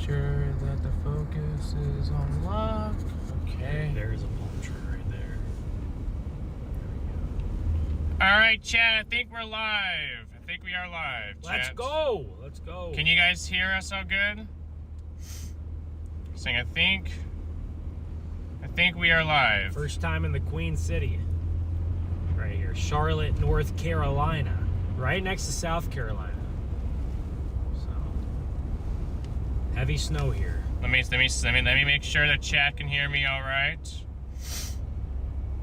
sure that the focus is on lock. Okay. There's a palm tree right there. All right, chat. I think we're live. I think we are live. Let's chat. go. Let's go. Can you guys hear us all good? Saying I think we are live. First time in the Queen City. Right here. Charlotte, North Carolina. Right next to South Carolina. So heavy snow here. Let me make sure the chat can hear me all right.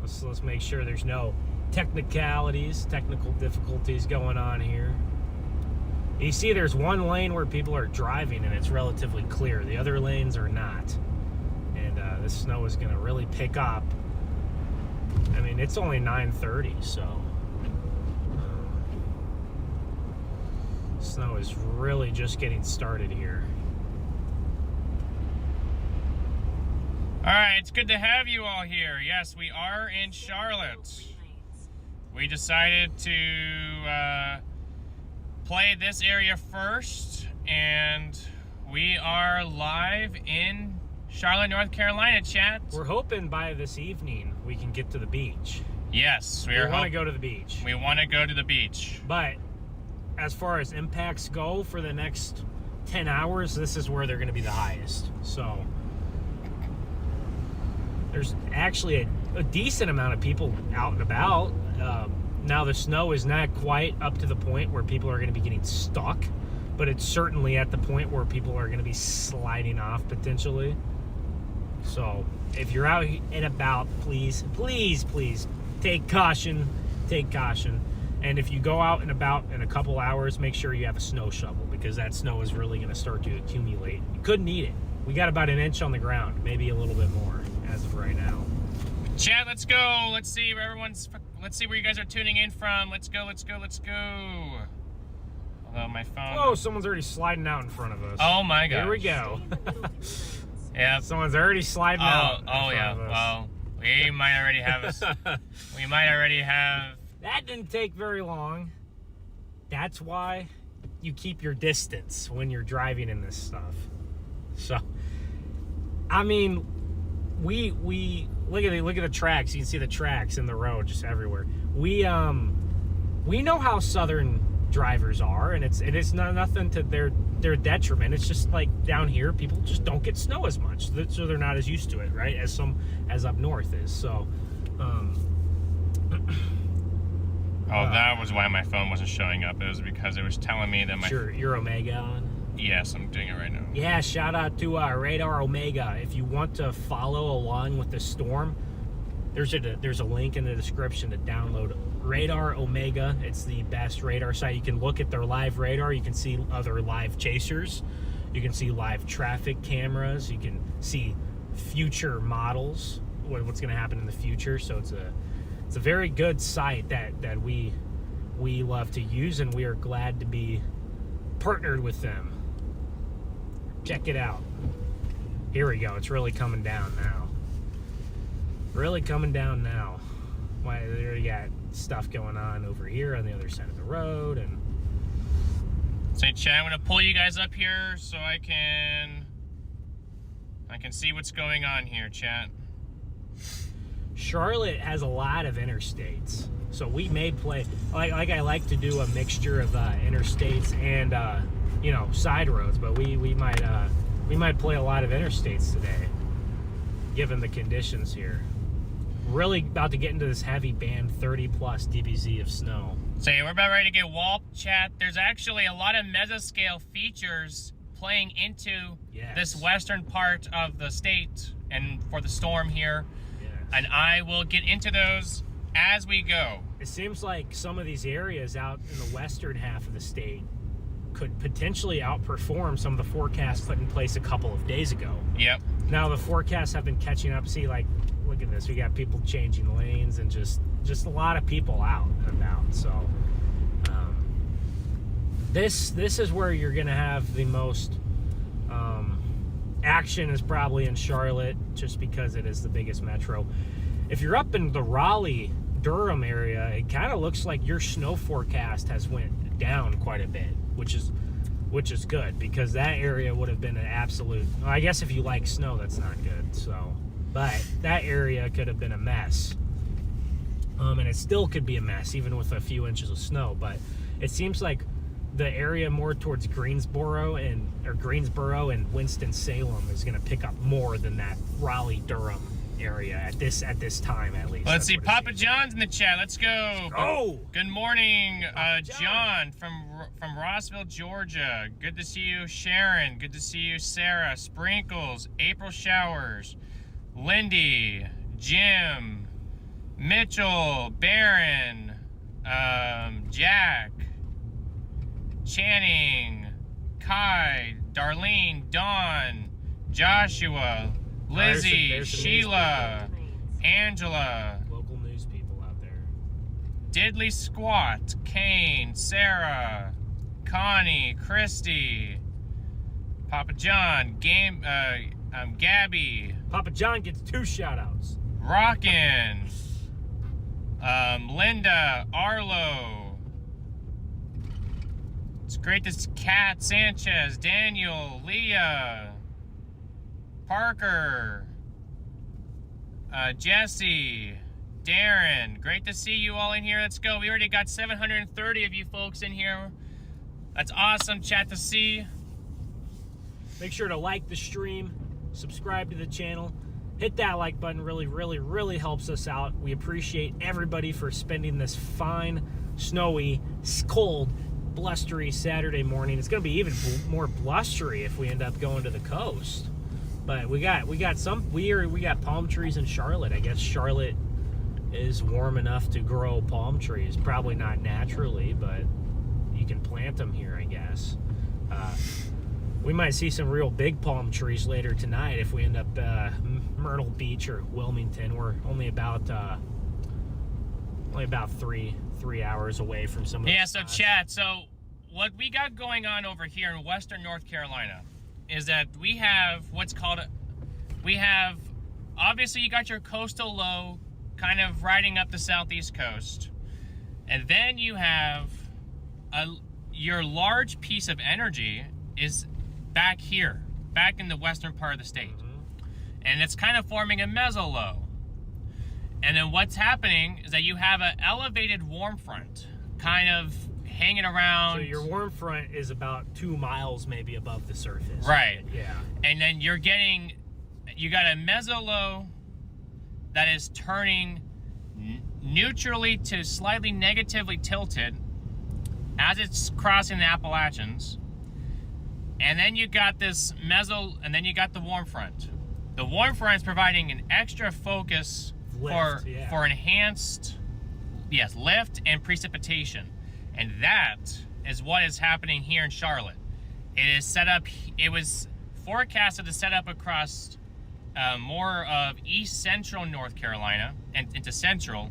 Let's make sure there's no technical difficulties going on here. You see there's one lane where people are driving and it's relatively clear. The other lanes are not. And this snow is going to really pick up. I mean, it's only 9:30, so snow is really just getting started here. All right, it's good to have you all here. Yes, we are in Charlotte. We decided to play this area first, and we are live in Charlotte, North Carolina, chat. We're hoping by this evening we can get to the beach. Yes, we want to go to the beach. We want to go to the beach. But as far as impacts go for the next 10 hours, this is where they're going to be the highest. So there's actually a decent amount of people out and about. Now the snow is not quite up to the point where people are going to be getting stuck, but it's certainly at the point where people are going to be sliding off potentially. So if you're out and about, please take caution. And if you go out and about in a couple hours, make sure you have a snow shovel, because that snow is really going to start to accumulate. You could need it. We got about an inch on the ground, maybe a little bit more as of right now. Chat, let's go. Let's see where you guys are tuning in from. Let's go. Although my phone. Oh, someone's already sliding out in front of us. Oh my gosh. Here we go. Yeah. Someone's already sliding out. Oh yeah. Well, we might already have That didn't take very long. That's why you keep your distance when you're driving in this stuff. So, I mean, we look at the tracks. You can see the tracks in the road just everywhere. We know how southern drivers are, and it's not nothing to their detriment. It's just like down here, people just don't get snow as much, so they're not as used to it, right? As up north is. So, that was why my phone wasn't showing up. It was because it was telling me that your Omega on. Yes, I'm doing it right now. Yeah, shout out to Radar Omega. If you want to follow along with the storm, there's a link in the description to download Radar Omega. It's the best radar site. You can look at their live radar. You can see other live chasers. You can see live traffic cameras. You can see future models, what's going to happen in the future. So it's a very good site that we love to use, and we are glad to be partnered with them. Check it out. Here we go. It's really coming down now. Why, there you got stuff going on over here on the other side of the road. And say, chat, I'm going to pull you guys up here so I can see what's going on here, chat. Charlotte has a lot of interstates, so we may play like I like to do a mixture of interstates and side roads, but we might play a lot of interstates today, given the conditions here. Really about to get into this heavy band, 30 plus dBz of snow. So we're about ready to get walloped, chat. There's actually a lot of mesoscale features playing into this western part of the state and for the storm here. And I will get into those as we go. It seems like some of these areas out in the western half of the state could potentially outperform some of the forecasts put in place a couple of days ago. Yep. Now the forecasts have been catching up. See, like, look at this. We got people changing lanes and just a lot of people out and about. So this is where you're going to have the most action is probably in Charlotte, just because it is the biggest metro. If you're up in the Raleigh-Durham area, it kind of looks like your snow forecast has went down quite a bit, which is which is good because that area would have been an absolute. Well, I guess if you like snow, that's not good. So, but that area could have been a mess, and it still could be a mess even with a few inches of snow. But it seems like the area more towards Greensboro and Winston-Salem is going to pick up more than that Raleigh-Durham area at this time at least. Let's see, Papa John's in the chat. Let's go. Oh, good morning, John from Rossville, Georgia. Good to see you, Sharon. Good to see you, Sarah. Sprinkles, April showers, Lindy, Jim, Mitchell, Barron, Jack, Channing, Kai, Darlene, Dawn, Joshua, Lizzie, there's some Sheila, Angela, local news people out there. Diddley Squat, Kane, Sarah, Connie, Christy, Papa John, Gabby. Papa John gets 2 shout-outs. Rockin', Linda, Arlo. It's great to see Kat Sanchez, Daniel, Leah, Parker, Jesse, Darren. Great to see you all in here. Let's go. We already got 730 of you folks in here. That's awesome chat to see. Make sure to like the stream, subscribe to the channel, hit that like button. Really helps us out. We appreciate everybody for spending this fine, snowy, cold, blustery Saturday morning. It's going to be even more blustery if we end up going to the coast. But we got palm trees in Charlotte. I guess Charlotte is warm enough to grow palm trees. Probably not naturally, but you can plant them here, I guess. We might see some real big palm trees later tonight if we end up Myrtle Beach or Wilmington. We're only about 3 hours away from some of the spots. Chat, so what we got going on over here in western North Carolina is that we have obviously you got your coastal low kind of riding up the southeast coast, and then you have your large piece of energy is back here, back in the western part of the state, and it's kind of forming a mesolow. And then what's happening is that you have an elevated warm front kind of hanging around. So your warm front is about 2 miles maybe above the surface. Right. Yeah. And then you got a mesolow that is turning neutrally to slightly negatively tilted as it's crossing the Appalachians. And then you got this and then you got the warm front. The warm front is providing an extra focus for enhanced lift and precipitation, and that is what is happening here in Charlotte. It was forecasted to set up across more of east central North Carolina and into central,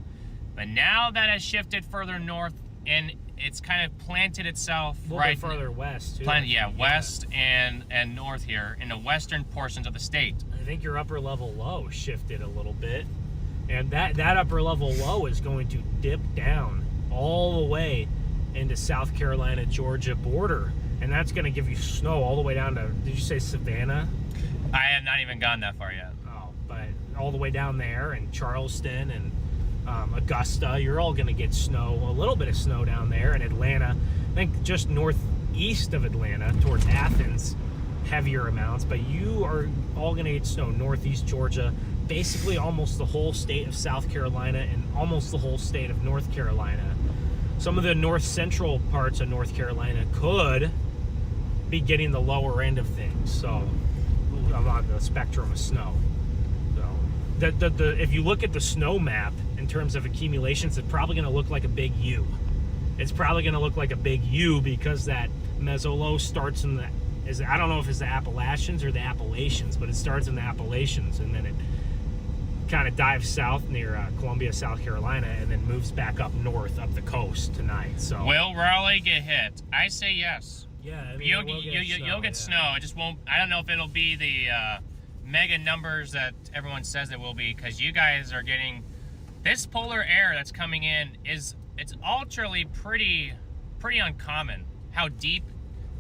but now that has shifted further north, and it's kind of planted itself a little bit further west too. West and north here in the western portions of the state. I think your upper level low shifted a little bit. And that upper level low is going to dip down all the way into South Carolina, Georgia border. And that's going to give you snow all the way down to, did you say Savannah? I have not even gone that far yet. Oh, but all the way down there, and Charleston and Augusta, you're all going to get snow, a little bit of snow down there. And Atlanta, I think just northeast of Atlanta towards Athens, heavier amounts. But you are all going to get snow northeast Georgia, basically almost the whole state of South Carolina and almost the whole state of North Carolina. Some of the north central parts of North Carolina could be getting the lower end of things, so on the spectrum of snow. So if you look at the snow map in terms of accumulations, it's probably going to look like a big U. It's probably going to look like a big U because that mesolow starts in I don't know if it's the Appalachians or the Appalachians, but it starts in the Appalachians and then it kind of dives south near Columbia, South Carolina, and then moves back up north up the coast tonight. So will Raleigh get hit? I say yes. Yeah, I mean, you'll get snow. It just won't. I don't know if it'll be the mega numbers that everyone says it will be, because you guys are getting this polar air that's coming in. It's ultraly pretty uncommon how deep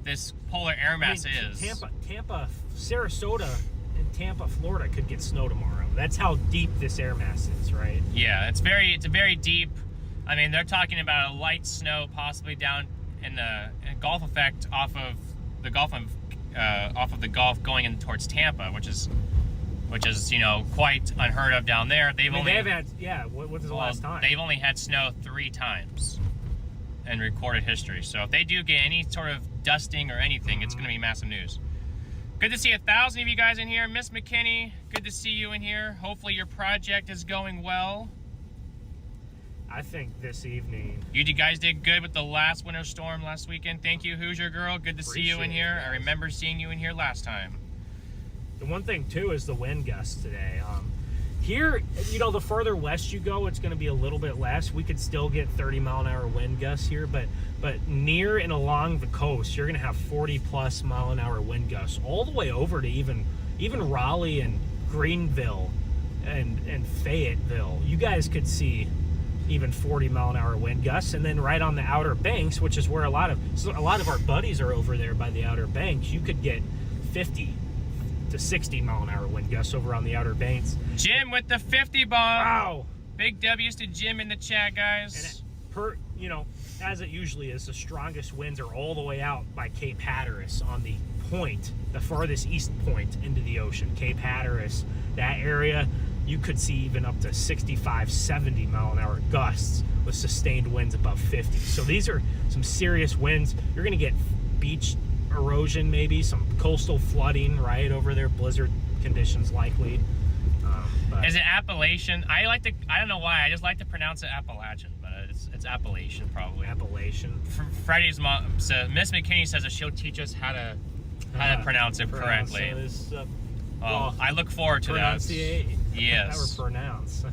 this polar air mass is. Tampa, Sarasota, and Tampa, Florida could get snow tomorrow. That's how deep this air mass is, right? Yeah, it's a very deep. I mean, they're talking about a light snow possibly down in the Gulf effect off of the Gulf going in towards Tampa, which is quite unheard of down there. They've had what's the last time? They've only had snow 3 times in recorded history. So if they do get any sort of dusting or anything, it's going to be massive news. Good to see 1,000 of you guys in here. Miss McKinney, good to see you in here. Hopefully your project is going well. I think this evening. You guys did good with the last winter storm last weekend. Thank you, Hoosier Girl. Good to see you in here. I remember seeing you in here last time. The one thing, too, is the wind gusts today. Here, the further west you go, it's going to be a little bit less. We could still get 30-mile-an-hour wind gusts here, but near and along the coast, you're going to have 40-plus mile-an-hour wind gusts all the way over to even Raleigh and Greenville and Fayetteville. You guys could see even 40-mile-an-hour wind gusts, and then right on the Outer Banks, which is where a lot of our buddies are over there by the Outer Banks, you could get 50 to 60-mile-an-hour wind gusts over on the Outer Banks. Jim with the 50 bomb. Wow! Big W's to Jim in the chat, guys. And as it usually is, the strongest winds are all the way out by Cape Hatteras on the point, the farthest east point into the ocean. Cape Hatteras, that area. You could see even up to 65, 70 mile-an-hour gusts with sustained winds above 50. So these are some serious winds. You're going to get beach erosion, maybe some coastal flooding right over there, blizzard conditions likely. Is it Appalachian? I don't know why. I just like to pronounce it Appalachian, but it's Appalachian probably. Appalachian. Freddie's mom, so Miss McKinney says that she'll teach us how to pronounce it correctly. Well, I look forward to that. Yes. Never pronounce.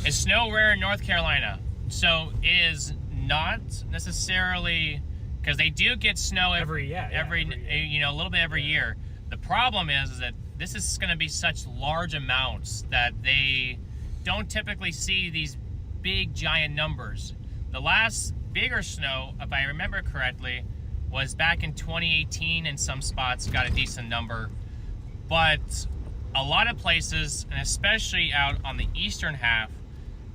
Is snow rare in North Carolina? So it is not necessarily, because they do get snow every a little bit every year. The problem is that this is going to be such large amounts that they don't typically see these big giant numbers. The last bigger snow, if I remember correctly, was back in 2018. In some spots, got a decent number. But a lot of places, and especially out on the eastern half,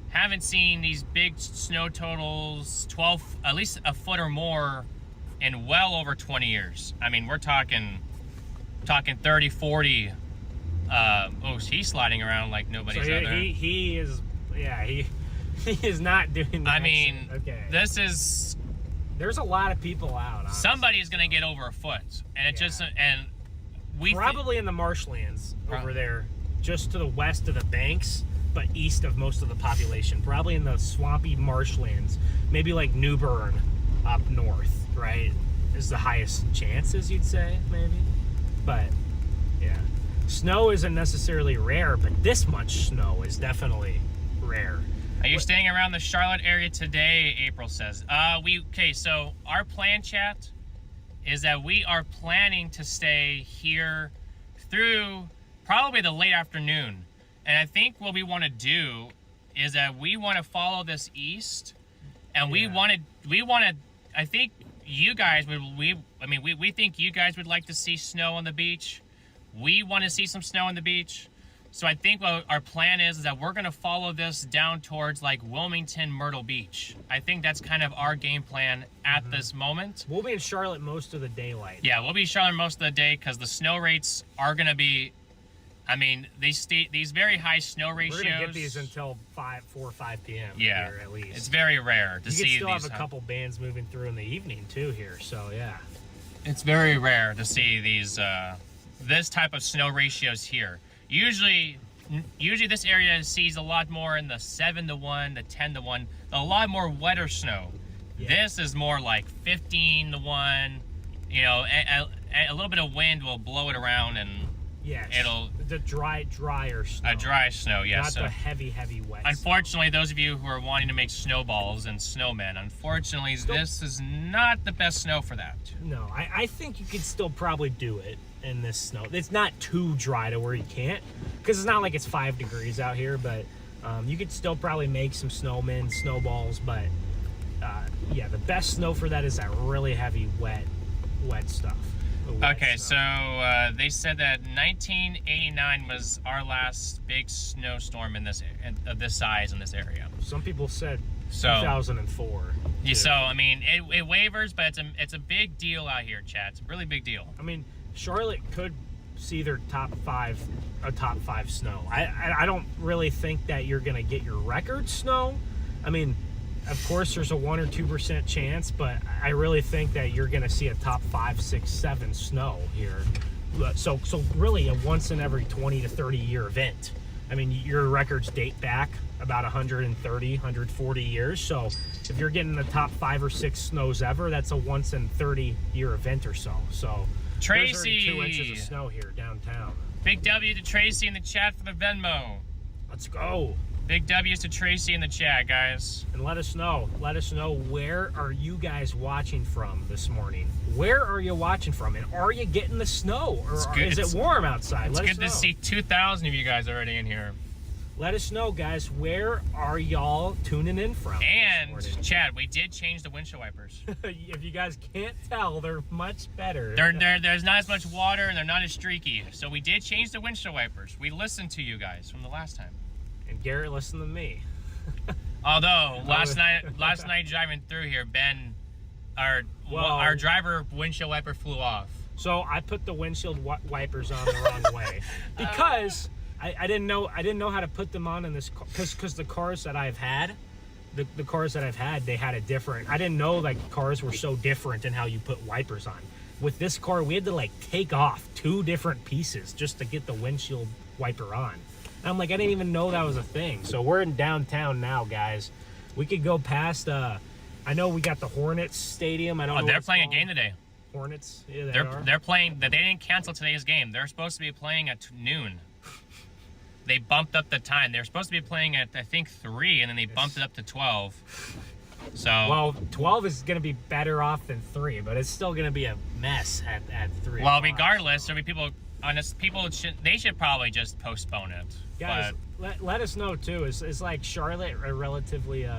haven't seen these big snow totals, at least a foot or more, in well over 20 years. I mean, we're talking 30, 40. He's sliding around like nobody's out there. He is not doing that. I mean, okay. There's a lot of people out. Honestly. Somebody's going to get over a foot, and we probably in the marshlands over there, just to the west of the banks, but east of most of the population. Probably in the swampy marshlands, maybe like New Bern up north, right? Is the highest chances, you'd say, maybe. But yeah, snow isn't necessarily rare, but this much snow is definitely rare. Are you staying around the Charlotte area today? April says. So our plan, chat, is that we are planning to stay here through probably the late afternoon. And I think what we want to do is that we want to follow this east, and we want to, I think you guys we think you guys would like to see snow on the beach. We want to see some snow on the beach. So I think what our plan is that we're going to follow this down towards like Wilmington, Myrtle Beach. I think that's kind of our game plan at this moment. We'll be in Charlotte most of the daylight. Yeah, we'll be in Charlotte most of the day because the snow rates are going to be, I mean, these very high snow ratios. We're going to get these until 4 or 5 p.m. Yeah, here at least. It's very rare to see these. You can still have a couple bands moving through in the evening too here, so yeah. It's very rare to see these this type of snow ratios here. Usually this area sees a lot more in the 7-to-1, the 10-to-1, a lot more wetter snow. Yeah. This is more like 15-to-1. You know, a little bit of wind will blow it around, and it'll the drier snow. A dry snow, yes. Not the heavy wet. Unfortunately, those of you who are wanting to make snowballs and snowmen, unfortunately, this is not the best snow for that. No, I think you could still probably do it in this snow. It's not too dry to where you can't, because it's not like it's 5 degrees out here, but you could still probably make some snowmen, snowballs, but yeah, the best snow for that is that really heavy, wet wet stuff. The wet Okay, snow. so they said that 1989 was our last big snowstorm in this of this size in this area. Some people said So 2004. yeah, too. so I mean, it wavers, but it's a big deal out here, Chad. It's a really big deal. I mean, Charlotte could see their top five snow. I don't really think that you're gonna get your record snow. I mean, of course there's a 1 or 2% chance, but I really think that you're gonna see a top 5, 6, 7 snow here. So really a once in every 20 to 30 year event. I mean, your records date back about 130, 140 years. So if you're getting the top 5 or 6 snows ever, that's a once in 30 year event or so. So Tracy, there's already 2 inches of snow here downtown. Big W to Tracy in the chat for the Venmo. Let's go. Big W's to Tracy in the chat, guys. And let us know. Let us know, where are you guys watching from this morning? Where are you watching from? And are you getting the snow? Or is it warm outside? It's Let us good know. to see 2,000 of you guys already in here. Let us know, guys. Where are y'all tuning in from? And this morning? Chad, we did change the windshield wipers. If you guys can't tell, they're much better. There's not as much water and they're not as streaky. So we did change the windshield wipers. We listened to you guys from the last time. And Garrett listened to me. Although last night driving through here, Ben, our driver windshield wiper flew off. So I put the windshield wipers on the wrong way because I didn't know how to put them on in this car, because the cars that I've had, the cars that I've had, they had a different. I didn't know like cars were so different in how you put wipers on. With this car, we had to like take off 2 different pieces just to get the windshield wiper on. And I'm like, I didn't even know that was a thing. So we're in downtown now, guys. We could go past. I know we got the Hornets Stadium. I don't know. They're playing a game today. Hornets. Yeah, they're playing. They didn't cancel today's game. They're supposed to be playing at noon. They bumped up the time. They're supposed to be playing at, I think, 3, and then they bumped it up to 12. So well, 12 is going to be better off than 3, but it's still going to be a mess at 3. Well, regardless, there'll be people. They should probably just postpone it. Guys, let us know too. Is like Charlotte a relatively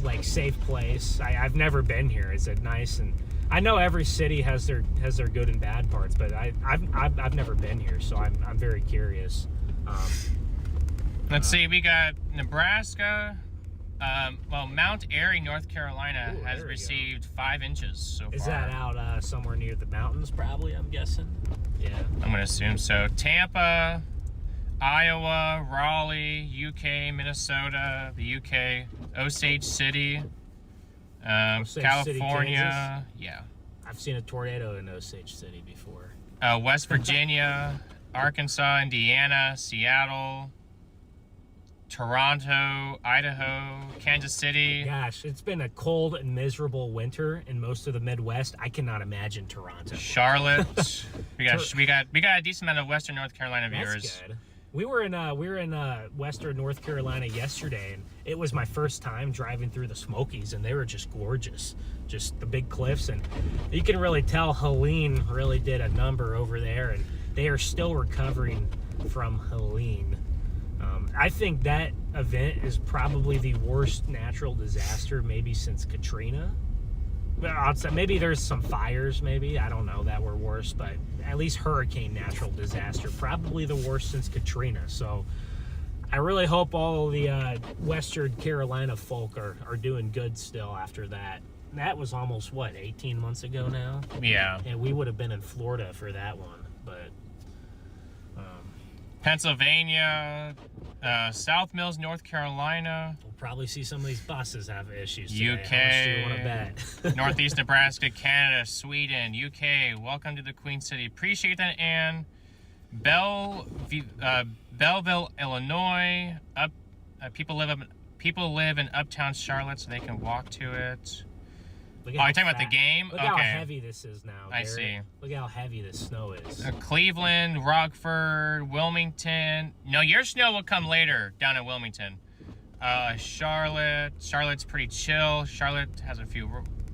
like safe place? I've never been here. Is it nice? And I know every city has their good and bad parts, but I've never been here, so I'm very curious. Let's see. We got Nebraska. Well, Mount Airy, North Carolina, has received 5 inches so far. Is that out somewhere near the mountains? Probably, I'm guessing. Yeah. I'm gonna assume so. Tampa, Iowa, Raleigh, UK, Minnesota, the UK, Osage City, California. City, yeah. I've seen a tornado in Osage City before. West Virginia, Arkansas, Indiana, Seattle, Toronto, Idaho, Kansas City. Gosh, it's been a cold and miserable winter in most of the Midwest. I cannot imagine Toronto. Charlotte. we got a decent amount of Western North Carolina viewers. That's good. We were in Western North Carolina yesterday, and it was my first time driving through the Smokies, and they were just gorgeous. Just the big cliffs, and you can really tell Helene really did a number over there, and they are still recovering from Helene. I think that event is probably the worst natural disaster maybe since Katrina. Outside, maybe there's some fires, maybe, I don't know, that were worse, but at least hurricane natural disaster, probably the worst since Katrina. So I really hope all the Western Carolina folk are doing good still after that. That was almost, 18 months ago now? Yeah. And we would have been in Florida for that one, but... Pennsylvania, South Mills, North Carolina. We'll probably see some of these buses have issues today. UK, How much do you want to bet? Northeast Nebraska, Canada, Sweden, UK. Welcome to the Queen City. Appreciate that, Anne. Belleville, Illinois. People live in Uptown Charlotte, so they can walk to it. Oh, you're talking about the game? Look okay. how heavy this is now, Garrett. I see. Look how heavy this snow is. Cleveland, Rockford, Wilmington. No, your snow will come later down in Wilmington. Charlotte's pretty chill. Charlotte has a few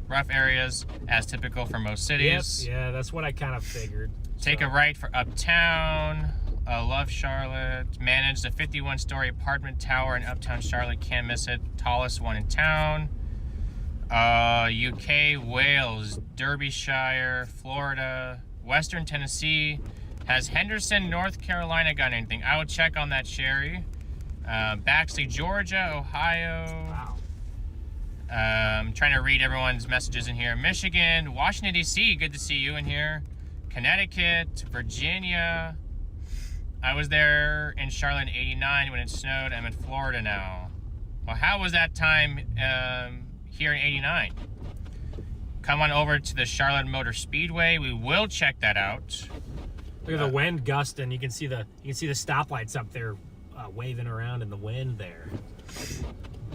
rough areas, as typical for most cities. Yep. Yeah, that's what I kind of figured. Take a right for Uptown. Love Charlotte. Managed a 51-story apartment tower in Uptown Charlotte. Can't miss it. Tallest one in town. UK, Wales, Derbyshire, Florida, Western Tennessee. Has Henderson, North Carolina got anything? I will check on that, Sherry. Baxley, Georgia, Ohio. Wow. I'm trying to read everyone's messages in here. Michigan, Washington, D.C., good to see you in here. Connecticut, Virginia. I was there in Charlotte in '89 when it snowed. I'm in Florida now. Well, how was that time here in '89? Come on over to the Charlotte Motor Speedway. We will check that out. Look at the wind gusting. You can see the stoplights up there waving around in the wind there.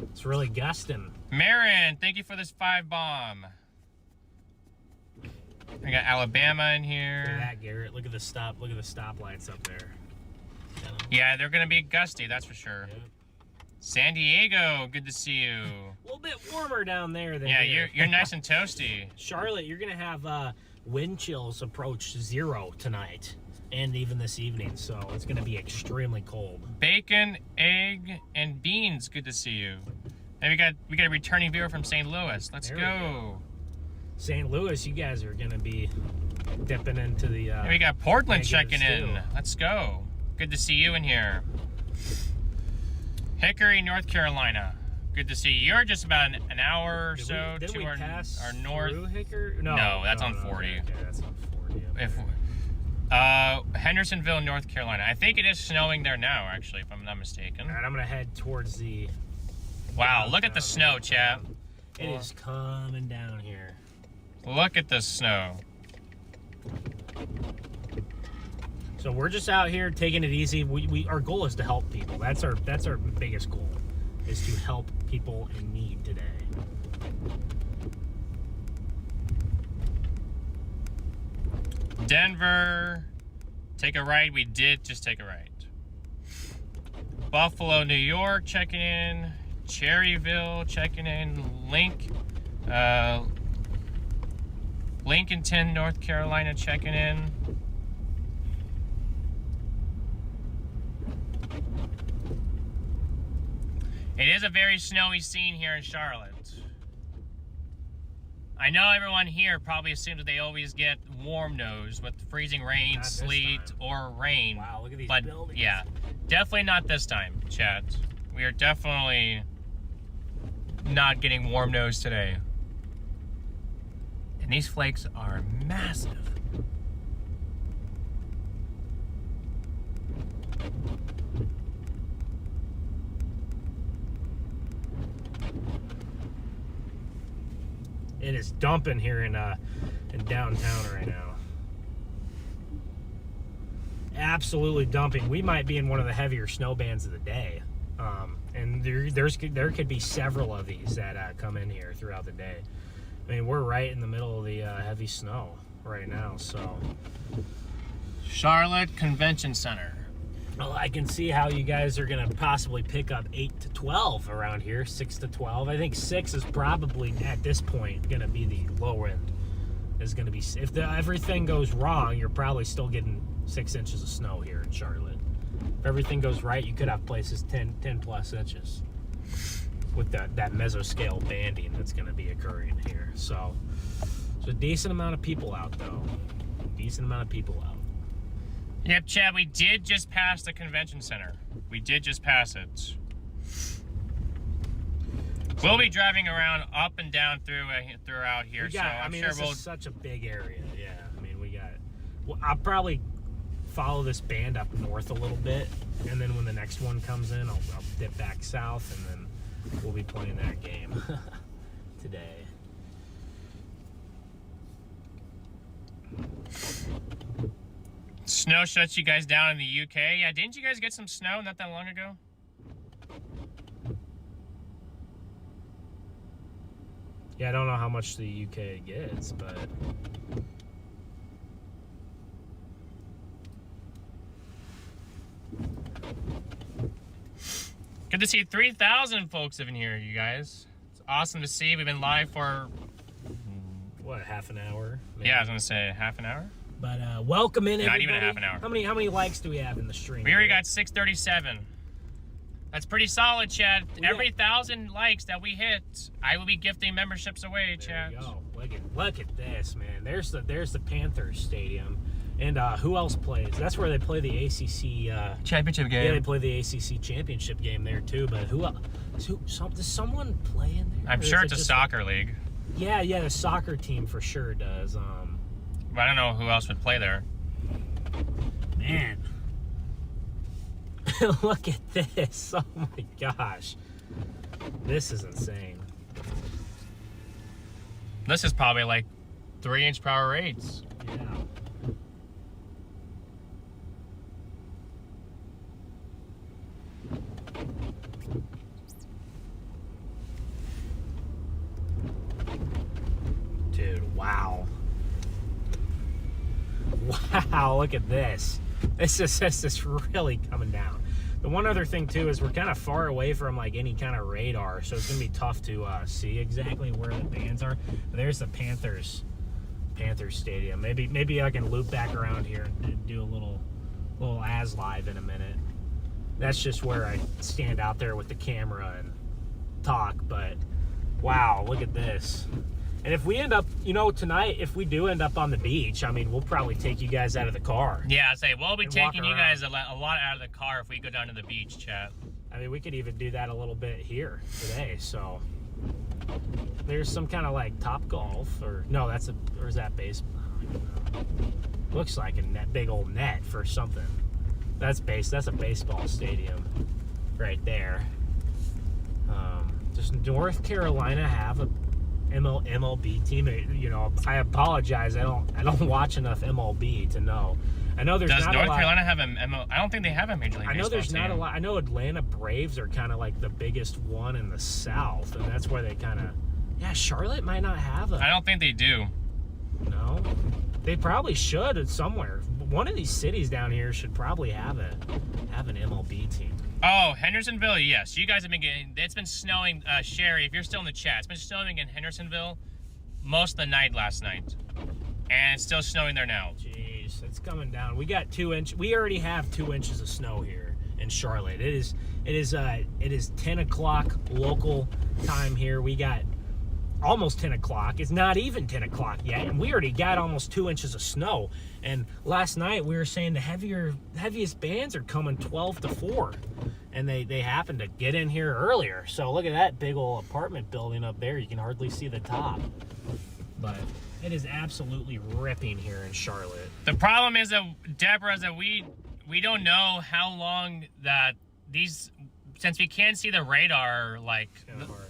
It's really gusting. Marin, thank you for this 5-bomb. We got Alabama in here. Look at that, Garrett. Look at the stoplights up there. Yeah, they're gonna be gusty, that's for sure. Yep. San Diego, good to see you. A little bit warmer down there than Yeah, here. you're nice and toasty. Charlotte, you're gonna have wind chills approach 0 tonight and even this evening, so it's gonna be extremely cold. Bacon, egg, and beans, good to see you. And we got a returning viewer from St. Louis. Let's go. St. Louis, you guys are gonna be dipping into the. And we got Portland checking in. too. Let's go. Good to see you in here. Hickory, North Carolina. Good to see you. You're just about an hour or so to our north. Through Hickory? No, that's on 40. Okay, that's on 40. If Hendersonville, North Carolina. I think it is snowing there now, actually, if I'm not mistaken. All right, I'm gonna head towards the. Wow, look at the snow, chap. It is coming down here. Look at the snow. So we're just out here taking it easy. Our goal is to help people. That's our biggest goal, is to help people in need today. Denver, take a right. We did just take a right. Buffalo, New York, checking in. Cherryville, checking in. Lincolnton, North Carolina, checking in. It is a very snowy scene here in Charlotte. I know everyone here probably assumes that they always get warm nose with freezing rain, Not this sleet, time. or rain. Wow, look at these But buildings. yeah, definitely not this time, chat. We are definitely not getting warm nose today. And these flakes are massive. It is dumping here in downtown right now. Absolutely dumping. We might be in one of the heavier snow bands of the day, and there could be several of these that come in here throughout the day. I mean, we're right in the middle of the heavy snow right now, so. Charlotte Convention Center. Well, I can see how you guys are going to possibly pick up 8 to 12 around here, 6 to 12. I think 6 is probably, at this point, going to be the low end. Is going to be, if everything goes wrong, you're probably still getting 6 inches of snow here in Charlotte. If everything goes right, you could have places 10 plus inches with that mesoscale banding that's going to be occurring here. So a decent amount of people out, though. Decent amount of people out. Yep, Chad, we did just pass the convention center. We did just pass it. We'll be driving around up and down throughout here, so I'm sure this is such a big area. Yeah, I mean, I'll probably follow this band up north a little bit, and then when the next one comes in, I'll dip back south, and then we'll be playing that game today. Snow shuts you guys down in the UK. Yeah, didn't you guys get some snow not that long ago? Yeah, I don't know how much the UK gets, but good to see 3,000 folks in here, you guys. It's awesome to see. We've been live for what, half an hour? Maybe? Yeah, I was gonna say half an hour. But welcome in, everybody. Not even a half an hour. How many likes do we have in the stream? We already got 637. That's pretty solid, Chad. Yeah. Every 1,000 likes that we hit, I will be gifting memberships away, Chad. There you go. Look at this, man. There's the Panthers Stadium, and who else plays? That's where they play the ACC championship game. Yeah, they play the ACC championship game there too. But who else? Does someone play in there? I'm sure it's a soccer league. Yeah, the soccer team for sure does. But I don't know who else would play there. Man. Look at this. Oh my gosh. This is insane. This is probably like 3-inch power rates. Yeah. Dude, wow. Wow, look at this. This is really coming down. The one other thing too is we're kind of far away from like any kind of radar, so it's gonna be tough to see exactly where the bands are. But there's the Panthers Stadium. Maybe I can loop back around here and do a little as live in a minute. That's just where I stand out there with the camera and talk. But wow, look at this. And if we end up, tonight, if we do end up on the beach, I mean, we'll probably take you guys out of the car. Yeah, I'd say we'll be taking you guys around. a lot out of the car if we go down to the beach, chat. I mean, we could even do that a little bit here today. So there's some kind of like Top Golf, or no, or is that baseball? I don't even know. Looks like a big old net for something. That's a baseball stadium right there. Does North Carolina have a MLB team? I apologize. I don't watch enough MLB to know. I know there's Does not North a lot. Carolina have I don't think they have a Major League Baseball I know there's team. not a lot. I know Atlanta Braves are kind of like the biggest one in the South, and that's where they kind of. Yeah, Charlotte might not have I don't think they do. No, they probably should somewhere. One of these cities down here should probably have an MLB team. Oh, Hendersonville, yes. You guys have been getting. It's been snowing. Sherry, if you're still in the chat, it's been snowing in Hendersonville most of the night last night, and it's still snowing there now. Jeez, it's coming down. We got 2 inches. We already have 2 inches of snow here in Charlotte. It is 10 o'clock local time here. We got almost 10 o'clock. It's not even 10 o'clock yet, and we already got almost 2 inches of snow. And last night we were saying the heaviest bands are coming 12 to 4, and they happened to get in here earlier. So look at that big old apartment building up there. You can hardly see the top, but it is absolutely ripping here in Charlotte. The problem is that, Deborah, is that we don't know how long that these, since we can't see the radar,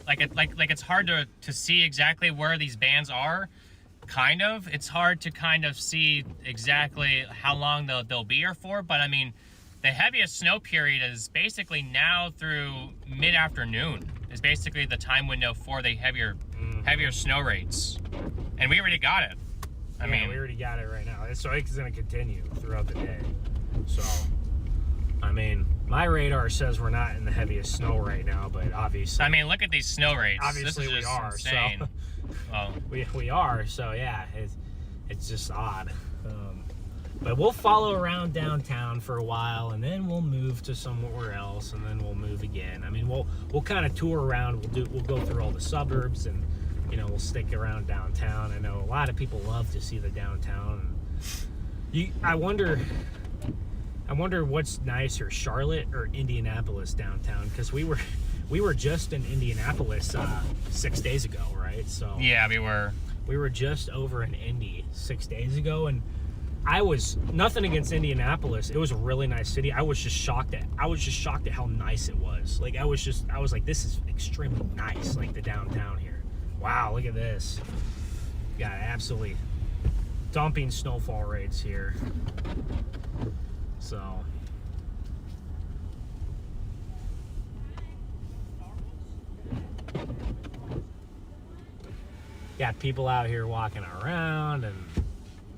it's hard to see exactly where these bands are. Kind of, it's hard to kind of see exactly how long they'll be here for. But I mean, the heaviest snow period is basically now through mid-afternoon. Is basically the time window for the heavier snow rates, and we already got it. I mean, we already got it right now. So it's going to continue throughout the day. So, I mean, my radar says we're not in the heaviest snow right now, but obviously, I mean, look at these snow rates. Obviously, this is we are. insane. So well, we are. So yeah, it's just odd. But we'll follow around downtown for a while, and then we'll move to somewhere else, and then we'll move again. I mean, we'll kind of tour around. We'll go through all the suburbs, and we'll stick around downtown. I know a lot of people love to see the downtown. I wonder what's nicer, Charlotte or Indianapolis downtown? Because we were just in Indianapolis 6 days ago, right? So yeah, we were. We were just over in Indy 6 days ago, and I was nothing against Indianapolis. It was a really nice city. I was just shocked at how nice it was. Like I was like, this is extremely nice, like the downtown here. Wow, look at this. Got absolutely dumping snowfall rates here. So got people out here walking around, and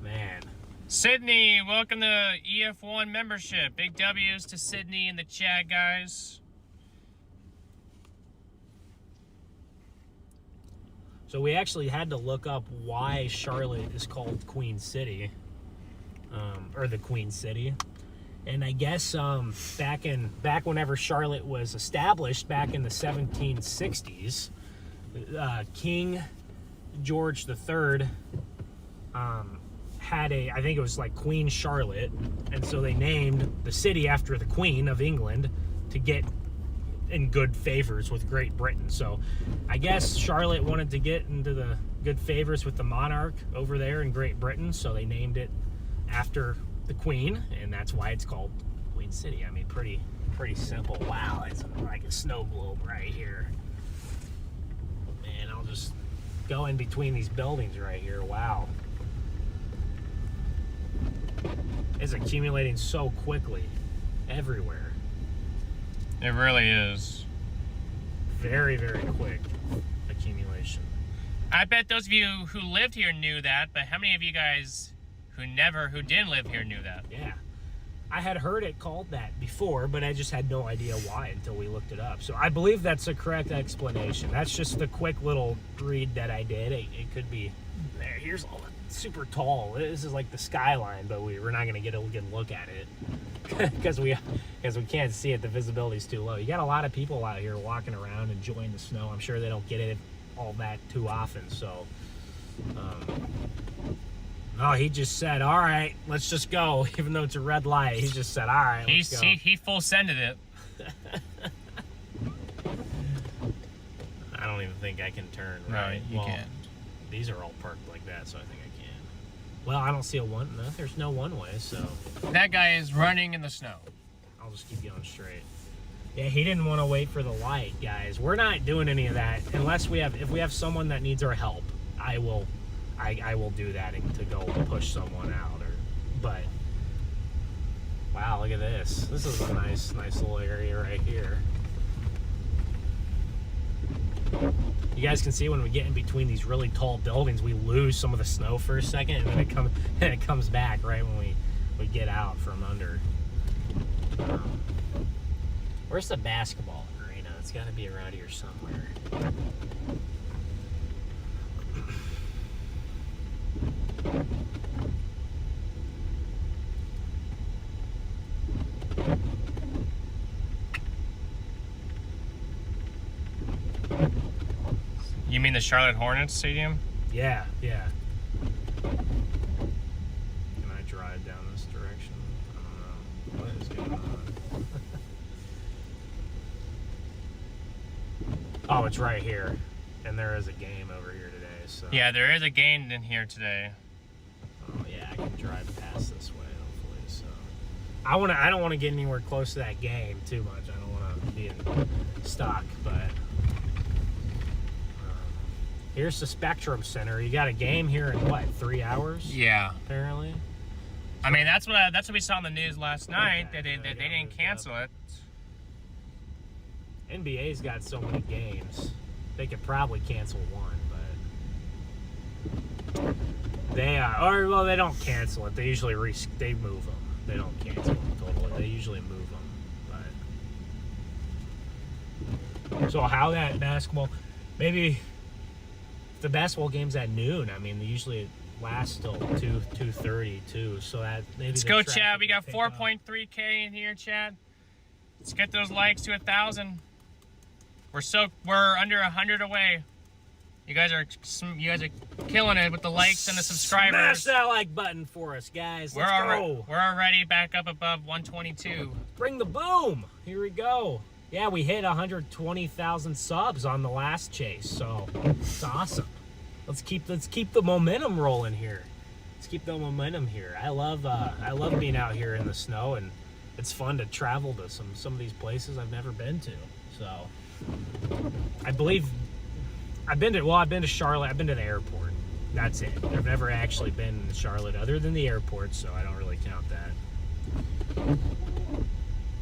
man. Sydney, welcome to EF1 membership. Big W's to Sydney in the chat, guys. So we actually had to look up why Charlotte is called Queen City, or the Queen City. And I guess back whenever Charlotte was established, back in the 1760s, King George III had I think it was like Queen Charlotte, and so they named the city after the Queen of England to get in good favors with Great Britain. So I guess Charlotte wanted to get into the good favors with the monarch over there in Great Britain, so they named it after the Queen, and that's why it's called Queen City. I mean, pretty simple. Wow, it's like a snow globe right here. Man, I'll just go in between these buildings right here. Wow. It's accumulating so quickly everywhere. It really is. Very, very quick accumulation. I bet those of you who lived here knew that, but how many of you guys who didn't live here knew that? Yeah. I had heard it called that before, but I just had no idea why until we looked it up. So I believe that's the correct explanation. That's just the quick little read that I did. It could be there. Here's all super tall. This is like the skyline, but we're not going to get a good look at it because we can't see it. The visibility's too low. You got a lot of people out here walking around enjoying the snow. I'm sure they don't get it all that too often. So, oh, he just said, "All right, let's just go." Even though it's a red light, he just said, "All right, let's go." He full sended it. I don't even think I can turn. Right, you can't. These are all parked like that, so I think I can. Well, I don't see a one. No, there's no one way, so That guy is running in the snow. I'll just keep going straight. Yeah, he didn't want to wait for the light, guys. We're not doing any of that unless if we have someone that needs our help. I will do that to go push someone out. But wow, look at this. This is a nice little area right here. You guys can see when we get in between these really tall buildings, we lose some of the snow for a second, and then it comes back right when we get out from under. Where's the basketball arena? It's got to be around here somewhere. You mean the Charlotte Hornets Stadium? Yeah. Can I drive down this direction? I don't know. What is going on? Oh, it's right here. And there is a game over here today, so. Yeah, there is a game in here today. Oh yeah, I can drive past this way, hopefully. So I don't want to get anywhere close to that game too much. I don't want to be in stock, but here's the Spectrum Center. You got a game here in what, 3 hours? Yeah. Apparently. I mean, that's what we saw in the news last night. Okay, That they didn't cancel it. NBA's got so many games. They could probably cancel one, but they they don't cancel it. They usually they move them. They don't cancel them totally. They usually move them. But so how that basketball? Maybe the basketball game's at noon. I mean, they usually last till 2:30 too. So that maybe. Let's go, Chad. We got 4.3K in here, Chad. Let's get those likes to 1,000. We're under 100 away. You guys are killing it with the likes and the subscribers. Smash that like button for us, guys. Let's go. We're already back up above 122. Bring the boom. Here we go. Yeah, we hit 120,000 subs on the last chase, so it's awesome. Let's keep the momentum rolling here. Let's keep the momentum here. I love being out here in the snow, and it's fun to travel to some of these places I've never been to. So I believe I've been to Charlotte. I've been to the airport. That's it. I've never actually been in Charlotte other than the airport, so I don't really count that.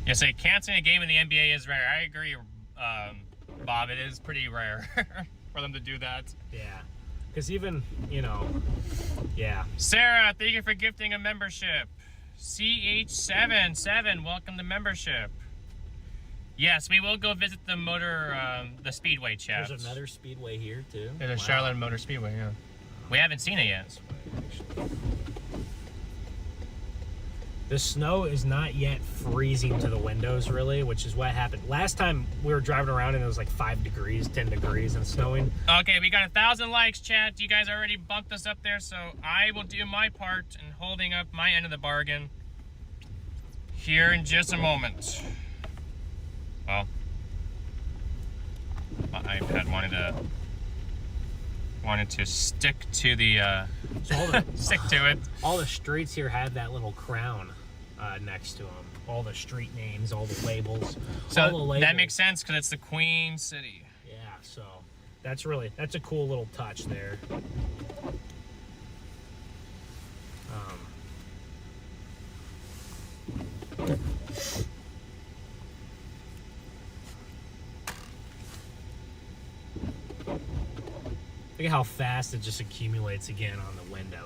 Yeah, say canceling a game in the NBA is rare. I agree, Bob. It is pretty rare for them to do that. Yeah, because even, yeah. Sarah, thank you for gifting a membership. CH77, welcome to membership. Yes, we will go visit the the Speedway, chaps. There's another Speedway here, too. There's a Charlotte Motor Speedway, yeah. We haven't seen it yet. The snow is not yet freezing to the windows, really, which is what happened. Last time we were driving around and it was like 5 degrees, 10 degrees and snowing. Okay, we got 1,000 likes, chat. You guys already bumped us up there, so I will do my part in holding up my end of the bargain here in just a moment. Well, my iPad wanted to stick to the stick to it. All the streets here have that little crown next to them. All the street names, all the labels. So all the labels. That makes sense because it's the Queen City. Yeah, so that's a cool little touch there. Look at how fast it just accumulates again on the window.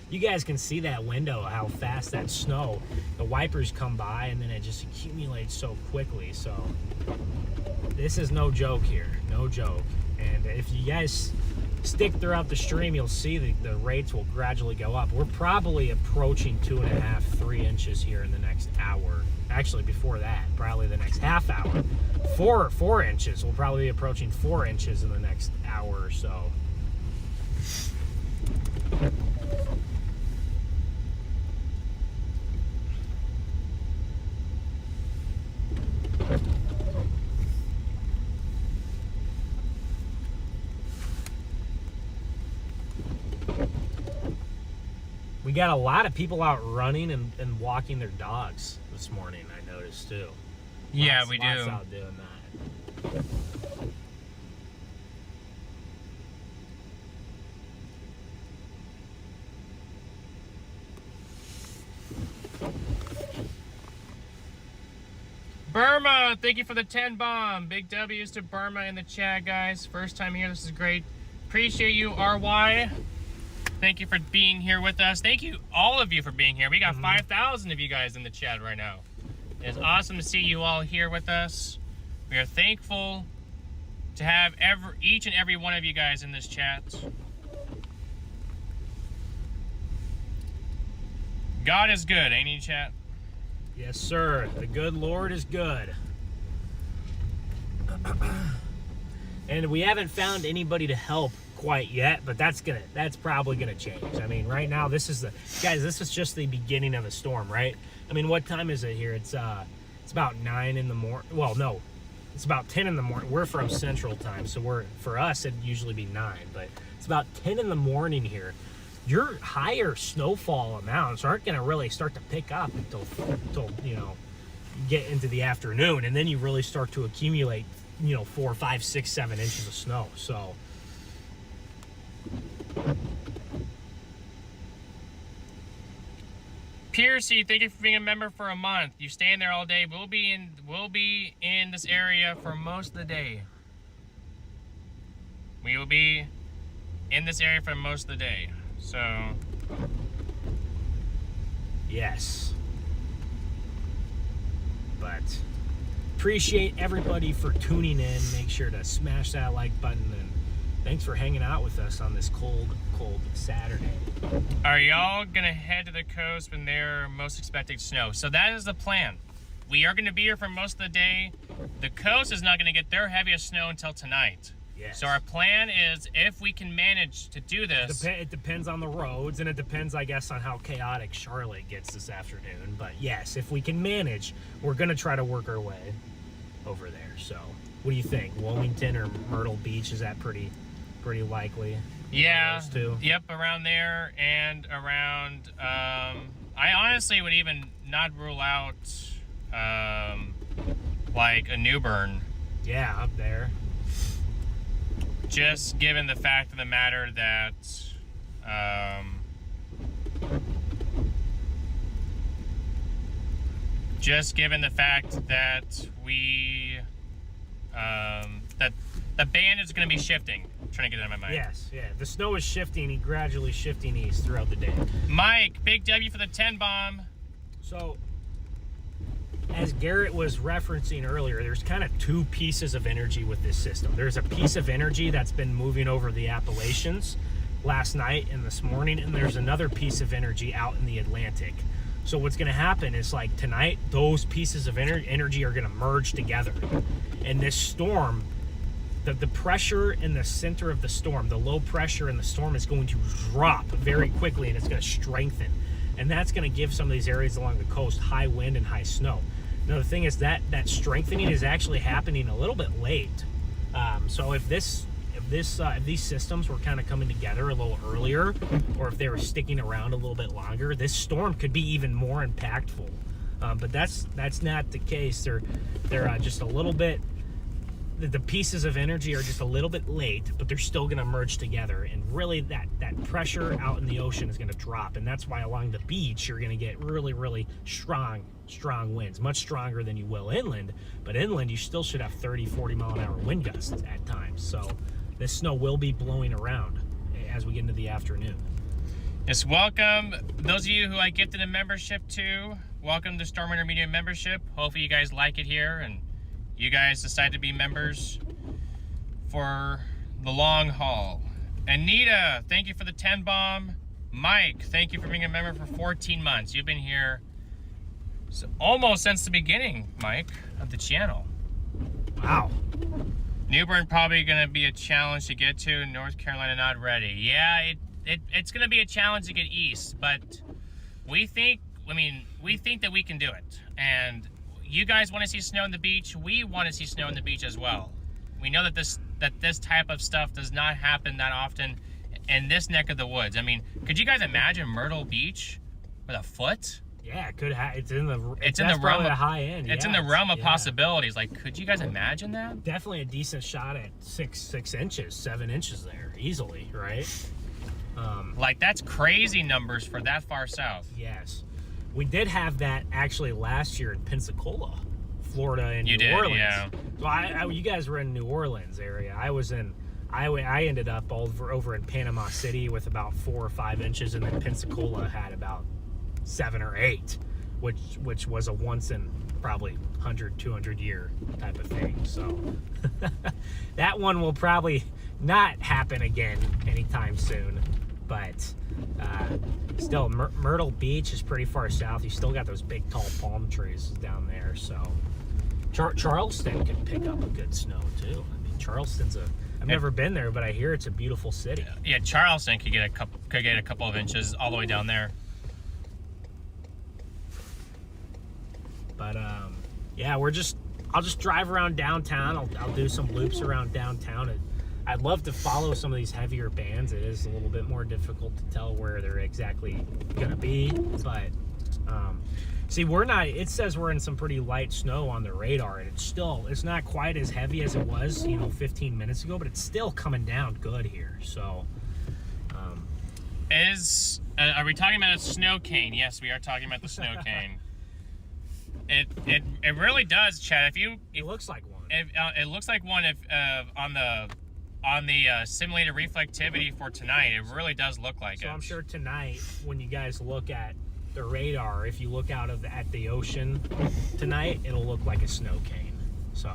You guys can see that window, how fast that snow, the wipers come by and then it just accumulates so quickly. So this is no joke here, no joke. And if you guys stick throughout the stream, you'll see the rates will gradually go up. We're probably approaching 2.5, 3 inches here in the next hour. Actually, before that, probably the next half hour. 4 inches. We'll probably be approaching 4 inches in the next hour or so. We got a lot of people out running and walking their dogs this morning, I noticed too. Yeah, we do. Lots out doing that. Burma, thank you for the 10 bomb. Big W's to Burma in the chat, guys. First time here, this is great. Appreciate you, RY. Thank you for being here with us. Thank you, all of you, for being here. We got 5,000 of you guys in the chat right now. It's awesome to see you all here with us. We are thankful to have each and every one of you guys in this chat. God is good, ain't he, chat? Yes, sir. The good Lord is good. And we haven't found anybody to help quite yet, but that's probably gonna change. I mean, right now this is just the beginning of the storm, right? I mean, what time is it here? It's about 9 in the morning. Well, no, it's about 10 in the morning. We're from Central Time, so for us it'd usually be 9, but it's about 10 in the morning here. Your higher snowfall amounts aren't going to really start to pick up until you get into the afternoon, and then you really start to accumulate 4, 5, 6, 7 inches of snow. So Piercy, thank you for being a member for a month. You staying there all day. We'll be in this area for most of the day. We will be in this area for most of the day. So, yes. But appreciate everybody for tuning in. Make sure to smash that like button, and thanks for hanging out with us on this cold Saturday. Are y'all gonna head to the coast when they're most expecting snow? So that is the plan. We are gonna be here for most of the day. The coast is not gonna get their heaviest snow until tonight. Yes. So our plan is, if we can manage to do this... It depends on the roads, and it depends, I guess, on how chaotic Charlotte gets this afternoon. But yes, if we can manage, we're going to try to work our way over there. So what do you think? Wilmington or Myrtle Beach, is that pretty likely? Yeah. Those two? Yep, around there and around... I honestly would even not rule out like a New Bern. Yeah, up there. Just given the fact of the matter that we that the band is going to be shifting. I'm trying to get it out of my mind. Yes, yeah. The snow is shifting, gradually shifting east throughout the day. Mike, Big W for the 10 bomb. So, as Garrett was referencing earlier, there's kind of two pieces of energy with this system. There's a piece of energy that's been moving over the Appalachians last night and this morning, and there's another piece of energy out in the Atlantic. So what's going to happen is, like, tonight, those pieces of energy are going to merge together. And this storm, the pressure in the center of the storm, the low pressure in the storm is going to drop very quickly, and it's going to strengthen. And that's going to give some of these areas along the coast high wind and high snow. Now, the thing is that strengthening is actually happening a little bit late. So if these systems were kind of coming together a little earlier, or if they were sticking around a little bit longer, this storm could be even more impactful. But that's not the case. They're just a little bit. The pieces of energy are just a little bit late, but they're still going to merge together, and really that pressure out in the ocean is going to drop, and that's why along the beach you're going to get really, really strong winds, much stronger than you will inland. But inland you still should have 30-40 mile an hour wind gusts at times. So this snow will be blowing around as we get into the afternoon. Yes, welcome those of you who I gifted a membership to. Welcome to StormRunner Media membership. Hopefully you guys like it here, and you guys decide to be members for the long haul. Anita, thank you for the 10 bomb. Mike, thank you for being a member for 14 months. You've been here almost since the beginning, Mike, of the channel. Wow. New Bern probably going to be a challenge to get to. North Carolina not ready. Yeah, it's going to be a challenge to get east, but we think that we can do it. And you guys want to see snow on the beach. We want to see snow on the beach as well. We know that this type of stuff does not happen that often in this neck of the woods. I mean, could you guys imagine Myrtle Beach with a foot? Yeah, it could it's in the realm of high end. It's in the realm of possibilities. Like, could you guys imagine that? Definitely a decent shot at 6 inches, 7 inches there, easily, right? Like, that's crazy numbers for that far south. Yes. We did have that actually last year in Pensacola, Florida, and New Orleans. Yeah. So you guys were in New Orleans area. I ended up over in Panama City with about 4 or 5 inches, and then Pensacola had about 7 or 8, which was a once in probably 100, 200 year type of thing. So that one will probably not happen again anytime soon. But still, Myrtle Beach is pretty far south. You still got those big, tall palm trees down there. So Charleston can pick up a good snow too. I mean, Charleston's I've never been there, but I hear it's a beautiful city. Yeah, Charleston could get a couple of inches all the way down there. But yeah, I'll just drive around downtown. I'll do some loops around downtown. I'd love to follow some of these heavier bands. It is a little bit more difficult to tell where they're exactly going to be. But, see, it says we're in some pretty light snow on the radar. And it's not quite as heavy as it was, 15 minutes ago. But it's still coming down good here. So, are we talking about a snow cane? Yes, we are talking about the snow cane. It really does, Chad. It looks like one. It looks like one on the simulated reflectivity for tonight. It really does look like it. So I'm sure tonight, when you guys look at the radar, if you look out at the ocean tonight, it'll look like a snow cane. So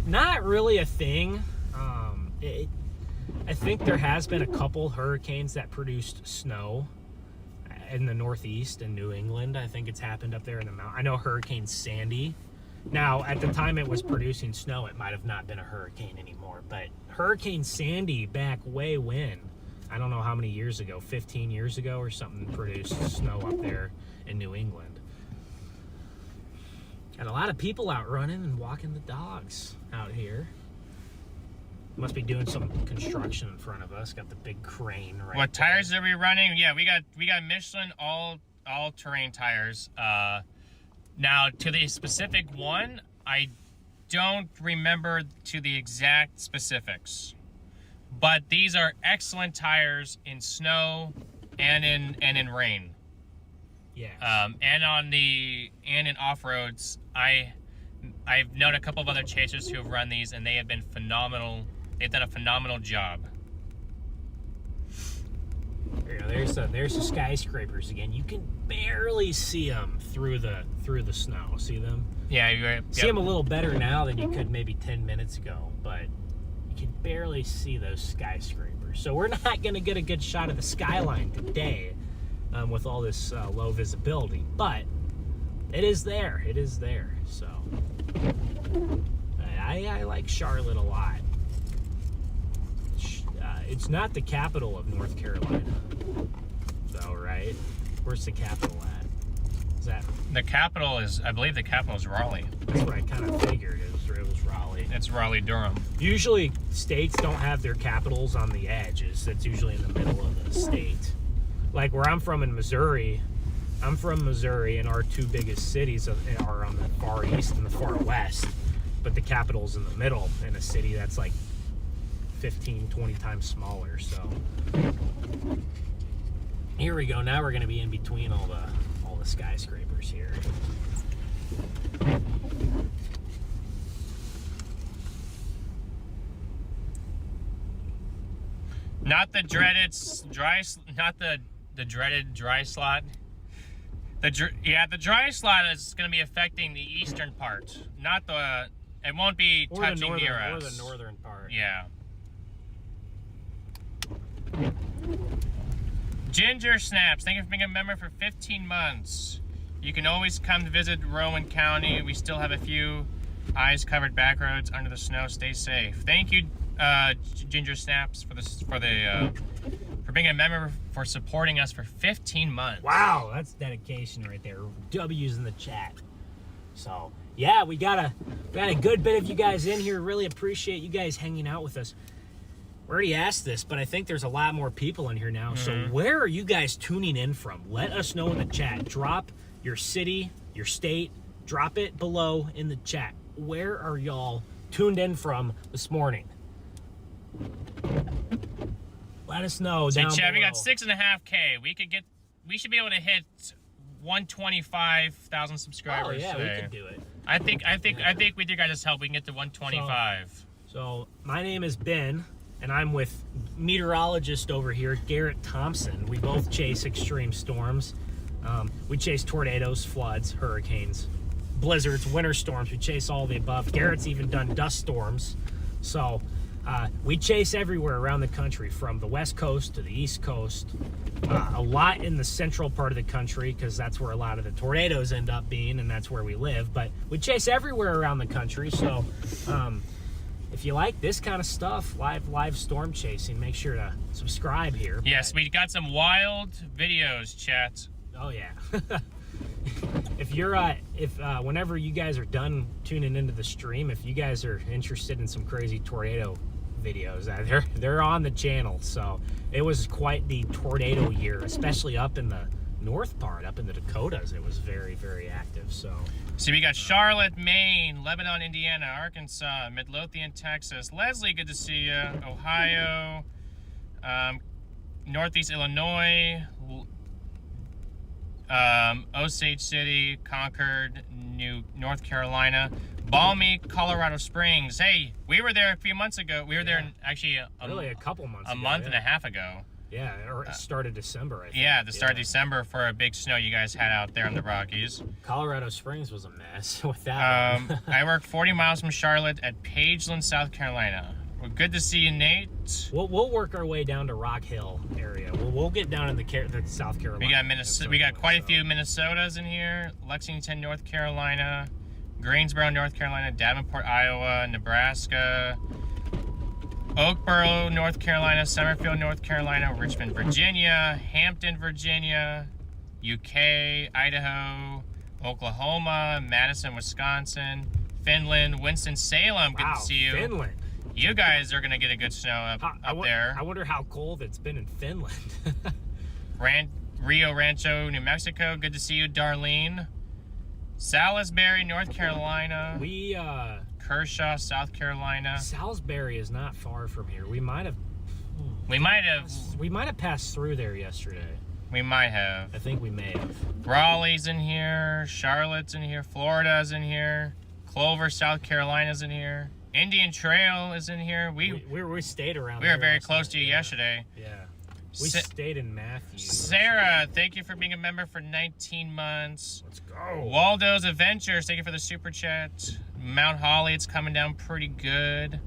not really a thing. I think there has been a couple hurricanes that produced snow in the Northeast and New England. I think it's happened up there in the mountain. I know Hurricane Sandy. Now, at the time it was producing snow, it might have not been a hurricane anymore. But Hurricane Sandy back way when, I don't know how many years ago, 15 years ago or something, produced snow up there in New England. Got a lot of people out running and walking the dogs out here. Must be doing some construction in front of us. Got the big crane right What there. tires are we running? Yeah, we got Michelin all-terrain tires. Now, to the specific one, I don't remember to the exact specifics. But these are excellent tires in snow and in rain. Yeah. And in off-roads. I've known a couple of other chasers who have run these, and they have been phenomenal. They've done a phenomenal job. There's the skyscrapers again. You can barely see them through the snow. See them? Yeah, yep. See them a little better now than you could maybe 10 minutes ago, but you can barely see those skyscrapers. So we're not going to get a good shot of the skyline today, with all this low visibility. But it is there. It is there. So I like Charlotte a lot. It's not the capital of North Carolina, though, right? Where's the capital at? Is that? The capital is, I believe the capital is Raleigh. That's what I kind of figured. It was Raleigh. It's Raleigh-Durham. Usually, states don't have their capitals on the edges. That's usually in the middle of the state. Like where I'm from in Missouri, and our two biggest cities are on the far east and the far west, but the capital's in the middle in a city that's like 15, 20 times smaller. So here we go. Now we're going to be in between all the skyscrapers here. Not the dreaded the dreaded dry slot. The dry slot is going to be affecting the eastern part, not the. It won't be touching near us. Or the northern part. Yeah. Ginger Snaps, thank you for being a member for 15 months. You can always come to visit Rowan County. We still have a few ice-covered back roads under the snow. Stay safe. Thank you, Ginger Snaps, for being a member, for supporting us for 15 months. Wow, that's dedication right there. W's in the chat. So yeah, we got a good bit of you guys in here. Really appreciate you guys hanging out with us. We already asked this, but I think there's a lot more people in here now. So where are you guys tuning in from? Let us know in the chat. Drop your city, your state. Drop it below in the chat. Where are y'all tuned in from this morning? Let us know down below. We got 6.5K. We should be able to hit 125,000 subscribers. Oh yeah, today. we could do it. I think with your guys' help we can get to 125. So my name is Ben, and I'm with meteorologist over here, Garrett Thompson. We both chase extreme storms. We chase tornadoes, floods, hurricanes, blizzards, winter storms. We chase all the above. Garrett's even done dust storms. So we chase everywhere around the country, from the West Coast to the East Coast. A lot in the central part of the country, because that's where a lot of the tornadoes end up being, and that's where we live. But we chase everywhere around the country. So if you like this kind of stuff, live storm chasing, make sure to subscribe here. Yes, we got some wild videos, chat. Oh yeah. If you're whenever you guys are done tuning into the stream, if you guys are interested in some crazy tornado videos, they're on the channel. So it was quite the tornado year, especially up in the north part, up in the Dakotas. It was very, very active. So we got Charlotte, Maine, Lebanon, Indiana, Arkansas, Midlothian, Texas. Leslie, good to see you. Ohio, Northeast Illinois, Osage City, Concord, North Carolina, balmy Colorado Springs. Hey, we were there a few months ago. We were there actually a couple months ago. A month and a half ago. Yeah, or it started December, I think. Yeah, the start of December, for a big snow you guys had out there in the Rockies. Colorado Springs was a mess with that one. I work 40 miles from Charlotte at Pageland, South Carolina. Well, good to see you, Nate. We'll work our way down to Rock Hill area. We'll get down in the South Carolina. We got Minnesota. We got quite a few Minnesotas in here. Lexington, North Carolina, Greensboro, North Carolina, Davenport, Iowa, Nebraska, Oakboro, North Carolina, Summerfield, North Carolina, Richmond, Virginia, Hampton, Virginia, UK, Idaho, Oklahoma, Madison, Wisconsin, Finland, Winston-Salem. Good to see you. Finland. You guys are going to get a good snow up there. I wonder how cold it's been in Finland. Rio Rancho, New Mexico. Good to see you, Darlene. Salisbury, North Carolina. Kershaw, South Carolina. Salisbury is not far from here. We might have passed through there yesterday. We might have. I think we may have. Raleigh's in here. Charlotte's in here. Florida's in here. Clover, South Carolina's in here. Indian Trail is in here. We stayed around. We were very close to you yesterday. Yeah. We stayed in Matthews. Sarah, thank you for being a member for 19 months. Let's go. Waldo's Adventures, thank you for the super chat. Mount Holly, it's coming down pretty good.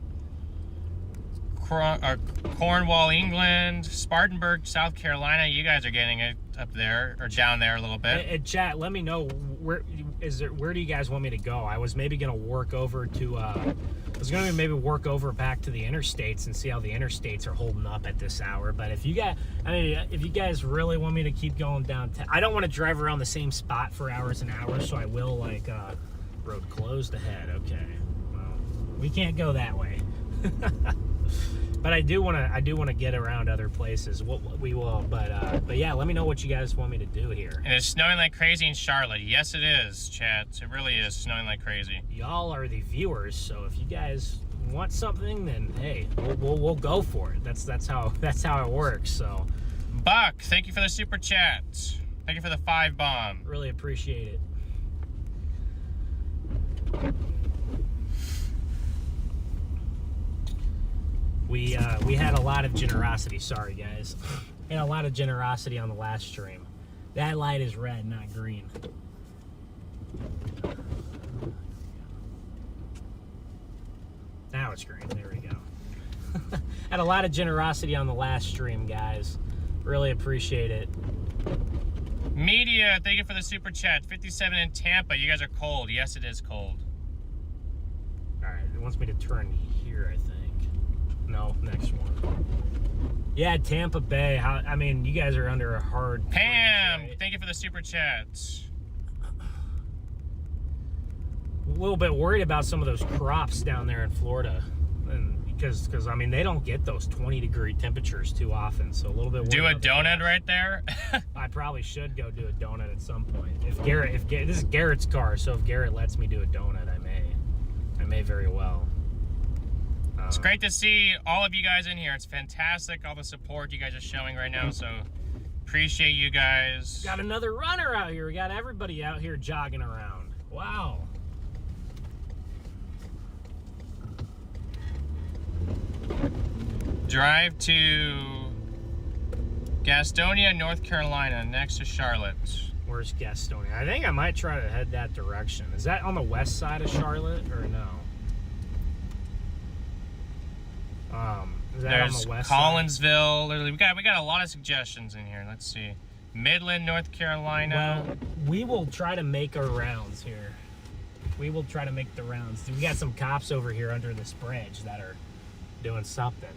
Cornwall, England. Spartanburg, South Carolina. You guys are getting a up there, or down there a little bit. And chat, let me know where do you guys want me to go? I was maybe gonna work over to maybe work over back to the interstates and see how the interstates are holding up at this hour. But if you guys really want me to keep going down, I don't want to drive around the same spot for hours and hours, so I will like road closed ahead. Okay, well, we can't go that way. But I do want to get around other places. We will, but yeah, let me know what you guys want me to do here. And it's snowing like crazy in Charlotte. Yes, it is, chat. It really is snowing like crazy. Y'all are the viewers, so if you guys want something, then hey, we'll go for it. That's how it works. So, Buck, thank you for the super chat. Thank you for the 5 bomb. Really appreciate it. We had a lot of generosity. Sorry, guys. We had a lot of generosity on the last stream. That light is red, not green. Now it's green. There we go. Had a lot of generosity on the last stream, guys. Really appreciate it. Media, thank you for the super chat. 57 in Tampa. You guys are cold. Yes, it is cold. All right, it wants me to turn here, I think. No, next one. Yeah, Tampa Bay. I mean, you guys are under a hard... Pam, freeze, right? Thank you for the super chat. A little bit worried about some of those crops down there in Florida. And because I mean, they don't get those 20-degree temperatures too often, so a little bit worried. Do a donut right there. I probably should go do a donut at some point. If this is Garrett's car, so if Garrett lets me do a donut, I may very well. It's great to see all of you guys in here. It's fantastic, all the support you guys are showing right now, so appreciate you guys. Got another runner out here. We got everybody out here jogging around. Wow. Drive to Gastonia, North Carolina, next to Charlotte. Where's Gastonia? I think I might try to head that direction. Is that on the west side of Charlotte or no? Is that There's on the west Collinsville. Side? We got a lot of suggestions in here. Let's see. Midland, North Carolina. Well, we will try to make our rounds here. We will try to make the rounds. We got some cops over here under this bridge that are doing something.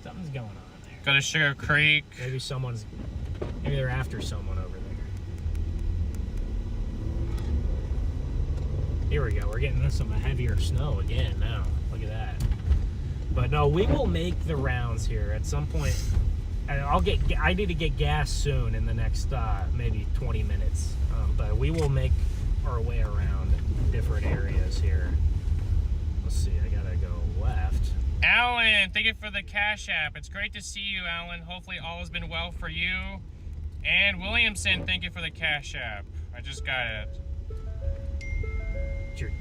Something's going on there. Go to Sugar Creek. Maybe they're after someone over there. Here we go. We're getting some heavier snow again now. Look at that. But no, we will make the rounds here at some point. I need to get gas soon in the next maybe 20 minutes. But we will make our way around different areas here. Let's see. I gotta go left. Alan, thank you for the Cash App. It's great to see you, Alan. Hopefully all has been well for you. And Williamson, thank you for the Cash App. I just got it.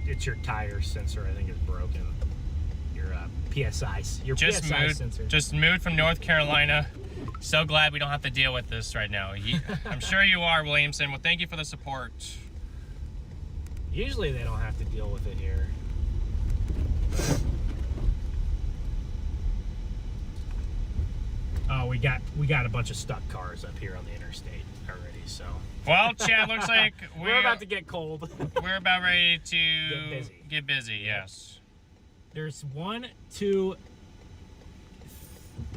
It's your tire sensor, I think, is broken. Your PSI sensor. Just moved from North Carolina. So glad we don't have to deal with this right now. I'm sure you are, Williamson. Well, thank you for the support. Usually they don't have to deal with it here. Oh, we got a bunch of stuck cars up here on the interstate already, so. Well, Chad, looks like we're about to get cold. We're about ready to get busy, yes. There's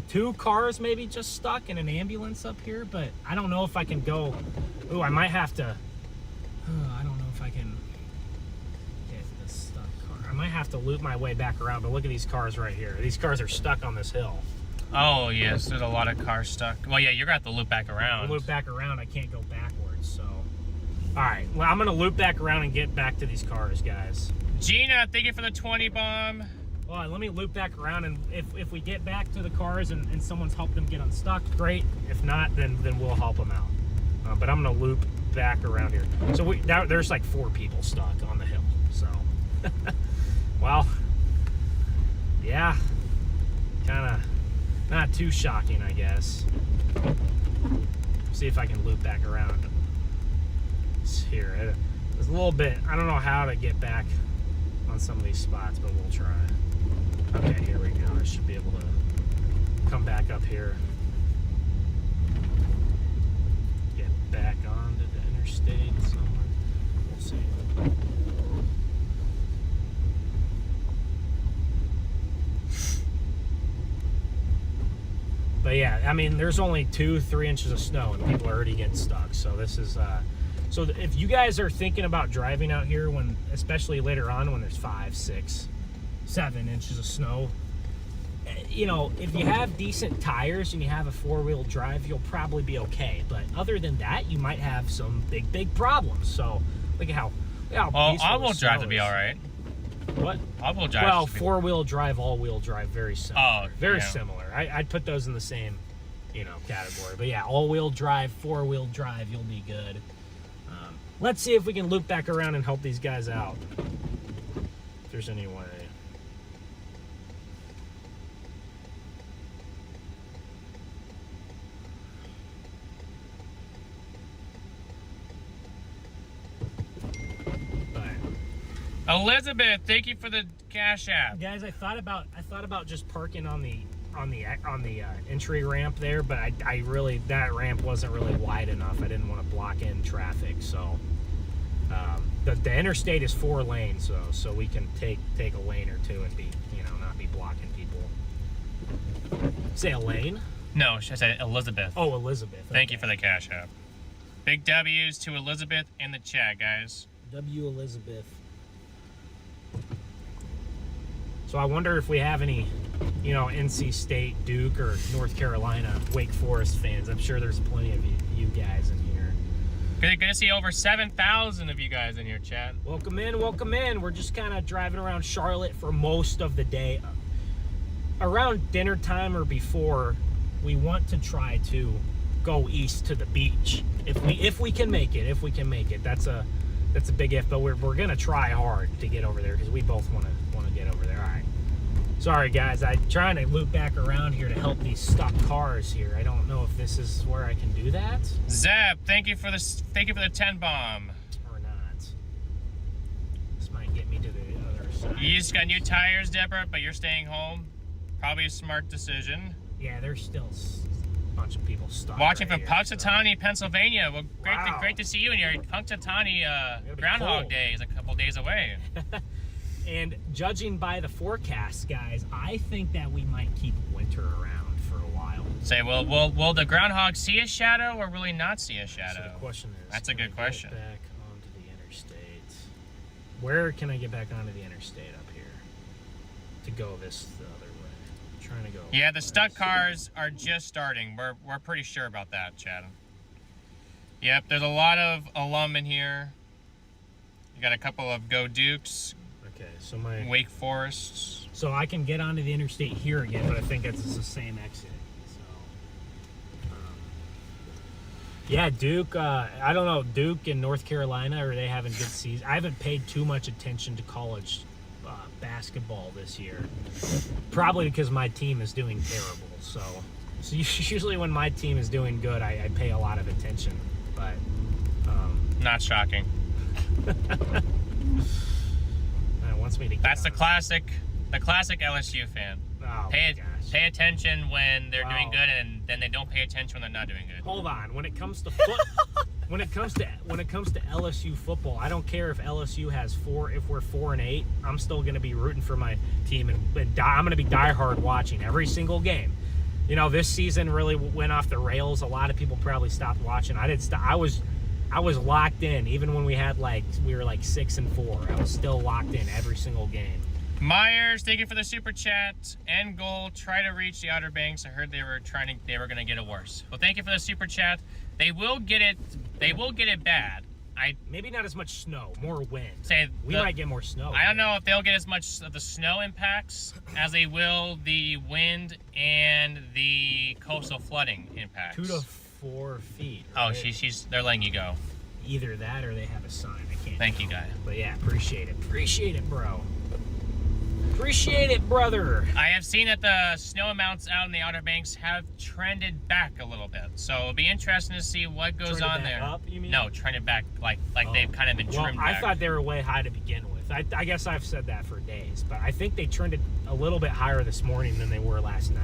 two cars maybe just stuck in an ambulance up here, but I don't know if I can go. Ooh, I might have to. I don't know if I can get this stuck car. I might have to loop my way back around, but look at these cars right here. These cars are stuck on this hill. Oh, yes, there's a lot of cars stuck. Well, yeah, you're going to have to loop back around. Loop back around, I can't go backwards, so. All right, well, I'm going to loop back around and get back to these cars, guys. Gina, thank you for the 20 bomb. Well, let me loop back around, and if we get back to the cars and someone's helped them get unstuck, great. If not, then we'll help them out. But I'm going to loop back around here. So there's like 4 people stuck on the hill, so. Well, yeah, kind of not too shocking, I guess. See if I can loop back around. It's here. It's a little bit, I don't know how to get back on some of these spots, but we'll try. Okay, here we go. I should be able to come back up here. back onto the interstate somewhere. We'll see. But yeah, I mean, there's only 2-3 inches of snow and people are already getting stuck. So this is, so if you guys are thinking about driving out here when, especially later on when there's 5, 6, 7 inches of snow, you know, if you have decent tires and you have a 4-wheel drive, you'll probably be okay. But other than that, you might have some big problems. So look at how well, all-wheel drive to be all right. What? All-wheel drive. Well, 4-wheel drive, all-wheel drive, very similar. Oh, very yeah. similar. I'd put those in the same, you know, category. But yeah, all-wheel drive, 4-wheel drive, you'll be good. Let's see if we can loop back around and help these guys out. If there's any way. Elizabeth, thank you for the Cash App. Guys, I thought about just parking on the entry ramp there, but I really, that ramp wasn't really wide enough. I didn't want to block in traffic, so the interstate is 4 lanes, so we can take a lane or two and be, you know, not be blocking people. Say a lane? No, I said Elizabeth. Oh, Elizabeth. Thank you for the Cash App. Big W's to Elizabeth in the chat, guys. W Elizabeth. So I wonder if we have any, you know, NC State, Duke, or North Carolina, Wake Forest fans. I'm sure there's plenty of you guys in here. Good to see over 7,000 of you guys in your chat. Welcome in, welcome in. We're just kind of driving around Charlotte for most of the day. Around dinner time or before, we want to try to go east to the beach if we can make it. If we can make it, that's a big if. But we're gonna try hard to get over there because we both want to get over there. All right. Sorry guys, I'm trying to loop back around here to help these stuck cars here. I don't know if this is where I can do that. Zeb, thank you for the 10 bomb. Or not. This might get me to the other side. You just got new tires, Deborah, but you're staying home. Probably a smart decision. Yeah, there's still a bunch of people stuck. Watching right from here, Punxsutawney, Pennsylvania. Well, Wow. great to see you in your Punxsutawney be Groundhog cold. Day is a couple days away. And judging by the forecast, guys, I think that we might keep winter around for a while. Say, will the groundhog see a shadow or will he not see a So shadow? the question is, That's a can I good get question. Back onto the interstate. Where can I get back onto the interstate up here to go this the other way? I'm trying to go. Yeah, the stuck cars are just starting. We're pretty sure about that, Chad. Yep, there's a lot of alum in here. You got a couple of Go Dukes, Okay, so my Wake Forests. so I can get onto the interstate here again, but I think it's the same exit. So, yeah, Duke. I don't know, Duke in North Carolina, are they having good season? I haven't paid too much attention to college basketball this year, probably because my team is doing terrible. So usually when my team is doing good, I pay a lot of attention. But Not shocking. wants me to. That's the classic LSU fan. Oh, Pay attention when they're doing Wow. good, and then they don't pay attention when they're not doing good. Hold on. When it comes to when it comes to LSU football, I don't care if LSU has if we're 4-8. I'm still going to be rooting for my team, and I'm going to be diehard watching every single game. You know, this season really went off the rails. A lot of people probably stopped watching. I didn't stop. I was locked in, even when we were like 6-4. I was still locked in every single game. Myers, thank you for the super chat. End goal: try to reach the Outer Banks. I heard they were going to get it worse. Well, thank you for the super chat. They will get it. They will get it bad. Maybe not as much snow, more wind. We might get more snow. I don't know if they'll get as much of the snow impacts as they will the wind and the coastal flooding impacts. 2 to 4 feet. Oh, Right? they're letting you go. Either that or they have a sign. I can't. Thank tell. you, guy. But yeah, appreciate it. Appreciate it, bro. Appreciate it, brother. I have seen that the snow amounts out in the Outer Banks have trended back a little bit. So it'll be interesting to see what goes Trended on back there. up, you mean? No, trended back like they've kind of been trimmed I back. thought they were way high to begin with. I guess I've said that for days, but I think they trended a little bit higher this morning than they were last night.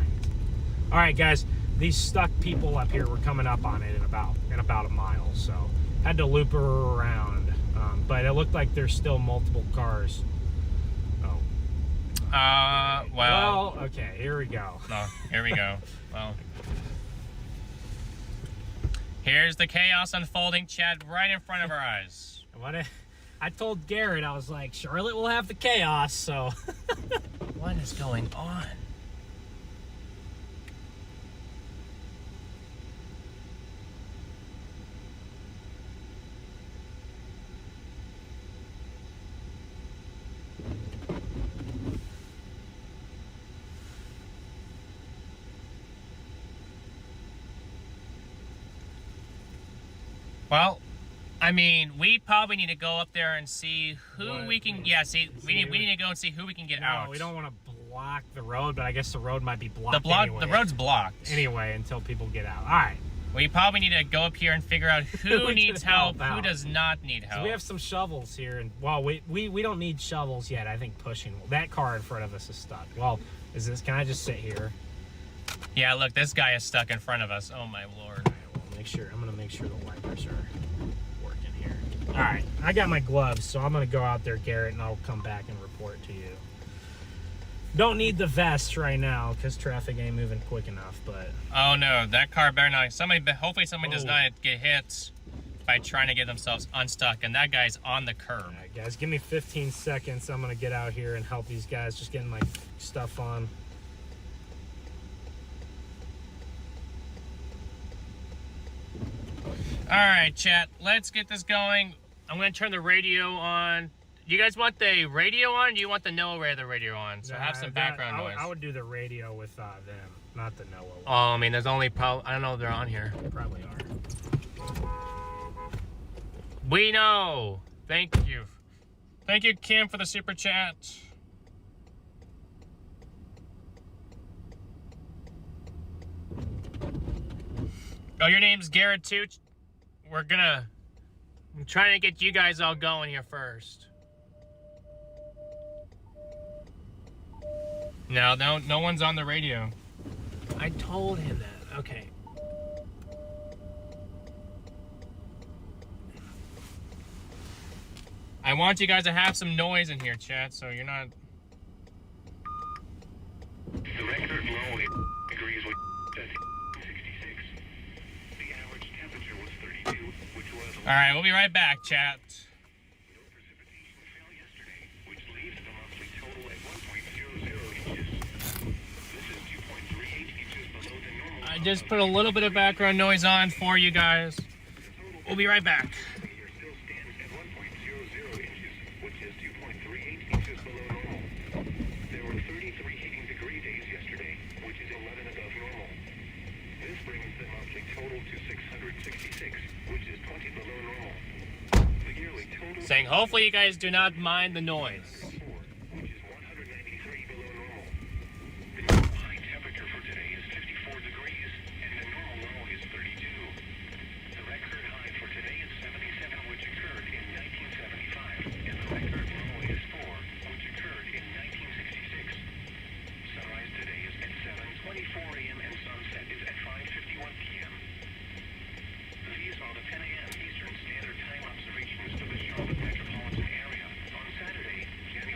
All right, guys, these stuck people up here were coming up on it in about a mile, so had to loop her around. But it looked like there's still multiple cars. Oh. Well. Okay, here we go. No, here we go. Well. Here's the chaos unfolding, Chad, right in front of our eyes. I told Garrett, I was like, Charlotte will have the chaos, so. What is going on? Well, I mean, we probably need to go up there and see who we can. Yeah, we need to go and see who we can get out. We don't want to block the road, but I guess the road might be blocked. Anyway. The road's blocked anyway until people get out. All right. We probably need to go up here and figure out who needs help, who does not need help. So we have some shovels here, and well, we don't need shovels yet. I think pushing that car in front of us is stuck. Well, can I just sit here? Yeah, look, this guy is stuck in front of us. Oh my lord. I'm gonna make sure the wipers are working here. All right, I got my gloves, so I'm gonna go out there, Garrett, and I'll come back and report to you. Don't need the vest right now because traffic ain't moving quick enough. But oh no, that car better not. Hopefully somebody does not get hit by trying to get themselves unstuck, and that guy's on the curb. All right, guys, give me 15 seconds. I'm gonna get out here and help these guys. Just getting my stuff on. All right, chat, let's get this going. I'm going to turn the radio on. You guys want the radio on, or do you want the NOAA radio on? So have some background noise. I would do the radio with them, not the NOAA. Oh, I mean, there's only I don't know if they're on here. They probably are. We know. Thank you. Thank you, Kim, for the super chat. Oh, your name's Garrett too? I'm trying to get you guys all going here first. No one's on the radio. I told him that. Okay. I want you guys to have some noise in here, chat, so you're not... The record low agrees with 66. The average temperature was 32, which was... Alright, we'll be right back, chat. No precipitation fell yesterday, which leaves the monthly total at 1.00 inches. This is 2.38 inches below the normal... I just put a little bit of background noise on for you guys. We'll be right back. Saying hopefully you guys do not mind the noise. Which is 193 below normal. The normal high temperature for today is 54 degrees, and the normal low is 32. The record high for today is 77, which occurred in 1975, and the record low is 4, which occurred in 1966. Sunrise today is at 7:24 a.m. and sunset is at 5:51 p.m. These are the 10 a.m. Eastern Standard Time observations for the Charlotte metropolitan area on Saturday, January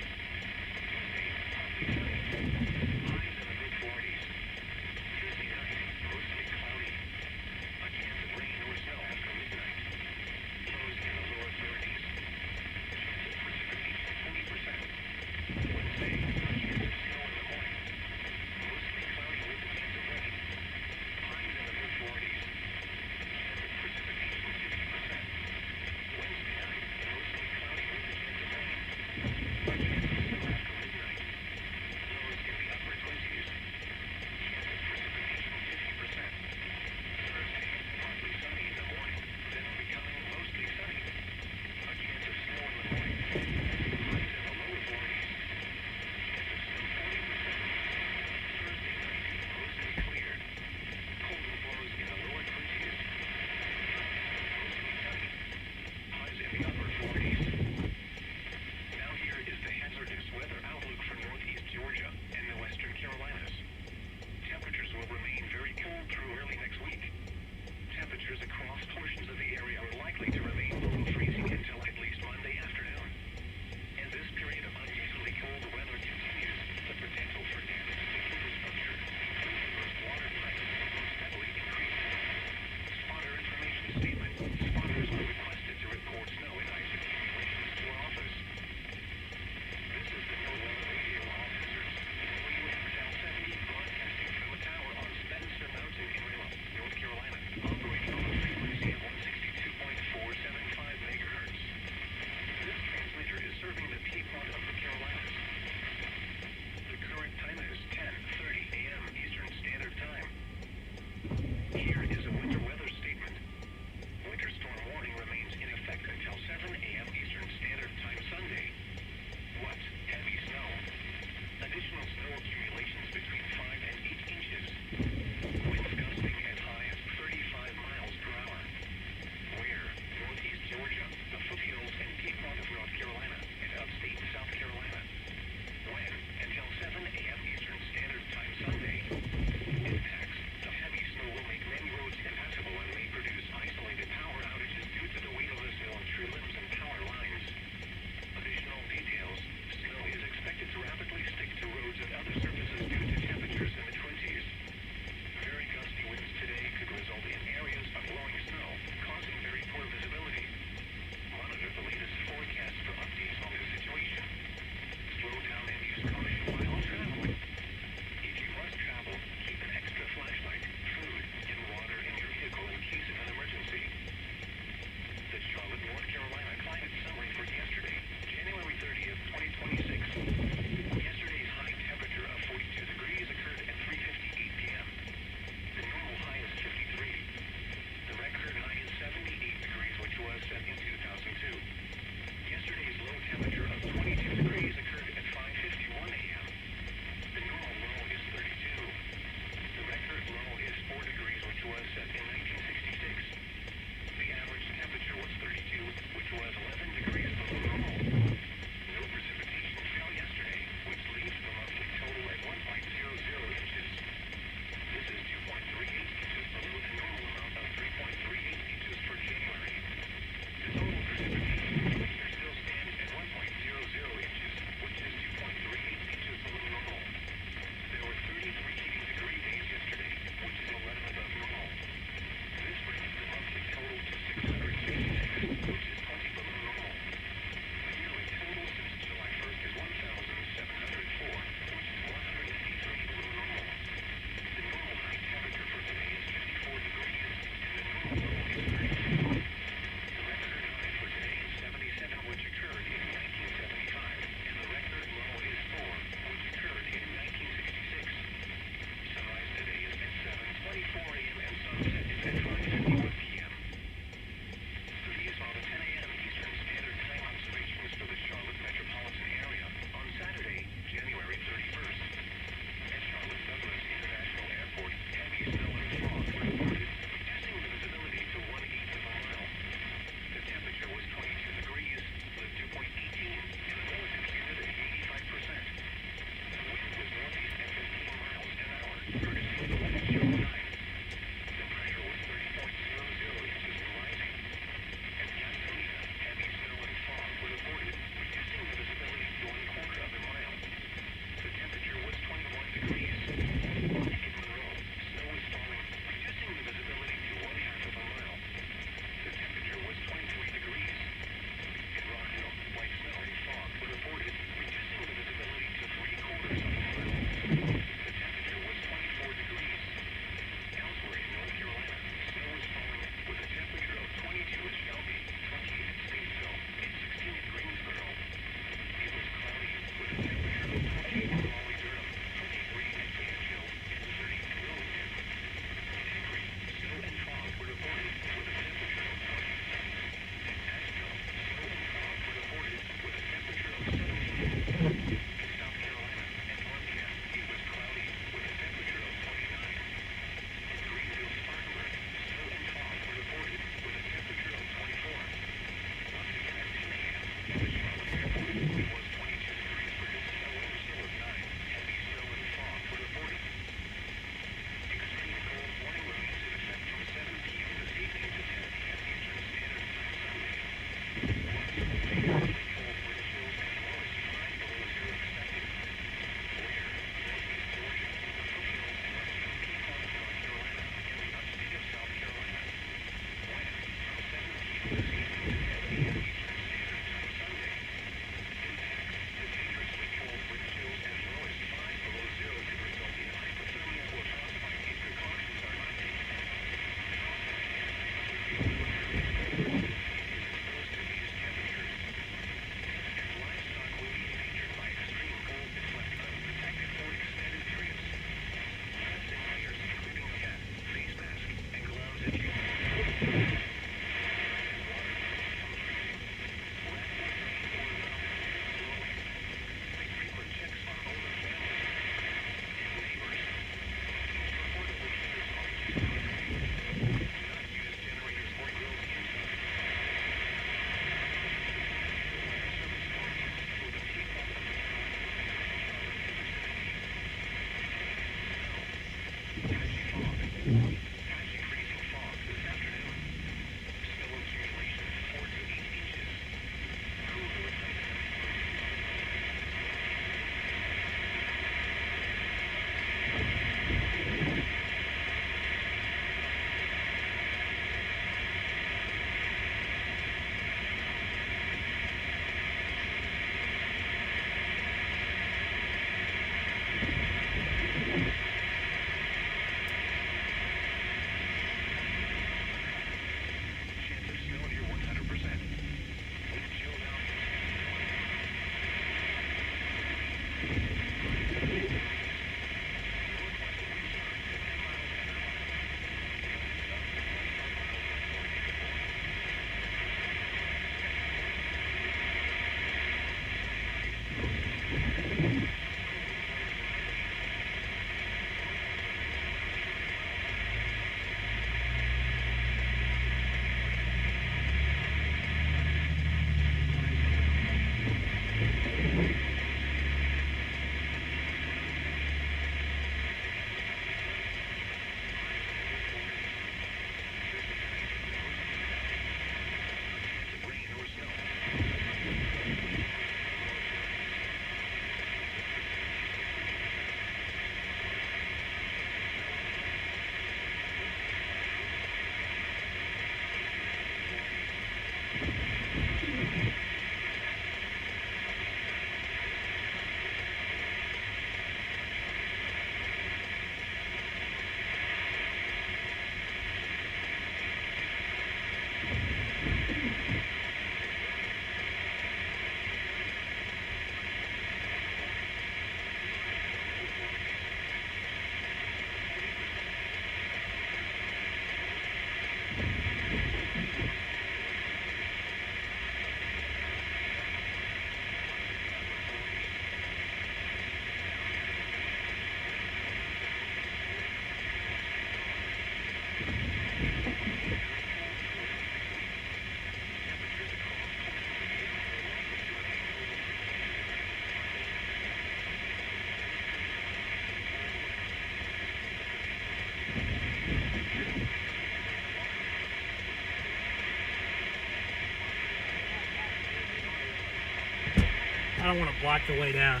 I don't want to block the way down.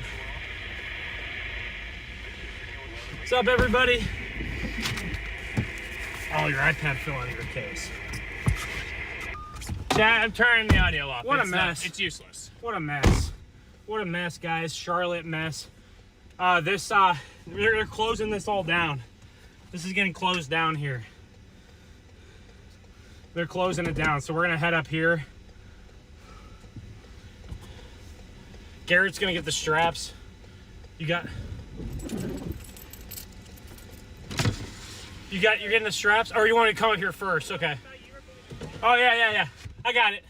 What's up, everybody? Oh, your iPad fell out of your case. Chat, I'm turning the audio off. What a mess. It's useless. What a mess. What a mess, guys. Charlotte mess. They're closing this all down. This is getting closed down here. They're closing it down, so we're gonna head up here. Garrett's gonna get the straps. You're getting the straps? Or you want to come up here first? Okay. Oh, yeah. I got it.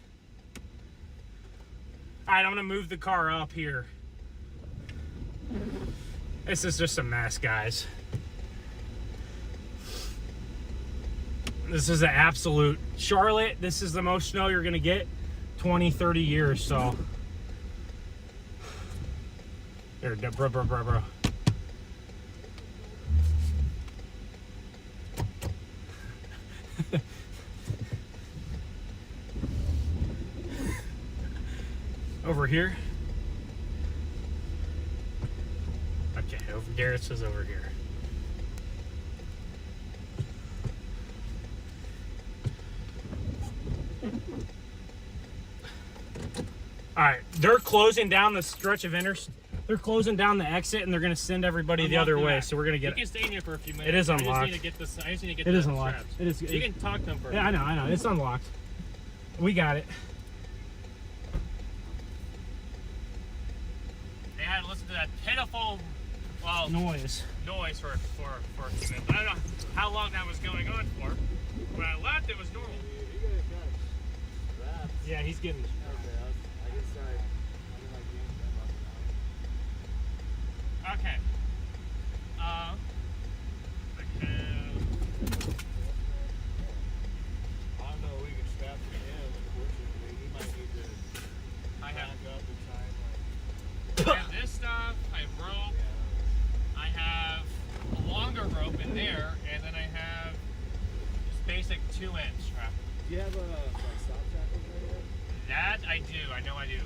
All right, I'm gonna move the car up here. This is just a mess, guys. This is an absolute Charlotte. This is the most snow you're gonna get 20, 30 years. So there, bro. Over here. Okay, Garrett says over here. All right, they're closing down the stretch of They're closing down the exit, and they're going to send everybody the other way. So we're going to get. You can stay in here for a few minutes. It is unlocked. I just need to get this. I just need to get. It the is unlocked. straps. It is. You can talk to them first. Yeah, I know. It's unlocked. We got it. They had to listen to that pitiful noise for a few minutes. I don't know how long that was going on for. When I left, it was normal. Yeah, he's getting. Okay. I don't know, we can strap it in, unfortunately. He might need to back up and try and I have this stuff, I have rope, I have a longer rope in there, and then I have just basic 2-inch strap. Do you have stop shackles right here? That I do, I know I do.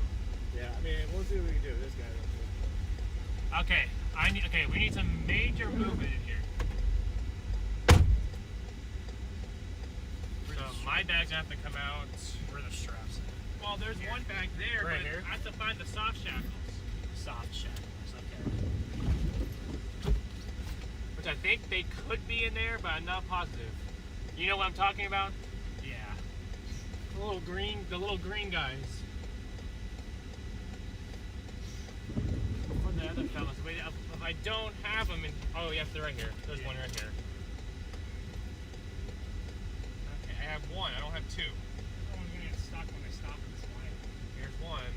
Yeah, I mean, we'll see what we can do with this guy. Okay, we need some major movement in here. So my bag's gonna have to come out. Where are the straps? Well, there's one bag there, Right but here? I have to find the soft shackles. Soft shackles. Okay. Which I think they could be in there, but I'm not positive. You know what I'm talking about? Yeah. The little green guys. Or the other fellas. Wait, if I don't have them oh yes, they're right here. There's one right here. Okay, I have one. I don't have two. I'm gonna get stuck when I stop at this light. Here's one.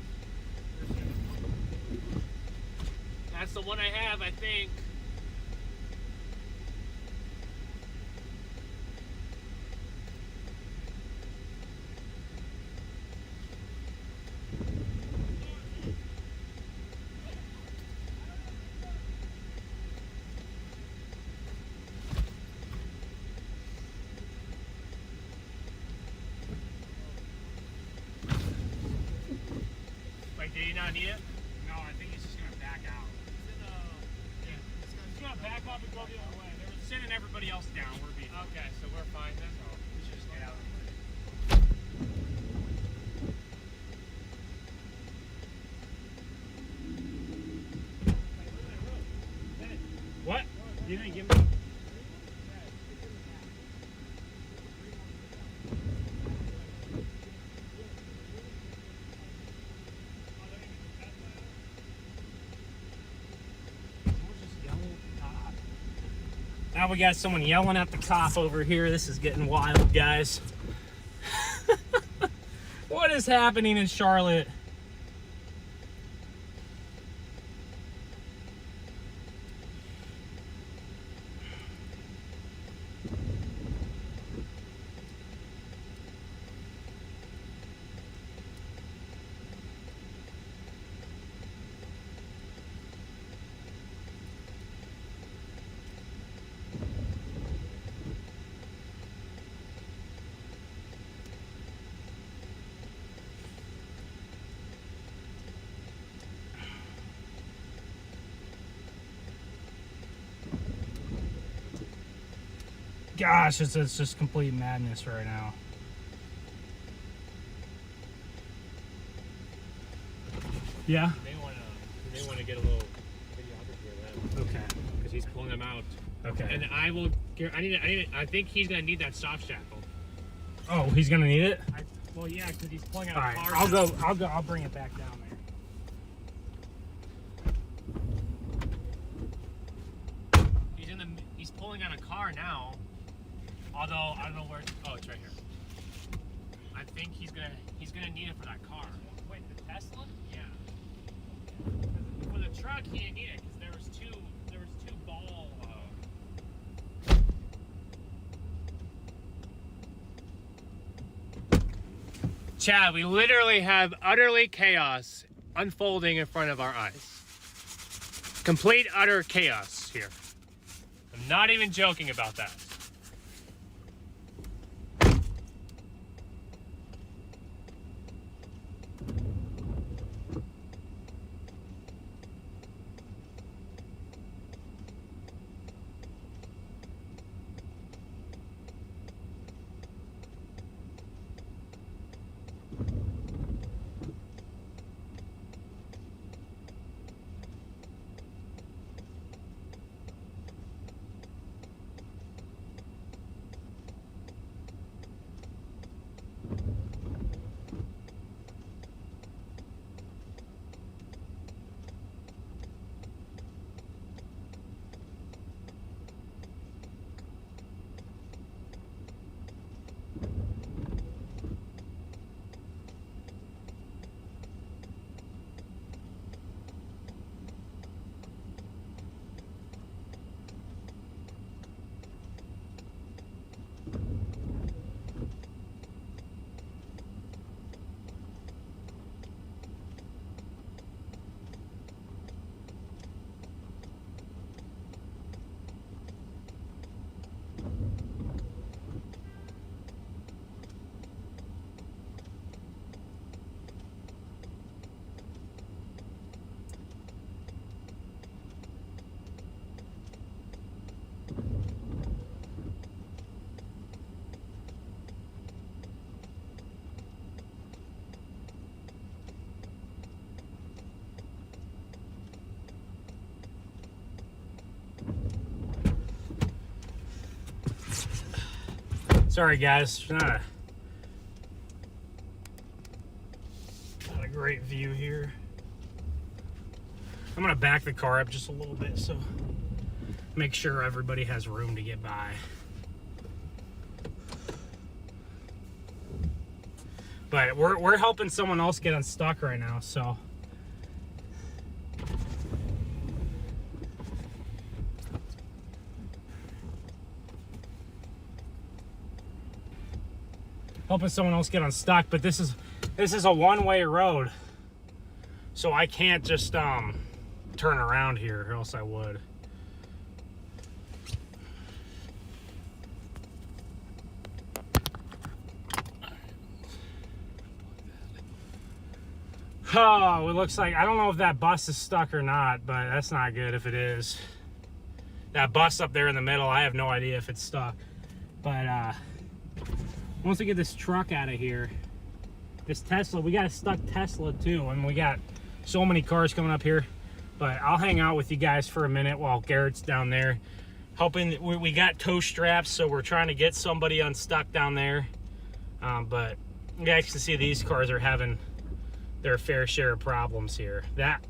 That's the one I have, I think. Do you not need it? No, I think he's just gonna back out. Yeah. He's gonna back up and go the other way. They were sending everybody else down. We're being. Okay, so we're fine then. So we should just get out. What? You didn't give me. Now we got someone yelling at the cop over here. This is getting wild, guys. What is happening in Charlotte? Gosh, it's just complete madness right now. Yeah. They want to get a little videographer then. Okay. Because he's pulling them out. Okay. And I think he's gonna need that soft shackle. Oh, he's gonna need it. Well, yeah, because he's pulling out. All right. cars I'll now. go. I'll bring it back down there. He's pulling out a car now. Although I don't know where. Oh, it's right here. I think he's gonna need it for that car. Wait, the Tesla? Yeah. For the truck, he didn't need it because there was two ball. Chad, we literally have utterly chaos unfolding in front of our eyes. Complete utter chaos here. I'm not even joking about that. Sorry, guys. Not a great view here. I'm gonna back the car up just a little bit so make sure everybody has room to get by. But we're helping someone else get unstuck right now, so. Helping someone else get unstuck, but this is a one-way road, so I can't just turn around here, or else I would. Oh, it looks like, I don't know if that bus is stuck or not, but that's not good if it is. That bus up there in the middle, I have no idea if it's stuck. But once we get this truck out of here, this Tesla, we got a stuck Tesla too, and we got so many cars coming up here. But I'll hang out with you guys for a minute while Garrett's down there helping. We got tow straps, so we're trying to get somebody unstuck down there. But you guys can see these cars are having their fair share of problems here. That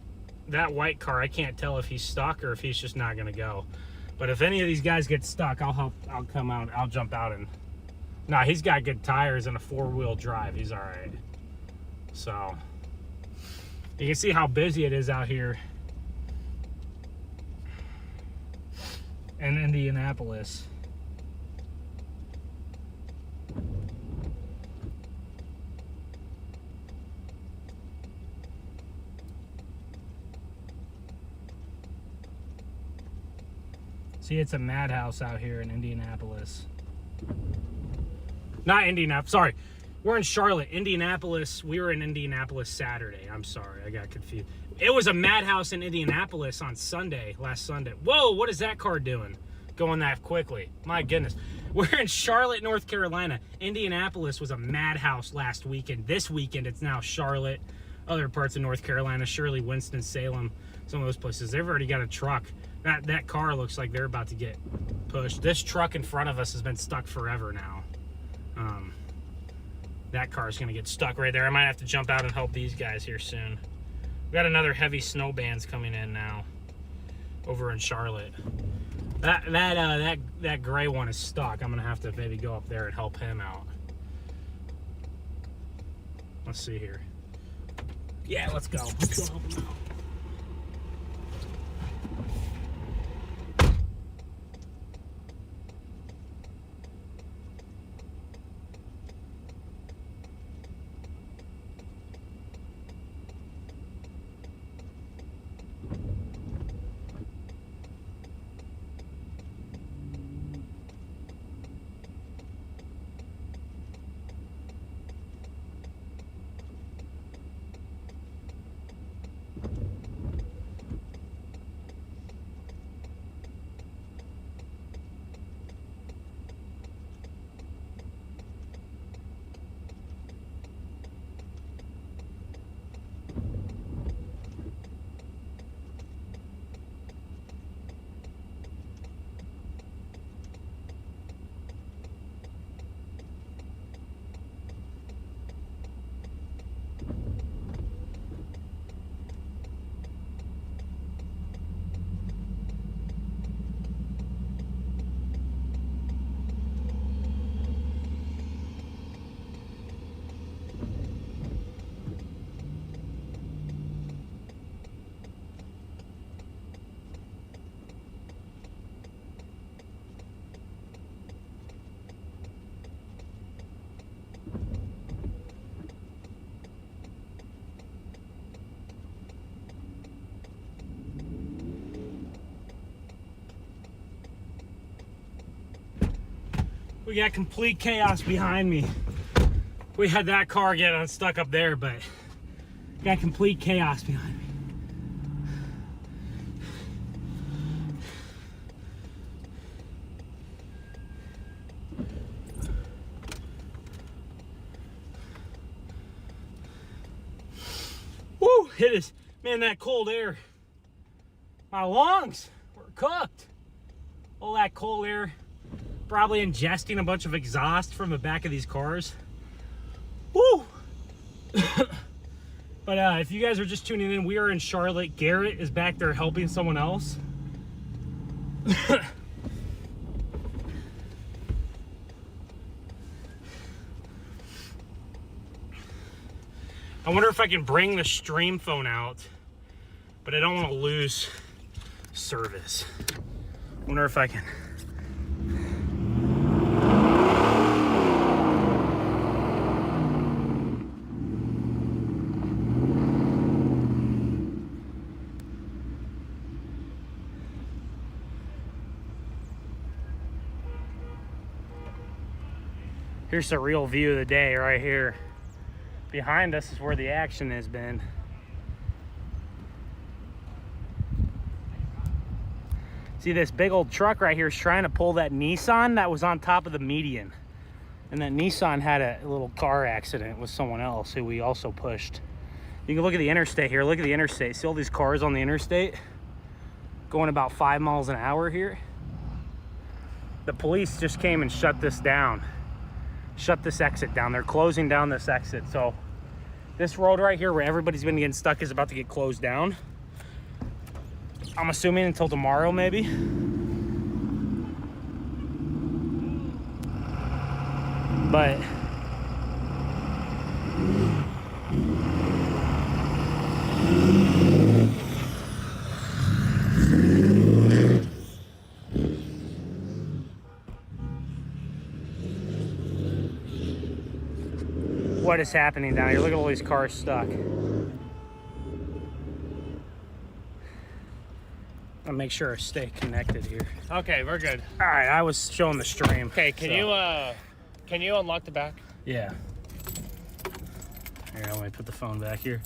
white car, I can't tell if he's stuck or if he's just not gonna go. But if any of these guys get stuck, I'll come out, I'll jump out and. Nah, he's got good tires and a 4-wheel drive. He's all right. So, you can see how busy it is out here in Indianapolis. See, it's a madhouse out here in Indianapolis. Not Indianapolis, sorry. We're in Charlotte. Indianapolis, we were in Indianapolis Saturday. I'm sorry, I got confused. It was a madhouse in Indianapolis on Sunday, last Sunday. Whoa, what is that car doing? going that quickly. My goodness. We're in Charlotte, North Carolina. Indianapolis was a madhouse last weekend. This weekend, it's now Charlotte, other parts of North Carolina, Shirley, Winston-Salem, some of those places. They've already got a truck. That car looks like they're about to get pushed. This truck in front of us has been stuck forever now. That car is going to get stuck right there. I might have to jump out and help these guys here soon. We got another heavy snow bands coming in now over in Charlotte. That gray one is stuck. I'm gonna have to maybe go up there and help him out. Let's see here. Yeah, let's go. Let's go help him out. We got complete chaos behind me. We had that car get unstuck up there, but got complete chaos behind me. Woo! It is, man, that cold air. My lungs were cooked. All that cold air. Probably ingesting a bunch of exhaust from the back of these cars. Woo! But if you guys are just tuning in, we are in Charlotte. Garrett is back there helping someone else. I wonder if I can bring the stream phone out, but I don't want to lose service. I wonder if I can. Here's the real view of the day right here. Behind us is where the action has been. See, this big old truck right here is trying to pull that Nissan that was on top of the median. And that Nissan had a little car accident with someone else who we also pushed. You can look at the interstate here. Look at the interstate. See all these cars on the interstate? Going about 5 miles an hour here. The police just came and shut this down. Shut this exit down. They're closing down this exit. So this road right here where everybody's been getting stuck is about to get closed down. I'm assuming until tomorrow maybe. But what is happening down here? Look at all these cars stuck. I'll make sure I stay connected here. Okay, we're good. All right, I was showing the stream. Okay, can you unlock the back? Yeah. Here, let me put the phone back here.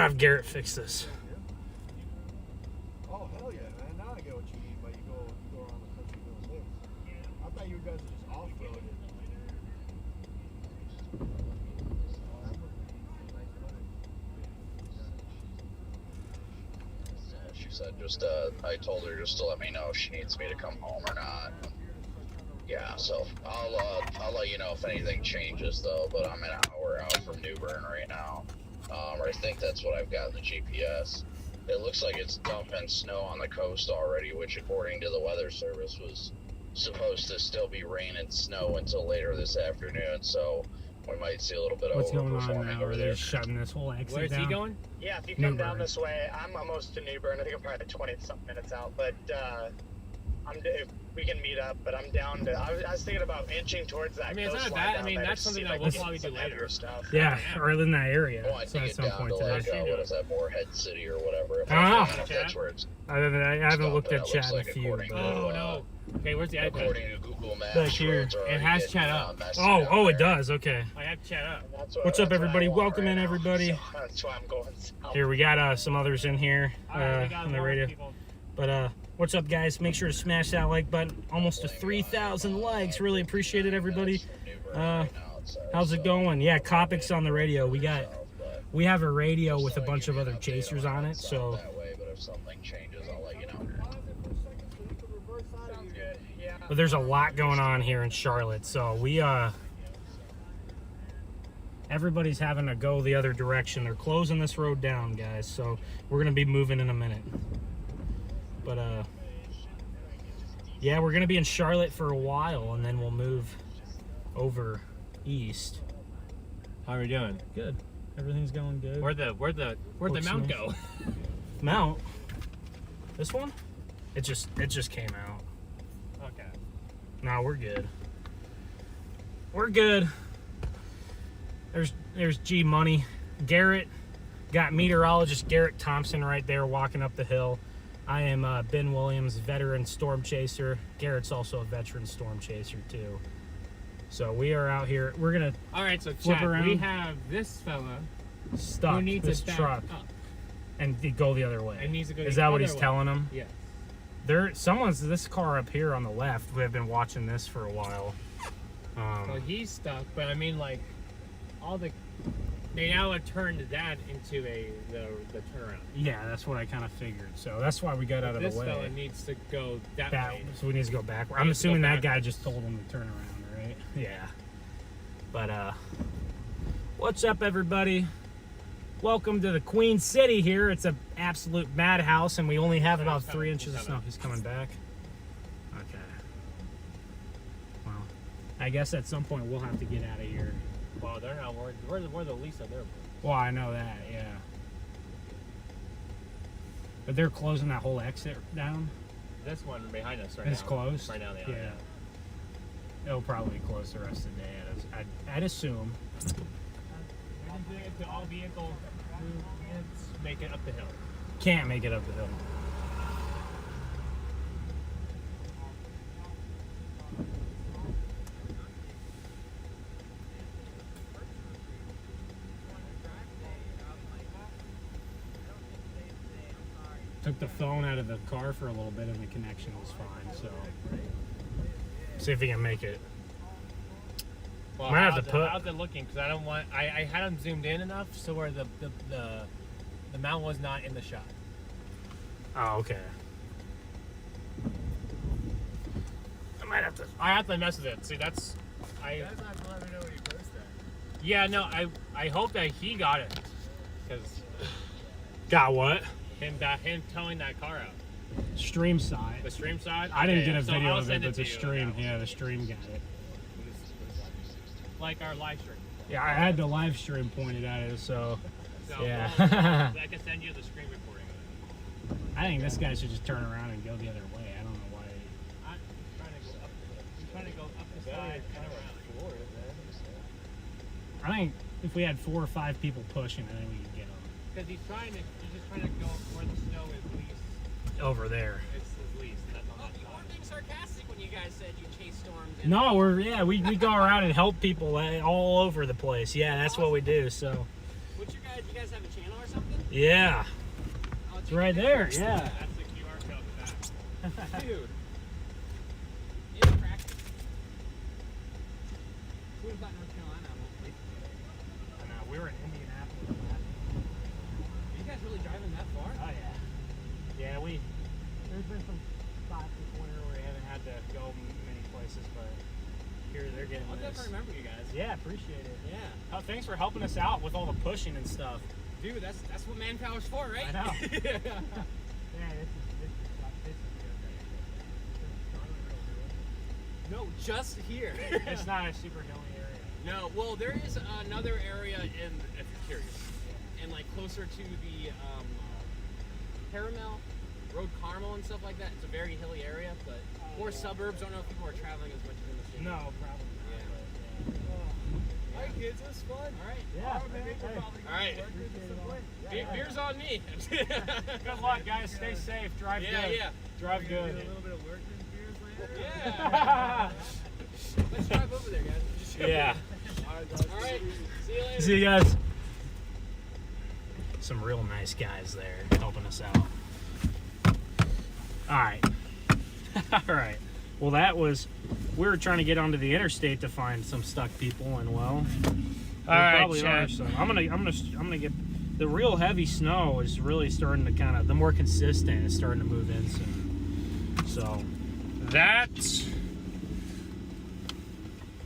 have Garrett fix this. Oh, hell yeah, man. Now I get what you mean by you go around the country doing this. I thought you guys were just off-roading. She said I told her just to let me know if she needs me to come home or not. Yeah, so I'll let you know if anything changes though, but I'm an hour out from New Bern right now. I think that's what I've got in the GPS. It looks like it's dumping snow on the coast already, which according to the Weather Service was supposed to still be rain and snow until later this afternoon, so we might see a little bit of What's going on overperforming now? over there. They're shutting this whole exit Where's down. he going? Yeah, if you New come down Bern. this way, I'm almost to New Bern. I think I'm probably 20-something minutes out, but if we can meet up. But I'm down to. I was thinking about inching towards that. I mean, it's not coastline bad. I down mean, there that's to see something if that I we'll can probably get some do later. heavier stuff. Yeah, or in that area. Well, I So think at it's some down point to today. like, what is that, Moorhead City or whatever. If I don't know. if that's where it's I haven't looked at It looks chat in a like few. according But... to, Oh no. Okay, where's the iPad? according to Google Maps, Back here. roads are It already has getting, chat up. messy Oh, down it there. does. Okay. I have chat up. What's up, that's what I everybody? want Welcome right in, now. everybody. So that's why I'm going south. Here we got some others in here All right, we got on the more radio. people. But what's up, guys? Make sure to smash that like button. Almost to 3,000 likes. Really appreciate it, everybody. How's it going? Yeah, Copic's on the radio. We have a radio with a bunch of other chasers on it, so That way, but if something changes, I'll let you know. Sounds good. Yeah. but there's a lot going on here in Charlotte. So we everybody's having to go the other direction. They're closing this road down, guys. So we're gonna be moving in a minute. But yeah, we're gonna be in Charlotte for a while, and then we'll move over east. How are we doing? Good. Everything's going good. Where'd the Looks mount nice. go? Mount? This one? It just came out. Okay. No, we're good. We're good. There's G Money. Garrett. Got meteorologist Garrett Thompson right there walking up the hill. I am Ben Williams, veteran storm chaser. Garrett's also a veteran storm chaser too. So we are out here. We're gonna All right, so Flip chat, around. we have this fella stop who needs this to back truck up. and go the other way. And needs to go Is the that what other he's way. telling him? Yeah. This car up here on the left. We have been watching this for a while. So he's stuck, but I mean, like, they now have turned that into the turnaround. Yeah, that's what I kind of figured. So that's why we got out of This the way. fella needs to go that way. So we need to go back. He I'm needs to go assuming that guy backwards. just told him to turn around, right? Yeah. But what's up, everybody? Welcome to the Queen City here. It's an absolute madhouse, and we only have about 3 inches of snow. He's coming back. Okay. Well, I guess at some point we'll have to get out of here. Well, they're not worried. We're the least of their worries. Well, I know that, yeah. But they're closing that whole exit down. This one behind us right now. It's closed? Right now they are. Yeah. It'll probably close the rest of the day. I'd assume. They're just doing it to all vehicle movements, make it up the hill. Can't make it up the hill. Took the phone out of the car for a little bit and the connection was fine, so see if he can make it. Well, Might have to put- how's it looking? Because I don't want. I had them zoomed in enough so where the mount was not in the shot. Oh, okay. I might have to. I have to mess with it. See, that's. You guys have to let me know when you post that. Yeah, no. I hope that he got it because Got what? him towing that car out. Stream side. The stream side. I didn't Okay, get a so video I'll of it, send but the to you, stream, okay. yeah, the stream got it. Like our live stream. Yeah, I had the live stream pointed at it, so So Yeah. I can send you the screen recording of it. I think this guy should just turn around and go the other way. I don't know why. I'm trying to go up the side and around. I think if we had 4 or 5 people pushing, I think we could get him Because he's just trying to go where the snow is least. over there. It's least, and that's on that You weren't side. being sarcastic when you guys said you chase storms. No, we go around and help people all over the place. Yeah, that's what we do. So What's your guys? You guys have a channel or something? Yeah. I'll It's take right a there. picture. Yeah. That's the QR code for that. Dude. It's cracking. Who was that North Carolina? I know. We were in Indianapolis. Are you guys really driving that far? Oh yeah. Yeah, there's been some spots this winter where we haven't had to go many places, but here they're getting I'll this. definitely remember you guys. Yeah, appreciate it. Yeah. Oh, thanks for helping us out with all the pushing and stuff. Dude, that's what manpower's for, right? I know. Yeah. Yeah, this is good right here. No, just here. It's not a super hilly area. No, well, there is another area in, if you're curious, and like closer to the Caramel, Road Carmel and stuff like that. It's a very hilly area, but more suburbs. I don't know if people are traveling as much as in the city. No, probably not. Yeah. But, All right, kids, it was fun. All right. yeah. All right, man. We're Hey, probably All right. gonna work into some point. Beer's on me. good luck, guys. Stay safe. Drive Yeah, good. yeah. Drive We're gonna good. do a little bit of work in beers later. Yeah. Let's drive over there, guys. Yeah. All right, guys. All right. See you later. See you guys. Some real nice guys there helping us out. All right. All right. Well, we were trying to get onto the interstate to find some stuck people, and well, there right, probably Chad. are some. I'm gonna get the real heavy snow is really starting to the more consistent is starting to move in soon. So, That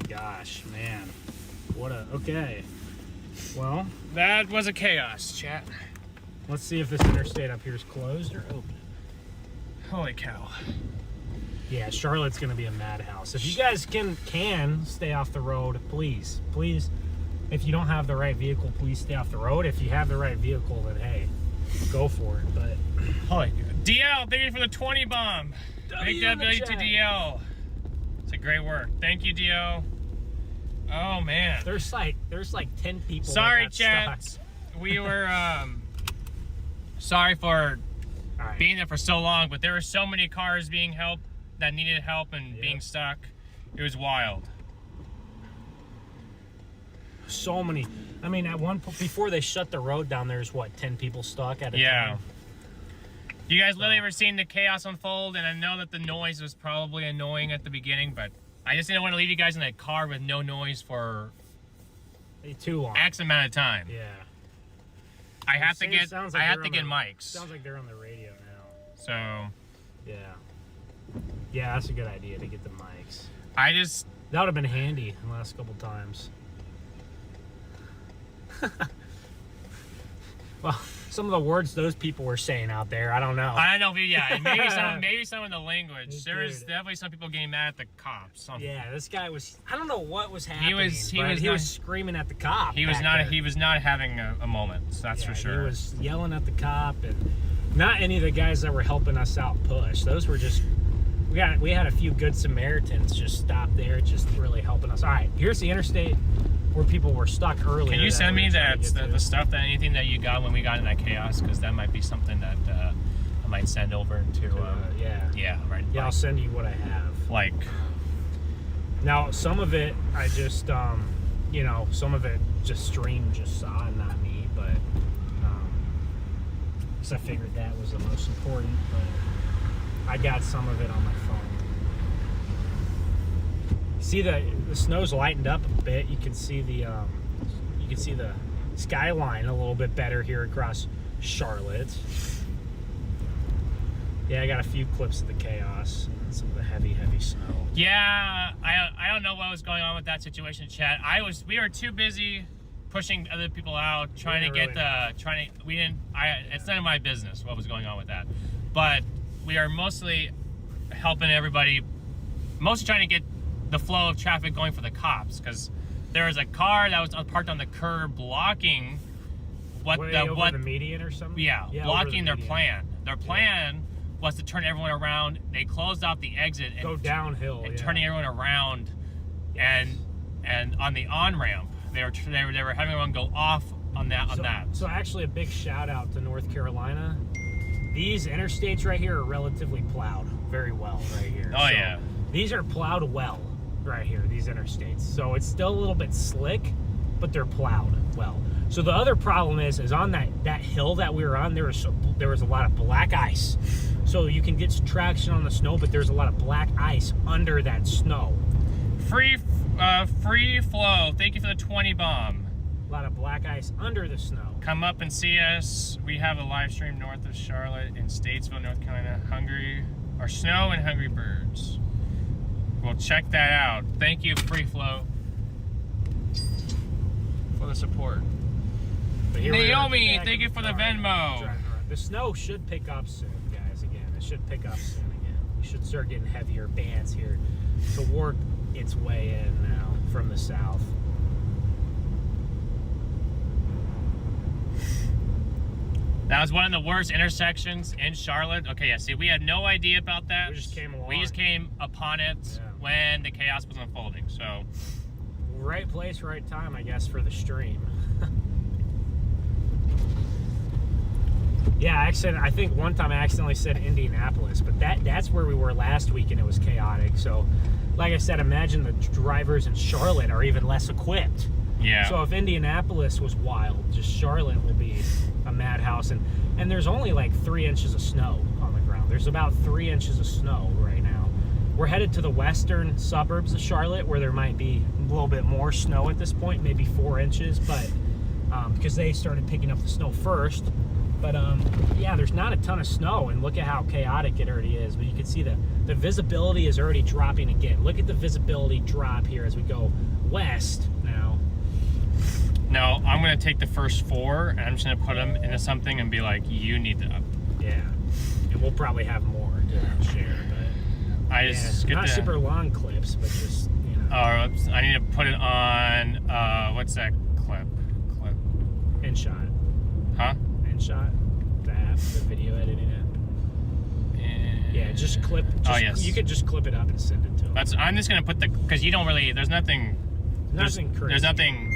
gosh, man, okay. Well, that was a chaos, chat. let's see if this interstate up here is closed or open. Holy cow. Yeah, Charlotte's gonna be a madhouse. If you guys can stay off the road, please. If you don't have the right vehicle, please stay off the road. If you have the right vehicle, then hey, go for it. But Holy DL, thank you for the 20 bomb. Big in the W to chat. DL. It's a great work. Thank you, DL. Oh man. there's like 10 people. Sorry, that got chat. stuck. We were sorry for All right. being there for so long, but there were so many cars being helped that needed help and Yep. being stuck. It was wild. So many. I mean, at one point before they shut the road down, there's 10 people stuck at a Yeah. time. You guys literally ever seen the chaos unfold? And I know that the noise was probably annoying at the beginning, but I just didn't want to leave you guys in a car with no noise for Too long. X amount of time. Yeah. I have to get Sounds I like have they're to on get the- mics. Sounds like they're on the radio now. So Yeah. Yeah, that's a good idea to get the mics. I just That would have been handy the last couple times. Well, some of the words those people were saying out there, I don't know. I don't know if maybe some of the language. There was Dude. definitely some people getting mad at the cops. Yeah, this guy was. I don't know what was happening. He was not- screaming at the cop. He was back not there. he was not having a moment, that's Yeah, for sure. He was yelling at the cop, and not any of the guys that were helping us out push. Those were just. We had a few good Samaritans just stop there, just really helping us. All right, here's the interstate where people were stuck earlier. Can you that send we me were trying to get the to. stuff anything that you got when we got in that chaos? Because that might be something that I might send over to Yeah, right. I'll like, send you what I have. like Now, some of it I just, some of it just stream just saw, not me, but because I figured that was the most important. But I got some of it on my phone. See the snow's lightened up a bit. You can see the skyline a little bit better here across Charlotte. Yeah, I got a few clips of the chaos and some of the heavy snow. yeah, I don't know what was going on with that situation, chat. We were too busy pushing other people out, trying to get it's none of my business what was going on with that. But we are mostly helping everybody, mostly trying to get the flow of traffic going for the cops, because there was a car that was parked on the curb blocking the median or something? blocking their median. plan. Their plan was to turn everyone around. They closed off the exit and Go downhill. and Yeah. turning everyone around, and on the on ramp they were having everyone go off on that. So actually, a big shout out to North Carolina. These interstates right here are relatively plowed very well right here. Oh, So yeah. These are plowed well right here, these interstates. So it's still a little bit slick, but they're plowed well. So the other problem is on that hill that we were on, there was a lot of black ice. So you can get some traction on the snow, but there's a lot of black ice under that snow. Free flow. Thank you for the 20 bomb. A lot of black ice under the snow. Come up and see us. We have a live stream north of Charlotte in Statesville, North Carolina. Snow and Hungry Birds. We'll check that out. Thank you, Free Flow, for the support. Naomi, thank you for the Venmo. The snow should pick up soon, guys. Again, it should pick up soon again. We should start getting heavier bands here to work its way in now from the south. That was one of the worst intersections in Charlotte. Okay, yeah, see, we had no idea about that. We just came along. We just came upon it when the chaos was unfolding, so. Right place, right time, I guess, for the stream. Yeah, I think one time I accidentally said Indianapolis, but that's where we were last week and it was chaotic. So, like I said, imagine the drivers in Charlotte are even less equipped. Yeah. So if Indianapolis was wild, just Charlotte will be a madhouse. And there's only like 3 inches of snow on the ground. There's about 3 inches of snow right now. We're headed to the western suburbs of Charlotte where there might be a little bit more snow at this point, maybe 4 inches, but because they started picking up the snow first. But yeah, there's not a ton of snow, and look at how chaotic it already is. But you can see the visibility is already dropping again. Look at the visibility drop here as we go west now. No, I'm gonna take the first 4 and I'm just gonna put them into something and be like, you need to up. Yeah, and we'll probably have more to share, but I just not super long clips, but just, you know. Oh, I need to put it on, what's that clip? InShot. Huh? InShot, the app, the video editing app. Yeah, just clip. Oh, yes. You could just clip it up and send it to them. I'm just gonna put because you don't really. There's nothing. Nothing crazy. There's nothing.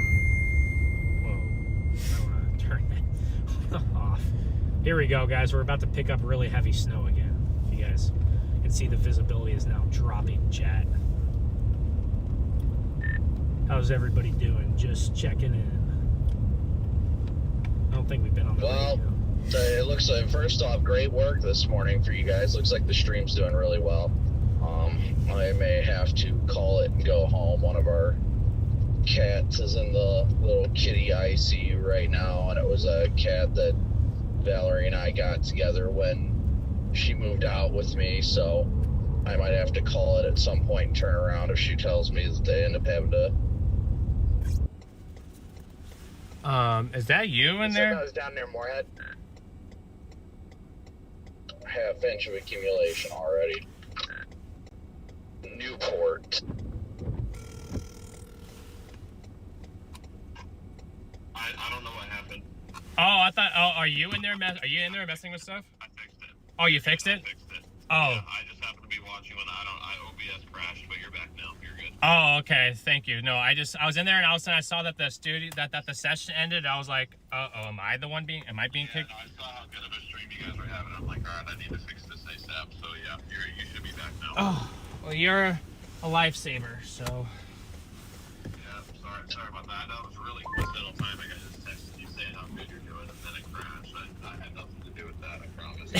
Whoa! I want to turn that off. Here we go, guys. We're about to pick up really heavy snow again. You guys can see the visibility is now dropping. Chat. How's everybody doing? Just checking in. I don't think we've been on the radio. It looks like, first off, great work this morning for you guys. Looks like the stream's doing really well. I may have to call it and go home. One of our cats is in the little kitty ICU right now, and it was a cat that Valerie and I got together when she moved out with me, so I might have to call it at some point and turn around if she tells me that they end up having to. Is that you in there? I was down near Moorhead. Half-inch of accumulation already. Newport. I don't know what happened. Oh, I thought. Oh, are you in there? Are you in there messing with stuff? I fixed it. Oh, you fixed it? I fixed it. Oh. Yeah, I just happened to be watching when I OBS crashed, but you're back now. You're good. Oh, okay. Thank you. No, I was in there and all of a sudden I saw that the studio that the session ended. I was like, uh-oh, am I being kicked? I saw how good of a stream you guys were having. I'm like, all right, I need to fix this ASAP. So yeah, you should be back now. Oh, well, you're a lifesaver. So. Yeah, sorry about that. That was really coincidental timing. I just texted you saying how good you're doing, and then it crashed. I had nothing to do with that. I promise.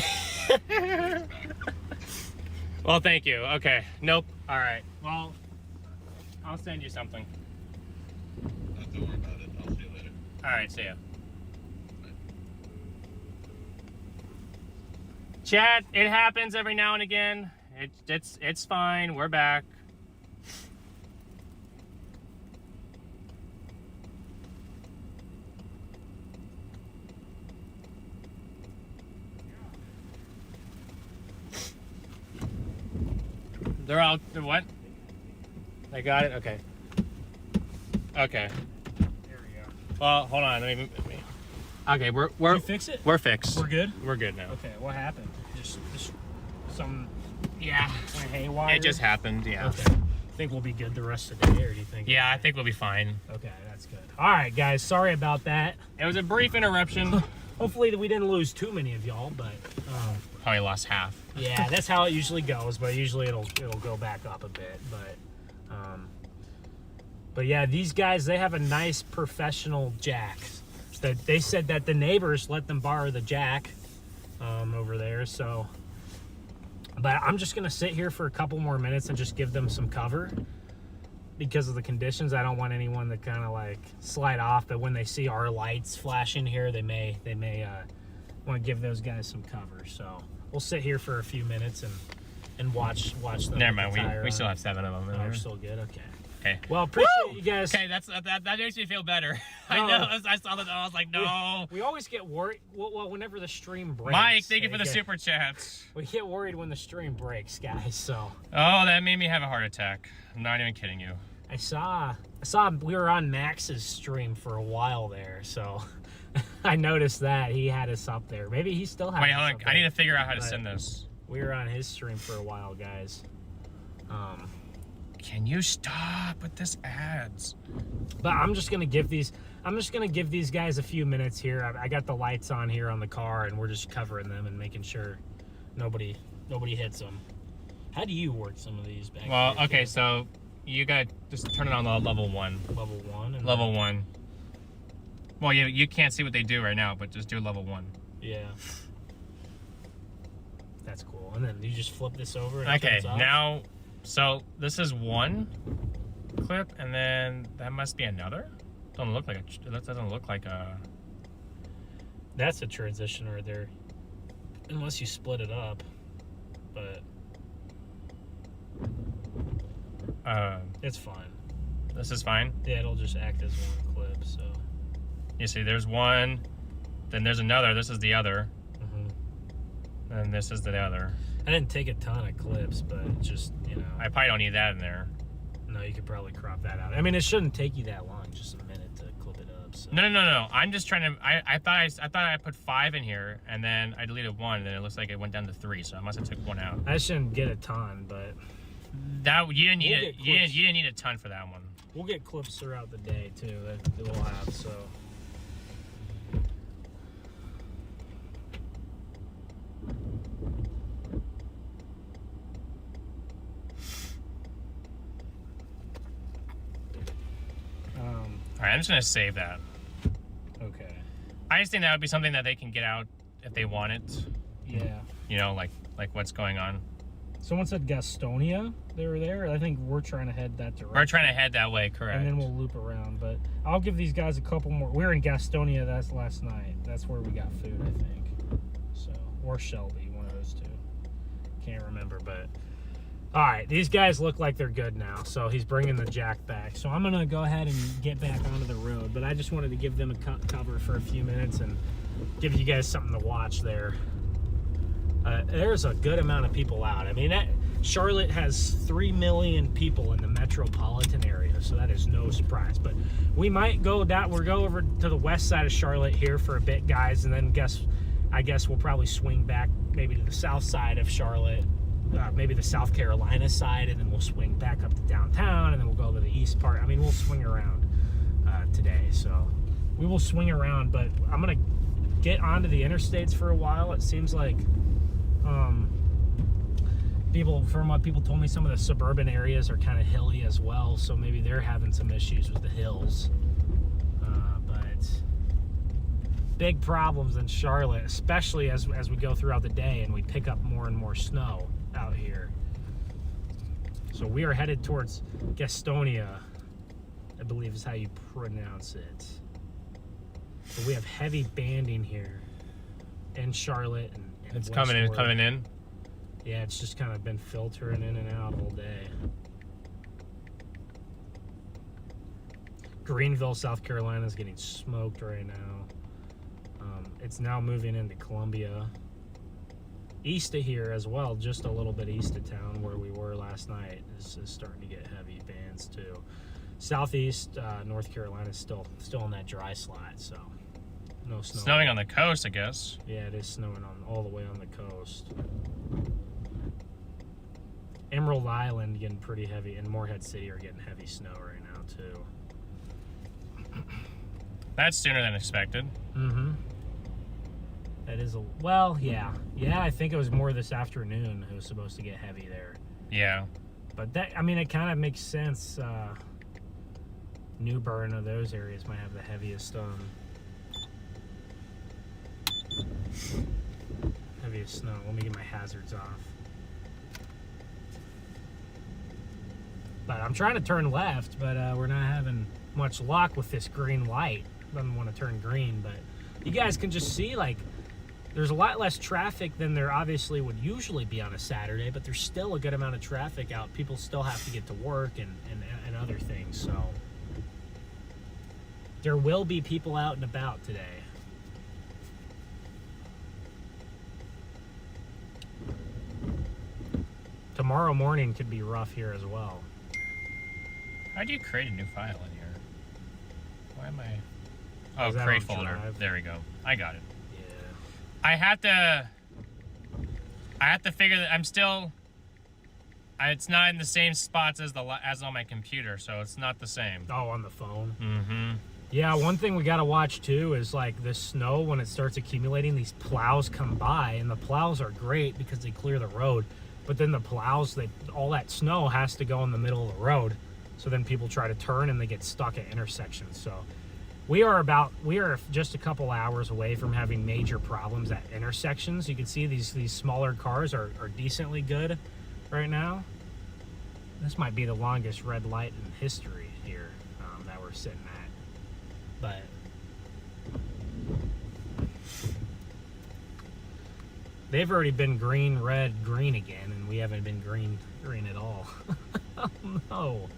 Well, thank you. Okay. Nope. All right. Well, I'll send you something. Don't worry about it. I'll see you later. All right. See ya. Chat. It happens every now and again. It's fine. We're back. They're out. They're what? They got it? Okay. Okay. There we go. Well, hold on. Let me. Okay, we're Did you fix it? We're fixed. We're good? We're good now. Okay, what happened? Just some Yeah. kind of haywire? It just happened, yeah. Okay. Think we'll be good the rest of the day, or do you think? Yeah, I think we'll be fine. Okay, that's good. All right, guys. Sorry about that. It was a brief interruption. Hopefully we didn't lose too many of y'all, but Probably lost half. yeah, that's how it usually goes. But usually it'll go back up a bit. But yeah, these guys, they have a nice professional jack. they said that the neighbors let them borrow the jack over there. So, but I'm just gonna sit here for a couple more minutes and just give them some cover because of the conditions. I don't want anyone to kind of like slide off. But when they see our lights flashing here, they may want to give those guys some cover. So we'll sit here for a few minutes and watch them. Never mind. We still have 7 of them. Oh, we're still good. Okay. Okay. Well, appreciate you guys. Okay, that makes me feel better. I No. know. I saw that. I was like, no. We always get worried. Well, whenever the stream breaks. Mike, thank you for the okay, super chats. We get worried when the stream breaks, guys. So Oh, that made me have a heart attack. I'm not even kidding you. I saw we were on Max's stream for a while there, so I noticed that he had us up there. Maybe he still has. Wait, us hold on. up I need there, to figure out how to but send this. We were on his stream for a while, guys. Can you stop with this ads? But I'm just gonna give these guys a few minutes here. I got the lights on here on the car, and we're just covering them and making sure nobody hits them. How do you work some of these back Well, here, okay, too? so you got just turn it on level 1. Level 1 and Level 1. Well, you can't see what they do right now, but just do level 1. Yeah. That's cool. And then you just flip this over. And it Okay, turns off. now, so this is one clip, and then that must be another. That doesn't look like a. That's a transition right there. Unless you split it up, but it's fine. This is fine. Yeah, it'll just act as one clip. So You see, there's one, then there's another. This is the other, and this is the other. I didn't take a ton of clips, but just I probably don't need that in there. No, you could probably crop that out. I mean, it shouldn't take you that long, just a minute to clip it up. So. No. I'm just trying to. I thought I put 5 in here, and then I deleted 1, and then it looks like it went down to 3. So I must have took 1 out. I shouldn't get a ton, but That you didn't need We'll it. get You clips. didn't need a ton for that one. we'll get clips throughout the day too. That we'll have. So. All right, I'm just gonna save that. Okay. I just think that would be something that they can get out if they want it. Yeah. You know, like what's going on. Someone said Gastonia. They were there. I think we're trying to head that direction. We're trying to head that way, correct? And then we'll loop around. But I'll give these guys a couple more. We were in Gastonia last night. That's where we got food, I think. So, or Shelby, one of those two. Can't remember, but all right. These guys look like they're good now. So he's bringing the jack back. So I'm gonna go ahead and get back onto the road. But I just wanted to give them a cover for a few minutes and give you guys something to watch there. There's a good amount of people out. I mean, Charlotte has 3 million people in the metropolitan area, so that is no surprise. But we might go down. We'll go over to the west side of Charlotte here for a bit, guys, and then I guess we'll probably swing back maybe to the south side of Charlotte, maybe the South Carolina side, and then we'll swing back up to downtown, and then we'll go to the east part. I mean, we'll swing around today, so we will swing around. But I'm gonna get onto the interstates for a while. It seems like. From what people told me, some of the suburban areas are kind of hilly as well, so maybe they're having some issues with the hills. But big problems in Charlotte, especially as we go throughout the day and we pick up more and more snow out here. So we are headed towards Gastonia, I believe is how you pronounce it. But we have heavy banding here in Charlotte and It's coming in. westward. Yeah, it's just kind of been filtering in and out all day. Greenville, South Carolina is getting smoked right now. It's now moving into Columbia. East of here as well, just a little bit east of town where we were last night is starting to get heavy bands too. Southeast North Carolina is still in that dry slot, so no snow. Snowing on the coast, I guess. Yeah, it is snowing all the way on the coast. Emerald Island getting pretty heavy, and Morehead City are getting heavy snow right now too. That's sooner than expected. Mm-hmm. That is yeah. I think it was more this afternoon. It was supposed to get heavy there. Yeah. But it kind of makes sense. New Bern or those areas might have the heaviest Heaviest snow. Let me get my hazards off. But I'm trying to turn left, but we're not having much luck with this green light. Doesn't want to turn green, but you guys can just see, like, there's a lot less traffic than there obviously would usually be on a Saturday, but there's still a good amount of traffic out. People still have to get to work and other things, so there will be people out and about today. Tomorrow morning could be rough here as well. How do you create a new file in here? Why am I... Oh, Is that create on folder. Drive? There we go. I got it. Yeah. I have to figure that I'm still... It's not in the same spots as on my computer, so it's not the same. Oh, on the phone? Mm-hmm. Yeah, one thing we got to watch too is like the snow, when it starts accumulating, these plows come by, and the plows are great because they clear the road, but then the plows, all that snow has to go in the middle of the road, so then people try to turn and they get stuck at intersections. So we are just a couple hours away from having major problems at intersections. You can see these smaller cars are decently good right now. This might be the longest red light in history here that we're sitting at. But they've already been green, red, green again, and we haven't been green at all. Oh no.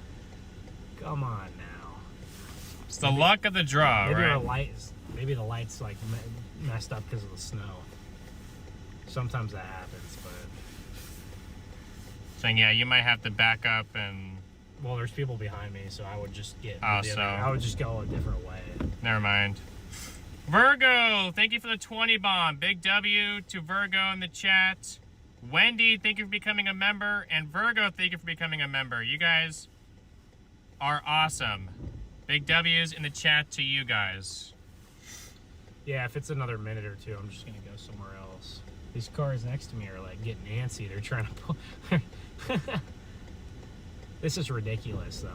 Come on now. It's the luck of the draw, Maybe right? maybe the light's like messed up because of the snow. Sometimes that happens, but... So yeah, you might have to back up and... Well, there's people behind me, so I would just get... I would just go a different way. Never mind. Virgo, thank you for the 20 bomb. Big W to Virgo in the chat. Wendy, thank you for becoming a member. And Virgo, thank you for becoming a member. You guys are awesome. Big W's in the chat to you guys. Yeah, if it's another minute or two, I'm just going to go somewhere else. These cars next to me are like getting antsy. They're trying to pull... This is ridiculous, though.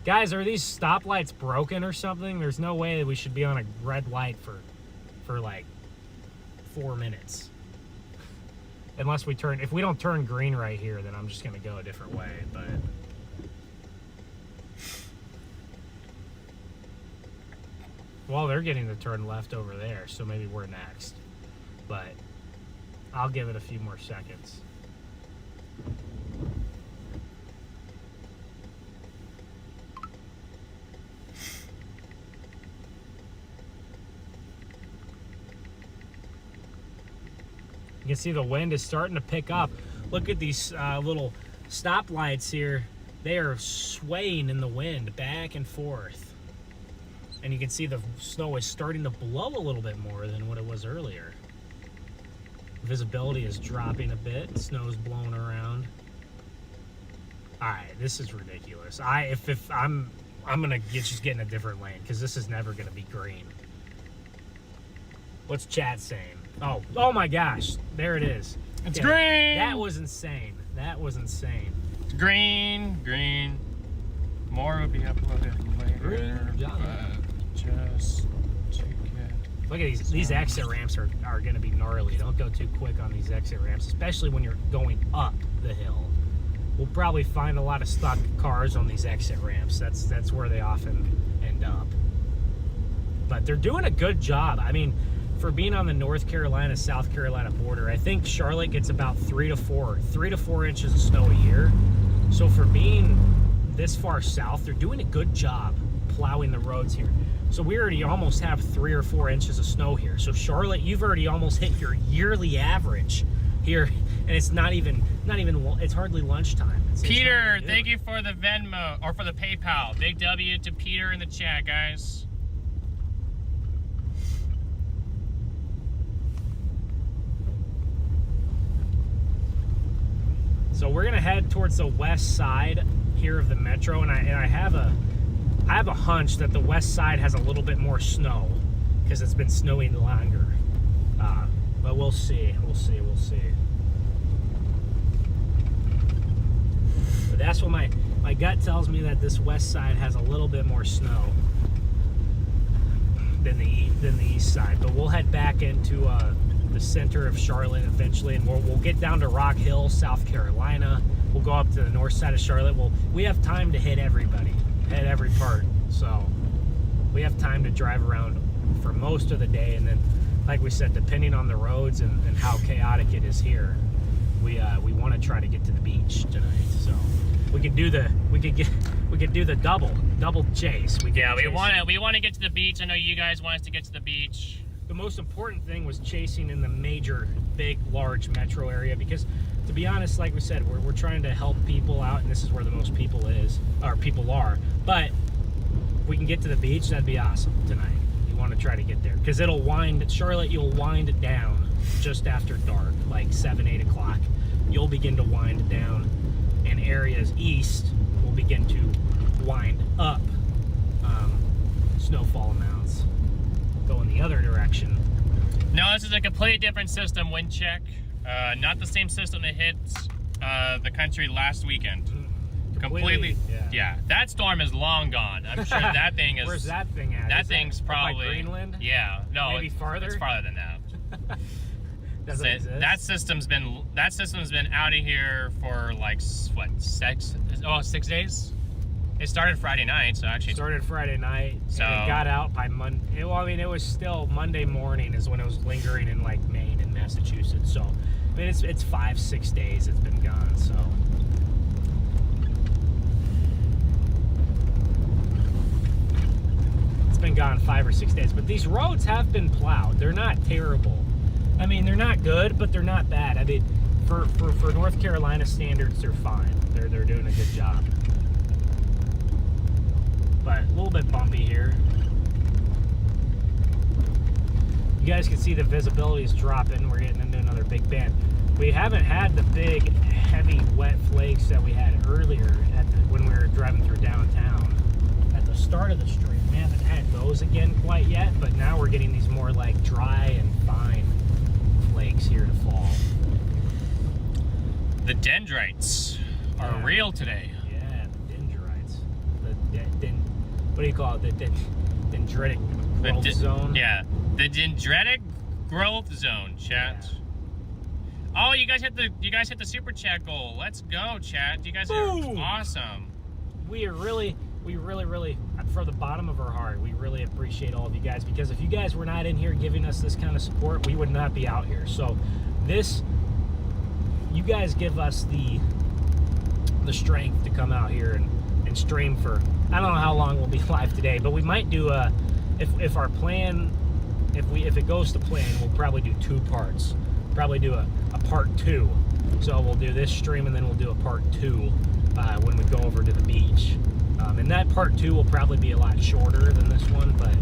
Guys, are these stoplights broken or something? There's no way that we should be on a red light for like 4 minutes. Unless we turn... If we don't turn green right here, then I'm just going to go a different way, but... Well, they're getting to turn left over there, so maybe we're next. But I'll give it a few more seconds. You can see the wind is starting to pick up. Look at these little stoplights here. They are swaying in the wind back and forth. And you can see the snow is starting to blow a little bit more than what it was earlier. Visibility is dropping a bit. Snow's blowing around. All right, this is ridiculous. If I'm gonna just get in a different lane because this is never gonna be green. What's chat saying? Oh my gosh, there it is. It's green. That was insane. That was insane. It's green. More will be uploaded later. Green, Johnny. Just to get... Look at these exit ramps are going to be gnarly. Don't go too quick on these exit ramps, especially when you're going up the hill. We'll probably find a lot of stuck cars on these exit ramps. That's where they often end up. But they're doing a good job. I mean, for being on the North Carolina, South Carolina border, I think Charlotte gets about 3 to 4 inches of snow a year. So for being this far south, they're doing a good job plowing the roads here. So we already almost have 3 or 4 inches of snow here. So Charlotte, you've already almost hit your yearly average here, and it's not even it's hardly lunchtime. Peter, thank you for the Venmo or for the PayPal. Big W to Peter in the chat, guys. So we're gonna head towards the west side here of the metro, and I have a hunch that the west side has a little bit more snow because it's been snowing longer. But we'll see. We'll see. But that's what my gut tells me, that this west side has a little bit more snow. than the east side. But we'll head back into the center of Charlotte eventually, and we'll get down to Rock Hill, South Carolina. We'll go up to the north side of Charlotte. We have time to hit everybody, hit every part. So we have time to drive around for most of the day, and then, like we said, depending on the roads and how chaotic it is here, we want to try to get to the beach tonight. So we could do the double chase. We want to get to the beach. I know you guys want us to get to the beach. The most important thing was chasing in the major, big, large metro area, because, to be honest, like we said, we're trying to help people out, and this is where the most people are. But if we can get to the beach, that'd be awesome tonight. You want to try to get there, because Charlotte, you'll wind it down just after dark, like 7, 8 o'clock. You'll begin to wind down, and areas east will begin to wind up. Snowfall amounts go in the other direction. No, this is a completely different system, wind check. Not the same system that hit the country last weekend. Completely. Yeah. That storm is long gone. I'm sure that thing is. Where's that thing at? That thing's probably by Greenland. Yeah. No. Maybe farther. It's farther than that. Doesn't exist. That system's been out of here for like what, 6 days? It started Friday night, so actually. It started Friday night. So and it got out by Monday. Well, I mean, it was still Monday morning is when it was lingering in like Maine and Massachusetts. So, I mean, it's 5-6 days it's been gone. So. It's been gone 5 or 6 days, but these roads have been plowed. They're not terrible. I mean, they're not good, but they're not bad. I mean, for North Carolina standards, they're fine. They're doing a good job. But a little bit bumpy here. You guys can see the visibility is dropping. We're getting into another big band. We haven't had the big, heavy, wet flakes that we had earlier when we were driving through downtown at the start of the stream. We haven't had those again quite yet, but now we're getting these more like dry and fine flakes here to fall. The dendrites are real today. Yeah, the dendrites. What do you call it? The dendritic growth zone? Yeah, the dendritic growth zone, chat. Yeah. Oh, you guys hit the super chat goal. Let's go, chat. You guys are awesome. We really, from the bottom of our heart, we really appreciate all of you guys, because if you guys were not in here giving us this kind of support, we would not be out here. So you guys give us the strength to come out here and stream for, I don't know how long we'll be live today, but we might do if our plan, if it goes to plan, we'll probably do 2 parts. Probably do a part 2. So we'll do this stream and then we'll do a part 2 when we go over to the beach. And that part 2 will probably be a lot shorter than this one, but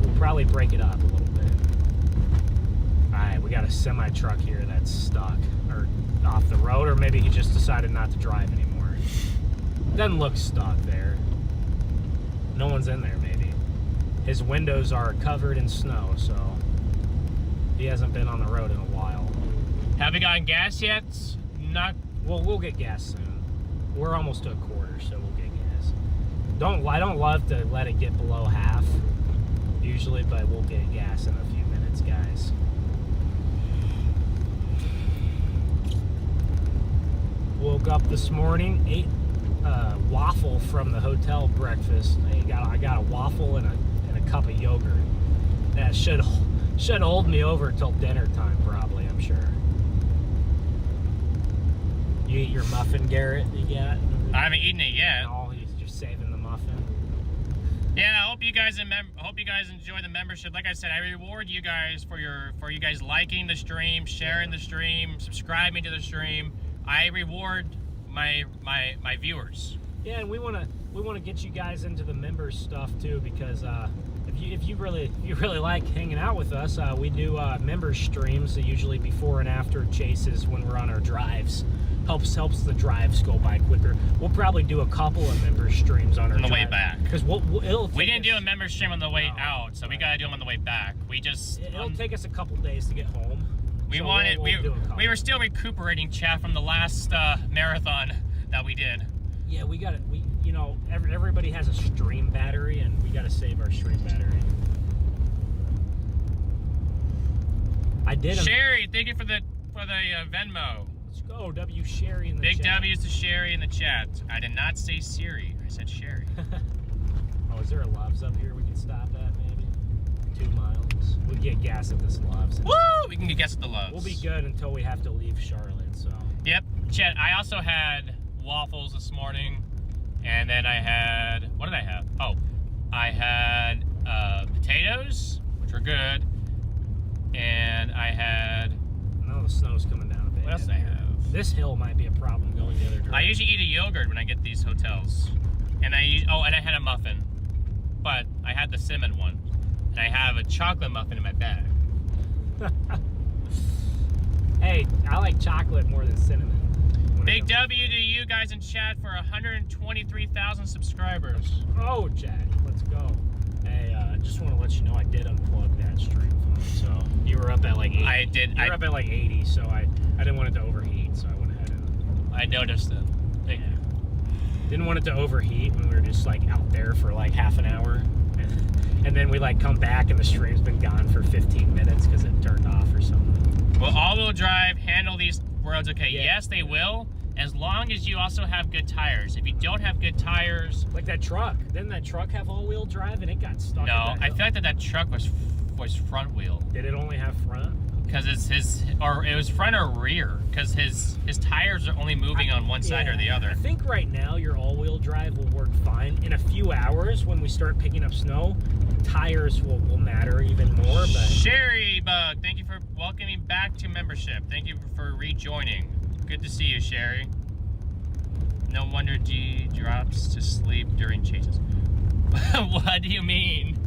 we'll probably break it up a little bit. Alright, we got a semi-truck here that's stuck or off the road, or maybe he just decided not to drive anymore. Doesn't look stuck there. No one's in there, maybe. His windows are covered in snow, so he hasn't been on the road in a while. Have you gotten gas yet? Not. Well, we'll get gas soon. We're almost to a quarter, so we'll get gas. I don't love to let it get below half, usually, but we'll get gas in a few minutes, guys. Woke up this morning, ate waffle from the hotel breakfast. I got a waffle and a cup of yogurt. That should hold me over till dinner time, probably, I'm sure. You eat your muffin, Garrett, you got? I haven't eaten it yet. No, you're just saving the muffin. Yeah, I hope you guys enjoy the membership. Like I said, I reward you guys for you guys liking the stream, sharing the stream, subscribing to the stream. I reward my viewers. Yeah, and we want to get you guys into the members stuff too, because if you really like hanging out with us, we do members streams, usually before and after chases when we're on our drives. Helps the drives go by quicker. We'll probably do a couple of members streams on the way back, because we didn't do a member stream on the way out, so we gotta do them on the way back. It'll take us a couple days to get home. We were still recuperating, chat, from the last marathon that we did. Yeah, you know, everybody has a stream battery, and we got to save our stream battery. I did. Sherry, thank you for the Venmo. Let's go, W. Sherry in the Big chat. W's to Sherry in the chat. I did not say Siri. I said Sherry. Oh, is there a Love's up here we can stop at, maybe? 2 miles. We'll get gas at this Love's. Woo! We can get gas at the Loves. We'll be good until we have to leave Charlotte, so. Yep. Chet, I also had waffles this morning. And then I had, what did I have? Oh, I had potatoes, which were good. And I had, No, the snow's coming down a bit. what else did I have? This hill might be a problem going the other direction. I usually eat a yogurt when I get these hotels. And and I had a muffin. But I had the cinnamon one. And I have a chocolate muffin in my bag. Hey, I like chocolate more than cinnamon. Big W to you guys in chat for 123,000 subscribers. Oh, Jack, let's go. Hey, just want to let you know I did unplug that stream phone. So you were up at like 80. I did. You were up at like 80, so I didn't want it to overheat, so I went ahead and. I noticed it. Thank you. Didn't want it to overheat when we were just like out there for like half an hour. And then we like come back and the stream's been gone for 15 minutes because it turned off or something. Will all-wheel drive handle these roads okay? Yeah. Yes, they will, as long as you also have good tires. If you don't have good tires... Like that truck. Didn't that truck have all-wheel drive and it got stuck? No, I feel like that truck was front wheel. Did it only have front? Because it was front or rear. Because his tires are only moving on one side or the other. I think right now your all-wheel drive will work fine. In a few hours, when we start picking up snow, tires will matter even more. But Sherry Bug, thank you for welcoming back to membership. Thank you for rejoining. Good to see you, Sherry. No wonder G drops to sleep during chases. What do you mean?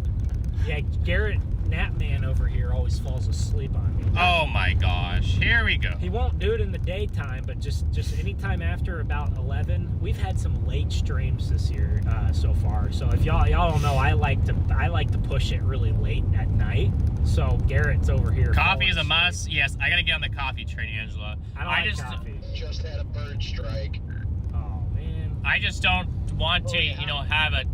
yeah, Garrett Napman over here always falls asleep on me. Oh my gosh, here we go. He won't do it in the daytime, but just anytime after about 11. We've had some late streams this year so far. So if y'all don't know, I like to push it really late at night. So Garrett's over here. Coffee is a falling must. Yes, I gotta get on the coffee train, Angela. I don't like coffee. Just had a bird strike. Oh man. I just don't want to, have a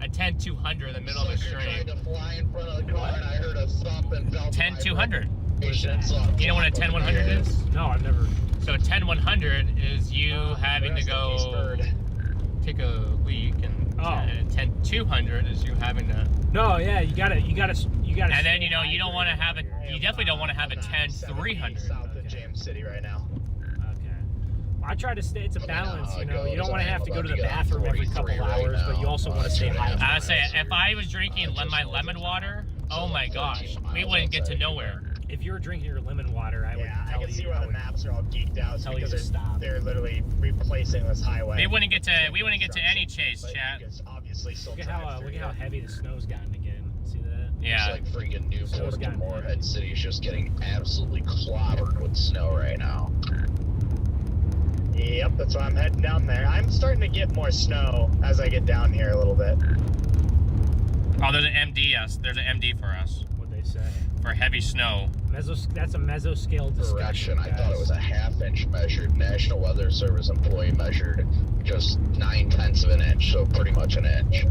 10-200 in the middle of the Sucker stream. tried to fly in front of the car and I heard a thump and fell. 10-200. You know what a 10-100 is? No, I've never. So a 10-100 is you having to go take a leak, and 10-200 is you having to. No, yeah, you gotta. And then you don't want to have a. You definitely don't want to have a 10-300. South of James City right now. Okay. Well, I try to stay. It's a balance, you know. You don't want to have to go to the I'm about to bathroom every 43 couple right hours, but you now. also want to stay hydrated. I would say if I was drinking my lemon water, oh my gosh, we wouldn't get to nowhere. If you were drinking your lemon water, I would Yeah, tell I can you. see why the maps are all geeked out. It's tell you because to stop. they're literally replacing this highway. We wouldn't get to any chase, But chat. you can obviously still Look at drive how through look at how it. heavy the snow's gotten again. See that? Yeah. It's like freaking Snow's Newport to gotten Moorhead City is just getting absolutely clobbered with snow right now. Yep, that's why I'm heading down there. I'm starting to get more snow as I get down here a little bit. Oh, there's an MD. Yes, there's an MD for us What'd they say? for heavy snow. That's a mesoscale discussion. Correction, I thought it was a half-inch measured. National Weather Service employee measured just 9/10 of an inch, so pretty much an inch.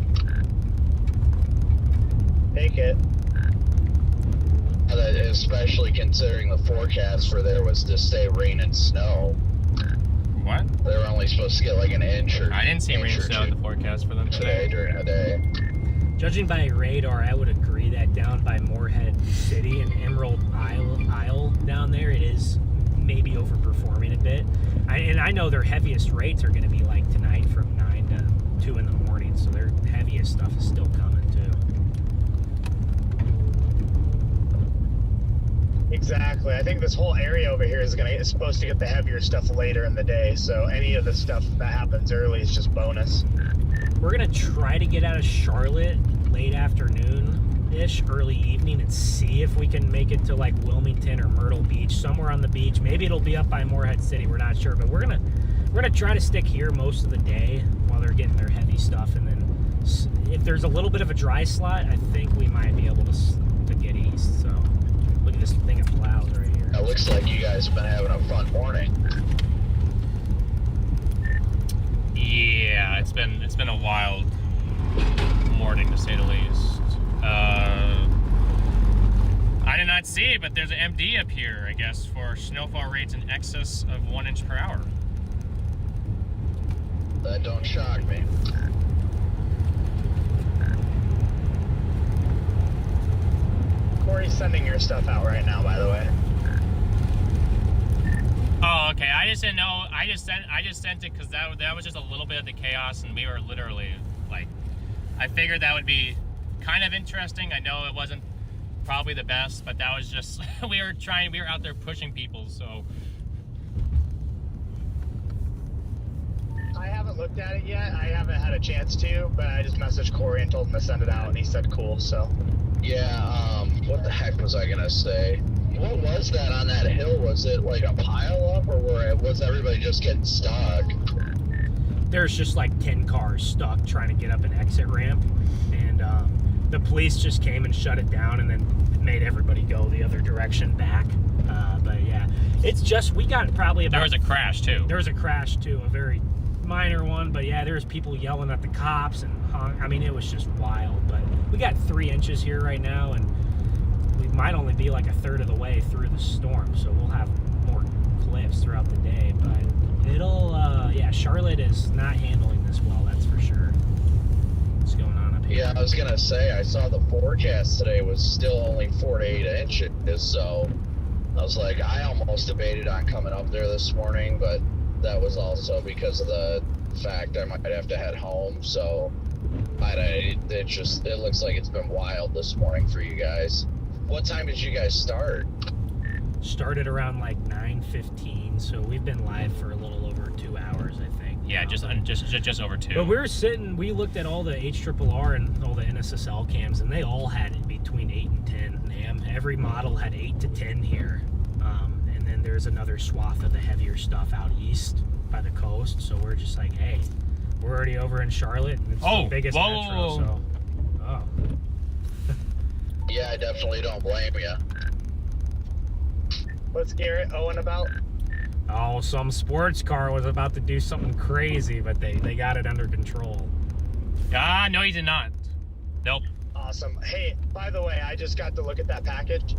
Take it. Especially considering the forecast for there was to stay rain and snow. What? They were only supposed to get like an inch or I didn't see rain inch and or snow in two the forecast for them today today. during the day. Judging by radar, I would agree that down by Moorhead City and Emerald Isle down there, it is maybe overperforming a bit. And I know their heaviest rates are going to be like tonight from 9 to 2 in the morning, so their heaviest stuff is still coming too. Exactly. I think this whole area over here is supposed to get the heavier stuff later in the day. So any of the stuff that happens early is just bonus. We're going to try to get out of Charlotte late afternoon-ish, early evening, and see if we can make it to like Wilmington or Myrtle Beach, somewhere on the beach. Maybe it'll be up by Moorhead City. We're not sure, but we're gonna try to stick here most of the day while they're getting their heavy stuff, and then if there's a little bit of a dry slot, I think we might be able to get east. So look at this thing of clouds right here. It looks like you guys have been having a fun morning. Yeah, it's been a wild morning to say the least. I did not see it, but there's an MD up here, I guess, for snowfall rates in excess of 1 inch per hour. That don't shock me. Corey's sending your stuff out right now, by the way. Oh, okay. I just didn't know. I just sent it because that was just a little bit of the chaos, and we were literally like, I figured that would be kind of interesting. I know it wasn't probably the best, but that was just we were out there pushing people. So I haven't looked at it yet. I haven't had a chance to, but I just messaged Corey and told him to send it out, and he said cool. So Yeah, what the heck was I gonna say? What was that on that hill? Was it like a pile up, or was everybody just getting stuck? There's just like 10 cars stuck trying to get up an exit ramp, and the police just came and shut it down and then made everybody go the other direction back. But yeah, it's just, we got probably about... there was a crash too. There was a crash too, a very minor one, but yeah, there's people yelling at the cops and I mean, it was just wild. But we got 3 inches here right now, and we might only be like a third of the way through the storm, so we'll have more cliffs throughout the day. But it'll, yeah, Charlotte is not handling this well, that's for sure. What's going on up here? Yeah, I was gonna say, I saw the forecast today was still only 4 to 8 inches, so I was like, I almost debated on coming up there this morning, but that was also because of the fact I might have to head home, so it looks like it's been wild this morning for you guys. What time did you guys start? Started around like 9:15, so we've been live for a little over 2 hours, I think. Yeah, just over 2. But we looked at all the HRRR and all the NSSL cams, and they all had it between 8 and 10 NAM. Every model had 8 to 10 here. And then there's another swath of the heavier stuff out east by the coast, so we're just like, hey, we're already over in Charlotte, and it's the biggest metro, so... Oh. Yeah, I definitely don't blame you. what's Garrett owing about? Oh, some sports car was about to do something crazy, but they got it under control. Ah, no, he did not. Nope. Awesome. Hey, by the way, I just got to look at that package.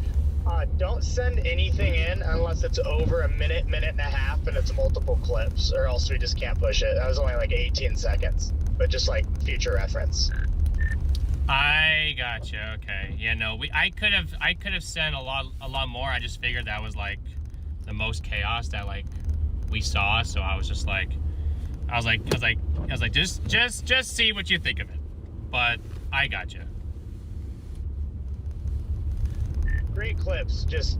Don't send anything in unless it's over a minute and a half, and it's multiple clips, or else we just can't push it. That was only like 18 seconds, but just like future reference. I gotcha. Okay. Yeah. No. I could have sent a lot more. I just figured that was like the most chaos that like we saw. So I was like, just see what you think of it. But I gotcha. Great clips. Just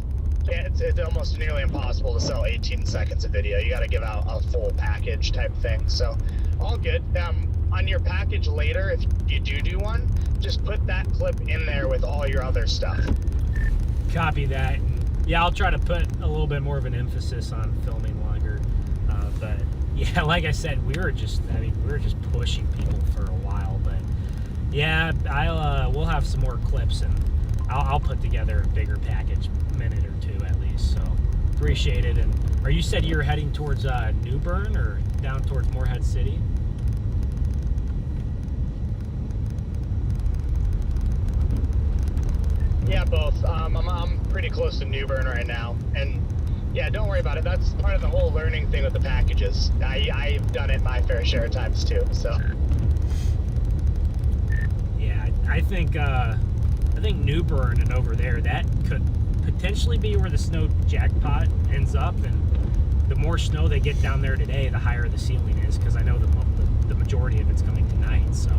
it's almost nearly impossible to sell 18 seconds of video. You got to give out a full package type thing. So all good. On your package later, if you do one, just put that clip in there with all your other stuff. Copy that. Yeah, I'll try to put a little bit more of an emphasis on filming longer. But yeah, like I said, we were just pushing people for a while. But yeah, we'll have some more clips, and I'll put together a bigger package, minute or two at least. So appreciate it. And you said you're heading towards New Bern or down towards Morehead City? Yeah, both. I'm pretty close to New Bern right now, and yeah, don't worry about it. That's part of the whole learning thing with the packages. I've done it my fair share of times too. So yeah, I think New Bern and over there, that could potentially be where the snow jackpot ends up, and the more snow they get down there today, the higher the ceiling is, because I know the majority of it's coming tonight. So.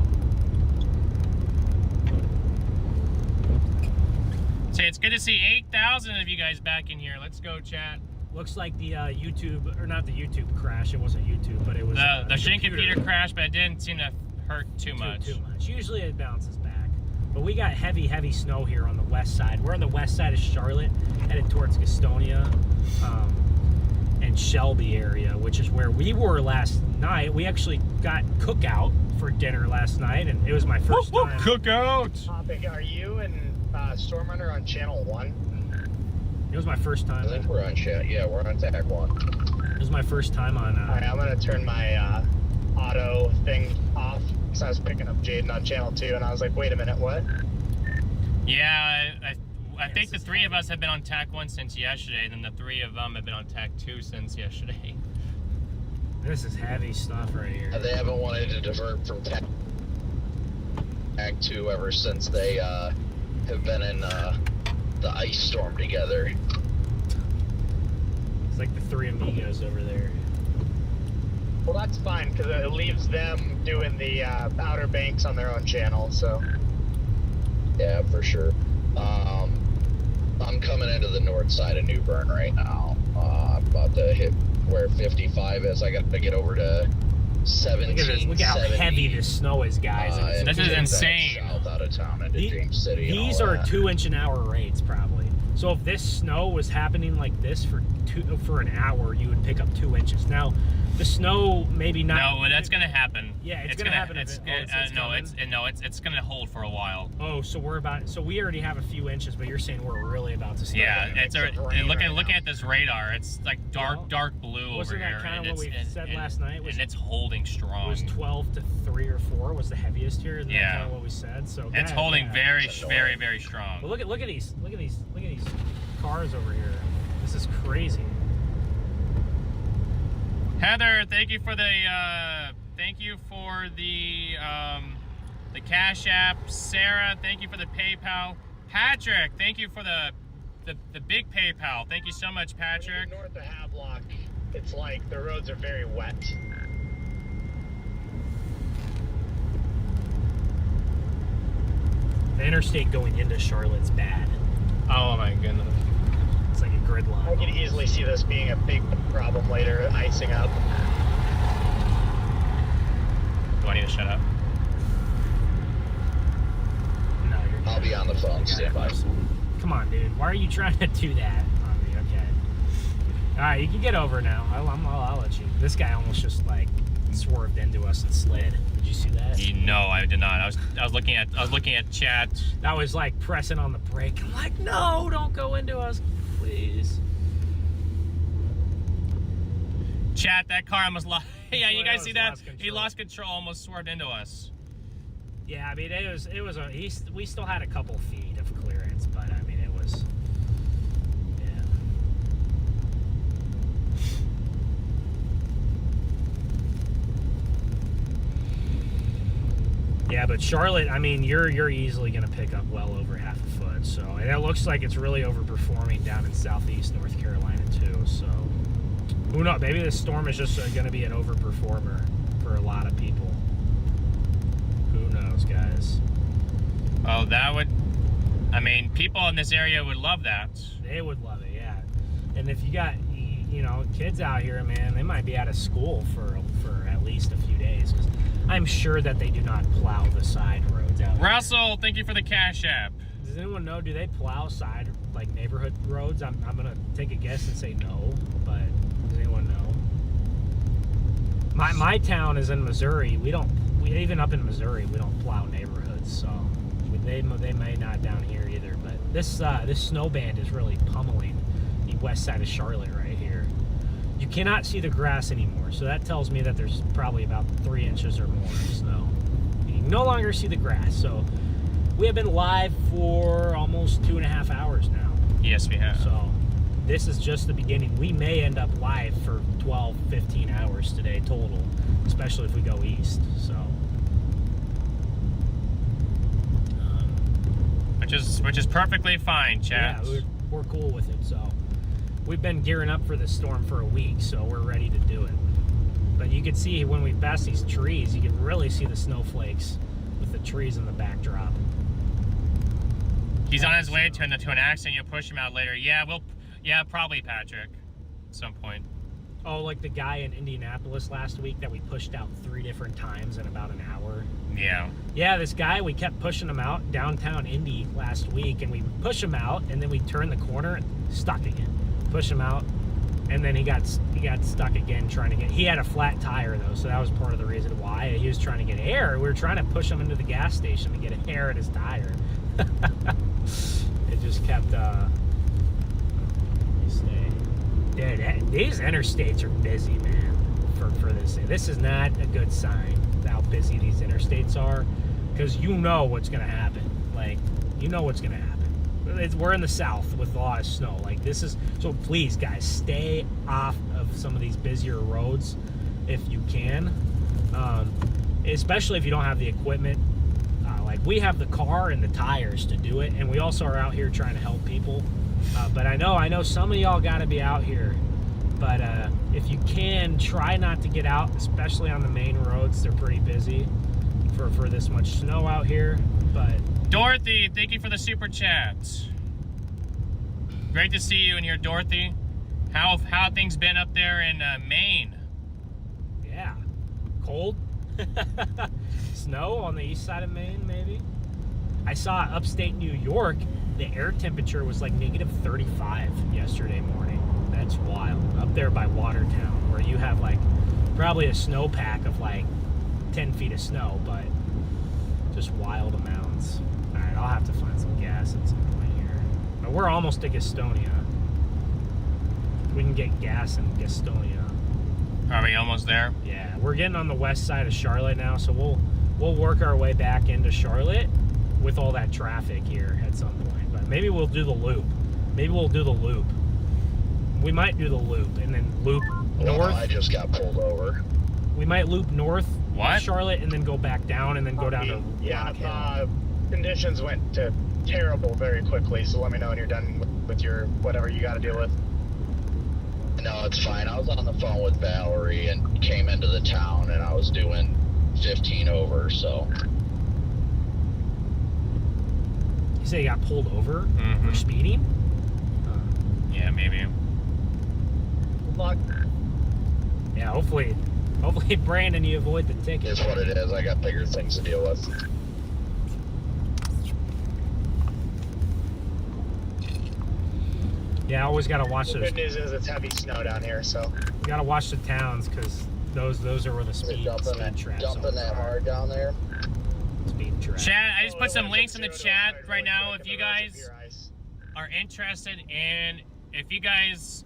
Say it's good to see 8,000 of you guys back in here. Let's go, chat. Looks like the YouTube, or not the YouTube crash. It wasn't YouTube, but it was the Shin computer crash, but it didn't seem to hurt too much. Usually it bounces back. But we got heavy snow here on the west side. We're on the west side of Charlotte, headed towards Gastonia and Shelby area, which is where we were last night. We actually got cookout for dinner last night, and it was my first time. Cookout! Topic, are you and StormRunner on channel 1? It was my first time. I think we're on chat. Yeah, we're on tag 1. It was my first time on. All right, I'm gonna turn my auto thing off. So I was picking up Jaden on channel 2, and I was like, wait a minute, what? Yeah, I think the 3 of us have been on TAC 1 since yesterday, and then the 3 of them have been on TAC 2 since yesterday. This is heavy stuff right here. They haven't wanted to divert from TAC 2 ever since they have been in the ice storm together. It's like the 3 amigos over there. Well, that's fine, because it leaves them doing the Outer Banks on their own channel, so. Yeah, for sure. I'm coming into the north side of New Bern right now. I'm about to hit where 55 is. I got to get over to 17. Look at this. Look at how heavy this snow is, guys. And This is get insane. back South out of town into James City. and These all are that. 2-inch-an-hour rates, probably. So if this snow was happening like this for an hour, you would pick up 2 inches. Now, the snow maybe not. No, that's gonna happen. Yeah, it's gonna happen. It's gonna hold for a while. Oh, so we already have a few inches, but you're saying we're really about to start. Yeah, it's a rain looking right at this radar. It's like dark blue over Wasn't here. that kind and of what we said last night? And it's holding strong. It was 12 to 3 or 4 was the heaviest here. Isn't that Yeah. kind of what we said? So It's yeah, holding yeah. very strong. Well, look at these cars over here. This is crazy. Heather, thank you for the Cash App. Sarah, thank you for the PayPal. Patrick, thank you for the big PayPal. Thank you so much, Patrick. North of Havelock, it's like the roads are very wet. The interstate going into Charlotte's bad. Oh my goodness. It's like a gridlock. I could easily see this being a big problem later, icing up. Do I need to shut up? No, you're I'll be on the phone. Stand by. Come on, dude. Why are you trying to do that on me? Okay. All right, you can get over now. I'll let you. This guy almost just like swerved into us and slid. Did you see that? No, I did not. I was looking at chat. That was like pressing on the brake. I'm like, no, don't go into us, please. Chat, that car almost lost. Yeah, you guys see that? Lost control. He lost control, almost swerved into us. Yeah, I mean we still had a couple feet of clearance, but I mean it was. Yeah, but Charlotte, I mean, you're easily going to pick up well over half a foot. So, and it looks like it's really overperforming down in southeast North Carolina too. So, who knows? Maybe this storm is just going to be an overperformer for a lot of people. Who knows, guys? Oh, that would. I mean, people in this area would love that. They would love it, yeah. And if you got, kids out here, man, they might be out of school for at least a few days. 'Cause I'm sure that they do not plow the side roads out here. Russell, thank you for the Cash App. Does anyone know, do they plow side, like, neighborhood roads? I'm going to take a guess and say no, but does anyone know? My town is in Missouri. Even up in Missouri, we don't plow neighborhoods, so they may not down here either. But this snow band is really pummeling the west side of Charlotte right here. You cannot see the grass anymore, so that tells me that there's probably about 3 inches or more of snow. You can no longer see the grass, so we have been live for almost 2.5 hours now. Yes, we have. So this is just the beginning. We may end up live for 12, 15 hours today total, especially if we go east. So, which is perfectly fine, chat. yeah, we're cool with it. So we've been gearing up for the storm for a week, so we're ready to do it. But you can see when we pass these trees, you can really see the snowflakes with the trees in the backdrop. He's on his way to an accident. You'll push him out later. Yeah, probably Patrick, at some point. Oh, like the guy in Indianapolis last week that we pushed out 3 different times in about an hour. Yeah. Yeah, this guy, we kept pushing him out downtown Indy last week, and we push him out, and then we turn the corner and stuck again. Push him out, and then he got stuck again trying to get. He had a flat tire though, so that was part of the reason why he was trying to get air. We were trying to push him into the gas station to get air in his tire. It just kept. Dude, these interstates are busy, man. for this day. This is not a good sign how busy these interstates are, because you know what's going to happen. Like, you know what's going to happen. We're in the south with a lot of snow. Like, this is, so please, guys, stay off of some of these busier roads if you can, especially if you don't have the equipment. Like, we have the car and the tires to do it, and we also are out here trying to help people. But I know some of y'all got to be out here. But if you can, try not to get out, especially on the main roads. They're pretty busy for this much snow out here. But Dorothy, thank you for the super chat. Great to see you in here, Dorothy. How have things been up there in Maine? yeah, cold. Snow on the east side of Maine, maybe. I saw upstate New York, the air temperature was like -35 yesterday morning. That's wild. Up there by Watertown, where you have like probably a snowpack of like 10 feet of snow, but just wild amounts. All right, I'll have to find some gas at some point here. But we're almost to Gastonia. We can get gas in Gastonia. Probably almost there. Yeah, we're getting on the west side of Charlotte now, so we'll work our way back into Charlotte with all that traffic here at some point. But maybe we'll do the loop. Maybe we'll do the loop. We might do the loop and then loop north. I just got pulled over. We might loop north What? Charlotte and then go back down and then go down to Rock Hill. Conditions went to terrible very quickly, so let me know when you're done with your whatever you got to deal with. No, it's fine. I was on the phone with Valerie and came into the town, and I was doing 15 over, so. You say you got pulled over Mhm. for speeding? Yeah, maybe. Good luck. Yeah, hopefully, Brandon, you avoid the ticket. It's what it is. I got bigger things to deal with. Yeah, I always gotta watch The those. good news is it's heavy snow down here, so. You gotta watch the towns because those are where the speed traps Dumping that are. hard down there. Speed traps. Chat, I just put some links in the 0 to chat 100 right now quick if you on the roads guys of your ice. are interested in, if you guys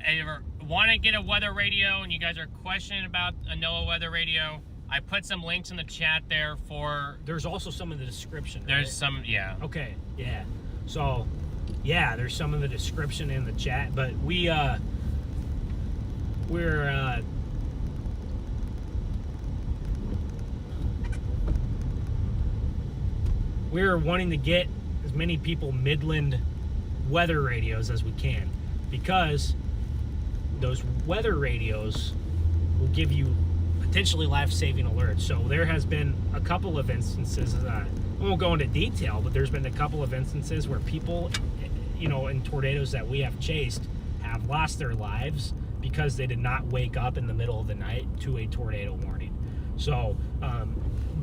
ever want to get a weather radio and you guys are questioning about a NOAA weather radio, I put some links in the chat there for, There's also some in the description. there's right? some, yeah. Okay, yeah. So, yeah, there's some in the description in the chat, but we're wanting to get as many people Midland weather radios as we can, because those weather radios will give you potentially life-saving alerts. So there has been a couple of instances, I won't go into detail, but there's been a couple of instances where people, in tornadoes that we have chased, have lost their lives because they did not wake up in the middle of the night to a tornado warning. So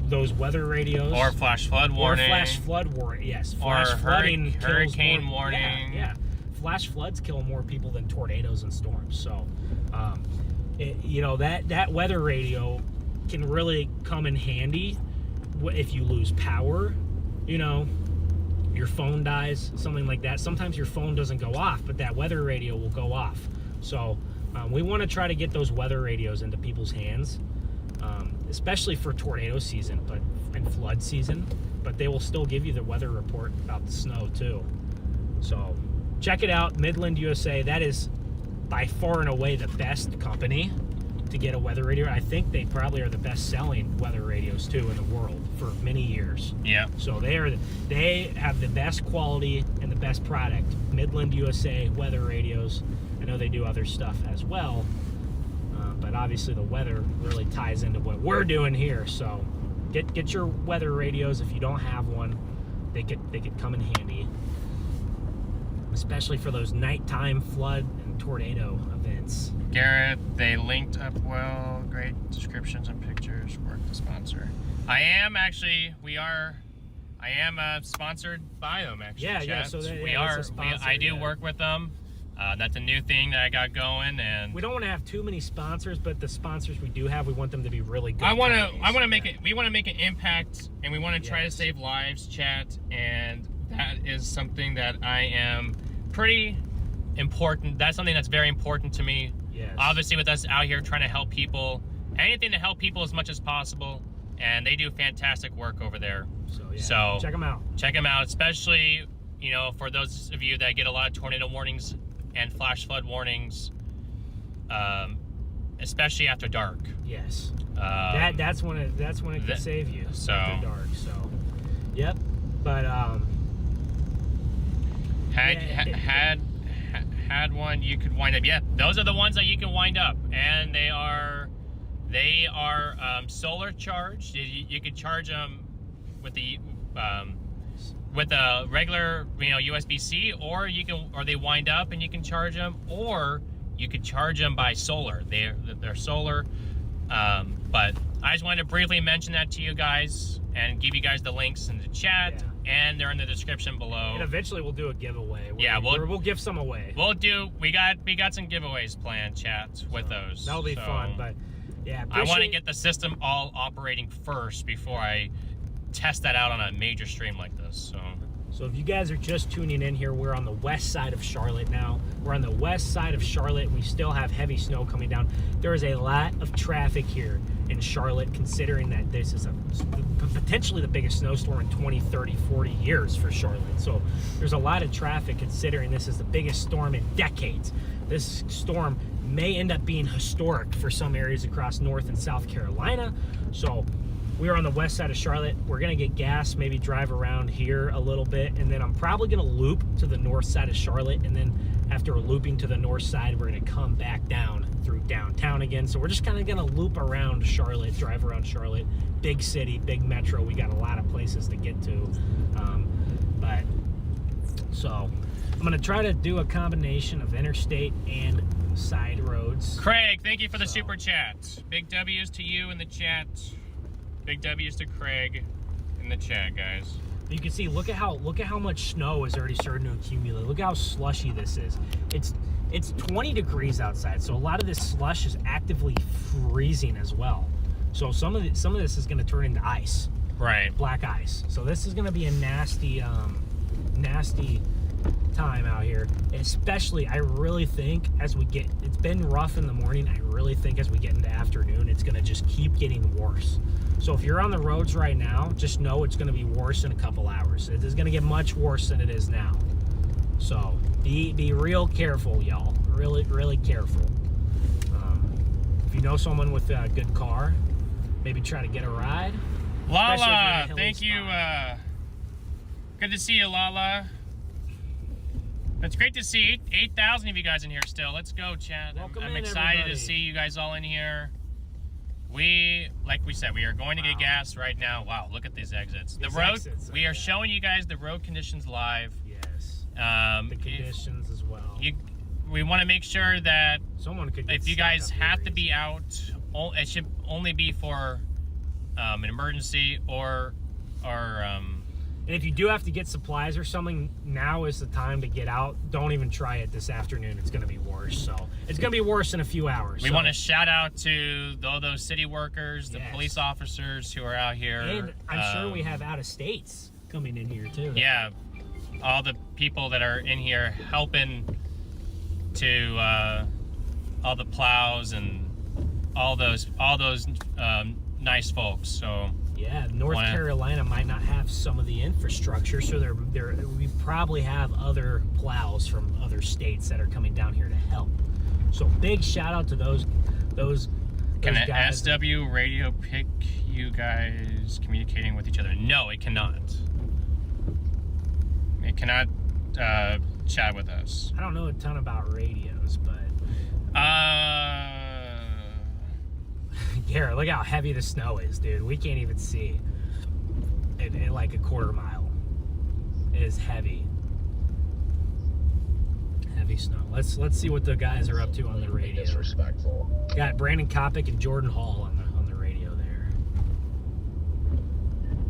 those weather radios, Or flash flood warning. or flash flood warning, yes, Or flash flooding kills hurricane more, warning. Yeah, flash floods kill more people than tornadoes and storms. So, that weather radio can really come in handy if you lose power. Your phone dies, something like that. Sometimes your phone doesn't go off, but that weather radio will go off. So we want to try to get those weather radios into people's hands, especially for tornado season and flood season. But they will still give you the weather report about the snow too. So check it out, Midland USA. That is by far and away the best company to get a weather radio. I think they probably are the best selling weather radios too in the world for many years. Yeah. So they have the best quality and the best product. Midland USA weather radios. I know they do other stuff as well, but obviously the weather really ties into what we're doing here. So get your weather radios if you don't have one. They could come in handy, especially for those nighttime flood and tornado events. Garrett, they linked up well. Great descriptions and pictures. Work to sponsor. I am sponsored by them, actually. Yeah, yeah, chat. so that- we yeah, are. that's a sponsor, I do yeah. work with them. That's a new thing that I got going, and We don't want to have too many sponsors, but the sponsors we do have, we want them to be really good. we want to companies. we want to make an impact, and we want to try to Yes. save lives, chat, and that is something that I am pretty important. That's something that's very important to me. Yes. Obviously, with us out here trying to help people, anything to help people as much as possible, and they do fantastic work over there. So, yeah, So check them out. Check them out, especially, you know, for those of you that get a lot of tornado warnings and flash flood warnings, especially after dark. Yes. That's when it can save you. So after dark. So, yep. But had one you could wind up. Yeah, those are the ones that you can wind up, and they are solar charged. You could charge them with the with a regular, you know, USB-C, or they wind up and you can charge them, or you could charge them by solar. They're solar. But I just wanted to briefly mention that to you guys and give you guys the links in the chat, and they're in the description below. And eventually we'll do a giveaway. We'll give some away. We got some giveaways planned, chat, with those. That'll be fun. But yeah, I want to get the system all operating first before I test that out on a major stream like this. So if you guys are just tuning in here, we're on the west side of Charlotte now. We're on the west side of Charlotte. We still have heavy snow coming down. There is a lot of traffic here in Charlotte, considering that this is potentially the biggest snowstorm in 20, 30, 40 years for Charlotte. So there's a lot of traffic, considering this is the biggest storm in decades. This storm may end up being historic for some areas across North and South Carolina. So we're on the west side of Charlotte. We're gonna get gas, maybe drive around here a little bit, and then I'm probably gonna loop to the north side of Charlotte, and then after looping to the north side, we're gonna come back down through downtown again. So we're just kind of gonna loop around Charlotte, drive around Charlotte. Big city, big metro. We got a lot of places to get to. So I'm gonna try to do a combination of interstate and side roads. Craig, thank you for the super chat. Big W's to you in the chat. Big W's to Craig in the chat, guys. You can see, look at how much snow is already starting to accumulate. Look how slushy this is. It's 20 degrees outside, so a lot of this slush is actively freezing as well. So some of this is going to turn into ice, right? Black ice. So this is going to be a nasty time out here. And especially, I really think it's been rough in the morning. I really think as we get into afternoon, it's going to just keep getting worse. So if you're on the roads right now, just know it's going to be worse in a couple hours. It is going to get much worse than it is now. So be real careful, y'all. Really, really careful. If you know someone with a good car, maybe try to get a ride. Lala, thank you. Good to see you, Lala. It's great to see 8,000 of you guys in here still. Let's go, chat. I'm excited to see you guys all in here. Like we said, we are going to get gas right now. Wow, look at these exits. We are showing you guys the road conditions live. Yes. The conditions as well. We want to make sure that someone could. If you guys have to be out, it should only be for an emergency or. And if you do have to get supplies or something, now is the time to get out. Don't even try it this afternoon. It's going to be worse. So it's going to be worse in a few hours. We want to shout out to all those city workers, the police officers who are out here. And I'm sure we have out of states coming in here too. Yeah, all the people that are in here helping to all the plows and all those nice folks. So. Yeah, North Carolina might not have some of the infrastructure, so we probably have other plows from other states that are coming down here to help. So big shout out to those Can an guys. SW radio pick you guys communicating with each other? No, it cannot. It cannot chat with us. I don't know a ton about radios, but Garrett, look how heavy the snow is, dude. We can't even see in like a quarter mile. It is heavy. Heavy snow. Let's see what the guys are up to on the radio. Disrespectful. Got Brandon Kopic and Jordan Hall on the radio there.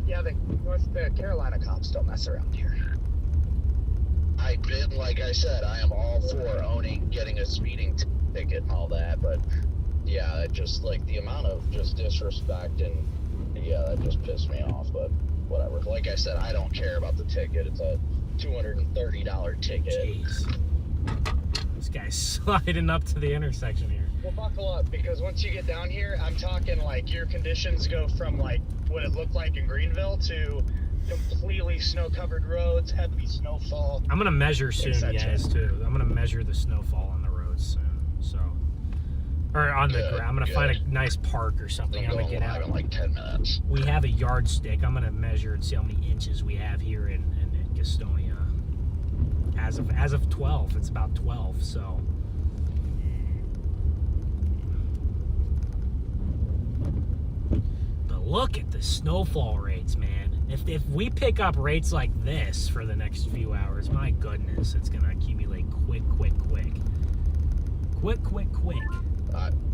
Yeah, the North Carolina cops don't mess around here. Like I said, I am all for getting a speeding ticket and all that, but yeah, it just like the amount of just disrespect and that just pissed me off. But whatever. Like I said, I don't care about the ticket. It's a $230 ticket. Jeez. This guy's sliding up to the intersection here. Well, buckle up, because once you get down here, I'm talking like your conditions go from like what it looked like in Greenville to completely snow-covered roads, heavy snowfall. I'm gonna measure soon, guys, too. I'm gonna measure the snowfall on the roads soon. So, or on the ground. I'm gonna find a nice park or something. I'm gonna get out in like 10 minutes. We have a yardstick. I'm gonna measure and see how many inches we have here in Gastonia. As of 12, it's about 12. So. But look at the snowfall rates, man. If we pick up rates like this for the next few hours, my goodness, it's gonna accumulate quick.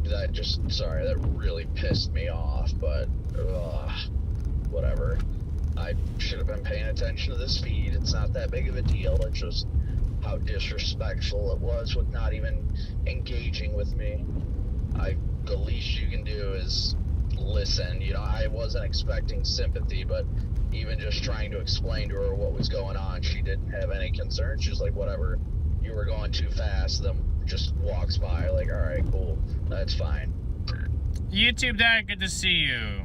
That really pissed me off, but whatever. I should have been paying attention to this feed. It's not that big of a deal. It's just how disrespectful it was with not even engaging with me. The least you can do is listen. You know, I wasn't expecting sympathy, but even just trying to explain to her what was going on, she didn't have any concern. She was like, whatever, you were going too fast. Then just walks by like, all right, cool, that's fine. YouTube Dad, good to see you.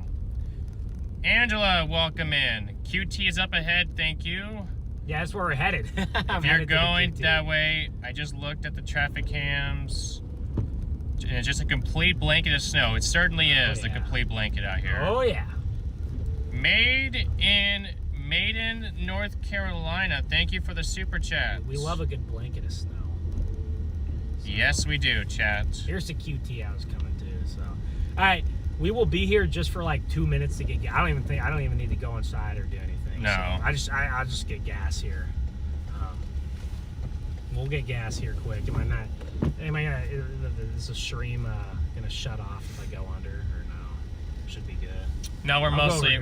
Angela, welcome in. QT is up ahead, thank you. Yeah, that's where we're headed. If you're going that way, I just looked at the traffic cams, and it's just a complete blanket of snow. It certainly is a complete blanket out here. Oh, yeah. Made in Maiden, North Carolina. Thank you for the super chat. We love a good blanket of snow. Yes, we do, chat. Here's the QT I was coming to. So, all right, we will be here just for like 2 minutes to get gas. I don't even need to go inside or do anything. No. So I'll just get gas here. We'll get gas here quick. Is the stream gonna shut off if I go under or no? Should be good. No, we're mostly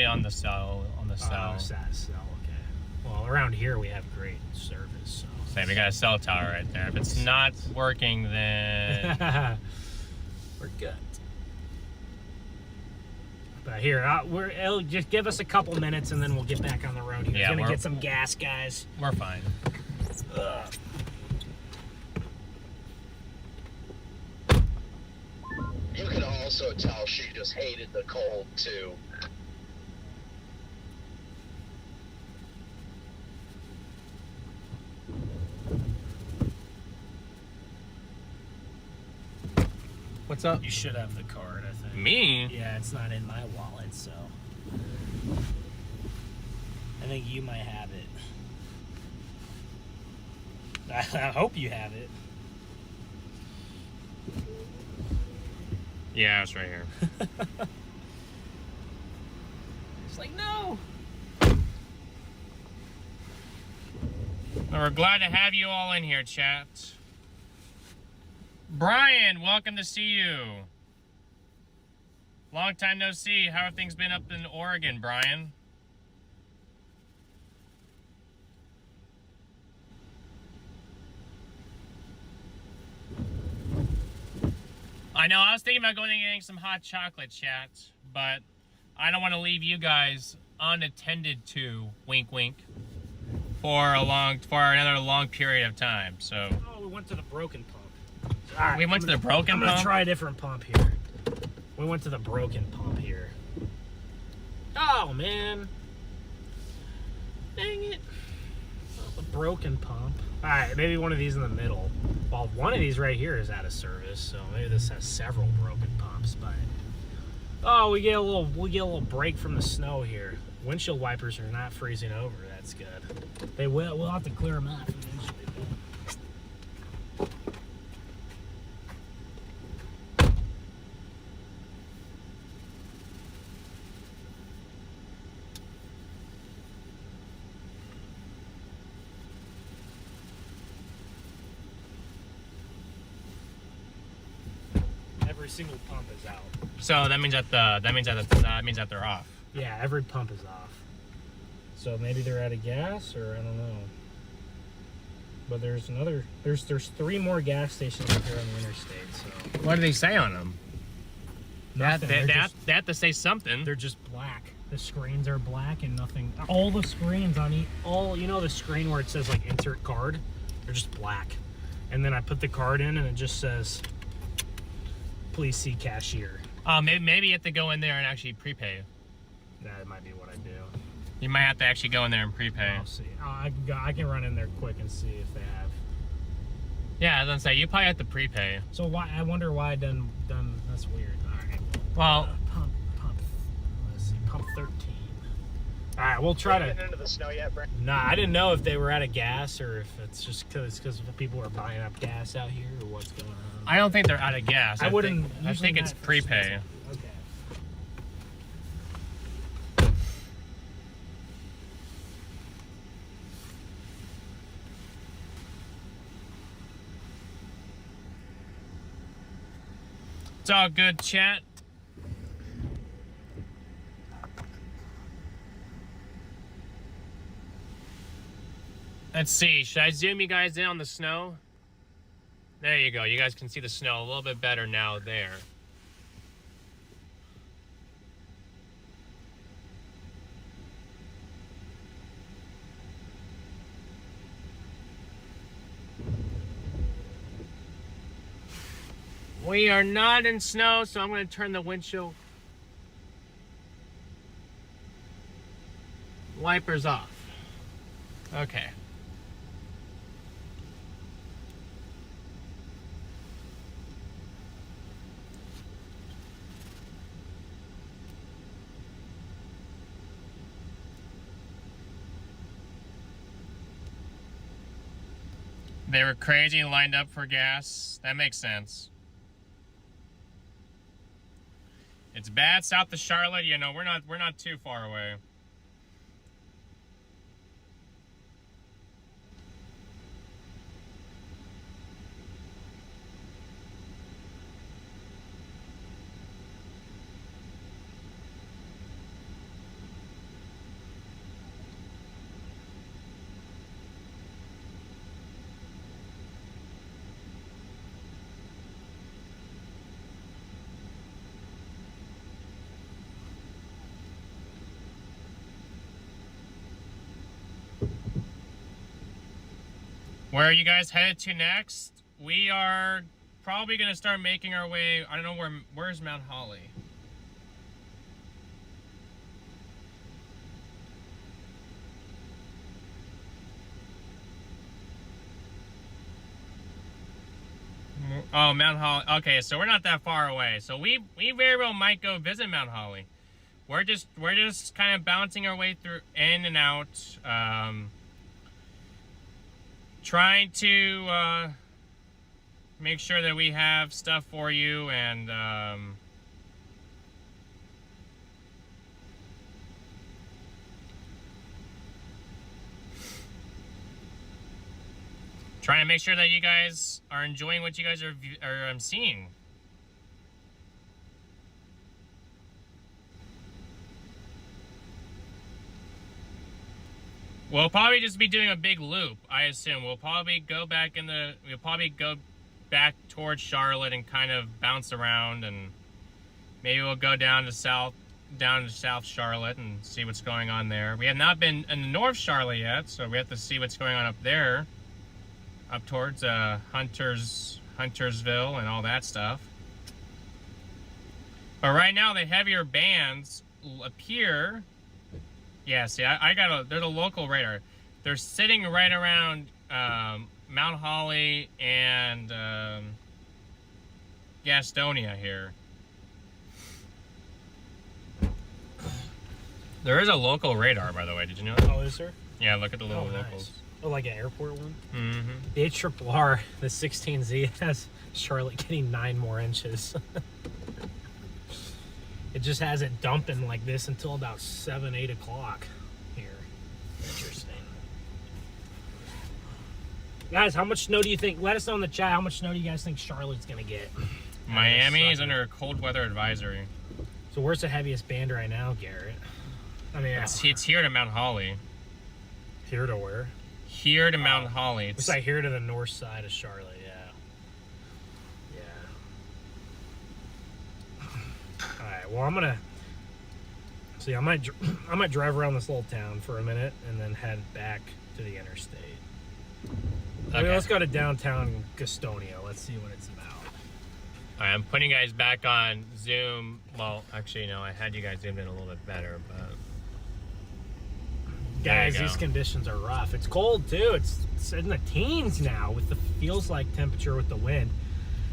on the cell. Cell, okay. Well, around here we have great service. So. Say we got a cell tower right there. If it's not working, then we're good. But here, it'll just give us a couple minutes and then we'll get back on the road here. Yeah, we're gonna get some gas, guys. We're fine. You could also tell she just hated the cold too. What's up? You should have the card, I think. Me? Yeah, it's not in my wallet, so I think you might have it. I hope you have it. Yeah, it's right here. It's like, no. Well, we're glad to have you all in here, chat. Brian, welcome to see you. Long time no see. How have things been up in Oregon, Brian? I know, I was thinking about going and getting some hot chocolate, chat, but I don't want to leave you guys unattended to, wink wink, for another long period of time, so. Oh, we went to the broken pump. All right, we went to the broken pump? I'm gonna try a different pump here. We went to the broken pump here. Oh, man. Dang it. Oh, the broken pump. All right, maybe one of these in the middle. Well, one of these right here is out of service, so maybe this has several broken pumps. But oh, we get a little break from the snow here. Windshield wipers are not freezing over. That's good. They will. We'll have to clear them off eventually. Every single pump is out. So that means that they're off. Yeah, every pump is off. So maybe they're out of gas, or I don't know. But there's 3 more gas stations up here on the interstate. So What do they say on them? nothing. They have to say something. They're just black. The screens are black and nothing. All the screens on you know the screen where it says like insert card, they're just black. And then I put the card in and it just says please see cashier. Maybe you have to go in there and actually prepay. That might be what I do. You might have to actually go in there and prepay. I'll see. I can run in there quick and see if they have. Yeah, I was gonna say you probably have to prepay. So why? I wonder why I done. That's weird. All right. Well, Pump. Let's see. Pump 13. All right, we'll try to. Getting into the snow yet, Brent? Nah, I didn't know if they were out of gas or if it's just because people are buying up gas out here or what's going on. I don't think they're out of gas. I wouldn't. I think it's prepay. Okay. It's all good, chat. Let's see. Should I zoom you guys in on the snow? There you go. You guys can see the snow a little bit better now there. We are not in snow, so I'm going to turn the windshield wipers off. Okay. They were crazy and lined up for gas. That makes sense. It's bad south of Charlotte. You know, we're not too far away. Where are you guys headed to next? We are probably going to start making our way. I don't know where's Mount Holly. Oh, Mount Holly. Okay, so we're not that far away. So we very well might go visit Mount Holly. We're just kind of bouncing our way through in and out. Trying to make sure that we have stuff for you and trying to make sure that you guys are enjoying what you guys are seeing. We'll probably just be doing a big loop, I assume. We'll probably go back towards Charlotte and kind of bounce around, and maybe we'll go down to South Charlotte and see what's going on there. We have not been in North Charlotte yet, so we have to see what's going on up there, up towards Huntersville and all that stuff. But right now, the heavier bands appear. Yeah, see, there's a local radar. They're sitting right around Mount Holly and Gastonia here. There is a local radar, by the way. Did you know that? Oh, is there? Yeah, look at the little nice. locals. Oh, like an airport one? Mm-hmm. The HRRR, the 16Z, has Charlotte getting 9 more inches. It just has it dumping like this until about 7, 8 o'clock here. Interesting. Guys, how much snow do you think? Let us know in the chat. How much snow do you guys think Charlotte's going to get? Miami is under a cold weather advisory. So where's the heaviest band right now, Garrett? I mean, It's here to Mount Holly. Here to where? Here to Mount Holly. It's like here to the north side of Charlotte, yeah. Alright, well, I'm gonna see. I might drive around this little town for a minute and then head back to the interstate. Okay. I mean, let's go to downtown Gastonia. Let's see what it's about. Alright, I'm putting you guys back on Zoom. Well, actually, no, I had you guys zoomed in a little bit better, but... Guys, these conditions are rough. It's cold, too. It's in the teens now with the feels like temperature with the wind.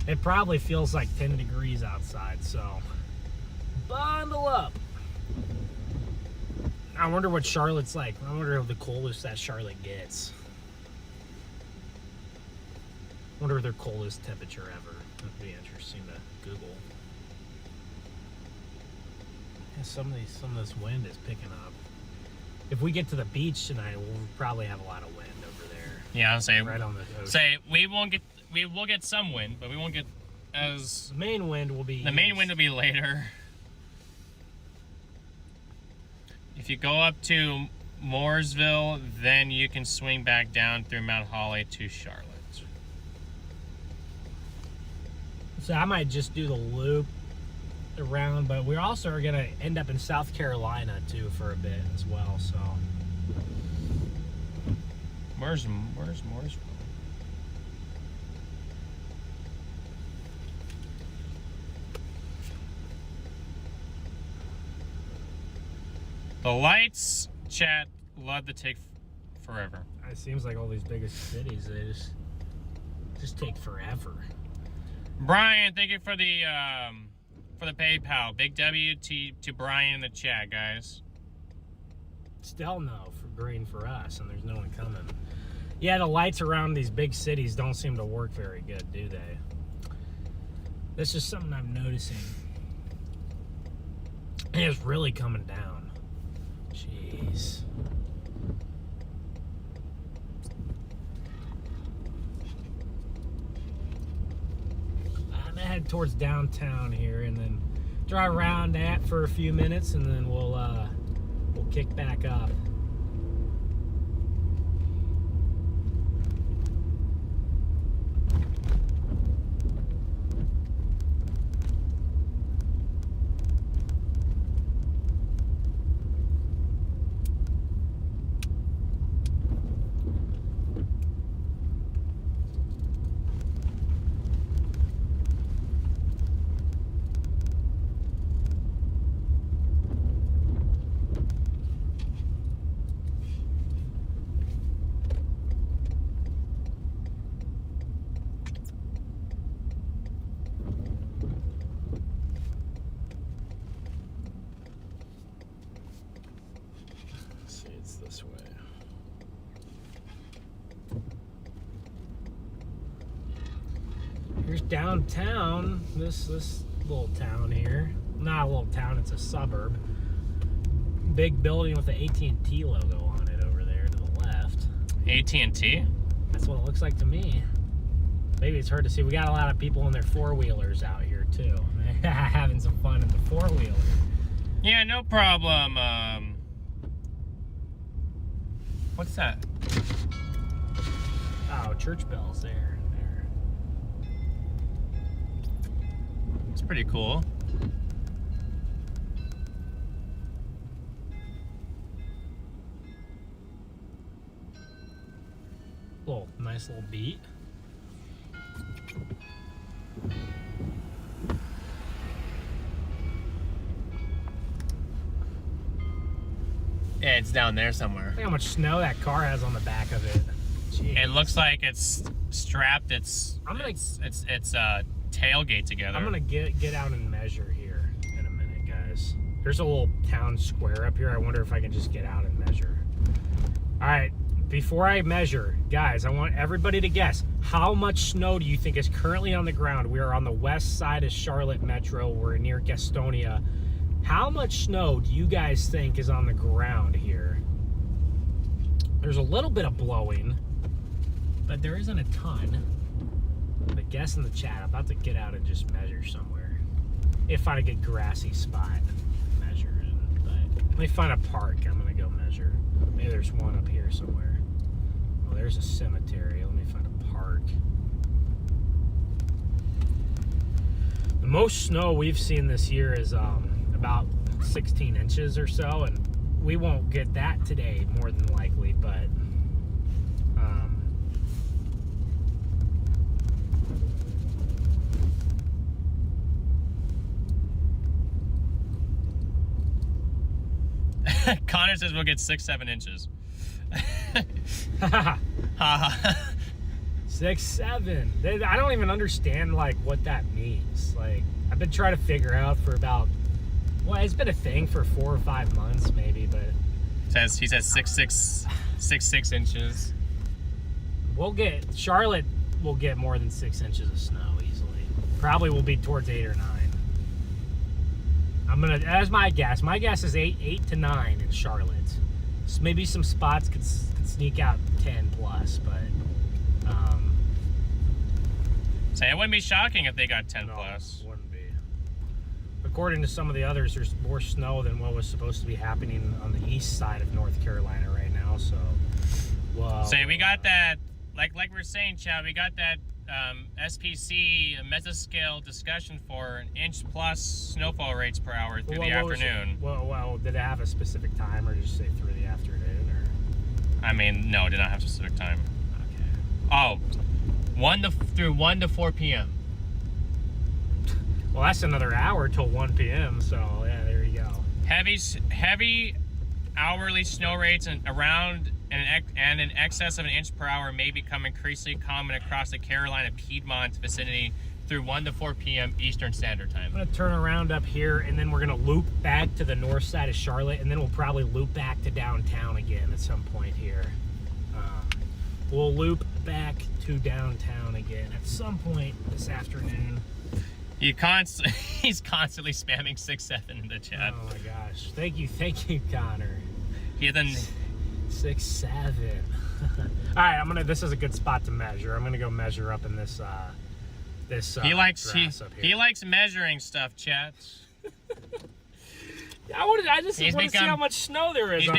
It probably feels like 10 degrees outside, so bundle up. I wonder what Charlotte's like. I wonder the coldest that Charlotte gets. I wonder their coldest temperature ever. That'd be interesting to Google. Yeah, some of this wind is picking up. If we get to the beach tonight, we'll probably have a lot of wind over there. Yeah, I'll say right on the ocean. Say we will get some wind, but we won't get as the main wind will be later. If you go up to Mooresville, then you can swing back down through Mount Holly to Charlotte. So I might just do the loop around, but we also are gonna end up in South Carolina too for a bit as well. So where's Mooresville? The lights, chat, love to take forever. It seems like all these biggest cities, they just take forever. Brian, thank you for the PayPal. Big W to Brian in the chat, guys. Still no for green for us, and there's no one coming. Yeah, the lights around these big cities don't seem to work very good, do they? That's just something I'm noticing. And it's really coming down. Jeez. I'm gonna head towards downtown here, and then drive around that for a few minutes, and then we'll kick back up. This way. Here's downtown. This little town here. Not a little town, it's a suburb. Big building with the AT&T logo on it over there to the left. AT&T? That's what it looks like to me. Maybe it's hard to see. We got a lot of people in their four-wheelers out here too. Having some fun in the four-wheeler. Yeah, no problem. What's that? Oh, church bells there. It's pretty cool. Nice little beat. Yeah, it's down there somewhere. Look how much snow that car has on the back of it. Jeez. It looks like it's strapped its tailgate together. I'm gonna get out and measure here in a minute, guys. There's a little town square up here. I wonder if I can just get out and measure. All right, before I measure, guys, I want everybody to guess. How much snow do you think is currently on the ground? We are on the west side of Charlotte Metro. We're near Gastonia. How much snow do you guys think is on the ground here? There's a little bit of blowing, but there isn't a ton. But guess in the chat. I'm about to get out and just measure somewhere. If I find a good grassy spot, measure it. But let me find a park. I'm gonna go measure. Maybe there's one up here somewhere. Oh, there's a cemetery. Let me find a park. The most snow we've seen this year is about 16 inches or so, and we won't get that today more than likely, but Connor says we'll get 6-7 inches. 6-7. I don't even understand like what that means. Like I've been trying to figure out for about, well, it's been a thing for 4 or 5 months maybe, but he says 6 inches. Charlotte will get more than 6 inches of snow easily. Probably will be towards 8 or 9. That's my guess. My guess is 8 to 9 in Charlotte. So maybe some spots could sneak out 10 plus, but Say, it wouldn't be shocking if they got 10 plus. It wouldn't be. According to some of the others, there's more snow than what was supposed to be happening on the east side of North Carolina right now. So, well, Say, we got that, like we're saying, Chad, we got that SPC mesoscale discussion for 1 inch plus snowfall rates per hour through the afternoon. Well, did it have a specific time, or did you say through the afternoon? Or? I mean, no, it did not have a specific time. Okay. Oh, 1 to 4 p.m. Well, that's another hour till 1 p.m. So yeah, there you go. Heavy hourly snow rates and around and in excess of 1 inch per hour may become increasingly common across the Carolina Piedmont vicinity through 1 to 4 p.m. Eastern Standard Time. I'm gonna turn around up here, and then we're gonna loop back to the north side of Charlotte, and then we'll probably loop back to downtown again at some point here. We'll loop back to downtown again at some point this afternoon. He's constantly spamming 6-7 in the chat. Oh my gosh! Thank you, Connor. He then 6-7. All right, this is a good spot to measure. I'm gonna go measure up in this. He likes grass up here. he likes measuring stuff, chat. I just want to see how much snow there is. He's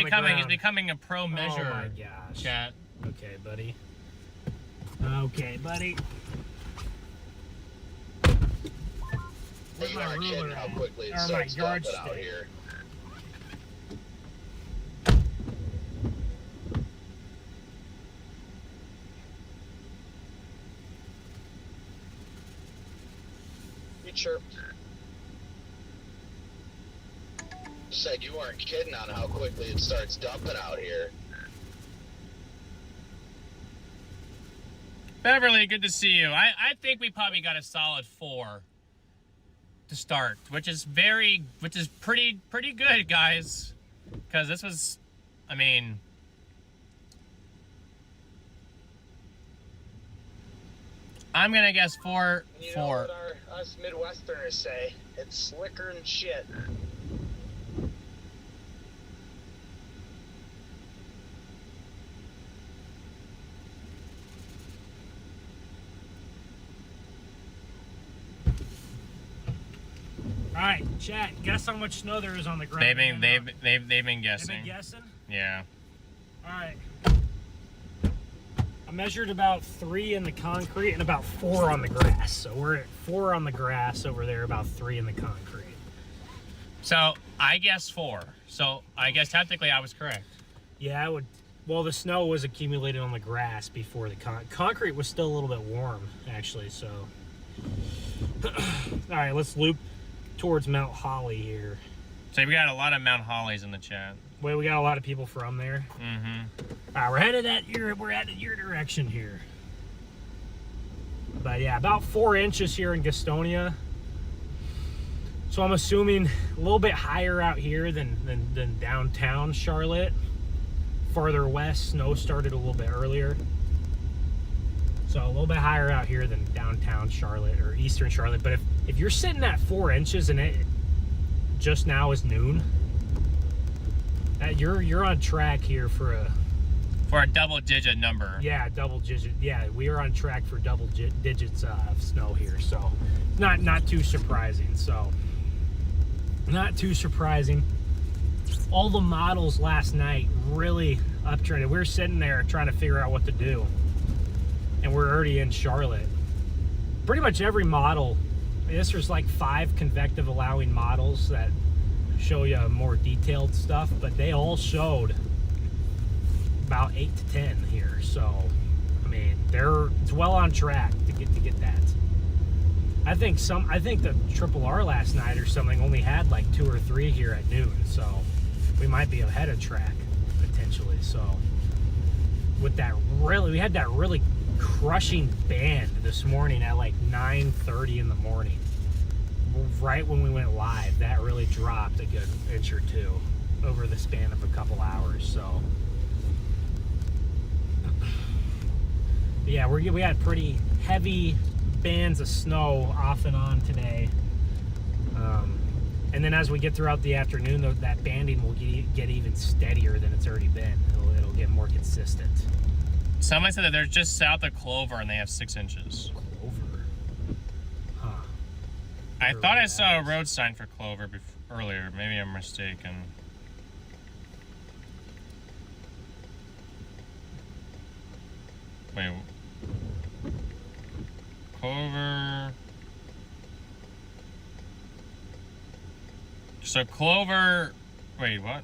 becoming a pro measurer. Oh my gosh! Chat. Okay, buddy. Okay, buddy. Where's You my aren't ruler kidding how at? quickly it Or my starts dumping yardstick? out here. You chirped. Said you weren't kidding on how quickly it starts dumping out here. Beverly, good to see you. I think we probably got a solid 4 to start, which is pretty good, guys. Because this was, I mean, I'm gonna guess 4. You know what us Midwesterners say? It's slicker than shit. All right, chat. Guess how much snow there is on the ground. They've been They've guessing. been guessing. Yeah. All right. I measured about 3 in the concrete and about 4 on the grass. So we're at 4 on the grass over there, about 3 in the concrete. So I guess 4. So I guess technically I was correct. Yeah, I would. Well, the snow was accumulated on the grass before the concrete was still a little bit warm, actually. So, all right, let's loop towards Mount Holly here. So we got a lot of Mount Hollies in the chat. Wait, we got a lot of people from there. Mm-hmm. All right, we're headed your direction here. But yeah, about 4 inches here in Gastonia. So I'm assuming a little bit higher out here than downtown Charlotte. Farther west, snow started a little bit earlier. So a little bit higher out here than downtown Charlotte or eastern Charlotte. But if you're sitting at 4 inches and it just now is noon, you're on track here for a double-digit number. Yeah, double digit. Yeah, we are on track for double digits of snow here. So not too surprising. So not too surprising. All the models last night really uptrended. We were sitting there trying to figure out what to do, and we're already in Charlotte. Pretty much every model. I guess there's like 5 convective allowing models that show you more detailed stuff, but they all showed about 8 to 10 here. So, I mean, it's well on track to get that. I think the Triple R last night or something only had like 2 or 3 here at noon. So, we might be ahead of track potentially. So with that we had that really crushing band this morning at like 9:30 in the morning. Right when we went live, that really dropped a good inch or two over the span of a couple hours. So yeah, we had pretty heavy bands of snow off and on today. And then as we get throughout the afternoon, that banding will get even steadier than it's already been. It'll get more consistent. Somebody said that they're just south of Clover and they have 6 inches. Clover? Huh. I thought I saw a road sign for Clover earlier. Maybe I'm mistaken. Wait. Clover. So Clover. Wait, what?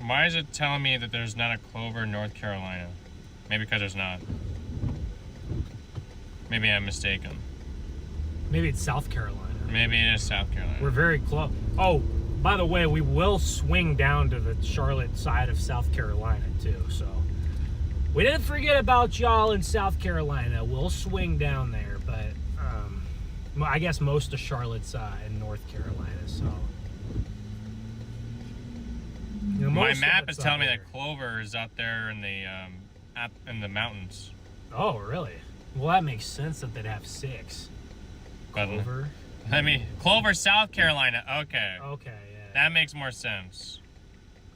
Why is it telling me that there's not a Clover, North Carolina? Maybe because there's not. Maybe I'm mistaken. Maybe it's South Carolina. Maybe it is South Carolina. We're very close. Oh, by the way, we will swing down to the Charlotte side of South Carolina too. So we didn't forget about y'all in South Carolina. We'll swing down there, but I guess most of Charlotte's in North Carolina. So you know, my most of map it's is telling me up that Clover is out there in the mountains. there. Oh, really? Well, that makes sense that they'd have 6. Clover. Clover, South Carolina. Okay. Okay, yeah. That makes more sense.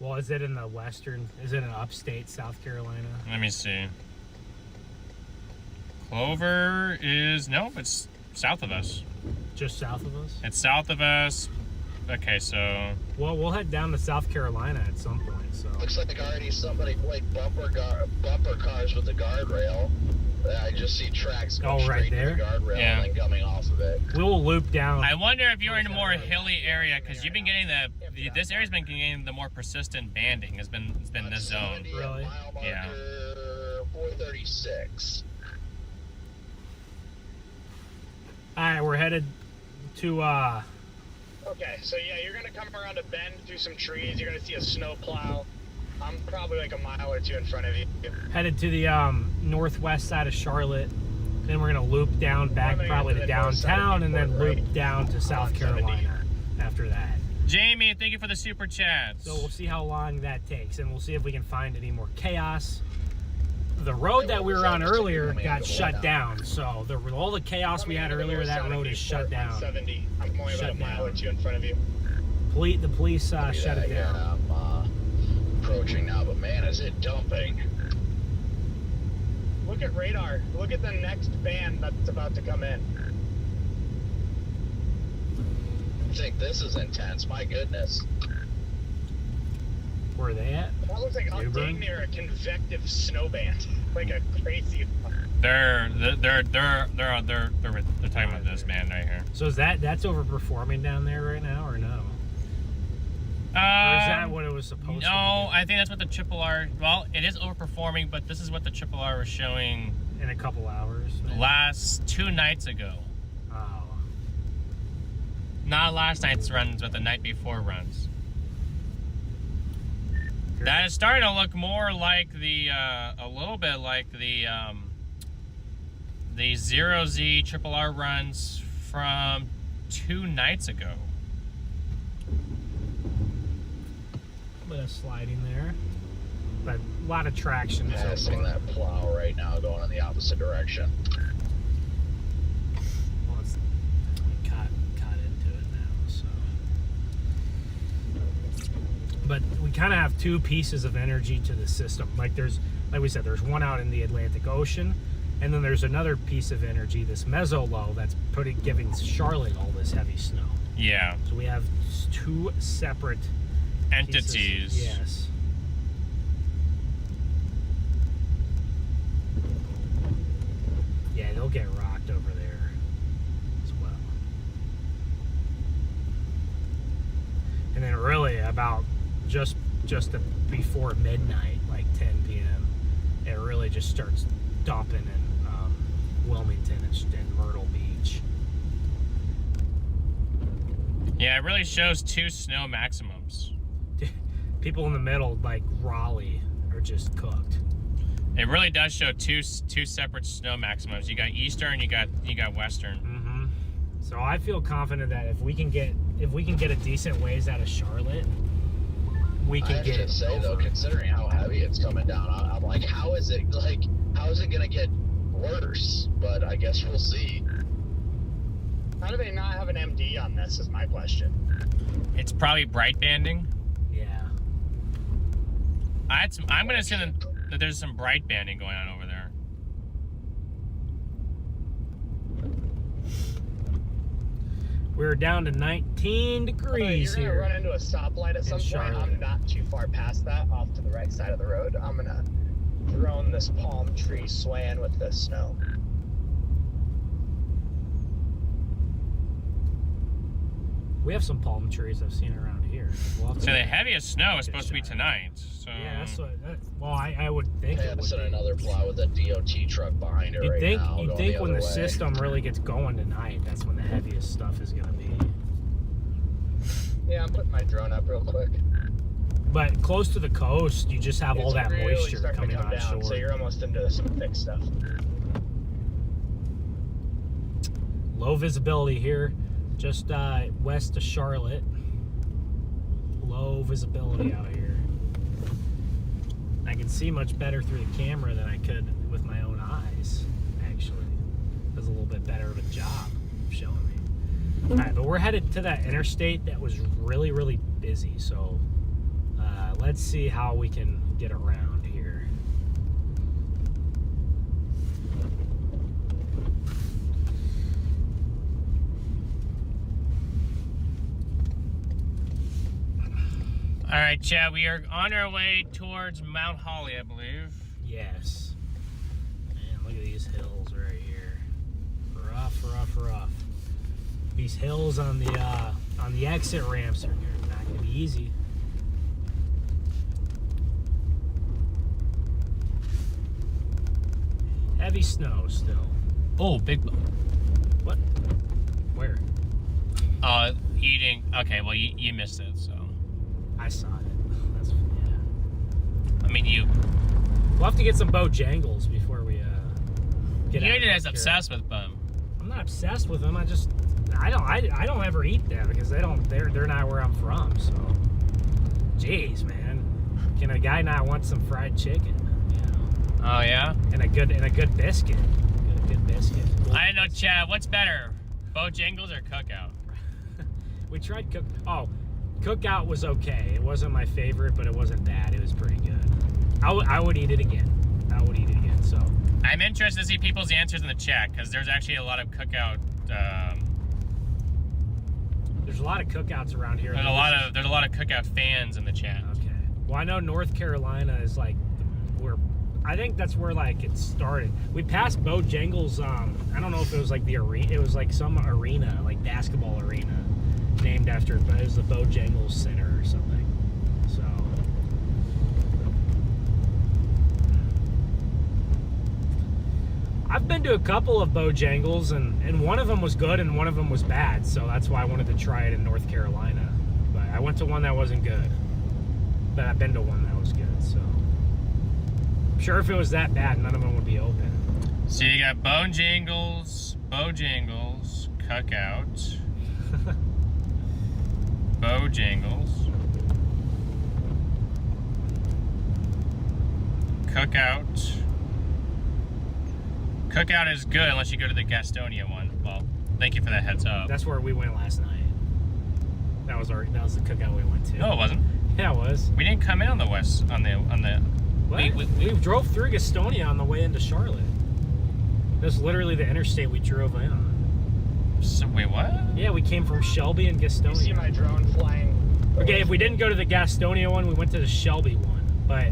Well, is it in the western? Is it in upstate South Carolina? Let me see. Clover is it's south of us. Just south of us? It's south of us. Okay, so Well, we'll head down to South Carolina at some point. So Looks like already somebody played bumper cars with the guardrail. I just see tracks going right straight there? to the guardrail Yeah. and then coming off of it. we'll loop down. I wonder if you're in a more hilly area because you've been getting this area's been getting the more persistent banding. It's been this zone. 70 Really? at mile marker Yeah. 436. All right, we're headed to. Okay, so yeah, you're gonna come around a bend through some trees. You're gonna see a snow plow. I'm probably like a mile or 2 in front of you. Headed to the northwest side of Charlotte. Then we're gonna loop down back Coming probably into to the north side of downtown, and then Newport, loop right? down to South 70. Carolina after that. Jamie, thank you for the super chats. So we'll see how long that takes, and we'll see if we can find any more chaos. The road that we were on earlier got shut down, so all the chaos we had earlier, that road is shut down. 70. I'm only about Shut a mile or down. 2 in front of you. The police shut it down. Yeah, I'm approaching now, but man, is it dumping. Look at radar. Look at the next band that's about to come in. I think this is intense, my goodness. Where are they at? That looks like Newbern? dang near a convective snow band. Like a crazy one. They're talking about this man right here. So is that's overperforming down there right now, or no? Or is that what it was supposed to No, I think that's what the Triple R. Well, it is overperforming, but this is what the Triple R was showing be in a couple hours? maybe? last 2 nights ago. Oh. Not last night's runs, but the night before runs. That is starting to look more like a little bit like the 0Z Triple R runs from 2 nights ago. A bit of sliding there, but a lot of traction. so Passing far. that plow right now, going in the opposite direction. Well, it's caught into it now, so. But we kind of have 2 pieces of energy to the system. Like we said, there's one out in the Atlantic Ocean, and then there's another piece of energy, this meso-low, that's giving Charlotte all this heavy snow. Yeah. So we have 2 separate Entities. pieces. Yes. Yeah, they'll get rocked over there as well. And then really about just before midnight, like 10 p.m., it really just starts dumping in Wilmington and Myrtle Beach. Yeah, it really shows 2 snow maximums. People in the middle, like Raleigh, are just cooked. It really does show two separate snow maximums. You got eastern, you got western. Mm-hmm. So I feel confident that if we can get a decent ways out of Charlotte, we can get. I have to say though, considering how heavy it's coming down, I'm like, how is it gonna get worse? But I guess we'll see. How do they not have an MD on this? Is my question. It's probably bright banding. Yeah. I'm gonna assume that there's some bright banding going on over there. We're down to 19 degrees You're here. gonna run into a stoplight at some point. Charlotte. I'm not too far past that, off to the right side of the road. I'm gonna drone this palm tree swaying with the snow. We have some palm trees I've seen around here. We'll have to- So the heaviest snow is supposed to be tonight. So Yeah, that's what. Well, I would think it would Passing be. another plow with a DOT truck behind it right now. You'd going think the when other the way. system really gets going tonight, that's when the heaviest stuff is gonna be. Yeah, I'm putting my drone up real quick. But close to the coast, you just have all It's that really moisture starting coming to come on down, shore. so you're almost into some thick stuff. Low visibility here, just west of Charlotte. Low visibility out here. I can see much better through the camera than I could with my own eyes, actually. Does a little bit better of a job of showing me. All right, but we're headed to that interstate that was really, really busy, so let's see how we can get around here. all right, Chad, we are on our way towards Mount Holly, I believe. Yes. Man, look at these hills right here. Rough, rough, rough. These hills on the exit ramps are not gonna be easy. Heavy snow still. Oh, big. What? Where? Eating. Okay, well you missed it, so. I saw it. That's yeah. I mean, We'll have to get some Bojangles before we get out. You're as obsessed with them. I'm not obsessed with them. I don't ever eat them because they're not where I'm from. So, jeez, man, can a guy not want some fried chicken? You know, Oh yeah. and a good biscuit. A good biscuit. I don't know, Chad. What's better, Bojangles or Cookout? We tried Cookout was okay. It wasn't my favorite, but it wasn't bad. It was pretty good. I would eat it again. So I'm interested to see people's answers in the chat because there's actually a lot of Cookout. there's a lot of cookouts around here. There's a lot of Cookout fans in the chat. Okay. Well, I know North Carolina is like where I think that's where like it started. We passed Bojangles. I don't know if it was like the arena. It was like some arena, like basketball arena, named after it, but it was the Bojangles Center or something. So. I've been to a couple of Bojangles, and one of them was good and one of them was bad, so that's why I wanted to try it in North Carolina. But I went to one that wasn't good, but I've been to one that was good, so I'm sure if it was that bad, none of them would be open. So you got Bojangles, Cookout, Bojangles, Cookout. Cookout is good unless you go to the Gastonia one. Well, thank you for that heads up. That's where we went last night. That was the cookout we went to. No, it wasn't. Yeah, it was. We didn't come in on the west on the. What? We drove through Gastonia on the way into Charlotte. That's literally the interstate we drove in on. So, wait, what? Yeah, we came from Shelby and Gastonia. You see my drone flying. Okay, if we didn't go to the Gastonia one, we went to the Shelby one. But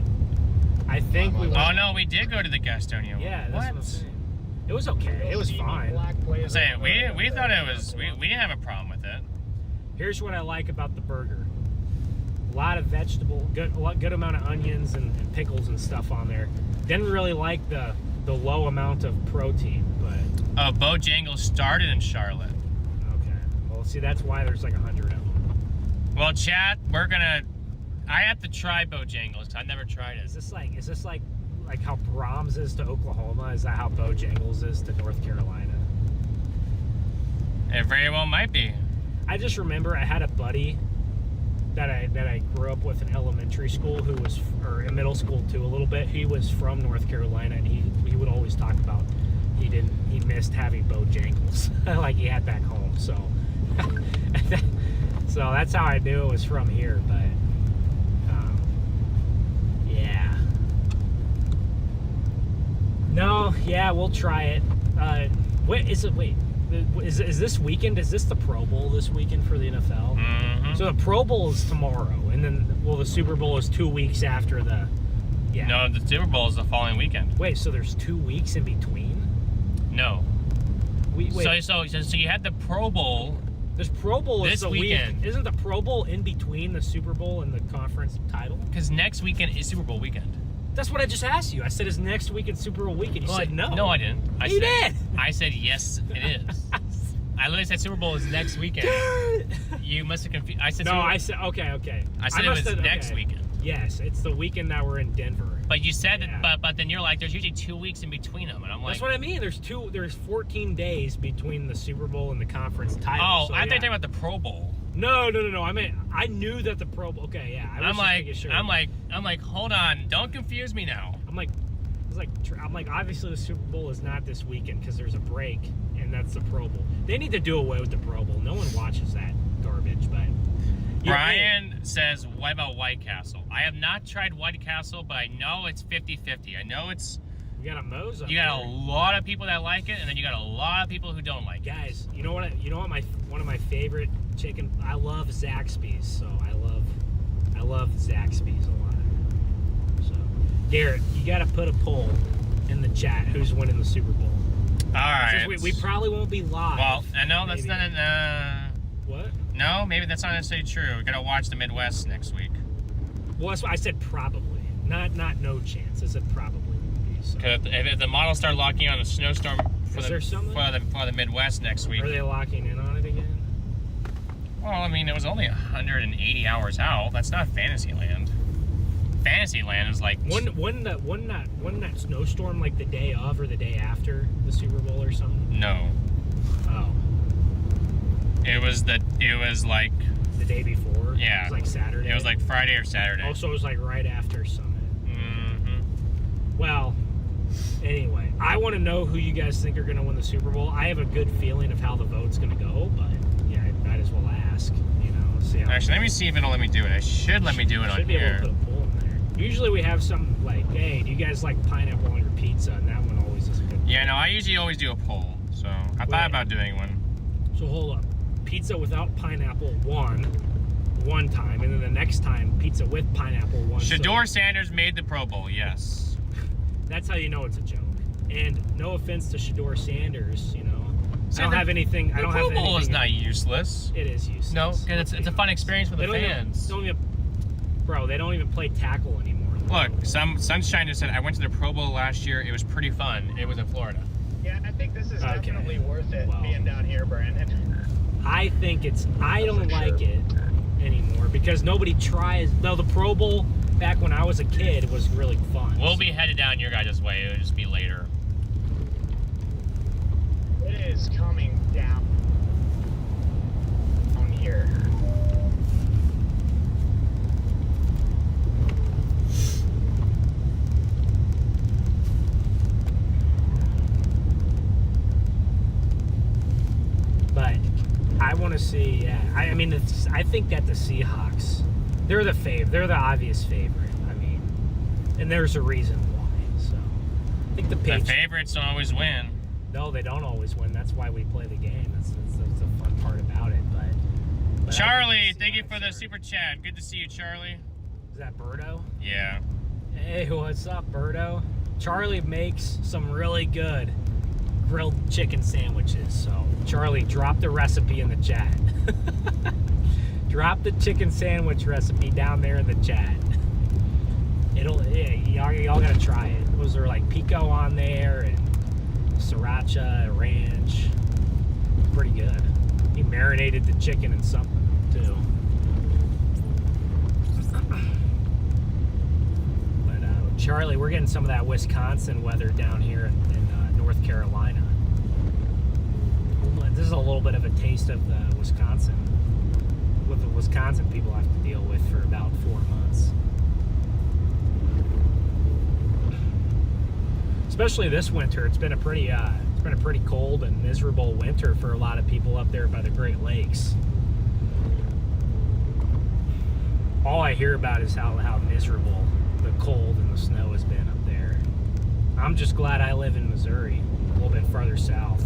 I think we went. Oh no, we did go to the Gastonia one. Yeah, that's what I'm what? saying. It was okay. It was fine. I'm saying we thought it was we didn't have a problem with it. Here's what I like about the burger. A lot of vegetable, good amount of onions and pickles and stuff on there. Didn't really like the low amount of protein, but Oh, Bojangles started in Charlotte. okay. Well, see, that's why there's like 100 of them. Well, chat, we're gonna I have to try Bojangles. I never tried Is it. this like how Brahms is to Oklahoma? Is that how Bojangles is to North Carolina? It very well might be. I just remember I had a buddy that I grew up with in elementary school who was, or in middle school too, a little bit. He was from North Carolina, and he would always talk about he missed having Bojangles like he had back home. So so that's how I knew it was from here. But yeah, no, yeah, we'll try it. Wait, is this weekend? Is this the Pro Bowl this weekend for the NFL? Mm-hmm. So the Pro Bowl is tomorrow, and then the Super Bowl is 2 weeks after the. Yeah. No, the Super Bowl is the following weekend. Wait, so there's 2 weeks in between? No. Wait. So you had the Pro Bowl. This Pro Bowl is This the weekend. Isn't the Pro Bowl in between the Super Bowl and the conference title? Because next weekend is Super Bowl weekend. That's what I just asked you. I said, is next weekend Super Bowl weekend? You said no. No, I didn't. You did. I said yes, it is. I literally said Super Bowl is next weekend. You must have confused. I said No, Super Bowl. I said okay. I said it was next weekend. Yes, it's the weekend that we're in Denver. But you said Yeah. that, but then you're like, there's usually 2 weeks in between them, and I'm like, That's what I mean. There's 14 days between the Super Bowl and the conference title. oh, so, I thought you yeah. were talking about the Pro Bowl. No. I mean, I knew that the Pro Bowl. Okay, yeah. I was I'm just like, making sure. I'm like, hold on, don't confuse me now. I'm like, obviously the Super Bowl is not this weekend because there's a break, and that's the Pro Bowl. They need to do away with the Pro Bowl. No one watches that garbage, but. Brian says, what about White Castle? I have not tried White Castle, but I know it's 50-50. I know it's. You got a Moe's up You got there. a lot of people that like it, and then you got a lot of people who don't like it. Guys, you know what? One of my favorite chicken. I love Zaxby's, so I love Zaxby's a lot. So, Garrett, you got to put a poll in the chat. Who's winning the Super Bowl? All right. Since we probably won't be live. Well, no, that's maybe. not. What? No, maybe that's not necessarily true. We gotta watch the Midwest next week. Well, that's what I said probably. Not no chance. I said probably won't be. So. Because if the models start locking on a snowstorm for Is there something? the Midwest next week. Are they locking in on it again? Well, I mean, it was only 180 hours out. That's not Fantasyland. Fantasyland is like Wasn't that snowstorm like the day of or the day after the Super Bowl or something? no. Oh, It was like the day before. yeah. It was like Saturday. It was like Friday or Saturday. Also, it was like right after Summit. Mm-hmm. Well, anyway, I want to know who you guys think are going to win the Super Bowl. I have a good feeling of how the vote's going to go, but yeah, I might as well ask. You know, see how. Actually, let me see if it'll let me do it. I should let me do it on Should be able here. to put a poll in there. Usually we have something like, hey, do you guys like pineapple on your pizza? And that one always is a good. Yeah, no, I usually always do a poll. So I Wait. thought about doing one. So hold up. Pizza without pineapple one time, and then the next time pizza with pineapple one. Shador Sanders made the Pro Bowl. Yes. That's how you know it's a joke. And no offense to Shador Sanders, you know, So I don't the- have anything. I The don't Pro have Bowl anything. is not useless. It is useless. No, because it's a fun experience for the They don't fans. Bro, they don't even play tackle anymore. Look, Sunshine just said, I went to the Pro Bowl last year. It was pretty fun. It was in Florida. Yeah, I think this is Okay. definitely worth it Well. being down here, Brandon. I think I don't For like sure. it anymore because nobody tries. No, the Pro Bowl back when I was a kid was really fun. We'll be headed down your guys' way. It'll just be later. It is coming down on here. But I want to see. Yeah, I mean, I think that the Seahawks, they're the obvious favorite. I mean, and there's a reason why. So I think the The Patriots. favorites don't always win. No, they don't always win. That's why we play the game. That's the fun part about it. But I think Charlie, the thank you for Seahawks the are- super chat. Good to see you, Charlie. Is that Birdo? Yeah. Hey, what's up, Birdo? Charlie makes some really good grilled chicken sandwiches. So, Charlie, drop the recipe in the chat. Drop the chicken sandwich recipe down there in the chat. Y'all gotta try it. Was there like pico on there and sriracha, ranch? Pretty good. He marinated the chicken in something too. Charlie, we're getting some of that Wisconsin weather down here in North Carolina. This is a little bit of a taste of the Wisconsin, what the Wisconsin people have to deal with for about 4 months. Especially this winter, it's been a pretty cold and miserable winter for a lot of people up there by the Great Lakes. All I hear about is how miserable the cold and the snow has been up there. I'm just glad I live in Missouri, a little bit farther south.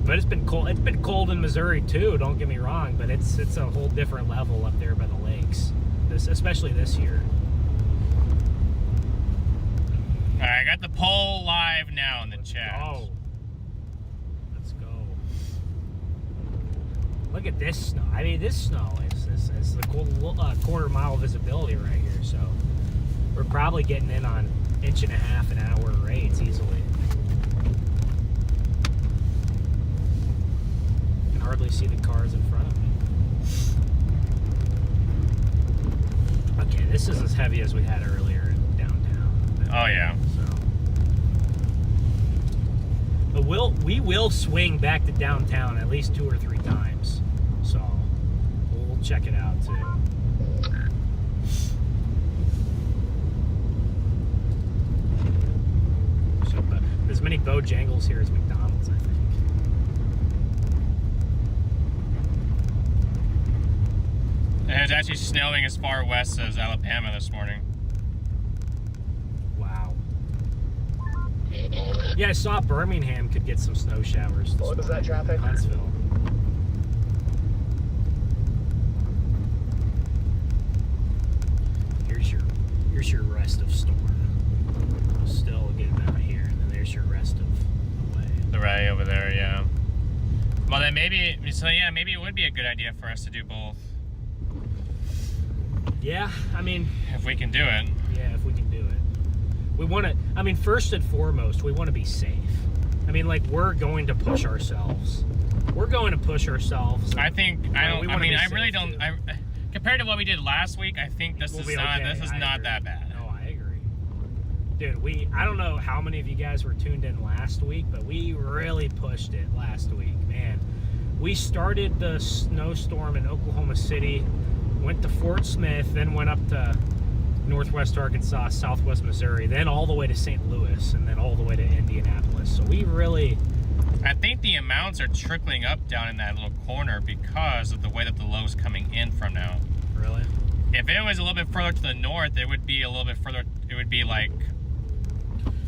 But it's been cold. It's been cold in Missouri too. Don't get me wrong, but it's a whole different level up there by the lakes. Especially this year. All right, I got the poll live now in the chat. Oh, let's go. Look at this snow. I mean, this snow is the quarter-mile visibility right here. So we're probably getting in on 1.5 an hour rates easily. Can hardly see the cars in front of me. Okay, this is as heavy as we had earlier in downtown. Oh yeah. But we will swing back to downtown at least 2 or 3 times. So we'll check it out too. So, there's many Bojangles here as McDonald's, I think. And it's actually snowing as far west as Alabama this morning. Wow. Yeah, I saw Birmingham could get some snow showers. What was that traffic? Huntsville. Here's your rest of storm. Still getting out here, and then there's your rest of the way. The ray over there, yeah. Well, then maybe it would be a good idea for us to do both. Yeah, I mean, if we can do it. Yeah, if we can do it. We want to, I mean, first and foremost, we want to be safe. I mean, like, we're going to push ourselves. We're going to push ourselves. I think, really don't, too. compared to what we did last week, I think this is not that bad. No, I agree. Dude, I don't know how many of you guys were tuned in last week, but we really pushed it last week, man. We started the snowstorm in Oklahoma City, went to Fort Smith, then went up to Northwest Arkansas, Southwest Missouri, then all the way to St. Louis, and then all the way to Indianapolis. So we really... I think the amounts are trickling up down in that little corner because of the way that the low's coming in from now. Really? If it was a little bit further to the north, it would be a little bit further. It would be like...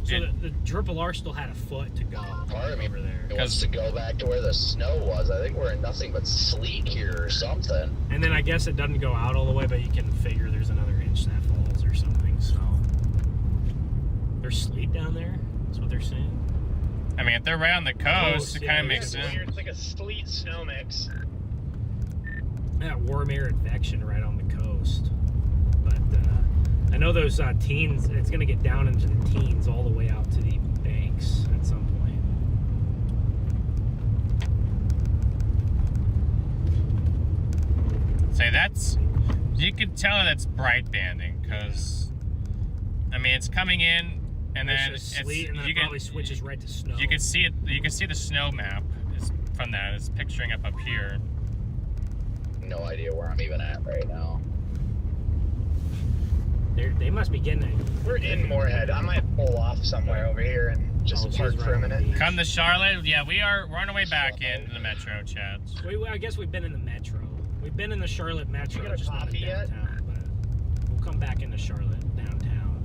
So the Triple R still had a foot to go over there. It wants to go back to where the snow was. I think we're in nothing but sleet here or something. And then I guess it doesn't go out all the way, but you can figure there's another inch that falls or something. So there's sleet down there. That's what they're saying. I mean, if they're right on the coast, it kind of makes sense. It's like a sleet snow mix. That warm air advection right on the coast. But I know those teens, it's going to get down into the teens all the way out to the banks at some point. Say you can tell that's bright banding because, I mean, it's coming in and then it's sleet, and then it probably switches right to snow. You can see it. You can see the snow map from that. It's picturing up here. No idea where I'm even at right now. They must be getting it. We're in Moorhead. I might pull off somewhere over here and just park for a minute. Come to Charlotte. Yeah, we're on our way back into the metro, Chad. I guess we've been in the metro. We've been in the Charlotte metro, just not in yet? downtown. But we'll come back into Charlotte downtown.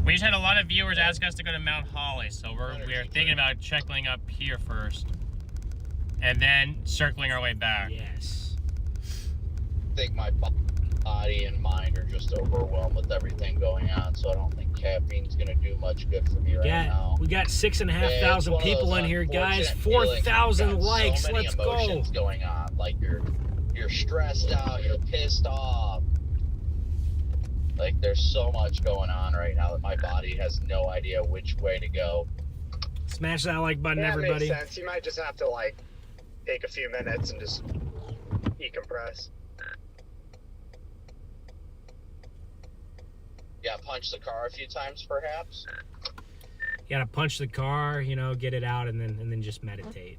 We just had a lot of viewers ask us to go to Mount Holly, so we are thinking about checking up here first, and then circling our way back. Yes. I think my body and mind are just overwhelmed with everything going on, so I don't think caffeine's gonna do much good for me right now. We got 6,500 people in here, guys. 4,000 likes. So many Let's go. emotions going on. Like you're stressed out, you're pissed off. Like there's so much going on right now that my body has no idea which way to go. Smash that like button, Yeah, everybody. Makes sense. You might just have to like take a few minutes and just decompress. Yeah, punch the car a few times, perhaps. You gotta punch the car, you know, get it out, and then just meditate.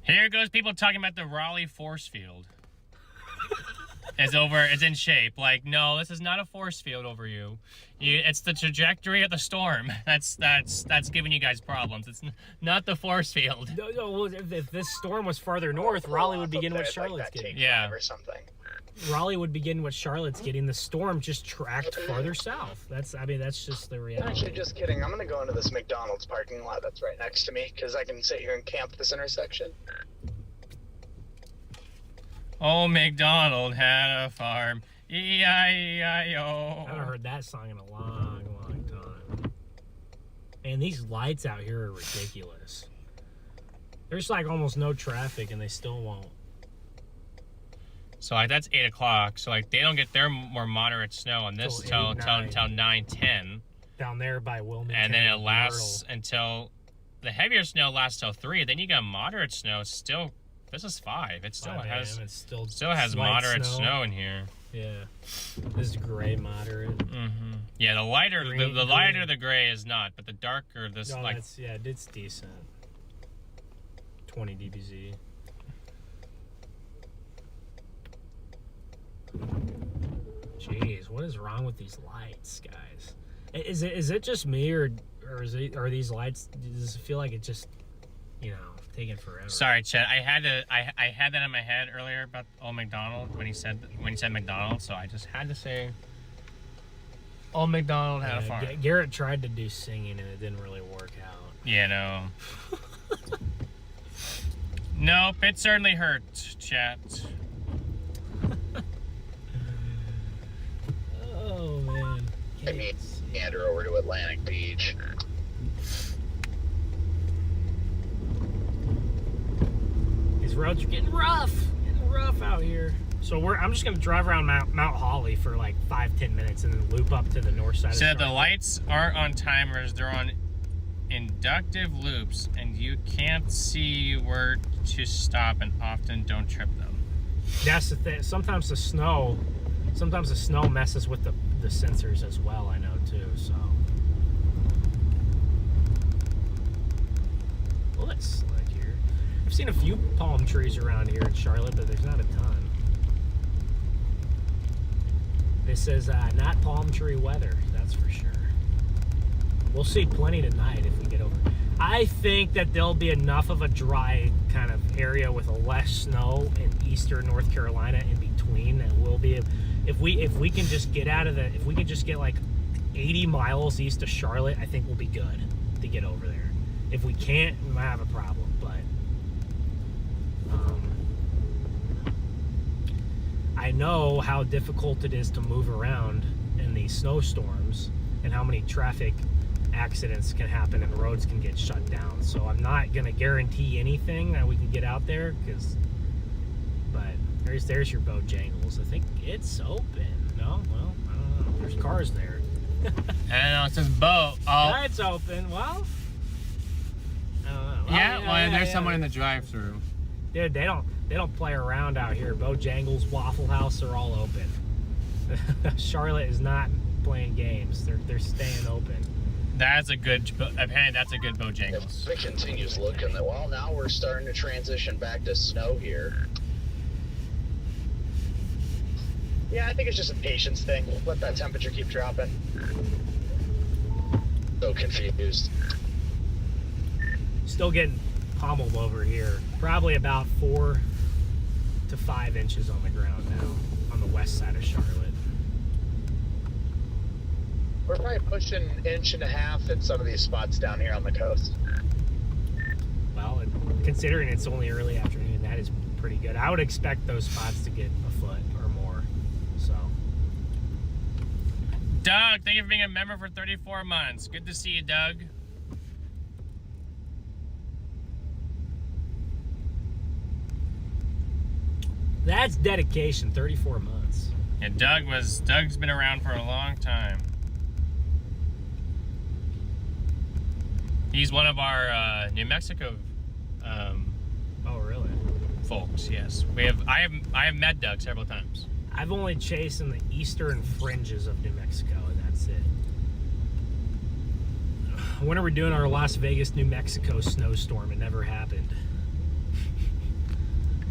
Here goes people talking about the Raleigh force field. It's in shape. Like, no, this is not a force field over you. It's the trajectory of the storm. That's giving you guys problems. It's not the force field. No, well, if this storm was farther north, Raleigh would begin what Charlotte's getting. Yeah. Or something. Raleigh would begin what Charlotte's getting. The storm just tracked farther south. That's just the reality. Actually, just kidding. I'm gonna go into this McDonald's parking lot that's right next to me because I can sit here and camp this intersection. Oh, McDonald had a farm. E-I-E-I-O. I haven't heard that song in a long, long time. Man, these lights out here are ridiculous. There's like almost no traffic and they still won't. So like that's 8 o'clock. So like they don't get their more moderate snow on this till 9:10. Down there by Wilmington. And then it lasts until the heavier snow lasts till 3. Then you got moderate snow. Still, this is 5. It still has moderate snow in here. Yeah, this is gray moderate. Mm-hmm. Yeah, the lighter the lighter the gray is not, but the darker this it's decent. 20 dBz. Jeez, what is wrong with these lights, guys? Is it just me, or are these lights? Does it feel like it just, taking forever? Sorry, Chet. I had that in my head earlier about Old McDonald when he said McDonald, so I just had to say Old McDonald had a farm. Garrett tried to do singing and it didn't really work out. Yeah, no. Nope, it certainly hurt, Chet. Oh man. I mean, meander over to Atlantic Beach. These roads are getting rough out here. So I'm just gonna drive around Mount Holly for like 5-10 minutes and then loop up to the north side. So the lights aren't on timers; they're on inductive loops, and you can't see where to stop, and often don't trip them. That's the thing. Sometimes the snow messes with the sensors as well. I know too. So. Well, that's slick here. I've seen a few palm trees around here in Charlotte, but there's not a ton. This says not palm tree weather, that's for sure. We'll see plenty tonight if we get over. I think that there'll be enough of a dry kind of area with less snow in eastern North Carolina in between that we'll be, if we can just get if we can just get like 80 miles east of Charlotte, I think we'll be good to get over there. If we can't, we might have a problem, but I know how difficult it is to move around in these snowstorms and how many traffic accidents can happen and roads can get shut down. So I'm not going to guarantee anything that we can get out there, but there's your Bojangles. I think it's open. No? Well, I don't know. There's cars there. I know, it says boat. Oh. It's open. Well, I don't know. Yeah, there's someone in the drive-thru. Dude, they don't play around out here. Bojangles, Waffle House are all open. Charlotte is not playing games. They're staying open. Apparently that's a good Bojangles. If it continues looking that, well, now we're starting to transition back to snow here. Yeah, I think it's just a patience thing. Let that temperature keep dropping. So confused. Still getting pummeled over here. Probably about 4 to 5 inches on the ground now on the west side of Charlotte. We're probably pushing 1.5 inches in some of these spots down here on the coast. Well, considering it's only early afternoon, that is pretty good. I would expect those spots to get a foot or more. So, Doug, thank you for being a member for 34 months. Good to see you, Doug. that's dedication. 34 months. Yeah, Doug's been around for a long time. He's one of our New Mexico Oh, really? folks. Yes, I have met Doug several times. I've only chased in the eastern fringes of New Mexico, and that's it. When are we doing our Las Vegas, New Mexico snowstorm? It never happened.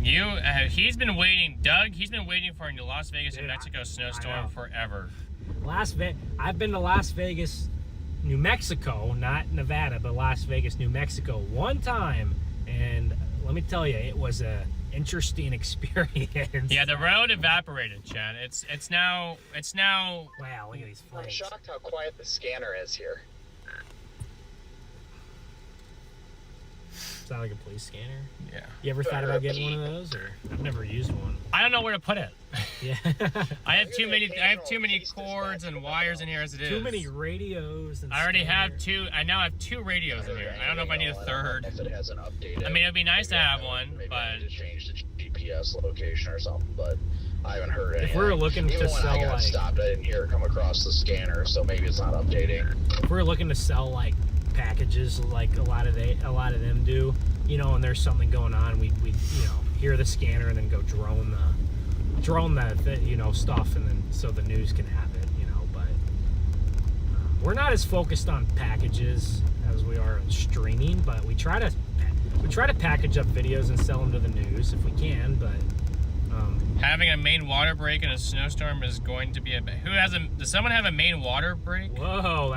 He's been waiting, Doug. He's been waiting for a Las Vegas, New Mexico snowstorm forever. I've been to Las Vegas, New Mexico, not Nevada, but Las Vegas, New Mexico one time, and let me tell you, it was a interesting experience. Yeah, the road evaporated, Chad. It's now. Wow, look at these I'm flames. shocked how quiet the scanner is here. Is that like a police scanner? Yeah. You ever thought about getting one of those, or I've never used one? I don't know where to put it. Yeah. I have too many cords and wires in here as it is. Too many radios. And I already have scanners. two. I now have 2 radios in here. I don't know if I need a third. If it hasn't updated. I mean, it'd be nice to have one, Maybe I but need to change the GPS location or something, but I haven't heard anything. If we're looking Even to when sell, I got like- stopped, I didn't hear it come across the scanner, so maybe it's not updating. If we're looking to sell like packages, like a lot of them do, you know, and there's something going on, we hear the scanner and then go drone the you know, stuff, and then so the news can have it, you know. But we're not as focused on packages as we are on streaming, but we try to package up videos and sell them to the news if we can. But having a main water break in a snowstorm is going to be does someone have a main water break? whoa,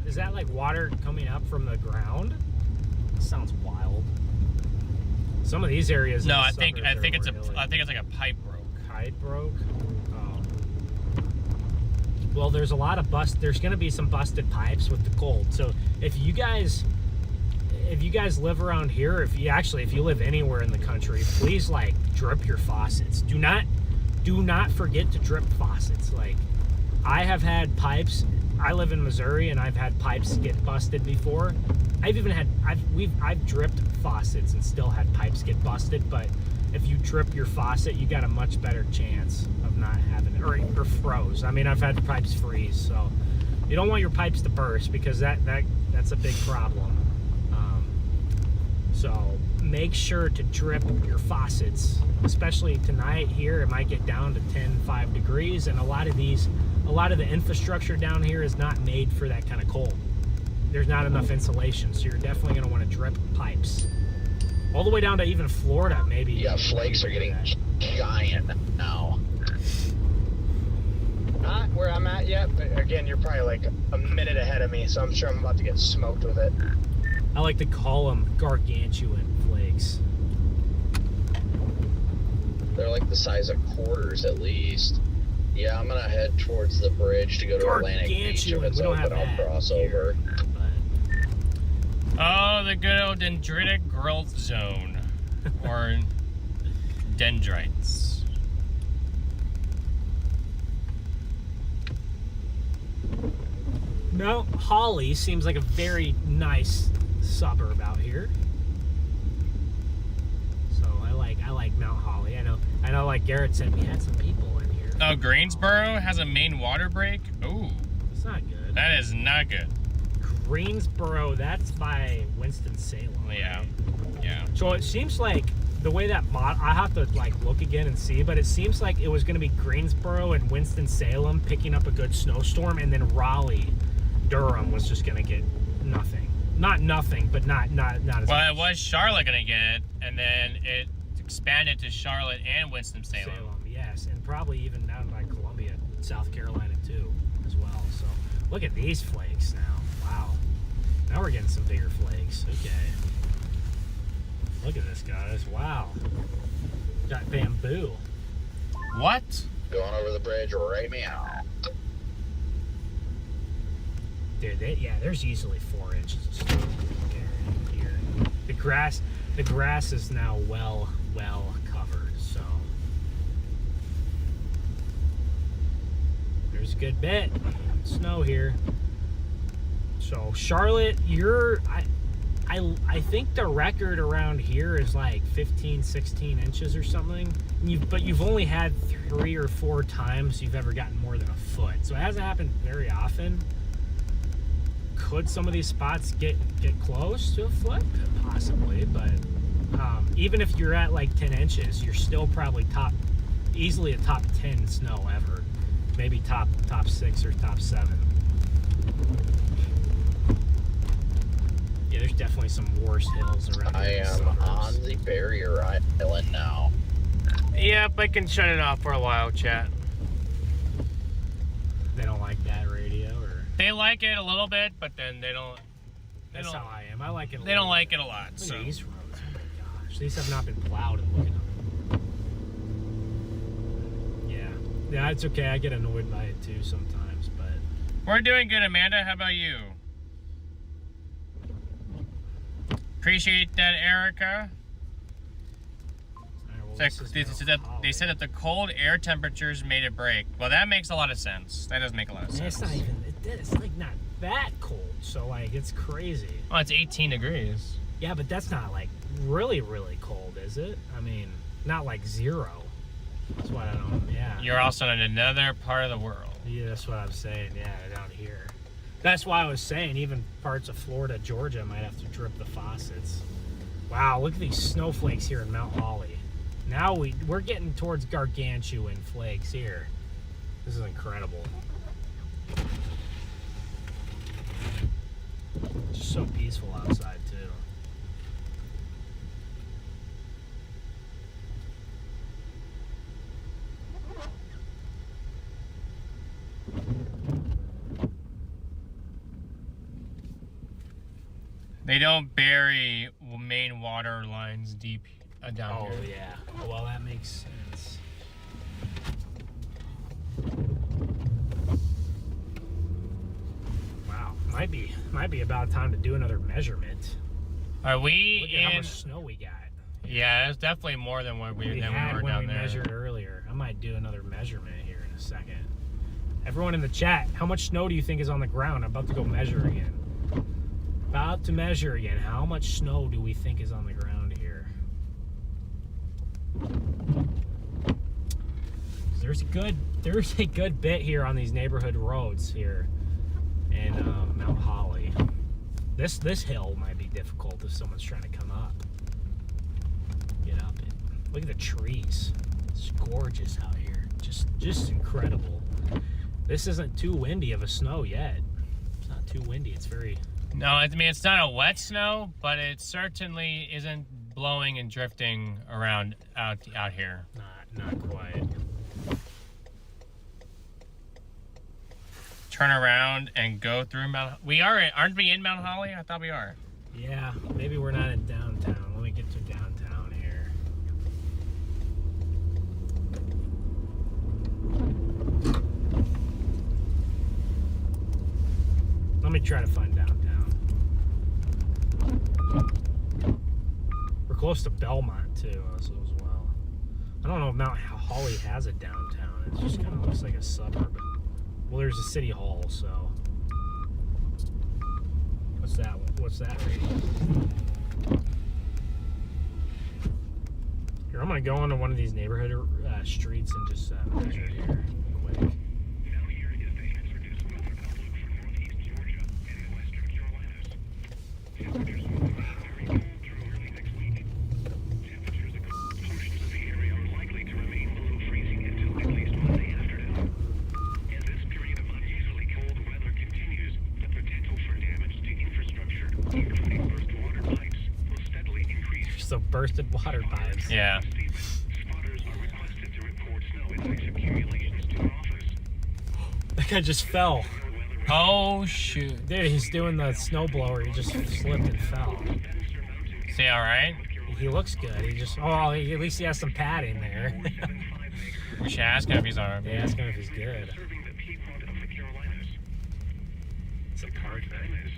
is that like water coming up from the ground? That sounds wild. Some of these areas. No, in the I think suburbs it's are really- I think it's like a pipe broke. Pipe broke. Oh. Well, there's a lot of there's going to be some busted pipes with the cold. So if you guys live around here, if you live anywhere in the country, please like drip your faucets. Do not forget to drip faucets. Like, I have had pipes. I live in Missouri, and I've had pipes get busted before. I've dripped faucets and still had pipes get busted. But if you drip your faucet, you got a much better chance of not having it, or froze. I mean, I've had pipes freeze, so you don't want your pipes to burst, because that's a big problem. So make sure to drip your faucets, especially tonight. Here it might get down to 5 degrees, and a lot of the infrastructure down here is not made for that kind of cold. There's not enough insulation, so you're definitely going to want to drip pipes all the way down to even Florida, maybe. Yeah, flakes are getting giant now. Not where I'm at yet, but again, you're probably like a minute ahead of me, so I'm sure I'm about to get smoked with it. I like to call them gargantuan flakes. They're like the size of quarters at least. Yeah, I'm gonna head towards the bridge to go to Atlantic Beach. If it's We don't have open, I'll that cross here, over. but Oh, the good old dendritic growth zone, or dendrites. Mount Holly seems like a very nice suburb out here. So I like Mount Holly. I know like Garrett said, we had some people in here. Oh, Greensboro has a main water break? Ooh, It's not good. that is not good. Greensboro, that's by Winston-Salem. Yeah, yeah. So it seems like the way that I have to like look again and see, but it seems like it was going to be Greensboro and Winston-Salem picking up a good snowstorm, and then Raleigh, Durham was just going to get nothing. Not nothing, but not as Well, much. it was Charlotte gonna get it, and then it expanded to Charlotte and Winston-Salem. Salem, yes, and probably even down by Columbia, South Carolina too, as well. So look at these flakes now. Wow. Now we're getting some bigger flakes. Okay. Look at this, guys. Wow. Got bamboo. What? Going over the bridge right now. Dude, there's easily 4 inches of snow here. The grass is now well covered, so there's a good bit of snow here. So Charlotte, I think the record around here is like 15, 16 inches or something. But you've only had 3 or 4 times you've ever gotten more than a foot. So it hasn't happened very often. Could some of these spots get close to a foot? Possibly, but even if you're at like 10 inches, you're still probably top easily a top 10 snow ever. Maybe top 6 or top 7. Yeah, there's definitely some worse hills around I here. am on the barrier island now. Yep, I can shut it off for a while, chat. They don't like that radio, or They like it a little bit, but then they don't. that's how I am. I like it. They don't like it a lot. Look So at these roads. Oh my gosh, these have not been plowed. And look at them. Yeah, it's okay. I get annoyed by it too sometimes, but we're doing good, Amanda. How about you? Appreciate that, Erica. It's like, they said that the cold air temperatures made it break. Well, that makes a lot of sense. That does make a lot of sense. it's not even. It's like not that cold, so like it's crazy. Oh, it's 18 degrees. Yeah, but that's not like really cold, is it? I mean, not like 0. That's what I don't. Yeah. You're also in another part of the world. Yeah, that's what I'm saying. Yeah, down here. That's why I was saying even parts of Florida, Georgia might have to drip the faucets. Wow, look at these snowflakes here in Mount Holly. Now we're getting towards gargantuan flakes here. This is incredible. Just so peaceful outside too. They don't bury main water lines deep down here. Oh yeah. Well, that makes sense. Wow. Might be about time to do another measurement. Are we Look at how much snow we got. Yeah, it's definitely more than what we We were had when down we there. measured earlier. I might do another measurement here in a second. Everyone in the chat, how much snow do you think is on the ground? I'm about to go measure again. About to measure again. How much snow do we think is on the ground here? There's a good bit here on these neighborhood roads here in Mount Holly. This hill might be difficult if someone's trying to come up. Get up it. Look at the trees. It's gorgeous out here. Just incredible. This isn't too windy of a snow yet. It's not too windy. It's very. No, I mean it's not a wet snow, but it certainly isn't blowing and drifting around out here. Not quite. Turn around and go through Mount. Aren't we in Mount Holly? I thought we are. Yeah, maybe we're not in downtown. Let me get to downtown here. Let me try to find downtown. We're close to Belmont too, as well. I don't know if Mount Holly has a downtown. It just kind of looks like a suburb. Well, there's a city hall, so. What's that? What's that rate? Here, I'm gonna go onto one of these neighborhood streets and just measure here quick. Now here is the hazardous weather outlook for northeast Georgia and the western Carolinas. Temperatures will remain very cold through early next week. Temperatures across portions of the area are likely to remain below freezing until at least Monday afternoon. As this period of unusually cold weather continues, the potential for damage to infrastructure, including burst water pipes, will steadily increase. So bursted water pipes. Yeah. Spotters are requested to report snow and ice accumulations to our office. That guy just fell. Oh shoot! Dude, he's doing the snowblower. He just slipped and fell. Is he all right? He looks good. He just, at least he has some padding there. We should ask him if he's all right. Yeah, ask him if he's good. Serving the Piedmont of the Carolinas. It's a cart. Time is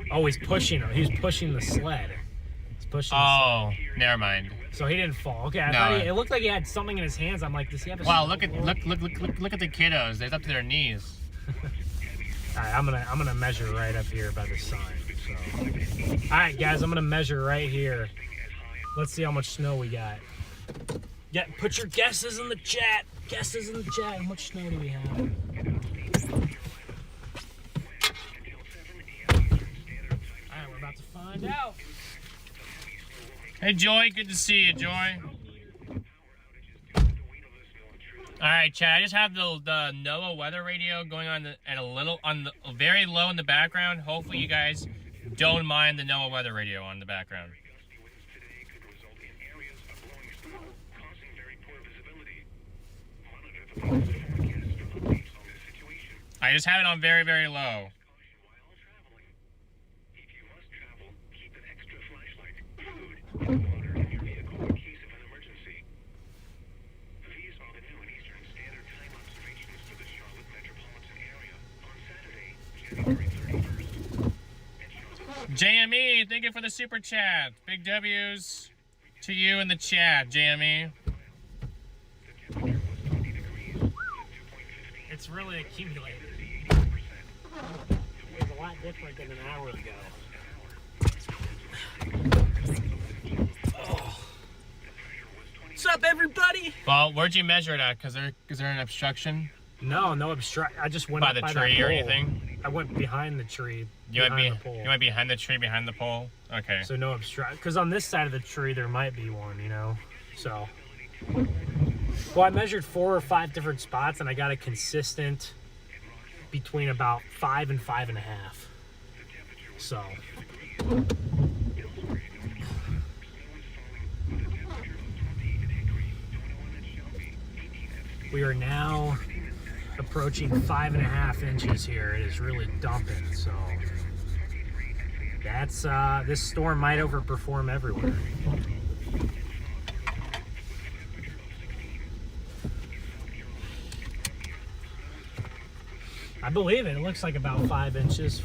12:40. Oh, he's pushing him. He's pushing the sled. He's pushing the Oh, never mind. sled. So he didn't fall. Okay, I No. thought it looked like he had something in his hands. I'm like, does he have a Wow, snowblower? look at the kiddos. They're up to their knees. All right, I'm gonna measure right up here by the sign. So, all right, guys, I'm gonna measure right here. Let's see how much snow we got. Yeah, put your guesses in the chat. Guesses in the chat. How much snow do we have? All right, we're about to find out. Hey Joy, good to see you, Joy. All right, Chad. I just have the NOAA weather radio going on very low in the background. Hopefully, you guys don't mind the NOAA weather radio on the background. I just have it on very, very low. JME, thank you for the super chat. Big W's to you in the chat, JME. It's really accumulated. It's a lot different than an hour ago. Oh. What's up, everybody? Well, where'd you measure it at? Is there an obstruction? No obstruction. I just went By up the by tree that or pole. anything? I went behind the tree. You might behind the pole. behind the tree, behind the pole. Okay. So no obstruction. Because on this side of the tree, there might be one, you know? So. Well, I measured 4 or 5 different spots, and I got a consistent between about 5 and 5.5. So. We are now approaching 5.5 inches here. It is really dumping, so that's this storm might overperform everywhere. I believe it. It looks like about 5 inches.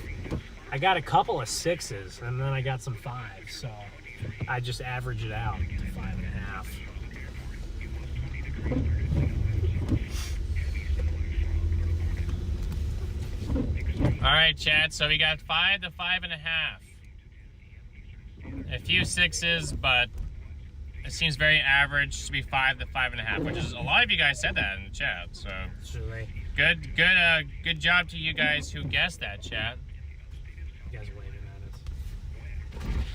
I got a couple of 6s, and then I got some 5s, so I just average it out to 5.5. All right, Chad. So we got 5 to 5.5. A few 6s, but it seems very average to be 5 to 5.5, which is a lot of you guys said that in the chat. So good job to you guys who guessed that, chat. You guys waving at us.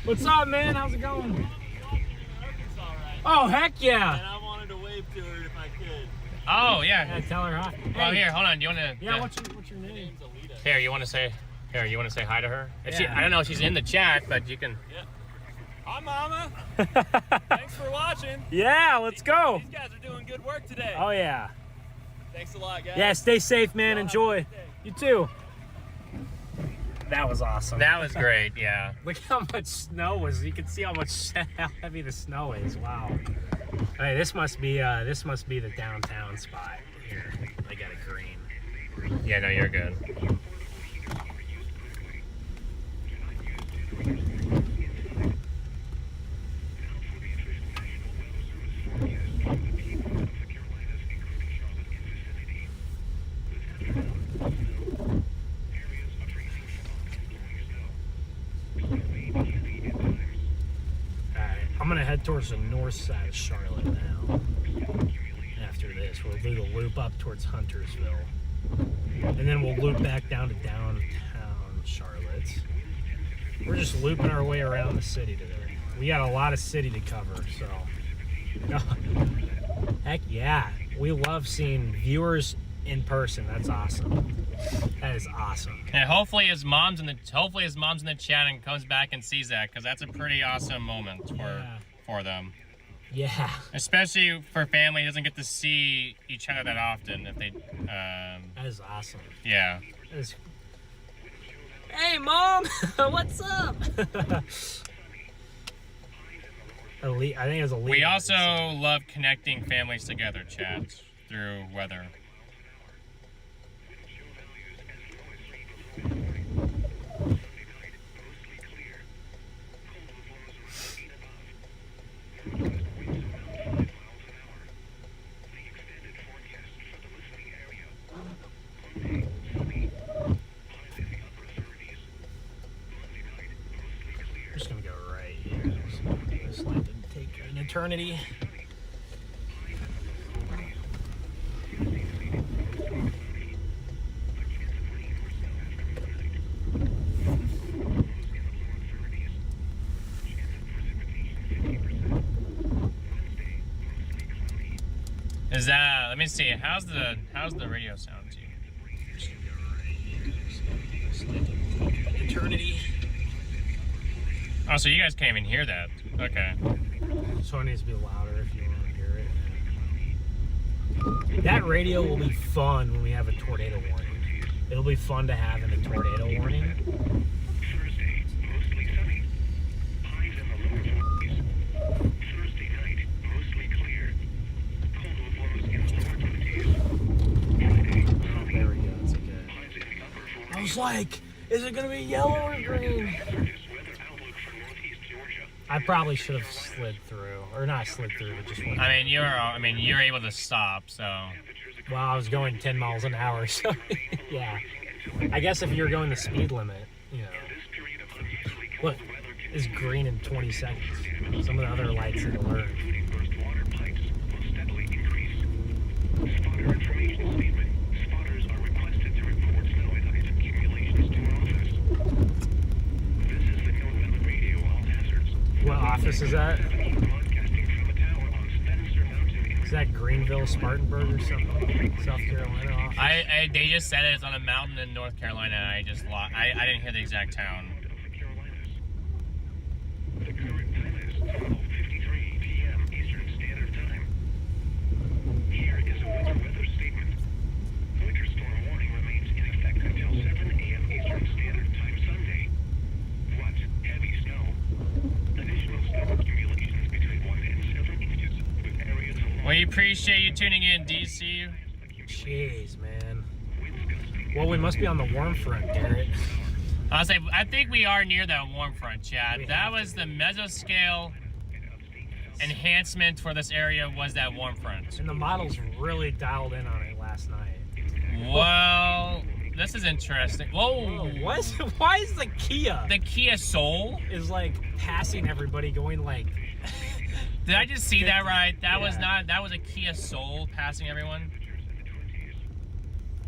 What's up, man? How's it going? Oh, heck yeah! And I wanted to wave to her if I could. Oh yeah. Yeah, tell her hi. Well, Hey. here, hold on. You wanna? Yeah, what's your name? Here, you wanna say hi to her? If she, Yeah. I don't know if she's in the chat, but you can. Yeah. Hi, Mama. Thanks for watching. Yeah, let's go. These guys are doing good work today. Oh yeah. Thanks a lot, guys. Yeah, stay safe, man. Y'all have a Enjoy. good day. You too. That was awesome. That was great. Yeah. Look how much snow was. You can see how heavy the snow is. Wow. Hey, this must be the downtown spot here. I got a green. Yeah. No, you're good. I'm gonna head towards the north side of Charlotte now. After this, we'll do the loop up towards Huntersville, and then we'll loop back down to downtown Charlotte. We're just looping our way around the city today. We got a lot of city to cover, so heck yeah, we love seeing viewers in person. That's awesome. That is awesome. And hopefully his mom's in the chat and comes back and sees that, because that's a pretty awesome moment for them. Yeah. Especially for family who doesn't get to see each other that often. If they, That is awesome. yeah. That is... Hey, Mom! What's up? Elite, I think it was Elite. We also love connecting families together, chat, through weather. I'm just gonna go right here. This light didn't take an eternity. Is that? Let me see. How's the radio sound to you? Eternity. Oh, so you guys can't even hear that. Okay. So it needs to be louder if you want to hear it. That radio will be fun when we have a tornado warning. It'll be fun to have in a tornado warning. Thursday, mostly sunny. Highs in the lower 40s. Thursday night, mostly clear. Cold with lows in the lower 20s. Friday, sunny. There we go. That's okay. Highs in the upper 40s. I was like, is it going to be yellow or green? This weather outlook for northeast Georgia. I probably should have slid through. Or not slid through, but just went. I mean, you're able to stop, so. Well, I was going 10 miles an hour, so yeah. I guess if you're going the speed limit, you know. Look, it's green in 20 seconds. Some of the other lights need to learn. Burst water pipes will steadily increase. Spotter information statement. Spotters are requested to report snow and ice accumulations to our office. This is the NOAA radio all hazards. What office is that? Broadcasting from a tower on Spencer Mountain in Is that Greenville, Spartanburg, or something? South Carolina office? They just said it's on a mountain in North Carolina. I just I didn't hear the exact town. the Carolinas. The current time is 12:53 p.m. Eastern Standard Time. Here is a winter weather statement. Winter storm warning remains in effect until 7 a.m. Eastern Standard Time Sunday. What? Heavy snow. Additional snow accumulations between 1 and 7 inches with areas along We appreciate you tuning in, DC. Jeez, man. Well, we must be on the warm front, Garrett. I think we are near that warm front, Chad. That was the mesoscale enhancement for this area was that warm front. And the models really dialed in on it last night. Well, this is interesting. Whoa. Why is the Kia The Kia Soul? is like passing everybody going like Did I just see that right? That was Yeah. that was a Kia Soul passing everyone.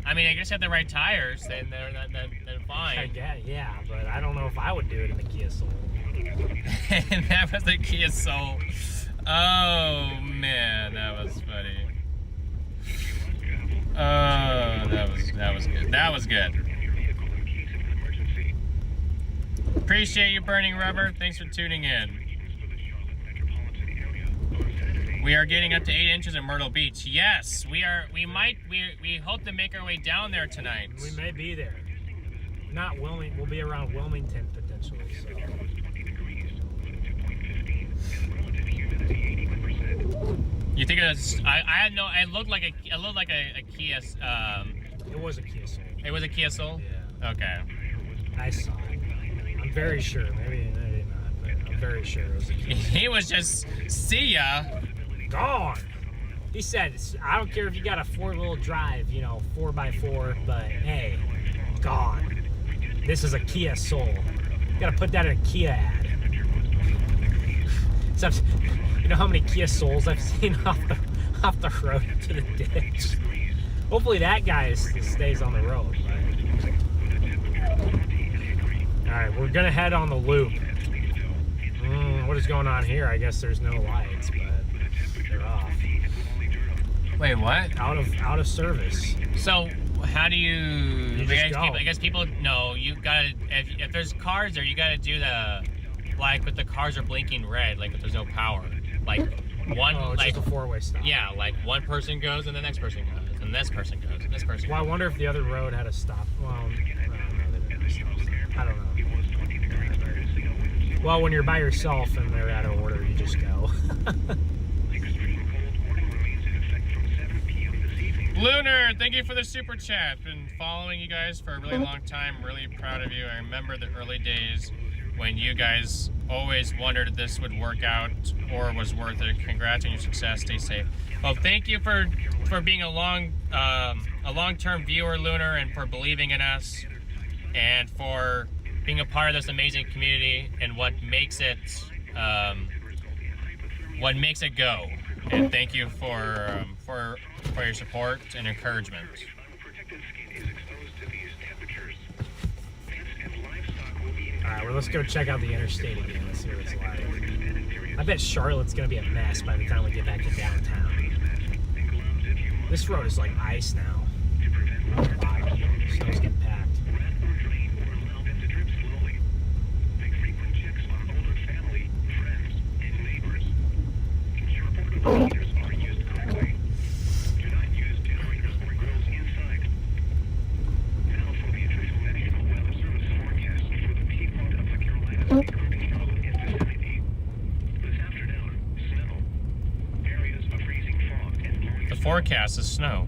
I mean, I guess you have the right tires, then they're I fine. get, yeah, but I don't know if I would do it in the Kia Soul. And that was the Kia Soul. Oh man, that was funny. Oh, that was good. That was good. Appreciate you, Burning Rubber. Thanks for tuning in. We are getting up to 8 inches in Myrtle Beach. Yes, we are. We hope to make our way down there tonight. We may be there. Not Wilmington. We'll be around Wilmington potentially. So. You think it's? I had no. It looked like a Kia. It was a Kia Soul. It was a Kia Soul. Yeah. Okay. I saw it. I'm very sure. Maybe not, but I'm very sure it was a Kia Soul. He was just see ya. Gone. He said, I don't care if you got a 4-wheel drive, 4x4, but hey, gone. This is a Kia Soul. You gotta put that in a Kia ad. Except, you know how many Kia Souls I've seen off the road to the ditch? Hopefully that guy stays on the road. Alright, we're gonna head on the loop. What is going on here? I guess there's no lights, but they're off. Wait, what? Out of service. So how do you? just go. I guess people. No, you gotta. If there's cars there, you gotta do the like, but the cars are blinking red, like if there's no power. Like one, Oh, it's like just a 4-way stop. yeah, like one person goes and the next person goes and this person goes and this person. Well, I wonder if the other road had a stop. Well, I don't know. They didn't have a stop sign. I don't know. Well, when you're by yourself and they're out of order, you just go. Lunar, thank you for the super chat. Been following you guys for a really long time. Really proud of you. I remember the early days when you guys always wondered if this would work out or was worth it. Congrats on your success. Stay safe. Well, thank you for being a long-term viewer, Lunar, and for believing in us, and for being a part of this amazing community and what makes it go. And thank you for your support and encouragement. Alright, well, let's go check out the interstate again. Let's see what's like. I bet Charlotte's going to be a mess by the time we get back to downtown. This road is like ice now. Snow's getting packed. The forecast is snow.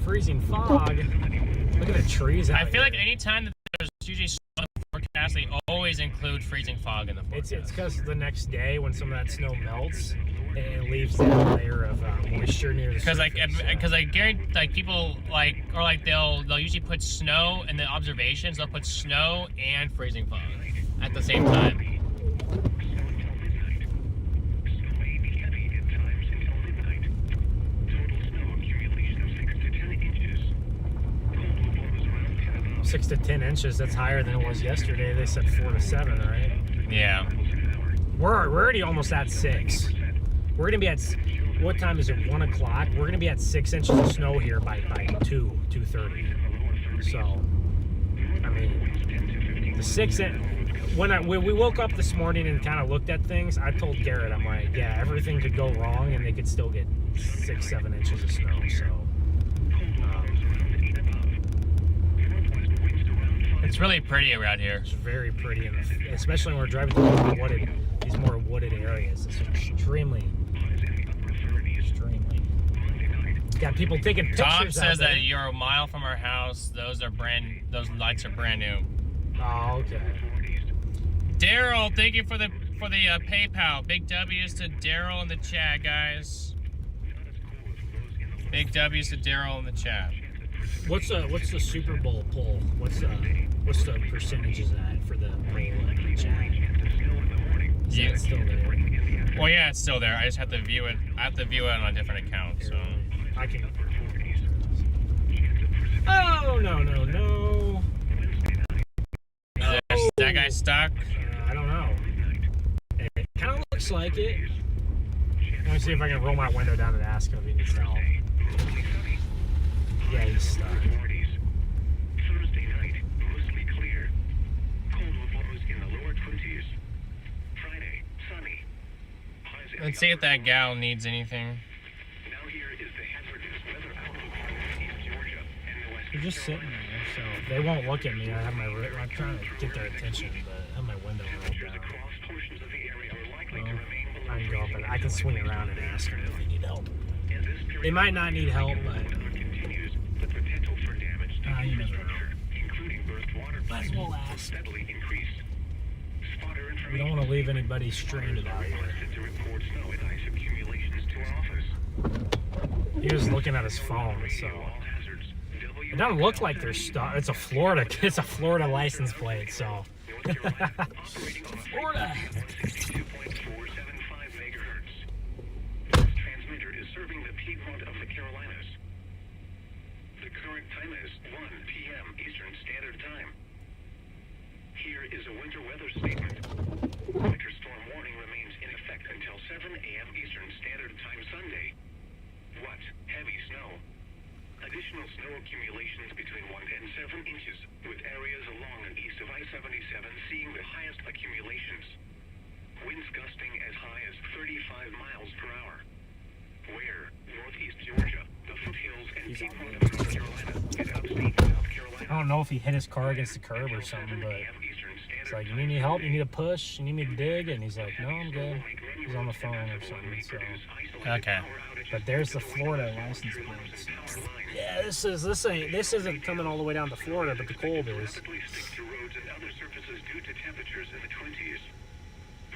Freezing fog. Look at the trees out I feel here. like anytime that there's usually snow in the forecast, they always include freezing fog in the forecast. It's because the next day when some of that snow melts, it leaves that layer of moisture near the surface. Because I guarantee, like, people they'll usually put snow in the observations. They'll put snow and freezing fog at the same time. 6 to 10 inches. That's higher than it was yesterday. They said 4 to 7, right? Yeah. We're already almost at 6. We're gonna be at, what time is it? 1 o'clock. We're gonna be at 6 inches of snow here by 2:30. So, I mean, the 6 when we woke up this morning and kind of looked at things, I told Garrett, I'm like, yeah, everything could go wrong and they could still get 6-7 inches of snow. So. It's really pretty around here. It's very pretty, especially when we're driving through these more wooded areas. It's extremely. Got people taking pictures. Tom says out there. that you're a mile from our house. Those lights are brand new. Oh, okay. Daryl, thank you for the PayPal. Big W's to Daryl in the chat, guys. Big W's to Daryl in the chat. What's the Super Bowl poll? What's the percentages at for the poll in the chat? Yeah, it's still there. Well, yeah, it's still there. I just have to view it. I have to view it on a different account. So I can. Oh no! Is that guy stuck? I don't know. It kind of looks like it. Let me see if I can roll my window down and ask him if he needs help. Yeah, he's stuck. Thursday night, mostly clear. Cold lows in the lower 20s. Friday, sunny. Let's see if that gal needs anything. Now here is the hazardous weather outlook for East Georgia and the West. They're just sitting there, so they won't look at me. I'm trying to get their attention, but I have my window rolled down. Across portions of the area are likely to remain below I can go up and I can swing around and ask them if they need help. They might not need help, but the potential for damage to you never know. infrastructure, including burst water Might as pipes, well will ask. steadily increase. Spotter We information don't want to leave anybody stranded out here. requested to report snow and ice accumulations to our office. He was looking at his phone, so All hazards. it doesn't look like they're stuck. It's a Florida license plate, so. Florida. 2.475 megahertz. This transmitter is serving the Piedmont of the Carolinas. The current time is 1 p.m. Eastern Standard Time. Here is a winter weather statement. Winter storm warning remains in effect until 7 a.m. Eastern Standard Time Sunday. What? Heavy snow. Additional snow accumulations between 1 and 7 inches, with areas along and east of I-77 seeing the highest accumulations. Winds gusting as high as 35 miles per hour. Where? Northeast Georgia, the foothills and Piedmont of North Carolina, and upstate South Carolina. I don't know if he hit his car against the curb or something, but it's like, you need any help? You need a push? You need me to dig? And he's like, no, I'm good. He's on the phone or something. So, Okay. but there's the Florida license plates. Yeah, this isn't coming all the way down to Florida, but the cold is. Stick to roads and other surfaces due to temperatures in the 20s.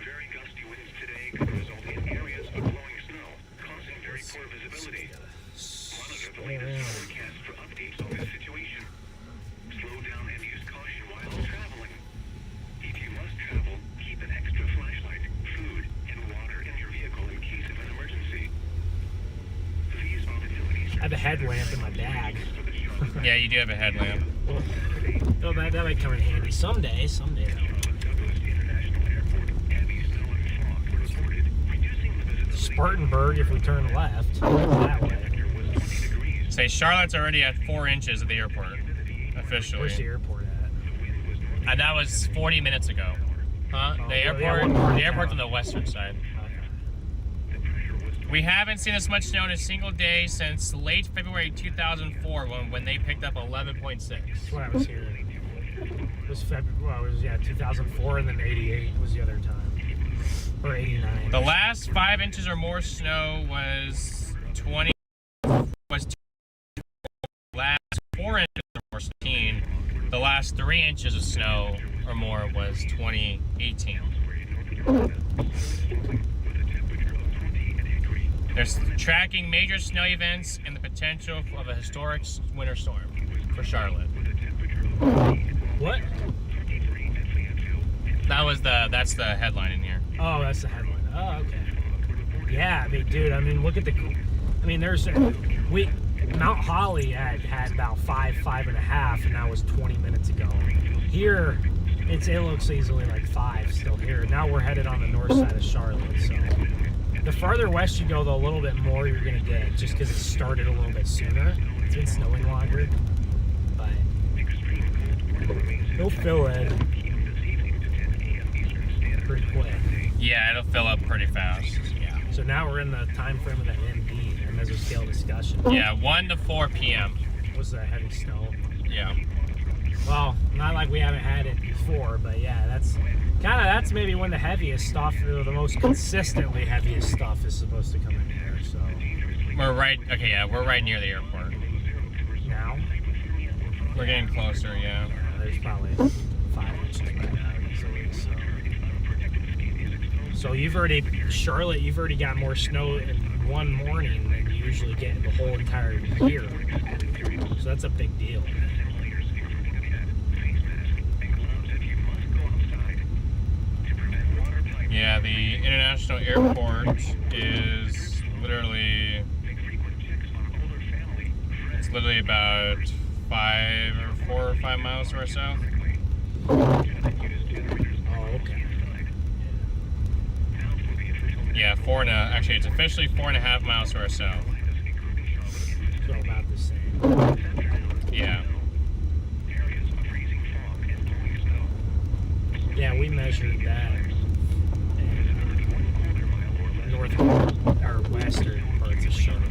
Very gusty winds today could result in areas of blowing snow, causing very poor visibility. Monitor the latest forecast for updates on this situation. Slow down and use caution while traveling. If you must travel, keep an extra flashlight, food, and water in your vehicle in case of an emergency. These vulnerabilities I have a headlamp in my bag. Yeah, you do have a headlamp. Oh, that might come in handy someday. Someday. Spartanburg if we turn left that way. Say Charlotte's already at 4 inches at the airport, officially. Where's the airport at? And that was 40 minutes ago. Huh? Oh, The yeah, airport, one more the airport's on town. the western side. Okay. We haven't seen this much snow in a single day since late February 2004 when they picked up 11.6. That's what I was hearing. It was February. Well, it was 2004, and then '88 was the other time, or '89. The last 5 inches or more snow was 20. Last 4 inches or more 16. The last 3 inches of snow or more was 2018. They're tracking major snow events and the potential of a historic winter storm for Charlotte. What? That's the headline in here. Oh, that's the headline. Oh, okay. Yeah, I mean, dude, look at there's Mount Holly had about 5.5, and that was 20 minutes ago. Here, it looks easily like 5 still here. Now we're headed on the north side of Charlotte, so the farther west you go, the little bit more you're gonna get, just because it started a little bit sooner. It's been snowing longer, but it'll fill in pretty quick. Yeah, it'll fill up pretty fast. Yeah. So now we're in the time frame of the MD, the mesoscale discussion. Yeah, 1 to 4 p.m. Was that heavy snow? Yeah. Well, not like we haven't had it before, but yeah, that's maybe when the heaviest stuff, or the most consistently heaviest stuff, is supposed to come in here. So We're right near the airport. now We're getting closer, yeah. there's probably 5 inches right now easily. So you've already got more snow in one morning than you usually get in the whole entire year. So that's a big deal. Yeah, the international airport is literally about 4 or 5 miles to our south. Oh, okay. Yeah, actually it's officially 4.5 miles to our south. So about the same. Yeah. Yeah, we measured that in north or western parts of Charlotte,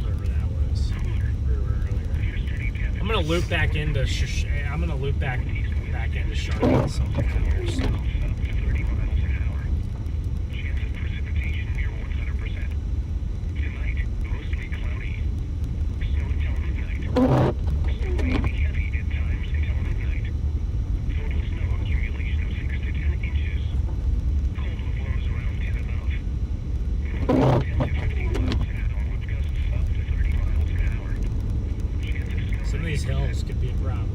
wherever that was. I'm gonna loop back into Charlotte. So some of these hills could be a problem.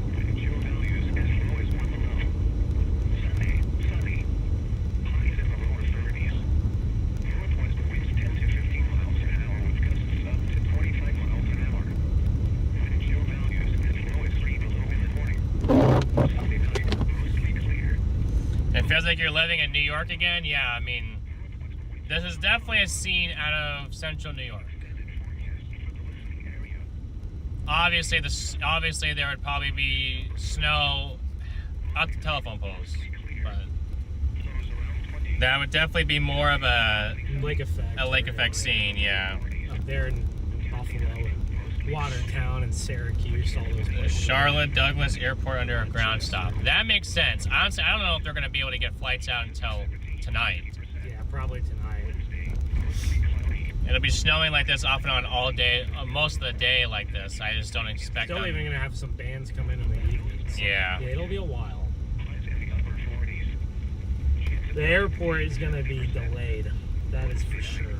It feels like you're living in New York again. Yeah, I mean, this is definitely a scene out of central New York. Obviously there would probably be snow at the telephone poles, but that would definitely be more of a Lake effect scene, yeah. up there in Buffalo and Watertown and Syracuse, all those places. Charlotte Douglas Airport under a ground stop. That makes sense. Honestly, I don't know if they're going to be able to get flights out until tonight. Yeah, probably tonight. It'll be snowing like this off and on all day, most of the day like this. I just don't expect Still them. even gonna have some bands come in the evening. So Yeah. It'll be a while. The airport is gonna be delayed. That is for sure.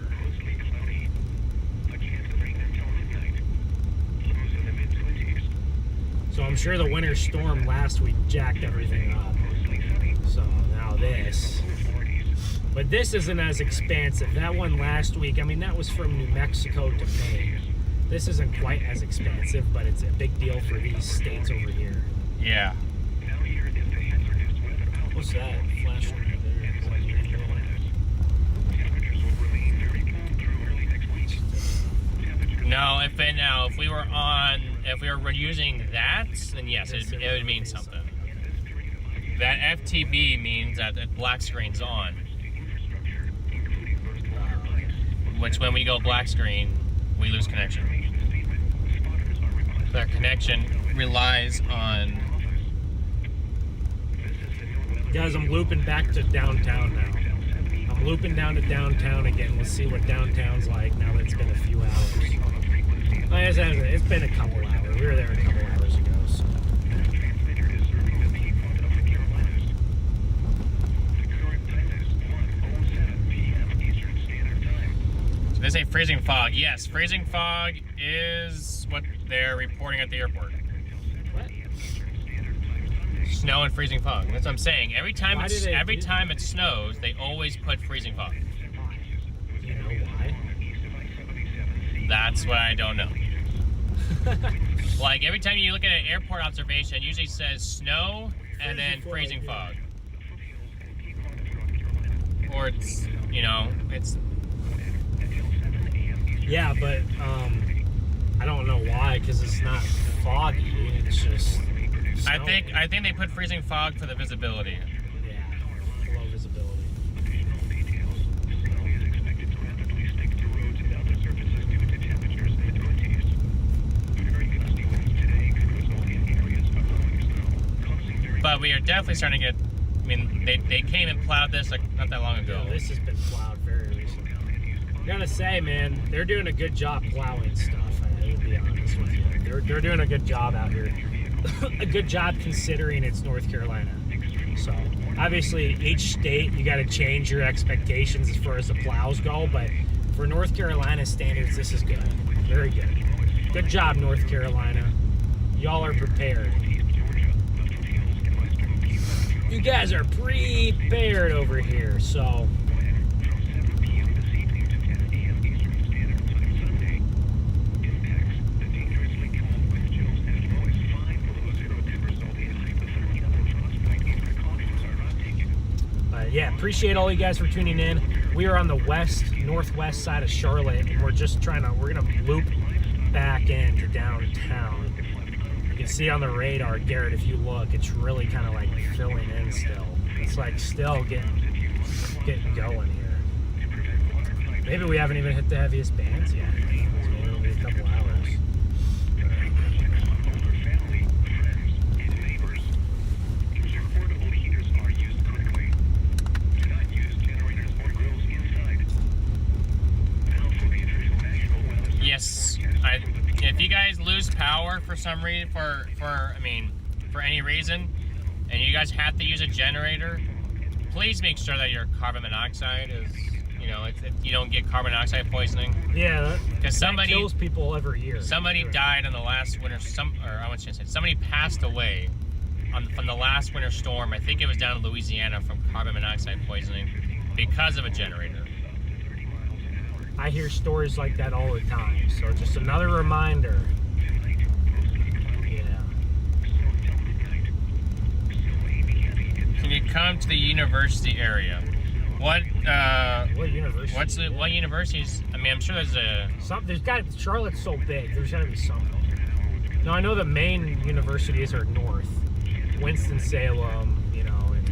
So I'm sure the winter storm last week jacked everything up. So now this. But this isn't as expansive. That one last week, I mean, that was from New Mexico to Maine. This isn't quite as expansive, but it's a big deal for these states over here. Yeah. What's that? Flashing right there. But now, if we were using that, then yes, it would mean something. That FTB means that the black screen's on. Which, when we go black screen, we lose connection. So our connection relies on... Guys, I'm looping back to downtown now. I'm looping down to downtown again. Let's see what downtown's like now that it's been a few hours. Like I said, it's been a couple hours. We were there a couple hours ago, so. So they say freezing fog. Yes, freezing fog is what they're reporting at the airport. What? Snow and freezing fog. That's what I'm saying. Every time Why it snows, they always put freezing fog. Do you know why? That's what I don't know. Like, every time you look at an airport observation, it usually says snow and then freezing fog. Or it's, you know, it's... Yeah, but I don't know why, because it's not foggy. It's just snowing. I think they put freezing fog for the visibility. Yeah, low visibility. But we are definitely starting to get... I mean, they came and plowed this like not that long ago. Yeah, this has been plowed very recently. I gotta say, man, they're doing a good job plowing stuff. I'll be honest with you. They're doing a good job out here. A good job considering it's North Carolina. So obviously, each state you got to change your expectations as far as the plows go. But for North Carolina standards, this is good. Very good. Good job, North Carolina. Y'all are prepared. You guys are prepared over here, so. Yeah, appreciate all you guys for tuning in. We are on the northwest side of Charlotte, and we're gonna loop back into downtown. You can see on the radar, Garrett, if you look, it's really kind of like filling in still. It's like still getting going here. Maybe we haven't even hit the heaviest bands yet. Maybe it'll be a couple hours. Yes, if you guys lose power for some reason, for any reason, and you guys have to use a generator, please make sure that your carbon monoxide is, you don't get carbon monoxide poisoning. Yeah, because somebody kills people every year. Somebody died in the last winter. Somebody passed away from the last winter storm. I think it was down in Louisiana from carbon monoxide poisoning because of a generator. I hear stories like that all the time, so just another reminder. Yeah. Can you come to the university area? What university? What universities? I mean, I'm sure there's Charlotte's so big. There's got to be something. No, I know the main universities are north. Winston-Salem,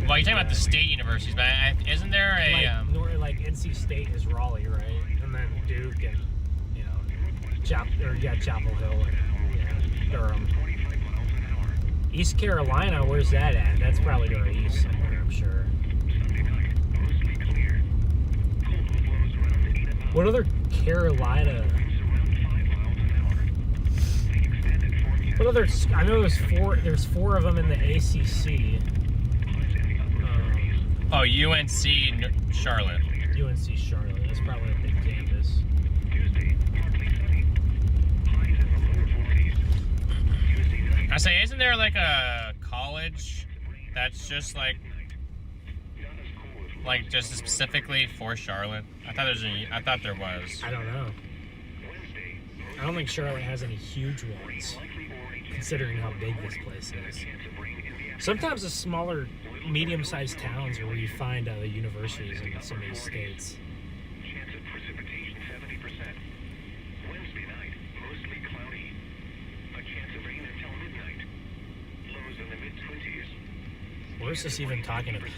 Well, you're talking about the state universities, but isn't there a like NC State is Raleigh, right? And then Duke and Chapel Hill and Durham. East Carolina, where's that at? That's probably to the east somewhere, I'm sure. What other Carolina? What other? I know there's four of them in the ACC. UNC Charlotte. UNC Charlotte. That's probably a big campus. I say, isn't there like a college that's just like just specifically for Charlotte? I thought there was. I don't know. I don't think Charlotte has any huge ones, considering how big this place is. Sometimes the smaller, medium-sized towns are where you find universities in some of these states. Chance of precipitation 70%. Wednesday night, mostly was this even talking about?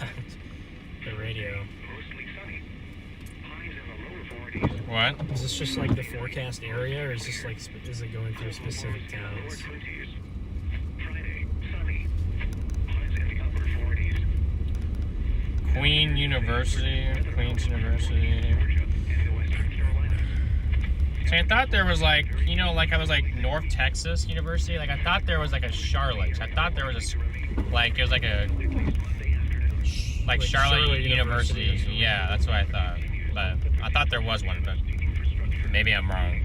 The radio. Mostly sunny. Highs in the lower 40s. What? Is this just like the forecast area, or is this like is it going through specific towns? Friday, sunny. Highs in the upper 40s. Queen's University. So I thought there was like, you know, like I was like North Texas University. Like I thought there was like a Charlotte. I thought there was it was like a like Charlotte University. Yeah, that's what I thought. But I thought there was one, but maybe I'm wrong.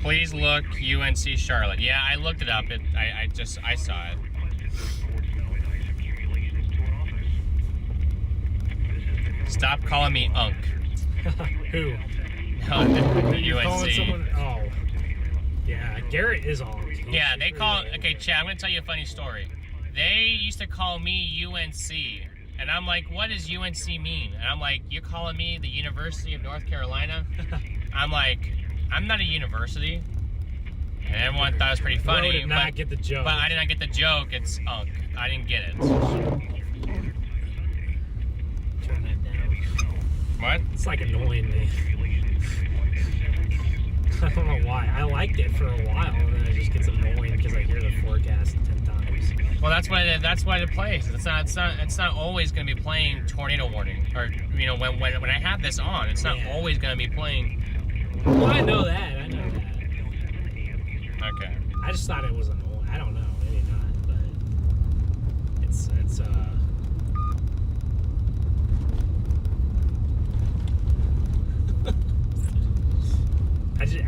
Please look UNC Charlotte. Yeah, I looked it up. I saw it. Stop calling me Unk. Who? You're calling UNC. someone? Oh, yeah. Garrett is on. Yeah, they call. Okay, Chad, I'm gonna tell you a funny story. They used to call me UNC, and I'm like, what does UNC mean? And I'm like, you're calling me the University of North Carolina? I'm like, I'm not a university. And everyone thought it was pretty funny. Did not get the joke. But I did not get the joke. It's Unk. I didn't get it. Turn that down. What? It's like annoying me. I don't know why. I liked it for a while, and then it just gets annoying because I hear the forecast 10 times. Well, that's why it plays. It's not always going to be playing tornado warning, or you know when I have this on, it's not always going to be playing. Well, I know that. Okay. I just thought it was annoying. I don't know. Maybe not, but it's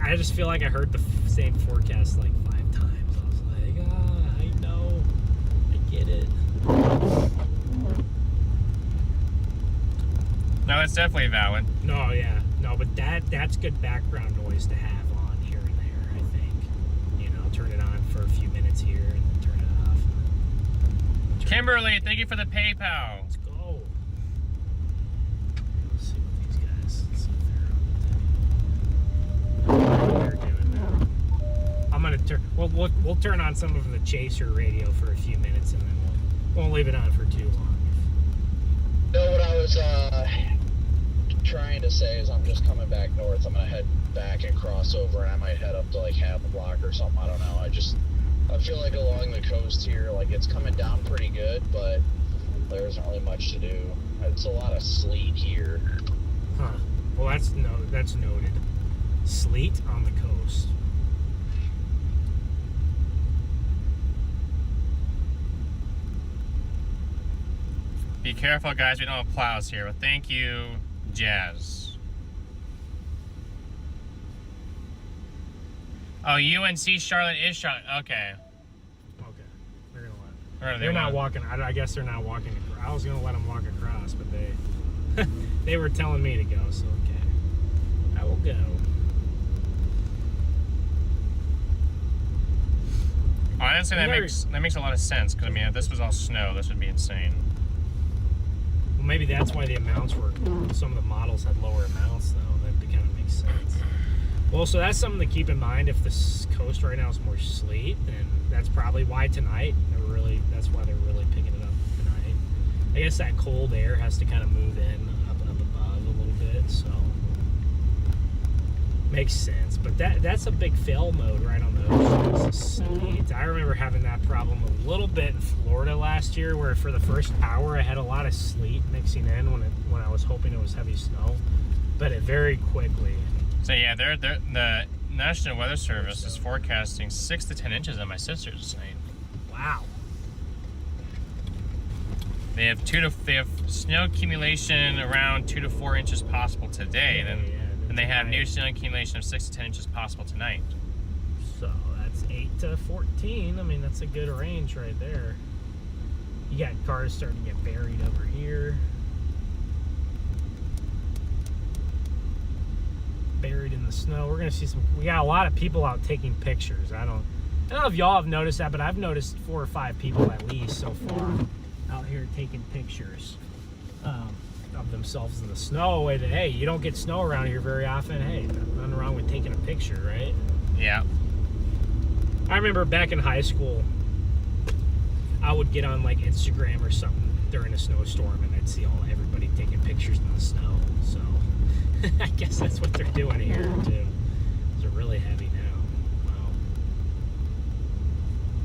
I just feel like I heard the same forecast like 5 times. I was like, I know, I get it. No, it's definitely valid. No, yeah, no, but that's good background noise to have on here and there. I think, you know, turn it on for a few minutes here and then turn it off. Kimberly, thank you for the PayPal. Let's go. Let's see what these guys. Let's see if they're doing now. I'm gonna turn. We'll turn on some of the chaser radio for a few minutes and then won't leave it on for too long. No, what I was trying to say is I'm just coming back north. I'm gonna head back and cross over, and I might head up to like half a block or something. I don't know. I feel like along the coast here, like it's coming down pretty good, but there isn't really much to do. It's a lot of sleet here. Huh. Well, that's noted. Sleet on the coast. Be careful, guys. We don't have plows here. But thank you, Jazz. Oh, UNC Charlotte is Charlotte. Okay. Okay. They're gonna let. Or They're not walking. I guess they're not walking. I was gonna let them walk across, but they were telling me to go. So okay, I will go. Honestly, that makes a lot of sense. Because I mean, if this was all snow, this would be insane. Well, maybe that's why the amounts were. Some of the models had lower amounts, though. That kind of makes sense. Well, so that's something to keep in mind. If the coast right now is more sleet, then that's probably why tonight. That's why they're really picking it up tonight. I guess that cold air has to kind of move in up above a little bit, so makes sense. But that's a big fail mode right on those sleet. I remember having that problem a little bit in Florida last year, where for the first hour I had a lot of sleet mixing in when I was hoping it was heavy snow, but it very quickly. So yeah, the National Weather Service is forecasting 6 to 10 inches on my sister's saying. Wow. They have snow accumulation around 2 to 4 inches possible today. And they have new snow accumulation of 6 to 10 inches possible tonight. So that's 8 to 14. I mean, that's a good range right there. You got cars starting to get buried over here. Buried in the snow. We're gonna see we got a lot of people out taking pictures. I don't know if y'all have noticed that, but I've noticed 4 or 5 people at least so far out here taking pictures of themselves in the snow. Hey, you don't get snow around here very often. Hey, nothing wrong with taking a picture, right? Yeah. I remember back in high school, I would get on like Instagram or something during a snowstorm, and I'd see everybody taking pictures in the snow. So I guess that's what they're doing here too. They're really heavy now. Wow.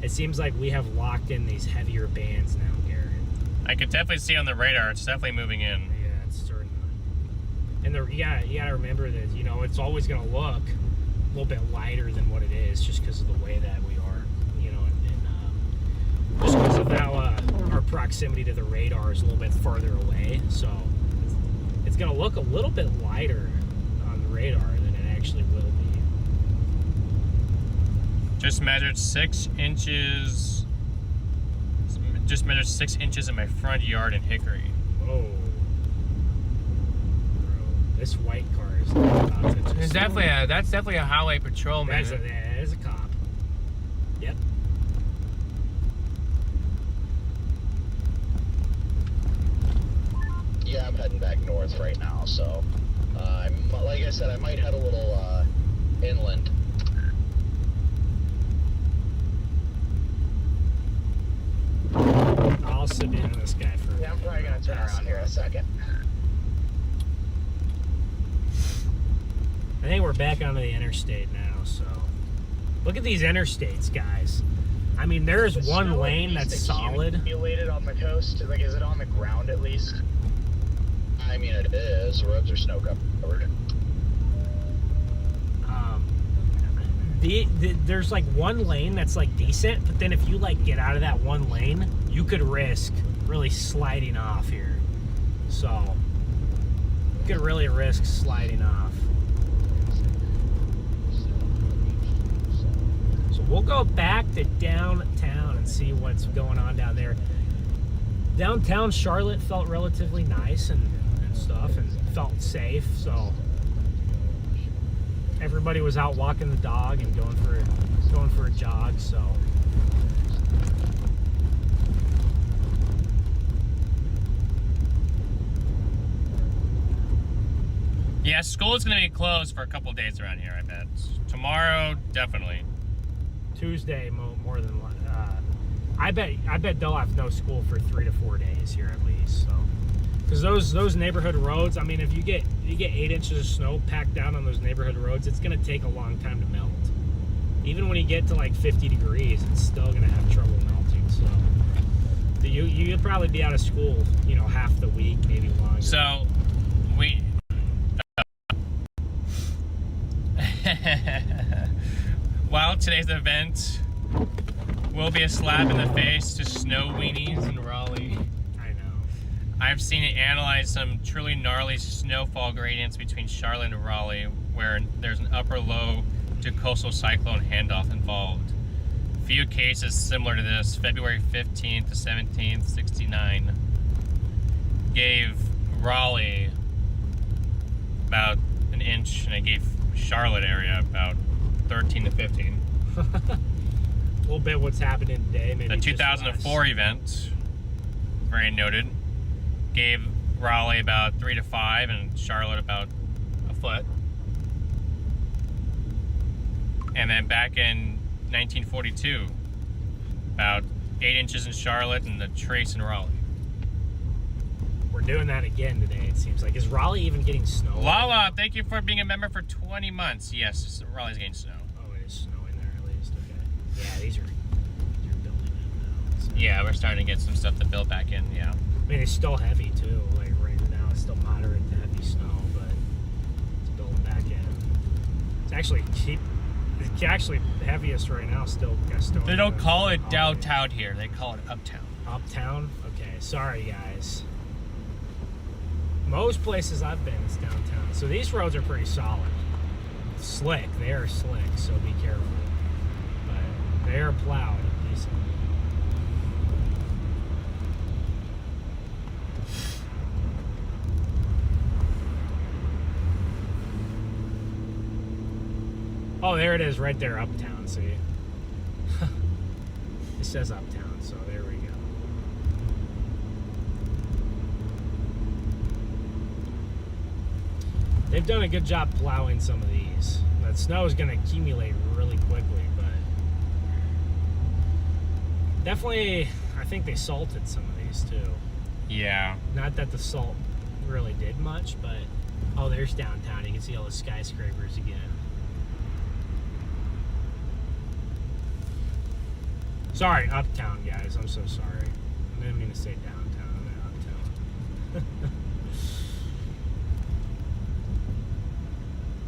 It seems like we have locked in these heavier bands now, Garrett. I could definitely see on the radar. It's definitely moving in. Yeah, it's starting to. And you gotta remember that, you know, it's always gonna look a little bit lighter than what it is, just because of the way that we are, you know, and just because of how our proximity to the radar is a little bit farther away. So it's gonna look a little bit lighter on the radar than it actually will be. Just measured 6 inches. Just measured 6 inches in my front yard in Hickory. Whoa. Bro, this white car is It's definitely that's definitely a highway patrolman. that is a cop. Yep. Yeah, I'm heading back north right now, so like I said, I might head a little inland. I'll sit behind this guy for. Yeah, I'm probably gonna turn around here in a second. I think we're back onto the interstate now, so look at these interstates, guys. I mean, there's Is one snow lane at least that's solid. accumulated on the coast? Like, is it on the ground at least? I mean, it is. The roads are snow covered. There's like one lane that's like decent, but then if you like get out of that one lane, you could risk really sliding off here. So you could really risk sliding off. So we'll go back to downtown and see what's going on down there. Downtown Charlotte felt relatively nice and stuff, and felt safe. So everybody was out walking the dog and going for a jog. So Yeah, school is going to be closed for a couple of days around here, I bet. Tomorrow, definitely. Tuesday more than I bet they'll have no school for 3 to 4 days here at least. So because those neighborhood roads, I mean, if you get 8 inches of snow packed down on those neighborhood roads, it's going to take a long time to melt. Even when you get to like 50 degrees, it's still going to have trouble melting. So you'll probably be out of school, you know, half the week, maybe longer. So, well, today's event will be a slap in the face to snow weenies in Raleigh. I know. I've seen it analyze some truly gnarly snowfall gradients between Charlotte and Raleigh, where there's an upper low to coastal cyclone handoff involved. Few cases similar to this. February 15th to 17th, 69 gave Raleigh about an inch, and it gave Charlotte area about 13 to 15. A little bit what's happening today. Maybe The just 2004 less. event, very noted, gave Raleigh about 3 to 5 and Charlotte about a foot. And then back in 1942, about 8 inches in Charlotte and the trace in Raleigh. We're doing that again today, it seems like. Is Raleigh even getting snow? Lala, thank you for being a member for 20 months. Yes, Raleigh's getting snow. Oh, it is snowing there at least. Okay. Yeah, these are building in now. So. Yeah, we're starting to get some stuff to build back in, yeah. I mean, it's still heavy too. Like right now, it's still moderate to heavy snow, but it's building back in. It's actually cheap. It's actually heaviest right now. Still. They don't call it downtown here. They call it uptown. Uptown? Okay, sorry guys. Most places I've been is downtown. So these roads are pretty solid. Slick. They are slick, so be careful. But they are plowed decently. Oh, there it is right there, uptown, see? It says uptown, so there we go. They've done a good job plowing some of these. That snow is going to accumulate really quickly, but definitely, I think they salted some of these too. Yeah. Not that the salt really did much, but oh, there's downtown. You can see all the skyscrapers again. Sorry, uptown, guys. I'm so sorry. I didn't mean to say downtown. I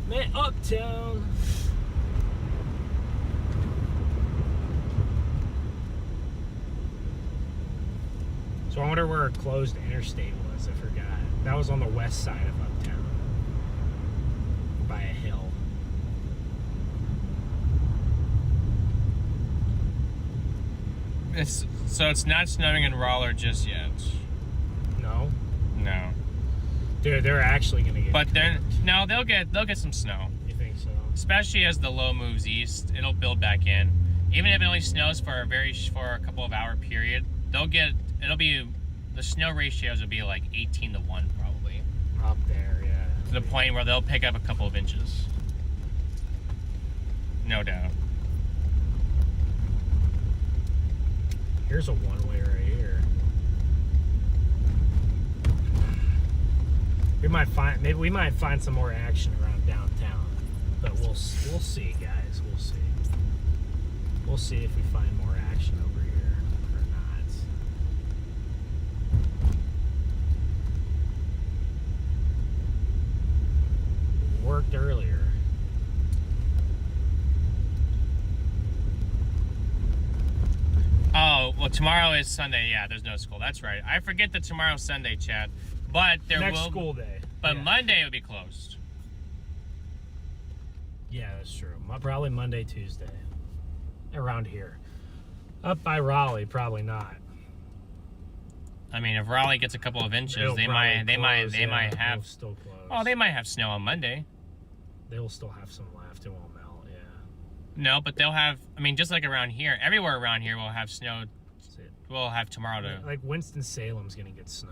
meant uptown. Man, uptown. So I wonder where a closed interstate was. I forgot. That was on the west side of uptown. By a hill. So it's not snowing in Roller just yet. No? No. Dude, they're actually gonna get. But then no, they'll get some snow. You think so? Especially as the low moves east, it'll build back in. Even if it only snows for a couple of hour period, the snow ratios will be like 18 to 1 probably. Up there, yeah. To the point where they'll pick up a couple of inches. No doubt. Here's a one-way right here. We might find some more action around downtown, but we'll see, guys. We'll see. We'll see if we find more action over here or not. Worked earlier. Oh, well, tomorrow is Sunday. Yeah, there's no school. That's right. I forget that tomorrow's Sunday, Chad. But there Next will school day. But Yeah. Monday will be closed. Yeah, that's true. Probably Monday, Tuesday. Around here. Up by Raleigh, probably not. I mean, if Raleigh gets a couple of inches, It'll they probably might close, yeah, have. it'll still close. Oh, they might have snow on Monday. They will still have some left. It won't melt. Yeah. No, but they'll have. I mean, just like around here, everywhere around here will have snow. That's it. We'll have tomorrow to. Like Winston-Salem's gonna get snow.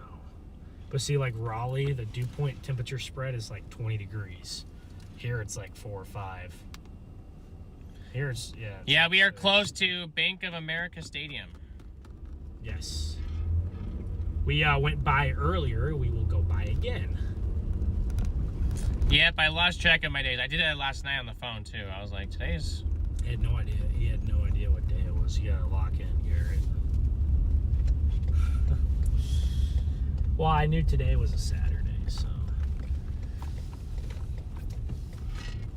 But see, like Raleigh, the dew point temperature spread is like 20 degrees. Here it's like 4 or 5. Here it's Yeah, we are close to Bank of America Stadium. Yes. We went by earlier. We will go by again. Yep, I lost track of my days. I did that last night on the phone too. I was like, today's. I had no idea. He had no idea what day it was. You gotta lock in, Garrett. Well, I knew today was a Saturday, so.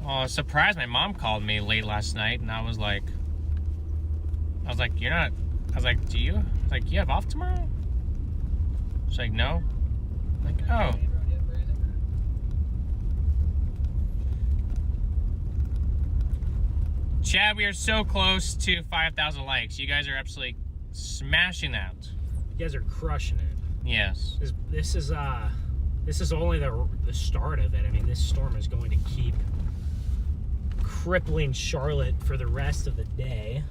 Well, I was surprised my mom called me late last night, and I was like, you're not. I was like, do you? I was like, you have off tomorrow? She's like, no. I'm like, oh. Chad, we are so close to 5,000 likes. You guys are absolutely smashing that. You guys are crushing it. Yes. This is only the start of it. I mean, this storm is going to keep crippling Charlotte for the rest of the day.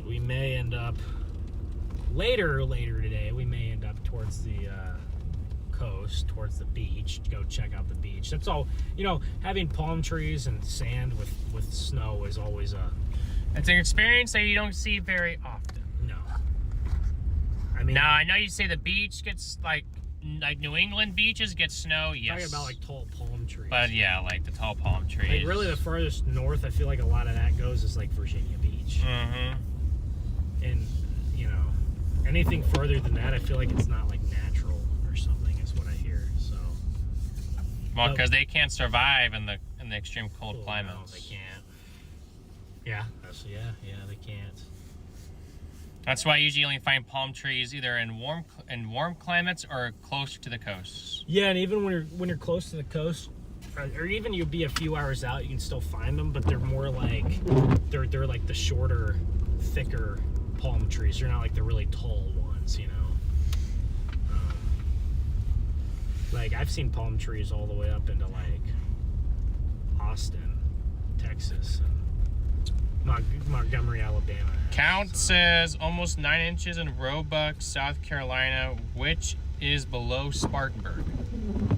We may end up later today. We may end up towards the coast, towards the beach, to go check out the beach. That's all. You know, having palm trees and sand with snow is always It's an experience that you don't see very often. no. I mean, Now, I know you say the beach gets like New England beaches get snow. Yes. talking about like tall palm trees. But yeah, like the tall palm trees. Like really, the furthest north I feel like a lot of that goes is like Virginia Beach. Mm-hmm. And you know, anything further than that, I feel like it's not like natural or something, is what I hear. So, Well, because they can't survive in the extreme cold climates. No, they can't. Yeah, they can't. That's why I usually only find palm trees either in warm climates or closer to the coasts. Yeah, and even when you're close to the coast, or even you'll be a few hours out, you can still find them, but they're more like they're like the shorter, thicker palm trees. They're not like the really tall ones, you know. Like I've seen palm trees all the way up into like Austin, Texas, and Montgomery, Alabama. Count says almost 9 inches in Roebuck, South Carolina, which is below Spartanburg.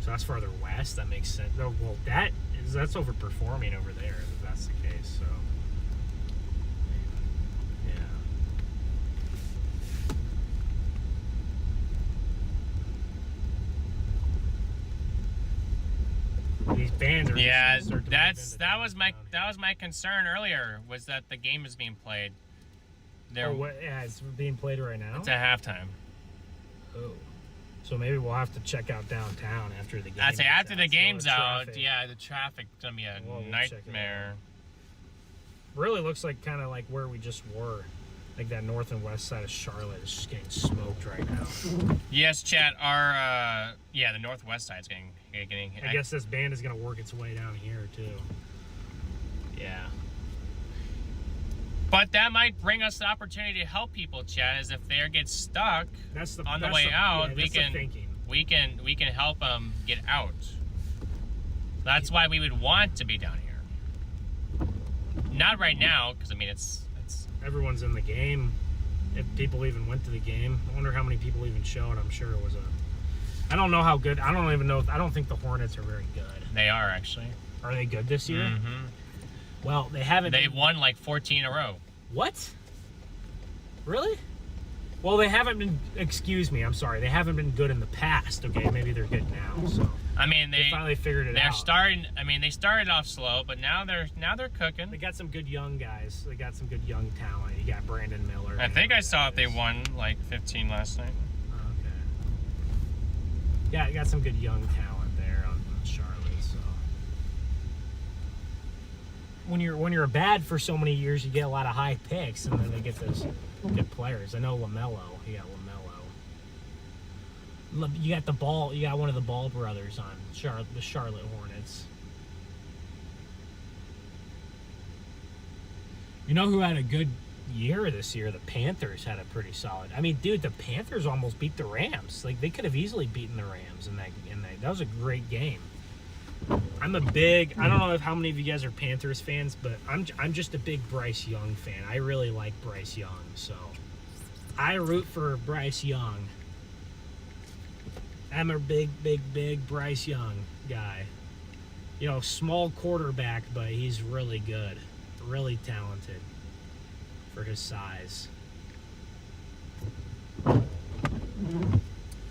So that's farther west. That makes sense. Oh, well, that's overperforming over there. If that's the case. So These bands are. Yeah, just gonna start to move that into was my concern earlier, was that the game is being played. There, yeah, it's being played right now. it's at halftime. Oh. So maybe we'll have to check out downtown after the game. I'd say after the game's So the out, traffic yeah, the traffic's gonna be a Well, we'll check it nightmare. really looks like kind of like where we just were. Like that north and west side of Charlotte is just getting smoked right now. Yes, chat. Our the northwest side's getting. I guess this band is gonna work its way down here too. Yeah. But that might bring us the opportunity to help people, chat. Is if they get stuck on the way out, we can help them get out. That's why we would want to be down here. Not right now, because I mean it's Everyone's in the game. If people even went to the game, I wonder how many people even showed. I'm sure it was I don't know how good. I don't even know. I don't think the Hornets are very good. They are actually. Are they good this year? Mm-hmm. Well, they haven't. They've won like 14 in a row. What? Really? Well, they haven't been. Excuse me. I'm sorry. They haven't been good in the past. Okay, maybe they're good now. So. I mean, they finally figured it out. They're starting. I mean, they started off slow, but now they're cooking. They got some good young guys. They got some good young talent. You got Brandon Miller. I think I saw they won like 15 last night. Okay. Yeah, you got some good young talent there on Charlotte. So when you're bad for so many years, you get a lot of high picks, and then they get those good players. I know LaMelo. You got LaMelo. You got the ball. You got one of the Ball brothers on the Charlotte Hornets. You know who had a good year this year? The Panthers had a pretty solid. I mean, dude, the Panthers almost beat the Rams. Like they could have easily beaten the Rams in that. That was a great game. I'm a big. I don't know how many of you guys are Panthers fans, but I'm just a big Bryce Young fan. I really like Bryce Young, so I root for Bryce Young. I'm a big Bryce Young guy. You know, small quarterback, but he's really good, really talented for his size.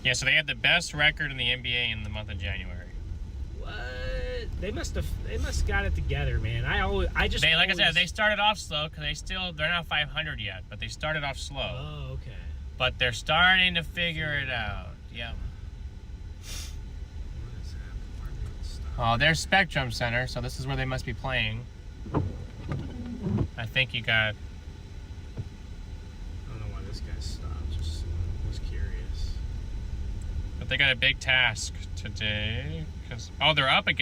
Yeah, so they had the best record in the NBA in the month of January. What? They must got it together, man. I said, they started off slow because they're not 500 yet, but they started off slow. Oh, okay. But they're starting to figure it out. Yeah. Oh, there's Spectrum Center, so this is where they must be playing. I think you got. I don't know why this guy stopped. Just was curious. But they got a big task today. They're up big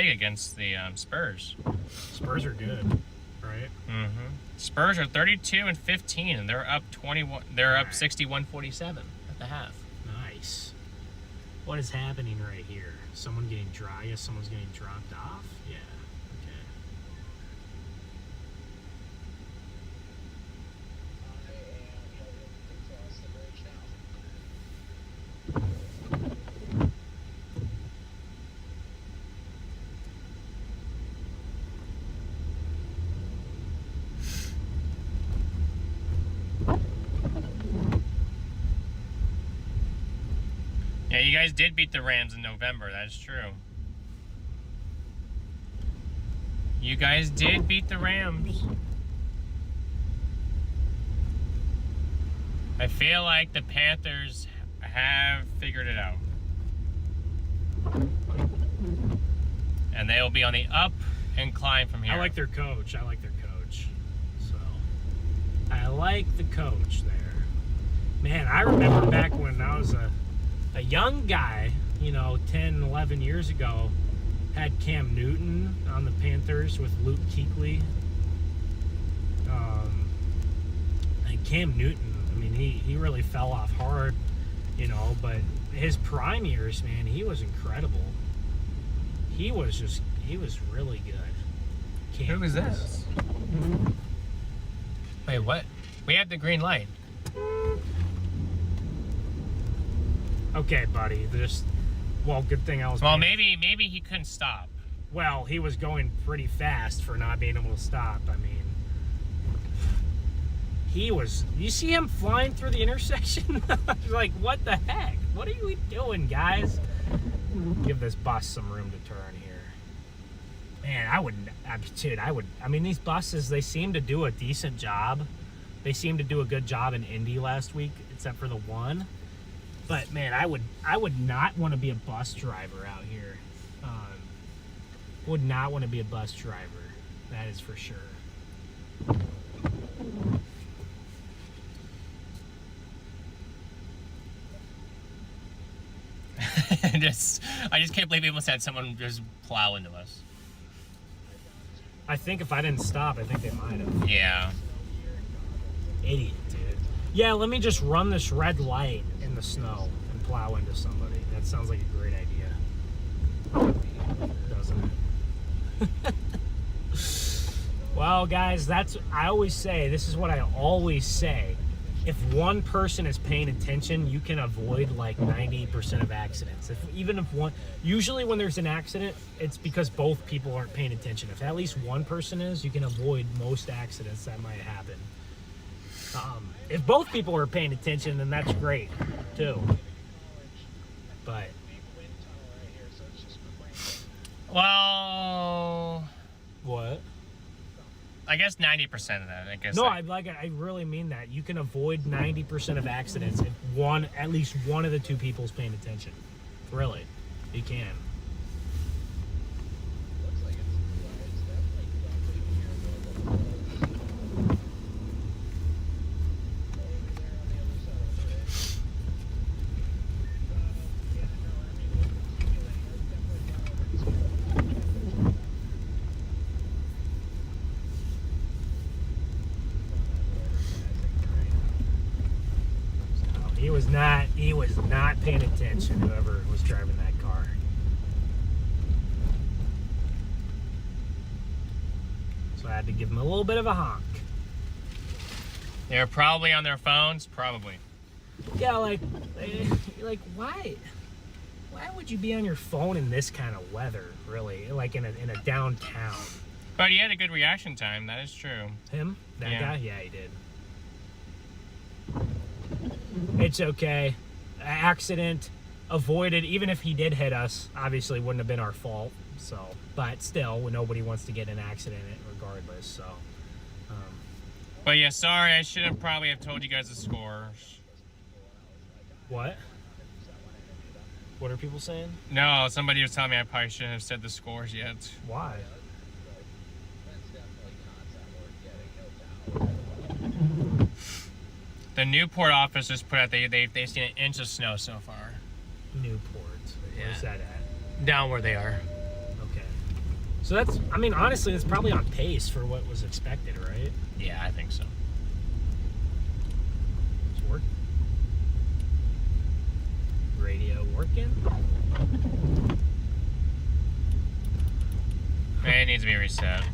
against the Spurs. Spurs are good, right? Mm-hmm. Spurs are 32-15, and they're up 21. They're up 61-47 at the half. Nice. What is happening right here? Someone getting dry? Yes, someone's getting dropped off. Yeah. Okay. Yeah, you guys did beat the Rams in November. That's true. You guys did beat the Rams. I feel like the Panthers have figured it out. And they'll be on the up and climb from here. I like their coach. So, I like the coach there. Man, I remember back when I was a young guy, 10, 11 years ago, had Cam Newton on the Panthers with Luke Kuechly. And Cam Newton, I mean, he really fell off hard, but his prime years, man, he was incredible. He was really good. Who is this? Wait, what? We have the green light. Okay, buddy. Good thing I was. Well, maybe he couldn't stop. Well, he was going pretty fast for not being able to stop. I mean, you see him flying through the intersection? Like, what the heck? What are we doing, guys? Give this bus some room to turn here. Man, I mean, these buses, they seem to do a decent job. They seem to do a good job in Indy last week, except for the one. But man, I would not want to be a bus driver out here. Would not want to be a bus driver. That is for sure. I just can't believe we almost had someone just plow into us. I think if I didn't stop, I think they might have. Yeah. Idiot, dude. Yeah, let me just run this red light in the snow and plow into somebody. That sounds like a great idea. Doesn't it? Well, guys, I always say, this is what I always say. If one person is paying attention, you can avoid like 90% of accidents. Usually when there's an accident, it's because both people aren't paying attention. If at least one person is, you can avoid most accidents that might happen. If both people are paying attention, then that's great too. But well, what? I guess 90% of that. I guess. No, I really mean that. You can avoid 90% of accidents if at least one of the two people's paying attention. Really, you can. He was not paying attention, whoever was driving that car. So I had to give him a little bit of a honk. They're probably on their phones, probably. Yeah, like why? Why would you be on your phone in this kind of weather, really? Like in a downtown. But he had a good reaction time, that is true. Him? That Yeah. guy? Yeah, he did. It's okay. Accident avoided. Even if he did hit us, obviously wouldn't have been our fault. So, but still, nobody wants to get in an accident regardless. So, But yeah, sorry, I should have probably have told you guys the scores. what? What are people saying? No, somebody was telling me I probably shouldn't have said the scores yet. Why? The Newport office just put out they've seen an inch of snow so far. Newport. Where's that at? Down where they are. Okay. So that's, I mean, honestly, it's probably on pace for what was expected, right? Yeah, I think so. It's working. Radio working. It needs to be reset.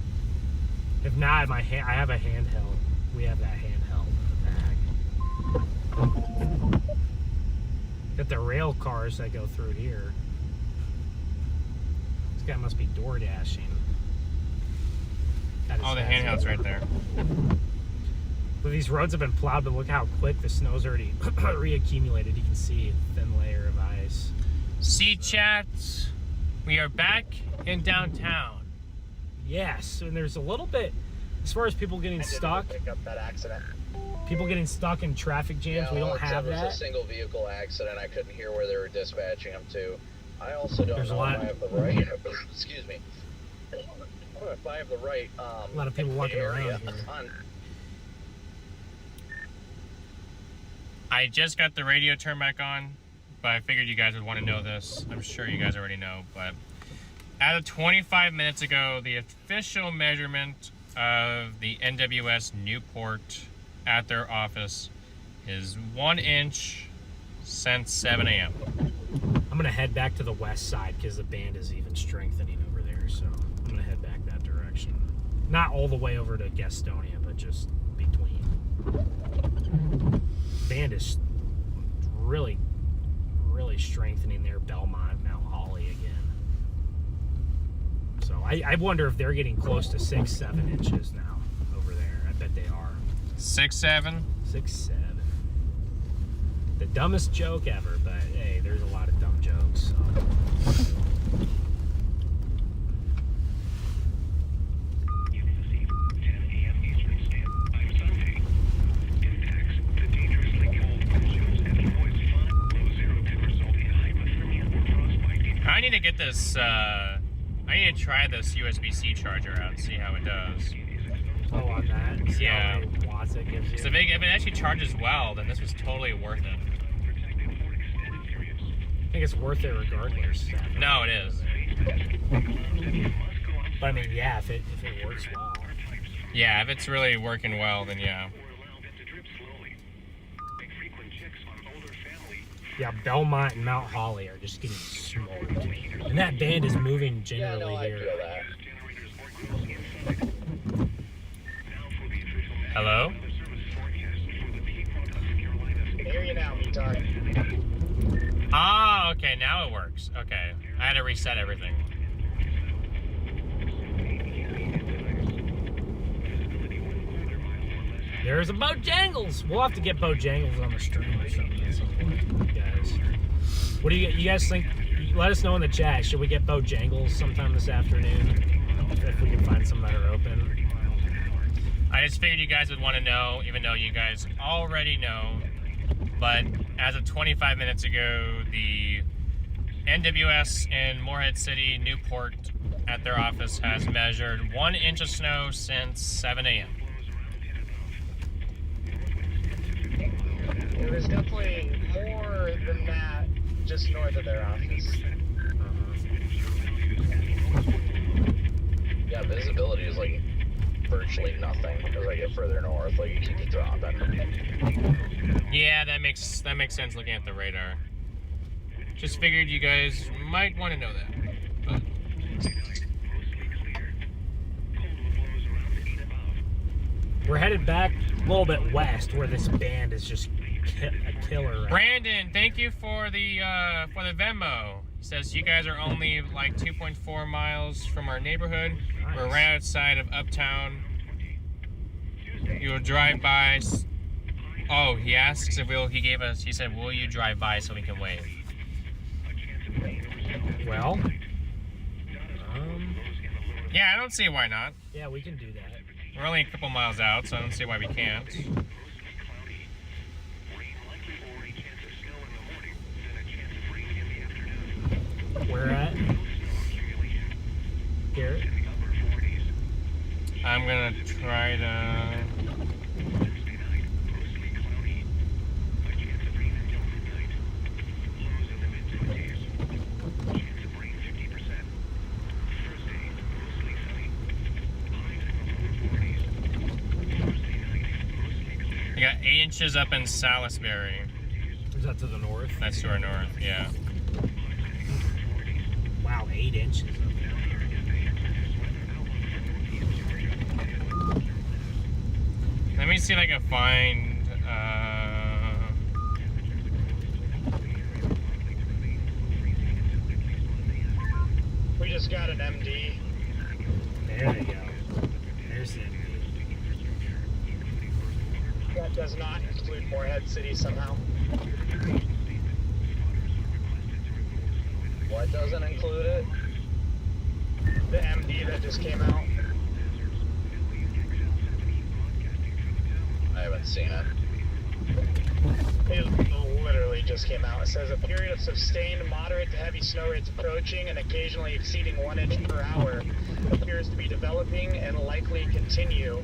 If not, I have a handheld. We have that handheld in the bag. Got the rail cars that go through here. This guy must be door dashing. Oh, the handheld's right there. Well, these roads have been plowed, but look how quick the snow's already reaccumulated. You can see a thin layer of ice. See, chat, we are back in downtown. Yes, and there's a little bit, as far as people getting stuck. Pick up that accident. People getting stuck in traffic jams, we don't have It was a that. single vehicle accident. I couldn't hear where they were dispatching them to. I also don't There's a know lot- if I have the right. Excuse me. If I have the right. A lot of people walking area around here. on- I just got the radio turned back on, but I figured you guys would want to know this. I'm sure you guys already know, but as of 25 minutes ago, the official measurement of the NWS Newport at their office is 1 inch since 7 a.m. I'm gonna head back to the west side because the band is even strengthening over there, so I'm gonna head back that direction. Not all the way over to Gastonia, but just between. Band is really, really strengthening their Belmont, Mount Holly again. So I wonder if they're getting close to 6-7 inches now over there. I bet they are. 6-7. 6-7. The dumbest joke ever, but hey, there's a lot of dumb jokes. So. get this, I need to try this USB-C charger out and see how it does. Oh, on that? See Yeah. how many watts it gives you? So if it actually charges well, then this was totally worth it. I think it's worth it regardless. No, it is. But I mean, yeah, if it works well. Yeah, if it's really working well, then yeah. Yeah, Belmont and Mount Holly are just getting smoked. And that band is moving Yeah, generally no, I here. feel that. Hello? I can hear you now, Metar. Ah, okay, now it works. Okay. I had to reset everything. There's a Bojangles. We'll have to get Bojangles on the stream or something at some point, guys. What do you guys think? Let us know in the chat. Should we get Bojangles sometime this afternoon? If we can find some that are open. I just figured you guys would want to know, even though you guys already know. But as of 25 minutes ago, the NWS in Morehead City, Newport, at their office has measured 1 inch of snow since 7 a.m. There's definitely more than that just north of their office. Yeah, visibility is like virtually nothing as I get further north. Like, you keep dropping. Yeah, that makes sense looking at the radar. Just figured you guys might want to know that. But We're headed back a little bit west where this band is just a killer. Right? Brandon, thank you for the Venmo. He says you guys are only like 2.4 miles from our neighborhood. Nice. We're right outside of Uptown. You'll drive by. Oh, he asks if he gave us. He said, "Will you drive by so we can wave?" Well, Yeah, I don't see why not. yeah, we can do that. We're only a couple miles out, so I don't see why we can't. Where at? Garrett? I'm gonna try to. We got 8 inches up in Salisbury. Is that to the north? That's to our north, yeah. Wow, 8 inches. Let me see if I can find. We just got an MD. There they go. There's the MD. That does not include Morehead City somehow. What doesn't include it? The MD that just came out. I haven't seen it. It literally just came out. It says a period of sustained moderate to heavy snow rates approaching and occasionally exceeding 1 inch per hour appears to be developing and likely continue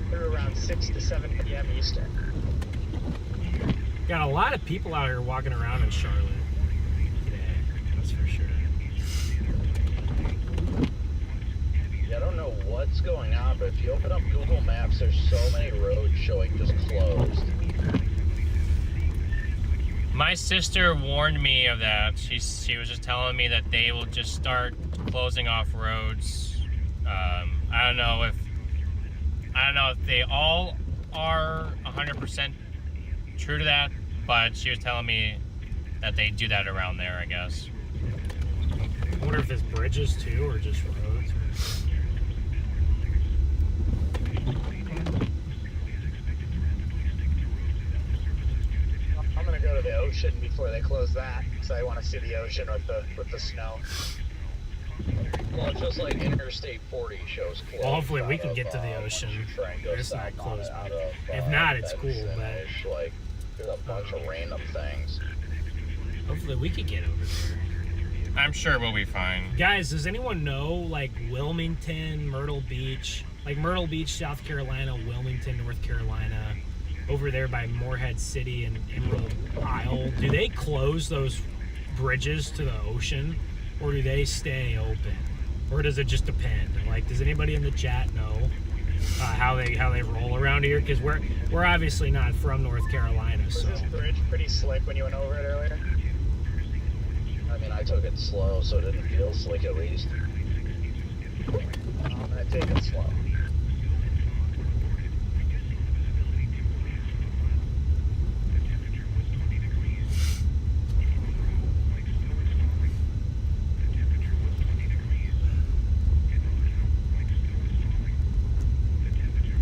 through around 6 to 7 p.m. Eastern. Got a lot of people out here walking around in Charlotte today. That's for sure. Yeah, I don't know what's going on, but if you open up Google Maps, there's so many roads showing just closed. My sister warned me of that. She was just telling me that they will just start closing off roads. I don't know if they all are 100% true to that, but she was telling me that they do that around there, I guess. I wonder if it's bridges too or just roads. I'm gonna go to the ocean before they close that, because I want to see the ocean with the snow. Well, just like Interstate 40 shows closed. Well, hopefully we out can of, get to the ocean. try and go It's not south closed, out but of, if not, it's Benson cool, but- ish, like, there's a bunch of random things. Hopefully we could get over there. I'm sure we'll be fine. Guys, does anyone know, like, Wilmington, Myrtle Beach, South Carolina, Wilmington, North Carolina, over there by Morehead City and Emerald Isle, do they close those bridges to the ocean, or do they stay open? Or does it just depend? Like, does anybody in the chat know how they roll around here? Because we're obviously not from North Carolina, Was so. this bridge pretty slick when you went over it earlier? I mean, I took it slow, so it didn't feel slick at least. I'm gonna take it slow.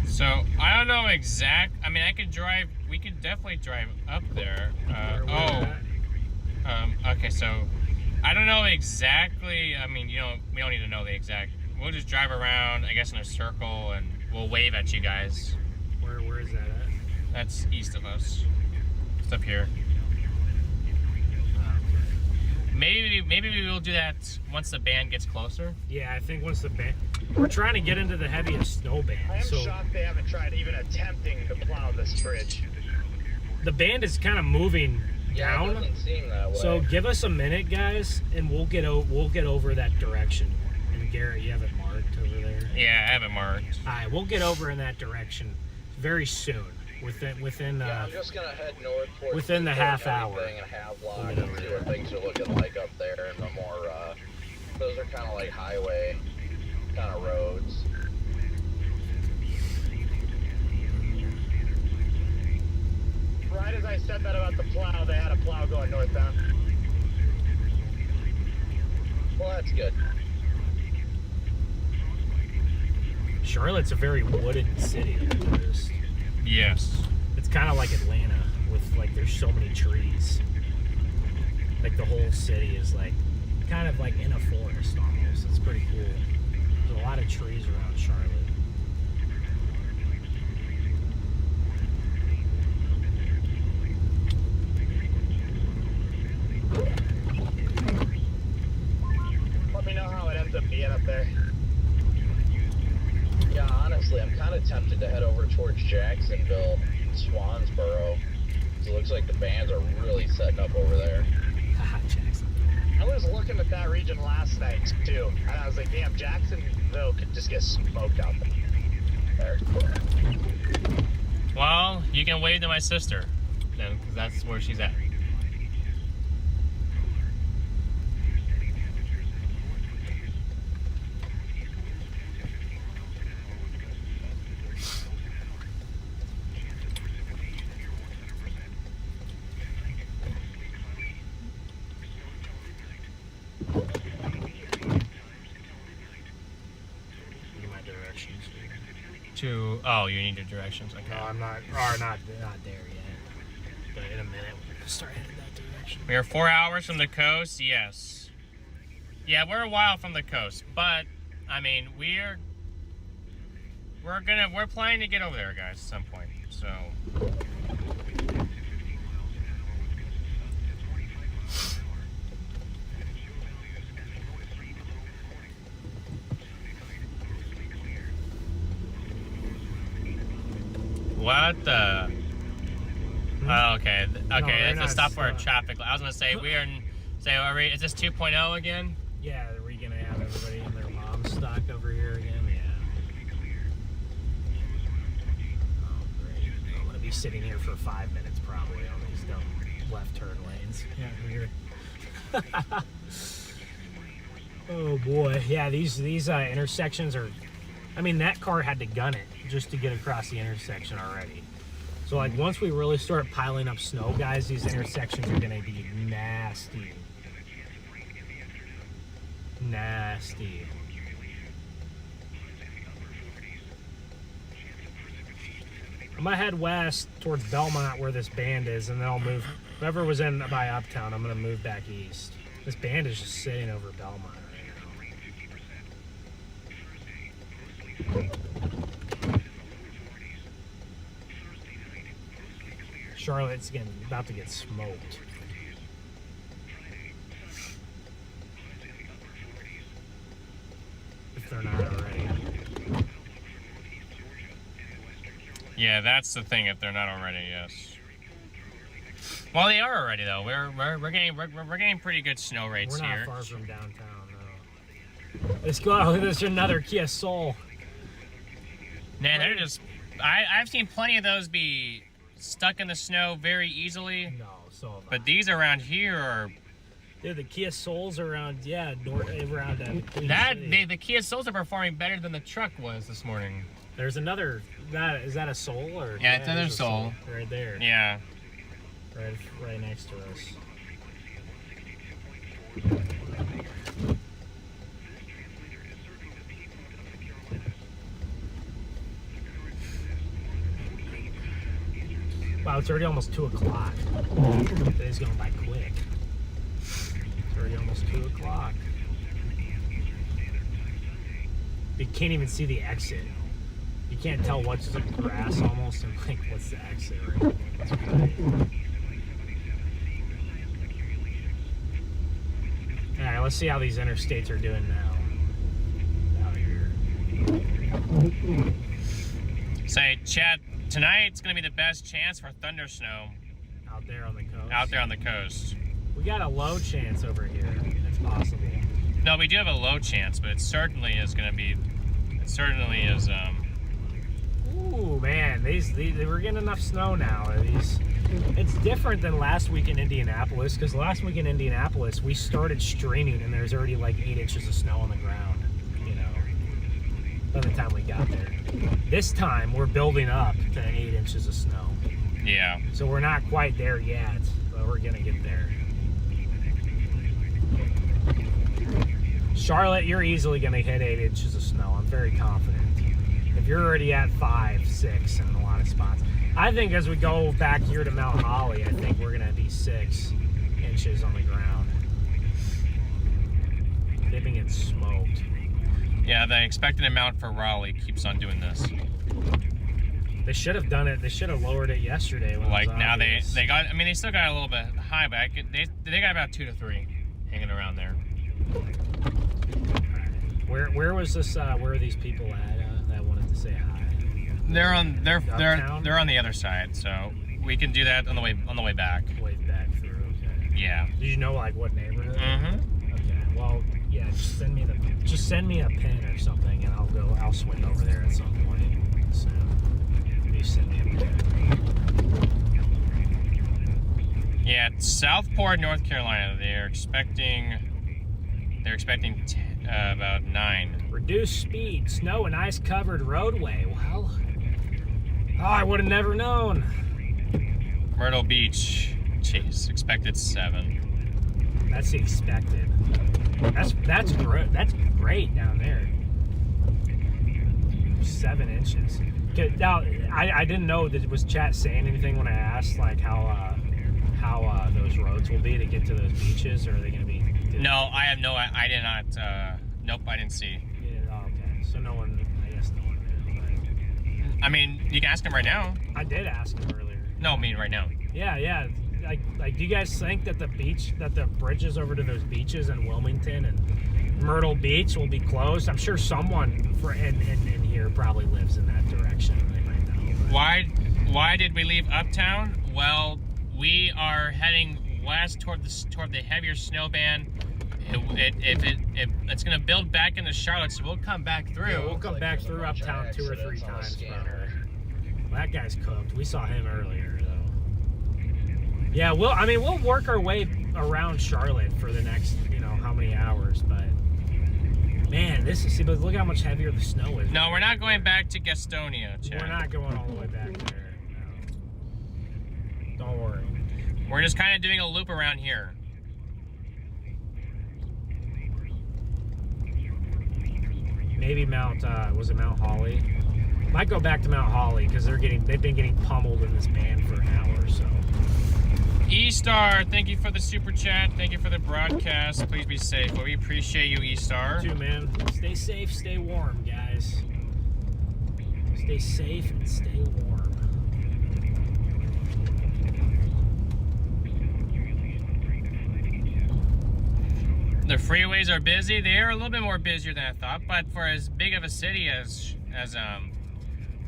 So I don't know I mean, we could definitely drive up there. Okay, so I don't know exactly. I mean, we don't need to know the exact. We'll just drive around, I guess, in a circle, and we'll wave at you guys. Where is that at? That's east of us. It's up here. Maybe we'll do that once the band gets closer. Yeah, I think once the band... We're trying to get into the heaviest snow band. I am So shocked they haven't tried even attempting to plow this bridge. the band is kind of moving Yeah, it down. doesn't seem that way. So give us a minute, guys, and we'll get over that direction. And Garrett, you have it marked over there. Yeah, I have it marked. All right, we'll get over in that direction very soon. Within yeah, I'm just gonna head north towards within the half hour. and Havelock and see what things are looking like up there, and the more those are kind of like highway kind of roads. Right as I said that about the plow, they had a plow going northbound. Well, that's good. Charlotte's a very wooded city, I've noticed. Yes. It's kind of like Atlanta, with like there's so many trees. Like the whole city is like kind of like in a forest almost. It's pretty cool. There's a lot of trees around Charlotte. Let me know how it ends up being up there. Yeah, honestly, I'm kind of tempted to head over towards Jacksonville, Swansboro. It looks like the bands are really setting up over there. Haha, Jackson. I was looking at that region last night too, and I was like, damn, Jacksonville could just get smoked out there. Well, you can wave to my sister, then, because that's where she's at. Give my directions. Oh, you need your directions. Okay. No, I'm not there yet. But in a minute, we're gonna start heading that direction. We are 4 hours from the coast. Yes. Yeah, we're a while from the coast, but I mean, we're planning to get over there, guys, at some point. So. What the? Oh, okay. Okay, we're let's stop not for a stuck. traffic light. I was gonna say is this 2.0 again? Yeah, are we gonna have everybody and their mom stuck over here again? Yeah. Oh, great. I'm gonna be sitting here for 5 minutes probably on these dumb left turn lanes. Yeah, weird. Oh boy, yeah. These intersections are. I mean, that car had to gun it just to get across the intersection already. So like once we really start piling up snow, guys, these intersections are gonna be nasty. Nasty. I'm gonna head west towards Belmont where this band is, and then I'll move. Whoever was in by Uptown, I'm gonna move back east. This band is just sitting over Belmont right now. Charlotte's about to get smoked. if they're not already. Yeah, that's the thing. If they're not already, yes. Well, they are already though. We're getting pretty good snow rates We're not here. far from downtown, though. Let's go out. There's another Kia Soul. Man, they're just. I've seen plenty of those be stuck in the snow very easily. No, so have I. But these around here are. Dude, the Kia Souls around, yeah, around Queen City. The Kia Souls are performing better than the truck was this morning. There's another. Is that a Soul or? Yeah, it's another there's a Soul. right there. Yeah. Right next to us. Wow, it's already almost 2 o'clock. Today's going by quick. It's already almost 2 o'clock. You can't even see the exit. You can't tell what's the grass almost and like what's the exit right. It's great. Alright, let's see how these interstates are doing now. Out here. Say, Chad, tonight's gonna be the best chance for thunder snow Out there on the coast. out there on the coast. We got a low chance over here. It's possible. No, we do have a low chance, but it certainly is gonna be. It certainly is. Ooh, man, these we're getting enough snow now. It's different than last week in Indianapolis, because last week in Indianapolis we started streaming and there's already like 8 inches of snow on the ground. You know, by the time we got there. This time we're building up to 8 inches of snow. Yeah. So we're not quite there yet, but we're gonna get there. Charlotte, you're easily gonna hit 8 inches of snow. I'm very confident. If you're already at 5, 6 in a lot of spots. I think as we go back here to Mount Holly, I think we're gonna be 6 inches on the ground. They've been getting smoked. Yeah, the expected amount for Raleigh keeps on doing this. They should have done it. They should have lowered it yesterday. When Like it was now obvious. they got. I mean, they still got a little bit high, but they got about 2 to 3 hanging around there. Where was this? Where are these people at that wanted to say hi? They're on Uptown? they're on the other side, so we can do that on the way back. Way back through. Okay. Yeah. Did you know like what neighborhood? Mm-hmm. Okay. Well, yeah. Just send me a pin or something, and I'll swing over there at some point. So you send me a pin. Yeah, Southport, North Carolina. They're expecting about 9. Reduced speed, snow and ice covered roadway. Well, I would have never known. Myrtle Beach, Chase, expected 7. That's the expected. That's great. That's great down there. 7 inches. Okay, now I didn't know that was chat saying anything when I asked like how those roads will be to get to those beaches, or are they going to be? No, I have no. I did not. Nope, I didn't see. Yeah, okay. So no one. I guess no one knew. But I mean, you can ask him right now. I did ask him earlier. No, I mean right now. Yeah. Like, do you guys think that the bridges over to those beaches in Wilmington and Myrtle Beach will be closed? I'm sure someone in here probably lives in that direction. They might know. But Why did we leave Uptown? Well, we are heading west toward the heavier snow band. It's gonna build back into Charlotte, so we'll come back through. Yeah, we'll come back through Uptown 2 or 3 times. Probably. Well, that guy's cooked. We saw him earlier, though. Yeah, we'll work our way around Charlotte for the next, how many hours, but man, but look how much heavier the snow is. No, we're not going back to Gastonia, Chad. We're not going all the way back there. No. Don't worry. We're just kind of doing a loop around here. Maybe Mount Holly? Might go back to Mount Holly because they've been getting pummeled in this band for an hour or so. E-Star, thank you for the super chat. Thank you for the broadcast. Please be safe. Well, we appreciate you, E-Star. You too, man. Stay safe, stay warm, guys. Stay safe and stay warm. The freeways are busy. They are a little bit more busier than I thought, but for as big of a city as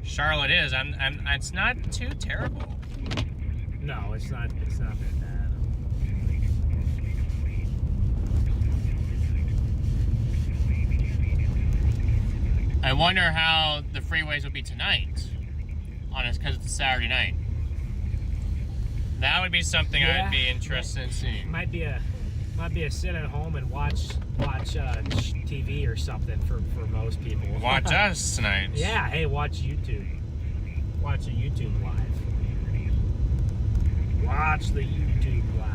Charlotte is, it's not too terrible. No, it's not that bad. I wonder how the freeways will be tonight, because it's a Saturday night. That would be something I'd be interested in seeing. Might be a sit at home and watch TV or something for most people. Watch us tonight. Yeah, hey, watch YouTube. Watch a YouTube live. Watch the YouTube live.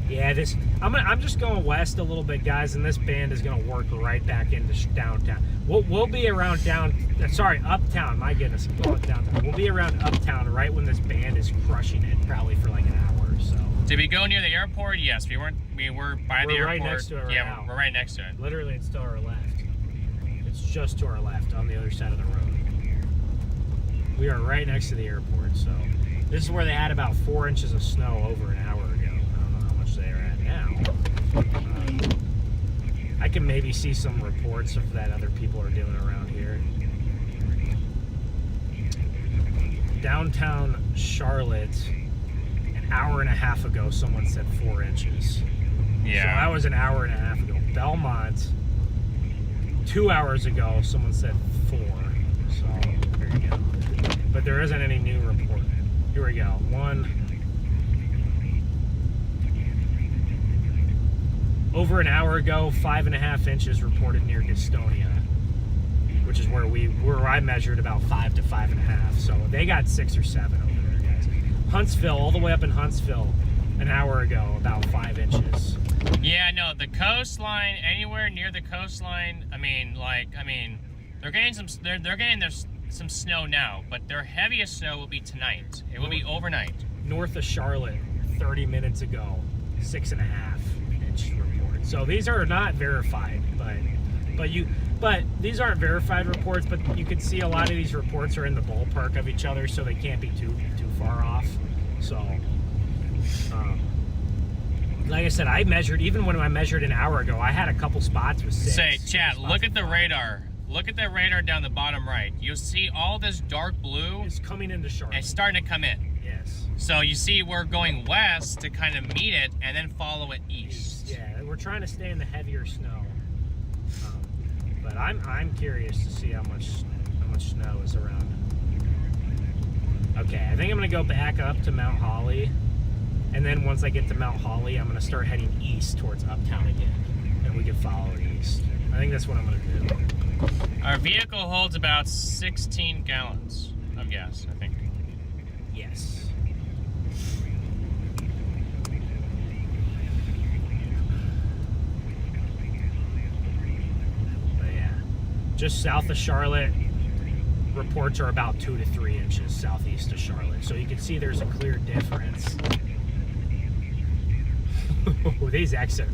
Yeah, I'm just going west a little bit, guys, and this band is gonna work right back into downtown. We'll be around uptown. My goodness, I'm going downtown. We'll be around uptown right when this band is crushing it, probably for like an hour or so. Did we go near the airport? Yes, we were by the airport. We're right next to it right now. We're right next to it. Literally, it's to our left. It's just to our left, on the other side of the road. We are right next to the airport, so this is where they had about 4 inches of snow over an hour ago. I don't know how much they are at now. I can maybe see some reports of that other people are doing around here. Downtown Charlotte, an hour and a half ago, someone said 4 inches. Yeah. So that was an hour and a half ago. Belmont, 2 hours ago, someone said 4. So there you go. But there isn't any new report. Here we go. Over an hour ago, 5.5 inches reported near Gastonia, which is where I measured about 5 to 5.5. So they got 6 or 7 over there, guys. Huntsville, all the way up in Huntsville, an hour ago, about 5 inches. Yeah, no, the coastline, anywhere near the coastline. They're getting some snow now, but their heaviest snow will be tonight. It will be overnight. North of Charlotte, 30 minutes ago, 6.5 inch report. So these are not verified, but these aren't verified reports. But you can see a lot of these reports are in the ballpark of each other, so they can't be too far off. So, like I said, even when I measured an hour ago, I had a couple spots with 6. Say, Chad, look at the radar. Look at that radar down the bottom right. You'll see all this dark blue. It's coming into Charlotte. It's starting to come in. Yes. So you see we're going west to kind of meet it and then follow it east. Yeah, we're trying to stay in the heavier snow. But I'm curious to see how much snow is around. Okay, I think I'm gonna go back up to Mount Holly, and then once I get to Mount Holly, I'm gonna start heading east towards Uptown again, and we can follow it east. I think that's what I'm gonna do. Our vehicle holds about 16 gallons of gas, I think. Yes. But yeah, just south of Charlotte, reports are about 2 to 3 inches southeast of Charlotte. So you can see there's a clear difference. These exit.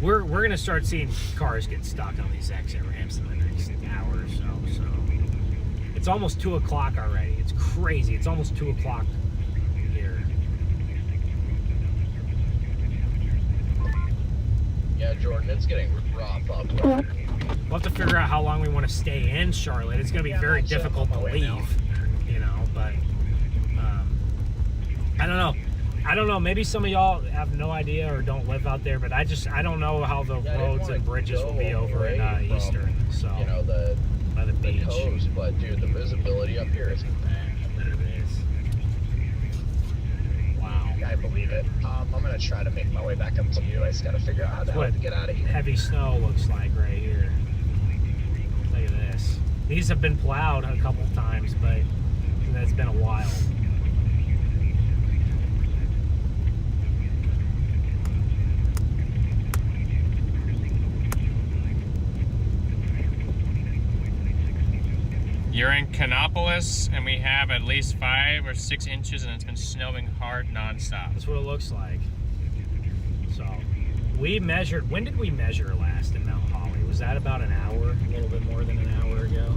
We're gonna start seeing cars get stuck on these exit ramps in the next hour or so. So it's almost 2 o'clock already. It's crazy. It's almost 2 o'clock here. Yeah, Jordan, it's getting rough up there. We'll have to figure out how long we want to stay in Charlotte. It's gonna be very difficult to leave, but I don't know. Maybe some of y'all have no idea or don't live out there, but I don't know how the roads and bridges will be over in Eastern. So by the beach. Coast, but dude, the visibility up here is bad. It is. Wow. I believe it. I'm gonna try to make my way back up to you. I just gotta figure out how the hell to get out of here. Heavy snow looks like right here. Look at this. These have been plowed a couple times, but it's been a while. You're in Canopolis, and we have at least 5 or 6 inches, and it's been snowing hard nonstop. That's what it looks like. So, we measured. When did we measure last in Mount Holly? Was that about an hour? A little bit more than an hour ago?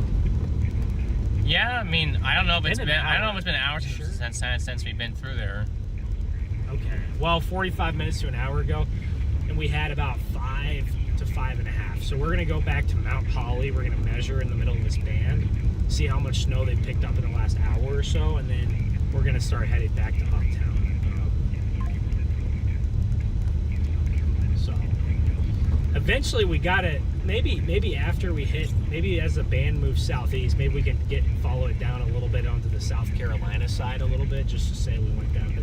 Yeah, I mean, I don't know if it's been an hour since we've been through there. Okay. Well, 45 minutes to an hour ago, and we had about 5 5 to 5.5. So we're gonna go back to Mount Holly. We're gonna measure in the middle of this band, see how much snow they picked up in the last hour or so, and then we're gonna start heading back to Uptown. So eventually we gotta, maybe after we hit, maybe as the band moves southeast, maybe we can follow it down a little bit onto the South Carolina side a little bit, just to say we went down there.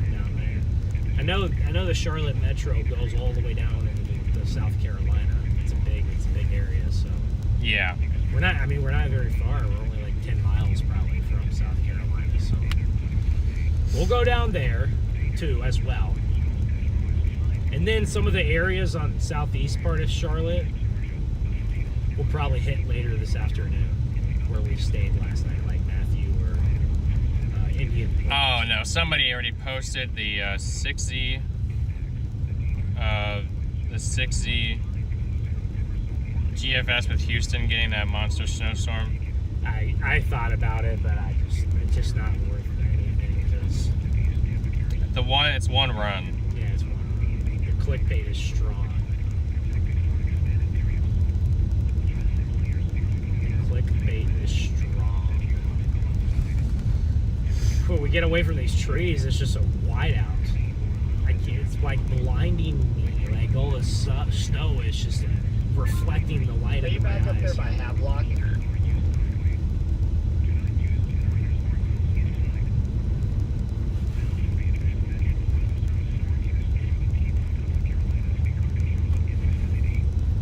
I know the Charlotte Metro goes all the way down into South Carolina. It's a big area. So Yeah. we're not very far. We're only like 10 miles probably from South Carolina. So we'll go down there too as well. And then some of the areas on the southeast part of Charlotte we'll probably hit later this afternoon, where we stayed last night, like Matthew or Indian Point. Oh no, somebody already posted the 6Z GFS with Houston getting that monster snowstorm. I thought about it, but it's just not worth anything because It's one run. yeah, it's one. The clickbait is strong. The clickbait is strong. When we get away from these trees, it's just a whiteout. It's like blinding me. Like all the snow is just reflecting the light Are you in my back up there eyes. by Havelock?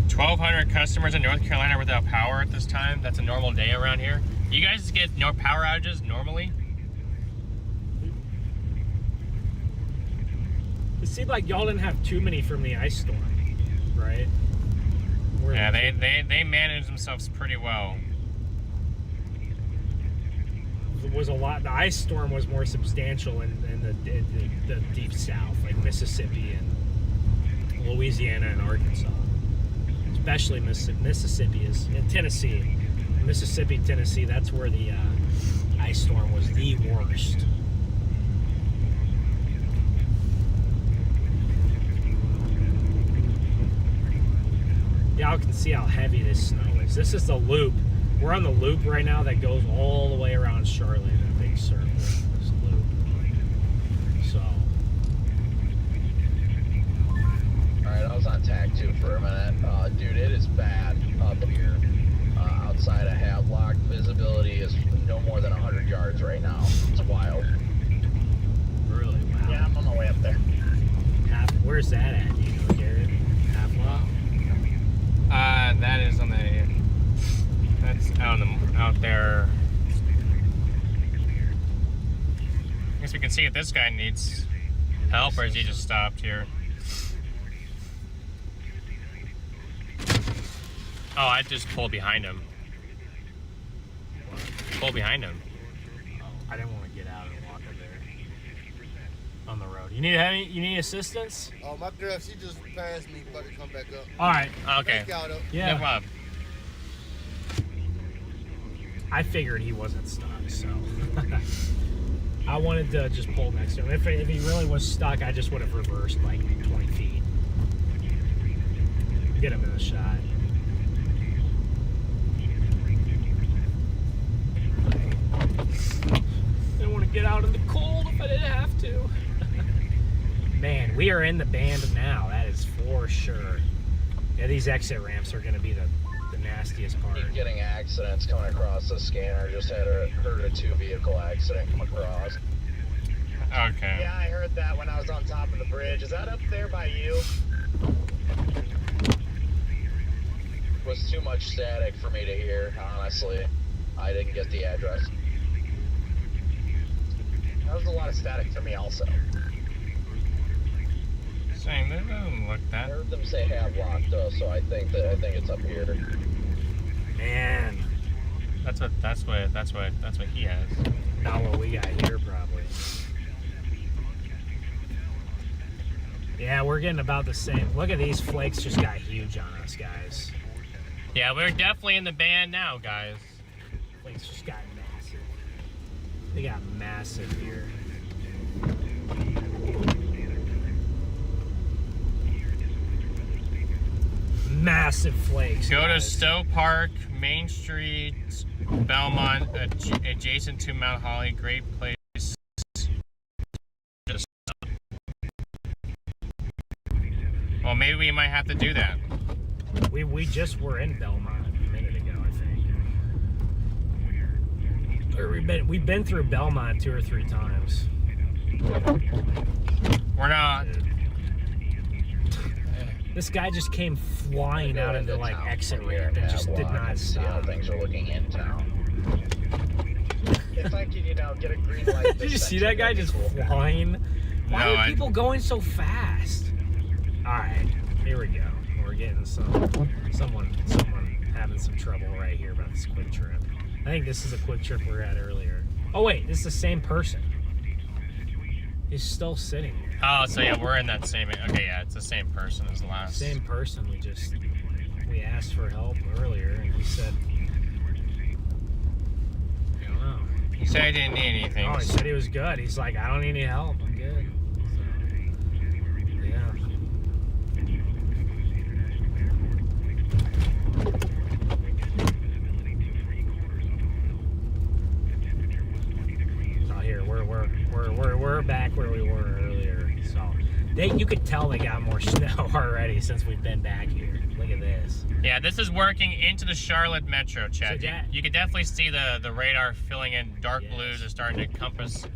$1,200 customers in North Carolina without power at this time. That's a normal day around here. You guys get no power outages normally? It seemed like y'all didn't have too many from the ice storm, right? Yeah, they manage themselves pretty well. There was a lot. The ice storm was more substantial in the deep south, like Mississippi and Louisiana and Arkansas. Especially Mississippi is in Tennessee. Mississippi, Tennessee, that's where the ice storm was the worst. Y'all can see how heavy this snow is. This is the loop. We're on the loop right now that goes all the way around Charlotte in a big circle. This loop. So. Alright, I was on tag 2 for a minute. Dude, it is bad up here. Outside of Havelock, visibility is no more than 100 yards right now. It's wild. Really? Wow. Yeah, I'm on my way up there. Where's that at? Do you know, Garrett? Havelock? That is on the. That's out there. I guess we can see if this guy needs help, or is he just stopped here? Oh, I just pulled behind him. Pull behind him. I didn't want to get out and walk up there on the road. You need assistance? Oh, my girl, she just passed me, about to come back up. All right. Okay. Thank y'all, though. Yeah. No problem. I figured he wasn't stuck, so I wanted to just pull next to him. If he really was stuck, I just would have reversed like 20 feet. Get him in the shot. Didn't want to get out in the cold if I didn't have to. Man, we are in the band now. That is for sure. Yeah, these exit ramps are going to be the nastiest part. Keep getting accidents coming across the scanner. Just heard a 2-vehicle accident come across. Okay. Yeah, I heard that when I was on top of the bridge. Is that up there by you? Was too much static for me to hear, honestly. I didn't get the address. That was a lot of static for me also. Saying that doesn't look I that. heard them say Havelock though, so I think it's up here. Man, That's what he has. not what we got here probably. Yeah, we're getting about the same. Look at these flakes just got huge on us, guys. Yeah, we're definitely in the band now, guys. Flakes just got massive. They got massive here. massive flakes. Go to guys. Stowe Park, Main Street, Belmont, adjacent to Mount Holly. Great place. Well, maybe we might have to do that. We just were in Belmont a minute ago, I think. Or we've been through Belmont 2 or 3 times. We're not. This guy just came flying out into like exit ramp and just did not See how stop. things are looking in town. If I could, get a green light. Did you see that guy just flying? Why No, are people going so fast? All right, here we go. We're getting someone having some trouble right here about this quick trip. I think this is a quick trip we were at earlier. Oh wait, this is the same person. He's still sitting here. Oh, so yeah, we're in that same. Okay, yeah, it's the same person as the last. Same person. We asked for help earlier, and he said, I don't know. He said he didn't need anything. Oh, he said he was good. He's like, I don't need any help. I'm good. So, yeah. Oh, here we're back where we were earlier. So you could tell they got more snow already since we've been back here. Look at this. Yeah, this is working into the Charlotte metro, Chad. So You can definitely see the radar filling in. Dark blues are starting to encompass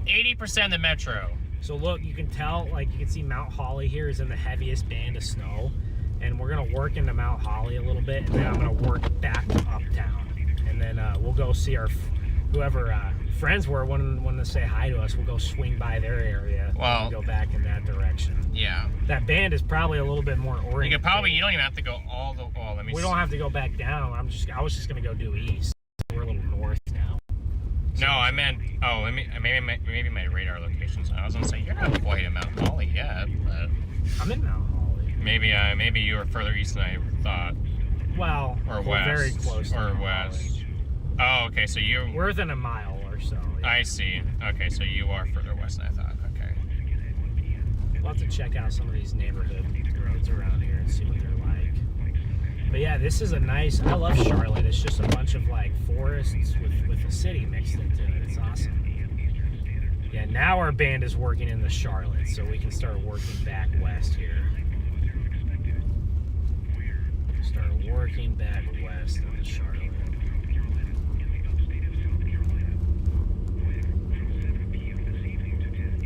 80% of the metro. So look, you can tell, like you can see Mount Holly here is in the heaviest band of snow. And we're gonna work into Mount Holly a little bit, and then I'm gonna work back to Uptown. And then we'll go see whoever friends were wanting to say hi to us. We'll go swing by their area and go back in that direction. Yeah. That band is probably a little bit more oriented. You don't even have to go all the. Oh, let me. We don't have to go back down. I was just gonna go due east. We're a little north now. No, I meant. Oh, maybe my radar locations. I was gonna say you're not quite in Mount Holly yet, but I'm in Mount Holly. Maybe you were further east than I thought. Well, Or we're west. very close. Or west. Oh, okay. So we're within a mile or so. Yeah. I see. Okay, so you are further west than I thought. Okay. We'll have to check out some of these neighborhood roads around here and see what they're like. But yeah, this is a nice. I love Charlotte. It's just a bunch of like forests with a city mixed into it. It's awesome. Yeah, now our band is working in the Charlotte, so we can start working back west here. Start working back west in the Charlotte.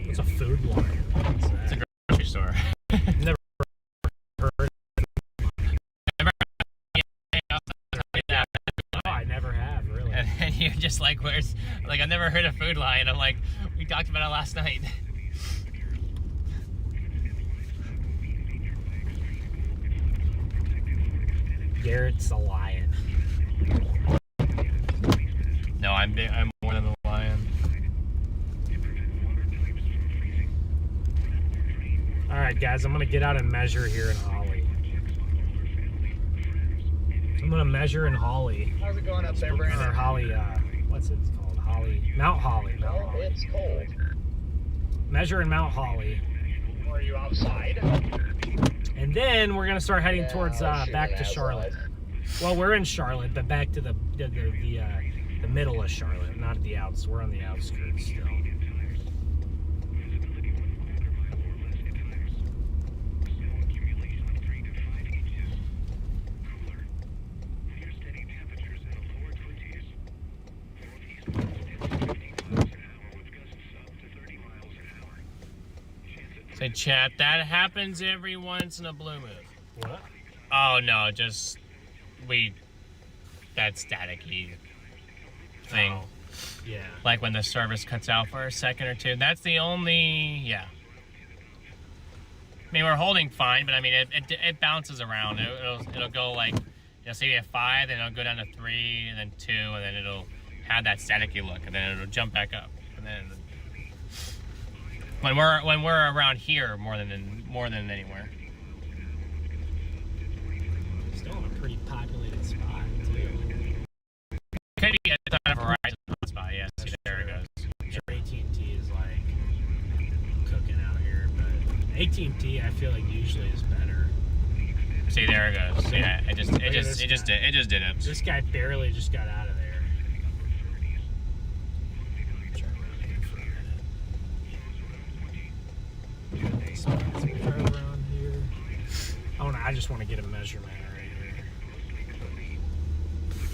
What's a food line? What's that? It's a grocery store. Never heard. No, I never have, really. And you're just like, where's, like, I've never heard of Food Lion. I'm like, we talked about it last night. Garrett's a lion. No, I'm more than the lion. All right, guys, I'm gonna get out and measure here in Holly. I'm gonna measure in Holly. How's it going up there, Or Brandon? Holly, what's it called? Mount Holly. Oh, it's cold. Measure in Mount Holly. Are you outside? And then we're gonna start heading towards shoot, back to outside. Charlotte. Well, we're in Charlotte, but back to the middle of Charlotte, not at the outs. We're on the outskirts still. Say, chat, that happens every once in a blue moon. What? Oh, no, just, that staticky thing. Oh, yeah. Like when the service cuts out for a second or two. That's the only, yeah. I mean, we're holding fine, but I mean, it bounces around. It'll go like, say you have 5, then it'll go down to 3, and then 2, and then it'll have that staticky look, and then it'll jump back up. And then when we're around here more than anywhere. Still in a pretty populated spot too. Could be a ton of Verizon hotspot. Yes, there it goes. Sure, AT&T is like cooking out here, but AT&T I feel like usually is better. See, there it goes. Yeah, it just did it. This guy barely just got out of there. Try around here. Oh no, I just want to get a measurement right here.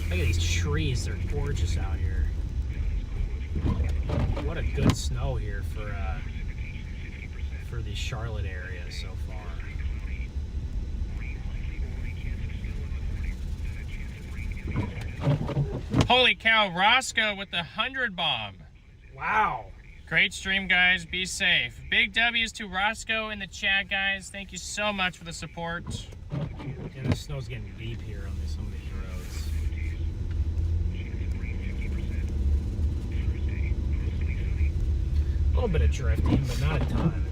Look at these trees, they're gorgeous out here. What a good snow here for the Charlotte area so far. Holy cow, Roscoe with the 100 bomb. Wow. Great stream, guys. Be safe. Big W's to Roscoe in the chat, guys. Thank you so much for the support. And the snow's getting deep here on some of these roads. A little bit of drifting, but not a ton.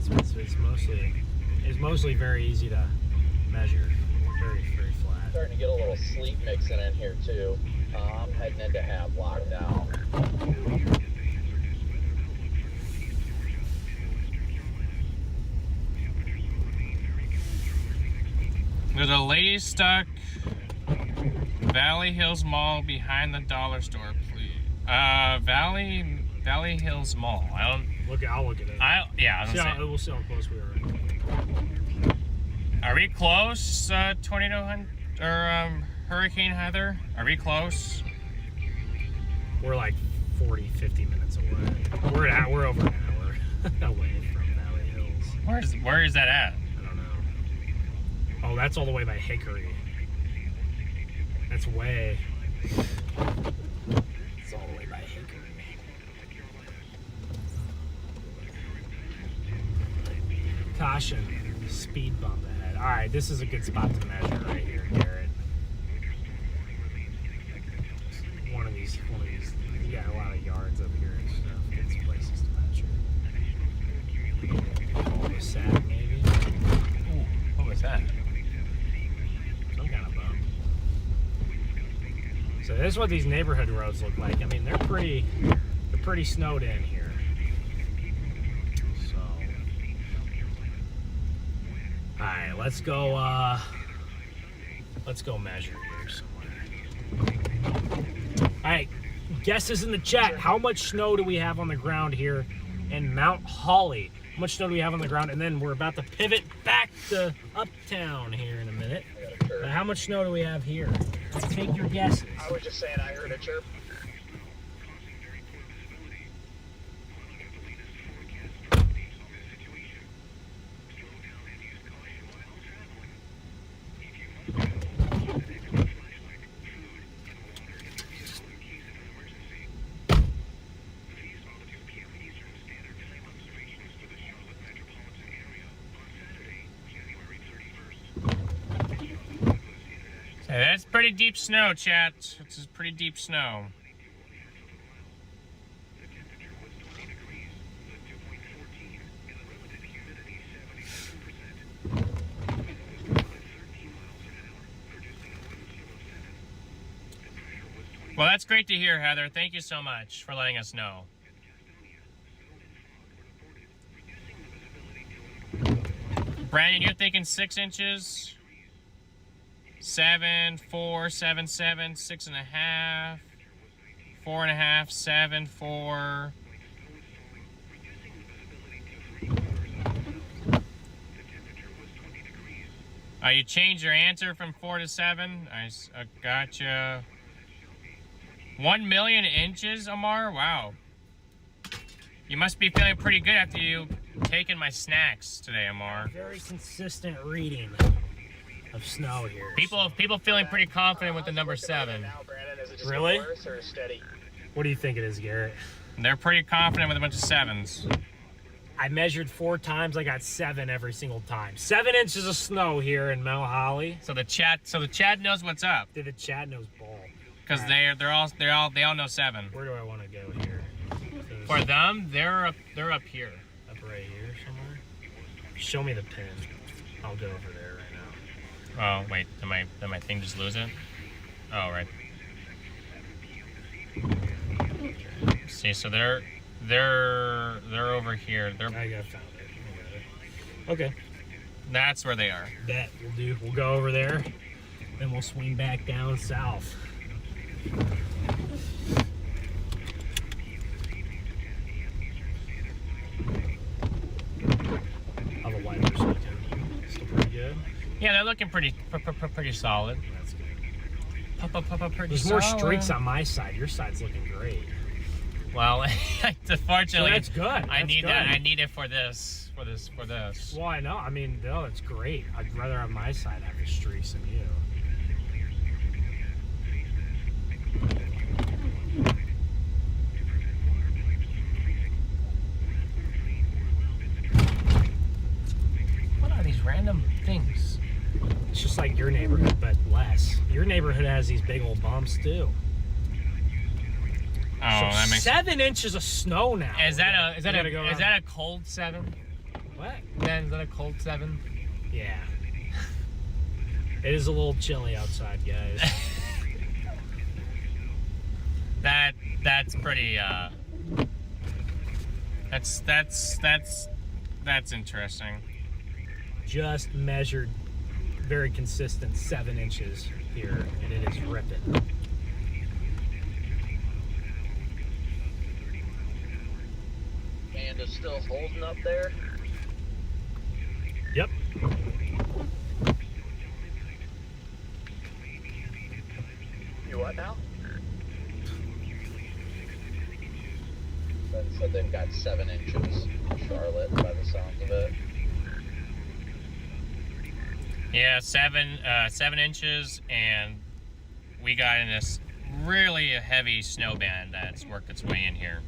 It's mostly very easy to measure. Very flat. Starting to get a little sleet mixing in here too. I'm heading into Havelock now. There's a lady stuck Valley Hills Mall behind the dollar store, please. Valley Hills Mall. I'll look at it. We'll see how close we are. Are we close, Tornado or Hurricane Heather? Are we close? We're like 40, 50 minutes away. We're over an hour away from Valley Hills. Where is that at? I don't know. Oh, that's all the way by Hickory. That's way. It's all the way by Hickory. Caution, speed bump ahead. All right, this is a good spot to measure right here, Garrett. One of these. You got a lot of yards up here and stuff. Good places to measure. Cul-de-sac, maybe. Ooh, what was that? Some kind of bump. So this is what these neighborhood roads look like. I mean, they're pretty snowed in here. So, all right, let's go measure here somewhere. All right, guesses in the chat. How much snow do we have on the ground here in Mount Holly? How much snow do we have on the ground? And then we're about to pivot back to Uptown here in a minute. But how much snow do we have here? Take your guesses. I was just saying I heard a chirp. Hey, that's pretty deep snow, chat. This is pretty deep snow. Well, that's great to hear, Heather. Thank you so much for letting us know. Brandon, you're thinking 6 inches? 7, 4, 7, 7, 6.5, 4.5, 7, 4. You changed your answer from 4 to 7. I gotcha. 1 million inches, Amar? Wow. You must be feeling pretty good after you taken my snacks today, Amar. Very consistent reading of snow here. People feeling pretty confident with the number 7. Really? Worse or steady? What do you think it is, Garrett? They're pretty confident with a bunch of 7s. I measured 4 times. I got 7 every single time. 7 inches of snow here in Mount Holly. So the chat knows what's up. The chat knows ball. Because they all know 7. Where do I want to go here? For them, they're up here. Up right here somewhere. Show me the pin. I'll go over there right now. Oh wait, did my thing just lose it? Oh right. See, so they're over here. I found it. Okay. That's where they are. Bet we'll go over there, then we'll swing back down south. How the wipers looking? Still pretty good. Yeah, they're looking pretty solid. That's good. Pretty There's more streaks on my side. Your side's looking great. Well, unfortunately, So that's good. I That's need good. that. I need it for this. Well, I know. I mean, no, it's great. I'd rather have my side have the streaks than you. What are these random things? It's just like your neighborhood, but less. Your neighborhood has these big old bumps too. Oh, that makes. 7 inches of snow now. Is that Go is that a cold 7? What? Then is that a cold 7? Yeah. It is a little chilly outside, guys. That's pretty. That's interesting. Just measured very consistent 7 inches here, and it is ripping. And is still holding up there. Yep. You what now? So they've got 7 inches in Charlotte by the sounds of it. Yeah, 7 inches, and we got in this really heavy snow band that's worked its way in here.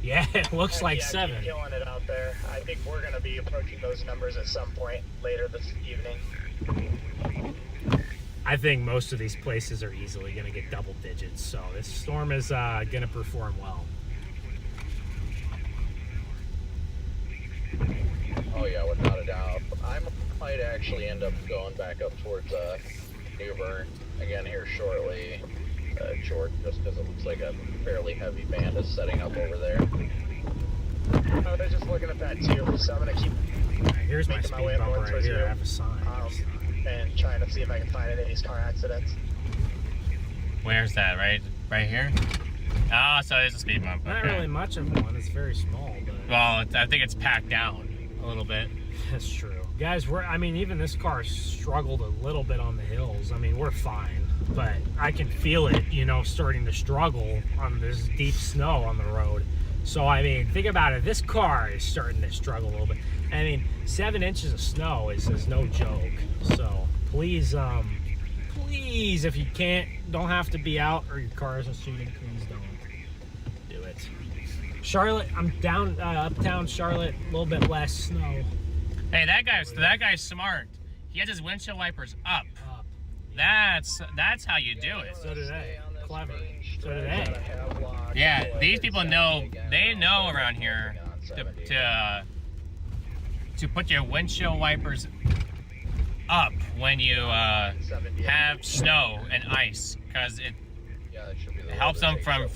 Yeah, it looks like Yeah, 7. keep killing it out there. I think we're going to be approaching those numbers at some point later this evening. I think most of these places are easily going to get double digits, so this storm is going to perform well. Oh yeah, without a doubt. I might actually end up going back up towards New Bern again here shortly, George, just because it looks like a fairly heavy band is setting up over there. I was just looking at that too, so I'm going to keep Here's my making my speed way up bump north right towards here. you. I have a sign. And trying to see if I can find any of these car accidents. Where's that? Right here? Oh, so there's a speed bump. Not Okay. really much of one. It's very small, but Well, I think it's packed down a little bit. that's true. Guys, even this car struggled a little bit on the hills. I mean, we're fine, but I can feel it, starting to struggle on this deep snow on the road. So, I mean, think about it. This car is starting to struggle a little bit. I mean, 7 inches of snow is no joke. So, please, if you don't have to be out or your car isn't shooting, please don't do it. Charlotte, I'm down, uptown Charlotte, a little bit less snow. Hey, that guy's smart. He has his windshield wipers up. That's how you do it. So did they. Clever. So did they. Yeah, these people know. They know around here to put your windshield wipers up when you have snow and ice, because it helps them from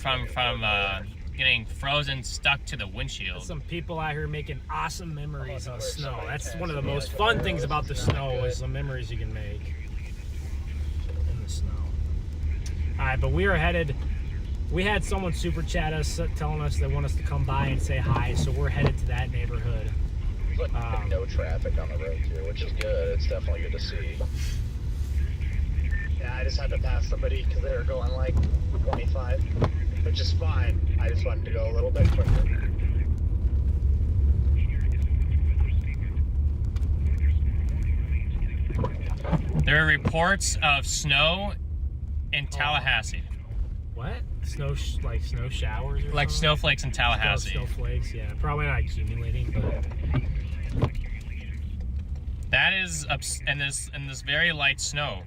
getting frozen stuck to the windshield. Some people out here making awesome memories in the snow. That's one of the most fun things about the snow is the memories you can make in the snow. All right, but we are headed. We had someone super chat us telling us they want us to come by and say hi, so we're headed to that neighborhood. There's like no traffic on the road too, which is good. It's definitely good to see. Yeah, I just had to pass somebody because they were going like 25, which is fine. I just wanted to go a little bit quicker. There are reports of snow in Tallahassee. What? Snow showers? Or Like something? snowflakes in Tallahassee. Snowflakes, yeah. Probably not accumulating, but That is in this very light snow.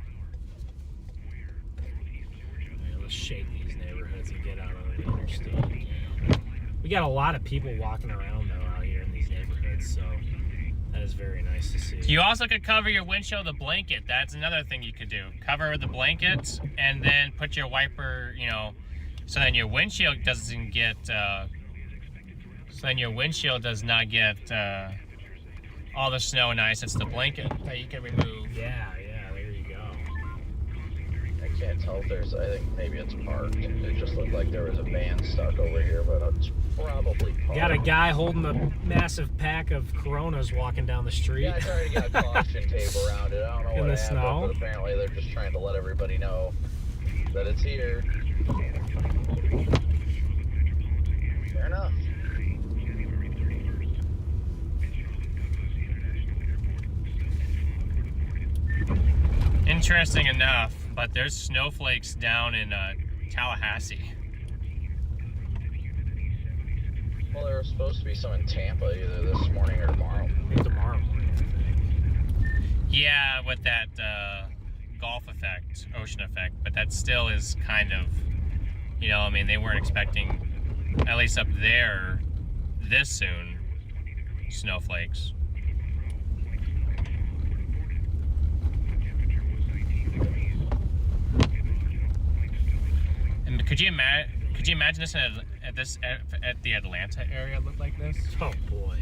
yeah, let's shake these neighborhoods and get out on the interstate. We got a lot of people walking around though out here in these neighborhoods, so that is very nice to see. You also could cover your windshield with a blanket. That's another thing you could do. Cover with a blanket and then put your wiper, so then your windshield doesn't get. So then your windshield does not get all the snow and ice. It's the blanket that you can remove. Yeah, there you go. I can't tell if there's, I think maybe it's parked. It just looked like there was a van stuck over here, but it's probably parked. Got a guy holding a massive pack of Coronas walking down the street. Yeah, I tried to get a caution tape around it. I don't know In what the happened, snow? but apparently they're just trying to let everybody know that it's here. Fair enough. Interesting enough, but there's snowflakes down in Tallahassee. Well, there was supposed to be some in Tampa either this morning or tomorrow. Tomorrow morning. Yeah, with that Gulf effect, ocean effect, but that still is kind of, you know, I mean, they weren't expecting, at least up there, this soon, snowflakes. And could you imagine this at the Atlanta area look like this? Oh boy.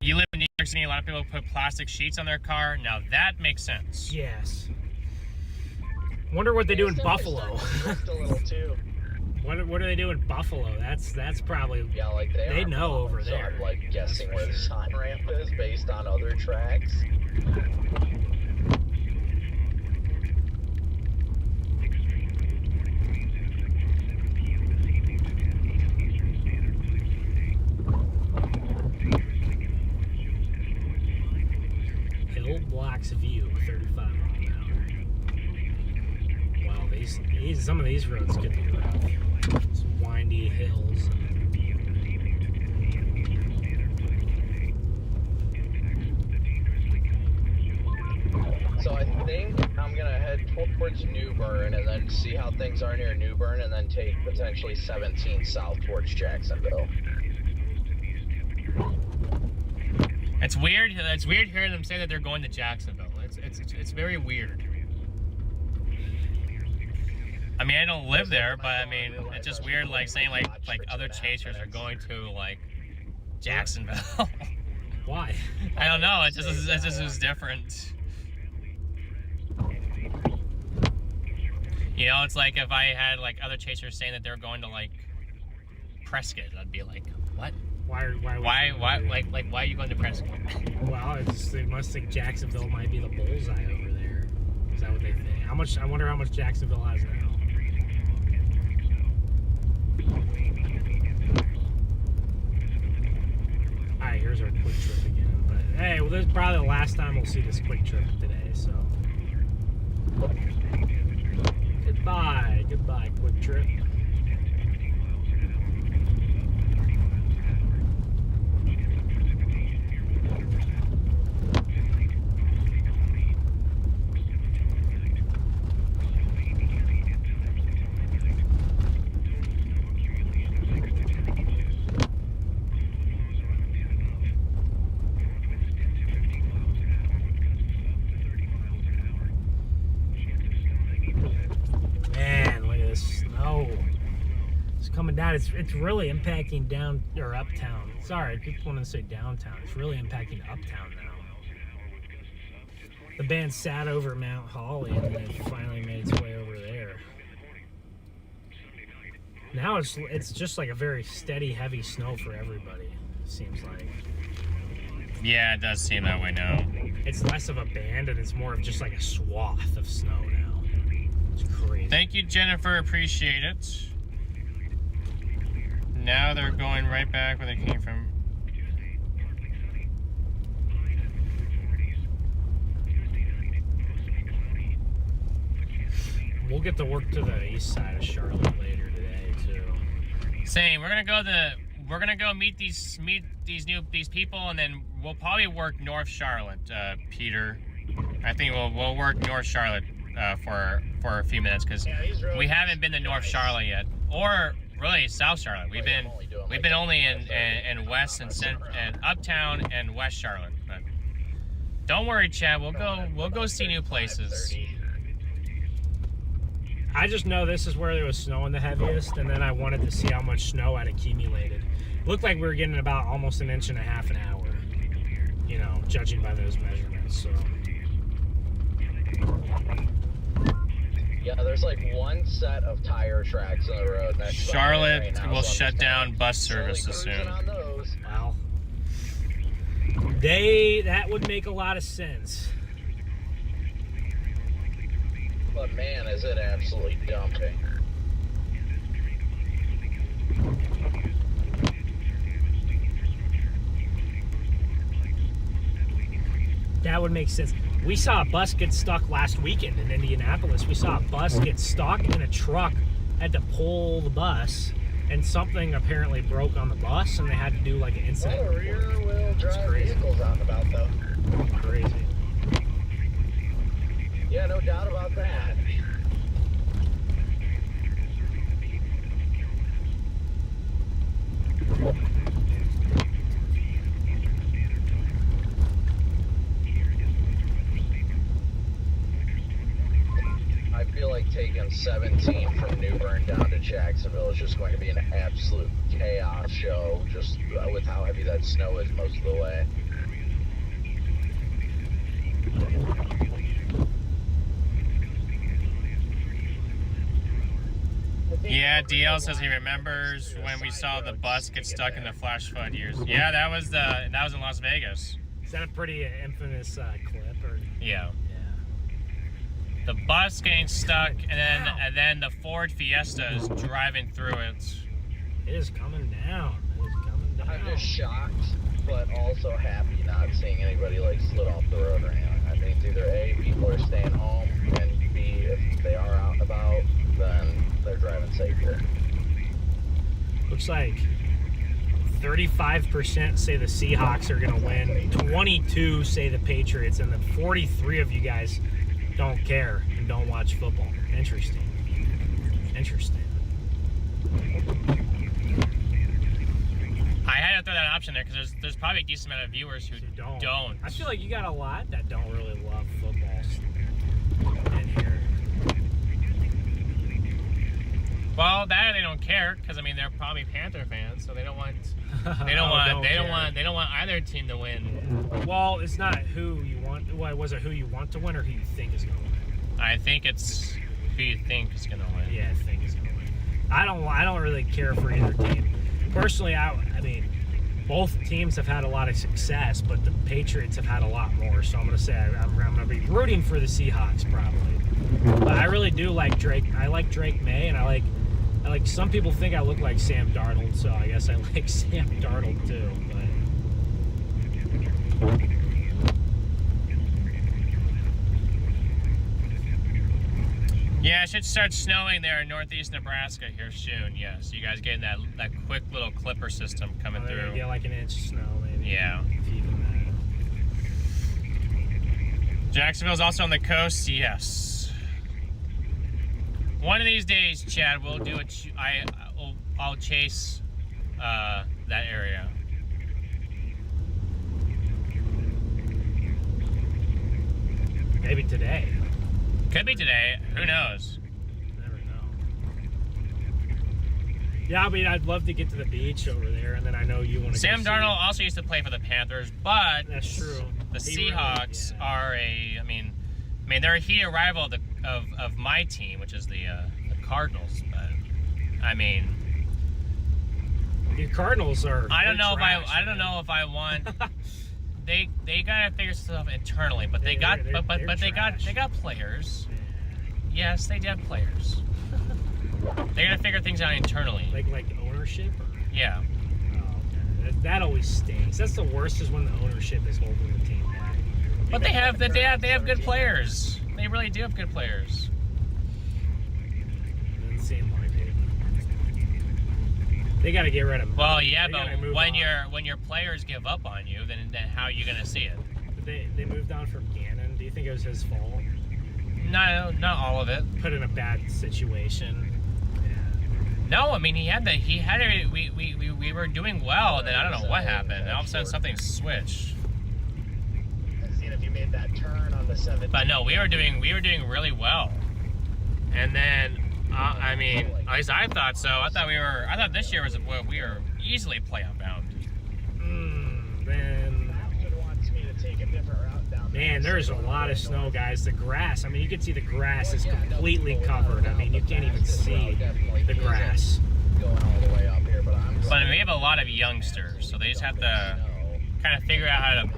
You live in New York City, a lot of people put plastic sheets on their car. Now that makes sense. Yes. Wonder what they do in Buffalo. A little too. What do they do in Buffalo? That's probably, Yeah, like they are know wrong, over so there. I'm like guessing where the sign ramp is based on other tracks. Hill blocks view, 35 miles an hour. Wow, these some of these roads could be rough. Some windy hills. So I think I'm gonna head towards New Bern and then see how things are near New Bern and then take potentially 17 south towards Jacksonville. It's weird. It's weird hearing them say that they're going to Jacksonville. It's very weird. I mean, I don't live there, but I mean, it's just weird, like saying like other chasers are going to like Jacksonville. Why? I don't know. It just is different. You know, it's like if I had like other chasers saying that they're going to like Prescott, I'd be like, what? Why Why are you going to Prescott? Well, they must think Jacksonville might be the bullseye over there. Is that what they think? How much? I wonder how much Jacksonville has now. All right, here's our quick trip again. But hey, well, this is probably the last time we'll see this quick trip today. So goodbye, quick trip. Coming down, it's really impacting down or uptown. Sorry, I keep wanting to say downtown. It's really impacting uptown now. The band sat over Mount Holly and then it finally made its way over there. Now it's just like a very steady, heavy snow for everybody. Seems like. Yeah, it does seem that way now. It's less of a band and it's more of just like a swath of snow now. It's crazy. Thank you, Jennifer. Appreciate it. Now they're going right back where they came from. We'll get to work to the east side of Charlotte later today too. Same. We're gonna go meet these people, and then we'll probably work North Charlotte, Peter. I think we'll work North Charlotte for a few minutes because we haven't been to North Charlotte yet, or really South Charlotte. We've been only in West and Uptown and West Charlotte. But don't worry, Chad. We'll go see new places. I just know this is where there was snowing the heaviest, and then I wanted to see how much snow had accumulated. Looked like we were getting about almost 1.5 inches an hour, you know, judging by those measurements. So. Yeah, there's like one set of tire tracks on the road. That's Charlotte right now, will so I'm shut just down kinda bus slowly services cruising soon. on those. Wow. That would make a lot of sense. But man, is it absolutely dumping. That would make sense. We saw a bus get stuck last weekend in Indianapolis. We saw a bus get stuck and a truck had to pull the bus, and something apparently broke on the bus, and they had to do like an A lot incident. of rear-wheel drive vehicles out and about, though. Crazy. Yeah, no doubt about that. I feel like taking 17 from New Bern down to Jacksonville is just going to be an absolute chaos show, just with how heavy that snow is most of the way. Yeah, DL says he remembers when we saw the bus get stuck in the flash flood years. Yeah, that was in Las Vegas. Is that a pretty infamous clip? Or Yeah. The bus getting stuck, and then the Ford Fiesta is driving through it. It is coming down. It is coming down. I'm just shocked, but also happy not seeing anybody like slid off the road or anything. I think it's either A, people are staying home, and B, if they are out and about, then they're driving safely. Looks like 35% say the Seahawks are going to win. 22 say the Patriots, and then 43 of you guys don't care and don't watch football. Interesting. Interesting. I had to throw that option there because there's probably a decent amount of viewers who don't. I feel like you got a lot that don't really love football in here. Well, that they don't care because I mean they're probably Panther fans, so they don't want they don't want either team to win. Well, it's not who you want. Well, was it who you want to win or who you think is going to win? I think it's who you think is gonna win. Yeah, I think is going to win. I don't really care for either team. Personally, I mean, both teams have had a lot of success, but the Patriots have had a lot more. So I'm going to say I'm going to be rooting for the Seahawks probably. But I really do like Drake. I like Drake May, and I like some people think I look like Sam Darnold, so I guess I like Sam Darnold too. But Yeah, it should start snowing there in northeast Nebraska here soon. Yes, you guys getting that quick little clipper system coming they're through. gonna get like an inch of snow maybe. Yeah. If even that. Jacksonville's also on the coast. Yes. One of these days, Chad, we'll do it. I'll chase that area. Maybe today. Could be today. Who knows? Never know. Yeah, I mean, I'd love to get to the beach over there, and then I know you want to. Sam Darnold also used to play for the Panthers, but That's true. the He Seahawks really, yeah. are I mean, they're a heated rival of my team, which is the Cardinals. But I mean, The Cardinals are. I don't they're know trash, I don't man. know if I want. They gotta figure stuff internally, but they got They're they trash. got players. Yes, they have players. They gotta figure things out internally. Like ownership. Or? Yeah. Oh, okay. That always stinks. That's the worst is when the ownership is holding the team back. But they have good players. They really do have good players. Doesn't seem like it. They got to get rid of him. Well, yeah, They but gotta move on. when your players give up on you, then how are you gonna see it? But they moved on from Gannon. Do you think it was his fault? No, not all of it. Put in a bad situation. No, I mean, he had it. We were doing well, and then I don't know what happened. And all of a sudden, something switched. Seeing if you made that turn on the 17th. But no, we were doing really well. And then, I mean, at least I thought so. I thought this year was we were easily playoff bound. Man, there's a lot of snow, guys. The grass, I mean, you can see the grass is completely covered. I mean, you can't even see the grass. Going all the way up here, but But we have a lot of youngsters, so they just have to kind of figure out how to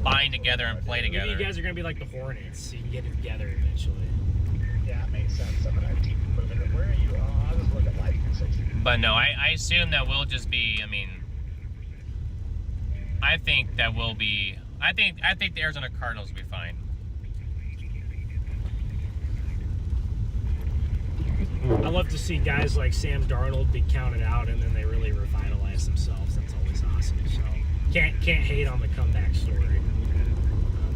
bind together and play Maybe together. you guys are going to be like the Hornets, so you can get it together eventually. Yeah, it makes sense. I'm gonna keep moving. Where are you? Oh, I was looking at light. But no, I assume that we'll just be, I mean, I think that we'll be, I think the Arizona Cardinals will be fine. I love to see guys like Sam Darnold be counted out and then they really revitalize themselves. That's always awesome. So can't hate on the comeback story.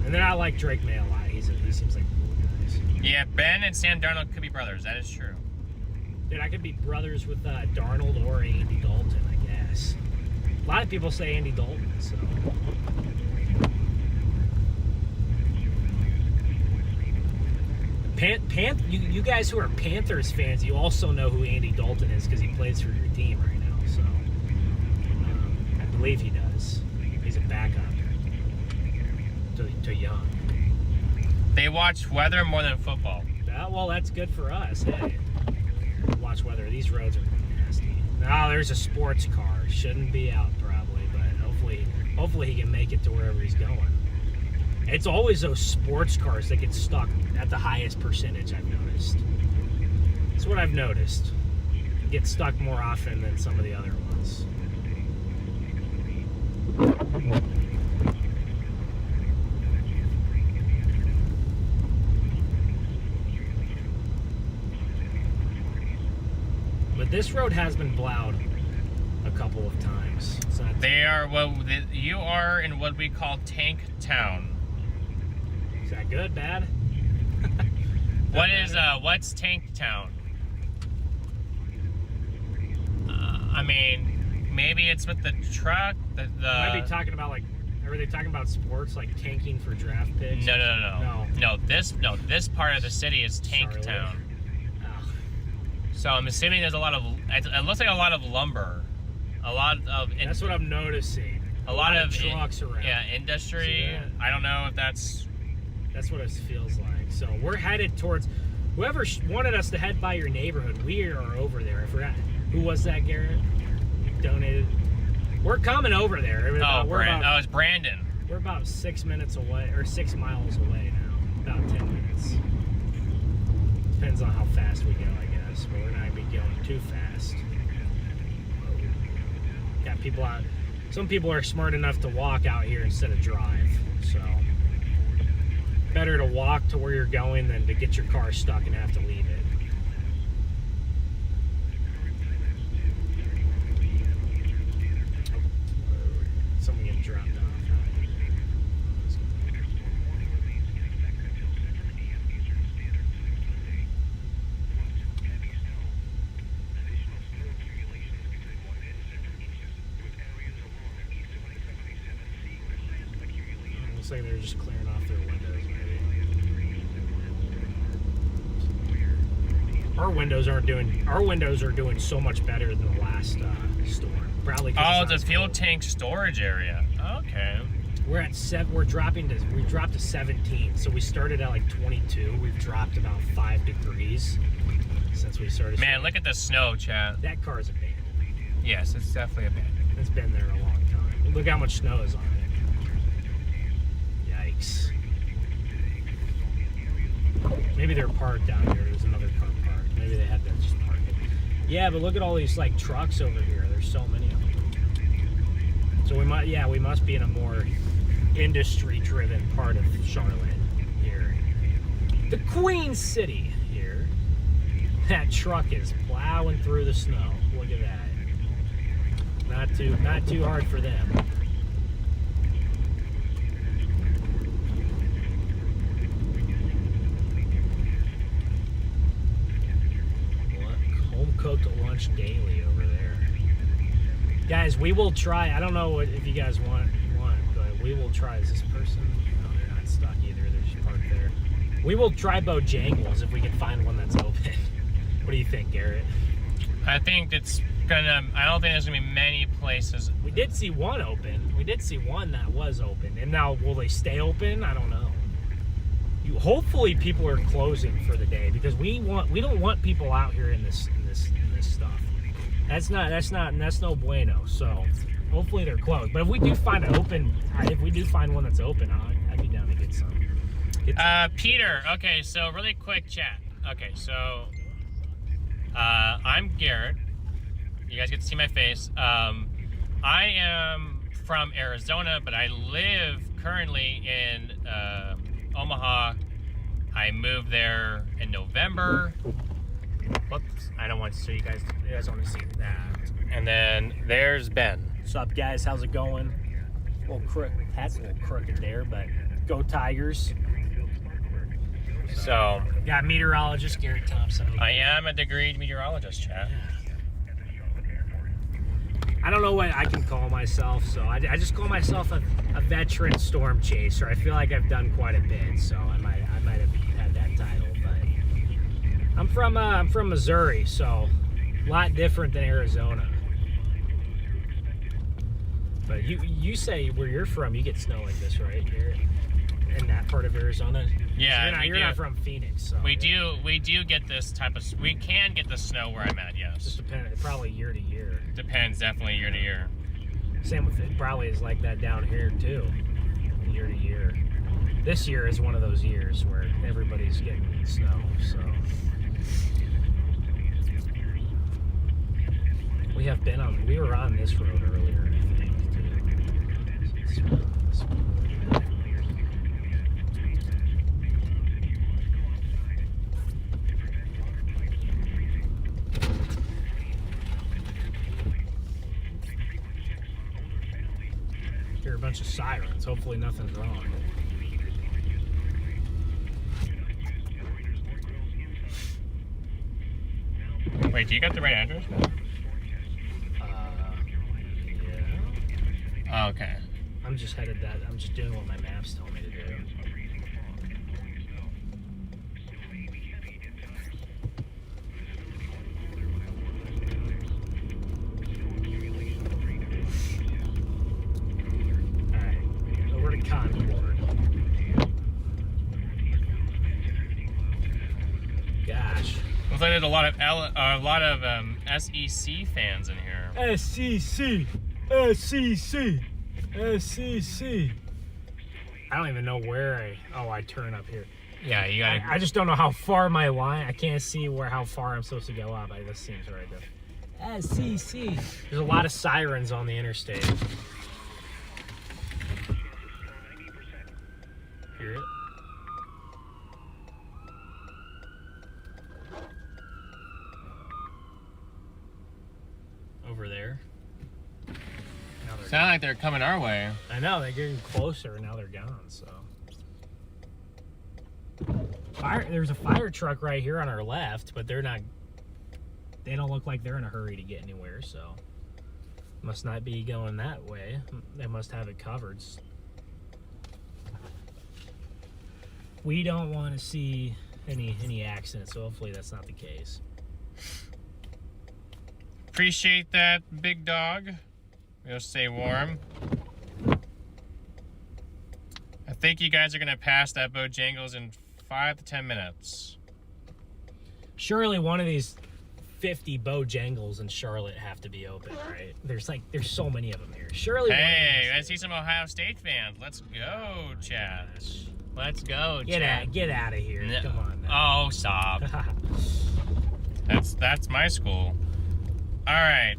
And then I like Drake May a lot. He seems like cool guys. Yeah, Ben and Sam Darnold could be brothers. That is true. Dude, I could be brothers with Darnold or Andy Dalton, I guess. A lot of people say Andy Dalton, so. You guys who are Panthers fans, you also know who Andy Dalton is because he plays for your team right now. So I believe he does. He's a backup to Young. They watch weather more than football. Well, that's good for us. Hey, watch weather. These roads are nasty. Oh, there's a sports car. Shouldn't be out probably, but hopefully he can make it to wherever he's going. It's always those sports cars that get stuck at the highest percentage, I've noticed. That's what I've noticed. Get stuck more often than some of the other ones. But this road has been plowed a couple of times. You are in what we call Tank Town. Is that good, bad? What's Tank Town? I mean, maybe it's with the truck. Might be talking about are they talking about sports like tanking for draft picks? No. This part of the city is Tank Charlotte. Town. Oh. So I'm assuming there's a lot of. It looks like a lot of lumber, a lot of. That's what I'm noticing. A lot of trucks around. Yeah, industry. I don't know if that's. That's what it feels like. So we're headed towards whoever wanted us to head by your neighborhood. We are over there. I forgot who was that, Garrett? Donated. We're coming over there. It's Brandon. We're about 6 minutes away, or 6 miles away now. About 10 minutes. Depends on how fast we go, I guess. But we're not gonna be going too fast. Got people out. Some people are smart enough to walk out here instead of drive. So. Better to walk to where you're going than to get your car stuck and have to leave it. Someone getting dropped off. Looks like they're just clearing off their windows. Our windows are doing so much better than the last storm. Probably. Oh, the fuel tank storage area. Okay. We're at 7. We dropped to 17. So we started at like 22. We've dropped about 5 degrees since we started. Man, look at the snow, chat. That car's abandoned. Yes, it's definitely abandoned. It's been there a long time. Look how much snow is on it. Yikes. Maybe they're parked down here. There's another car parked. Maybe they had to just park it. Yeah, but look at all these like trucks over here. There's so many of them. So we must be in a more industry-driven part of Charlotte here. The Queen City here. That truck is plowing through the snow. Look at that. Not too hard for them. cooked lunch daily over there. Guys, we will try. I don't know if you guys want, but we will try. Is this person? No, they're not stuck either. They're just parked there. We will try Bojangles if we can find one that's open. What do you think, Garrett? I think it's gonna. I don't think there's gonna be many places. We did see one open. We did see one that was open. And now, will they stay open? I don't know. Hopefully, people are closing for the day because we don't want people out here in this stuff. That's no bueno. So hopefully they're closed. But if we do find one that's open, I'd be down to get some. Peter. Okay, so really quick chat. Okay, so I'm Garrett. You guys get to see my face. I am from Arizona, but I live currently in Omaha. I moved there in November. Whoops, I don't want to show you guys. You guys want to see that. And then there's Ben. What's up, guys? How's it going? Hat's a little crooked there, but go Tigers. So got meteorologist Garrett Thompson. I am a degreed meteorologist, chat. I don't know what I can call myself, so I just call myself a veteran storm chaser. I feel like I've done quite a bit, so I might have had that title. But I'm from Missouri, so a lot different than Arizona. But you say where you're from, you get snow like this, right? Here in that part of Arizona. Yeah, so you're not from Phoenix, so we do get this type of. We can get the snow where I'm at. Yes. Just depends. Probably year to year. Depends, definitely year to year. Same with it. Probably is like that down here too, year to year. This year is one of those years where everybody's getting snow. So we were on this road earlier, I think. Too. Hear a bunch of sirens. Hopefully nothing's wrong. Wait, do you got the right address? Yeah. Oh, okay. I'm just doing what my maps tell me to do. Concord. Gosh. Looks like there's a lot of SEC fans in here. SEC. I don't even know where I turn up here. Yeah, you gotta. I just don't know how far my line. I can't see how far I'm supposed to go up. This seems right though. SEC. There's a lot of sirens on the interstate. Hear it? Over there. Sound like they're coming our way. I know, they're getting closer and now they're gone, so. There's a fire truck right here on our left, but they don't look like they're in a hurry to get anywhere, so. Must not be going that way. They must have it covered. We don't want to see any accidents, so hopefully that's not the case. Appreciate that, big dog. We'll stay warm. I think you guys are gonna pass that Bojangles in 5 to 10 minutes. Surely one of these 50 Bojangles in Charlotte have to be open, right? There's so many of them here. Surely. Hey, I see some Ohio State fans. Let's go, Chad. Let's go, Chad. Get out of here. No. Come on now. Oh, stop. That's my school. All right.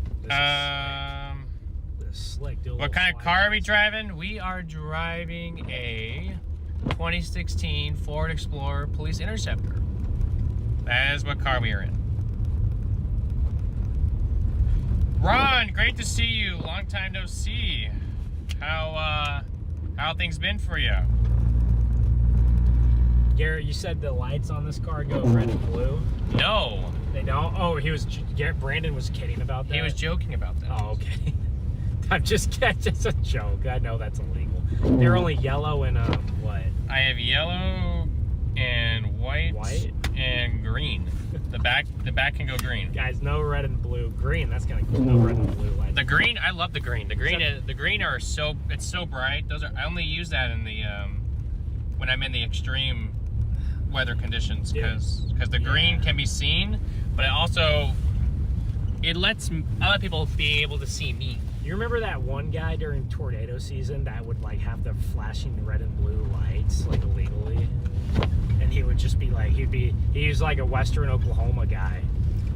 Slick. What kind of car are we driving? We are driving a 2016 Ford Explorer Police Interceptor. That is what car we are in. Ron, great to see you. Long time no see. How things been for you? Garrett, you said the lights on this car go red and blue? No. They don't? Oh, Brandon was kidding about that? He was joking about that. Oh, okay. I'm just kidding. It's a joke. I know that's illegal. They're only yellow and, what? I have yellow and white, and green. The back can go green. Guys, no red and blue. Green, that's kind of cool. No red and blue lights. The green, I love the green. The green are it's so bright. I only use that in the when I'm in the extreme weather conditions because the green can be seen, but it lets other people be able to see me. You remember that one guy during tornado season that would like have the flashing red and blue lights like illegally? And he would just be like, he's like a Western Oklahoma guy.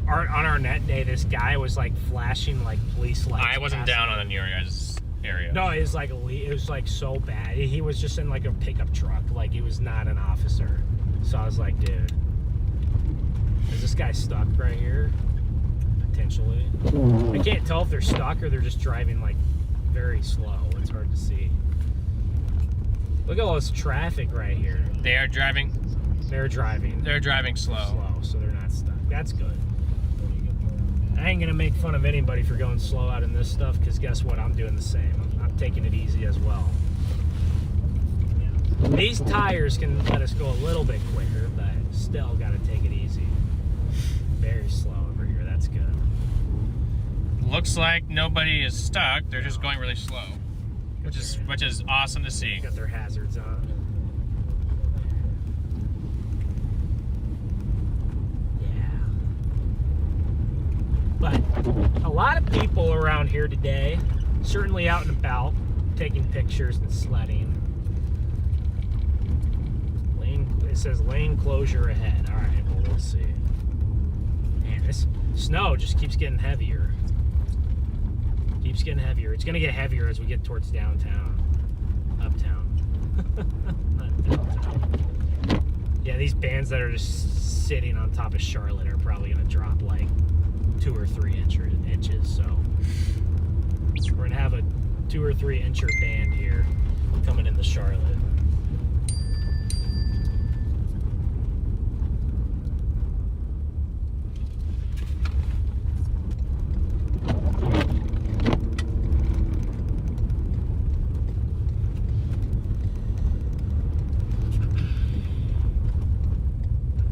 On our net day, this guy was like flashing like police lights. I wasn't down on your guys' area. No, it was like so bad. He was just in like a pickup truck. Like he was not an officer. So I was like, dude, is this guy stuck right here? Potentially. I can't tell if they're stuck or they're just driving like very slow. It's hard to see. Look at all this traffic right here. They're driving slow. So they're not stuck. That's good. I ain't gonna make fun of anybody for going slow out in this stuff, because guess what? I'm doing the same. I'm taking it easy as well. These tires can let us go a little bit quicker, but still gotta take it easy. Very slow over here. That's good. Looks like nobody is stuck. They're just going really slow, which is awesome to see. Got their hazards on. But a lot of people around here today, certainly out and about, taking pictures and sledding. It says lane closure ahead. All right, well, we'll see. Man, this snow just keeps getting heavier. Keeps getting heavier. It's gonna get heavier as we get towards downtown. Uptown. Not downtown. Yeah, these bands that are just sitting on top of Charlotte are probably gonna drop like 2 or 3 inches. So we're gonna have a 2 or 3 incher band here coming into Charlotte.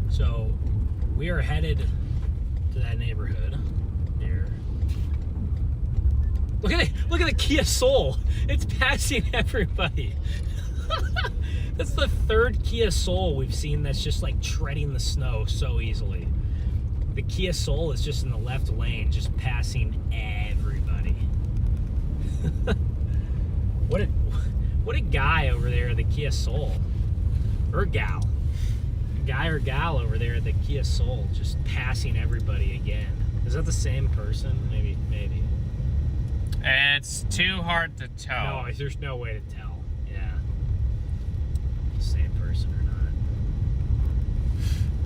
So we are headed to that neighborhood here. Look at the Kia Soul. It's passing everybody. That's the 3rd Kia Soul we've seen that's just like treading the snow so easily. The Kia Soul is just in the left lane, just passing everybody. What a guy over there at the Kia Soul. Or gal. Guy or gal over there at the Kia Soul just passing everybody again. Is that the same person? Maybe. It's too hard to tell. No, there's no way to tell. Yeah. Same person or not.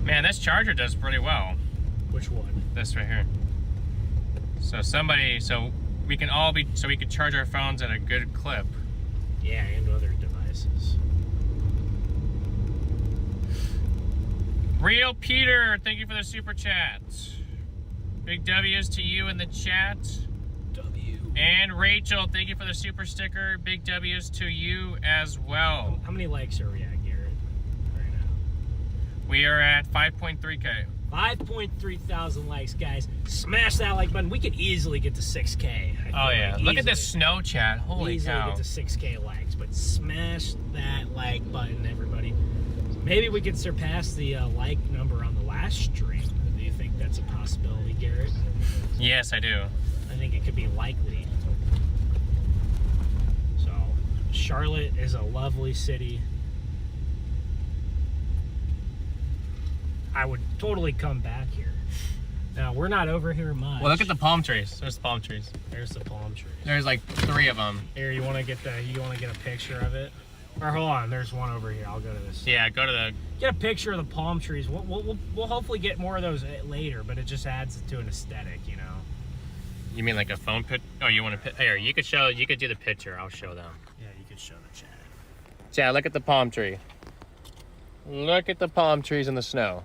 Man, this charger does pretty well. Which one? This right here. So we can charge our phones at a good clip. Yeah, and other devices. Real Peter, thank you for the super chat. Big W's to you in the chat. W. And Rachel, thank you for the super sticker. Big W's to you as well. How many likes are we at, Garrett, right now? We are at 5.3K. 5.3 thousand likes, guys. Smash that like button. We could easily get to 6K. Oh yeah, look at this snow chat. Holy cow. Easily get to 6K likes, but smash that like button, everybody. Maybe we could surpass the like number on the last stream. Do you think that's a possibility, Garrett? Yes, I do. I think it could be likely. So, Charlotte is a lovely city. I would totally come back here. Now, we're not over here much. Well, look at the palm trees. There's the palm trees. There's the palm trees. There's like 3 of them. Here, you want to get a picture of it? Or hold on, there's one over here. I'll go to this. Yeah, go to the... Get a picture of the palm trees. We'll hopefully get more of those later, but it just adds to an aesthetic, you know. You mean like a phone pic? Oh, you want to... Here, you could do the picture. I'll show them. Yeah, you could show the chat. Chad, look at the palm tree. Look at the palm trees in the snow.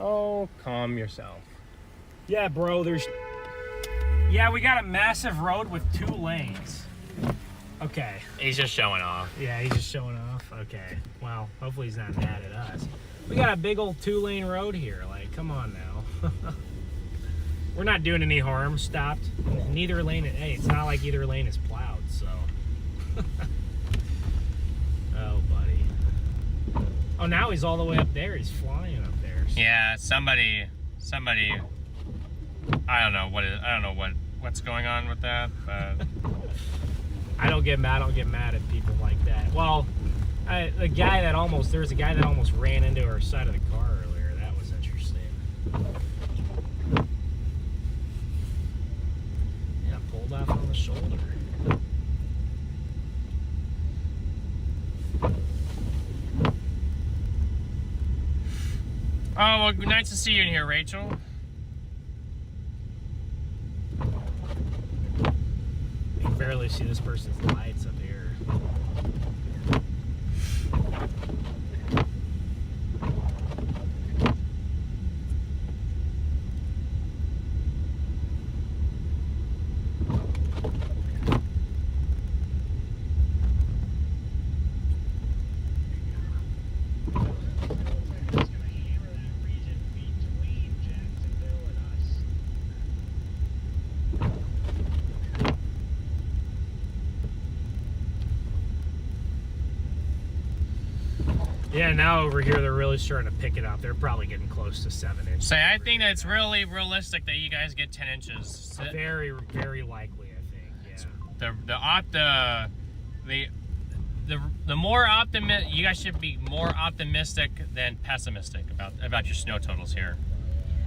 Oh, calm yourself. Yeah, bro, yeah, we got a massive road with 2 lanes. Okay. He's just showing off. Yeah, he's just showing off. Okay. Well, hopefully he's not mad at us. We got a big old 2-lane road here. Like, come on now. We're not doing any harm. Stopped. Neither lane. Hey, it's not like either lane is plowed, so. Oh, buddy. Oh, now he's all the way up there. He's flying up there. So. Yeah, somebody. I don't know what's going on with that, but I don't get mad at people like that. Well, there was a guy that almost ran into our side of the car earlier. That was interesting. Yeah, pulled off on the shoulder. oh well, nice to see you in here, Rachel. You can barely see this person's lights up here. Yeah, now over here they're really starting to pick it up. They're probably getting close to 7 inches. Say, I think that it's really realistic that you guys get 10 inches. Very, very likely, I think. Yeah. The more optimistic, you guys should be more optimistic than pessimistic about your snow totals here,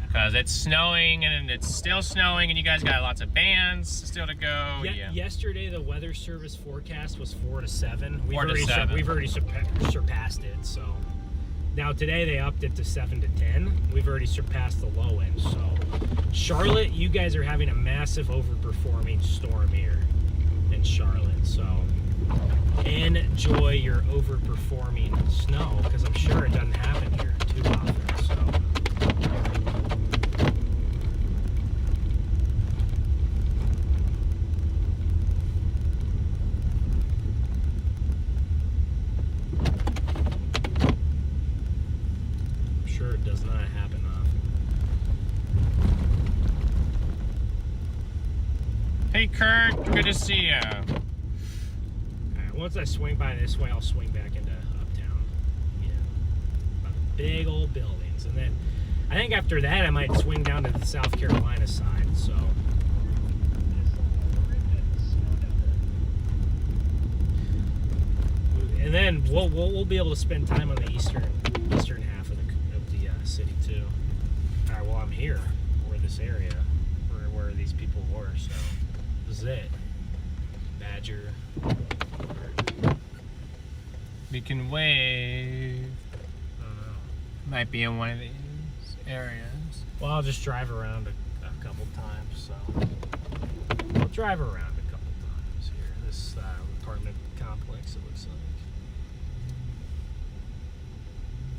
because it's snowing and it's still snowing, and you guys got lots of bands still to go. Yeah. Yesterday the weather service forecast was 4 to 7. We've 4 to already 7. We've already surpassed it. So now today they upped it to 7 to 10. We've already surpassed the low end. So Charlotte, you guys are having a massive overperforming storm here in Charlotte. So enjoy your overperforming snow, because I'm sure it doesn't happen here too often. So. It does not happen often. Hey Kurt, good to see you. Alright, once I swing by this way, I'll swing back into uptown. Yeah. Big old buildings. And then I think after that I might swing down to the South Carolina side, so. And then we'll be able to spend time on the eastern half of the city too. Alright, well I'm here, or this area, where these people were, so this is it. Badger. We can wave. I don't know. Might be in one of these areas. Well, I'll just drive around a couple times, so. I'll drive around a couple times here. This apartment complex, it looks like.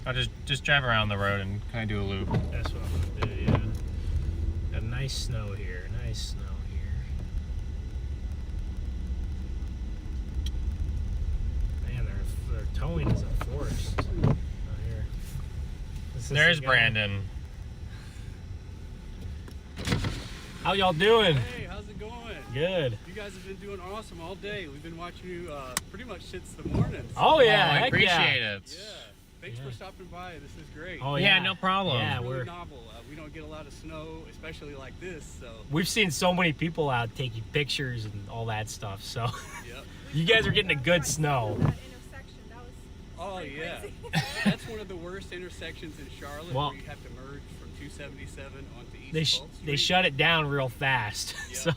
I'll just drive around the road and kind of do a loop. That's what I'm gonna do, yeah. Got nice snow here, nice snow here. Man, they're towing us a forest. Oh, here. There's Brandon. How y'all doing? Hey, how's it going? Good. You guys have been doing awesome all day. We've been watching you pretty much since the morning. Oh yeah, I heck appreciate yeah. it. Yeah. Thanks for stopping by. This is great. Oh Yeah, no problem. Yeah, It's really we're. novel. We don't get a lot of snow, especially like this. So. We've seen so many people out taking pictures and all that stuff. So Yep. you guys are getting a good snow. Oh yeah. That's one of the worst intersections in Charlotte, Well, where you have to merge from 277 onto East Gulf Street. They shut it down real fast. Yep. So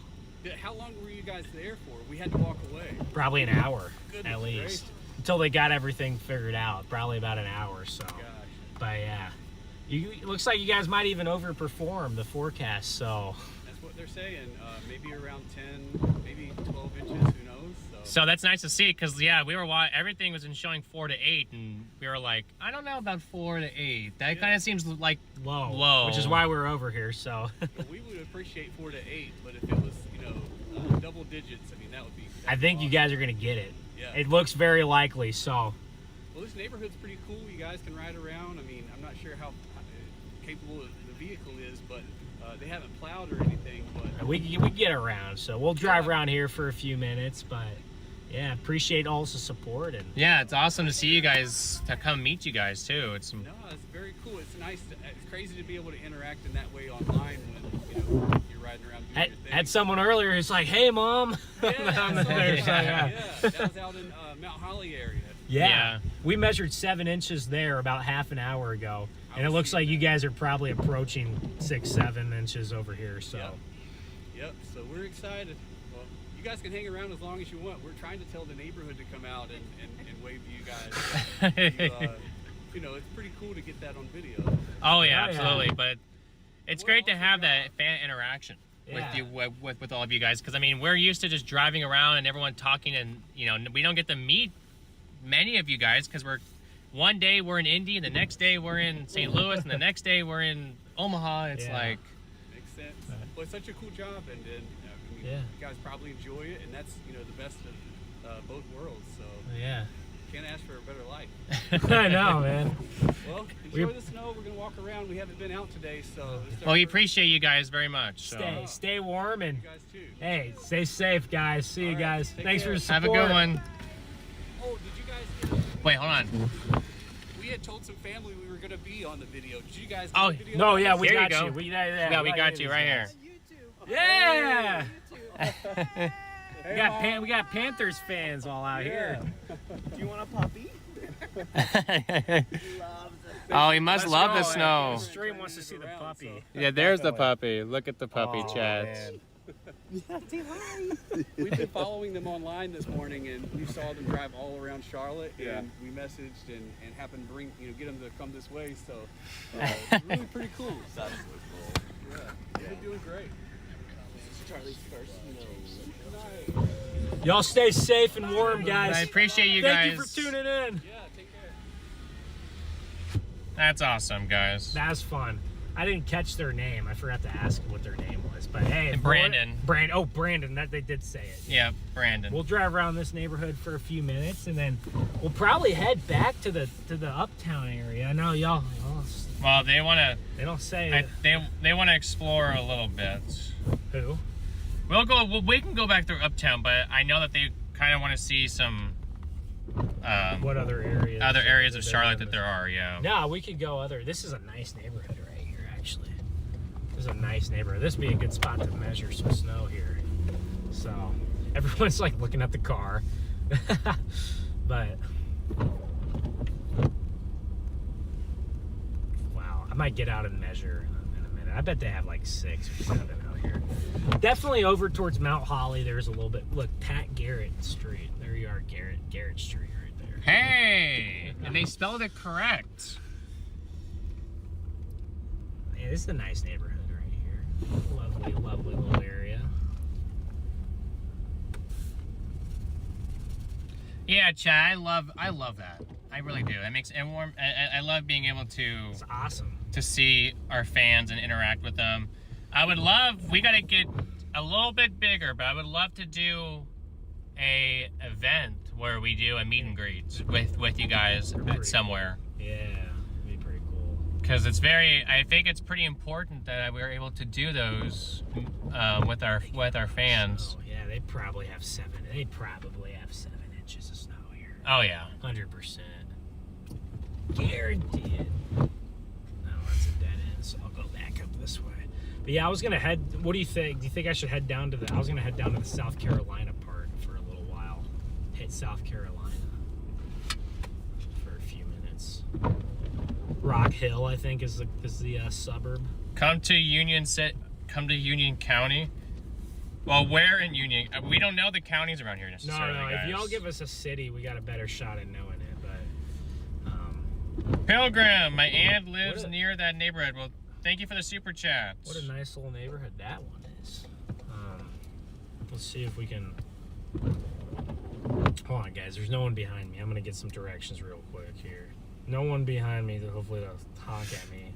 How long were you guys there for? We had to walk away. probably an hour Goodness at least gracious. until they got everything figured out. Probably about an hour or so. Gosh. But yeah, it looks like you guys might even overperform the forecast. So That's what they're saying. Maybe around 10, maybe 12 inches. Who knows? So. So that's nice to see, because yeah, we were everything was showing 4 to 8, and we were like, I don't know about 4 to 8. That kind of seems like low. Which is why we're over here. So Well, we would appreciate 4 to 8, but if it was, double digits, I mean, that would be. I think you guys are gonna get it. Yeah. It looks very likely. So. Well, this neighborhood's pretty cool. You guys can ride around. I mean, I'm not sure how capable the vehicle is, but they haven't plowed or anything. But We get around, so we'll drive around here for a few minutes. But yeah, appreciate all the support. And yeah, it's awesome to see you guys, to come meet you guys too. It's very cool. It's nice. It's crazy to be able to interact in that way online when you're riding around doing your thing. Had someone earlier who's like, "Hey, mom." Yeah, that was out in Mount Holly area. Yeah. We measured 7 inches there about half an hour ago, and it looks like you guys are probably approaching 6-7 inches over here. So. Yep. So we're excited. Well, you guys can hang around as long as you want. We're trying to tell the neighborhood to come out and wave to you guys. It's pretty cool to get that on video. Oh yeah, absolutely. But it's great to have that fan interaction with you, with all of you guys, because I mean, we're used to just driving around and everyone talking, and we don't get to meet many of you guys, because one day we're in Indy, and the next day we're in St. Louis, and the next day we're in Omaha. It's like, makes sense. Well, it's such a cool job, and you guys probably enjoy it, and that's the best of both worlds. So yeah, can't ask for a better life. I know, man. Well, enjoy the snow. We're gonna walk around. We haven't been out today, so. Well, we appreciate you guys very much. So. Stay warm, and you guys too. Hey, stay safe, guys. See you guys. Thanks for your support. Have a good one. Oh, did you guys? Wait, hold on. We had told some family we were gonna be on the video. Did you guys? Oh, get the video? No, yeah, we Here got you go. you. We got you right here. Yeah. We got Panthers fans all out here. Do you want a puppy? Oh, he must love the snow. Stream wants to see the puppy. Yeah, there's the puppy. Look at the puppy, Chad. Man. We've been following them online this morning, and we saw them drive all around Charlotte, and we messaged and happened to bring get them to come this way. So it's really pretty cool. That's really cool. Yeah, they've been doing great. This is Charlie's first snow. Y'all stay safe and warm, guys. I appreciate you guys. Thank you for tuning in. Yeah, take care. That's awesome, guys. That was fun. I didn't catch their name. I forgot to ask what their name was. But hey, Brandon. Brandon. That they did say it. Yeah, Brandon. We'll drive around this neighborhood for a few minutes, and then we'll probably head back to the uptown area. I know y'all. Well, they want to. They don't say. They want to explore a little bit. Who? We can go back through uptown, but I know that they kind of want to see some. What other areas? Other areas of Charlotte that there are, yeah. No, we could go other. This is a nice neighborhood right here, actually. This is a nice neighborhood. This would be a good spot to measure some snow here. So everyone's like looking at the car, but wow, I might get out and measure in a minute. I bet they have like 6 or 7 out here. Definitely over towards Mount Holly. There's a little bit. Look, Pat Garrett Street. There you are, Garrett Street right there. Hey, and they spelled it correct. Yeah, this is a nice neighborhood right here. Lovely little area. Yeah, Chad, I love that. I really do. That makes it warm. I love being able to. It's awesome to see our fans and interact with them. I would love. We got to get a little bit bigger, but I would love to do a event where we do a meet and greet with you guys somewhere. Yeah, it'd be pretty cool. Because I think it's pretty important that we're able to do those with our fans. So, yeah, they probably have 7 inches of snow here. Oh yeah, 100%, guaranteed. No, that's a dead end, so I'll go back up this way. But yeah, I was gonna head. What do you think? Do you think I should head down to I was gonna head down to the South Carolina part for a little while. Hit South Carolina for a few minutes. Rock Hill, I think, is the suburb. Come to Union County. Well, where in Union? We don't know the counties around here necessarily. No. Guys. If y'all give us a city, we got a better shot at knowing it. But Pilgrim, my aunt lives near that neighborhood. Well, thank you for the super chat. What a nice little neighborhood that one is. Let's see if we can Hold on, guys. There's no one behind me. I'm gonna get some directions real quick here. No one behind me. Hopefully they'll honk at me.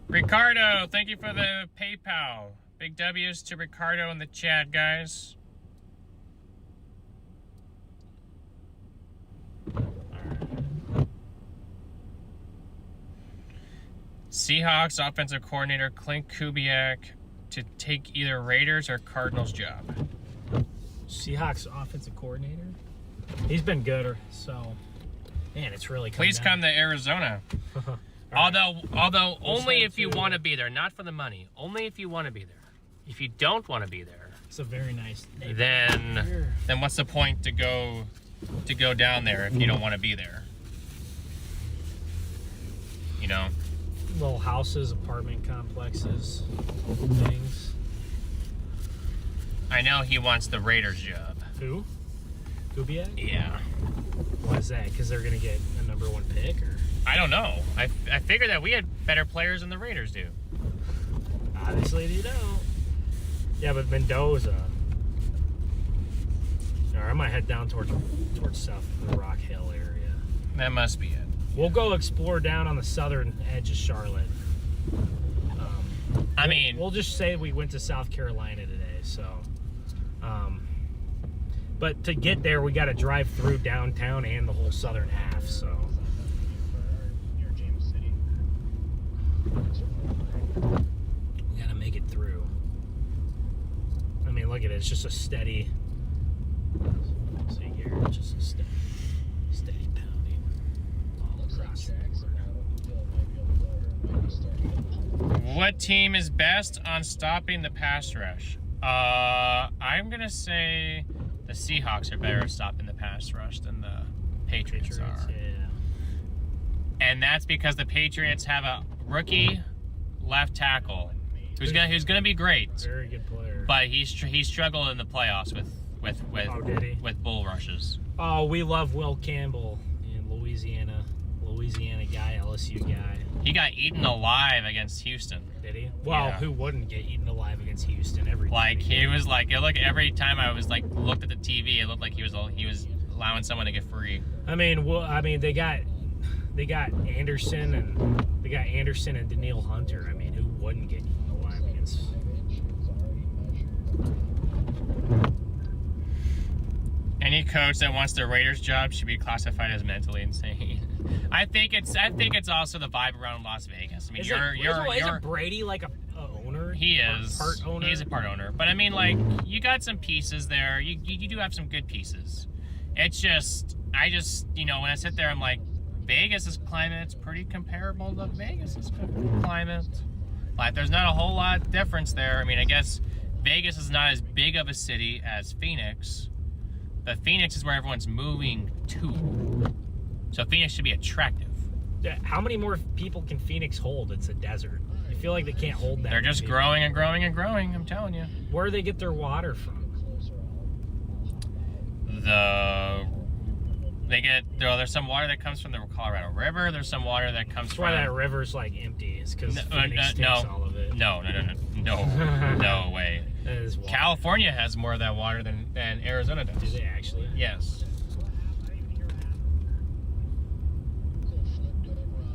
Ricardo, thank you for the PayPal. Big W's to Ricardo in the chat, guys. Seahawks offensive coordinator Clint Kubiak to take either Raiders or Cardinals job. Seahawks offensive coordinator. He's been good, so man, it's really. Please come to Arizona. Although only if you want to be there, not for the money. Only if you want to be there. If you don't want to be there, it's a very nice then what's the point to go down there if you don't want to be there? You know? Little houses, apartment complexes, things. I know he wants the Raiders job. Who? Kubiak? Yeah. Why is that? Because they're gonna get a #1 pick, or? I don't know. I figured that we had better players than the Raiders do. Obviously they don't. Yeah, but Mendoza. Alright, I might head down towards south the Rock Hill area. That must be it. We'll go explore down on the southern edge of Charlotte. We'll just say we went to South Carolina today, so. But to get there, we got to drive through downtown and the whole southern half, so. We got to make it through. I mean, look at it. It's just a steady. See here, it's just a steady pounding all across. What team is best on stopping the pass rush? I'm gonna say the Seahawks are better at stopping the pass rush than the Patriots are. Yeah. And that's because the Patriots have a rookie left tackle who's gonna be great. Very good player. But he struggled in the playoffs with bull rushes. Oh, we love Will Campbell in Louisiana guy, LSU guy. He got eaten alive against Houston. Did he? Well, Yeah. who wouldn't get eaten alive against Houston every time? Like he was like, it looked every time I was like looked at the TV, it looked like he was allowing someone to get free. I mean, they got Anderson and Daniil Hunter. I mean, who wouldn't get eaten alive against? Any coach that wants the Raiders job should be classified as mentally insane. I think it's also the vibe around Las Vegas. I mean, Isn't Brady like a owner? He is. Part owner? He's a part owner. But I mean, like, you got some pieces there. You do have some good pieces. It's just, when I sit there, I'm like, Vegas' climate's pretty comparable to Vegas' climate. Like, there's not a whole lot of difference there. I mean, I guess Vegas is not as big of a city as Phoenix. But Phoenix is where everyone's moving to. So Phoenix should be attractive. Yeah, how many more people can Phoenix hold? It's a desert. I feel like they can't hold that. They're just growing and growing and growing, I'm telling you. Where do they get their water from? There's some water that comes from the Colorado River. There's some water that comes from... That's why that river's like empty. It's because Phoenix takes all of it. No way. That is water. California has more of that water than Arizona does. Do they actually? Yes.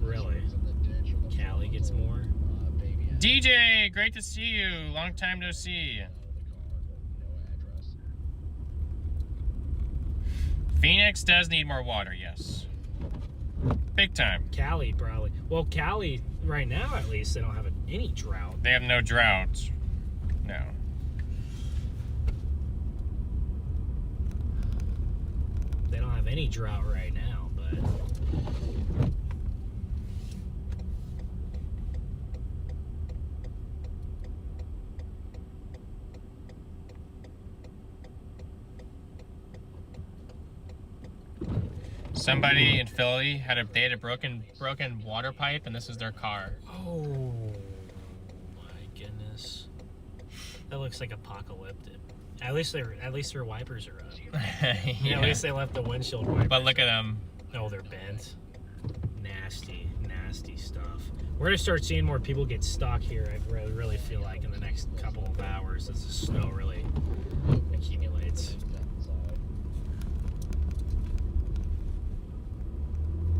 Really? Cali gets more? DJ, great to see you. Long time no see. Phoenix does need more water, yes. Big time. Cali, probably. Well, Cali, right now at least, they don't have any drought. They have no drought. No. They don't have any drought right now, but... Somebody in Philly they had a broken water pipe, and this is their car. Oh my goodness, that looks like apocalyptic. At least their wipers are up. Yeah. At least they left the windshield wipers. But look at them. Oh, they're bent. nasty, nasty stuff. We're gonna start seeing more people get stuck here. I really feel like in the next couple of hours as the snow really accumulates.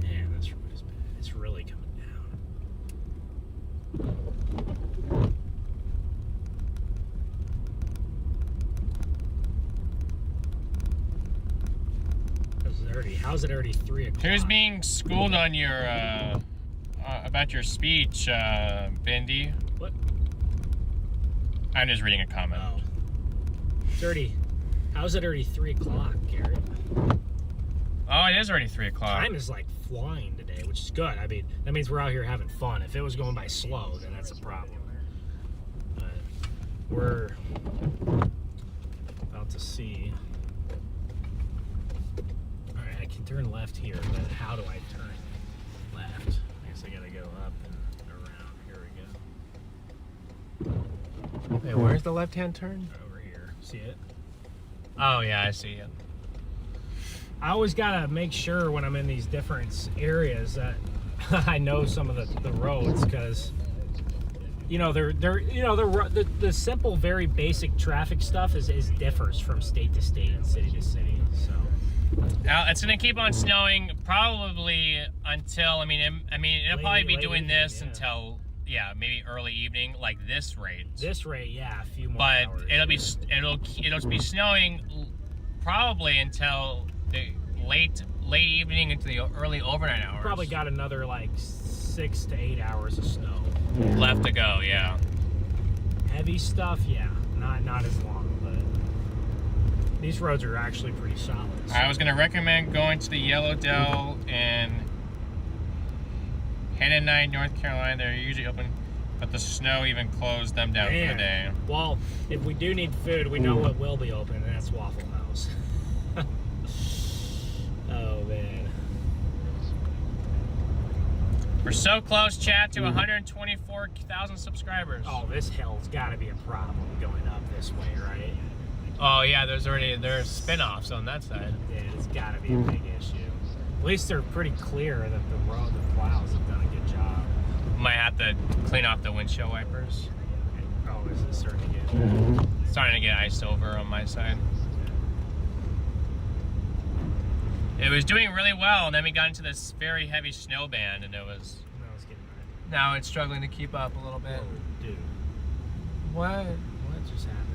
Man, this road is bad. It's really coming down. How's it already 3 o'clock? Who's being schooled on your about your speech, Bendy? What? I'm just reading a comment. Oh. How's it already 3 o'clock, Garrett? Oh, it is already 3 o'clock. Time is like flying today, which is good. I mean, that means we're out here having fun. If it was going by slow, then that's a problem. But we're about to see. All right, I can turn left here, but how do I turn left? I guess I gotta go up and around. Here we go. Hey, where's the left-hand turn? Over here. See it? Oh yeah, I see it. I always gotta make sure when I'm in these different areas that I know some of the roads, because the simple, very basic traffic stuff is differs from state to state and city to city. So Now it's gonna keep on snowing probably until it'll probably be late doing evening, this yeah. until maybe early evening, like this rate. this rate, yeah, a few more But hours. it'll be snowing probably until the late evening into the early overnight hours. Probably got another like 6 to 8 hours of snow left to go. Yeah. Heavy stuff, yeah, not as long, but these roads are actually pretty solid. So. I was gonna recommend going to the Yellow Dell in Hannah, North Carolina. They're usually open, but the snow even closed them down for the day. Well, if we do need food, we know what will be open, and that's Waffle House. Oh man. We're so close, chat, to 124,000 subscribers. Oh, this hill's got to be a problem going up this way, right? Oh yeah, there's spin-offs on that side. Yeah, it's got to be a big issue. At least they're pretty clear that the plows have done a good job. Might have to clean off the windshield wipers. Oh, is it starting to get? It's starting to get iced over on my side. It was doing really well, and then we got into this very heavy snow band, and No, it's getting bad. Now it's struggling to keep up a little bit. Oh, dude, What? what just happened?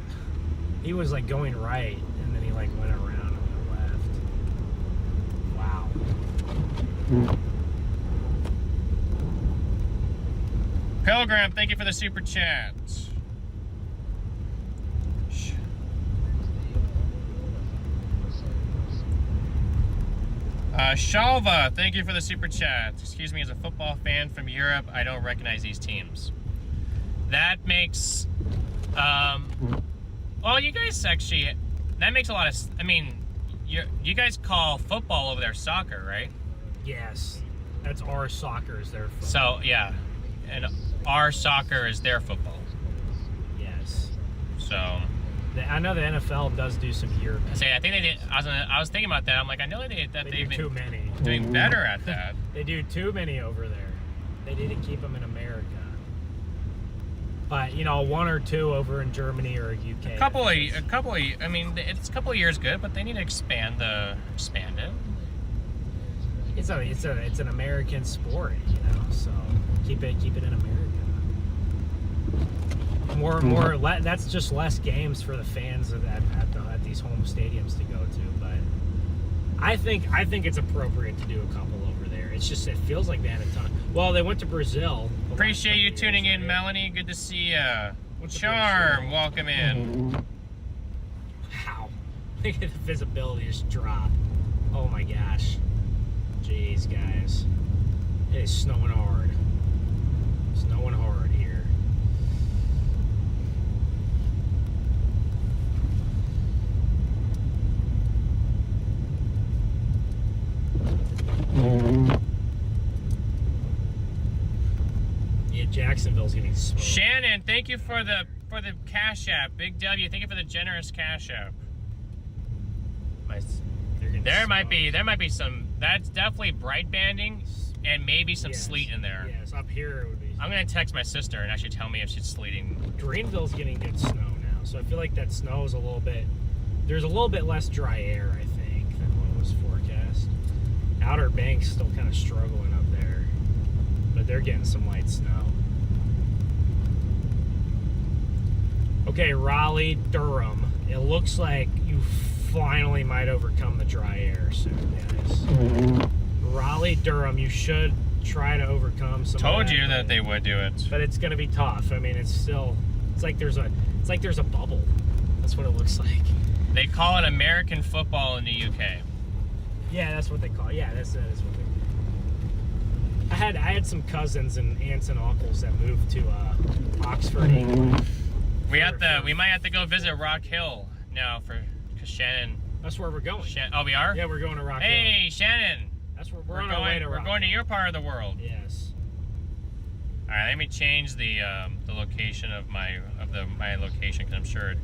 He was like going right, and then he like went around and went left. Wow. Pilgrim, thank you for the super chat. Shalva, thank you for the super chat. Excuse me, as a football fan from Europe, I don't recognize these teams. That makes, well, you guys actually, that makes a lot of, you guys call football over there soccer, right? Yes, that's our soccer is their football. So, yeah, and our soccer is their football. Yes. So, I know the NFL does do some European. I think they did. I was thinking about that. I'm like, I know that they've do too been many. doing better at that. They do too many over there. They need to keep them in America. But one or two over in Germany or UK. A couple of. It's a couple of years good, but they need to expand it. It's an American sport, So keep it in America. More. That's just less games for the fans at these home stadiums to go to. But I think it's appropriate to do a couple over there. It's just it feels like they had a ton. Well, they went to Brazil. Appreciate you tuning in, Melanie. Good to see ya. Charm, welcome in. Wow, look at the visibility just drop. Oh my gosh. Jeez, guys, it is snowing hard. Snowing hard here. Yeah, Jacksonville's getting smoked. Shannon, thank you for the Cash App. Big W, thank you for the generous Cash App. There might be some. That's definitely bright banding. and maybe some Yes. sleet in there. Yes, up here it would be. I'm gonna text my sister and actually tell me if she's sleeting. Greenville's getting good snow now, so I feel like that snow is a little bit. There's a little bit less dry air, I think, than what was forecast. Outer Banks still kind of struggling up there, but they're getting some light snow. Okay, Raleigh, Durham. It looks like you finally might overcome the dry air soon, guys. Raleigh, Durham, you should try to overcome some. Told of that, you but- that they would do it. but it's gonna be tough. I mean, it's like there's a bubble. That's what it looks like. They call it American football in the UK. Yeah, that's what they call it. Yeah, that is what they. I had some cousins and aunts and uncles that moved to Oxford, England. We might have to go visit Rock Hill now because Shannon. That's where we're going. Oh, we are? Yeah, we're going to Rock Hill. Hey, Shannon. That's where we're on our way to We're Rock going to Hill. your part of the world. Yes. All right, let me change the location of my location because I'm sure,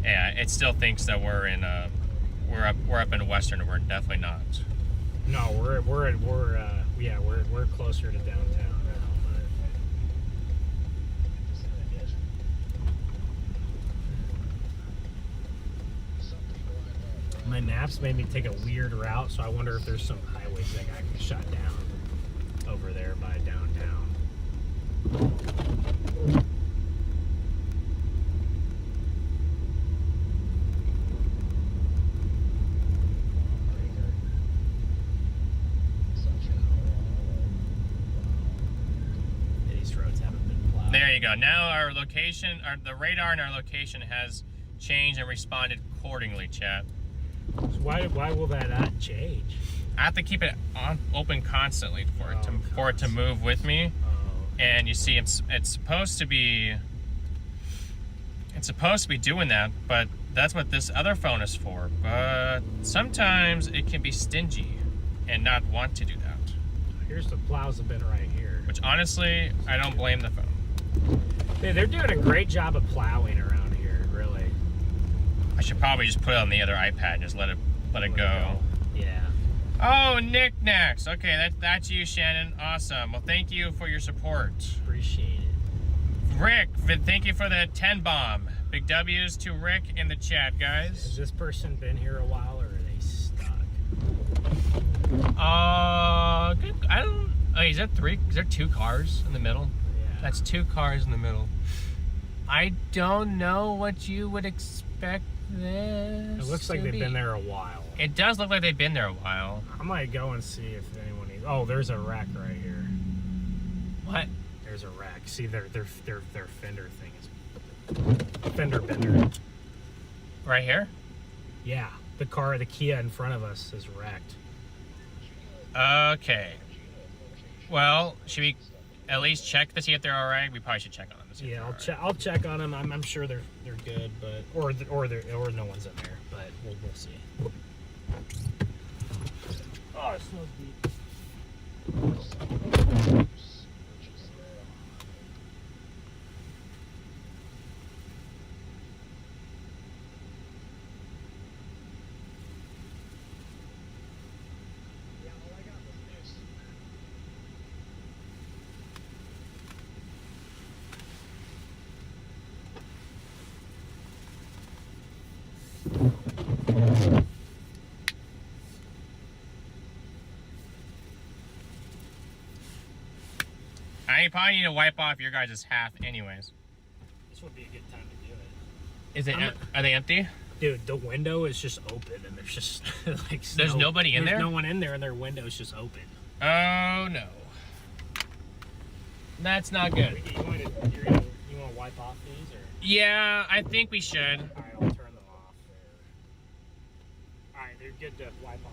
it still thinks that we're up in Western, and we're definitely not. No, we're closer to downtown now. But my maps made me take a weird route, so I wonder if there's some highways that got shut down over there by downtown. These roads haven't been plowed. There you go. Now our location, the radar in our location has changed and responded accordingly, chat. So why will that not change? I have to keep it open constantly for it to move with me. And you see, it's supposed to be doing that, but that's what this other phone is for. But sometimes it can be stingy and not want to do that. Here's the plows have been right here. Which honestly, I don't blame the phone. Hey, they're doing a great job of plowing around here, really. I should probably just put it on the other iPad and just let it go. Yeah. Oh, knickknacks. Okay, that's you, Shannon. Awesome. Well, thank you for your support. Appreciate it. Rick, thank you for the 10 bomb. Big W's to Rick in the chat, guys. Has this person been here a while, or are they stuck? Good. I don't. Oh, is there 2 cars in the middle? Yeah. That's 2 cars in the middle. I don't know what you would expect this. It looks like to they've be. been there a while. It does look like they've been there a while. I might go and see if anyone needs. Oh, there's a wreck right here. What? There's a wreck. See, their fender thing is fender bender. Right here? Yeah, the Kia in front of us is wrecked. Okay. Well, should we at least check to see if they're all right? We probably should check on them. To see if Yeah, they're I'll check on them. I'm sure they're good, but or no one's in there, but we'll see. Oh, it smells deep. I probably need to wipe off your guys' half anyways. This would be a good time to do it. Is it? Are they empty? Dude, the window is just open, and there's just like There's nobody in there? There's no one in there, and their window's just open. Oh no. That's not good. You want to wipe off these, or? Yeah, I think we should. All right, I'll turn them off. All right, they're good to wipe off.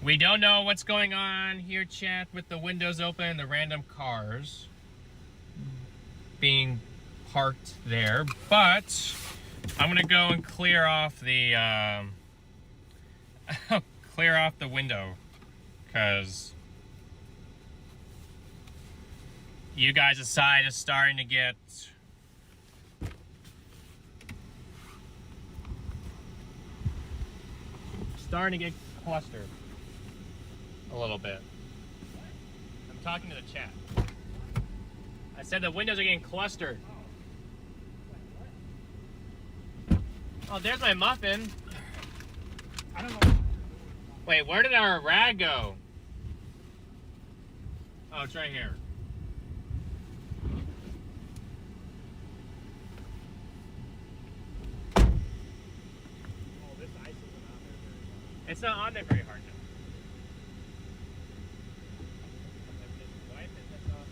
We don't know what's going on here, chat, with the windows open and the random cars being parked there, but I'm gonna go and clear off the window, because you guys' side is starting to get starting to get clustered a little bit. I'm talking to the chat. I said the windows are getting clustered. Oh, there's my muffin. I don't know. Wait, where did our rag go? Oh, it's right here. It's not on there very hard now. Just wipe it, that's all.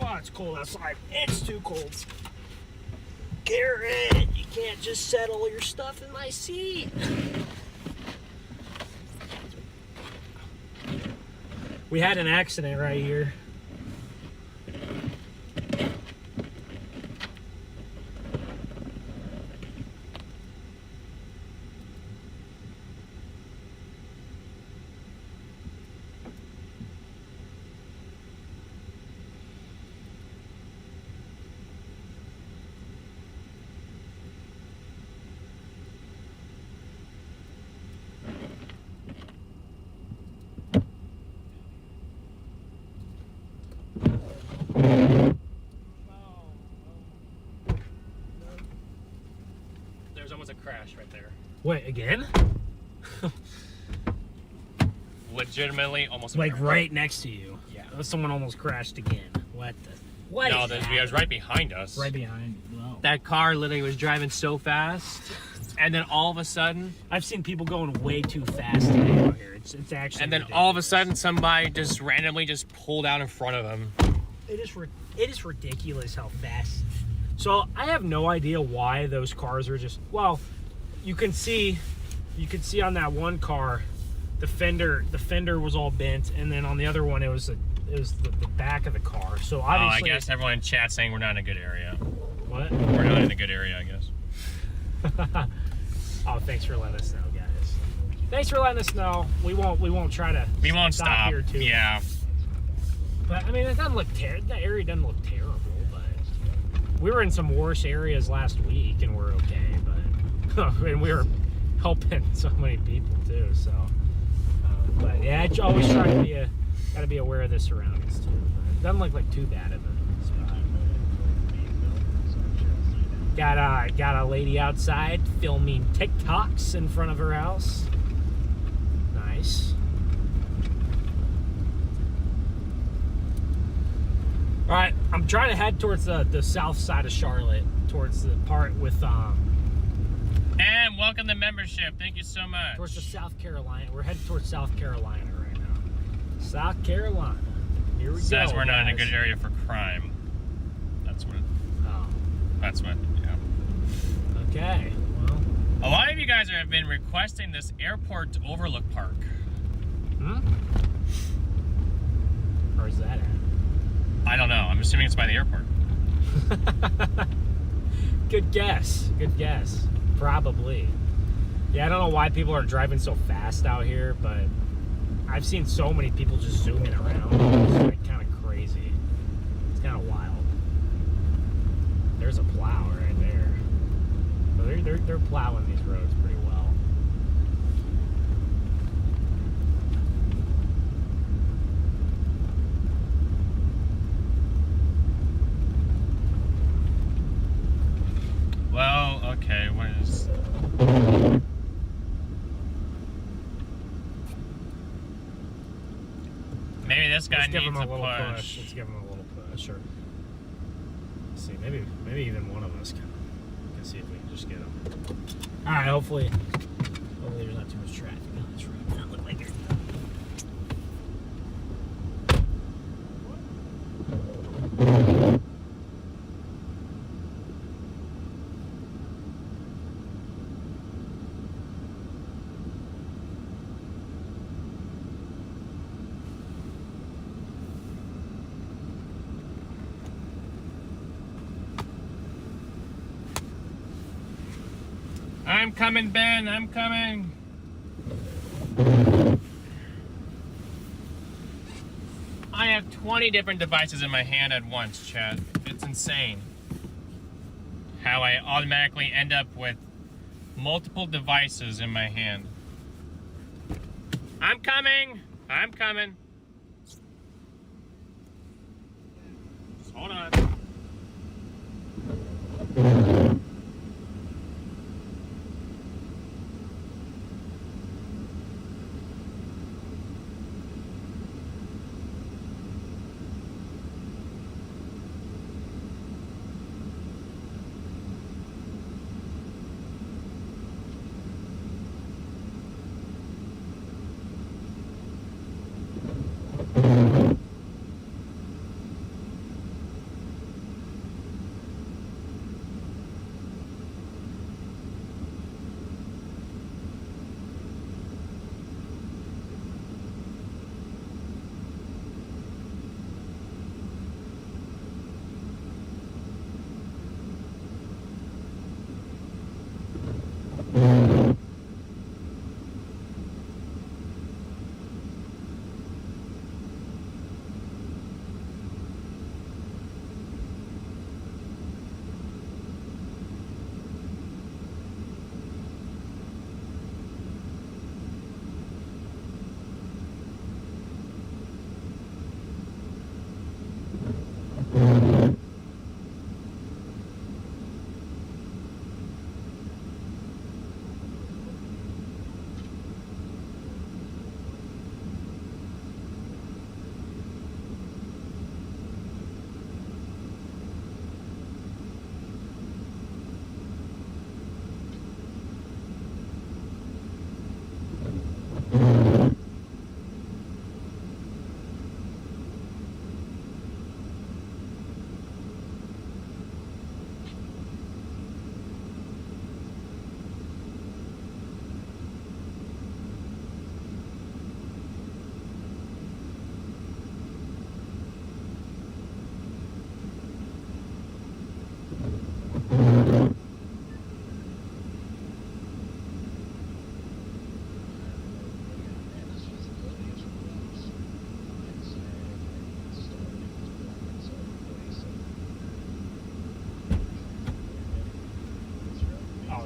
Oh, it's cold outside. It's too cold. Garrett, you can't just settle your stuff in my seat. We had an accident right here. There's almost a crash right there. Wait, again? Legitimately almost a Like crash. right next to you. Yeah. Someone almost crashed again. What the? What No, is that? it was right behind us. Right behind. Wow. That car literally was driving so fast, and then all of a sudden, I've seen people going way too fast today out here. It's actually. and then ridiculous. all of a sudden, somebody just randomly just pulled out in front of him. It is ridiculous how fast. So I have no idea why those cars are just. Well, you can see on that one car, the fender was all bent, and then on the other one it was the back of the car. So obviously, I guess everyone in chat saying we're not in a good area. What? We're not in a good area, I guess. Oh, thanks for letting us know, guys. Thanks for letting us know. We won't try to. We won't stop. here too. Yeah. But I mean, it doesn't look that area doesn't look terrible. But we were in some worse areas last week, and we're okay. But and we were helping so many people too. So, but yeah, I always try to be aware of the surroundings too. But it doesn't look like too bad of a spot. Got a lady outside filming TikToks in front of her house. Nice. All right, I'm trying to head towards the south side of Charlotte, towards the part with And welcome to membership. Thank you so much. towards the South Carolina. We're headed towards South Carolina right now. South Carolina. Here we Says go. we're not in a guys. good area for crime. That's what. Oh, That's what. Yeah. okay. Well, A lot of you guys have been requesting this airport overlook park. where's that at? I don't know. I'm assuming it's by the airport. Good guess. Good guess. Probably. Yeah, I don't know why people are driving so fast out here, but I've seen so many people just zooming around. It's like kind of crazy. It's kind of wild. There's a plow right there. So they're plowing these roads pretty well. Well, okay. What is? Maybe this guy Let's give needs him a a little push. Let's give him a little push. Or let's see, maybe even one of us can see if we can just get him. All right, hopefully there's not too much traffic on this road. Doesn't look like it. All I'm coming, Ben. I'm coming. I have 20 different devices in my hand at once, Chad. It's insane how I automatically end up with multiple devices in my hand. I'm coming. I'm coming. Just hold on.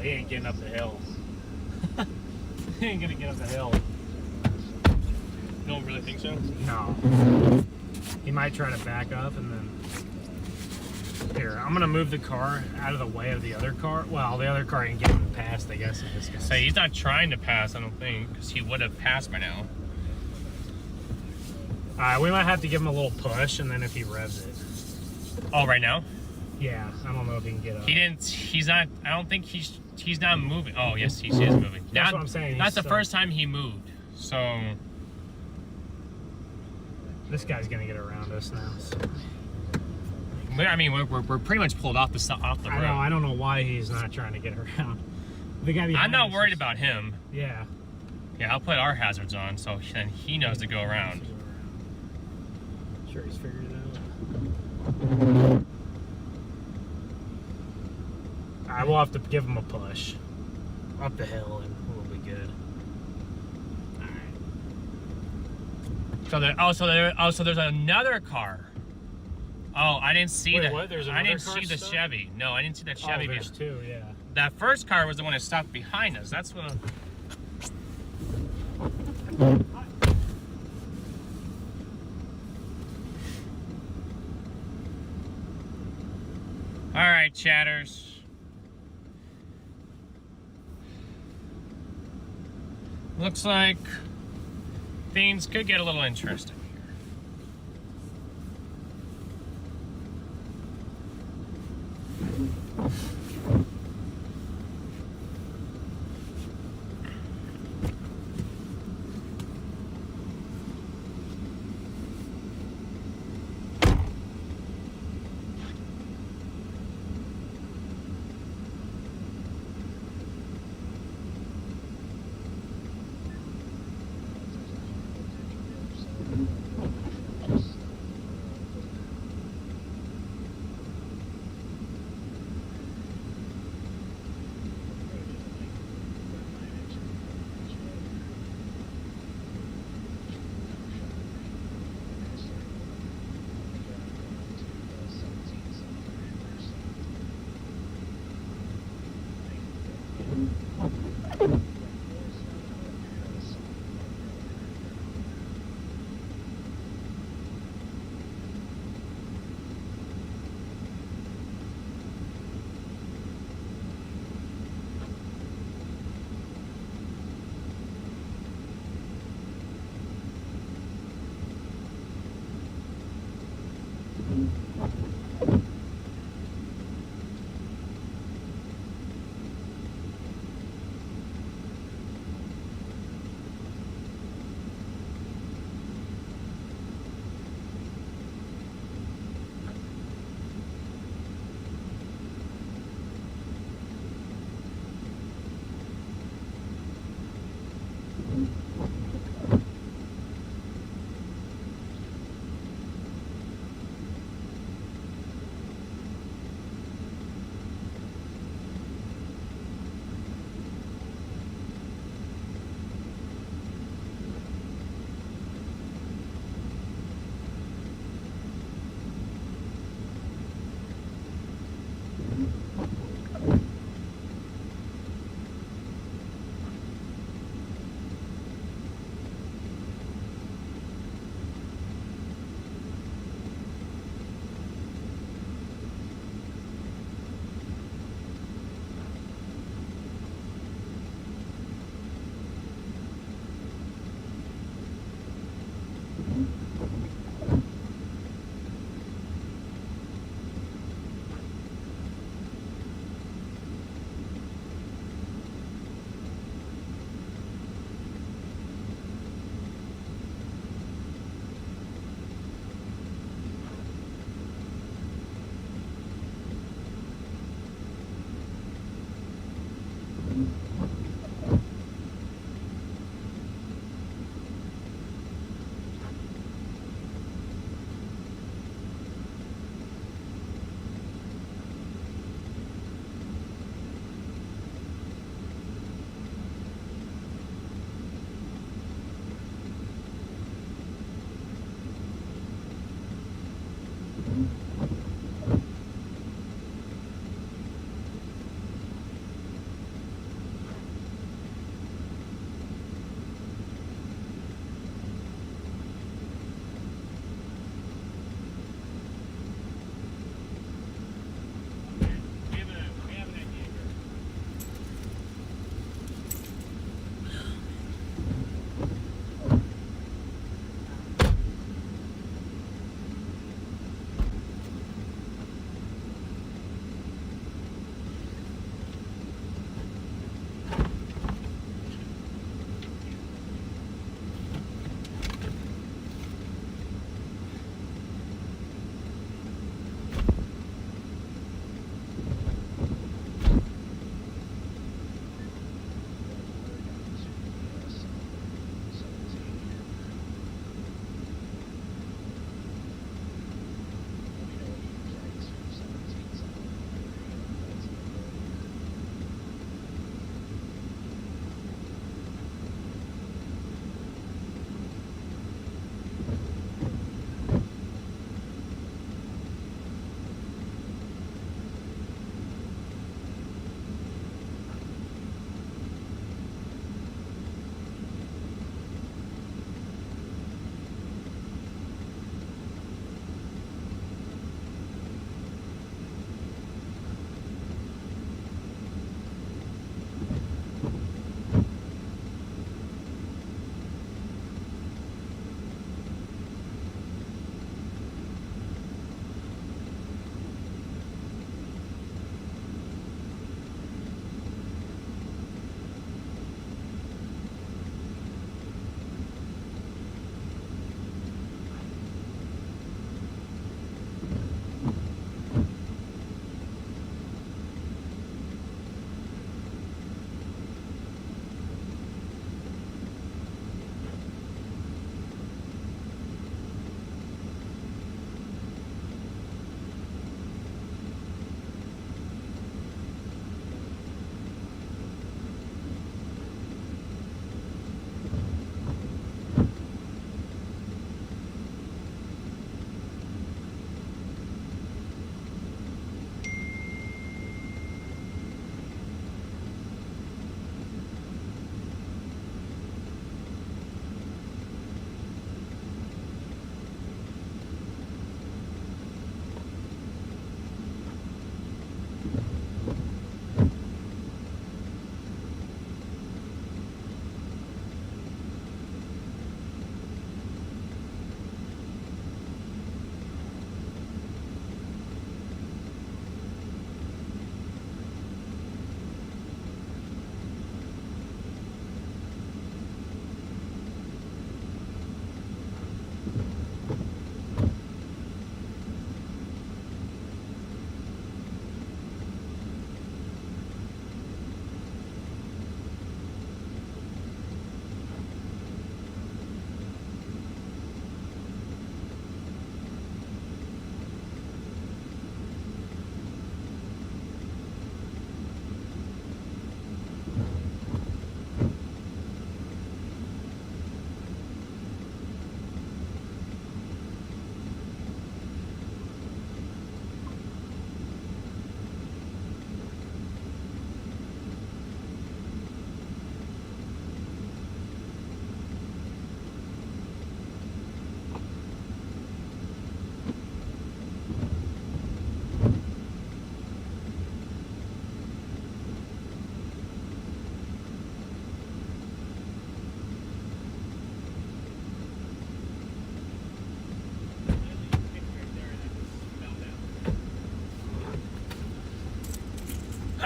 He ain't getting up the hill. He ain't gonna get up the hill. You don't really think so? No. He might try to back up and then... Here, I'm gonna move the car out of the way of the other car. Well, the other car ain't getting past, I guess. So he's not trying to pass, I don't think, because he would have passed by now. We might have to give him a little push, and then if he revs it. Oh, right now? Yeah, I don't know if he can get up. He didn't, he's not, I don't think he's not moving. Oh, yes, he is moving. That's what I'm saying. That's the first time he moved, so. This guy's gonna get around us now. So. I mean, we're pretty much pulled off the road. I don't know why he's not trying to get around. The guy behind I'm not us worried is- about him. Yeah. Yeah, I'll put our hazards on, so then he knows to go around. Sure, he's figured it out. I will have to give him a push up the hill, and we'll be good. So there's another car. Oh, I didn't see Wait, that. what? There's I another didn't car see the stuck? Chevy. No, I didn't see that Chevy. There's two, yeah. That first car was the one that stopped behind us. That's what. All right, chatters. Looks like things could get a little interesting here.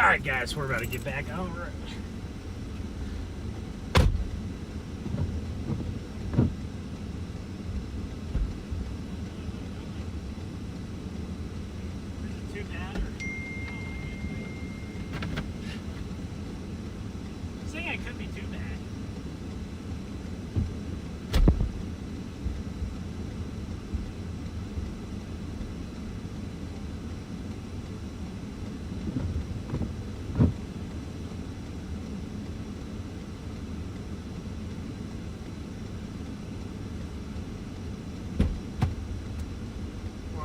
right, guys, we're about to get back on the road. Too bad, or I'm saying it could be too bad.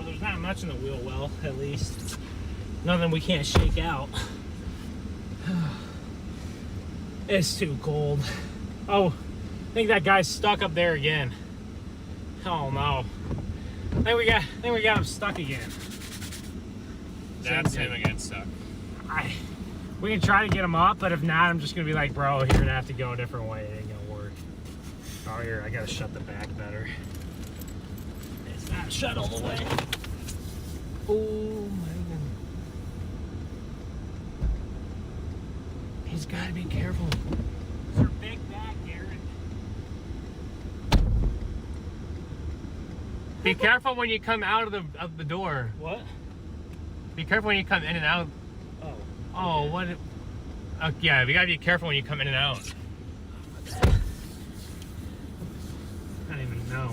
There's not much in the wheel well, at least. Nothing we can't shake out. It's too cold. Oh, I think that guy's stuck up there again. Oh no. I think we got him stuck again. That's him again stuck. We can try to get him up, but if not, I'm just gonna be like, bro, you're gonna have to go a different way. It ain't gonna work. Oh, here, I gotta shut the back better. It's not shut all the way. Oh my goodness. He's gotta be careful. It's your big back, Garrett. Be careful when you come out of the door. What? Be careful when you come in and out. Oh. Oh, what? Yeah, we gotta be careful when you come in and out. I didn't even know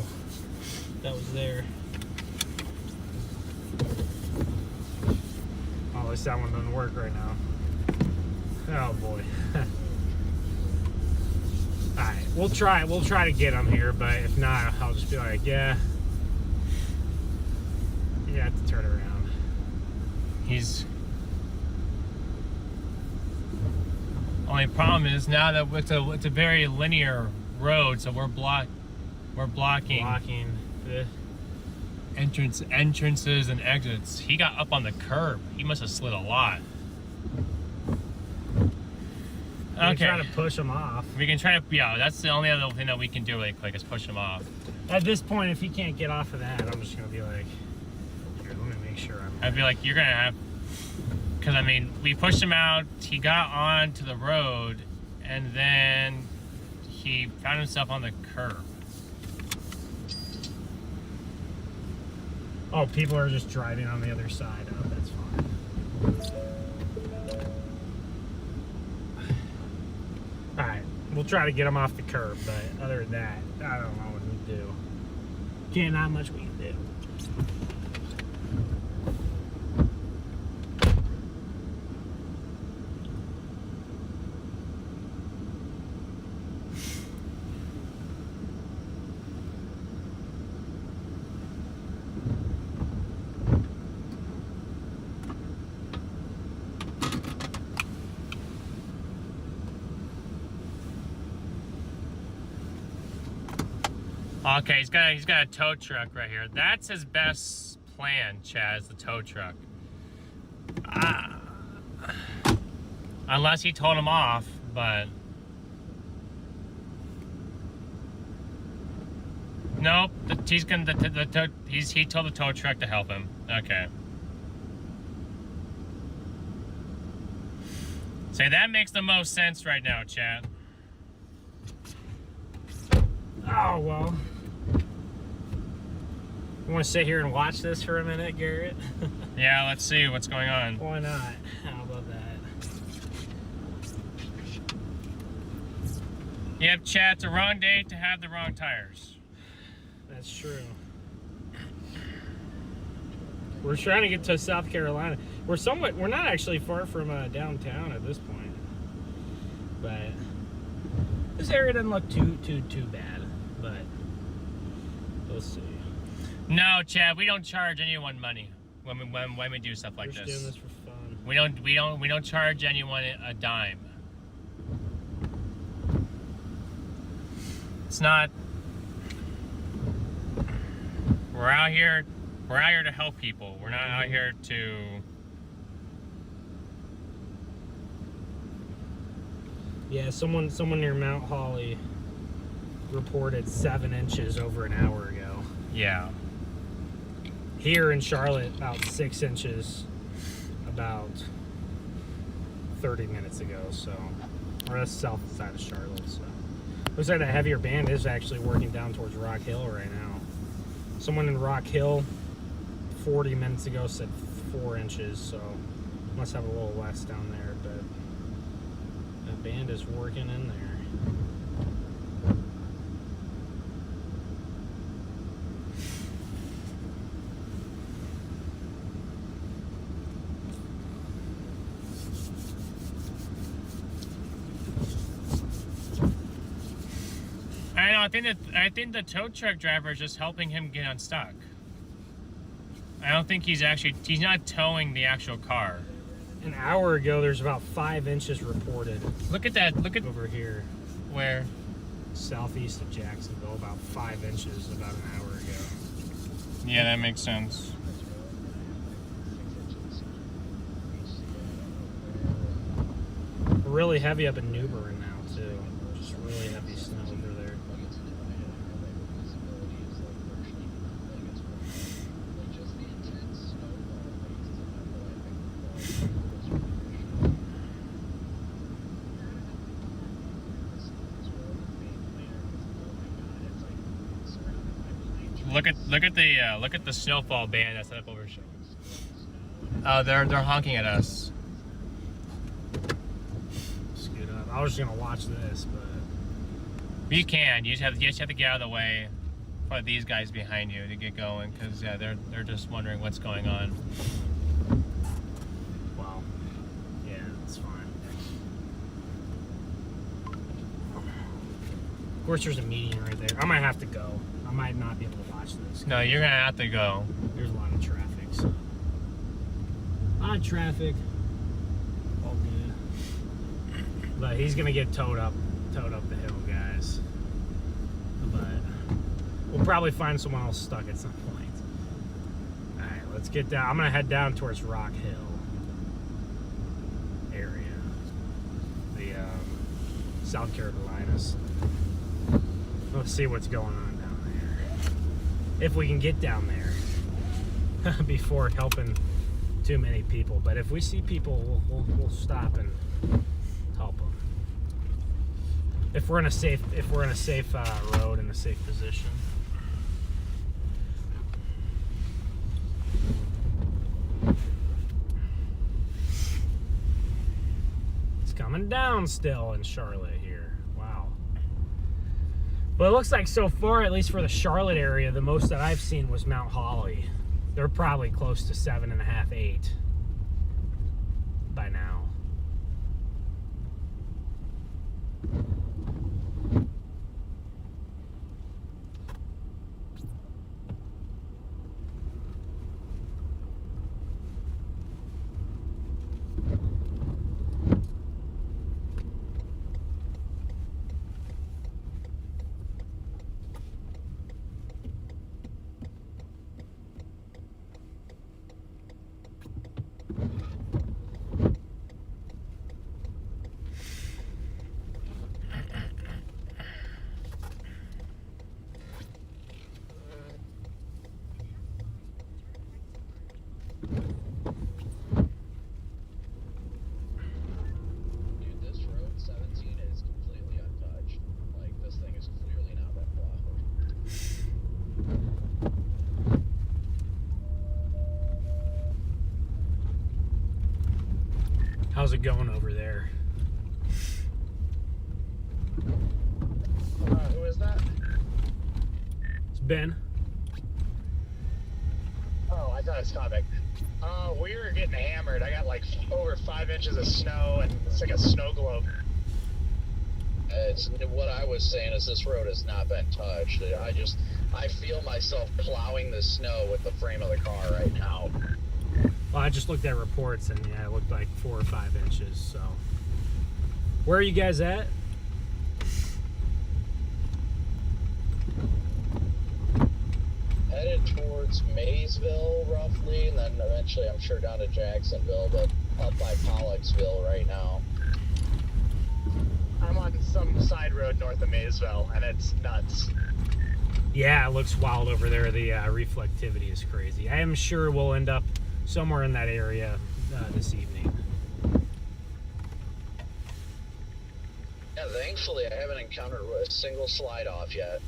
that was there. Oh, at least that one doesn't work right now. Oh boy. Alright, we'll try to get him here, but if not, I'll just be like, yeah. You have to turn around. He's... Only problem is now that it's a very linear road, so we're blocking the entrances and exits. He got up on the curb. He must have slid a lot. Okay. Try to push him off. We can try to, yeah, that's the only other thing that we can do really quick is push him off. At this point, if he can't get off of that, I'm just gonna be like, here, let me make sure I'd be like, you're gonna have, because I mean, we pushed him out, he got onto the road, and then he found himself on the curb. Oh, people are just driving on the other side. Oh, that's fine. Alright, we'll try to get him off the curb, but other than that, I don't know what we do. Not much we can do. Okay, he's got a tow truck right here. That's his best plan, Chaz, the tow truck. Unless he told him off, but nope. He told the tow truck to help him. Okay. Say that makes the most sense right now, chat. Oh well. You want to sit here and watch this for a minute, Garrett? Yeah, let's see what's going on. Why not? How about that? Yep, chat, it's the wrong day to have the wrong tires. That's true. We're trying to get to South Carolina. We're not actually far from downtown at this point. But this area doesn't look too bad. But we'll see. No, Chad, we don't charge anyone money when we do stuff like We're this. just doing this for fun. We don't charge anyone a dime. It's not. We're out here to help people. We're not out here to. Yeah, someone near Mount Holly reported 7 inches over an hour ago. Yeah. Here in Charlotte, about 6 inches about 30 minutes ago, so, or that's south side of Charlotte, so. Looks like the heavier band is actually working down towards Rock Hill right now. Someone in Rock Hill 40 minutes ago said 4 inches, so must have a little less down there, but the band is working in there. I know. I think the tow truck driver is just helping him get unstuck. I don't think he's not towing the actual car. An hour ago, there's about 5 inches reported. Look at that. Look at over here. Where? Southeast of Jacksonville, about 5 inches about an hour ago. Yeah, that makes sense. Really heavy up in New Bern now, too. Just really heavy snow over there. Look at the snowfall band that's set up over here. Oh, they're honking at us. Scoot up. I was just gonna watch this, but You can. You just have to get out of the way for these guys behind you to get going, because yeah, they're just wondering what's going on. wow. Yeah, it's fine. Of course, there's a meeting right there. I might have to go. I might not be able to watch this. No, you're gonna have to go. There's a lot of traffic. So. A lot of traffic. All good. But he's gonna get towed up the hill, guys. But we'll probably find someone else stuck at some point. All right, let's get down. I'm gonna head down towards Rock Hill area, the South Carolinas. Let's see what's going on down there. If we can get down there before helping too many people. But if we see people, we'll stop and help them. If we're in a safe road in a safe position. It's coming down still in Charlotte here. Wow. But it looks like so far, at least for the Charlotte area, the most that I've seen was Mount Holly. They're probably close to 7.5, 8 by now. How's it going over there? Who is that? It's Ben. Oh, I thought it was Topic. We were getting hammered. I got like over 5 inches of snow, and it's like a snow globe. What I was saying is this road has not been touched. I feel myself plowing the snow with the frame of the car right now. Well, I just looked at reports, and yeah, it looked like 4 or 5 inches. So, where are you guys at? Headed towards Maysville, roughly, and then eventually, I'm sure, down to Jacksonville, but up by Pollocksville right now. I'm on some side road north of Maysville, and it's nuts. Yeah, it looks wild over there. The reflectivity is crazy. I am sure we'll end up somewhere in that area this evening. thankfully I haven't encountered a single slide off yet.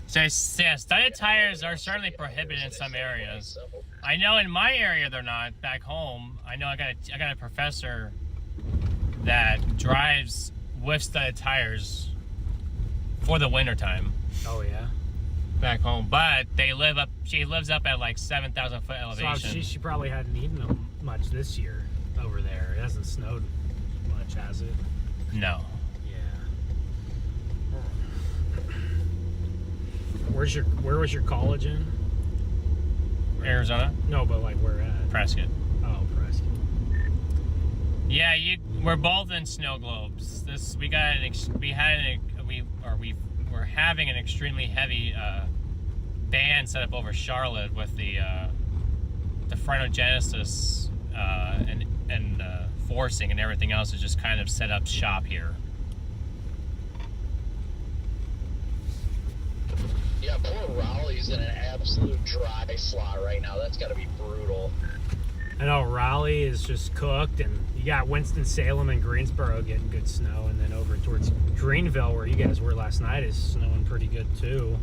So yeah, studded tires are certainly prohibited in some areas. I know in my area they're not. Back home, I know I got a professor that drives with studded tires for the winter time. Oh yeah. Back home, but she lives up at like 7,000 foot elevation. So she probably hadn't eaten them much this year over there. It hasn't snowed much, has it? No. Where was your college in? Arizona? No, but like where at? Prescott. Oh, Prescott. Yeah, we're both in snow globes. We're having an extremely heavy band set up over Charlotte with the Phrynogenesis and forcing and everything else is just kind of set up shop here. Yeah, poor Raleigh's in an absolute dry slot right now. That's got to be brutal. I know Raleigh is just cooked, and you got Winston-Salem and Greensboro getting good snow, and then over towards Greenville, where you guys were last night, is snowing pretty good too.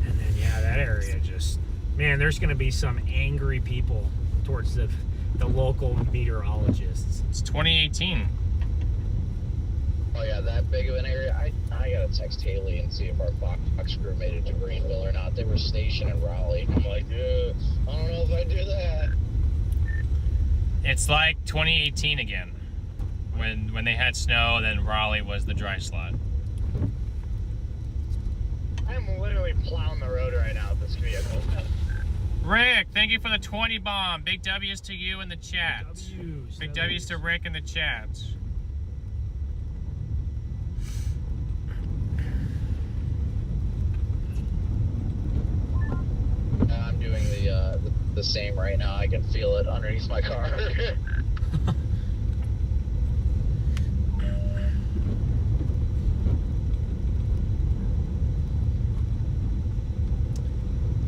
And then yeah, that area just, man, there's going to be some angry people towards the local meteorologists. It's 2018. Oh yeah, that big of an area. I gotta text Haley and see if our box crew made it to Greenville or not. They were stationed in Raleigh. I'm like, I don't know if I do that. It's like 2018 again, when they had snow, then Raleigh was the dry slot. I'm literally plowing the road right now with this vehicle. Rick, thank you for the 20 bomb. Big W's to you in the chat. Big W's to Rick in the chat. I'm doing the same right now. I can feel it underneath my car.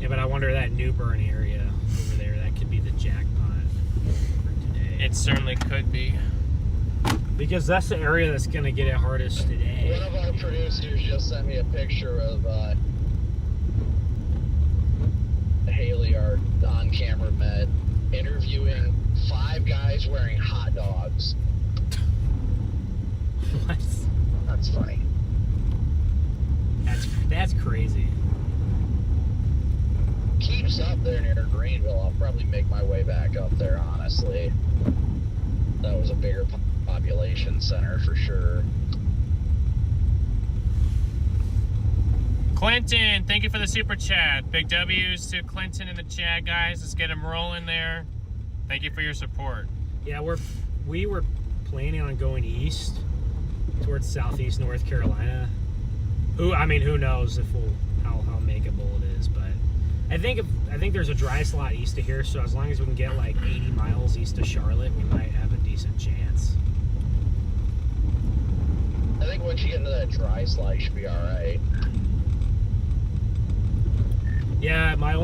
Yeah, but I wonder that New Bern area over there, that could be the jackpot for today. It certainly could be. Because that's the area that's going to get it hardest today. One of our producers just sent me a picture of Haley, our on-camera med, interviewing 5 guys wearing hot dogs. What? That's funny. That's crazy. Keeps up there near Greenville. I'll probably make my way back up there, honestly. That was a bigger population center for sure. Clinton, thank you for the super chat. Big W's to Clinton in the chat, guys. Let's get him rolling there. Thank you for your support. Yeah, we were planning on going east towards southeast North Carolina. Who knows if how makeable it is, but I think there's a dry slot east of here, so as long as we can get like 80 miles east of Charlotte, we might have a decent chance. I think once you get into that dry slot, you should be alright. Yeah, I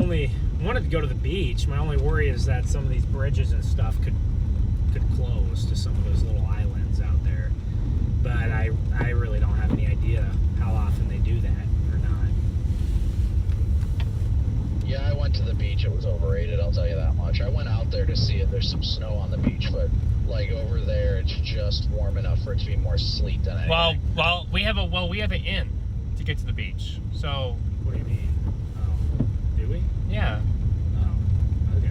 wanted to go to the beach. My only worry is that some of these bridges and stuff could close to some of those little islands out there. But I really don't have any idea how often they do that or not. Yeah, I went to the beach. It was overrated, I'll tell you that much. I went out there to see if there's some snow on the beach, but like over there, it's just warm enough for it to be more sleet than anything. Well, we have an inn to get to the beach. So What do you mean? Oh, do we? yeah, Oh, okay.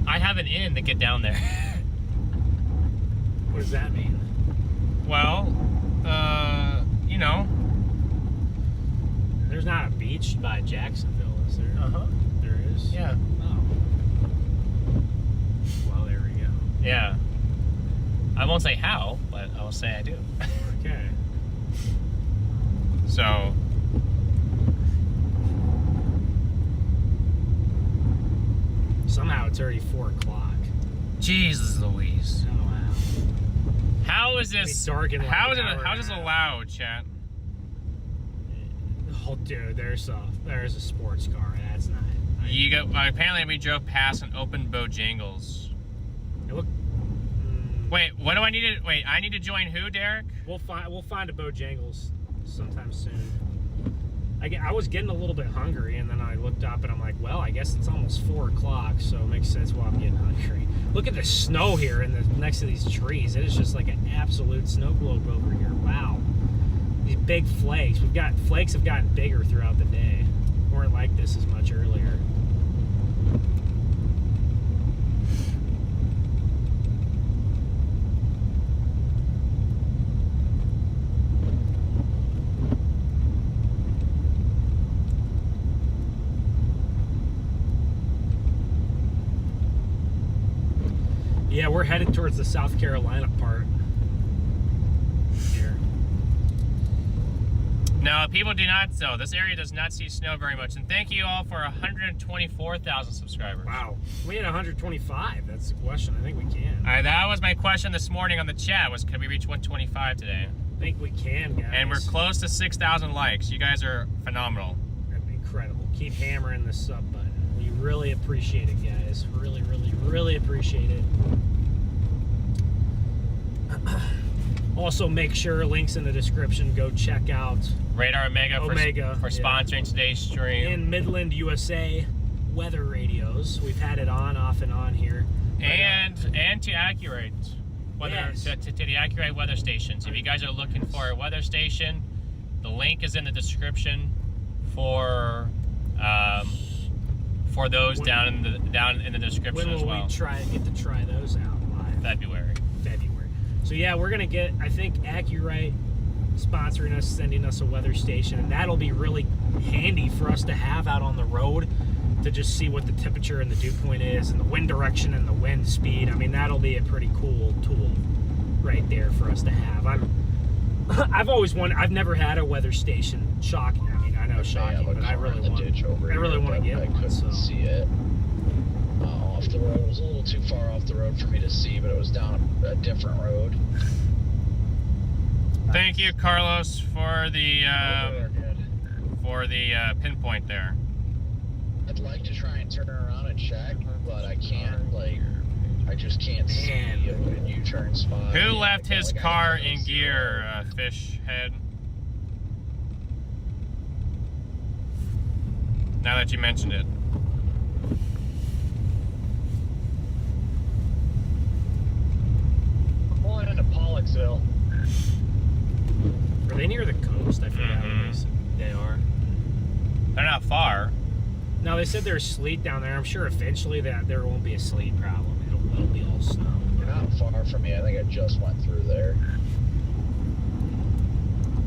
I have an inn to get down there. What does that mean? Well, you know. There's not a beach by Jacksonville, is there? Uh-huh. There is? Yeah. Oh. Well, there we go. Yeah. I won't say how, but I will say I do. Okay. So. Somehow it's already 4 o'clock. Jesus Louise. Oh, wow. How is this? It's dark in like how an is it? hour How and is a this half. allowed, chat? Oh, dude, there's a sports car. That's not. You go. Apparently, we drove past an open Bojangles. It looked, Wait, what do I need to? Wait, I need to join who, Derek? we'll find a Bojangles sometime soon. I was getting a little bit hungry, and then I looked up and I'm like, well, I guess it's almost 4 o'clock, so it makes sense why I'm getting hungry. Look at the snow here next to these trees. It is just like an absolute snow globe over here. Wow. These big flakes. Flakes have gotten bigger throughout the day. Weren't like this as much earlier. Yeah, we're headed towards the South Carolina part here. No, people do not. So this area does not see snow very much. And thank you all for 124,000 subscribers. Wow, we had 125. That's the question. I think we can. That was my question this morning on the chat. Was can we reach 125 today? I think we can, guys. And we're close to 6,000 likes. You guys are phenomenal. That'd be incredible. Keep hammering the sub button. We really appreciate it, guys. Really, really, really appreciate it. Also, make sure links in the description. Go check out Radar Omega for sponsoring today's stream. In Midland, USA, weather radios. We've had it on, off and on here. And to accurate weather, Yes. to the accurate weather stations. If you guys are looking for a weather station, the link is in the description for those down in the description When will as well. we get to try those out live? February. So yeah, we're gonna get, I think, Accurite sponsoring us, sending us a weather station, and that'll be really handy for us to have out on the road to just see what the temperature and the dew point is, and the wind direction and the wind speed. I mean, that'll be a pretty cool tool right there for us to have. I've always wanted. I've never had a weather station. Shocking. I mean, I know shocking, but I really want to get one. Couldn't So. see it. Off the road. It was a little too far off the road for me to see, but it was down a different road. Thank you, Carlos, for the pinpoint there. I'd like to try and turn around and check, but I can't. Like, I just can't see a good U-turn spot. Who left his car in gear, Fish Head? Now that you mentioned it. Pulling into Pollocksville. Are they near the coast? I forgot what they are. They're not far. No, they said there's sleet down there. I'm sure eventually that there won't be a sleet problem. It'll be all snow. You're not far from me. I think I just went through there.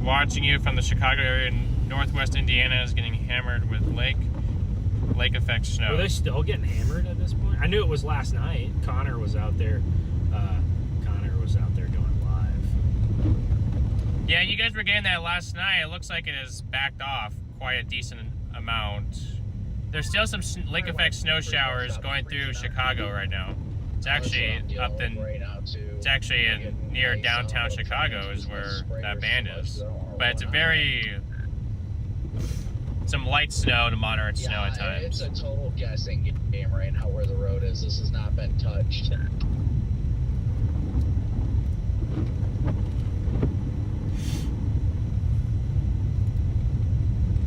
Watching you from the Chicago area, northwest Indiana is getting hammered with lake effect snow. Are they still getting hammered at this point? I knew it was last night. Connor was out there. Going live. Yeah, you guys were getting that last night. It looks like it has backed off quite a decent amount. There's still some lake effect snow showers going through Chicago right now. It's actually up in. It's actually near downtown Chicago is where that band is. But it's some light snow to moderate snow at times. It's a total guessing game right now where the road is. This has not been touched.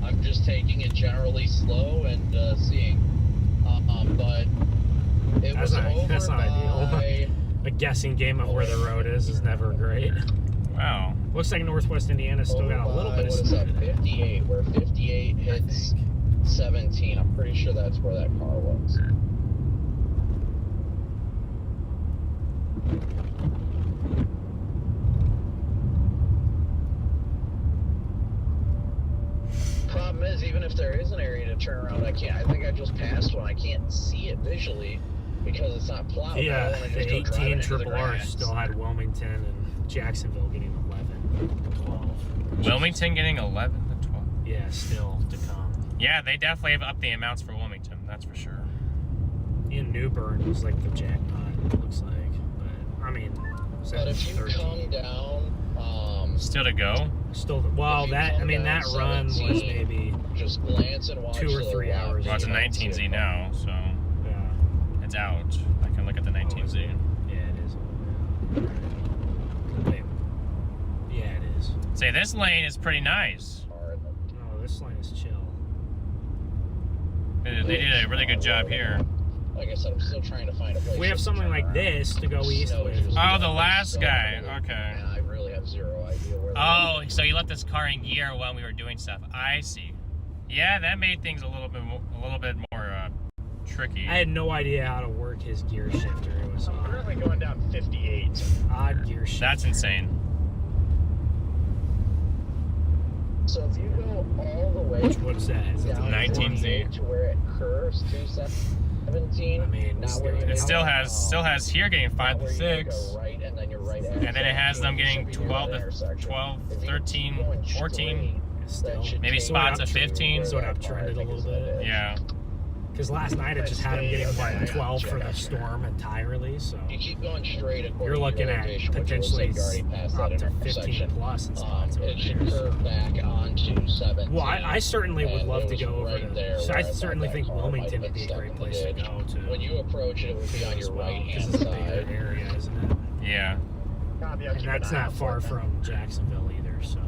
I'm just taking it generally slow and seeing. But it was over that's not ideal. A guessing game of where the road is never great. Wow. Looks like Northwest Indiana's still got a little bit of snow. 58, where 58 hits 17. I'm pretty sure that's where that car was. Problem is, even if there is an area to turn around, I think I just passed one. I can't see it visually because it's not plowed. Yeah, the 18 Triple R still had Wilmington and Jacksonville getting 11, 12. Wilmington getting 11 to 12. Yeah, still to come. Yeah, they definitely have upped the amounts for Wilmington. That's for sure. In New Bern was like the jackpot. It looks like, but I mean, but if you 13. come down, Still to go. Still, well, If you that, come I mean, down that run was 17, maybe just glance and watch 2 or the 3 left. hours. Well, it's a 19Z now, so yeah. it's out. I can look at the 19Z. Yeah, it is. Wait. Yeah, it is. Say, this lane is pretty nice. No, this lane is chill. They did a really good job here. Like I said, I'm still trying to find a place. We have to something turn like around. this to go east Snow with. is Oh, the really last so guy. big, Okay. And I really have zero idea where. Oh, so you left this car in gear while we were doing stuff. I see. Yeah, that made things a little bit more tricky. I had no idea how to work his gear shifter. It was I'm currently going down 58. odd gear shifter. That's insane. So if you go all the way What's that? Is it down 19Z. to where it curves to 17, I mean, not where you It still has here getting 5 not to where you 6. go right, and then you're right And then it has them getting 12 to 13, 14. Still. Maybe spots of 15. So it uptrended a little bit. Yeah. Because last night it just had him getting like 12 for the storm entirely. So You keep going straight according you're looking to your at location, which potentially looks like you're already past up that to 15 intersection. plus in spots over It should there. So. curve back onto 17. Well, I certainly would and love it to was go over right to. there So where I thought certainly that think car might Wilmington have would be a been great stuck in place the to ditch. go to. When you approach it, it would be on as your well, right 'cause hand it's a bigger side. area, isn't it? Yeah. Copy, I'll And keep an that's eye not out far for it. from Jacksonville either. So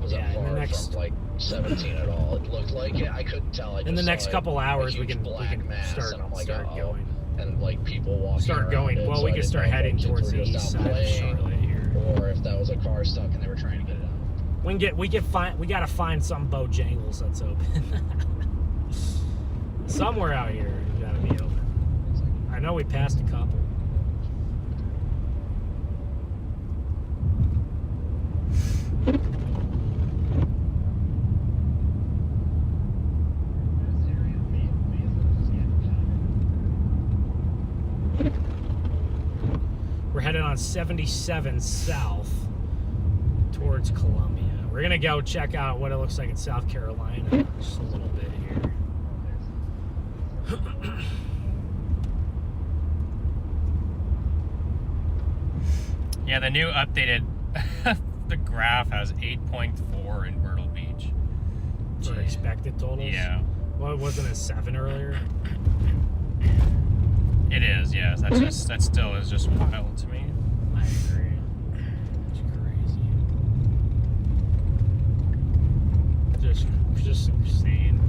Wasn't Yeah, in the far next- from like 17 at all. It looked like it. I couldn't tell. I in the just next saw couple a hours, we huge can black mass, start and I'm like, start uh-oh. going. And like people walking Start around going. it, Well, so we I can didn't start know if heading kids towards were the just east out side of playing, Charlotte here. or if that was a car stuck and they were trying to get it out. We gotta find some Bojangles that's open. Somewhere out here, you gotta be open. I know we passed a couple. We're headed on 77 south towards Columbia. We're gonna go check out what it looks like in South Carolina just a little bit here. Yeah, the new updated the graph has 8.4 in Myrtle Beach. For expected totals. Yeah. Well, it wasn't a 7 earlier. It is, yes. That still is just wild to me. I agree. It's crazy. Just insane.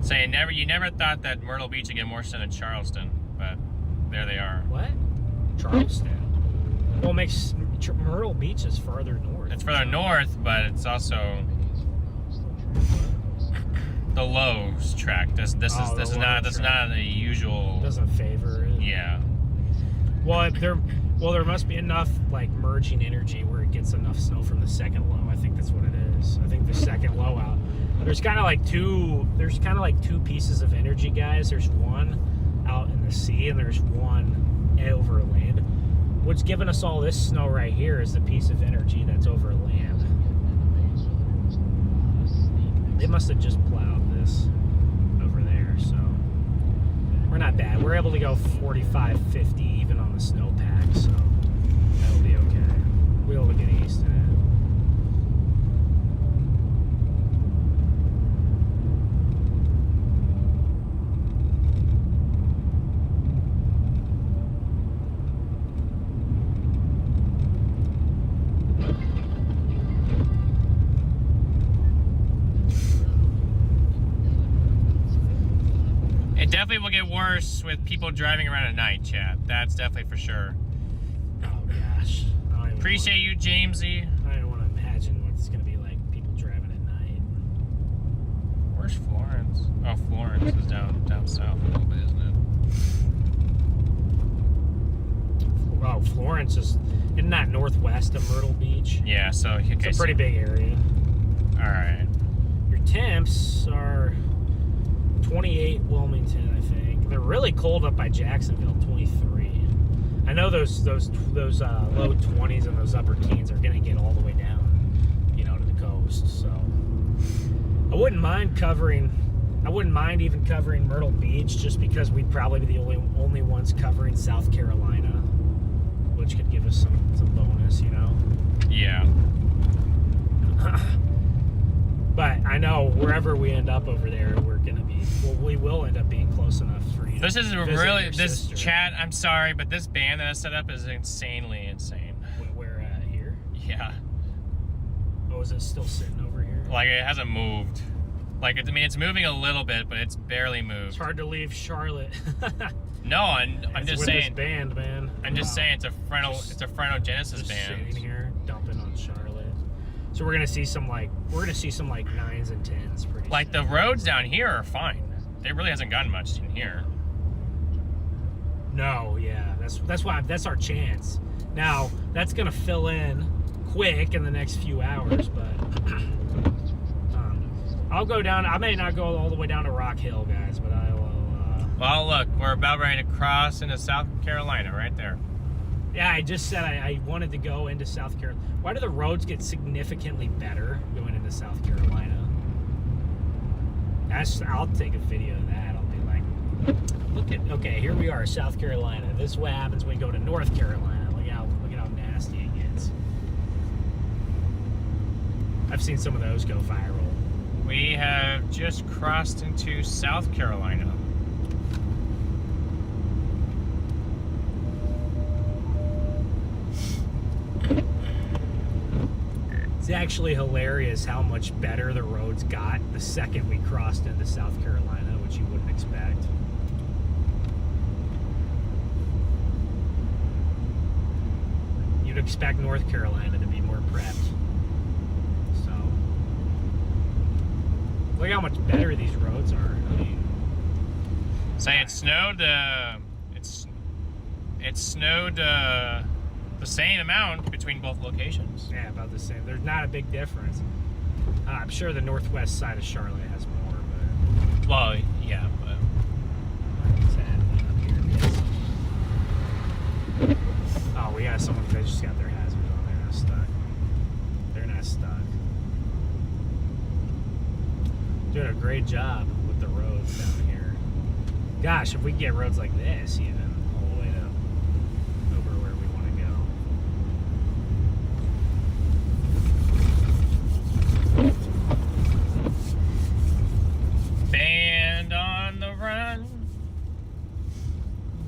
Saying you never thought that Myrtle Beach would get more sun than Charleston, but there they are. What? Charleston. Well, makes Myrtle Beach is farther north. It's further north, but it's also the lows track. This is not a usual. Doesn't favor it. Yeah. Well, there must be enough like merging energy where it gets enough snow from the second low. I think that's what it is. I think the second low out. There's kind of like two pieces of energy, guys. There's one out in the sea and there's one over land. What's giving us all this snow right here is the piece of energy that's over land. They must have just plowed this over there, so we're not bad. We're able to go 45, 50 even on the snowpack, so that'll be okay. We'll be able to get east in it. It definitely will get worse with people driving around at night, chat. That's definitely for sure. Oh gosh. Appreciate you, Jamesy. I don't want to imagine what it's going to be like people driving at night. Where's Florence? Oh, Florence is down south a little bit, isn't it? Oh, Florence isn't that northwest of Myrtle Beach? Yeah, so okay, It's a pretty big area. Alright. Your temps are 28 Wilmington, I think. They're really cold up by Jacksonville, 23. I know those low 20s and those upper teens are gonna get all the way down, to the coast. So I wouldn't mind covering I wouldn't mind even covering Myrtle Beach, just because we'd probably be the only ones covering South Carolina, which could give us some bonus, you know. Yeah. But I know wherever we end up over there, we're gonna be. Well, we will end up being close enough for you. This is to visit really your this sister. chat. I'm sorry, but this band that I set up is insanely insane. Where here? Yeah. Oh, is it still sitting over here? Like it hasn't moved. Like I mean, it's moving a little bit, but it's barely moved. It's hard to leave Charlotte. No, I'm It's just with saying. this band, man. I'm just saying it's a Phrenologenesis Just band. sitting here dumping on Charlotte. So we're gonna see some like 9s and 10s pretty Like the soon. roads down here are fine. It really hasn't gotten much in here. No, yeah, that's our chance. Now that's gonna fill in quick in the next few hours, but I'll go down. I may not go all the way down to Rock Hill, guys, but I will. Well, look, we're about ready to cross into South Carolina, right there. Yeah, I just said I wanted to go into South Carolina. Why do the roads get significantly better going into South Carolina? I'll take a video of that. I'll be like, look at, okay, here we are, South Carolina. This is what happens when we go to North Carolina. Look at how nasty it gets. I've seen some of those go viral. We have just crossed into South Carolina. It's actually hilarious how much better the roads got the second we crossed into South Carolina, which you wouldn't expect. You'd expect North Carolina to be more prepped. So, look how much better these roads are. I mean, Say it snowed. It snowed the same amount between both locations. yeah, about the same. There's not a big difference. I'm sure the northwest side of Charlotte has more, but Well, yeah, but what's happening up here? Oh, we got someone that just got their hazards on. They're not stuck. They're not stuck. Doing a great job with the roads down here. Gosh, if we could get roads like this, even all the way to over where we want to go. band on the run.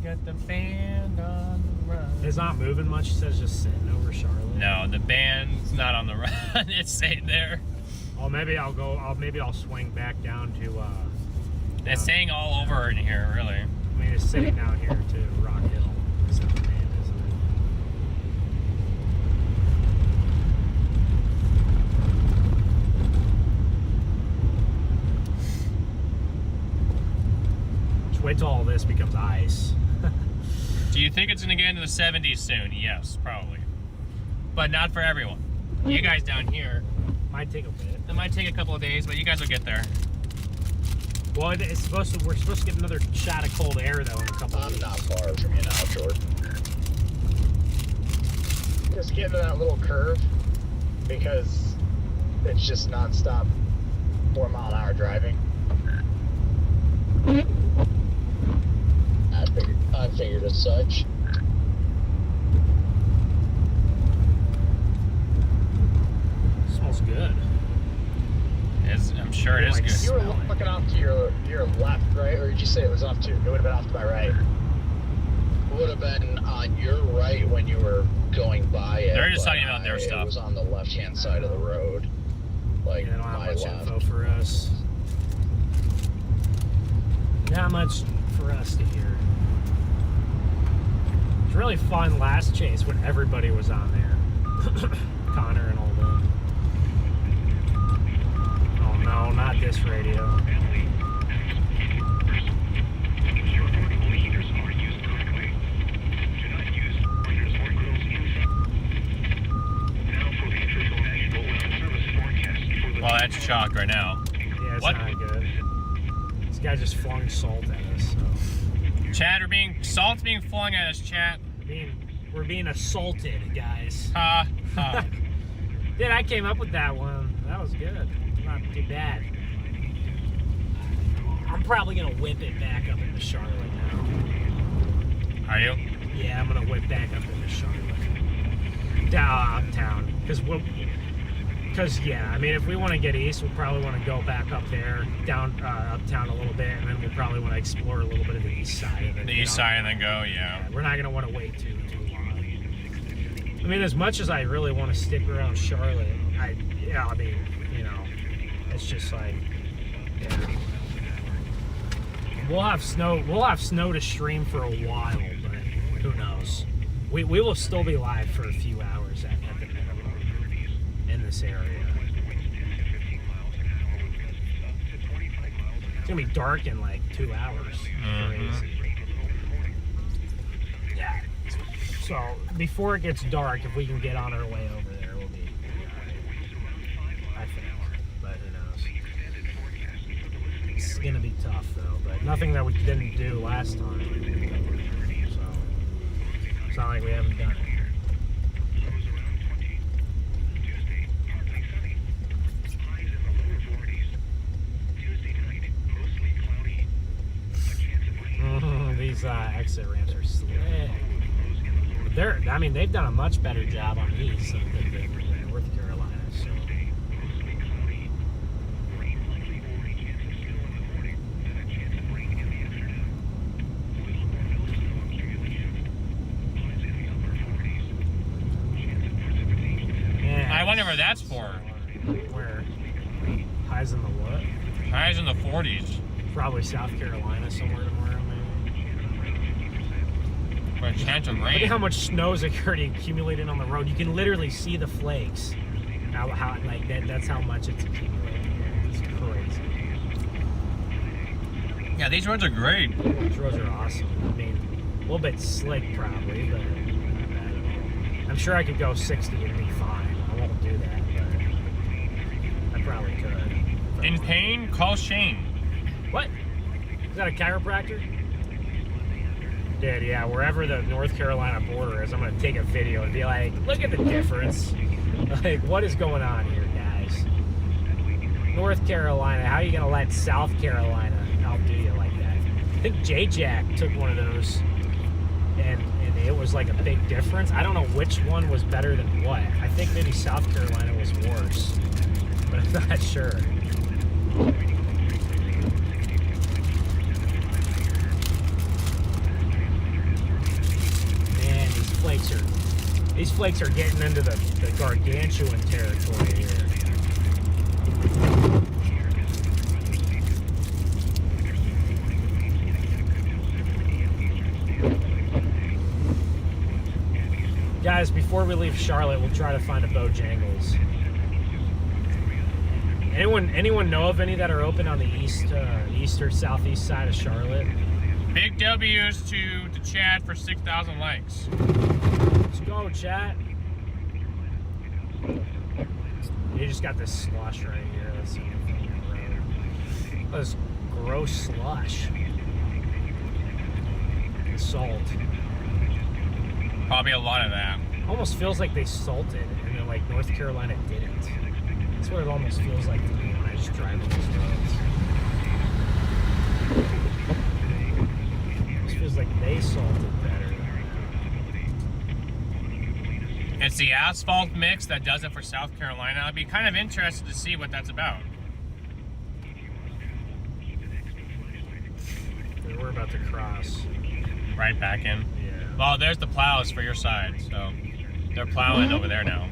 Got the band on the run. It's not moving much. It says just sitting over Charlotte. No, the band's not on the run. It's staying there. Oh, maybe I'll go. Maybe I'll swing back down to. It's staying all over in here, really. I mean, it's sitting down here to Rock Hill. Is that the band, isn't it? Just wait till all this becomes ice. Do you think it's going to get into the 70s soon? Yes, probably. But not for everyone. You guys down here, Might take a bit. it might take a couple of days, but you guys will get there. Well, it's supposed to. We're supposed to get another shot of cold air though in a couple. I'm weeks. not far from you now, Jordan. Just get into that little curve because it's just nonstop 4-mile-an-hour driving. I figured as such. Smells good. I'm sure it is Like good. You were Smell it. looking off to your left, right? Or did you say it was off to? It would have been off to my right. Would have been on your right when you were going by it. They're just but talking about their stuff. It was on the left-hand side of the road. Like Yeah, they don't have my much left. info for us. Not much for us to hear. It was really fun last chase when everybody was on there. Connor and all them. Oh no, not this radio. Your portable heaters are used correctly. Do not use heaters or grills inside. Now for the official National Weather Service forecast for the... Well, that's shocked right now. Yeah, it's What? not good. This guy just flung salt at us. So. Chat, salt's being flung at us, chat. We're being assaulted, guys. Ha, ha. Dude, I came up with that one. That was good. Not too bad. I'm probably gonna whip it back up into Charlotte now. Are you? Yeah, I'm gonna whip back up into Charlotte. Down uptown. Because yeah, I mean, if we want to get east, we'll probably want to go back up there, down uptown a little bit, and then we'll probably want to explore a little bit of the east side. The east side and then go, yeah. We're not gonna want to wait too long. I mean, as much as I really want to stick around Charlotte, I mean, you know, it's just like, yeah. We'll have snow to stream for a while, but who knows? We will still be live for a few hours at the minimum in this area. It's gonna be dark in like 2 hours. Crazy. Yeah. So before it gets dark, if we can get on our way over there, we'll be I think. But who knows? It's gonna be tough though, but nothing that we didn't do last time. So it's not like we haven't done it. These exit ramps are slick. They've done a much better job on these than North Carolina. So. I wonder where that's for. Where? Highs in the what? Highs in the 40s. Probably South Carolina somewhere tomorrow, maybe. For a chance of rain. Look at how much snow is already accumulated on the road. You can literally see the flakes. How like that's how much it's accumulated. It's crazy. Yeah, these roads are great. These roads are awesome. I mean, a little bit slick probably, but not bad at all. I'm sure I could go 60 and be fine. I won't do that, but I probably could. In pain, call Shane. What? Is that a chiropractor? Dude, yeah, wherever the North Carolina border is, I'm going to take a video and be like, look at the difference. Like, what is going on here, guys? North Carolina, how are you going to let South Carolina outdo you like that? I think J-Jack took one of those, and it was like a big difference. I don't know which one was better than what. I think maybe South Carolina was worse, but I'm not sure. These flakes are getting into the gargantuan territory here. Guys, before we leave Charlotte, we'll try to find a Bojangles. Anyone know of any that are open on the east or southeast side of Charlotte? Big W's to Chad for 6,000 likes. Let's go, chat. You just got this slush right here. Let's see. This gross slush. Salt. Probably a lot of that. Almost feels like they salted, and then like North Carolina didn't. That's what it almost feels like to me when I just drive on these roads. It just feels like they salted better. It's the asphalt mix that does it for South Carolina. I'd be kind of interested to see what that's about. We're about to cross. Right back in? Yeah. Well, there's the plows for your side, so they're plowing over there now.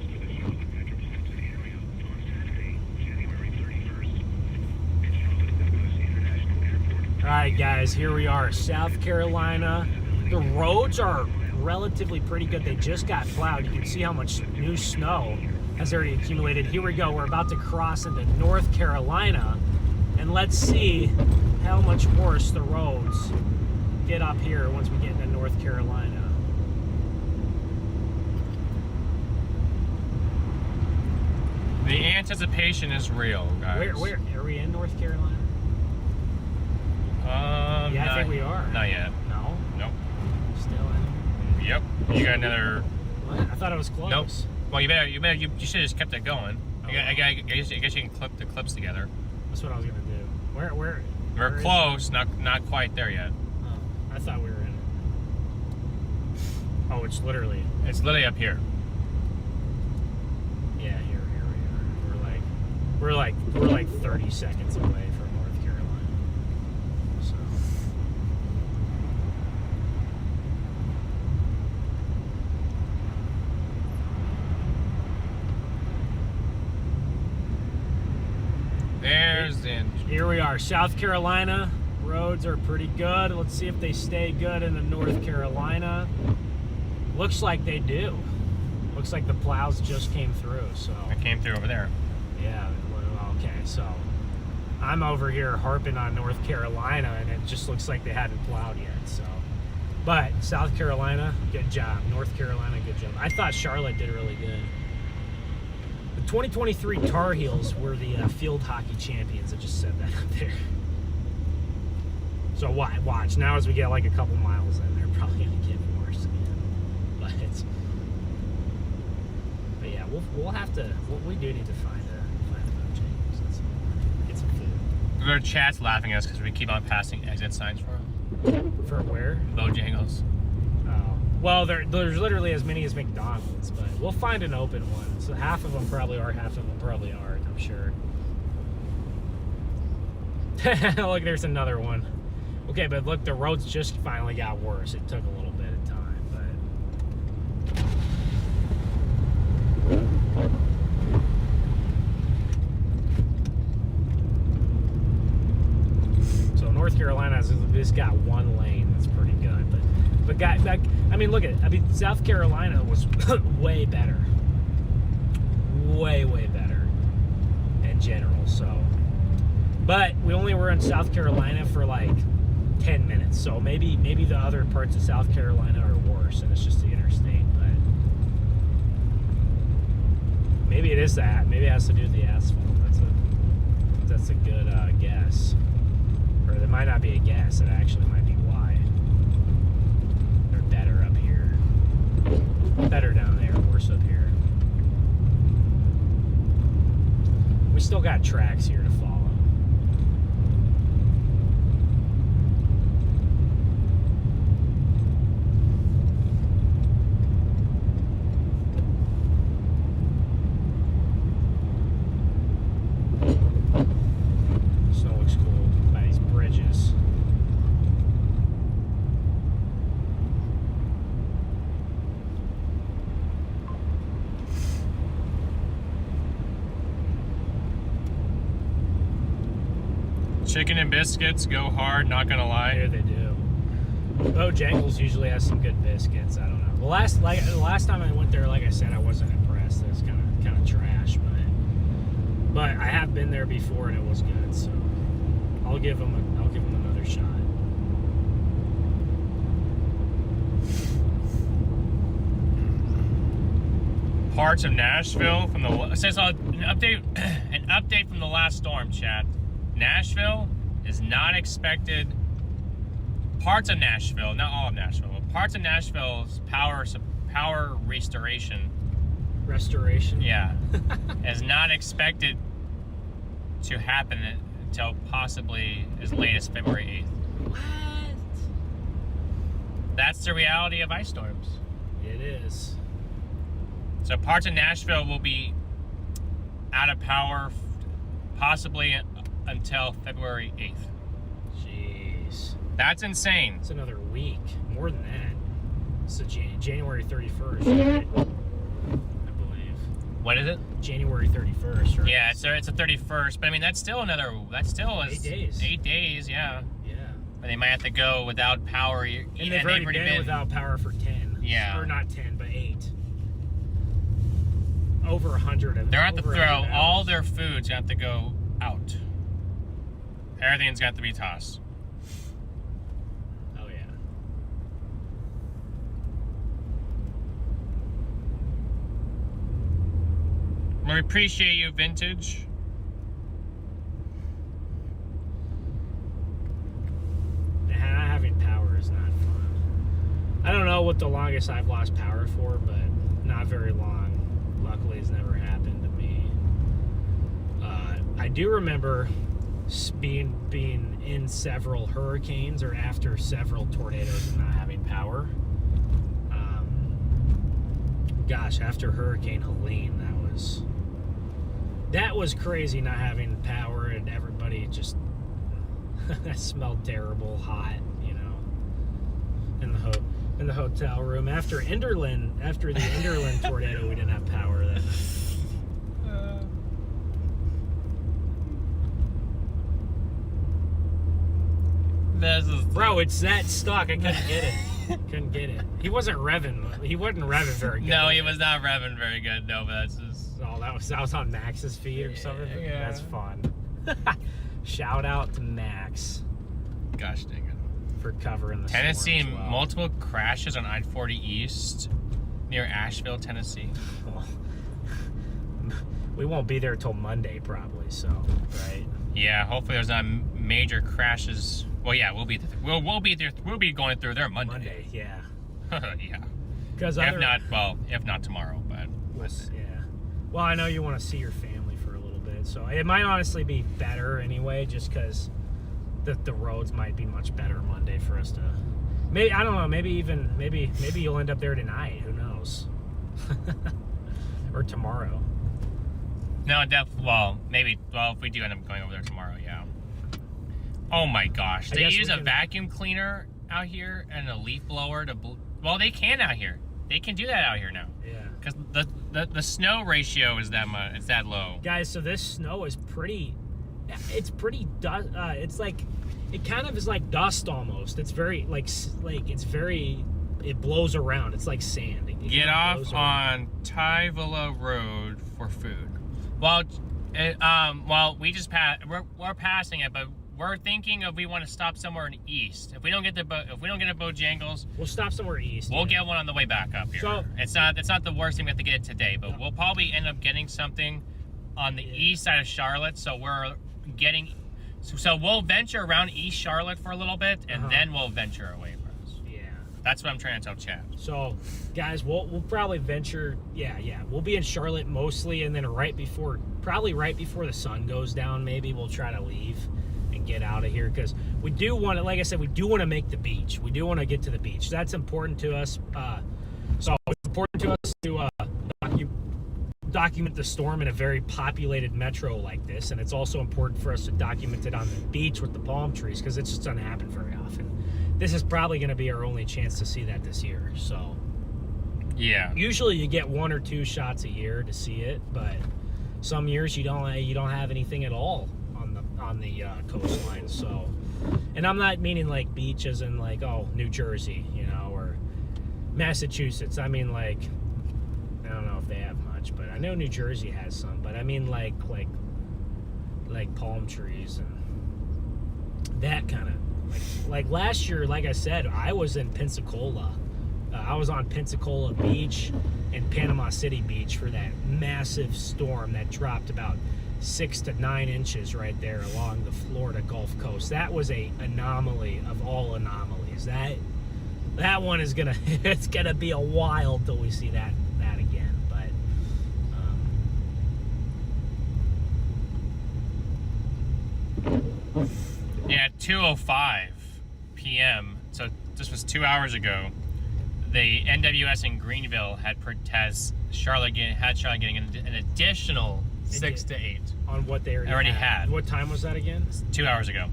Alright guys, here we are, South Carolina. The roads are relatively pretty good. They just got plowed. You can see how much new snow has already accumulated. Here we go. We're about to cross into North Carolina, and let's see how much worse the roads get up here once we get into North Carolina. The anticipation is real, guys. Where are we in North Carolina? Yeah, I think we are. Not yet. No? Nope. Still in. Yep. You got another. What? I thought it was close. Nope. Well, you should have just kept it going. I guess you can clip the clips together. That's what I was gonna do. Where? We're Where is close, not quite there yet. it? Oh, I thought we were in it. Oh, it's literally. It's literally up here. Yeah, here we are. We're like 30 seconds away from North Carolina. So. There's the Here we are, South Carolina. Roads are pretty good. Let's see if they stay good into North Carolina. Looks like they do. Looks like the plows just came through, so. It came through over there. Yeah, well, okay, so I'm over here harping on North Carolina, and it just looks like they hadn't plowed yet, so. But South Carolina, good job. North Carolina, good job. I thought Charlotte did really good. The 2023 Tar Heels were the field hockey champions. I just said that up there. So watch. Now as we get like a couple miles in, they're probably going to get worse again. But yeah, we'll have to. We do need to find a Bojangles. Get some food. Their chat's laughing at us because we keep on passing exit signs for them. For where? Bojangles. Oh, well, there's literally as many as McDonald's, but we'll find an open one. So half of them probably are, half of them probably aren't. I'm sure. Look, there's another one. Okay, but look, the roads just finally got worse. It took a little bit of time, but so North Carolina's just got one lane. That's pretty good, but guys, like, I mean, look at it. I mean, South Carolina was way better, way better in general. So, but we only were in South Carolina for like 10 minutes, so maybe the other parts of South Carolina are worse, and it's just the interstate. But maybe it is that. Maybe it has to do with the asphalt. That's a good guess. Or it might not be a guess. It actually might be why. They're better up here. Better down there, worse up here. We still got tracks here to follow. Chicken and biscuits go hard, not gonna lie. Here they do. Bojangles usually has some good biscuits. I don't know. The last time I went there, like I said, I wasn't impressed. It was kind of trash, but I have been there before and it was good. So I'll give them another shot. Parts of Nashville from the it says an update from the last storm, chat. Nashville is not expected. Parts of Nashville, not all of Nashville, but parts of Nashville's power restoration. Restoration? Yeah. is not expected to happen until possibly as late as February 8th. What? That's the reality of ice storms. It is. So parts of Nashville will be out of power possibly until February 8th. Jeez. That's insane. It's another week. More than that. It's January 31st, right? I believe. What is it? January 31st, right? Yeah, it's a 31st, but I mean that's still 8 days. 8 days, yeah. Yeah. And they might have to go without power. And they've already been without power for 10. Yeah. Or not 10, but 8. Over 100 of them. They're going to have to throw all their foods, have to go out. Everything's got to be tossed. Oh, yeah. We appreciate you, Vintage. Not having power is not fun. I don't know what the longest I've lost power for, but not very long. Luckily, it's never happened to me. I do remember being in several hurricanes or after several tornadoes and not having power. Gosh, after Hurricane Helene, that was crazy, not having power and everybody just smelled terrible, hot, you know, in the hotel room. After the Enderlin tornado, we didn't have power that night. Bro, it's that stuck. I couldn't get it. Couldn't get it. He wasn't revving very good. No, he was not revving very good. No, but that's just. Oh, that was on Max's feed or something. Yeah. That's fun. Shout out to Max Gosh dang it. for covering the Tennessee, storm as well. multiple crashes on I-40 East near Asheville, Tennessee. Well, we won't be there till Monday probably. So, right? Yeah, hopefully there's not major crashes. Well, yeah, we'll be there. We'll be going through there Monday. Yeah. Yeah. Because if not tomorrow, but yeah. Well, I know you want to see your family for a little bit, so it might honestly be better anyway, just because the roads might be much better Monday for us to. Maybe I don't know. Maybe you'll end up there tonight. Who knows? Or tomorrow. No, maybe. Well, if we do end up going over there tomorrow, yeah. Oh my gosh, they use a vacuum cleaner out here and a leaf blower to. Well, they can out here. They can do that out here now. Yeah. Because the snow ratio is that much. It's that low. Guys, so this snow is pretty. It's pretty dust. It's like, it kind of is like dust almost. It's very it blows around. It's like sand. Get off on Tyvilla Road for food. Well, we just we're passing it, but we're thinking we want to stop somewhere in east. If we don't get a Bojangles, we'll stop somewhere east. We'll get one on the way back up here. So, it's not the worst thing we have to get it today, but we'll probably end up getting something on the east side of Charlotte. So we'll venture around East Charlotte for a little bit, and then we'll venture away from us. Yeah. That's what I'm trying to tell Chad. So, guys, we'll probably venture. Yeah. We'll be in Charlotte mostly, and then probably right before the sun goes down, maybe we'll try to leave and get out of here, because we do want to, like I said, we do want to make the beach. We do want to get to the beach. That's important to us. So it's important to us to document the storm in a very populated metro like this, and it's also important for us to document it on the beach with the palm trees, because it just doesn't happen very often. This is probably going to be our only chance to see that this year. So yeah, usually you get 1 or 2 shots a year to see it, but some years you don't have anything at all on the coastline. So, and I'm not meaning like beach as in like, oh, New Jersey, or Massachusetts. I mean, like, I don't know if they have much, but I know New Jersey has some, but I mean like palm trees and that kind of, like last year, like I said, I was in Pensacola. I was on Pensacola Beach and Panama City Beach for that massive storm that dropped about 6 to 9 inches right there along the Florida Gulf Coast. That was a anomaly of all anomalies. That one is it's gonna be a while till we see that again. But yeah, 2:05 p.m. So this was 2 hours ago. The NWS in Greenville had Charlotte getting an additional 6 to 8 on what they already had. What time was that again? 2 hours ago.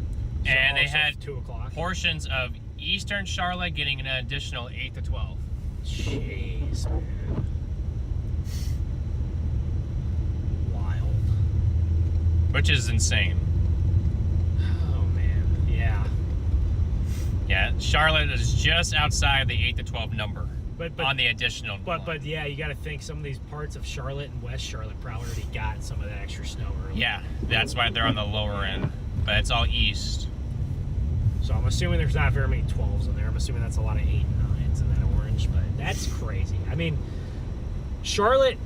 So and they had 2 o'clock. Portions of eastern Charlotte getting an additional 8 to 12. Jeez, man. Wild. Which is insane. Oh, man. Yeah. Yeah, Charlotte is just outside the 8 to 12 number. But on the additional. But yeah, you got to think some of these parts of Charlotte and West Charlotte probably already got some of that extra snow early. Yeah, that's why they're on the lower end. But it's all east. So I'm assuming there's not very many 12s in there. I'm assuming that's a lot of 8 and 9s in that orange. But that's crazy. I mean, Charlotte,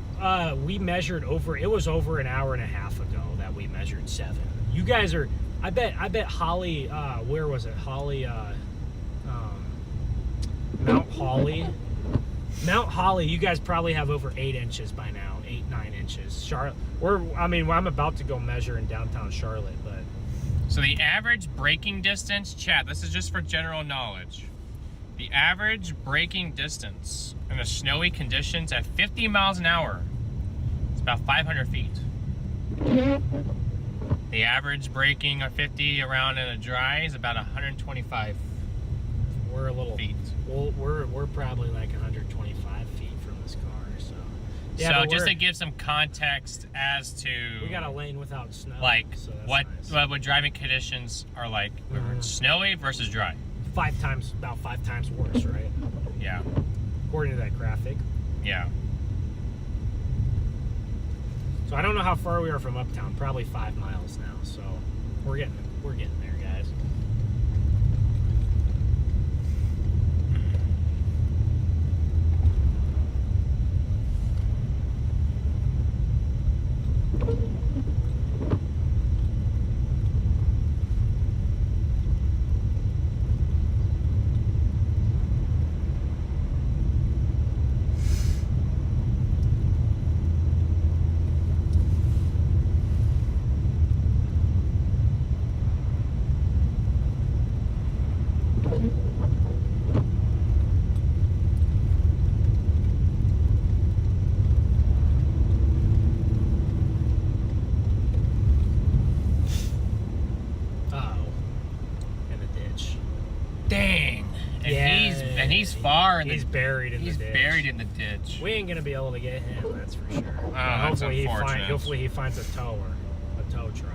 we measured it was over an hour and a half ago that we measured 7. You guys are, I bet Holly, where was it? Holly, Mount Holly, you guys probably have over 8 inches by now, 8, 9 inches. Charlotte, I'm about to go measure in downtown Charlotte, but So the average braking distance, chat, this is just for general knowledge. The average braking distance in the snowy conditions at 50 miles an hour is about 500 feet. The average braking of 50 around in a dry is about 125 We're a little feet. Well, we're probably like 125 feet from this car, so. Yeah, So but just we're- to give some context as to we got a lane without snow. like so that's what, nice. what driving conditions are like snowy versus dry. About five times worse, right? Yeah. According to that graphic. Yeah. So I don't know how far we are from Uptown. Probably 5 miles now. So we're getting there, guys. Dang. And he's far in he's the buried in he's the ditch. buried in the ditch. We ain't gonna be able to get him, that's for sure. Oh, that's unfortunate. Hopefully he finds a tow truck.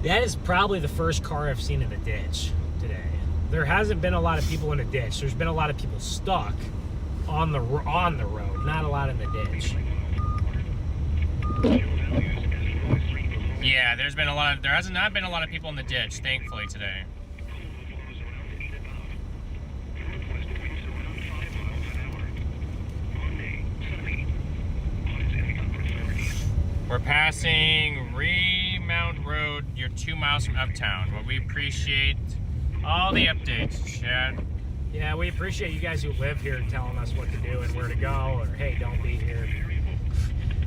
That is probably the first car I've seen in a ditch today. There hasn't been a lot of people in a ditch. There's been a lot of people stuck on the road, not a lot in the ditch. Yeah, there has not been a lot of people in the ditch, thankfully, today. We're passing Remount Road. You're 2 miles from Uptown. Well, we appreciate all the updates, Chad. Yeah, we appreciate you guys who live here telling us what to do and where to go, or hey, don't be here.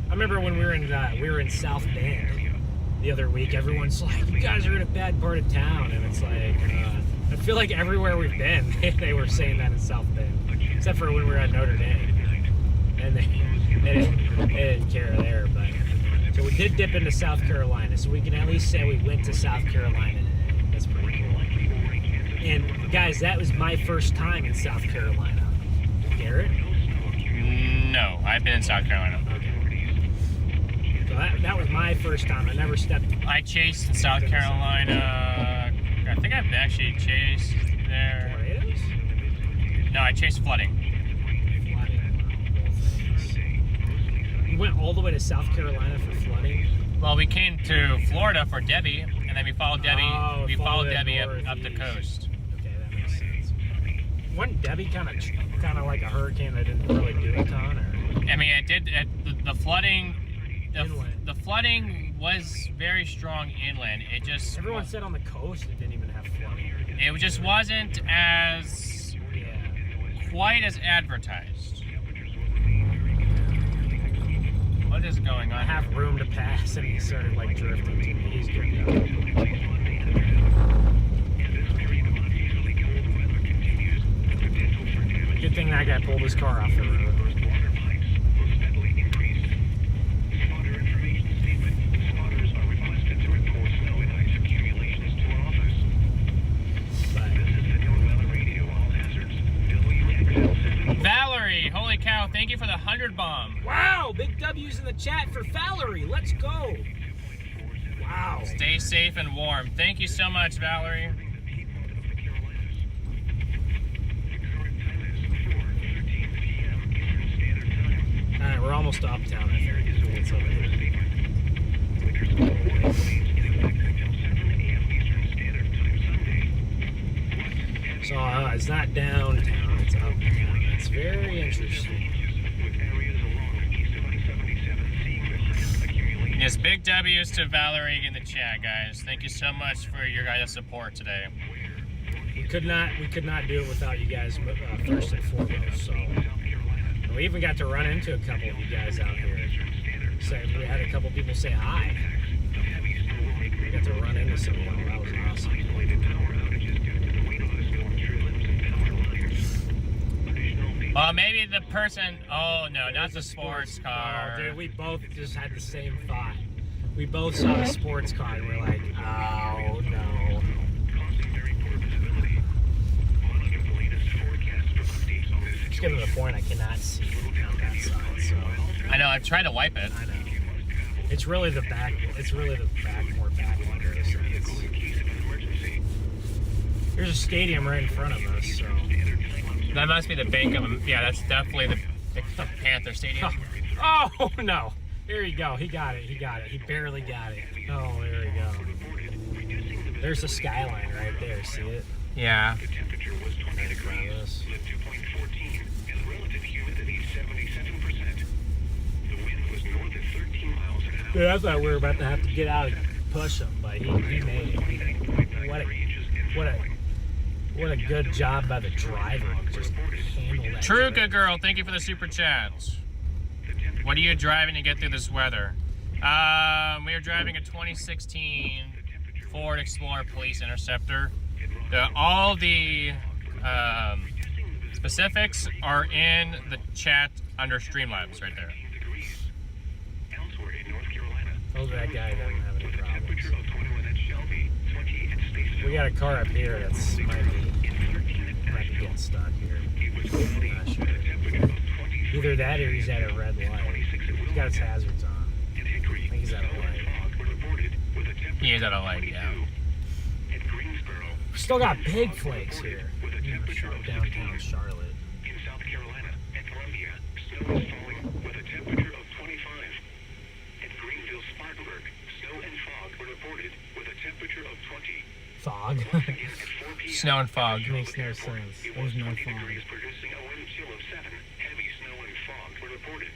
I remember when we were in South Bend the other week, everyone's like, you guys are in a bad part of town, and it's like, I feel like everywhere we've been, they were saying that in South Bend, except for when we were at Notre Dame, and they didn't care there, but, so we did dip into South Carolina, so we can at least say we went to South Carolina today. That's pretty cool. And guys, that was my first time in South Carolina. Garrett? No, I've been in South Carolina. So that was my first time. I never stepped. I chased in South Carolina. I think I've actually chased there. Tornadoes? No, I chased flooding. You went all the way to South Carolina for flooding? Well, we came to Florida for Debbie, and then we followed Debbie. Oh, we followed followed Debbie up the northeast. coast. Okay, that makes sense. Wasn't Debbie kind of like a hurricane that didn't really do a ton, or? I mean, it did. The flooding. Inland. The flooding was very strong inland. It just Everyone said on the coast it didn't even have flooding. it just wasn't as quite as advertised. What is going on? I have room to pass, and he started like drifting to me. He's good now. Good thing that guy pulled his car off the road. Valerie, holy cow, thank you for the 100 bomb. Wow, big W's in the chat for Valerie. Let's go. Wow. Stay safe and warm. Thank you so much, Valerie. All right, we're almost to Uptown, I think. It's over here. So it's not downtown, it's uptown. That's very interesting. Yes, big W's to Valerie in the chat, guys. Thank you so much for your guys' support today. We could not do it without you guys first and foremost. So we even got to run into a couple of you guys out here. So we had a couple people say hi. We got to run into some of them. That was awesome. Well, maybe the person. Oh no, not the sports car. Oh, dude, we both just had the same thought. We both saw the sports car and we're like, oh no. It's getting to the point I cannot see on that side. So I know. I've tried to wipe it. I know. It's really the back. It's really the back, more back one. There's a stadium right in front of us. So That must be the bank of. Yeah, that's definitely the Panther Stadium. oh no. There you go. He got it. He got it. He barely got it. Oh, there we go. There's the skyline right there. See it? Yeah. Right in front of us. Dude, I thought we were about to have to get out and push him, but he made it. What a good job by the driver to just handle that. True, good girl. Thank you for the super chat. What are you driving to get through this weather? We are driving a 2016 Ford Explorer Police Interceptor. All the specifics are in the chat under Streamlabs right there. Oh, that guy doesn't have any problems. We got a car up here that's might be getting stuck here. Not sure. Either that or he's at a red light. He's got his hazards on. I think he's at a light. He is at a light, yeah. Still got pig flakes here. Downtown Charlotte. In South Carolina and Columbia, snow is falling with a temperature of 25. In Greenville, Spartanburg, snow and fog were reported with a temperature of 20. Fog? Snow and fog. Makes no sense. There's no fog. Producing a wind chill of 7. Heavy snow and fog were reported.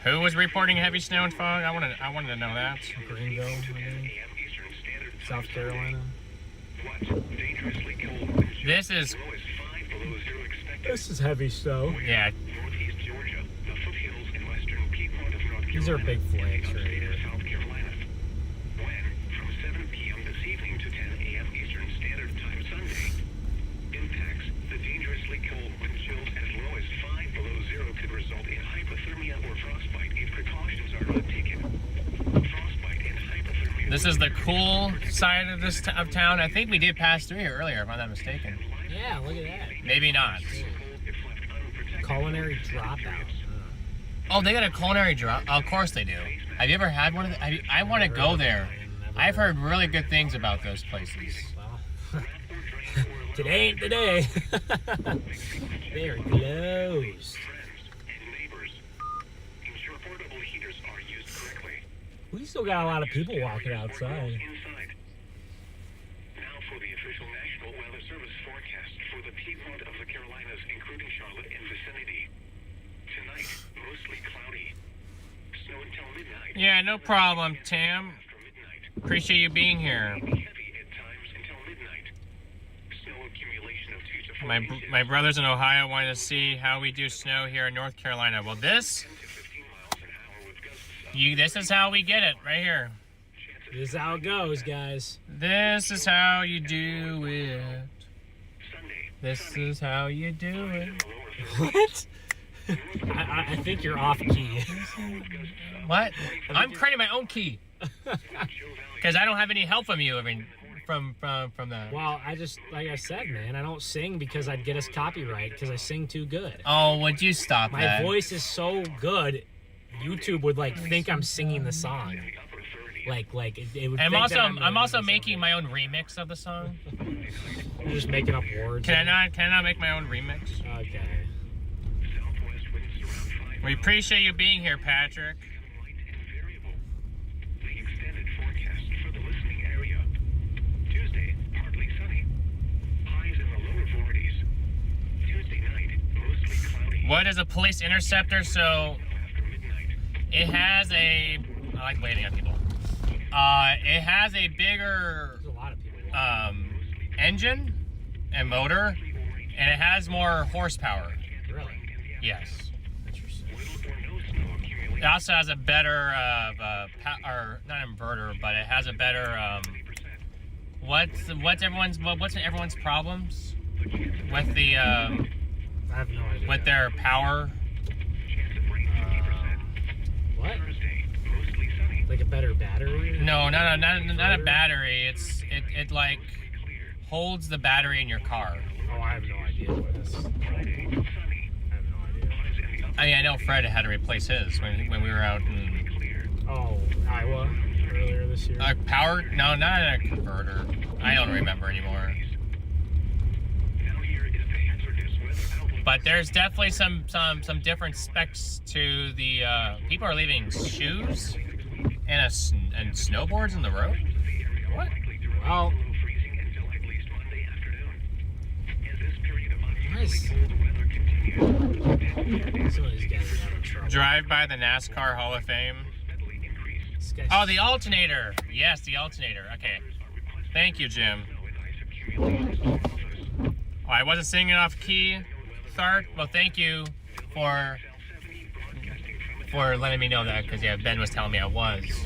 Who was reporting heavy snow and fog? I wanted to know that. Greenville, I think. South Carolina. Dangerously cold. This is, Low is 5 below zero expected. This is heavy snow. yeah. Northeast Georgia, the foothills in western Piedmont of North Carolina. These are big flakes right Upstate here. of South Carolina. When from 7 p.m. this evening to 10 a.m. Eastern Standard Time Sunday, impacts the dangerously cold wind chills as low as 5 below zero could result in hypothermia or frostbite if precautions are not taken. Frostbite and hypothermia. This is the cool side of this of town. I think we did pass through here earlier, if I'm not mistaken. Yeah, look at that. Maybe not. Culinary dropout. Oh, they got a culinary drop. Oh, of course they do. Have you ever had one of them? I want to go there. I've heard really good things about those places. Well, today ain't the day. They're closed. Ensure portable heaters are used correctly. We still got a lot of people walking outside. Inside. Now for the official National Weather Service forecast for the Piedmont of the Carolinas, including Charlotte and vicinity. Tonight, mostly cloudy. Snow until midnight. Yeah, no problem, Tim. After midnight. Appreciate you being here. Heavy at times until midnight. Snow accumulation of 2 to 4 inches. My brothers in Ohio wanted to see how we do snow here in North Carolina. Well, 10 to 15 miles an hour with gusts up. this is how we get it right here. This is how it goes, guys. This is how you do it. Sunday. This is how you do it. What? I think you're off key. What? I'm creating my own key. Because I don't have any help from you. I mean, from that. Well, I just, like I said, man, I don't sing because I'd get us copyright because I sing too good. Oh, would you stop My that? voice is so good, YouTube would like think I'm singing the song. Like it would. I'm think also that I'm also singing making my own remix of the song. You're just making up words. Can I not make my own remix? Okay. Southwest winds around 5 We appreciate you being here, Patrick. light and variable. The extended forecast for the listening area. Tuesday, partly sunny. Highs in the lower 40s. Tuesday night, mostly cloudy. What is a police interceptor? So After midnight. it has a. I like waiting on people. It has a bigger There's a lot of people. engine and motor, and it has more horsepower. Really? Yes. Interesting. Little or no snow accumulation. It also has a better, or not inverter, but it has a better. What's everyone's problems with the? I have no idea. With their power. What? Like a better battery? No, not a battery. It like holds the battery in your car. Oh, I have no idea what this is. I have no idea. I mean, I know Fred had to replace his when we were out in. Oh, Iowa earlier this year. Power? No, not a converter. I don't remember anymore. But there's definitely some different specs to the. People are leaving shoes and snowboards in the road. What? Well. Nice. Somebody's getting out of trouble. Drive by the NASCAR Hall of Fame. Oh, the alternator. Yes, the alternator. Okay. Thank you, Jim. Oh, I wasn't singing off key, Thart. Well, thank you for letting me know that, because yeah, Ben was telling me I was.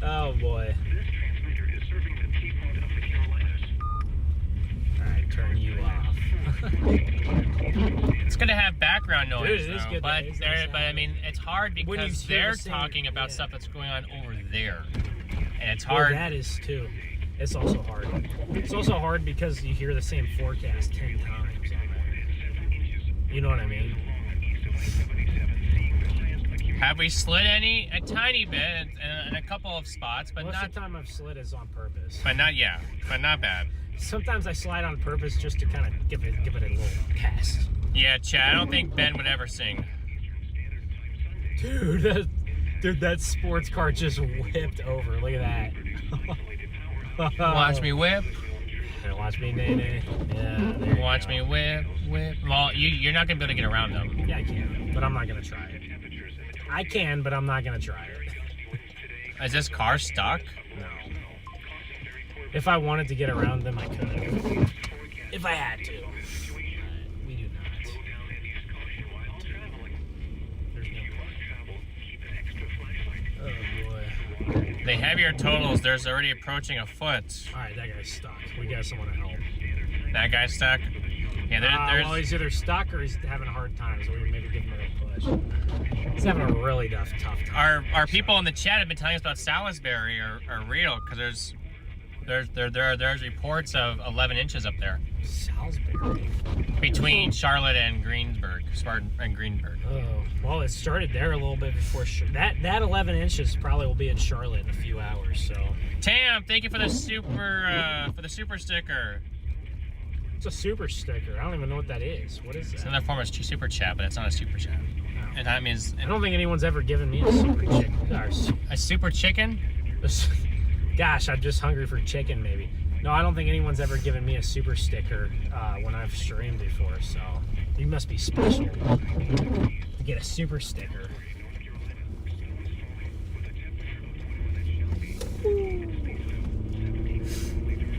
Oh boy. Alright, turn you off. It's gonna have background noise, dude, it is though, good, but I mean, it's hard because they're talking about stuff that's going on over there, and it's hard. Well, that is too. It's also hard. It's also hard because you hear the same forecast 10 times on that. You know what I mean? Have we slid a tiny bit in a couple of spots, but most of the time I've slid is on purpose. But not bad. Sometimes I slide on purpose just to kind of give it a little test. Yeah, Chad, I don't think Ben would ever sing. Dude, that sports car just whipped over. Look at that. Watch me whip. Watch me nay. Yeah. Watch me whip. Well, you're not gonna be able to get around them. Yeah, I can, but I'm not gonna try it. I can, but I'm not gonna try it. Is this car stuck? No. If I wanted to get around them, I could. If I had to. We do not. There's no point. Oh boy. They have your totals. There's already approaching a foot. Alright, that guy's stuck. We got someone to help. That guy's stuck? Yeah, there's... Well, he's either stuck or he's having a hard time, so we maybe give him a push. He's having a really tough time. Our people in the chat have been telling us about Salisbury are real, because there's reports of 11 inches up there. Salisbury? Between Charlotte and Greensburg. Oh, well, it started there a little bit before. That 11 inches probably will be in Charlotte in a few hours. So. Tam, thank you for the super sticker. It's a super sticker. I don't even know what that is. What is that? It's another form of super chat, but it's not a super chat. No. And that means I don't think anyone's ever given me a super chicken. A super chicken? Gosh, I'm just hungry for chicken, maybe. No, I don't think anyone's ever given me a super sticker when I've streamed before, so you must be special to get a super sticker.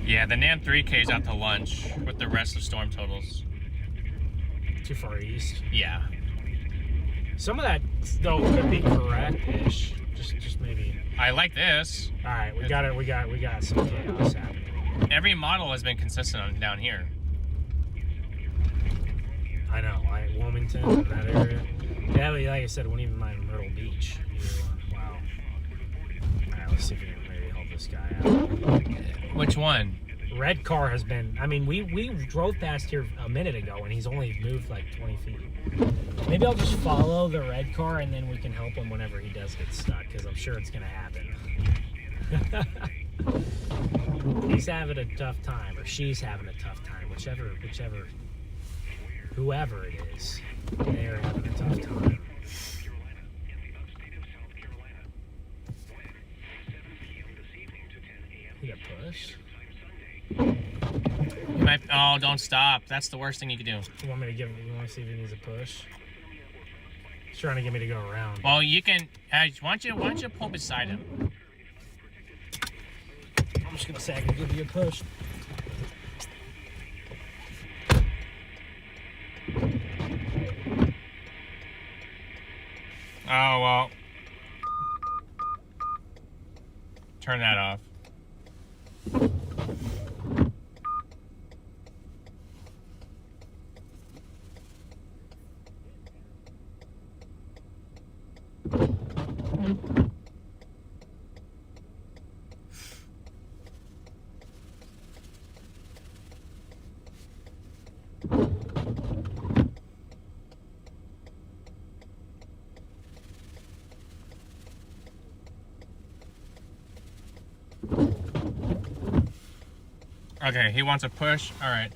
Yeah, the NAM 3K is out to lunch with the rest of storm totals. Too far east? Yeah. Some of that, though, could be correct-ish. Just maybe. I like this. All right, we got some chaos happening. Every model has been consistent down here. I know, Wilmington, that area. Yeah, like I said, wouldn't even mind Myrtle Beach. Wow. All right, let's see if we can maybe help this guy out. Which one? Red car has been, I mean, we drove past here a minute ago and he's only moved like 20 feet. Maybe I'll just follow the red car and then we can help him whenever he does get stuck, because I'm sure it's going to happen. He's having a tough time, or she's having a tough time, whoever it is, they are having a tough time. You got push? Oh, don't stop. That's the worst thing you could do. You want to see if he needs a push? He's trying to get me to go around. Well, you can. Why don't you pull beside him? I'm just gonna say I can give you a push. Oh, well. Turn that off. Okay, he wants a push. All right,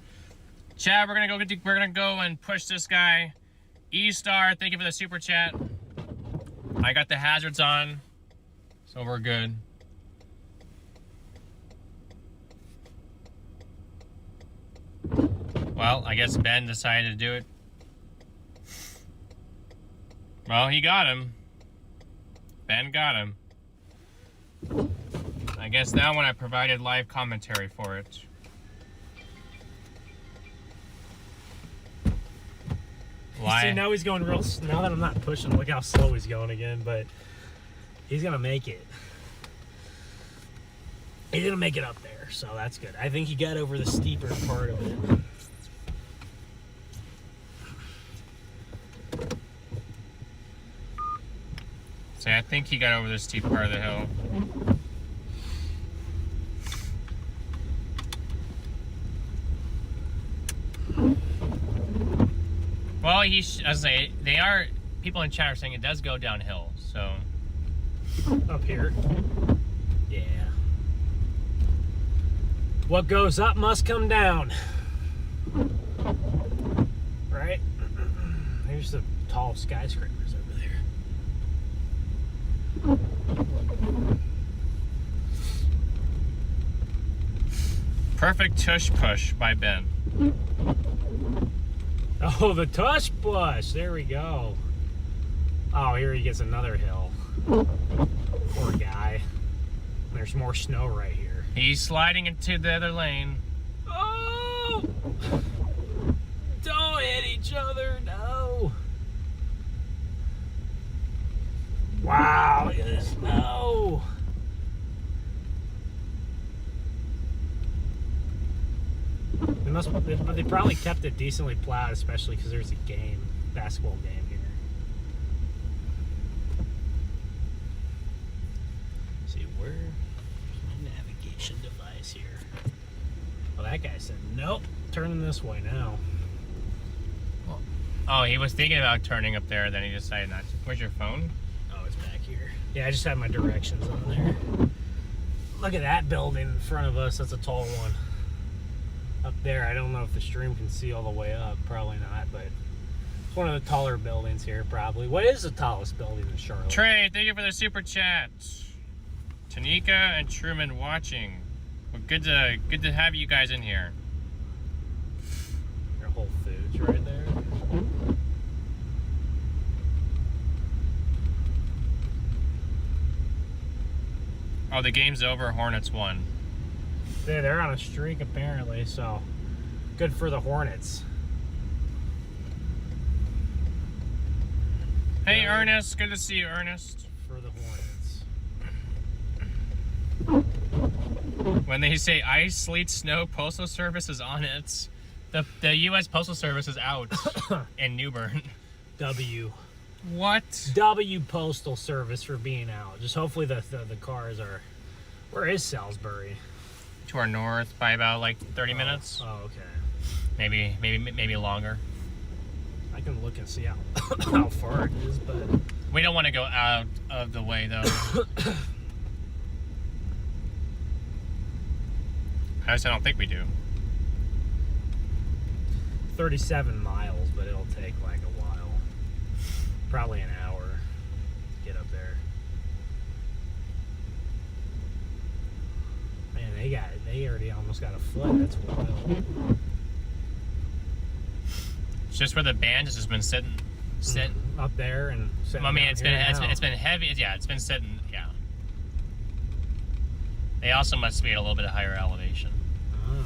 Chad, we're gonna go and push this guy. E-Star, thank you for the super chat. I got the hazards on, so we're good. Well, I guess Ben decided to do it. Well, he got him. Ben got him. I guess now when I provided live commentary for it. See, now he's going real. Now that I'm not pushing, look how slow he's going again. But he's gonna make it. He's gonna make it up there, so that's good. I think he got over the steeper part of it. See, I think he got over the steep part of the hill. Well, I say they are. People in chat are saying it does go downhill. So up here, yeah. What goes up must come down, right? There's the tall skyscrapers over there. Perfect tush push by Ben. Oh, the tush push. There we go. Oh, here he gets another hill. Poor guy. There's more snow right here. He's sliding into the other lane. Oh! Don't hit each other, no. Wow, look at this snow. But they probably kept it decently plowed, especially because there's a basketball game here. Let's see, where's my navigation device here? Well, that guy said, nope, turning this way now. Oh, he was thinking about turning up there, then he decided not to. Where's your phone? Oh, it's back here. Yeah, I just have my directions on there. Look at that building in front of us. That's a tall one. Up there, I don't know if the stream can see all the way up. Probably not, but it's one of the taller buildings here, probably. What is the tallest building in Charlotte? Trey, thank you for the super chat. Tanika and Truman watching. Well, good to have you guys in here. Your Whole Foods right there. Oh, the game's over. Hornets won. Yeah, they're on a streak apparently, so good for the Hornets. Hey, Ernest. Good to see you, Ernest. For the Hornets. When they say ice, sleet, snow, Postal Service is on it. The U.S. Postal Service is out in New Bern. W. What? W Postal Service for being out. Just hopefully the cars are. Where is Salisbury? To our north by about like 30 minutes. Oh, okay. Maybe longer. I can look and see how far it is, but we don't want to go out of the way though. I don't think we do. 37 miles, but it'll take like a while. Probably an hour to get up there. Man, they already almost got a foot. That's wild. It's just where the band has just been sitting up there and sitting. I mean, it's been heavy. Yeah, it's been sitting. Yeah. They also must be at a little bit of higher elevation. Oh.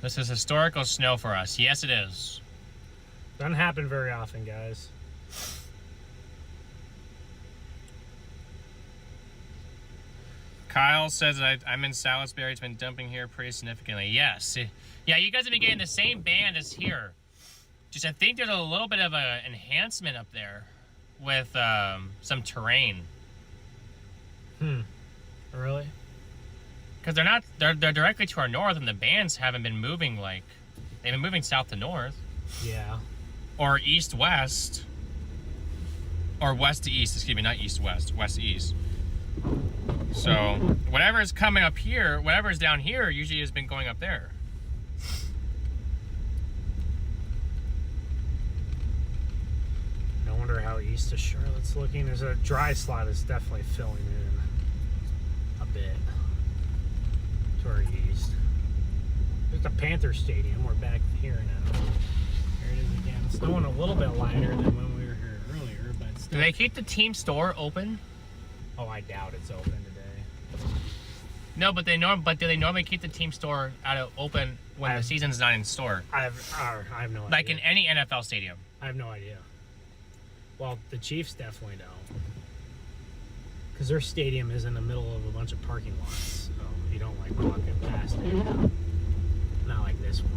This is historical snow for us. Yes, it is. Doesn't happen very often, guys. Kyle says I'm in Salisbury. It's been dumping here pretty significantly. Yes. Yeah, you guys have been getting the same band as here. Just I think there's a little bit of an enhancement up there with some terrain. Really? Because they're directly to our north, and the bands haven't been moving like they've been moving south to north. Yeah. Or east west. Or west to east. Excuse me, not east west, west to east. So whatever is coming up here, whatever is down here, usually has been going up there. I wonder how east of Charlotte's looking. There's a dry slot that's definitely filling in a bit to our east. There's the Panther Stadium. We're back here now. There it is again. It's snowing a little bit lighter than when we were here earlier, but still. Do they keep the team store open? Oh, I doubt it's open today. No, but do they normally keep the team store open when the season's not in store? I have no idea. Like in any NFL stadium. I have no idea. Well, the Chiefs definitely don't. Because their stadium is in the middle of a bunch of parking lots. So you don't like walking past it. Not like this one.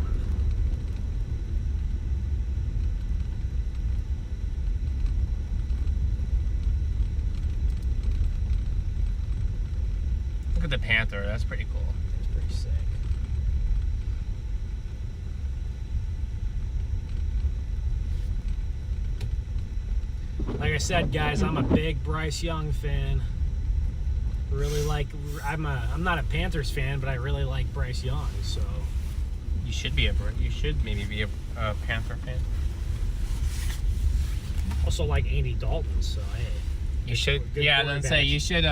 Look at the Panther. That's pretty cool. It's pretty sick. Like I said, guys, I'm a big Bryce Young fan. Really like. I'm not a Panthers fan, but I really like Bryce Young. So You should maybe be a Panther fan. Also like Andy Dalton. So hey, You should. good Yeah, then say you should.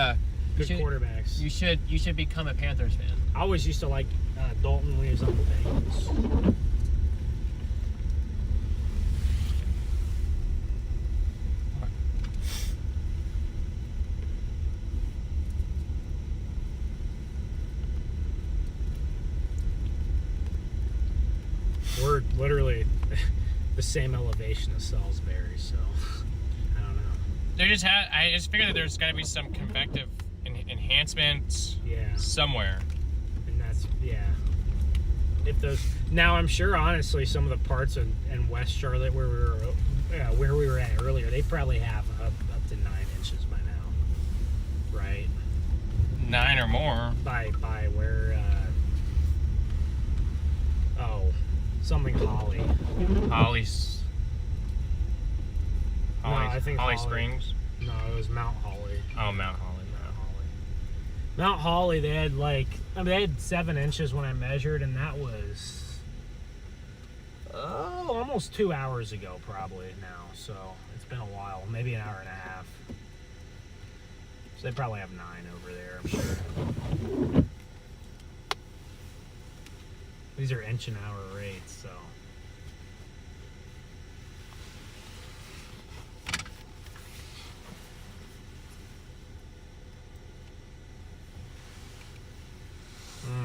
good quarterbacks. You should become a Panthers fan. I always used to like Dalton when he was on the Bengals. We're literally the same elevation as Salisbury, so I don't know. I just figured that there's got to be some convective enhancement Yeah. somewhere. And that's, yeah. If those, now I'm sure, honestly, some of the parts in West Charlotte where we were at earlier, they probably have up to 9 inches by now, right? 9 or more. By where, something Holly. Holly's. No, I think Holly Holly. Springs. No, it was Mount Holly. Oh, Mount Holly. Mount Holly, they had they had 7 inches when I measured, and that was almost 2 hours ago probably now. So it's been a while, maybe an hour and a half. So they probably have 9 over there, I'm sure. These are inch an hour rates, so.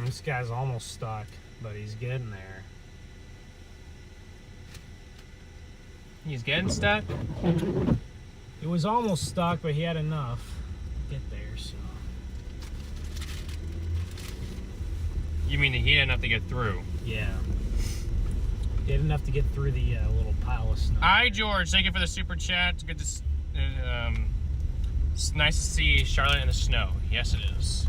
This guy's almost stuck, but he's getting there. He's getting stuck? He was almost stuck, but he had enough to get there, so. You mean he had enough to get through? Yeah. He had enough to get through the little pile of snow. Hi, George. Thank you for the super chat. It's good to. It's nice to see Charlotte in the snow. Yes, it is.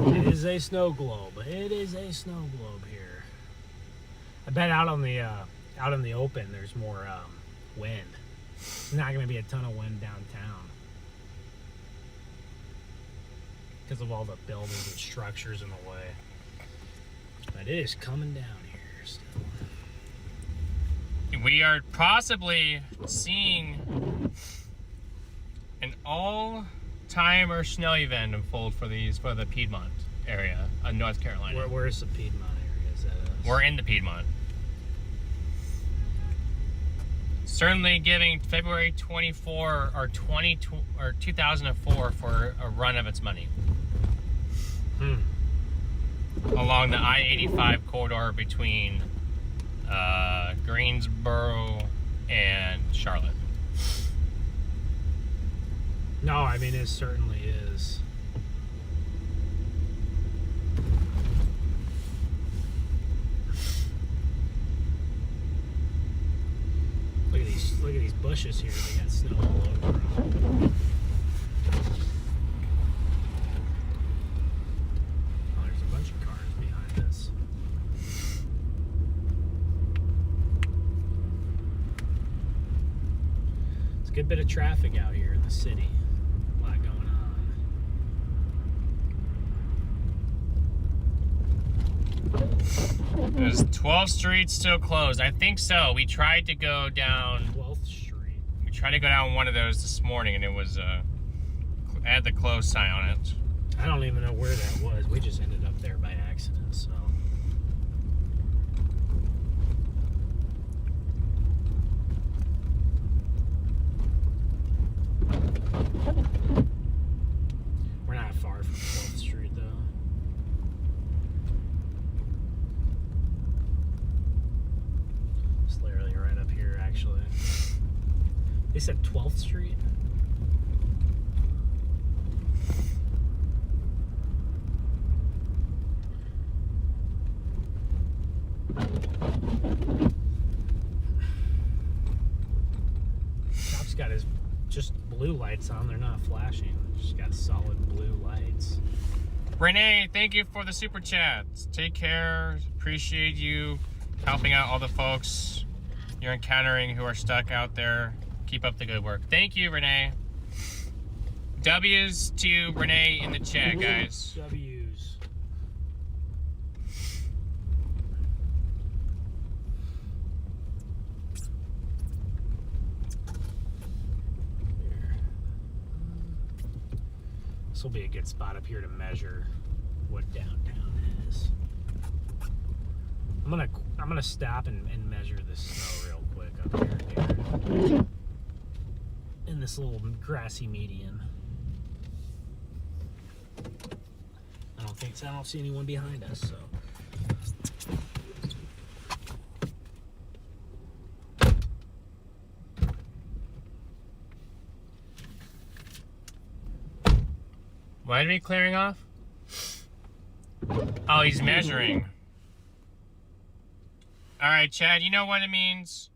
It is a snow globe. It is a snow globe here. I bet out in the open there's more wind. There's not going to be a ton of wind downtown because of all the buildings and structures in the way. But it is coming down here still. We are possibly seeing an all-timer snow event unfold for the Piedmont area of North Carolina. Where's the Piedmont area? Is that us? We're in the Piedmont. Certainly giving February 24 or 2004 for a run of its money. Along the I-85 corridor between Greensboro and Charlotte. No, I mean, it certainly is. Look at these bushes here. They got snow all over them. Oh, there's a bunch of cars behind us. It's a good bit of traffic out here in the city. A lot going on. Is 12th Street still closed? I think so. We tried to go down 12th Street. We tried to go down one of those this morning, and it was had the close sign on it. I don't even know where that was. We just ended up there by accident, so. We're not far from 12th Street, though. It's literally right up here, actually. They said 12th Street? Cop's got his just blue lights on. They're not flashing. Just got solid blue lights. Renee, thank you for the super chats. Take care. Appreciate you helping out all the folks you're encountering who are stuck out there. Keep up the good work. Thank you, Renee. W's to Renee in the chat, guys. W's. This will be a good spot up here to measure what downtown is. I'm gonna stop and measure this snow real quick up here. In this little grassy median. I don't see anyone behind us, so. Why are we clearing off? Oh, he's measuring. All right, Chad, you know what it means?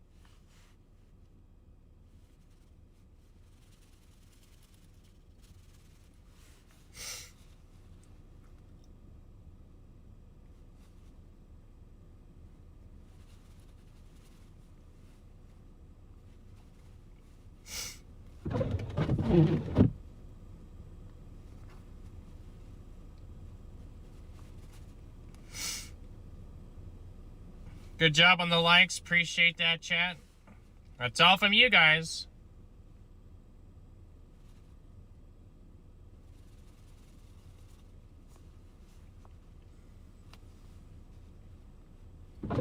Good job on the likes. Appreciate that, chat. That's all from you guys. All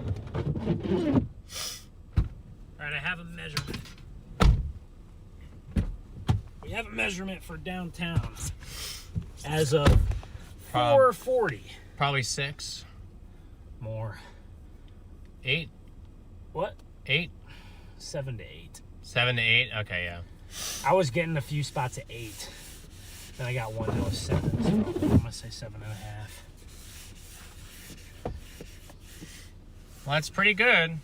right, I have a measurement. We have a measurement for downtown as of 4:40. Probably 6. More. 8. What? 8. 7 to 8. 7 to 8. Okay, yeah. I was getting a few spots at 8. Then I got one that was 7. So I'm gonna say 7.5. Well, that's pretty good.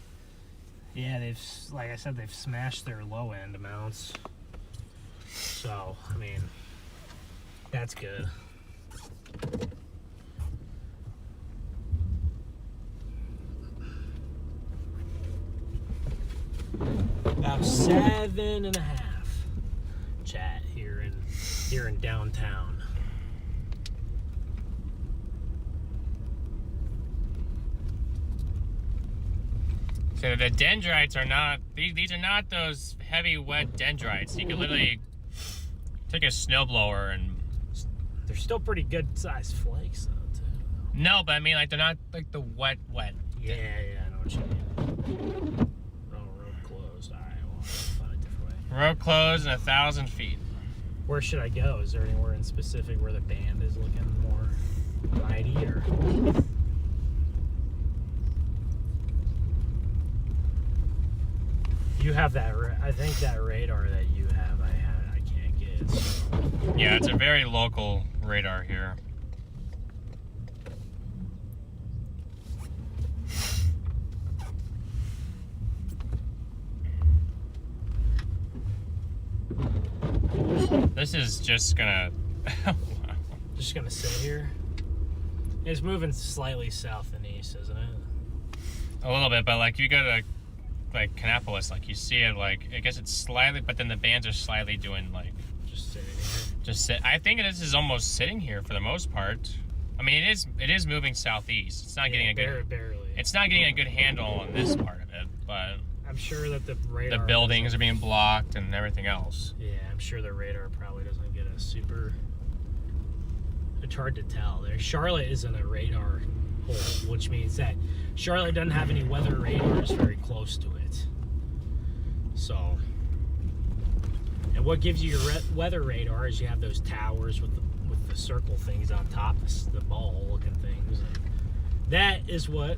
Yeah, like I said, they've smashed their low end amounts. So, I mean, that's good. About 7.5. Chat here in downtown. So the dendrites are not, these are not those heavy, wet dendrites. You can literally take a snowblower and... They're still pretty good sized flakes, though, too. No, but I mean, like, they're not like the wet. Yeah, I know what you mean. Oh, road closed. All right, well, I'll find a different way. Road closed and 1,000 feet. Where should I go? Is there anywhere in specific where the band is looking more mighty, or? You have that, I think that radar that you have, I can't get. So. Yeah, it's a very local radar here. This is just gonna... Wow. Just gonna sit here. It's moving slightly south and east, isn't it? A little bit, but like you go to like Kannapolis, like you see it, like I guess it's slightly, but then the bands are slightly doing like Just sitting here. just sit. I think this is almost sitting here for the most part. I mean, it is moving southeast. It's not getting a good. Barely. It's not getting a good handle on this part of it, but I'm sure that the radar. the buildings are being blocked and everything else. Yeah, I'm sure the radar probably doesn't get a super. It's hard to tell. There, Charlotte isn't a radar hole, which means that Charlotte doesn't have any weather radars very close to it. So, and what gives you your weather radar is you have those towers with the circle things on top, the ball-looking things. And that is what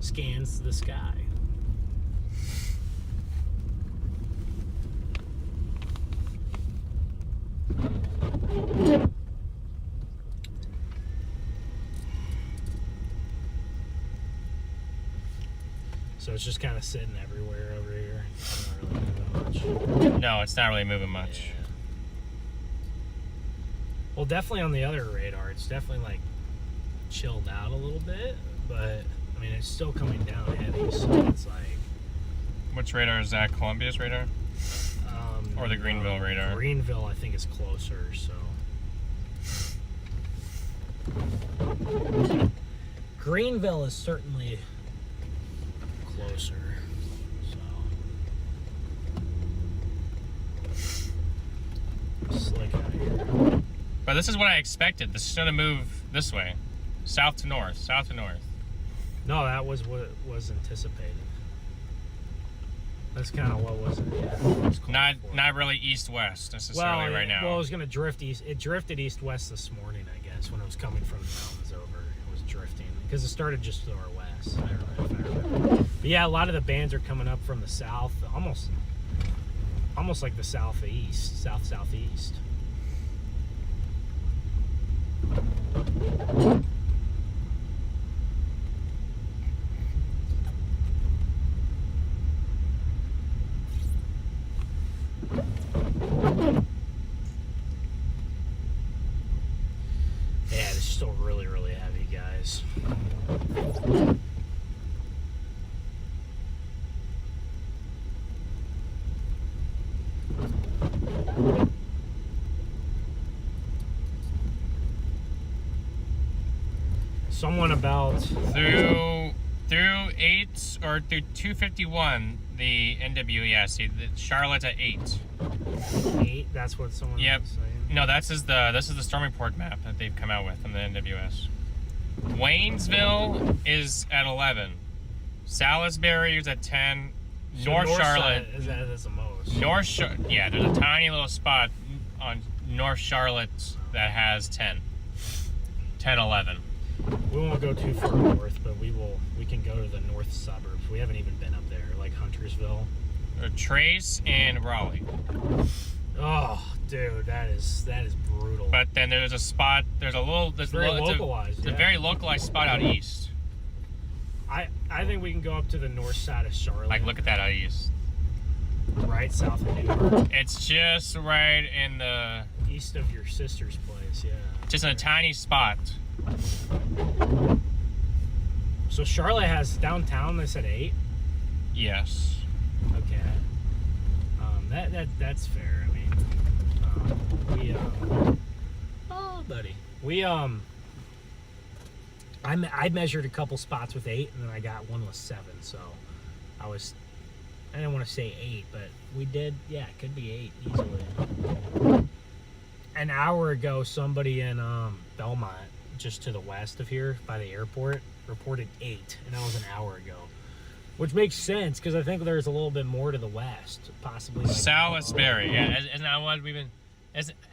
scans the sky. So it's just kind of sitting everywhere over here. Not really moving much. No, it's not really moving much. Yeah. Well, definitely on the other radar, it's definitely like chilled out a little bit, but I mean, it's still coming down heavy, so it's like. Which radar is that? Columbia's radar? Or the Greenville radar? Greenville, I think, is closer, so. Greenville is certainly closer, so. Slick out here. But this is what I expected. This is going to move this way. South to north, south to north. No, that was what was anticipated. That's kind of what was Not really east-west necessarily right now. Well, it was going to drift east. It drifted east-west this morning, I guess, when it was coming from the mountains over. It was drifting because it started just to our west. I remember. But yeah, a lot of the bands are coming up from the south, almost like the southeast, southeast. Yeah, it's still really, really heavy, guys. Someone about through 8 or through 251, the NWS, the Charlotte's at 8. 8. That's what someone Yep. was saying. No, this is the storm report map that they've come out with from the NWS. Waynesville is at 11. Salisbury is at 10. So North north Charlotte side is the most. yeah, there's a tiny little spot on North Charlotte that has 10. 10, 11. We won't go too far north, but we can go to the north suburbs. We haven't even been up there, like Huntersville. Trace and Raleigh. Oh, dude, that is brutal. But then there's a spot. There's very localized. It's a very localized spot out east. I think we can go up to the north side of Charlotte. Like, look at that out east. Right south of New York. It's just right in the east of your sister's place. Yeah. Just in a tiny spot. So Charlotte has downtown. They said 8. Yes. Okay. That's fair. I mean, oh, buddy. I measured a couple spots with 8, and then I got one with 7. So I didn't want to say 8, but we did. Yeah, it could be 8 easily. An hour ago, somebody in Belmont, just to the west of here by the airport, reported 8, and that was an hour ago. Which makes sense, because I think there's a little bit more to the west, possibly. Like Salisbury, yeah. Isn't that what we've been...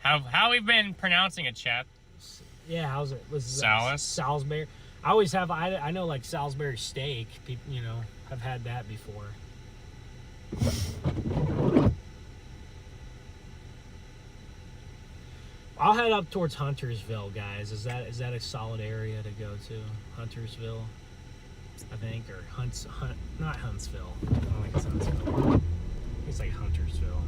How we've been pronouncing it, chat? Yeah, how's it? Was Salisbury? I always have, I know like Salisbury steak, people, you know, have had that before. I'll head up towards Huntersville, guys. Is that a solid area to go to? Huntersville, I think, or not Huntsville. I don't think it's Huntsville. I think it's like Huntersville.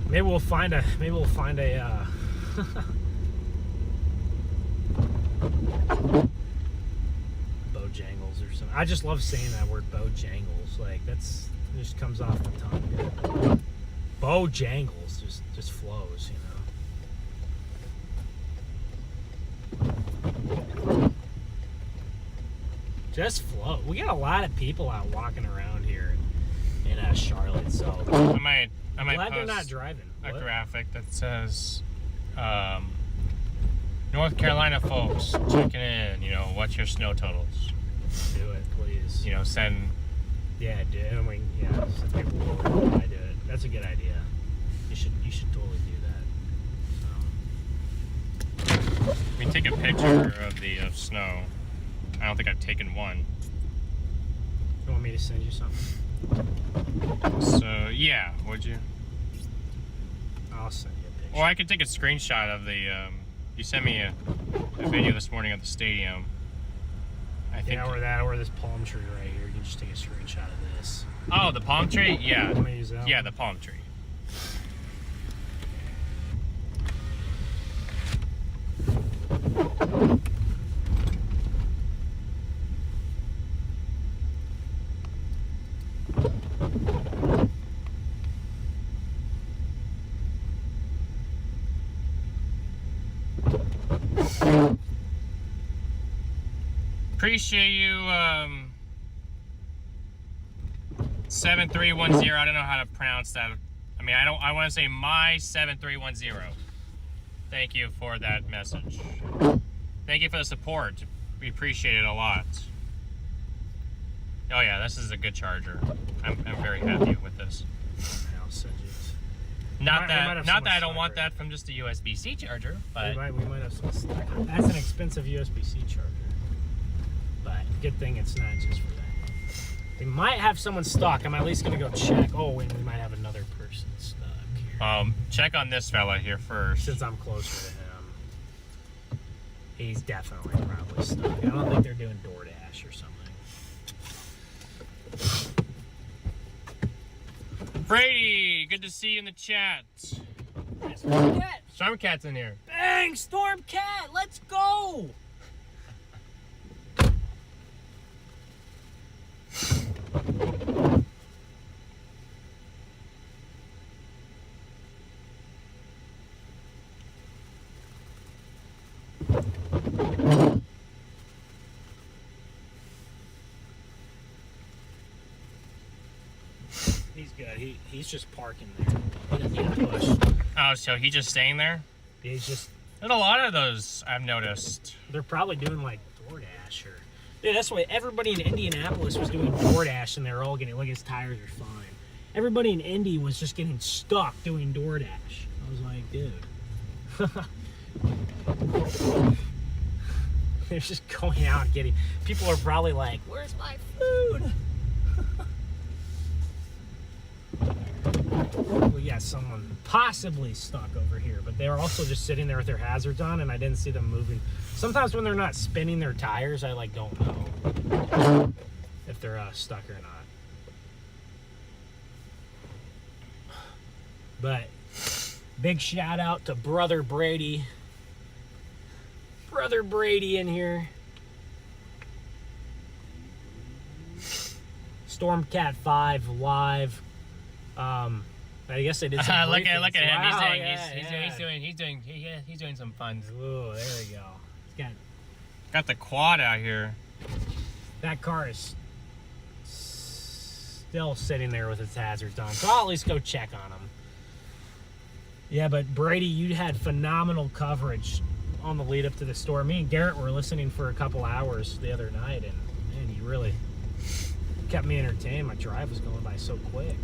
Maybe we'll find a Bojangles or something. I just love saying that word, Bojangles. Like it just comes off the tongue. Bojangles just flows, you know. Just flow. We got a lot of people out walking around here in Charlotte, so I might glad they're post not driving. a What? graphic that says, North Carolina folks checking in, you know, what's your snow totals? Do it, please. You know, send... Yeah, dude. I mean, yeah, some people will. I do it. That's a good idea. You should totally do that. So. I mean, take a picture of the snow. I don't think I've taken one. You want me to send you something? So, yeah, would you? I'll send you a picture. Or I could take a screenshot of the, you sent me a video this morning of the stadium. I think. Yeah, or this palm tree right here. You can just take a screenshot of this. Oh, the palm tree? Yeah. Want me to use that Yeah, one? the palm tree. Appreciate you, 7310. I don't know how to pronounce that. I mean, I want to say my 7310. Thank you for that message. Thank you for the support. We appreciate it a lot. Oh yeah, this is a good charger. I'm very happy with this. I'll send you this. Not that I don't stock want right that from just a USB-C charger, but we might have some stock. That's an expensive USB-C charger. But good thing it's not just for that. They might have someone stuck. I'm at least gonna go check. Oh, and we might have another person stuck here. Check on this fella here first. Since I'm closer to him, he's definitely probably stuck. I don't think they're doing DoorDash or something. Brady, good to see you in the chat. Stormcat's in here. Bang! Stormcat! Let's go! He's good. He's just parking there. He doesn't need to push. Oh, so he's just staying there? He's just. There's a lot of those I've noticed. They're probably doing like DoorDash or. Dude, that's why everybody in Indianapolis was doing DoorDash and they're all getting. Look, his tires are fine. Everybody in Indy was just getting stuck doing DoorDash. I was like, dude. They're just going out and getting. People are probably like, "Where's my food?" We got someone possibly stuck over here, but they're also just sitting there with their hazards on, and I didn't see them moving. Sometimes when they're not spinning their tires, I like don't know if they're stuck or not. But big shout out to Brother Brady. Brother Brady in here. Stormcat 5 live. I guess I did some look briefings. at him. Wow, He's doing some fun. Ooh, there we go. He's Got the quad out here. that car is still sitting there with its hazards on, so I'll at least go check on him. Yeah, but Brady, you had phenomenal coverage on the lead up to the storm. Me and Garrett were listening for a couple hours the other night, and man, you really kept me entertained. My drive was going by so quick.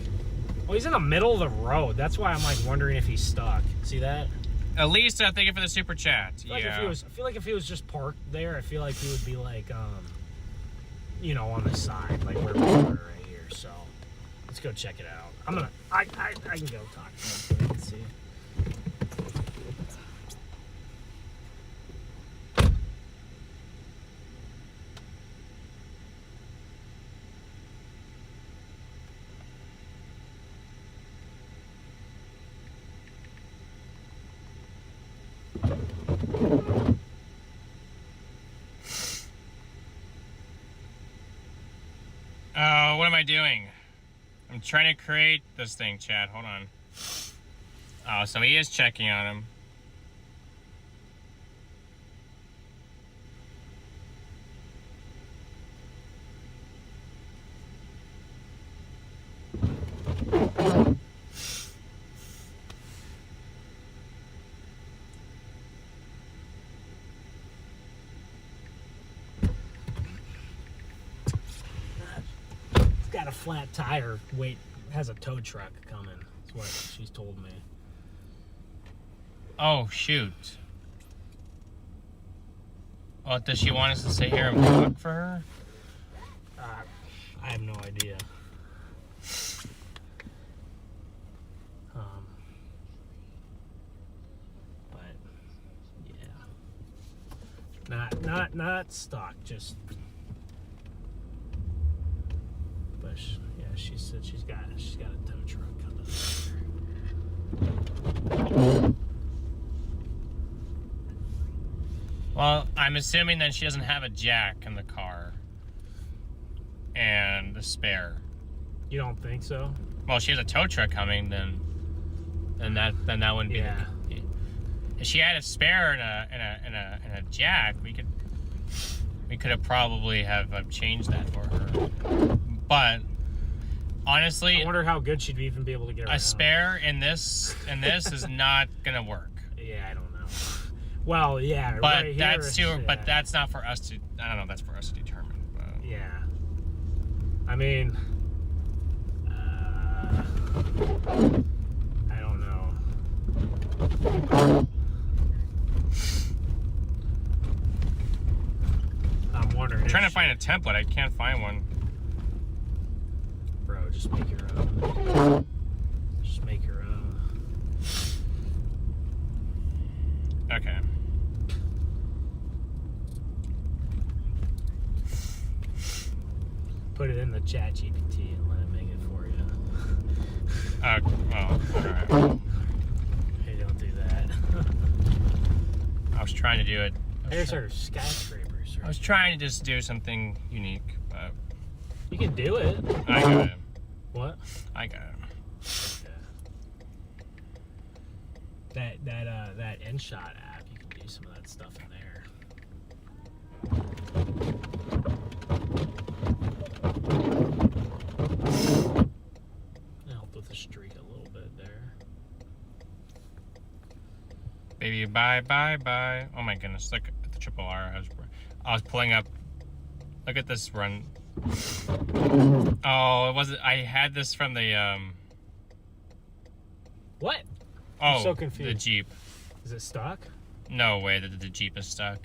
Well, he's in the middle of the road. That's why I'm like wondering if he's stuck. See that? At least thank you for the super chat. I feel like if he was just parked there, I feel like he would be like, you know, on the side, like where we are right here. So let's go check it out. I can go talk to him and see. What am I doing? I'm trying to create this thing, Chad. Hold on. Oh, so he is checking on him. Got a flat tire. Wait, has a tow truck coming. That's what she's told me. Oh, shoot. Well, does she want us to sit here and look for her? I have no idea. But yeah, not stuck. Just. But yeah, she said she's got a tow truck coming. Well, I'm assuming that she doesn't have a jack in the car and the spare. You don't think so? Well, she has a tow truck coming, then that wouldn't be. Yeah. If she had a spare and a jack, we could have probably have changed that for her. But honestly, I wonder how good she'd even be able to get around. A spare in this is not gonna work. Yeah, I don't know. Well, yeah, but right that's here, too. But that's not for us to. I don't know. That's for us to determine. But. Yeah. I mean, I don't know. I'm wondering. I'm trying to find a template. I can't find one. Bro, just make your own. Just make your own. Okay. Put it in the chat GPT and let it make it for you. Well, alright. Hey, don't do that. I was trying to do it. There's our skyscrapers. Right? I was trying to just do something unique, but... You can do it. I got it. What? I got it. Yeah. That InShot app, you can do some of that stuff in there. Helped with the streak a little bit there. Baby, bye. Oh my goodness, look at the triple R. I was pulling up. Look at this run. Oh, it wasn't. I had this from the What? Oh, I'm so confused. the Jeep. Is it stuck? No way that the Jeep is stuck.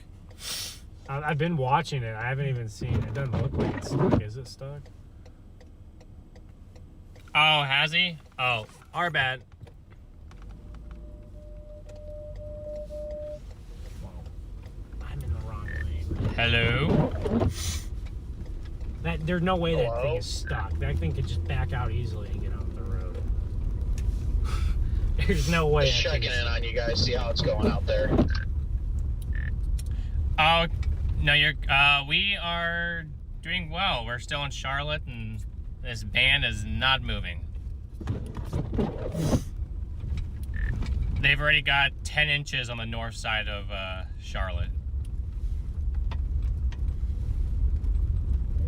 I've been watching it. I haven't even seen it. It doesn't look like it's stuck. Is it stuck? Oh, has he? Oh, our bad. Well, I'm in the wrong lane. Hello? There's no way that Hello? thing is stuck. That thing could just back out easily and get off the road. There's no way. Just checking in on you guys, see how it's going out there. Oh, no, we are doing well. We're still in Charlotte, and This band is not moving. They've already got 10 inches on the north side of Charlotte.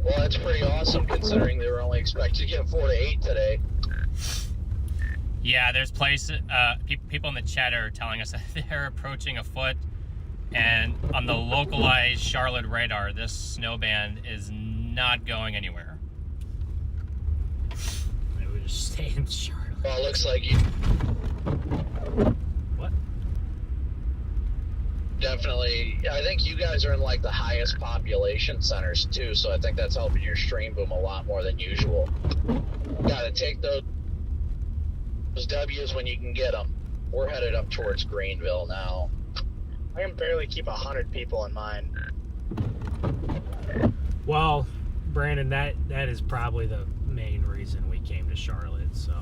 Well, that's pretty awesome considering they were only expected to get 4 to 8 today. Yeah, there's places, people in the chat are telling us that they're approaching a foot, and on the localized Charlotte radar, this snow band is not going anywhere. Maybe we just stay in Charlotte. Well, it looks like you What? definitely, I think you guys are in like the highest population centers too, so I think that's helping your stream boom a lot more than usual. Gotta take those W's when you can get them. We're headed up towards Greenville now. I can barely keep 100 people in mine. Well, Brandon, that is probably the main reason we came to Charlotte. So,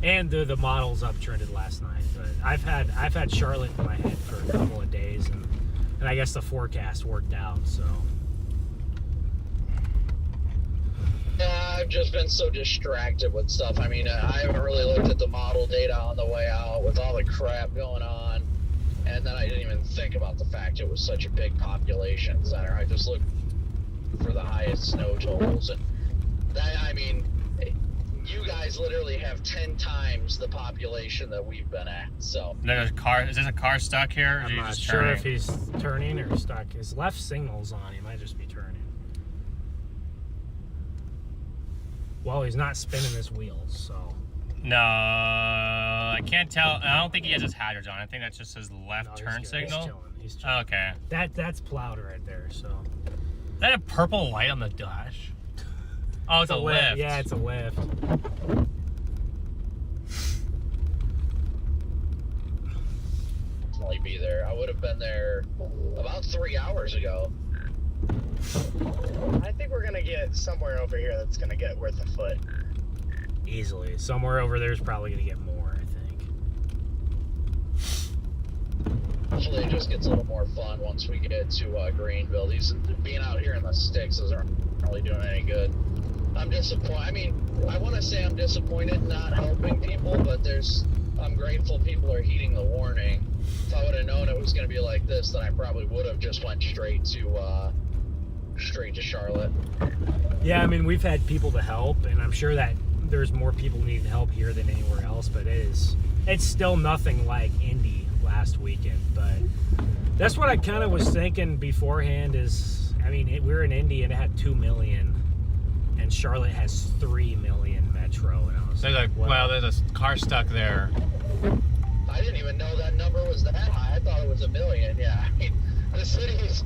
and the models uptrended last night. But I've had Charlotte in my head for a couple of days, and I guess the forecast worked out. So. Yeah, I've just been so distracted with stuff. I mean, I haven't really looked at the model data on the way out with all the crap going on. And then I didn't even think about the fact it was such a big population center. I just looked for the highest snow totals. And that, I mean, you guys literally have 10 times the population that we've been at. So There's a car. Is this a car stuck here? Or is I'm he not just sure turning? if he's turning or stuck. His left signal's on. He might just be turning. Well, he's not spinning his wheels, so. No, I can't tell. I don't think he has his hazards on. I think that's just his left No, turn he's good. signal. He's chilling. He's chilling. Okay. That's plowed right there, so. Is that a purple light on the dash? Oh, it's a lift. Yeah, it's a lift. definitely be there. I would have been there about 3 hours ago. I think we're gonna get somewhere over here that's gonna get worth a foot. Easily. Somewhere over there is probably going to get more, I think. Hopefully it just gets a little more fun once we get to Greenville. Being out here in the sticks isn't really doing any good. I'm disappointed. I mean, I want to say I'm disappointed not helping people, but I'm grateful people are heeding the warning. If I would have known it was going to be like this, then I probably would have just went straight to Charlotte. Yeah, I mean, we've had people to help, and I'm sure that there's more people needing help here than anywhere else, but it's still nothing like Indy last weekend. But that's what I kind of was thinking beforehand is, I mean, we're in Indy and it had 2 million, and Charlotte has 3 million metro, and I was There's there's a car stuck there. I didn't even know that number was that high. I thought it was 1 million. Yeah, I mean, the cities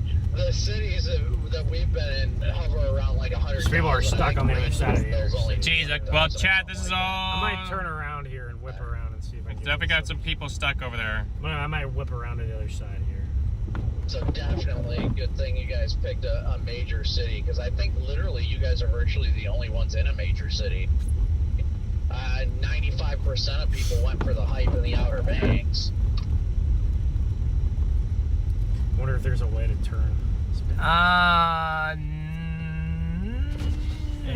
that we've been in hover around like 100. People are stuck on the other side of the interstate. Jeez, well, chat, this is all. I might turn around here and whip around and see if I can. Definitely got some people stuck over there. I might whip around to the other side here. So definitely a good thing you guys picked a major city, because I think literally you guys are virtually the only ones in a major city. 95% of people went for the hype in the Outer Banks. Wonder if there's a way to turn.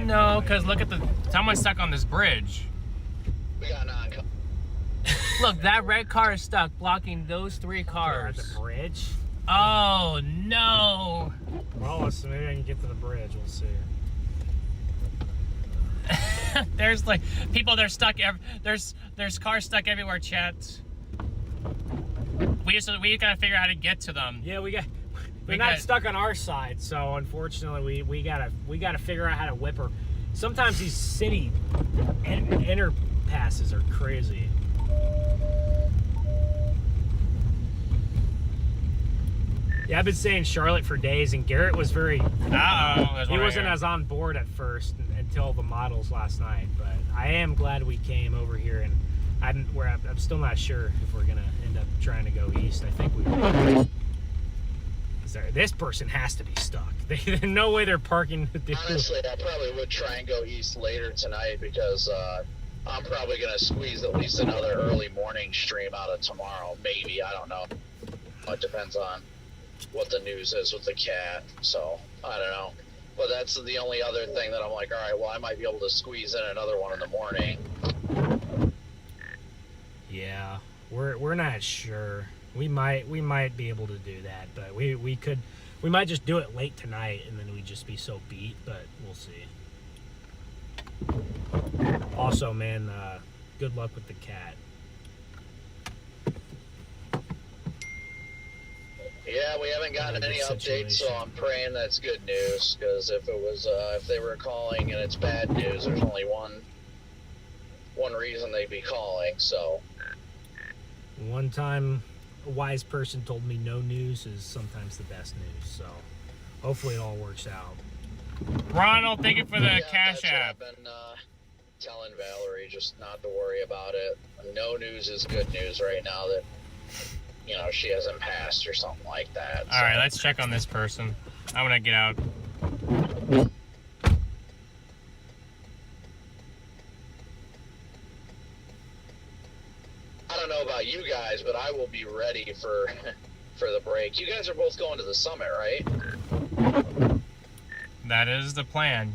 No, because look at someone's stuck on this bridge. We got non. Look, that red car is stuck, blocking those 3 cars. At the bridge? Oh no! Well, maybe I can get to the bridge. We'll see. There's like people. They're stuck. There's cars stuck everywhere. Chat. We gotta figure out how to get to them. Yeah, they're not stuck on our side, so unfortunately we gotta figure out how to whip her. Sometimes these city interpasses are crazy. Yeah, I've been saying Charlotte for days, and Garrett was very. He wasn't as on board at first until the models last night, but I am glad we came over here, and I'm still not sure if we're gonna end up trying to go east. I think we will. This person has to be stuck. There's no way they're parking. Honestly, I probably would try and go east later tonight, because I'm probably gonna squeeze at least another early morning stream out of tomorrow. Maybe, I don't know. It depends on what the news is with the cat. So I don't know. But that's the only other thing that I'm like, all right, well, I might be able to squeeze in another one in the morning. Yeah, we're not sure. We might be able to do that, but we might just do it late tonight, and then we'd just be so beat. But we'll see. Also, man, good luck with the cat. Yeah, we haven't gotten any updates, so I'm praying that's good news. Because if it was, if they were calling and it's bad news, there's only one reason they'd be calling. So. One time, a wise person told me no news is sometimes the best news. So, hopefully, it all works out. Ronald, thank you for the Cash App. I've been telling Valerie just not to worry about it. No news is good news right now. That. You know, she hasn't passed or something like that. All right, let's check on this person. I'm gonna get out. I don't know about you guys, but I will be ready for the break. You guys are both going to the summit, right? That is the plan.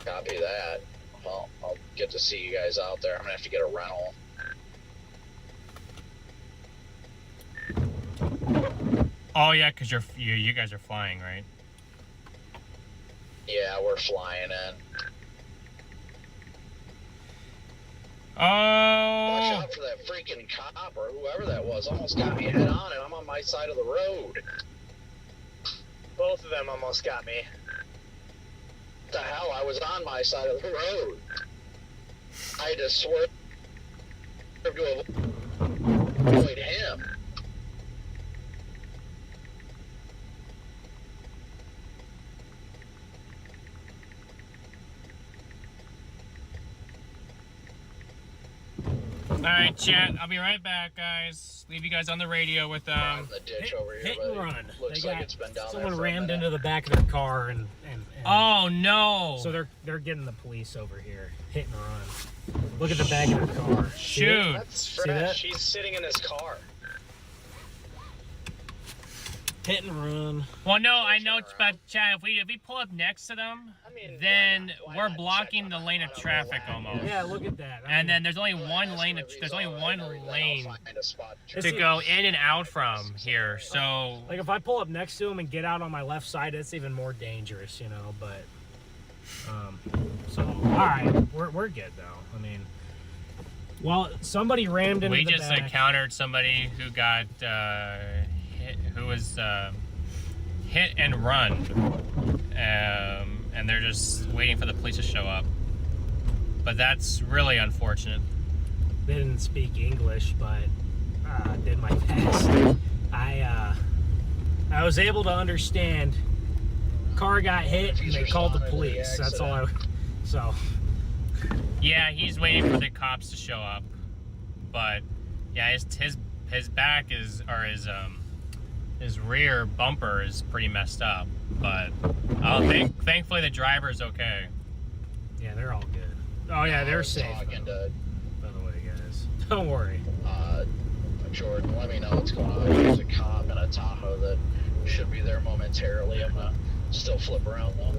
Copy that. Well, I'll get to see you guys out there. I'm gonna have to get a rental. Oh yeah, because you guys are flying, right? Yeah, we're flying in. Oh! Watch out for that freaking cop or whoever that was. Almost got me head on, and I'm on my side of the road. Both of them almost got me. What the hell? I was on my side of the road. I had to swerve to avoid him. Alright, chat. I'll be right back, guys. Leave you guys on the radio with the ditch over here, Hit and but run. Looks like it's been down Someone there for rammed a minute. into the back of their car and Oh no! so they're getting the police over here. Hit and run. Look at the back of their car. See it? Shoot! That's See fresh. that? She's sitting in his car. Hit and run. Well, no, I know, but Chad, if we pull up next to them, I mean, then why we're not blocking check the on lane it of on a traffic lag? almost. Yeah, look at that. And then there's only one lane. There's only one lane to go in and out from here. So like if I pull up next to him and get out on my left side, it's even more dangerous, you know. But so all right, we're good though. I mean, well, somebody rammed into we the just back. encountered somebody who got hit, who was hit and run, and they're just waiting for the police to show up. But that's really unfortunate. They didn't speak English, but did my best. I was able to understand. Car got hit and they called the police. That's all I. So. Yeah, he's waiting for the cops to show up. But yeah, his back is, or his rear bumper is pretty messed up. But thankfully the driver's okay. Yeah, they're all good. Oh yeah, they're safe. Talking to By the way, guys, don't worry. Jordan, let me know what's going on. There's a cop in a Tahoe that should be there momentarily. I'm gonna still flip around though.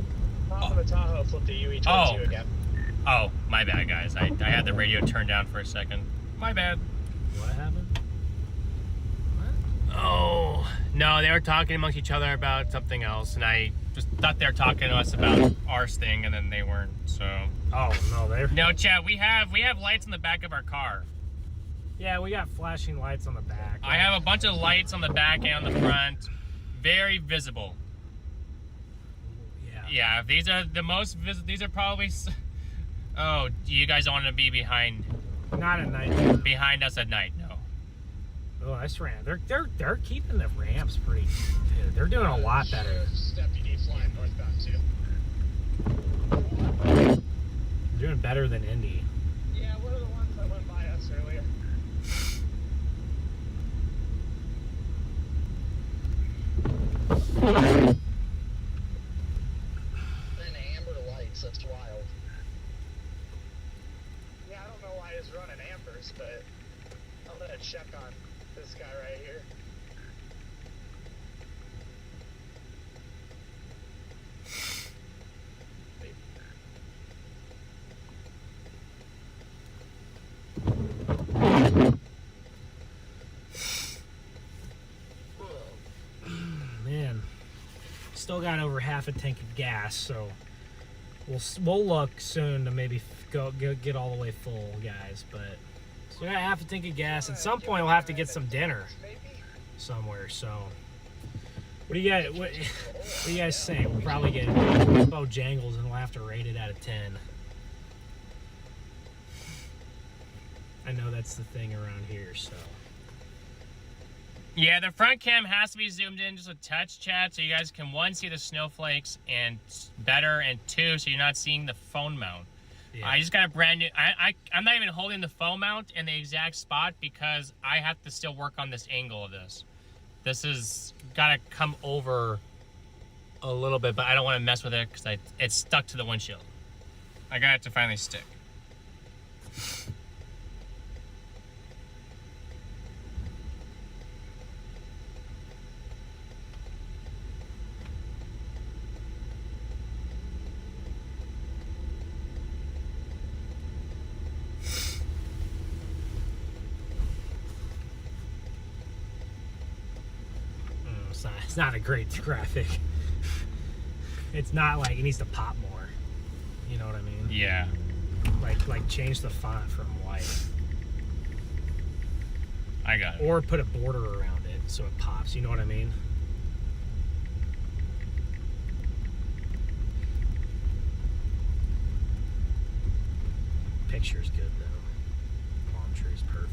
Top of the Tahoe flipped to UE22 Oh. again. Oh, my bad, guys. I had the radio turned down for a second. My bad. What happened? Oh, no, they were talking amongst each other about something else, and I just thought they were talking to us about our thing, and then they weren't, so. Oh no, they're. No, Chad, we have lights on the back of our car. Yeah, we got flashing lights on the back. I have a bunch of lights on the back and on the front. Very visible. Yeah. Yeah, these are the most visible. These are probably. Oh, you guys don't want to be behind Not at night. behind us at night, no. Oh, that's ramp. They're keeping the ramps pretty. They're doing a lot better. Deputy flying northbound too. They're doing better than Indy. Yeah, what are the ones that went by us earlier? And amber lights, that's wild. Yeah, I don't know why he's running ambers, but I'm gonna check on this guy right here. still got over half a tank of gas, so we'll look soon to maybe get all the way full, guys. But still got half a tank of gas. At some point, we'll have to get some dinner somewhere. So, what do you guys think? We'll probably get Bojangles, and we'll have to rate it out of 10. I know that's the thing around here, so. Yeah, the front cam has to be zoomed in just a touch, Chad, so you guys can, one, see the snowflakes and better, and two, so you're not seeing the phone mount. Yeah. I just got a brand new, I'm not even holding the phone mount in the exact spot because I have to still work on this angle of this. This is gotta come over a little bit, but I don't want to mess with it because it's stuck to the windshield. I got it to finally stick. It's not a great graphic. It's not like it needs to pop more. You know what I mean? Yeah. Like change the font from white. I got it. Or put a border around it so it pops. You know what I mean? Picture's good though. Palm tree's perfect.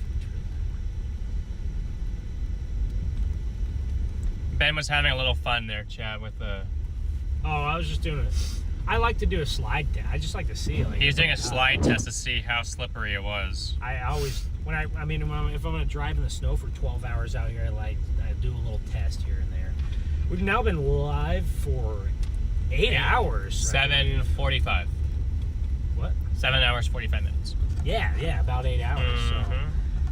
Ben was having a little fun there, Chad, with the... Oh, I was just doing it. I like to do a slide test. I just like to see. Like, he was doing a slide test to see how slippery it was. I always, if I'm going to drive in the snow for 12 hours out here, I do a little test here and there. We've now been live for 8 hours. 7:45. What? 7 hours, 45 minutes. Yeah, about 8 hours. Mm-hmm. So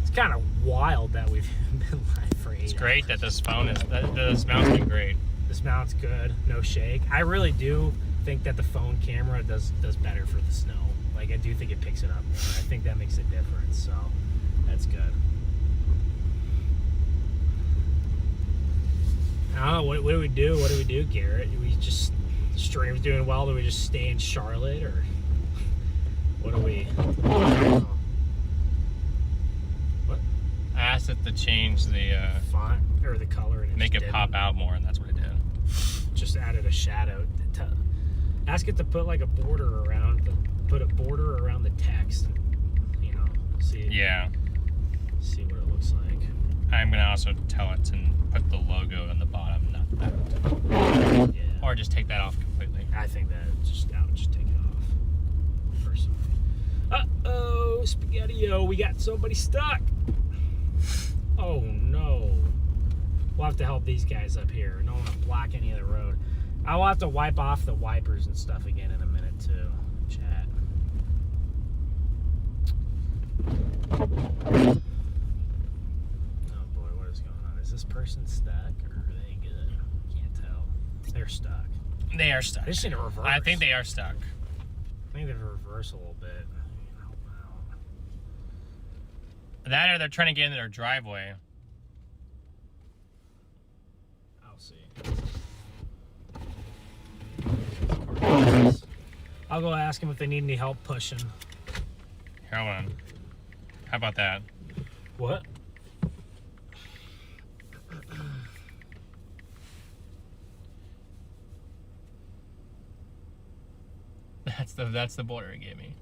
it's kind of wild that we've been live for 8 hours. It's great that this phone is, this mount's been great. This mount's good, no shake. I really do think that the phone camera does better for the snow. Like, I do think it picks it up more. I think that makes a difference, so that's good. I don't know, what do we do? What do we do, Garrett? Do we just, stream's doing well, do we just stay in Charlotte, or what do we... What? I asked it to change the... font, or the color, and make it didn't. pop out more, and that's what it did. Just added a shadow. Ask it to put like a border around the text. You know, see. Yeah. See what it looks like. I'm gonna also tell it to put the logo on the bottom, not that. Yeah. Or just take that off completely. I think that I would just take it off. Personally. Uh-oh, Spaghetti-O, we got somebody stuck. Oh no. We'll have to help these guys up here. Don't want to block any of the road. I will have to wipe off the wipers and stuff again in a minute too. Chat. Oh boy, what is going on? Is this person stuck or are they good? Can't tell. They're stuck. They are stuck. They just need to reverse. I think they are stuck. I think they reverse a little bit. That or they're trying to get into their driveway. I'll see. I'll go ask them if they need any help pushing. Here, hold on. How about that? What? That's the border it gave me.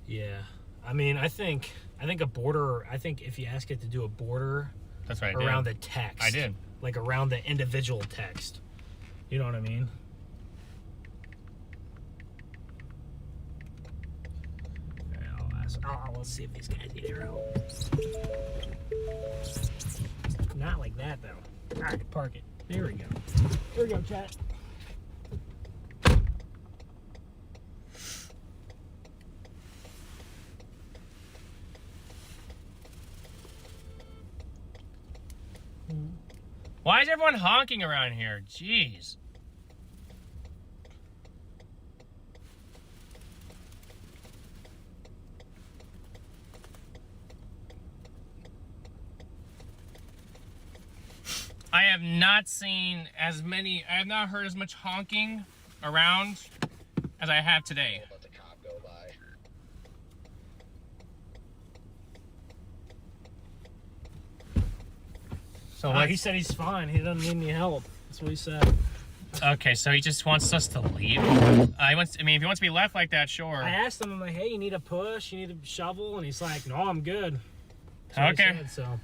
Yeah. I mean, I think a border, I think if you ask it to do a border That's right. around the text. I did. Like around the individual text. You know what I mean? Okay, I'll ask. Let's see if these guys need their help. Not like that though. Alright, park it. There we go. Here we go, chat. Why is everyone honking around here? Jeez. I have not seen as many, I have not heard as much honking around as I have today. Let the cop go by. So He said he's fine. He doesn't need any help. That's what he said. okay, so he just wants us to leave. If he wants to be left like that, sure. I asked him, I'm like, hey, you need a push? You need a shovel? And he's like, no, I'm good. That's what he Okay. said, so.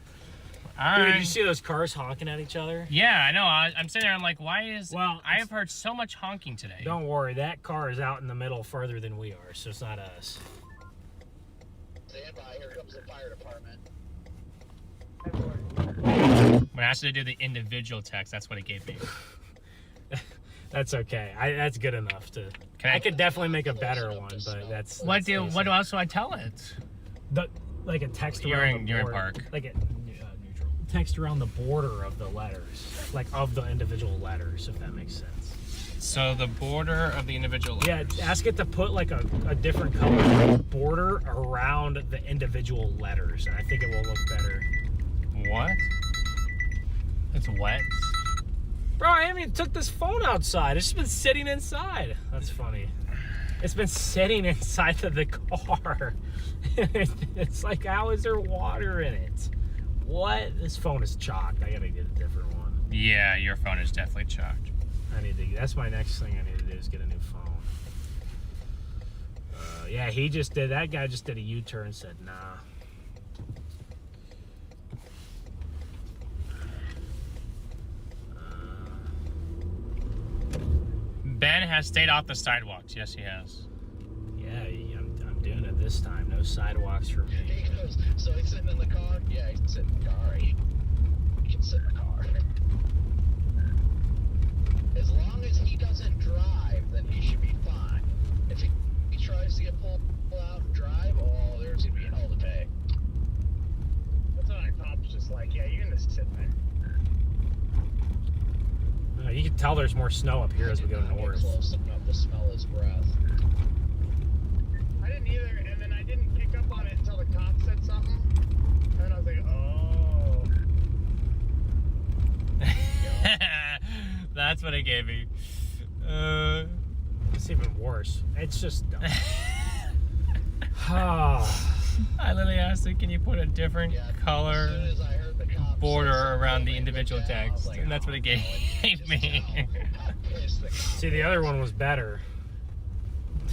All Dude, right. did you see those cars honking at each other? Yeah, I know. I'm sitting there. I'm like, why is? Well, I have heard so much honking today. Don't worry, that car is out in the middle further than we are, so it's not us. Stand by, here comes the fire department. When I asked you to do the individual text, that's what it gave me. That's okay. That's good enough to. I could definitely make a better one, but that's. What that's else do I tell it? Like a text You're around in- the you're in border. park. Like a neutral. Text around the border of the letters, like of the individual letters, if that makes sense. So the border of the individual letters. Yeah, ask it to put like a different color border around the individual letters, and I think it will look better. What? It's wet. Bro, I haven't even took this phone outside. It's just been sitting inside. That's funny. It's been sitting inside of the car. It's like, how is there water in it? What? This phone is chalked. I gotta get a different one. Yeah, your phone is definitely chalked. That's my next thing I need to do is get a new phone. Yeah, that guy just did a U-turn and said, nah. Ben has stayed off the sidewalks. Yes, he has. Yeah, I'm doing it this time. No sidewalks for me. He goes, so he's sitting in the car? Yeah, he's sitting in the car. He can sit in the car. As long as he doesn't drive, then he should be fine. If he tries to get pulled out and drive, oh, there's going to be hell to pay. That's what I thought. Was just like, yeah, you're gonna sit there. You can tell there's more snow up here as we go Not get north. close enough to smell his breath. I didn't either, and then I didn't pick up on it until the cop said something, and then I was like, oh. That's what it gave me. It's even worse. It's just dumb. Oh. I literally asked him, can you put a different Yeah, color as soon as I heard the cop border say something, around the I individual looked at it, I was text? like, And that's what it gave just me. how pissed the cop See, the other was. one was better.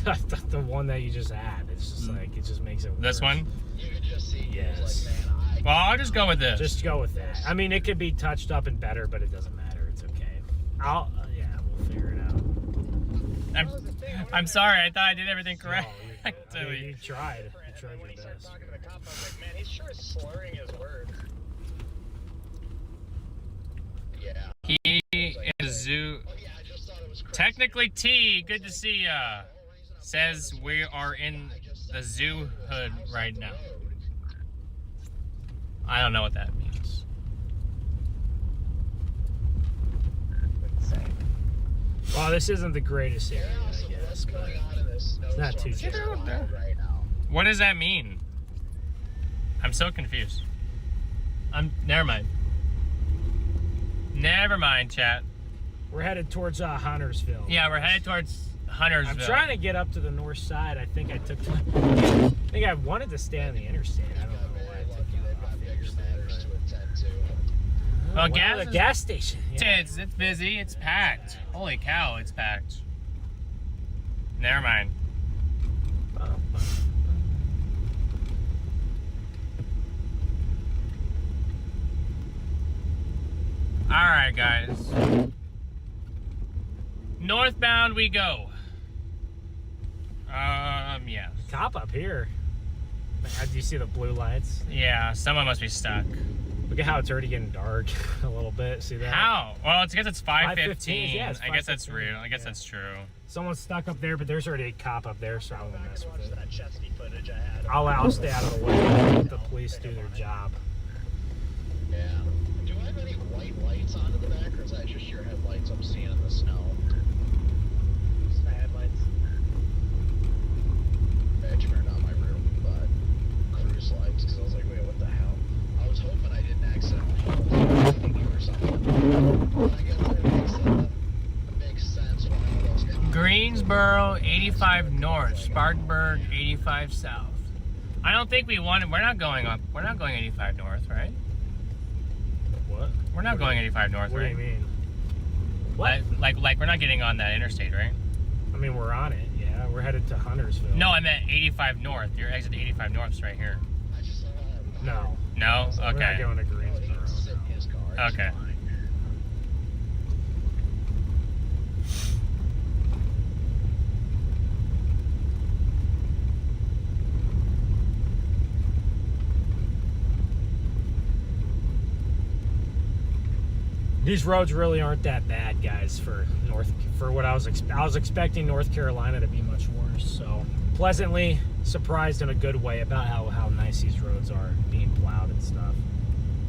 The one that you just had. It's just like, it just makes it worse. This one? You could just see he was Yes. like, man, Well, I'll just go with this. Just go with that. I mean, it could be touched up and better, but it doesn't matter. It's okay. Yeah, we'll figure it out. I'm sorry. I thought I did everything No, correct. you're good. I mean, you tried. You And tried then when he your started best. talking to the cop, I was like, man, he's sure slurring his words. yeah. He is zoo. Oh, yeah, I just thought it was crazy. Technically T, good to see ya. Says we are in the zoo hood right now. I don't know what that means. Well, this isn't the greatest area, Yeah, I so guess, what's but going on in this not too snowstorm bad. right now? What does that mean? I'm so confused. Never mind. Never mind, chat. we're headed towards Huntersville. Yeah, we're headed towards Huntersville. I'm trying to get up to the north side. I think I wanted to stay on the interstate. I don't know why I took you They've off got the bigger interstate. matters to attend to. Well, The gas station. Yeah. It's busy. It's packed. Holy cow, it's packed. Never mind. Alright, guys. Northbound we go. Yes. Cop up here. Do you see the blue lights? Yeah, someone must be stuck. Look at how it's already getting dark a little bit. See that? How? Well, it's because it's 5:15. 5:15, yeah, it's I guess that's 5:15. real. I guess Yeah. that's true. Someone's stuck up there, but there's already a cop up there, so I won't mess with Watch it. that chesty footage I had. I'll stay out of the way. Let the police do their job. Yeah. Do I have any white lights onto the back, or is that just your headlights I'm seeing in the snow? Just my headlights. I turned on my rear cruise lights because I was like, wait, what the hell? I was hoping I didn't accidentally hit you or something. Greensboro, 85 north. Spartanburg, 85 south. I don't think we're not going up. We're not going 85 north, right? What? We're not going 85 north, What right? do you mean? What? Like we're not getting on that interstate, right? I mean, we're on it. Yeah, we're headed to Huntersville. No, I meant 85 north. Your exit 85 north's right here. No. No? We're not Okay. going to Greensboro. No. Okay. These roads really aren't that bad, guys. For what I was expecting North Carolina to be much worse. So pleasantly surprised in a good way about how nice these roads are being plowed and stuff.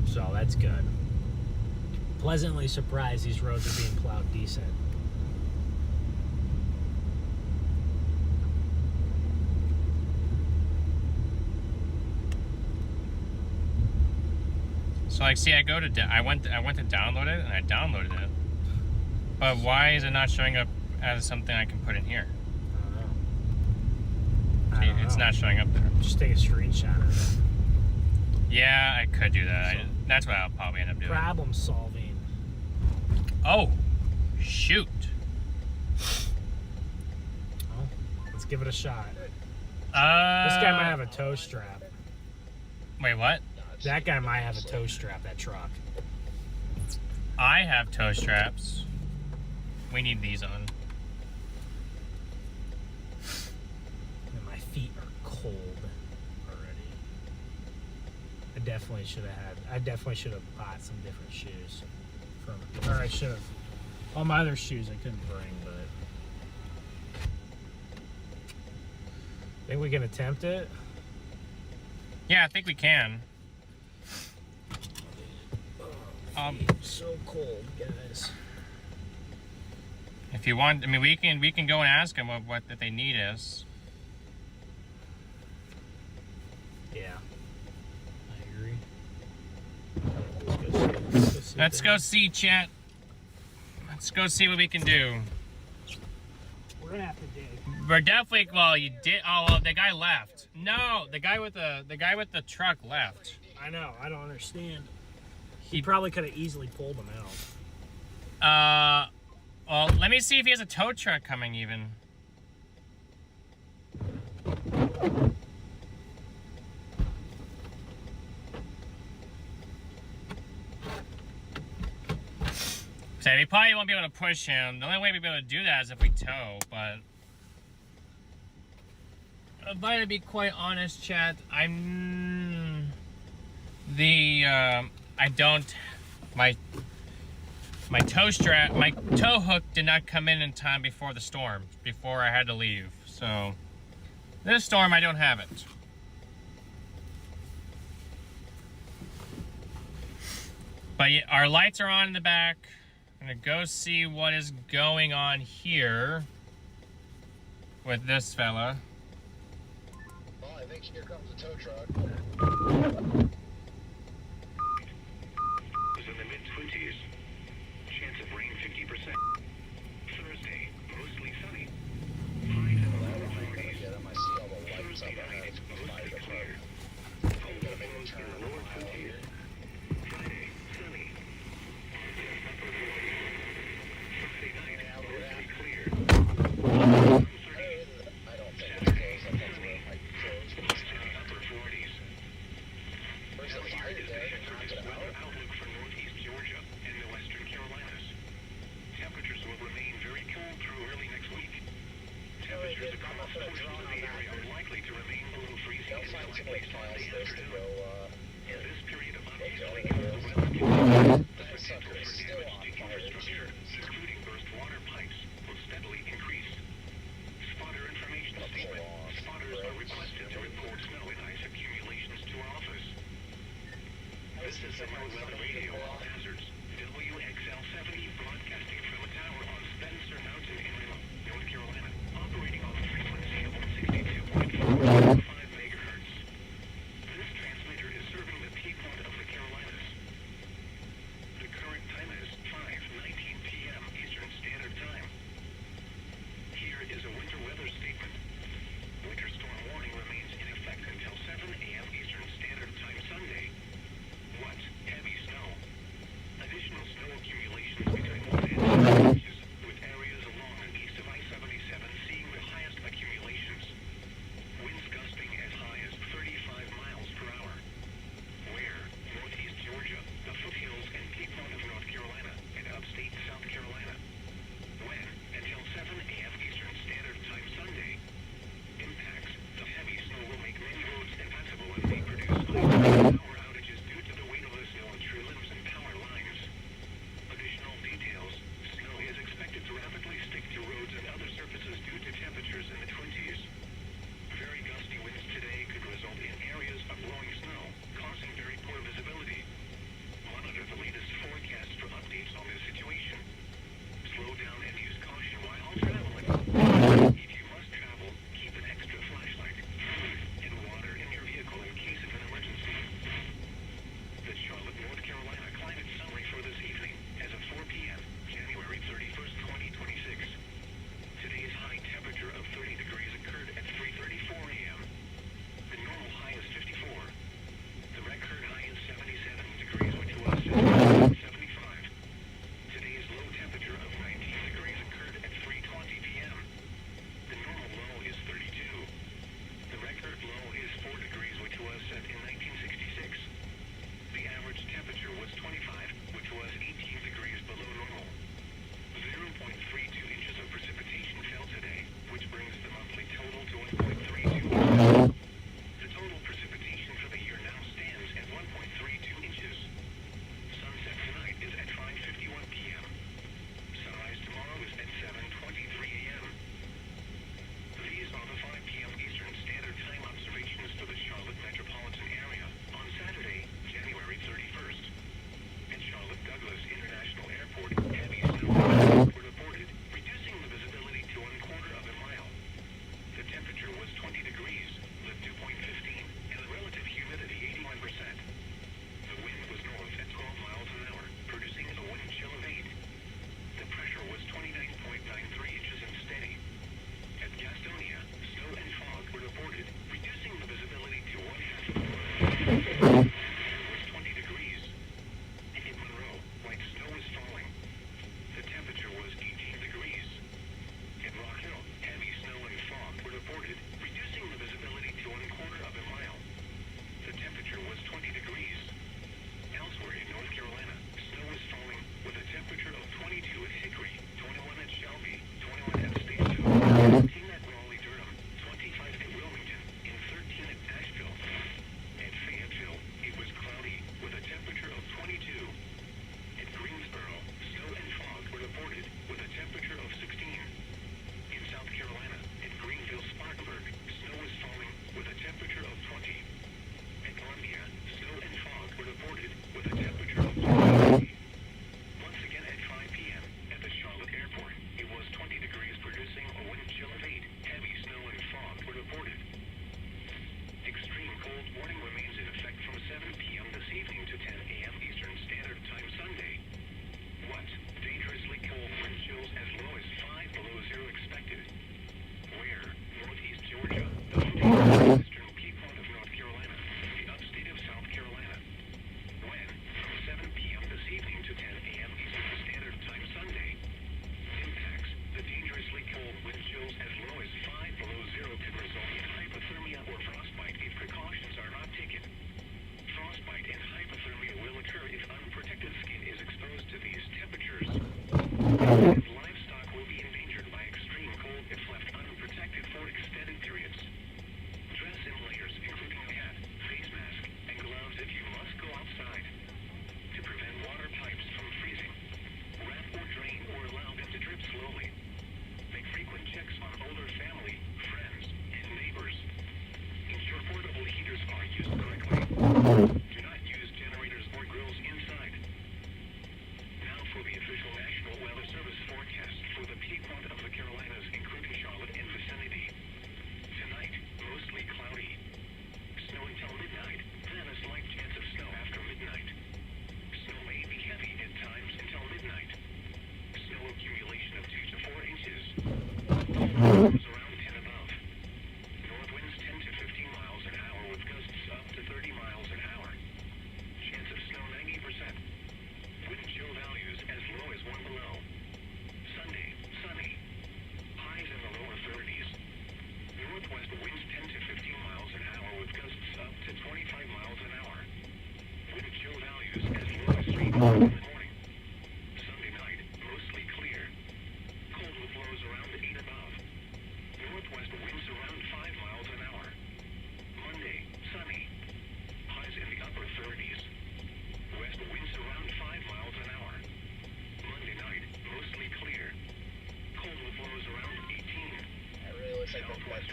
So that's good. Pleasantly surprised these roads are being plowed decent. So like, see, I went to download it and I downloaded it, but why is it not showing up as something I can put in here? I don't know. It's not showing up there. Just take a screenshot of it. Yeah, I could do that. That's what I'll probably end up doing. Problem solving. Oh, shoot. Well, let's give it a shot. This This guy might have a tow strap. Wait, what? That guy might have a tow strap, that truck. I have toe straps. We need these on. And my feet are cold already. I definitely should have bought some different shoes. I should have. All my other shoes I couldn't bring, but. Think we can attempt it? Yeah, I think we can. So cold, guys. If you want, I mean, we can go and ask them what that they need is. Yeah, I agree. Let's go see, chat. Let's go see what we can do. We're gonna have to dig. We're definitely, well, you did. Oh, well, the guy left. No, the guy with the truck left. I know. I don't understand. He probably could have easily pulled them out. Well, let me see if he has a tow truck coming even. So we probably won't be able to push him. The only way we'll be able to do that is if we tow, but... If I to be quite honest, chat, I don't... My tow strap, my tow hook did not come in time before the storm, before I had to leave. So, this storm, I don't have it. But yeah, our lights are on in the back. I'm gonna go see what is going on here with this fella. Well, I think here comes the tow truck. Is in the mid-20s. Chance of rain 50%. Thursday, mostly sunny. High to the low 40s. Thursday night, mostly clear. Overflows in the lower 50s. Friday, sunny. Friday night, mostly clear. I don't think it's close. I think we're like close. Upper 40s. Where's the fire today? Weather outlook for northeast Georgia and the western Carolinas. Temperatures will remain very cold through early next week. Temperatures across portions of the area are likely to remain below freezing until at least Monday afternoon. In this period of uneasily cold weather conditions, the potential for damage to infrastructure, including burst water pipes, will steadily increase. Spotter information statement. Spotters are requested to report snow and ice accumulations to our office. This is Summer Weather Radio All Hazards, WXL-70, broadcasting from a tower on Spencer Mountain in North Carolina, operating on a frequency of 162.4 megahertz. This transmitter is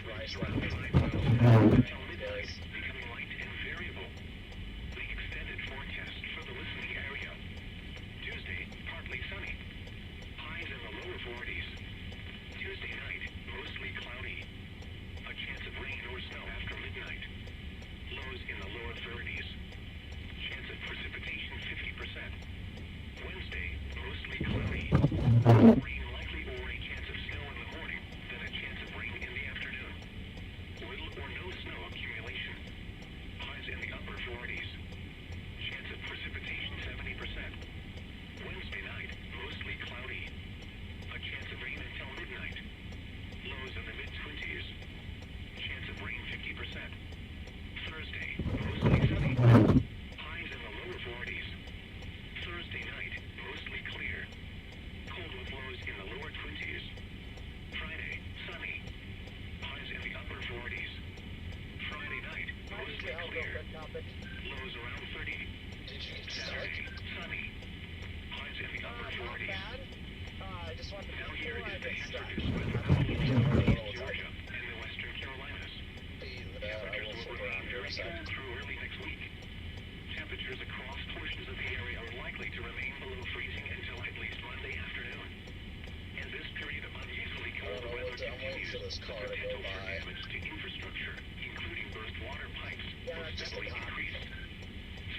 Rice around 5 miles per hour until midnight, becoming light and variable. The extended forecast for the listening area. Tuesday, partly sunny. Highs in the lower 40s. Tuesday night, mostly cloudy. A chance of rain or snow after midnight. Lows in the lower 30s. Chance of precipitation 50%. Wednesday, mostly cloudy. Rain likely or a chance of snow in the morning, then a chance of rain in the afternoon. Little or no snow accumulation. Highs in the upper 40s. Chance of precipitation 70%. Wednesday night, mostly cloudy. A chance of rain until midnight. Lows in the mid-20s. Chance of rain 50%. Thursday, mostly sunny. Highs in the lower 40s. Thursday night, mostly clear. Cold with lows in the lower 20s. Friday, sunny. Highs in the upper 40s. Friday night, mostly clear. Lows around 30. Saturday, sunny. Highs in the upper 40s. Now here is the introduced weather outlook for East Georgia and the Western Carolinas. Temperatures will remain very cold through early next week. Temperatures across portions of the area are likely to remain below freezing until at least Monday afternoon. And this period of unusually cold weather continues, the potential for damage to infrastructure, including burst water pipes, will steadily increase.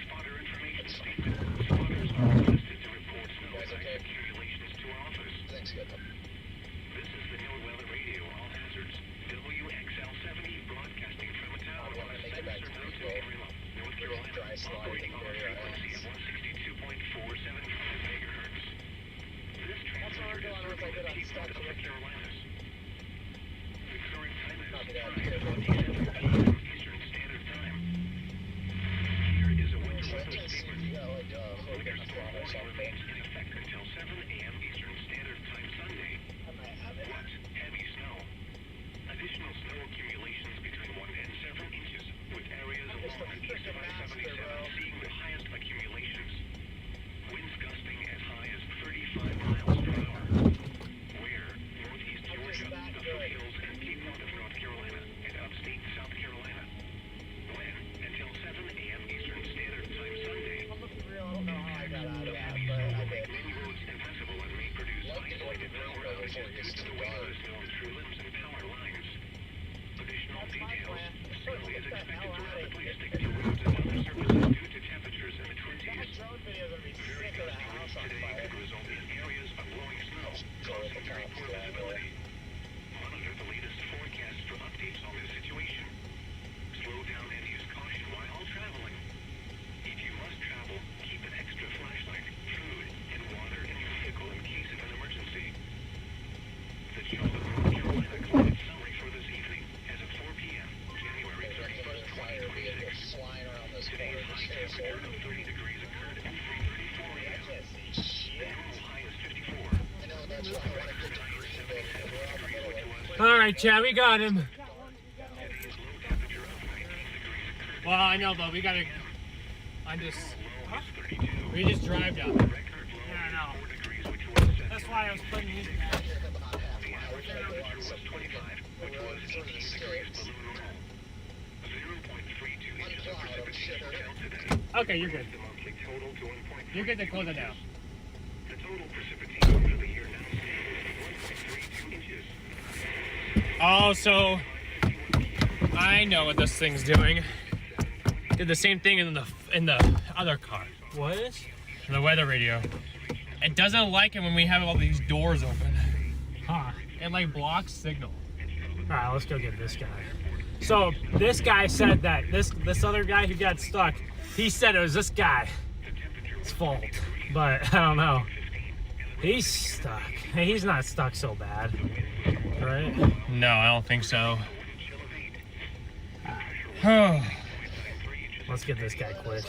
Spotter information statement. Spotters are requested to report snow and ice accumulations to our office. This is the NOAA Weather Radio All Hazards, WXL-70, broadcasting from a tower on Spencer Mountain in North Carolina, operating on a frequency of 162.47 megahertz. This transmitter is serving the people of the Carolinas. The current time is 5:27 p.m. Eastern Standard Time. Here is a winter weather statement. Winter storm warning remains in effect until 7 a.m. Eastern Standard Time Sunday. Wet, heavy snow. Additional snow accumulations between 1 and 7 inches, with areas along the east of I-77 seeing the highest accumulations. Winds gusting as high as 35 miles per hour. Where northeast Georgia, the foothills, and Piedmont of North Carolina, and upstate South Carolina. When until 7 a.m. Eastern Standard Time Sunday. Heavy snow will make many roads impassable and may produce isolated power outages due to the weight of the snow through limbs and power lines. Additional details. Snow is expected to rapidly stick to roads and other surfaces due to temperatures in the 20s. Very gusty winds today could result in areas of blowing snow, causing very poor visibility. Monitor the latest forecasts for updates on this situation. Slow down and use caution while traveling. If you must travel, keep an extra flashlight, food, and water in your vehicle in case of an emergency. The Charlotte, North Carolina climate summary for this evening as of 4 p.m. January 31st, 2026. Today's high temperature of 30 degrees occurred at 3:34 a.m. The normal high is 54. The record high is 77 degrees, which was All right, Chad, we got him. today's low temperature of 19 degrees occurred. Well, I know, but we gotta. I'm just. Low is 32. We just drive down. The record low Yeah, I is know. 4 degrees, which was 7. That's why I was putting these back. The average temperature was 25, which was 18 degrees below normal. 0.32 inches of precipitation fell today. Okay, you're good. The monthly total to 1.3. You're good to close it down. The total precipitation for the year now stands at 1.32 inches. Oh, so I know what this thing's doing. Did the same thing in the other car. What? In the weather radio. It doesn't like it when we have all these doors open. Huh. It like blocks signal. Alright, let's go get this guy. So this guy said that this other guy who got stuck, he said it was this guy's fault. But I don't know. He's stuck. Hey, he's not stuck so bad. Right? No, I don't think so. Let's get this guy quick.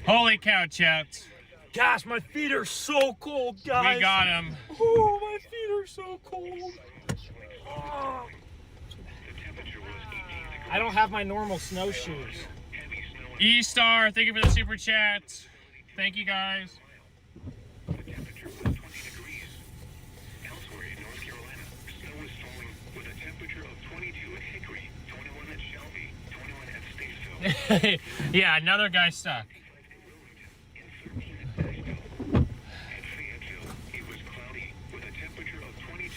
Holy cow, chaps. Gosh, my feet are so cold, guys. We got him. Oh, my feet are so cold. Oh. I don't have my normal snowshoes. E-Star, thank you for the super chat. Thank you, guys. The temperature was 20 degrees. Elsewhere in North Carolina, snow is falling with Yeah, another guy stuck. At Fayetteville, it was cloudy with a temperature of 22.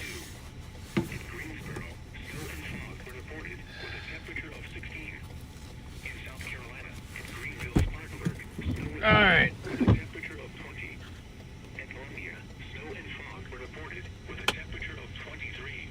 In Greensboro, snow and fog were reported with a temperature of 16. In South Carolina, at Greenville, Spartanburg, snow and All right. fog with a temperature of 20. At Columbia, snow and fog were reported with a temperature of 23.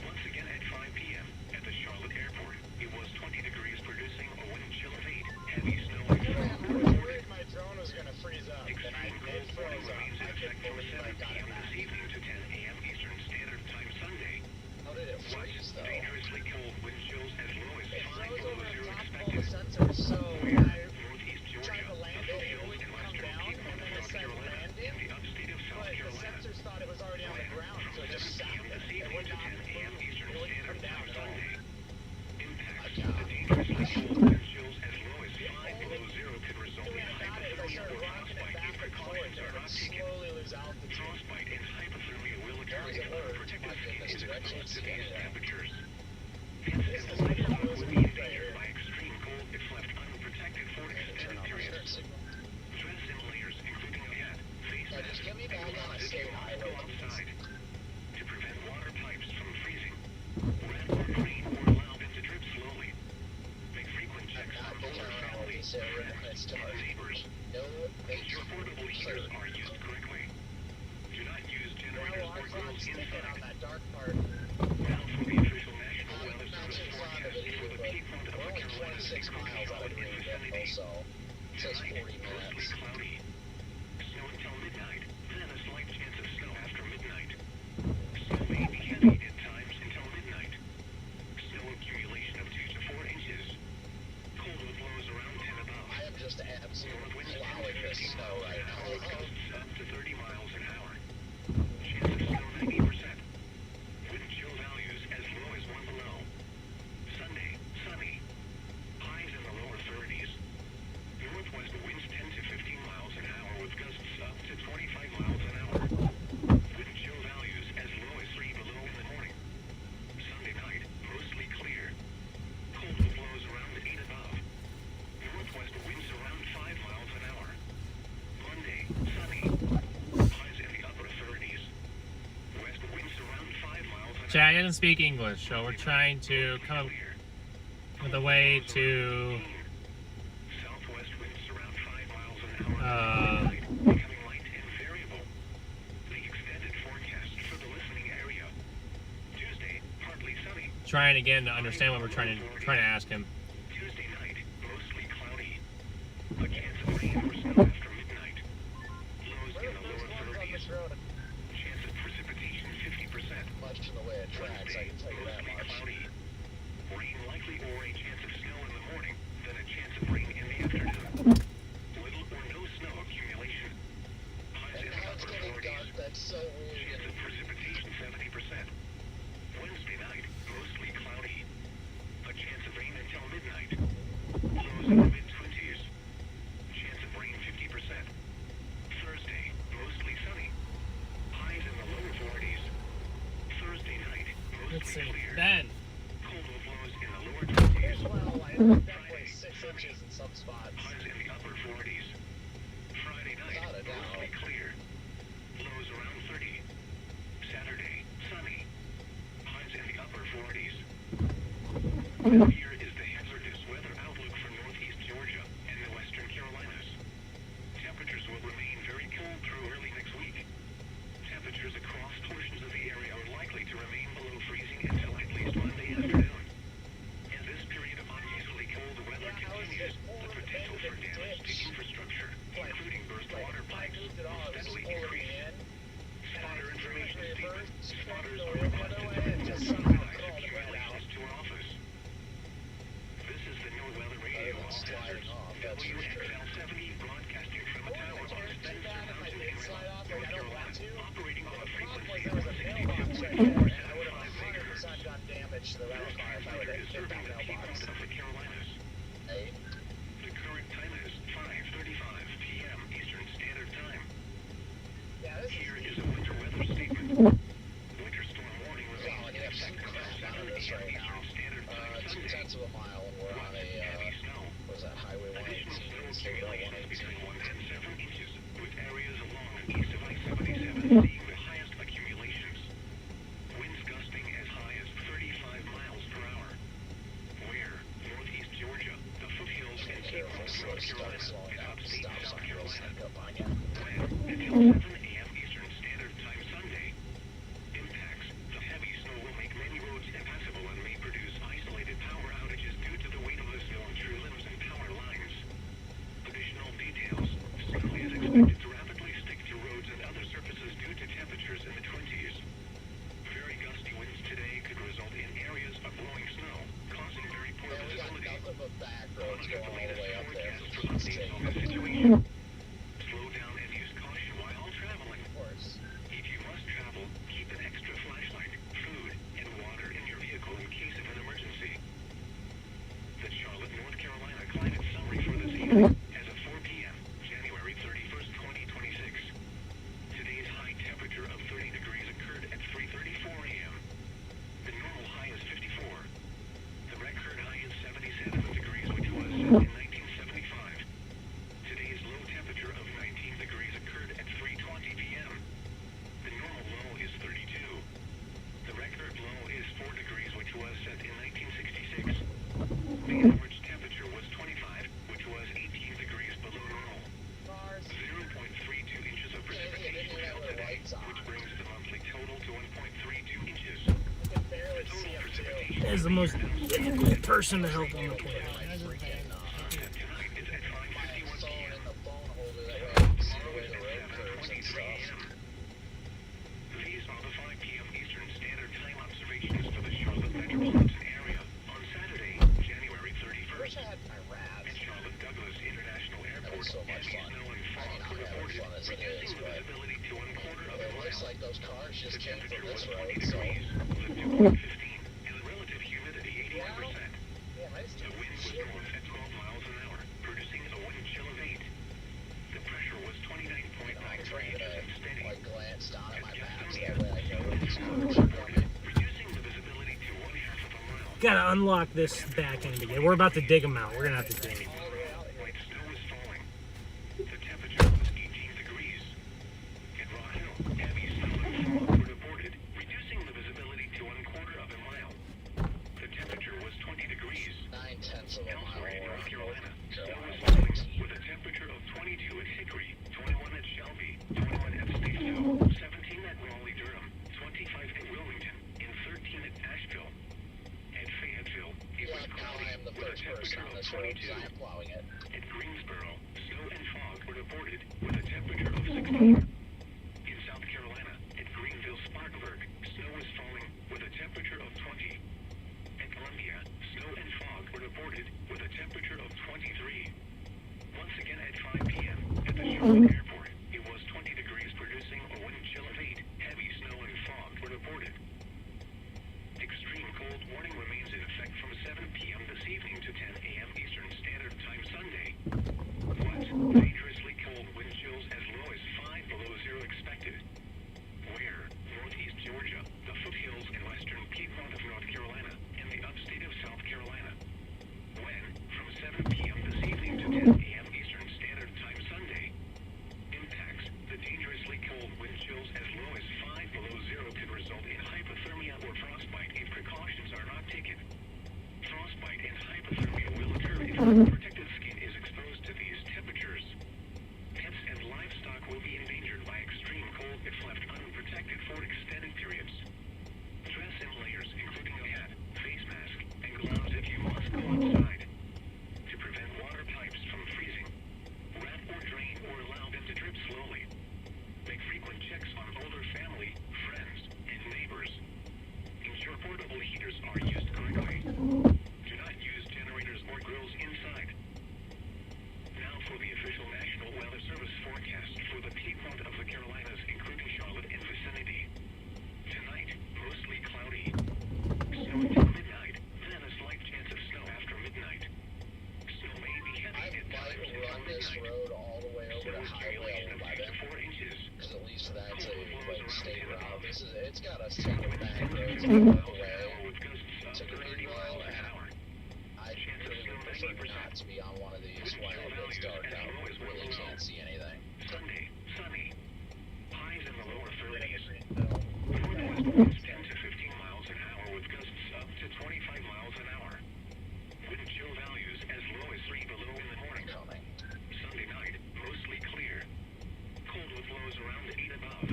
Once again at 5 p.m. at the Charlotte Airport, it was 20 degrees, producing a wind chill of 8. Heavy snow and fog were reported. My drone was gonna freeze up, and I Extreme did cold warning froze up. remains in I effect couldn't from believe I 7 got it p.m. back. this evening to 10 a.m. Eastern Standard Time Sunday. How did it freeze though? Dangerously cold wind chills as low as It 5 froze below over zero top of all expected. the sensors, so I Northeast Georgia, tried to land it, it wouldn't come down, and then it said landing, and the upstate of South but the Carolina. sensors thought it was already on the ground, so it just sat there. This It evening would to not 10 a.m. move, Eastern it wouldn't come Standard down Time at all. Sunday. Impacts to the dangerously cold wind chills as low as 5 below zero could result in hypothermia or frostbite if precautions are not taken. Slowly lose altitude. Frostbite and hypothermia will occur if unprotected skin is exposed to these temperatures. Hence, if the livestock would be endangered by extreme cold if left unprotected for extended periods. Dress in layers, including a hat, face mask, and gloves if you have to go outside. To prevent water pipes from freezing, rat or crane or allow them to drip slowly. Make frequent checks on older families, friends, and neighbors. Ensure portable heaters are used correctly. Do not use generators or grills inside. On that dark part. Now from the official National Weather Service forecast for the peak front of the Carolinas, including Charlotte and vicinity. Tonight, mostly cloudy. Snow until midnight, then a slight chance of snow after midnight. Snow may be heavy at times until midnight. Snow accumulation of 2 to 4 inches. Cold wind blows around 10 above. I am just absolutely North winds 10 plowing to this 15 snow miles right an hour, now. gusts up to 30 miles an hour. Chance of snow 90%. Wind chill values as low as 1 below. Sunday, sunny. Highs in the lower 30s. Northwest winds 10 to 15 miles an hour with gusts up to 25 miles an hour. Wind chill values as low as 3 below in the morning. Sunday night, mostly clear. Cold wind blows around 8 above. Northwest winds around 5 miles an hour. Monday, sunny. Highs in the upper 30s. West winds around 5 miles an hour. Chad doesn't speak English, so we're trying to come up with a way to Southwest winds around 5 miles an hour. Becoming light and variable. The extended forecast for the listening area. Tuesday, partly sunny. trying again to understand what we're trying to ask him. Tuesday night, mostly cloudy. A chance of rain or snow after midnight. Lows in the lower 30s. Chance of precipitation 50%. Much in the way of tracks, I can tell you that Mostly much. cloudy. Rain likely or a chance of snow in the morning, then a chance of rain in the afternoon. Little or no snow accumulation. Highs And in the now it's upper getting 40s. dark, that's so weird. Chance of precipitation 70%. Wednesday night, mostly cloudy. A chance of rain until midnight. Lows in the mid-20s. Chance of rain 50%. Thursday, mostly sunny. Highs in the lower 40s. Thursday night, Let's mostly see. clear. Ben. Cold wind blows in the lower 20s. Well, definitely 6 inches in some spots. Highs in the upper 40s. Friday night, Without a doubt. mostly clear. Lows around 30. Saturday, sunny. Highs in the upper 40s. Here is the hazardous weather outlook for northeast Georgia and the western Carolinas. Temperatures will remain very cold through early next week. Temperatures across portions of the area are likely to remain below freezing until at least Monday afternoon. As this period of unusually cold weather continues, the potential for damage to infrastructure, including burst water pipes, will steadily increase. Spotter information statement. Spotters are requested to report organized accumulations to our office. This is the NOAA Weather Radio officers. WXL-70 broadcasting from a tower on Spencer Mountain in North Carolina, operating on a frequency of 64.75 megahertz. Done damage to the rail car if I would Transmitter have is hit serving that the peak mailbox. of the Carolinas. Hey, The current time is 5:35 p.m. Eastern Standard Time. yeah, this Here is is a winter weather statement. Winter storm warning remains in effect until 7 this a.m. right now. Eastern Standard Time Sunday. 2/10 of a mile, and we're on Heavy a snow. is the most difficult person to help on the planet. These are the 5 p.m. Eastern Standard Time observations for the Charlotte metropolitan area on Saturday, January 31st. At Charlotte Douglas International Airport, heavy snow and fog were reported, reducing the visibility to 1/4 of a mile. Like those cars just The came from temperature was this 20 road, degrees, the dew point 15, and the relative humidity 81%. The wind was north at 12 miles an hour, producing a wind chill of 8. The pressure was 29.93 inches and steady. like glanced down at my At maps Gastonia, that way I know where these snow cars was are reported, coming. reducing the visibility to 1/2 of a mile. Gotta unlock this back end again. We're about to dig them out. We're gonna have to dig. Light snow was falling. The temperature was 18 degrees. At Raw Hill, heavy snow and fog were reported, reducing the visibility to 1/4 of a mile. The temperature was 20 degrees. 9/10 of a mile Elsewhere in North around Carolina, snow was Carolina. falling with a temperature of 22 at Hickory, 21 at Shelby, 21 at Statesville, 17 at Raleigh-Durham, 25 at Wilmington, and 13 at Asheville. At Fayetteville, it was Now cloudy I am the with a first person temperature on of this road 22. because I am plowing it. At Greensboro, snow and fog were reported with a temperature of 16. In South Carolina, at Greenville-Spartanburg, snow was falling with a temperature of 20. At Columbia, snow and fog were reported with a temperature of 23. Once again at 5 p.m. at the Charlotte Airport, it was 20 degrees, producing a wind chill of 8. Heavy snow and fog were reported. Extreme cold warning remains in effect from 7 p.m. this evening to 10 a.m. Eastern Standard Time Sunday. What? Dangerously cold wind chills as low as 5 below zero expected. Where? Northeast Georgia, the foothills and western Piedmont of North Carolina, and the upstate of South Carolina. When? From 7 p.m. this evening to 10 a.m. Eastern Standard Time Sunday. Impacts. The dangerously cold wind chills as low as 5 below zero could result in hypothermia or frostbite if precautions are not taken. Frostbite and hypothermia will occur if unprotected skin is exposed to these temperatures. Pets and livestock will be endangered by extreme cold if left unprotected for extended periods. Dress in layers including a hat, face mask, and gloves if you must go outside. To prevent water pipes from freezing, rat or drain or allow them to drip slowly. Make frequent checks on older family, friends, and neighbors. Ensure portable heaters are used correctly. Do not use generators or grills inside. Now for the official National Weather Service forecast for the Piedmont of the Carolinas, including Charlotte and vicinity. Tonight, mostly cloudy. Snow until midnight, then a slight chance of snow after midnight. Snow may be I heavy at times might until run this midnight. road all the way over Snow to is highway accumulating 11 3 to 4 inches. because at least that's a Cold flows like around state 10 route. above. It's got a single back roads Miles all an the way hour with gusts up to to 30 miles an hour. I Chance of really snow would prefer 90%. not to be on one of these Wind when chill it values gets dark as out. low as Really 1 below. can't see anything. Sunday, sunny. Highs in the lower 30s. Northwest winds 10 to 15 miles an hour with gusts up to 25 miles an hour. Wind chill values as low as 3 below in the morning. Coming. Sunday night, mostly clear. Cold with lows around 8 above.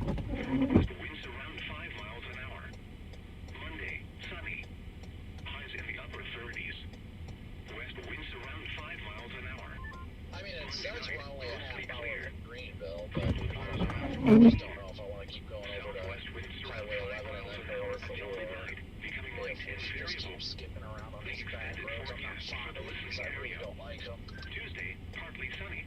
Northwest winds around 5 miles an hour. Monday, sunny. Highs in the upper 30s. West winds around 5 miles an hour. I mean, it says we're only a half hour Clear. from Greenville, but I just don't know if I want to keep going over to Southwest winds around Highway 5 11 miles and an then hour north until or midnight, becoming light and just variable. keep skipping around on The these back extended roads. I'm not forecast fond for the of these. listening I really area. don't like them. Tuesday, partly sunny.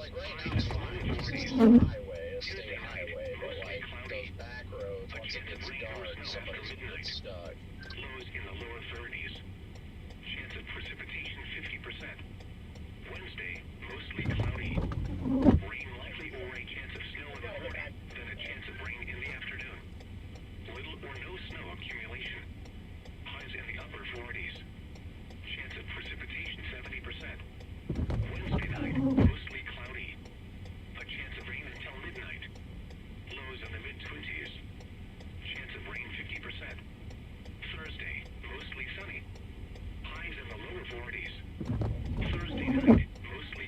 Like right now, it's fine. It's just a highway, a state Tuesday night, highway, but mostly like cloudy. those back roads, A once it chance of gets rain or dark, snow somebody's after gonna get midnight. stuck. Lows in the lower 30s. Chance of precipitation 50%. Wednesday, mostly cloudy. Rain likely or a chance of snow in the morning, then a chance of rain in the afternoon. Little or no snow accumulation. Highs in the upper 40s. Chance of precipitation 70%. Wednesday night, mostly cloudy. A chance of rain until midnight. Lows in the mid-20s. Chance of rain 50%. Thursday, mostly sunny. Highs in the lower 40s. Thursday night, mostly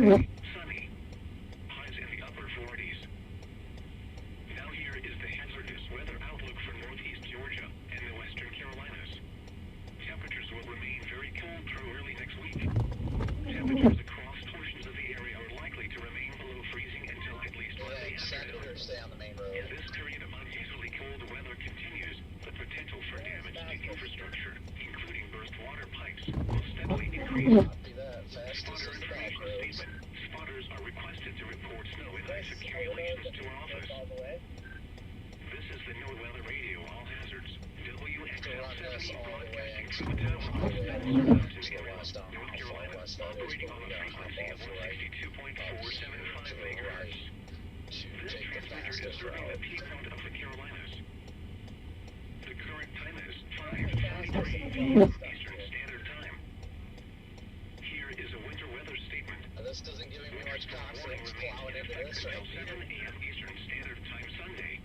Saturday, sunny. Highs in the upper 40s. Now here is the hazardous weather outlook for northeast Georgia and the western Carolinas. Temperatures will remain very cold through early next week. Temperatures across portions of the area are likely to remain below freezing until at least Monday afternoon. Stay on the main road. As this period of unusually cold weather continues, the potential for damage to infrastructure, including burst water pipes, will steadily increase. Copy that. Fastest is the back roads. Spotters are requested to report snow and ice accumulations to our office. This is the NOAA Weather Radio All Hazards. WXL 70 broadcasting from the town of North Carolina, operating on a frequency of 162.475 megahertz. This transmitter is serving the Piedmont of the Carolinas. The current time is 5:23 p.m. Eastern Standard Time. Here is a winter weather statement. This doesn't give me much confidence plowing into this right Until 7 here. a.m. Eastern Standard Time Sunday.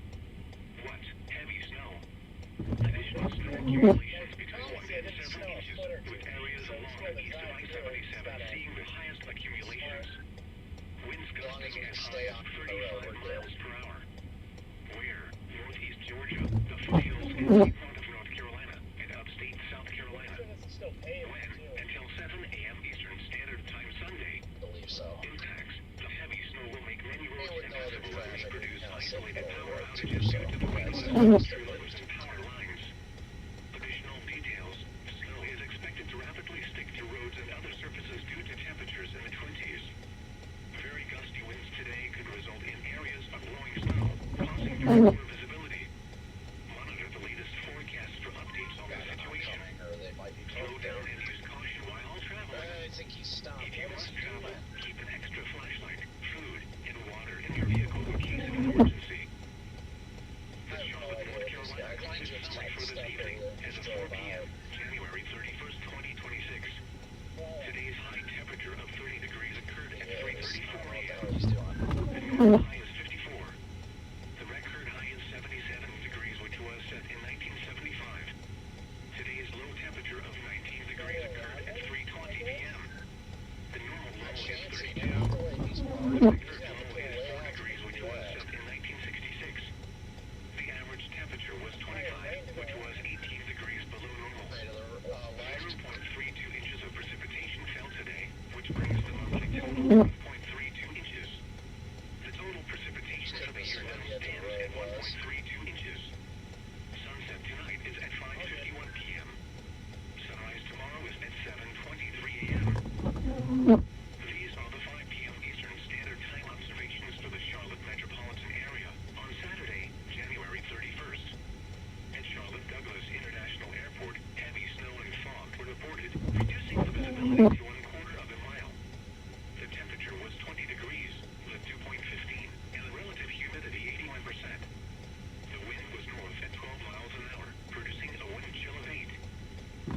What? Heavy snow. Additional snow accumulations between 1 and several inches, with areas along east of I-77 seeing the highest accumulations. Winds gusting as high as 35 miles per hour. Where? Northeast Georgia, the foothills and Piedmont of North Carolina, and upstate South Carolina. When? Until 7 a.m. Eastern Standard Time Sunday. I believe so. Impacts. The heavy snow will make many roads impassable and may produce isolated power outages due to the weakness through roads and power lines. Additional details. Snow is expected to rapidly stick to roads and other surfaces due to temperatures in the 20s. Very gusty winds today could result in areas of blowing snow, causing very poor visibility. Monitor the latest forecasts for updates on the situation. Or they might be Slow down and use caution while traveling. I think he stopped. If you What is must he travel, doing? keep an extra flashlight, food, and water in your vehicle in case of an emergency. The Charlotte, North Carolina climate summary for this evening as of 4 p.m., January 31st, 2026. Today's high temperature of 30 degrees occurred at 3:34 a.m. He's doing. The normal high is 54. The record high is 77 degrees, which was set in 1975. Today's low temperature of 19 degrees occurred at 3:20 p.m. The normal low is 32. The record low is 4 degrees, which was set in 1966. The average temperature was 25, which was 18 degrees below normal. 0.32 inches of precipitation fell today, which brings the monthly total to 1.32 inches. The total precipitation for the year now stands at 1.32 inches. Sunset tonight is at 5:51 p.m. Sunrise tomorrow is at 7:23 a.m. These are the 5 p.m. Eastern Standard Time observations for the Charlotte metropolitan area on Saturday, January 31st. At Charlotte Douglas International Airport, heavy snow and fog were reported, reducing the visibility to 1/4 of a mile. The temperature was 20 degrees, with dew point 15, and the relative humidity 81%. The wind was north at 12 miles an hour, producing a wind chill of 8.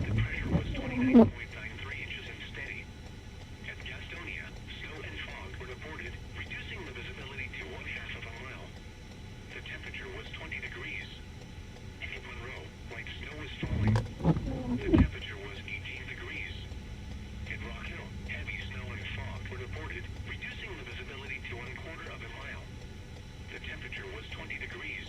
The pressure was 29.93 inches and steady. At Gastonia, snow and fog were reported, reducing the visibility to 1/2 of a mile. The temperature was 20 degrees. At Monroe, white snow was falling. The temperature was 18 degrees. At Rock Hill, heavy snow and fog were reported, reducing the visibility to 1/4 of a mile. The temperature was 20 degrees.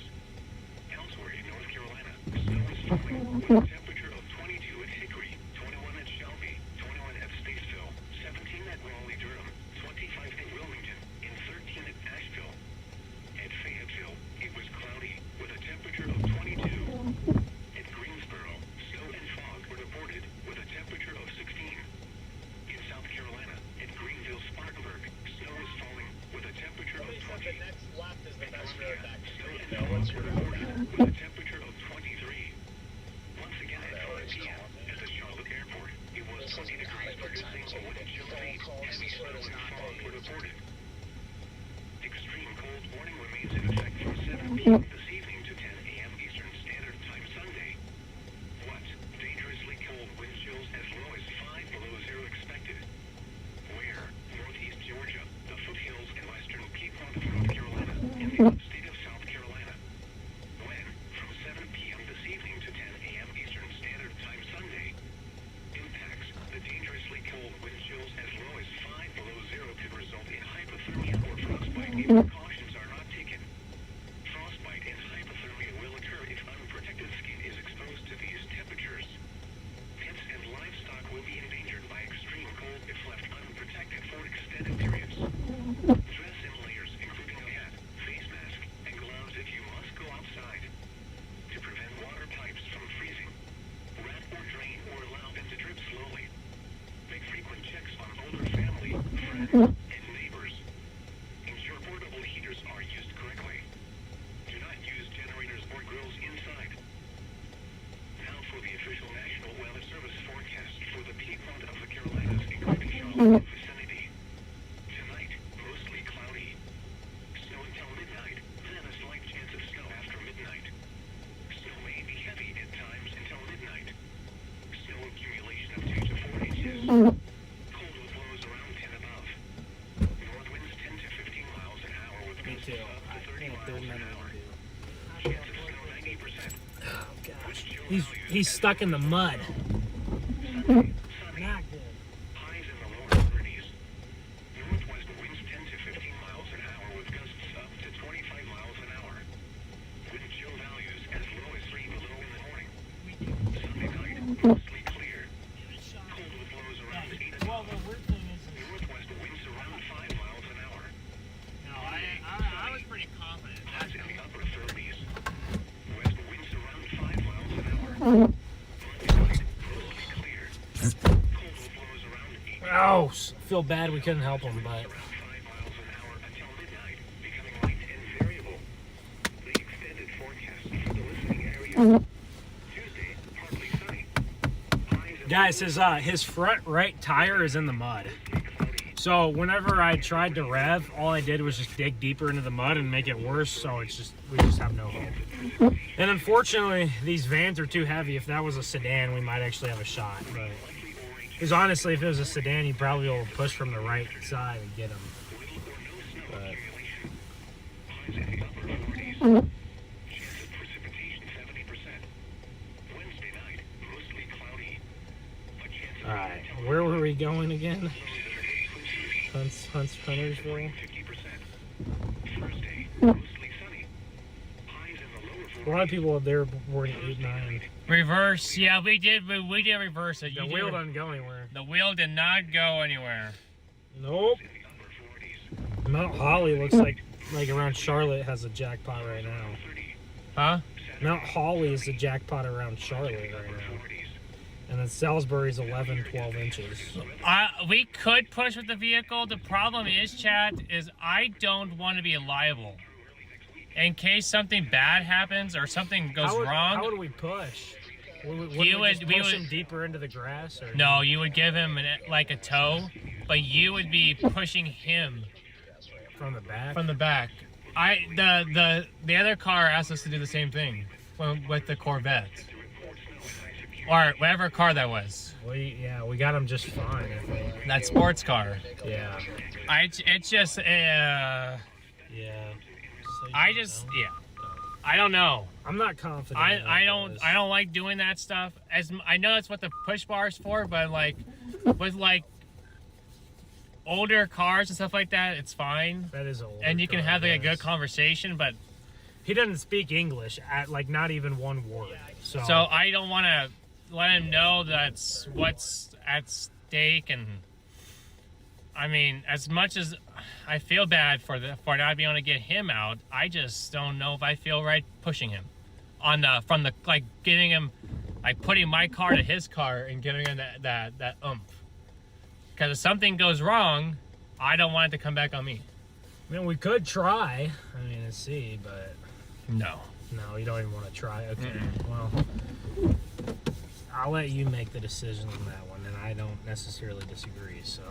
Elsewhere in North Carolina, snow was falling, with a temperature of 22 at Hickory, 21 at Shelby, 21 at Statesville, 17 at Raleigh-Durham, 25 at Wilmington, and 13 at Asheville. At Fayetteville, it was cloudy, with a temperature of 22. At Greensboro, snow and fog were reported, with a temperature of 16. In South Carolina, at Greenville-Spartanburg, snow was falling, with a temperature of 20. next left is the At best Columbia, road back to snow and Greenville. fog What's were your route reported, now? with a temperature of 23. Once again, at Cold with lows around 10 above. North winds 10 to 15 miles an hour with Me gusts too. up to 30 I miles don't an remember hour. what Chance of snow 90%. Oh gosh. Wind chill He's stuck in the mud. Sunny. Not good. Highs in the lower 30s. Northwest winds 10 to 15 miles an hour with gusts up to 25 miles an hour. Wind chill values as low as 3 below in the morning. Sunday night, mostly clear. Cold with lows around 8 Well, above. the weird thing is, Northwest winds around 5 miles an hour. No, I was pretty confident. Highs in the upper 30s. West winds around 5 miles an hour. Monday night, mostly clear. Cold with lows around 8 oh, feel bad we couldn't help him, but around 5 miles an hour until midnight, becoming light and variable. The extended forecast for the listening area. Tuesday, partly sunny. Highs in guys, his front right tire is in the mud. So whenever I tried to rev, all I did was just dig deeper into the mud and make it worse. So we just have no hope. And unfortunately, these vans are too heavy. If that was a sedan, we might actually have a shot. But because honestly, if it was a sedan, you'd probably be able to push from the right side and get him. But highs in the upper 40s. Chance of precipitation 70%. Wednesday night, mostly cloudy. A chance of all right, where were we going again? Huntersville. 50%. Thursday, mostly sunny. Highs in the lower 40s. A lot of people up there were 8, 9. Reverse, yeah, we did reverse it. The wheel doesn't go anywhere. The wheel did not go anywhere. Nope. In the upper 40s. Mount Holly looks like around Charlotte has a jackpot right now. 30. Huh? Mount Holly is the jackpot around Charlotte right now. 40s. And then Salisbury's 11, 12 inches. We could push with the vehicle. The problem is, Chad, is I don't want to be liable. In case something bad happens or something goes wrong. How would we push? Would You we just would- we push would- him deeper into the grass? Or No, you would give him like a tow, but you would be pushing him from the back? from the back. The other car asked us to do the same thing with the Corvette or whatever car that was. We got him just fine. I think. That sports car. Yeah. It's just Yeah. I don't know. I'm not confident. I don't like doing that stuff. As I know that's what the push bar is for, but like with like older cars and stuff like that, it's fine. That is old. And you can have like a good conversation, but He doesn't speak English at like not even one word. So I don't want to let him know that's what's at stake. And I mean, as much as I feel bad for not being able to get him out, I just don't know if I feel right pushing him getting him, like putting my car to his car and giving him that oomph. Because if something goes wrong, I don't want it to come back on me. I mean, we could try. I mean, let's see, but No. no, you don't even want to try. Okay, well, I'll let you make the decision on that one, and I don't necessarily disagree. So.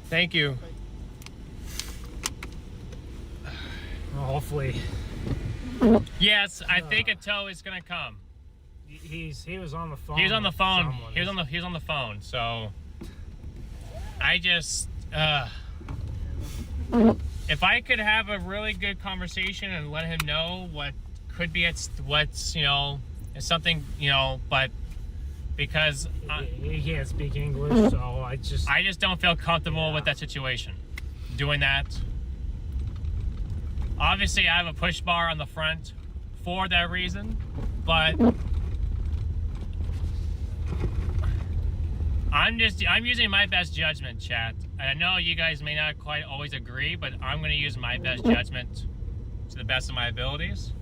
Thank you. Well, hopefully, Yes, I think a tow is gonna come. he was on the phone. He was on the with phone. someone. He was on the phone. So I just if I could have a really good conversation and let him know what could be what's it's something but because he can't speak English, so I just don't feel comfortable with that situation. Doing that. Obviously, I have a push bar on the front for that reason, but I'm using my best judgment, chat. And I know you guys may not quite always agree, but I'm going to use my best judgment to the best of my abilities.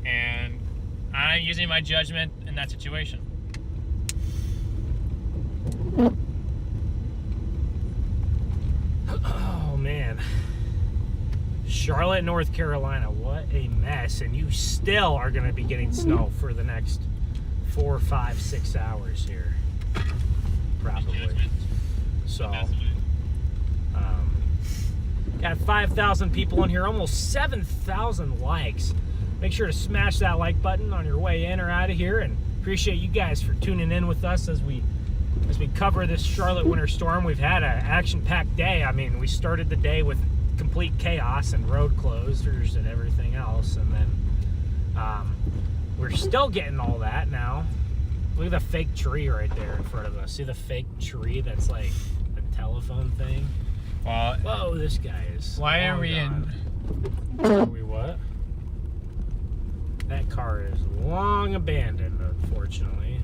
And I'm using my judgment in that situation. Oh man, Charlotte, North Carolina, what a mess! And you still are going to be getting snow for the next 4, 5, 6 hours here, probably. So Got 5,000 people in here, almost 7,000 likes. Make sure to smash that like button on your way in or out of here, and appreciate you guys for tuning in with us as we cover this Charlotte winter storm. We've had an action-packed day. I mean, we started the day with complete chaos and road closures and everything else, and then we're still getting all that now. Look at the fake tree right there in front of us. See the fake tree that's like a telephone thing? Well, Whoa, this guy is. why are long we gone. Are we what? That car is long abandoned, unfortunately.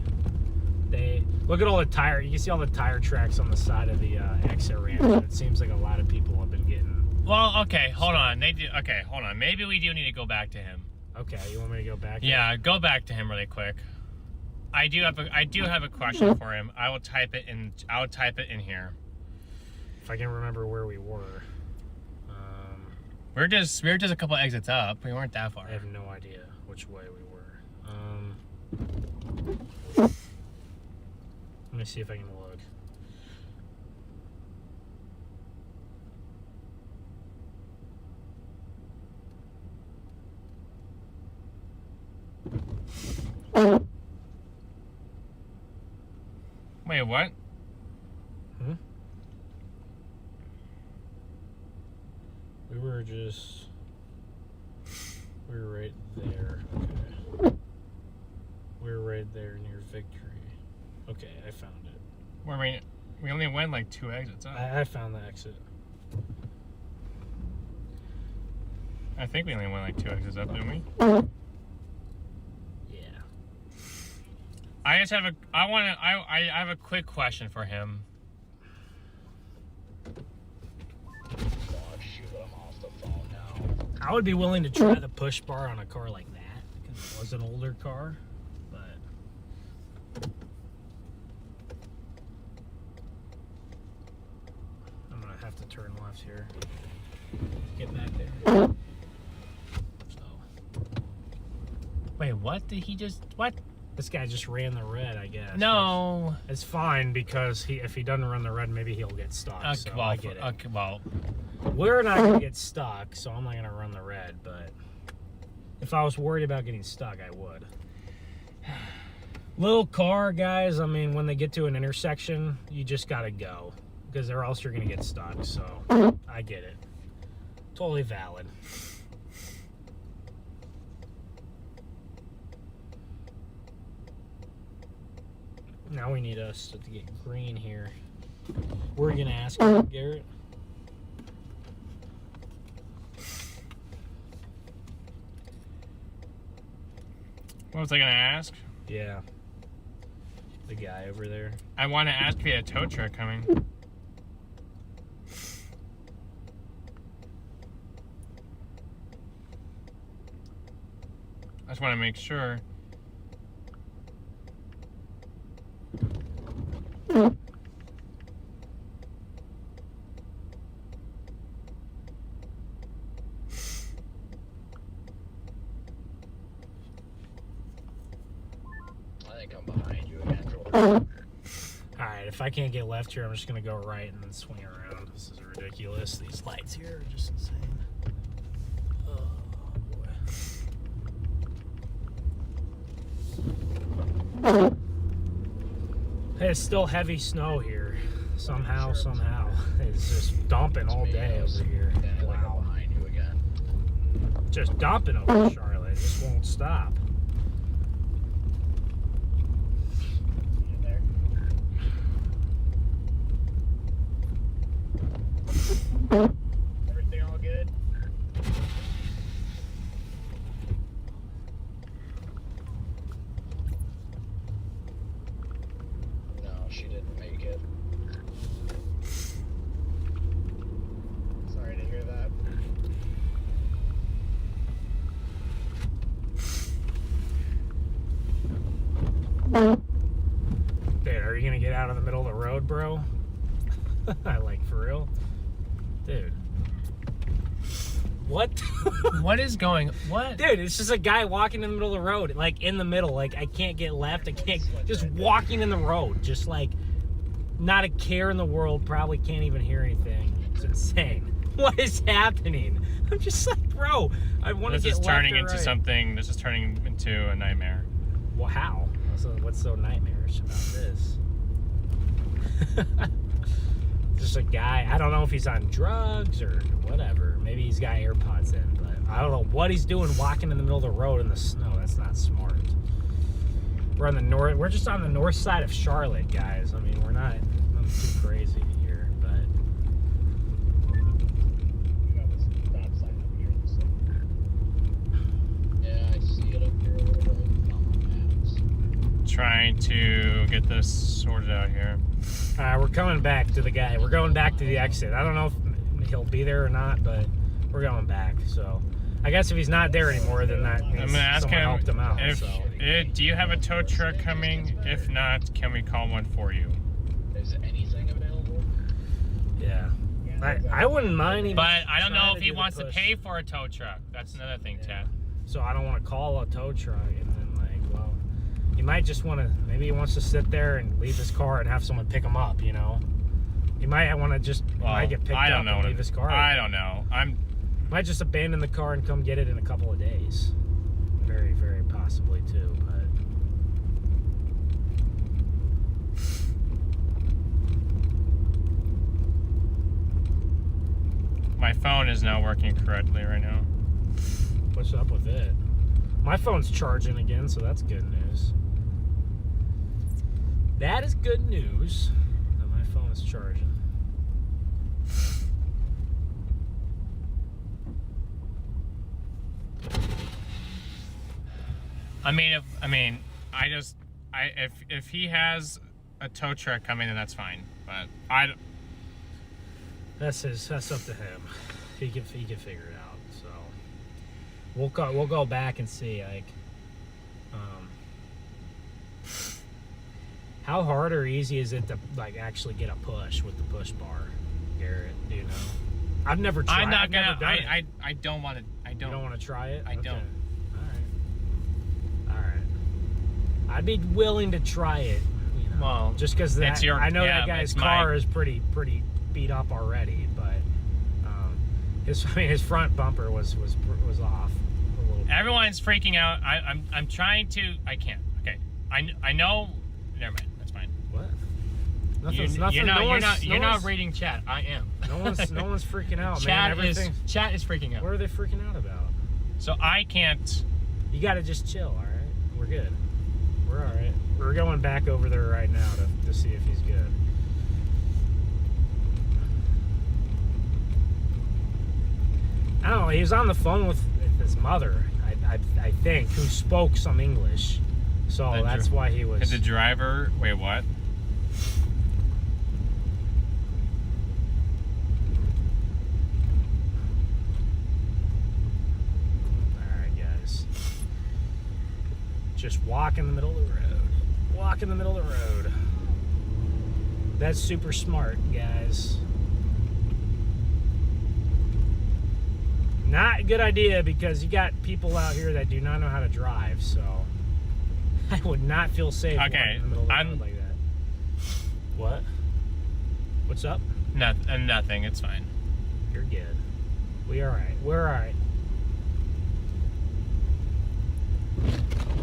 Look at all the tire. You can see all the tire tracks on the side of the exit ramp. It seems like a lot of people have been getting. Well, okay, hold on. Okay, hold on. Maybe we do need to go back to him. Okay, you want me to go back? Yeah, go back to him really quick. I do have a question for him. I will type it in here. If I can remember where we were. We were just a couple exits up. We weren't that far. I have no idea which way we were. Let me see if I can look. Wait, what? We were right there. Okay. We were right there near Victory. Okay, I found it. Well, I mean, we only went like 2 exits up. I found the exit. I think we only went like 2 exits up, didn't we? Yeah. I have a quick question for him. I would be willing to try the push bar on a car like that because it was an older car, but I'm gonna have to turn left here. Get back there. So, Wait, what did he just? What? this guy just ran the red, I guess. No. It's fine because if he doesn't run the red, maybe he'll get stuck. So I get it. Okay, well. We're not gonna get stuck, so I'm not gonna run the red. But if I was worried about getting stuck, I would. Little car, guys. I mean, when they get to an intersection, you just gotta go because or else you're gonna get stuck. So I get it. Totally valid. Now we need us to get green here. We're gonna ask Garrett. What was I gonna ask? Yeah. The guy over there. I want to ask if he had a tow truck coming. I just want to make sure. Alright, if I can't get left here, I'm just going to go right and then swing around. This is ridiculous. These lights here are just insane. Oh, boy. Hey, it's still heavy snow here. Somehow. It's just dumping all day over here. Wow. Just dumping over Charlotte. It just won't stop. Everything all good? No, she didn't make it. Sorry to hear that. Dude, are you gonna get out of the middle of the road, bro? Like, for real? Dude. What? What is going? What? Dude, it's just a guy walking in the middle of the road. Like, in the middle. Like, I can't get left. I can't. Just walking in the road. Just, like, not a care in the world. Probably can't even hear anything. It's insane. What is happening? I'm just like, bro, I want to This get is left turning or into right. something. This is turning into a nightmare. Well, how? What's so nightmarish about this? Just a guy. I don't know if he's on drugs or whatever. Maybe he's got AirPods in, but I don't know what he's doing walking in the middle of the road in the snow. That's not smart. We're on the north. We're just on the north side of Charlotte, guys. I mean, we're not too crazy here, but You got this stop sign up here. Yeah, I see it up here a little bit on my maps. Trying to get this sorted out here. we're coming back to the guy. We're going back to the exit. I don't know if he'll be there or not, but we're going back. So I guess if he's not there anymore, then that means I'm gonna ask someone him helped him out. if so. do you have a tow truck coming? If not, can we call one for you? Is anything available? Yeah. I wouldn't mind even. But I don't know trying if he do the wants to push. pay for a tow truck. That's another thing, Ted. So I don't want to call a tow truck and then well, he might just want to. Maybe he wants to sit there and leave his car and have someone pick him up. You know. He might want to just might get picked I don't up know. and leave his car. I don't know. Might just abandon the car and come get it in a couple of days. Very, very possibly too. But My phone is not working correctly right now. what's up with it? My phone's charging again, so that's good news. That is good news that my phone is charging. If he has a tow truck coming, then that's fine. But I don't. That's up to him. He can figure it out. So we'll go back and see how hard or easy is it to actually get a push with the push bar, Garrett? Do you know? I've never tried. I'm not gonna. Never done it. I don't want to. You don't want to try it? I don't. All right. I'd be willing to try it. You know, Well, just because I know yeah, that guy's it's car is pretty beat up already, but his front bumper was off a little bit. Everyone's freaking out. I'm trying to. I can't. Okay. I know. Never mind. That's fine. What? You're not reading chat. I am. No one's freaking out, Chat man. Chat is freaking out. What are they freaking out about? So I can't. You gotta just chill, all right? We're good. We're all right. We're going back over there right now to see if he's good. I don't know. He was on the phone with his mother, I think, who spoke some English. So that's why he was. The driver. Wait, what? Just walk in the middle of the road. Walk in the middle of the road. That's super smart, guys. Not a good idea because you got people out here that do not know how to drive, so I would not feel safe walking in the middle of the road like that. What? What's up? Nothing. It's fine. You're good. We all right. We're all right.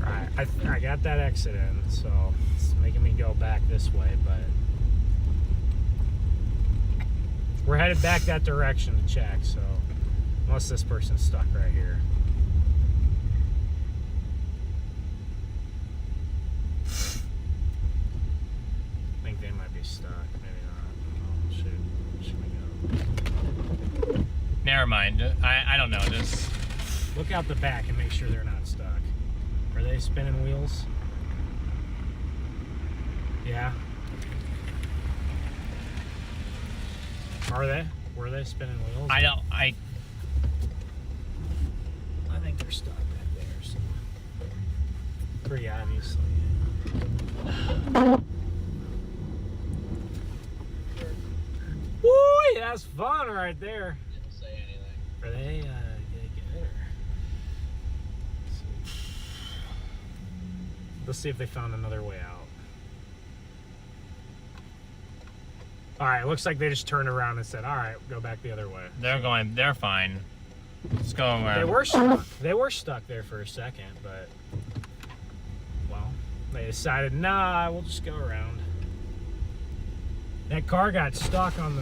Alright, I got that exit in, so it's making me go back this way, but we're headed back that direction to check, so unless this person's stuck right here. I think they might be stuck, maybe not. Oh, shoot we go? Never mind. I don't know. Just look out the back and make sure they're not stuck. Are they spinning wheels? Yeah. Are they? Were they spinning wheels? I think they're stuck back there. So. Pretty obviously. Woo! That's fun right there. Didn't say anything. Are they good? Let's see if they found another way out. All right, looks like they just turned around and said, all right, go back the other way. They're fine. Let's go. They were stuck. They were stuck there for a second, but, well, they decided, nah, we'll just go around. That car got stuck on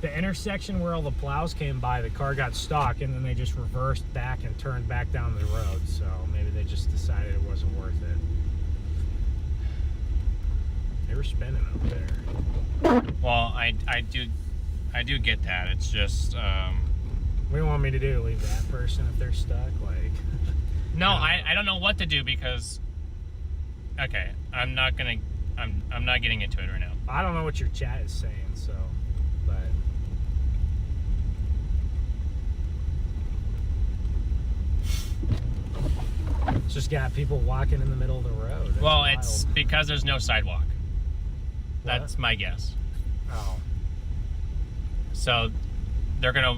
the intersection where all the plows came by. The car got stuck, and then they just reversed back and turned back down the road. So maybe they just decided it wasn't worth it. They were spinning up there. Well, I do get that. It's just. What do you want me to do? Leave that person if they're stuck? Like. No, I don't know what to do because. Okay, I'm not getting into it right now. I don't know what your chat is saying, so, but. It's just got people walking in the middle of the road. That's Well, wild. it's because there's no sidewalk. That's my guess. Oh. So they're gonna,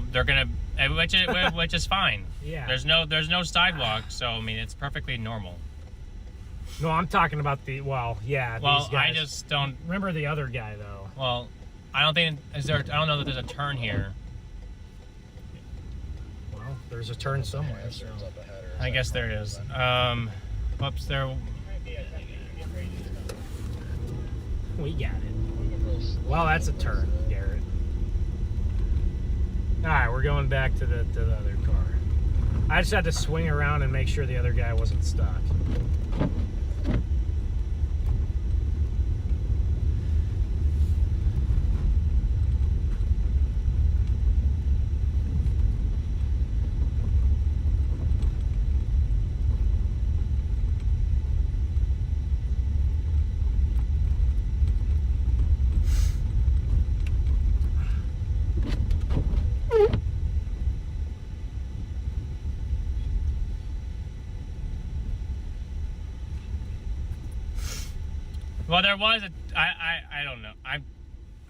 which is fine. Yeah. There's no sidewalk, so I mean it's perfectly normal. No, I'm talking about well, yeah. Well, these guys. I just don't. Remember the other guy though. Well, I don't know that there's a turn here. Well, there's a turn somewhere. So. I guess there it is. Whoops, there. We got it. Well, that's a turn, Garrett. All right, we're going back to the other car. I just had to swing around and make sure the other guy wasn't stuck. Well, there was a. I don't know. I'm.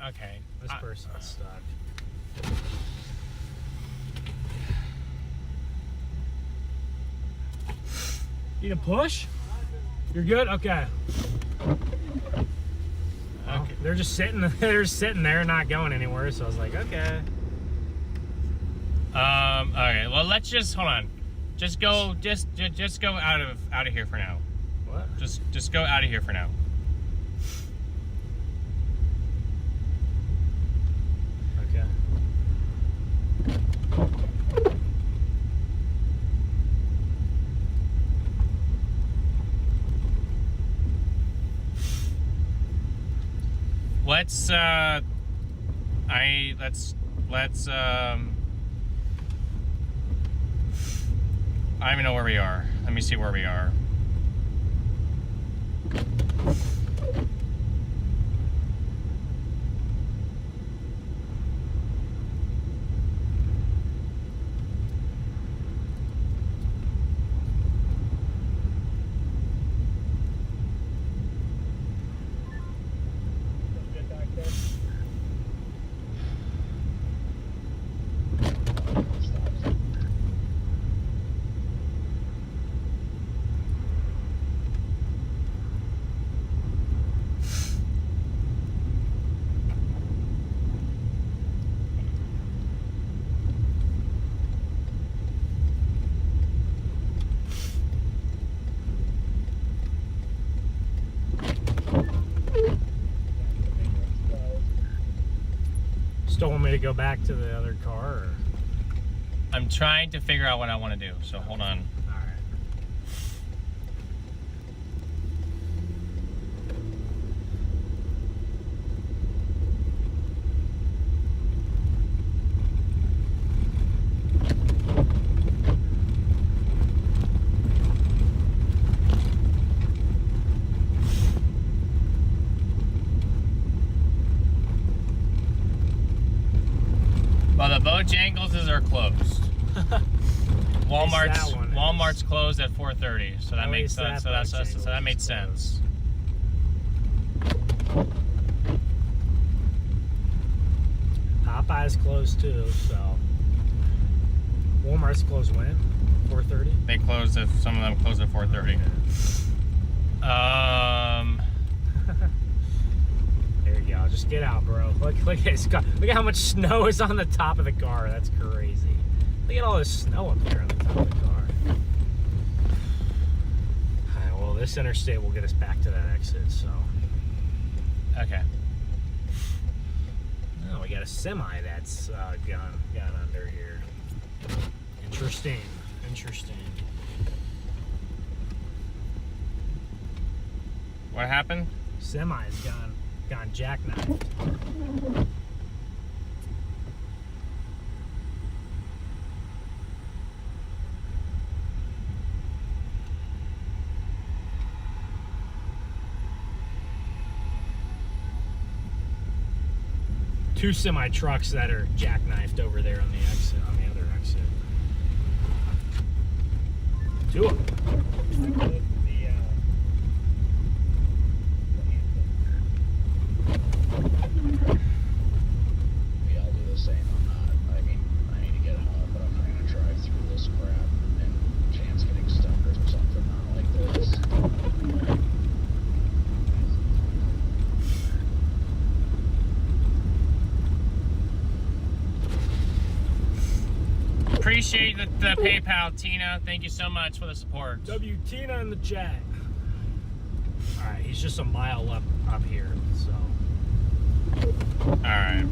Okay. This person's stuck. You can push? You're good? Okay. Well, they're just sitting there not going anywhere, so I was like, okay. Okay. Well, let's just hold on. Just go out of here for now. What? Just go out of here for now. Okay. Let's I don't even know where we are. Let me see where we are. Still want me to go back to the other car? Or? I'm trying to figure out what I want to do, so hold on. All right. Well, the Bojangles are closed. Walmart's closed at 4:30, so that makes sense. So that made sense. Popeye's closed too, so Walmart's closed when? 4:30. They closed. Some of them closed at 4:30. There you go. Just get out, bro. Look at how much snow is on the top of the car. That's crazy. Look at all this snow up here on the top of the car. Alright, well, this interstate will get us back to that exit, so. Okay. Oh, we got a semi that's gone under here. Interesting. What happened? Semi's gone jackknifed. Two semi trucks that are jackknifed over there on the exit, on the other exit. Two of them. We all do the same. I need to get home, but I'm not gonna drive through this crap and chance getting stuck or something not like this. Appreciate the PayPal, Tina. Thank you so much for the support. W Tina in the chat. Alright, he's just a mile up here, so. Alright.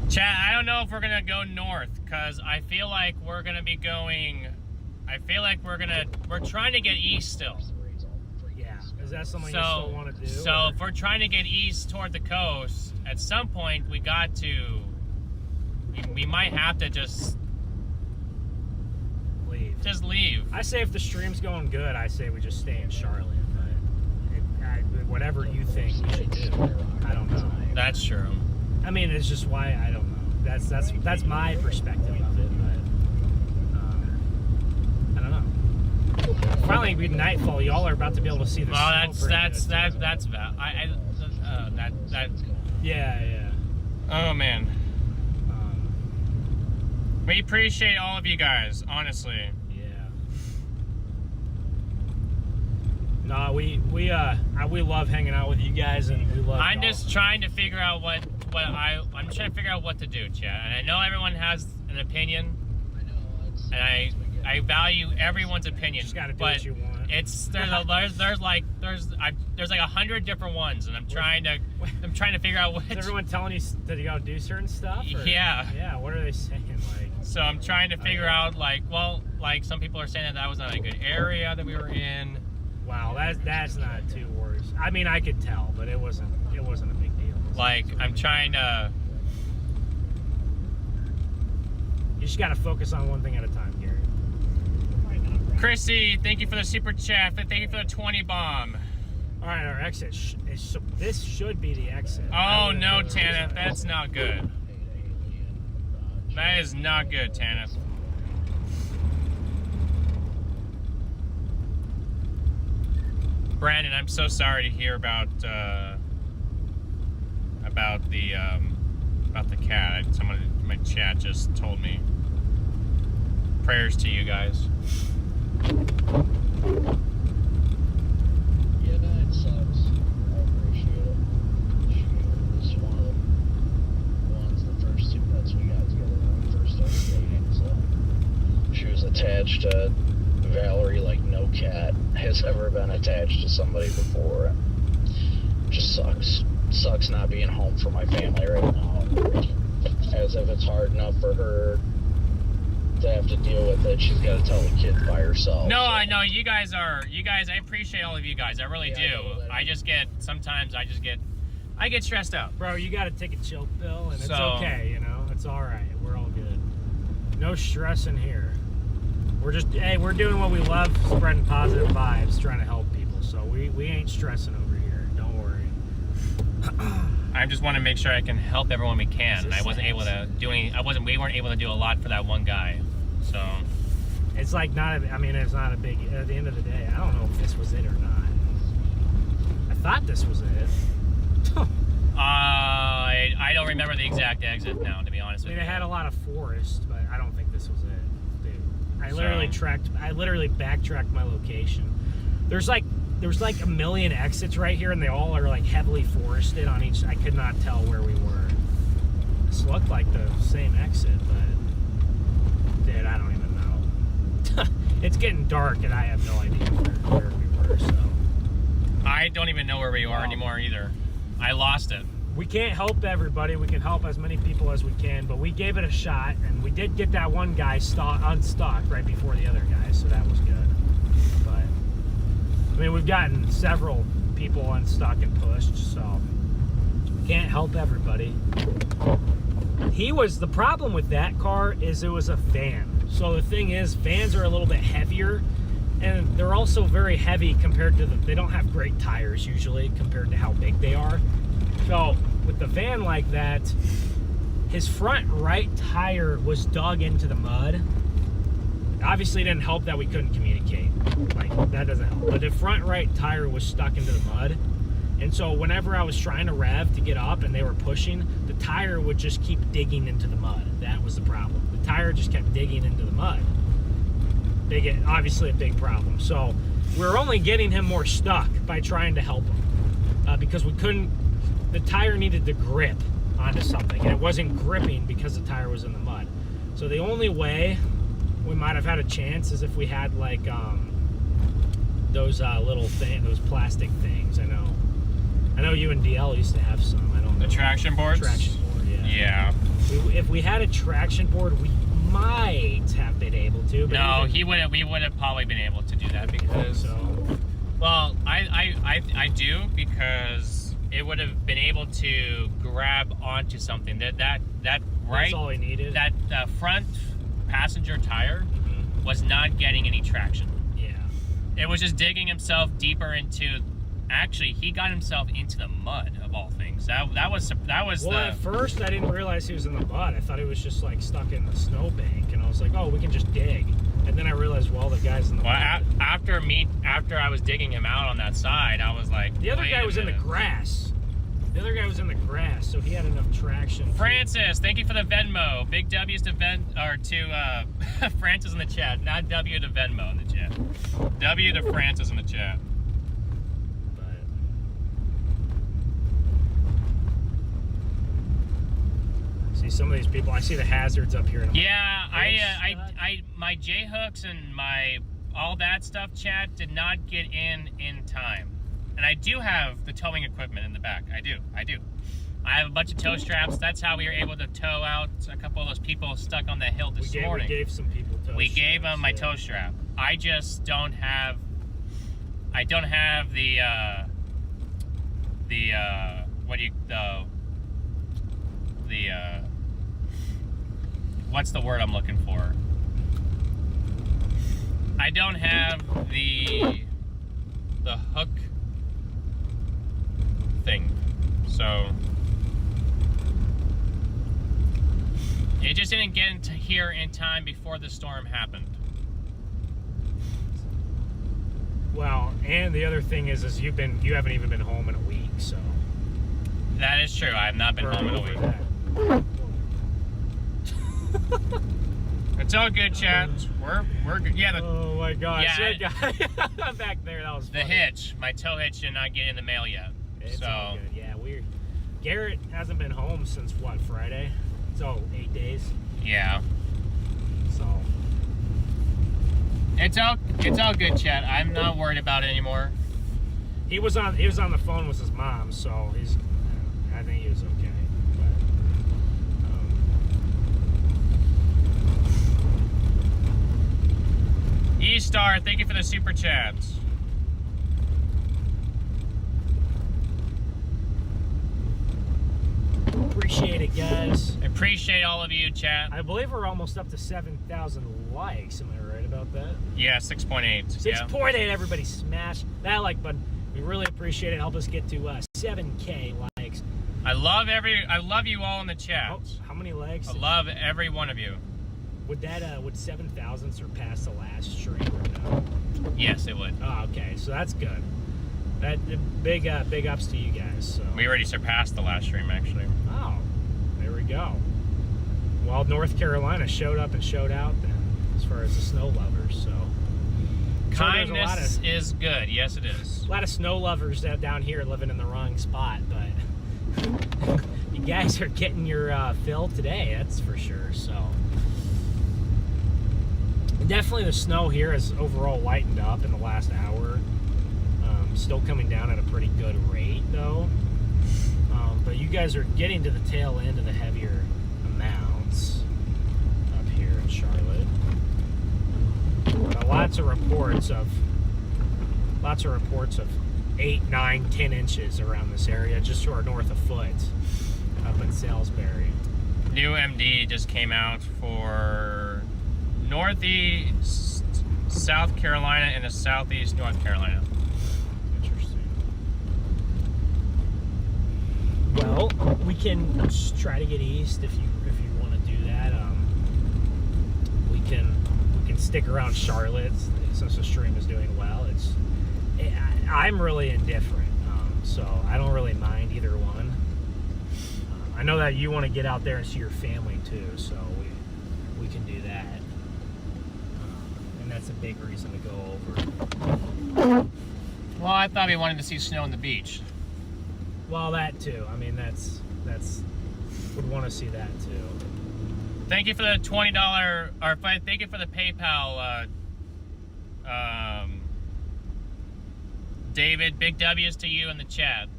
Chat, I don't know if we're gonna go north, because I feel like we're gonna be going. I feel like we're trying to get east still. Yeah, is that something you still want to do? So or? if we're trying to get east toward the coast, at some point we might have to just leave. Just leave. I say if the stream's going good, I say we just stay in Charlotte. But whatever you think we should do, I don't know. That's true. I mean, it's just why I don't know. That's my perspective of it, but I don't know. Finally, with nightfall, y'all are about to be able to see the snow. That's about. Yeah. Oh man. We appreciate all of you guys, honestly. Yeah. No, we love hanging out with you guys, and we love. I'm just trying to figure out I'm trying to figure out what to do, Chad. And I know everyone has an opinion, and I value everyone's opinion. Just gotta do but what you want. There's like 100 different ones, and I'm trying to figure out what. Is everyone telling you that you gotta do certain stuff? Or? Yeah. Yeah. What are they saying? Like. So I'm trying to figure out like some people are saying that was not a good area that we were in. Wow, that's not too worse. I mean, I could tell, but it wasn't a big deal. Like I'm trying to. You just gotta focus on one thing at a time, Garrett. Chrissy, thank you for the super chat. Thank you for the 20 bomb. All right, our exit. This should be the exit. Oh no, Tanith, that's not good. That is not good, Tanith. Brandon, I'm so sorry to hear about the cat. Someone in my chat just told me. Prayers to you guys. Yeah, that sucks. I appreciate it. She was one of the ones, the first two pets we got together when we first started dating, so she was attached to Valerie like no cat has ever been attached to somebody before. It just sucks. Sucks not being home for my family right now. As if it's hard enough for her to have to deal with it, she's got to tell the kids by herself. No, I know you guys. I appreciate all of you guys. I really do. Sometimes I get stressed out. Bro, you got to take a chill pill, and it's okay. You know, it's all right. We're all good. No stress in here. We're doing what we love, spreading positive vibes, trying to help people. So we ain't stressing over here. Don't worry. I just want to make sure I can help everyone we can. I wasn't able to do any. We weren't able to do a lot for that one guy. So it's like it's not a big. At the end of the day, I don't know if this was it or not. I thought this was it. I don't remember the exact exit now, to be honest I with mean, you. it had a lot of forest, but I don't think this was it, dude. I literally backtracked my location. There's like a million exits right here, and they all are like heavily forested on each. I could not tell where we were. This looked like the same exit, but dude, I don't even know. It's getting dark, and I have no idea where we were. So I don't even know where we are anymore either. I lost it. we can't help everybody. We can help as many people as we can, but we gave it a shot, and we did get that one guy unstuck right before the other guy, so that was good. But I mean, we've gotten several people unstuck and pushed, so can't help everybody. The problem with that car is it was a van. So the thing is, vans are a little bit heavier, and they're also very heavy compared to they don't have great tires usually compared to how big they are. So with the van like that, his front right tire was dug into the mud. Obviously it didn't help that we couldn't communicate. Like, that doesn't help. But the front right tire was stuck into the mud. And so whenever I was trying to rev to get up and they were pushing, the tire would just keep digging into the mud. That was the problem. The tire just kept digging into the mud. Obviously a big problem. So we're only getting him more stuck by trying to help him. Because we couldn't, the tire needed to grip onto something. And it wasn't gripping because the tire was in the mud. So the only way we might have had a chance is if we had like those those plastic things. I know you and DL used to have some. I don't know. The traction boards? Traction board, yeah. Yeah. If we had a traction board, we might have been able to. But No, we would have probably been able to do that because. Well, I do, because it would have been able to grab onto something. That right. That's all he needed. That front passenger tire was not getting any traction. Yeah. It was just digging himself deeper into. Actually, he got himself into the mud of all things. That was. Well, at first I didn't realize he was in the mud. I thought he was just like stuck in the snowbank, and I was like, oh, we can just dig. And then I realized, well, the guy's in the mud. After I was digging him out on that side, I was like, the other guy was in the grass. The other guy was in the grass, so he had enough traction. Francis, thank you for the Venmo. Big W's to Francis in the chat, not W to Venmo in the chat. W to Francis in the chat. See some of these people. I see the hazards up here. Yeah, my J hooks and my all that stuff, chat, did not get in time. And I do have the towing equipment in the back. I do. I have a bunch of tow straps. That's how we were able to tow out a couple of those people stuck on the hill this morning. We gave some people tow straps. We gave them my tow strap. I just don't have. I don't have the what's the word I'm looking for? I don't have the hook thing, so it just didn't get into here in time before the storm happened. Well, and the other thing is you haven't even been home in a week, so that is true. I have not been home in a week. It's all good, chat. We're good. Yeah. Oh my gosh! Yeah, that guy back there, that was funny. The hitch. My tow hitch did not get in the mail yet. It's all good. Yeah, Garrett hasn't been home since what, Friday? So 8 days. Yeah. So it's all good, chat. I'm not worried about it anymore. He was on the phone with his mom, so I think he was okay. E-Star, thank you for the super chats. Appreciate it, guys. I appreciate all of you, chat. I believe we're almost up to 7,000 likes. Am I right about that? Yeah, 6.8. 6.8. Everybody smash that like button. We really appreciate it. Help us get to 7K likes. I love you all in the chat. Oh, how many likes? I love every one of you. Would 7,000 surpass the last stream or no? Yes, it would. Oh, okay. So that's good. That big ups to you guys. So. We already surpassed the last stream, actually. Oh, there we go. Well, North Carolina showed up and showed out then, as far as the snow lovers. So Kindness is good. Yes, it is. A lot of snow lovers down here living in the wrong spot, but you guys are getting your fill today, that's for sure. So definitely the snow here has overall lightened up in the last hour. Still coming down at a pretty good rate though. But you guys are getting to the tail end of the heavier amounts up here in Charlotte. Lots of reports of 8, 9, 10 inches around this area, just to our north a foot up in Salisbury. New MD just came out for northeast South Carolina and the southeast North Carolina. Interesting. Well, we can just try to get east if you want to do that. We can stick around Charlotte since the stream is doing well. I'm really indifferent, so I don't really mind either one. I know that you want to get out there and see your family too, so we can do that, and that's a big reason to go over. Well, I thought we wanted to see snow on the beach. Well, that too. I mean, that's would want to see that too. Thank you for the $20, or thank you for the PayPal, David. Big W's to you in the chat. All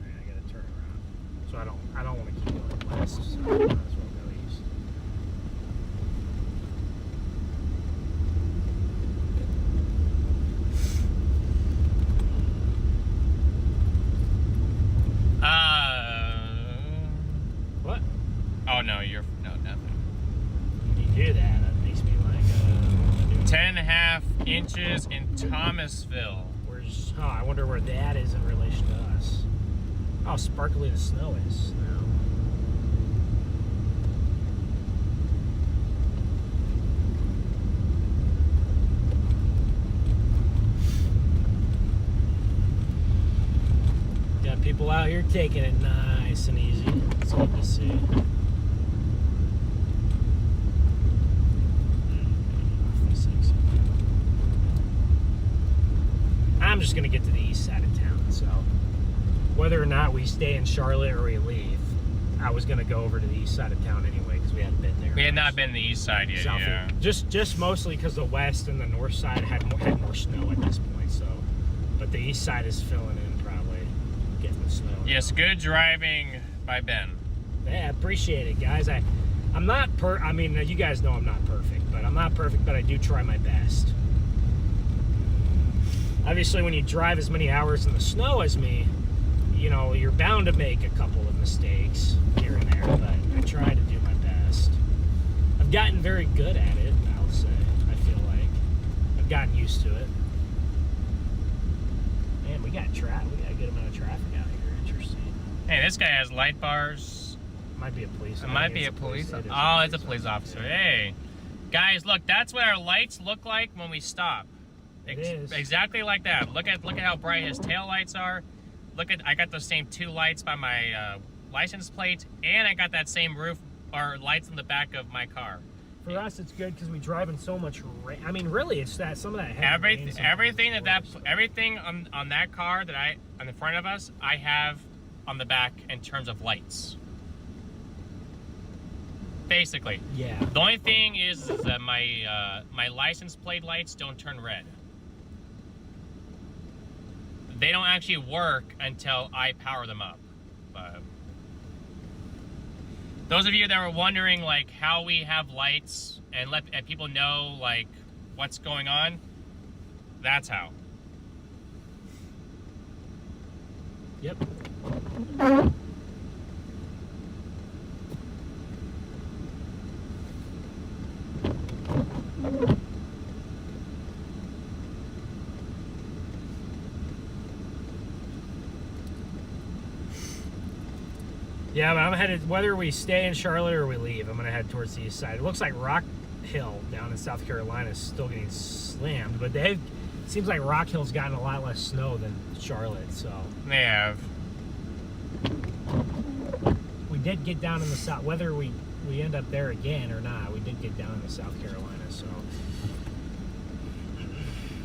right, I gotta turn around, so I don't want to keep going west. So I might as well go east. What? Oh no, nothing. When you do that, it makes me like 10.5 inches in Thomasville. Oh, I wonder where that is in relation to us. How sparkly the snow is now. Got people out here taking it nice and easy. It's good to see. I'm just going to get to the east side of town, so whether or not we stay in Charlotte or we leave, I was going to go over to the east side of town anyway because we hadn't been there. We had not been to the east side yet, yeah. Just mostly because the west and the north side had more snow at this point, so. But the east side is filling in, probably, getting the snow. Yes, good driving by Ben. Yeah, appreciate it, guys. I'm not I mean, you guys know I'm not perfect, but I'm not perfect, but I do try my best. Obviously, when you drive as many hours in the snow as me, you know, you're bound to make a couple of mistakes here and there, but I try to do my best. I've gotten very good at it, I'll say. I feel like I've gotten used to it. Man, we got a good amount of traffic out here. Interesting. Hey, this guy has light bars. Might be a police. It might be a police. Oh, it's a police officer. Hey, guys, look, that's what our lights look like when we stop. It is. Exactly like that. Look at how bright his tail lights are. I got those same 2 lights by my license plate, and I got that same roof or lights on the back of my car. For us, it's good because we drive in so much rain. I mean, really, it's that some of that heavy rain, everything on that car that on the front of us, I have on the back in terms of lights. Basically, yeah. The only thing is that my license plate lights don't turn red. They don't actually work until I power them up. But those of you that were wondering like how we have lights and let people know like what's going on, that's how. Yep. Yeah, but I'm headed, whether we stay in Charlotte or we leave, I'm going to head towards the east side. It looks like Rock Hill down in South Carolina is still getting slammed, but Seems like Rock Hill's gotten a lot less snow than Charlotte, so. They have. We did get down in the south, whether we end up there again or not, we did get down in the South Carolina, so.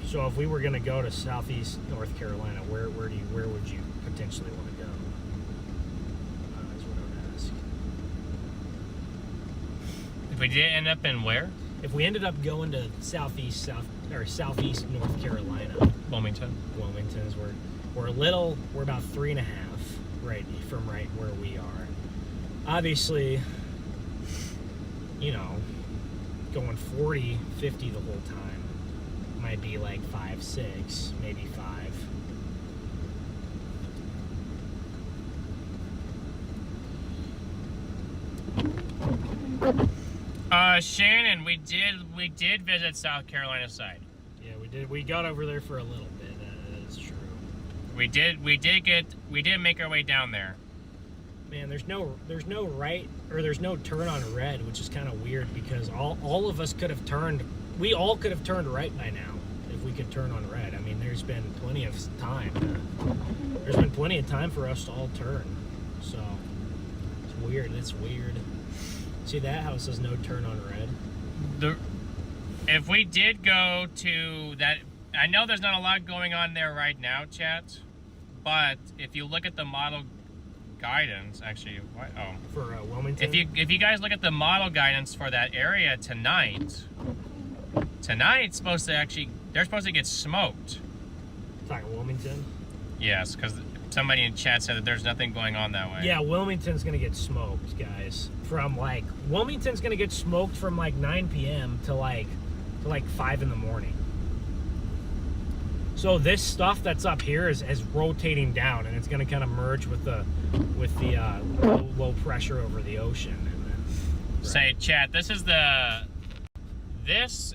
So if we were gonna go to southeast North Carolina, where would you potentially want to go? Is what I would ask. If we did end up in where? If we ended up going to southeast North Carolina, Wilmington. Wilmington's we're about 3.5 right where we are. Obviously, you know, going 40, 50 the whole time might be like 5, 6, maybe 5. Shannon, we did visit South Carolina side. Yeah, we did. We got over there for a little bit. That is true. We did make our way down there. Man, there's no turn on red, which is kind of weird because all of us could have turned. We all could have turned right by now if we could turn on red. I mean, there's been plenty of time. There's been plenty of time for us to all turn. So it's weird. It's weird. See that? How it says no turn on red. If we did go to that, I know there's not a lot going on there right now, chat. But if you look at the model guidance, actually, what? Oh, for Wilmington. If you guys look at the model guidance for that area tonight's supposed to they're supposed to get smoked. Talking Wilmington. Yes, because somebody in chat said that there's nothing going on that way. Yeah, Wilmington's gonna get smoked, guys. Wilmington's gonna get smoked from like 9 p.m. to like 5 in the morning. So this stuff that's up here is rotating down, and it's gonna kind of merge with the low pressure over the ocean. And then, right. Say, chat, this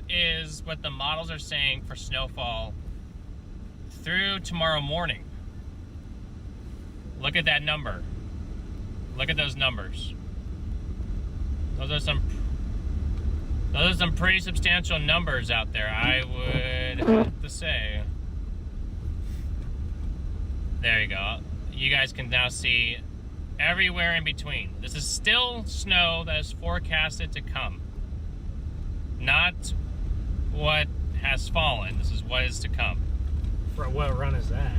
is what the models are saying for snowfall through tomorrow morning. Look at that number. Look at those numbers. Those are some pretty substantial numbers out there, I would have to say. There you go. You guys can now see everywhere in between. This is still snow that is forecasted to come. Not what has fallen. This is what is to come. For what run is that?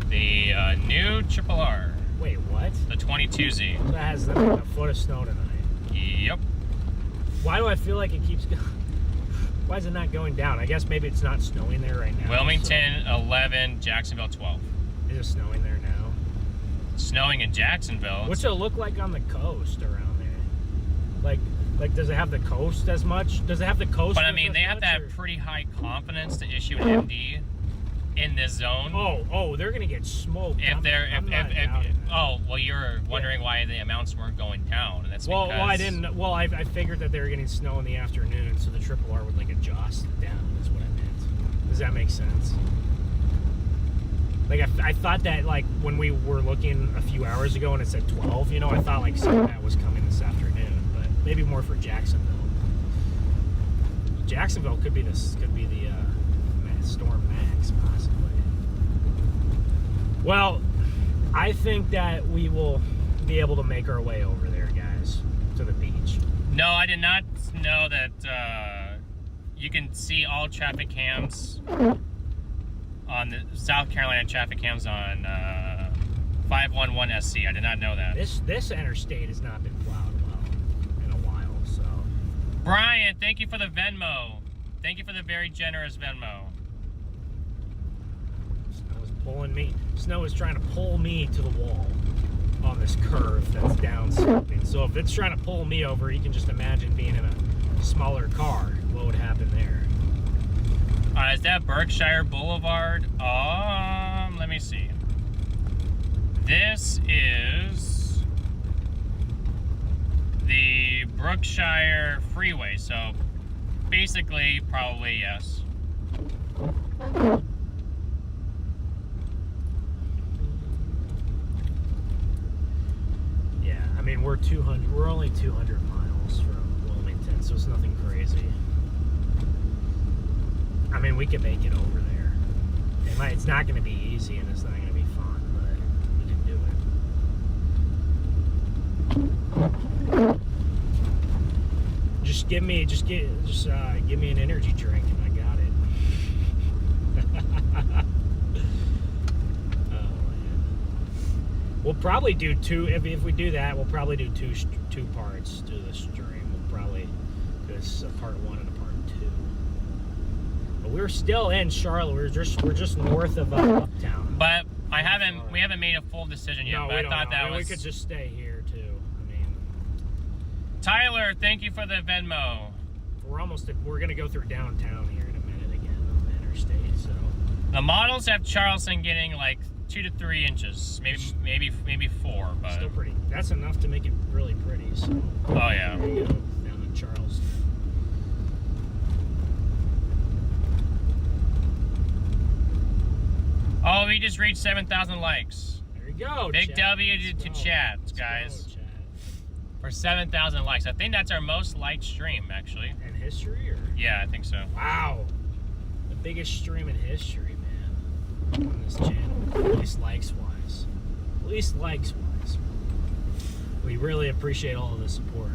The new Triple R. Wait, what? The 22Z. So that has a foot of snow tonight. Yep. Why do I feel like it keeps going? Why is it not going down? I guess maybe it's not snowing there right now. Wilmington 11, Jacksonville 12. Is it snowing there now? It's snowing in Jacksonville. What's it look like on the coast around there? Like does it have the coast as much? Does it have the coast? But I mean, they have to have pretty high confidence to issue an MD in this zone. Oh, they're gonna get smoked. Oh, well, you're wondering why the amounts weren't going down, and that's because. Well, I didn't. Well, I figured that they were getting snow in the afternoon, so the Triple R would like adjust down. Is what I meant. Does that make sense? Like I thought that like when we were looking a few hours ago and it said 12, you know, I thought like some of that was coming this afternoon, but maybe more for Jacksonville. Jacksonville could be the Storm Max possibly. Well, I think that we will be able to make our way over there, guys, to the beach. No, I did not know that you can see all traffic cams on the South Carolina traffic cams on 511 SC. I did not know that. This interstate has not been plowed well in a while, so. Brian, thank you for the Venmo. Thank you for the very generous Venmo. Snow is trying to pull me to the wall on this curve that's down sloping. So if it's trying to pull me over, you can just imagine being in a smaller car. What would happen there? Is that Berkshire Boulevard? Let me see. This is the Berkshire Freeway, so basically, probably yes. Yeah, I mean we're only 200 miles from Wilmington, so it's nothing crazy. I mean we can make it over there. It's not going to be easy and it's not going to be fun, but we can do it. Just give me an energy drink and I got it. Oh man. We'll probably do two. If we do that, we'll probably do two parts to the stream. We'll probably do this part 1 and a part 2. But we're still in Charlotte. We're just north of Uptown. But we haven't made a full decision yet. No, but we I don't thought know. that was. We could just stay here too. I mean, Tyler, thank you for the Venmo. we're gonna go through downtown here in a minute again on the interstate. So The models have Charleston getting like 2 to 3 inches, maybe 4, but still pretty. That's enough to make it really pretty. So oh yeah. there you go, down in Charleston. Oh, we just reached 7,000 likes. There you go. Big Chad. W Let's to go. chat, Let's guys. go, Chad. For 7,000 likes. I think that's our most liked stream, actually. In history, or Yeah, I think so. wow, the biggest stream in history, man, on this channel. At least likes wise. At least likes wise. We really appreciate all of the support.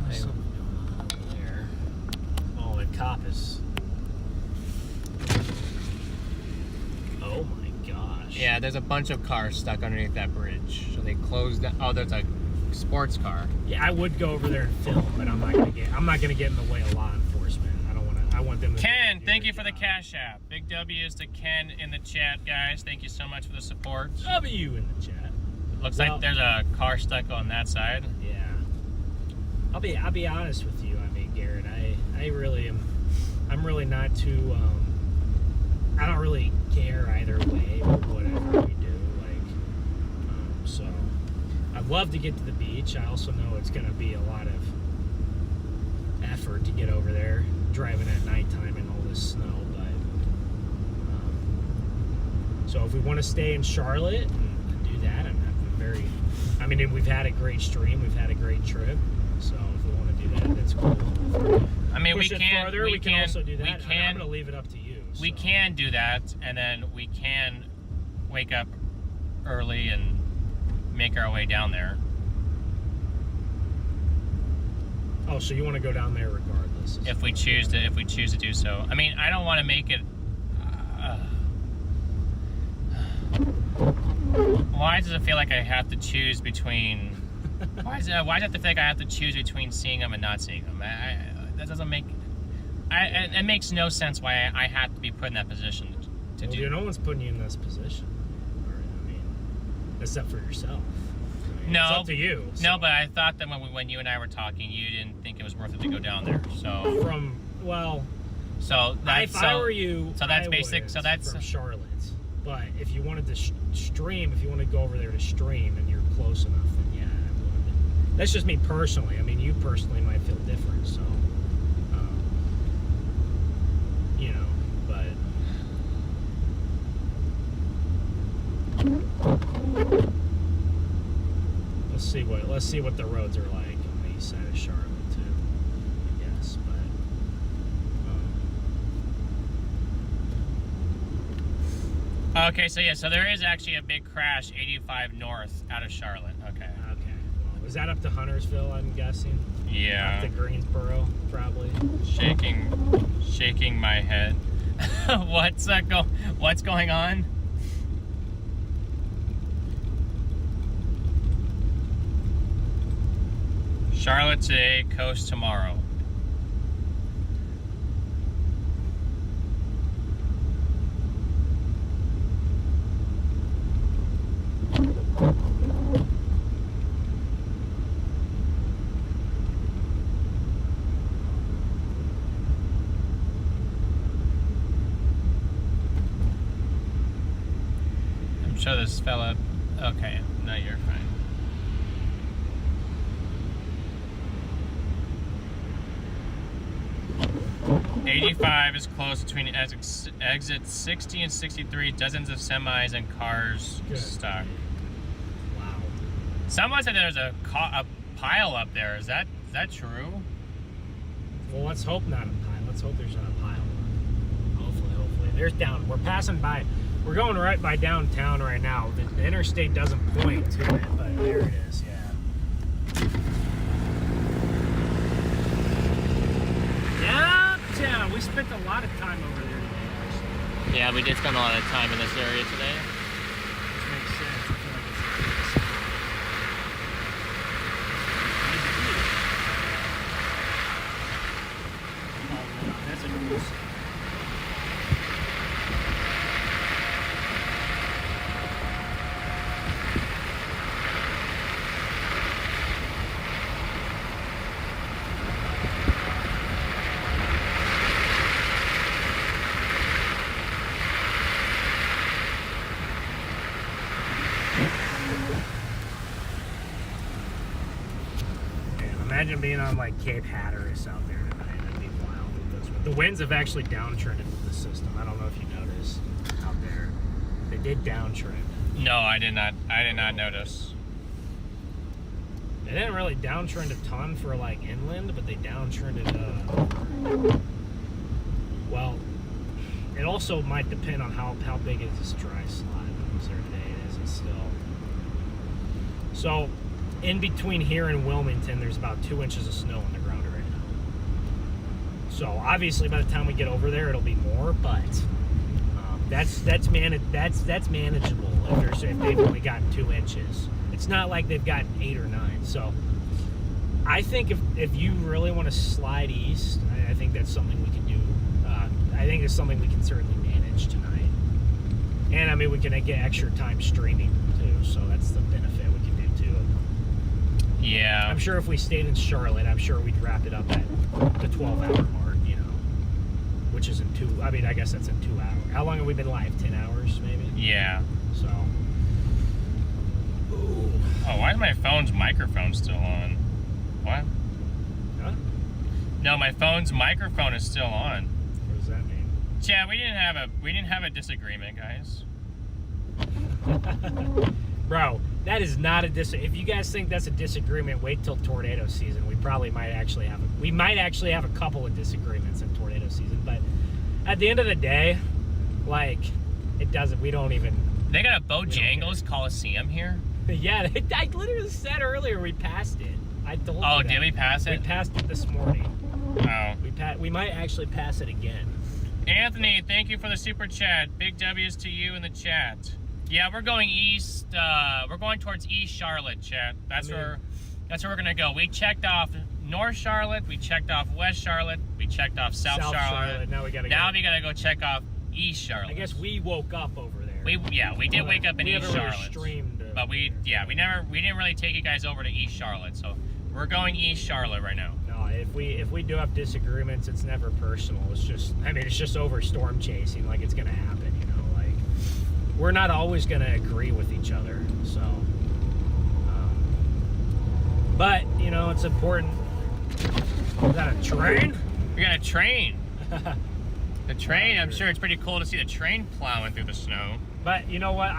There's something going on over there. Oh, the cop is. Oh my gosh. Yeah, there's a bunch of cars stuck underneath that bridge. So they closed that. Oh, there's a sports car. Yeah, I would go over there and film, but I'm not gonna get in the way of law enforcement. I want them to. Ken, thank you for the Cash App. Big W's to Ken in the chat, guys. Thank you so much for the support. W in the chat. Looks like there's a car stuck on that side. Yeah. I'll be honest with you. I mean, Garrett, I really am. I'm really not too. I don't really care either way with whatever we do. Like, so I'd love to get to the beach. I also know it's going to be a lot of effort to get over there, driving at nighttime in all this snow. But so if we want to stay in Charlotte and do that, I mean, we've had a great stream, we've had a great trip. So if we want to do that, that's cool. I mean, Push we it can. farther, we can also do that. We can. I'm going to leave it up to you. We so. can do that, and then we can wake up early and make our way down there. Oh, so you want to go down there regardless? If we choose to do so. I mean, I don't want to make it. Why does it feel like I have to choose between? Why does it have to feel like I have to choose between seeing them and not seeing them? That doesn't make. It makes no sense why I have to be put in that position to do. No one's putting you in this position. I mean, except for yourself. I mean, No, it's up to you. So. No, but I thought that when you and I were talking, you didn't think it was worth it to go down there. So So if I were you, so that's I basic. would So that's from Charlotte. But if you wanted to stream, if you want to go over there to stream, and you're close enough, then yeah, I would. That's just me personally. I mean, you personally might feel different. So, you know, but. Let's see what the roads are like on the east side of Charlotte too. I guess, but. Okay, so yeah, so there is actually a big crash 85 north out of Charlotte. Okay. Okay. Well, was that up to Huntersville? I'm guessing. Yeah. Up to Greensboro, probably. Shaking my head. What's going on? Charlotte today, coast tomorrow. I'm sure this fella. Okay, no, you're fine. '85 is close between exits 60 and 63. Dozens of semis and cars stuck. Wow. Someone said there's a pile up there. Is that true? Well, let's hope not a pile. Let's hope there's not a pile. Hopefully There's down. We're passing by. We're going right by downtown right now. The interstate doesn't point to it, but there it is. Yeah. Downtown. We spent a lot of time over there today, actually. Yeah, we did spend a lot of time in this area today. Which makes sense. I feel like it's that's a cool scene. Imagine being on like Cape Hatteras out there tonight. That'd be wild. The winds have actually downtrended with the system. I don't know if you noticed out there. They did downtrend. No, I did not. I did not notice. They didn't really downtrend a ton for like inland, but they downtrended. Well, it also might depend on how big is this dry slide that was there today. It's still. So, in between here and Wilmington, there's about 2 inches of snow on the ground right now. So obviously, by the time we get over there, it'll be more. But that's manageable if they've only gotten 2 inches. It's not like they've gotten 8 or 9. So I think if you really want to slide east, I think that's something we can do. I think it's something we can certainly manage tonight. And I mean, we can get extra time streaming too. So that's the benefit we can do too. Yeah. I'm sure if we stayed in Charlotte, I'm sure we'd wrap it up at the 12-hour mark, you know, which is in 2. I mean, I guess that's in 2 hours. How long have we been live? 10 hours, maybe. Yeah. So. Ooh. Oh, why is my phone's microphone still on? What? Huh? No, my phone's microphone is still on. What does that mean? Yeah, we didn't have a disagreement, guys. Bro, that is not a if you guys think that's a disagreement, wait till tornado season. We might actually have a couple of disagreements in tornado season, but at the end of the day, like, we don't even. They got a Bojangles Coliseum here? Yeah, I literally said earlier we passed it. I told you that. Oh, did we pass it? We passed it this morning. Oh. We might actually pass it again. Anthony, thank you for the super chat. Big W's to you in the chat. Yeah, we're going east. We're going towards East Charlotte, chat. That's where we're gonna go. We checked off North Charlotte. We checked off West Charlotte. We checked off South Charlotte. Now we gotta go check off East Charlotte. I guess we woke up over there. We did wake up in East Charlotte. Streamed, but we didn't really take you guys over to East Charlotte. So we're going East Charlotte right now. No, if we do have disagreements, it's never personal. It's just over storm chasing. Like, it's gonna happen, you know. Like, we're not always gonna agree with each other. So, but you know, it's important. We got a train. We got a train. The train. I'm sure it's pretty cool to see the train plowing through the snow. But you know what?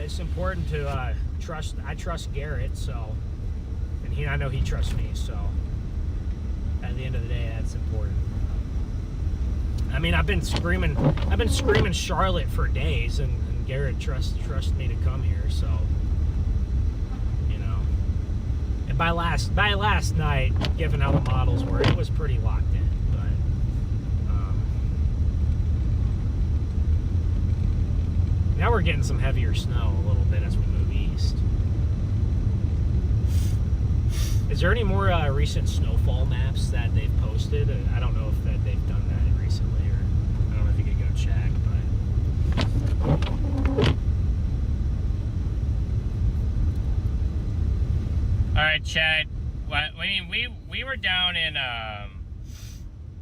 It's important to trust. I trust Garrett, so, and I know he trusts me. So, at the end of the day, that's important. I mean, I've been screaming Charlotte for days, and Garrett trusts me to come here. So, you know, and by last night, given how the models were, it was pretty locked in. Now we're getting some heavier snow a little bit as we move east. Is there any more recent snowfall maps that they've posted? I don't know if they've done that recently, or I don't know if you could go check, but. All right, Chad. I mean, we were down in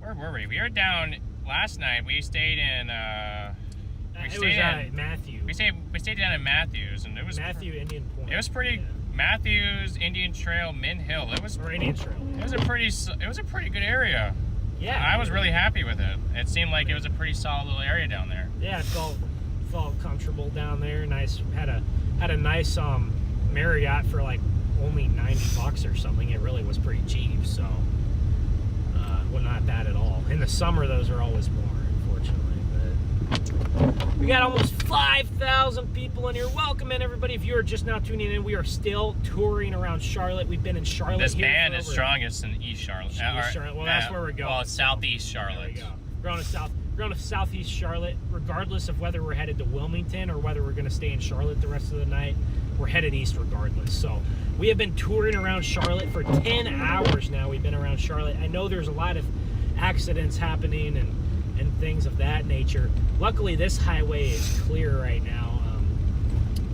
where were we? We were down last night. We stayed in Matthew. We stayed down in Matthews, and it was Indian Point. It was pretty. Yeah. Matthews, Indian Trail, Min Hill. It was Indian Trail. It was a pretty good area. Yeah. I was really happy with it. It seemed like it was a pretty solid little area down there. Yeah, it felt comfortable down there. Nice. Had a nice Marriott for like only $90 or something. It really was pretty cheap. So, well, not bad at all. In the summer, those are always more, unfortunately. But We got almost 5,000 people in here. Welcome in, everybody. If you are just now tuning in, we are still touring around Charlotte. We've been in Charlotte. This here band for is over- strongest in East Charlotte. East Charlotte. Well, that's where we're going. Well, it's Southeast There Charlotte. we go. We're going to Southeast Charlotte, regardless of whether we're headed to Wilmington or whether we're going to stay in Charlotte the rest of the night. We're headed east regardless. So we have been touring around Charlotte for 10 hours now. We've been around Charlotte. I know there's a lot of accidents happening and things of that nature. Luckily, this highway is clear right now.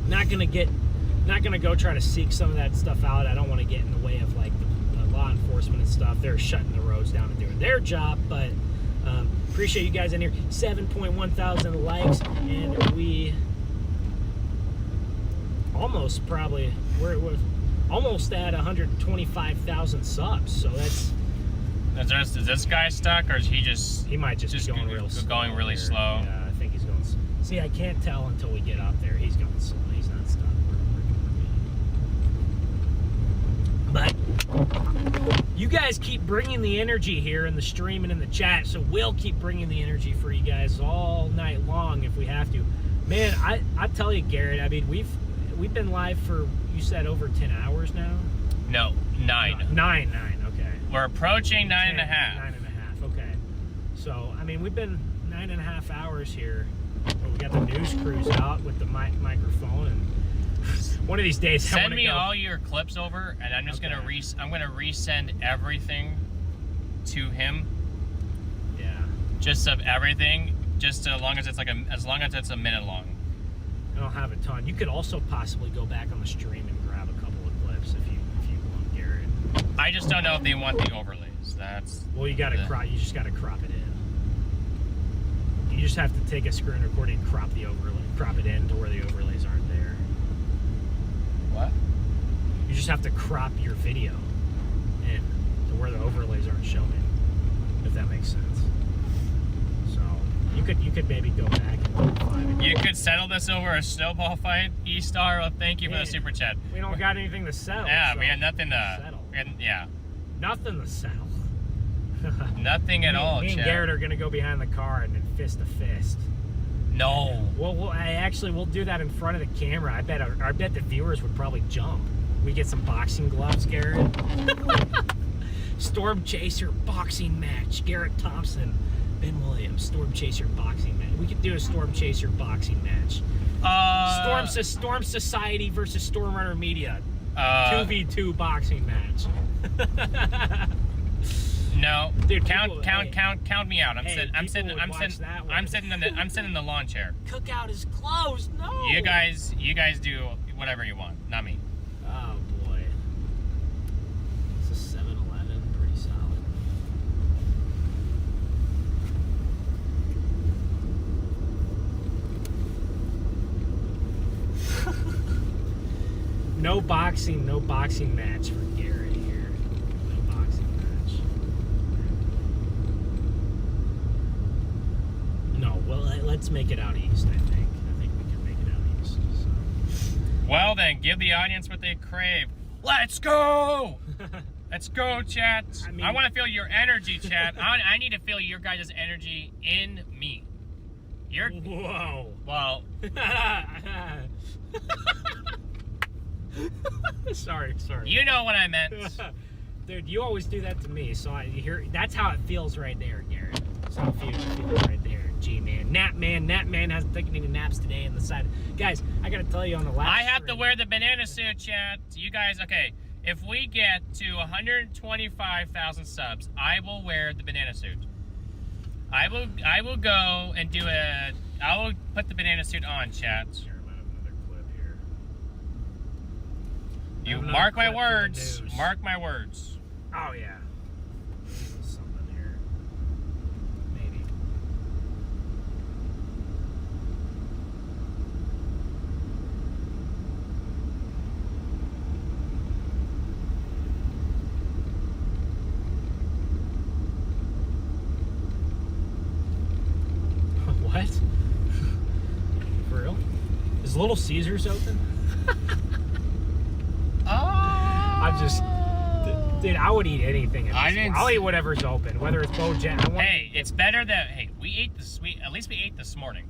Not gonna go try to seek some of that stuff out. I don't want to get in the way of like the law enforcement and stuff. They're shutting the roads down and doing their job, but appreciate you guys in here. 7.1 thousand likes, and we almost we're almost at 125,000 subs. So that's. Is this guy stuck, or is he just? He might just be going real slow. Going really here. slow. Yeah, I think he's going. See, I can't tell until we get up there. He's going slow. He's not stuck. But you guys keep bringing the energy here in the stream and in the chat, so we'll keep bringing the energy for you guys all night long if we have to. Man, I tell you, Garrett. I mean, we've been live for, you said, over 10 hours now. No, 9. 9. Okay. We're approaching 9.5. 9.5. Okay. So I mean, we've been 9.5 hours here. We got the news crews out with the microphone, and one of these days, send me all your clips over, and I'm just gonna resend everything to him. Yeah. Just of everything, just as long as it's a minute long. I don't have a ton. You could also possibly go back on the stream and grab a couple of clips if you want, Garrett. I just don't know if they want the overlays. That's well, you gotta crop. You just gotta crop it in. You just have to take a screen recording, crop the overlay, crop it in to where the overlays aren't there. What? You just have to crop your video in to where the overlays aren't showing, if that makes sense. So you could maybe go back and find it. You could settle this over a snowball fight, E-Star. Well, thank you for the super chat. We don't got anything to settle. Yeah, so we had nothing to settle. Yeah. Nothing to settle. Nothing at all, Me and Chad. Garrett are gonna go behind the car and then fist to fist. No. Well, we'll do that in front of the camera. I bet the viewers would probably jump. We get some boxing gloves, Garrett. Storm Chaser boxing match. Garrett Thompson, Ben Williams. Storm Chaser boxing match. We could do a Storm Chaser boxing match. Storm Society versus StormRunner Media. 2v2 boxing match. No, dude, count me out. I'm sitting in the lawn chair. Cookout is closed. No. You guys do whatever you want, not me. Oh boy. It's a 7-Eleven, pretty solid. No boxing match for Garrett here. No boxing match. No, well, let's make it out east, I think. I think we can make it out east. So. Well then, give the audience what they crave. Let's go! Let's go, chat. I want to feel your energy, chat. I need to feel your guys' energy in me. Whoa. Well. Sorry. You know what I meant. Dude, you always do that to me, so that's how it feels right there, Garrett. That's how it feels right there. G-Man. Nap Man hasn't taken any naps today on the side. Guys, I gotta tell you on the last I have to wear the banana suit, chat. You guys, okay, if we get to 125,000 subs, I will wear the banana suit. I will go and I will put the banana suit on, chat. You mark my words. Mark my words. Oh yeah. Something here. Maybe. What? For real? Is Little Caesars open? I'm just Dude, I would eat anything. I'll eat whatever's open, whether it's Bojangles. Hey, it's better that we at least we ate this morning.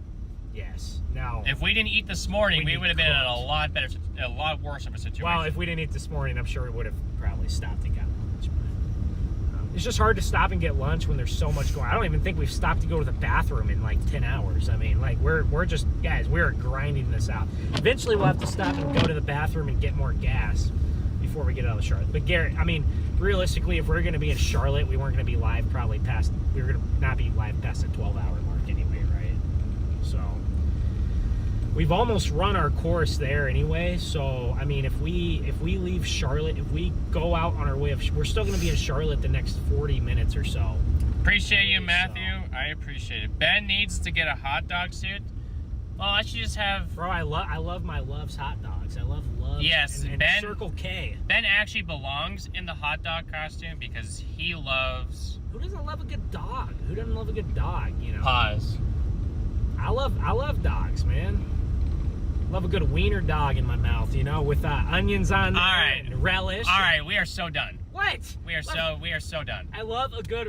Yes. Now, if we didn't eat this morning, we would have been in a lot worse of a situation. Well, if we didn't eat this morning, I'm sure we would have probably stopped and got lunch. But, it's just hard to stop and get lunch when there's so much going on. I don't even think we've stopped to go to the bathroom in like 10 hours. I mean, like we're just, guys, we're grinding this out. Eventually we'll have to stop and go to the bathroom and get more gas before we get out of Charlotte. But Garrett, I mean, realistically, if we're going to be in Charlotte, we weren't going to be live we were going to not be live past the 12-hour mark anyway, right? So we've almost run our course there anyway. So, I mean, if we leave Charlotte, if we go out on our way we're still going to be in Charlotte the next 40 minutes or so. Appreciate you, Matthew. So, I appreciate it. Ben needs to get a hot dog suit. Well, I should just have... Bro, I love my Love's hot dogs. I love Love's and Ben, Circle K. Ben actually belongs in the hot dog costume because he loves... Who doesn't love a good dog? Who doesn't love a good dog, you know? Pause. I love dogs, man. Love a good wiener dog in my mouth, you know, with onions on there and relish. All right, we are so done. What? We are so done. I love a good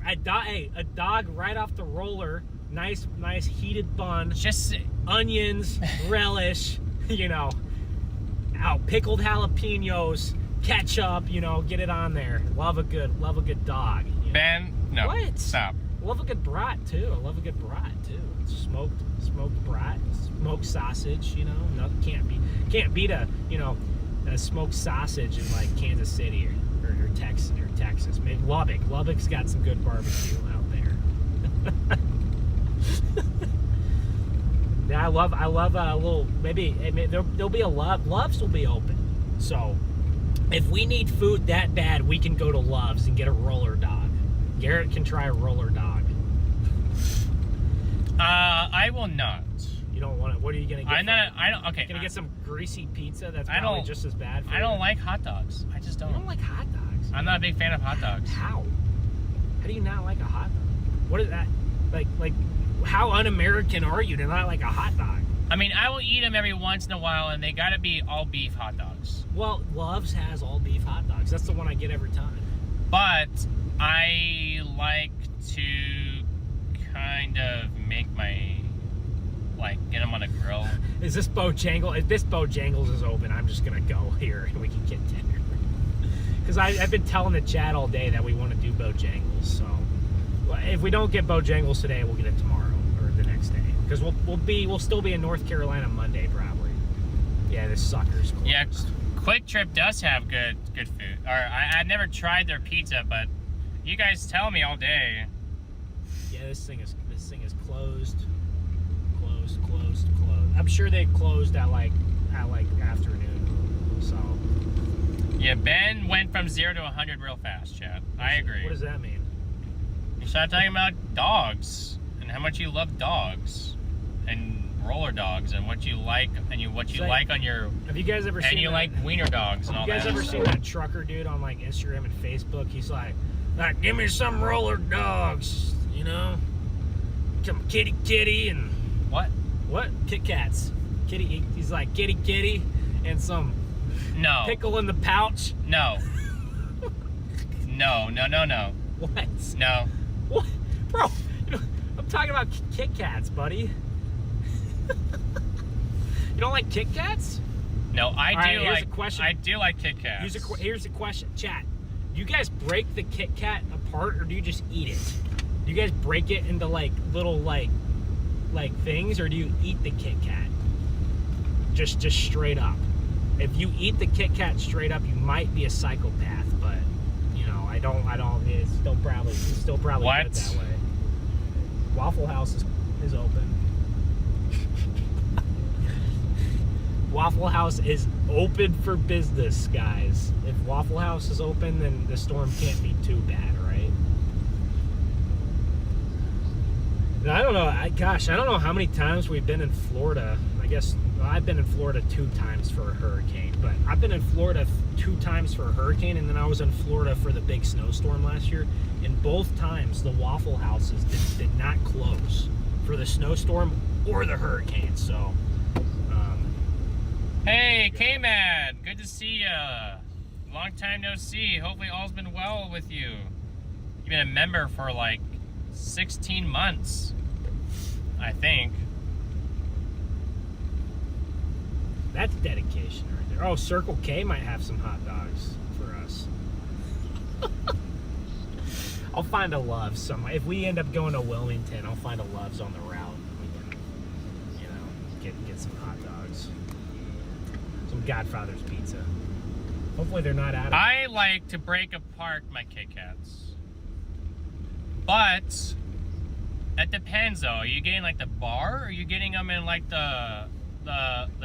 a dog right off the roller. Nice heated bun. Just onions, relish, you know. Pickled jalapenos, ketchup, you know, get it on there. Love a good dog. You know? Ben, no. What? Stop. Love a good brat too. I love a good brat too. Smoked brat, smoked sausage, you know. No, can't beat a smoked sausage in like Kansas City or Texas. Maybe Lubbock's got some good barbecue out there. Yeah, I love a little, maybe there'll be a Love's will be open. So if we need food that bad, we can go to Love's and get a roller dog. Garrett can try a roller dog. I will not. You don't want it. What are you gonna get? Okay. Gonna get some greasy pizza that's probably just as bad for you? I don't like hot dogs. I just don't. You don't like hot dogs? I'm not a big fan of hot dogs. How? How do you not like a hot dog? What is that? Like how un-American are you to not like a hot dog? I mean, I will eat them every once in a while, and they gotta be all beef hot dogs. Well, Love's has all beef hot dogs. That's the one I get every time. But I like to kind of make get them on a grill. Is this Bojangles? If this Bojangles is open, I'm just gonna go here and we can get dinner. Because I've been telling the chat all day that we want to do Bojangles. So if we don't get Bojangles today, we'll get it tomorrow or the next day. Because we'll still be in North Carolina Monday probably. Yeah, this sucker's closed. Yeah, Quick Trip does have good food. Or I've never tried their pizza, but you guys tell me all day. Yeah, this thing is closed. I'm sure they closed at like afternoon. So. Yeah, Ben went from 0 to 100 real fast, chat. I agree. What does that mean? You started talking about dogs and how much you love dogs and roller dogs and what you like and what you like on your. Have you guys ever seen? And you like wiener dogs and all that. Have you guys ever seen that trucker dude on like Instagram and Facebook? He's like, give me some roller dogs, you know, some kitty and what Kit Kats, kitty. He's like kitty and some pickle in the pouch. No. No. What? No. What, bro? I'm talking about Kit Kats, buddy. You don't like Kit Kats? No, I do. Here's a question. I do like Kit Kats. Here's the question, chat. Do you guys break the Kit Kat apart, or do you just eat it? Do you guys break it into like little like things, or do you eat the Kit Kat? Just straight up. If you eat the Kit Kat straight up, you might be a psychopath, but you know, I don't. It's still probably what? Good that way. Waffle House is open. Waffle House is open for business, guys. If Waffle House is open, then the storm can't be too bad, right? And I don't know. I don't know how many times we've been in Florida. I guess I've been in Florida 2 times for a hurricane, but I've been in Florida 2 times for a hurricane, and then I was in Florida for the big snowstorm last year. And both times, the Waffle Houses did not close for the snowstorm or the hurricane. So. Hey, K-Man, good to see ya. Long time no see. Hopefully all's been well with you. You've been a member for like 16 months, I think. That's dedication right there. Oh, Circle K might have some hot dogs for us. I'll find a Love's somewhere. If we end up going to Wilmington, I'll find a Love's on the route. We can, you know, get some hot dogs. Some Godfather's pizza. Hopefully they're not out of I like to break apart my Kit Kats. But it depends though. Are you getting like the bar or are you getting them in like the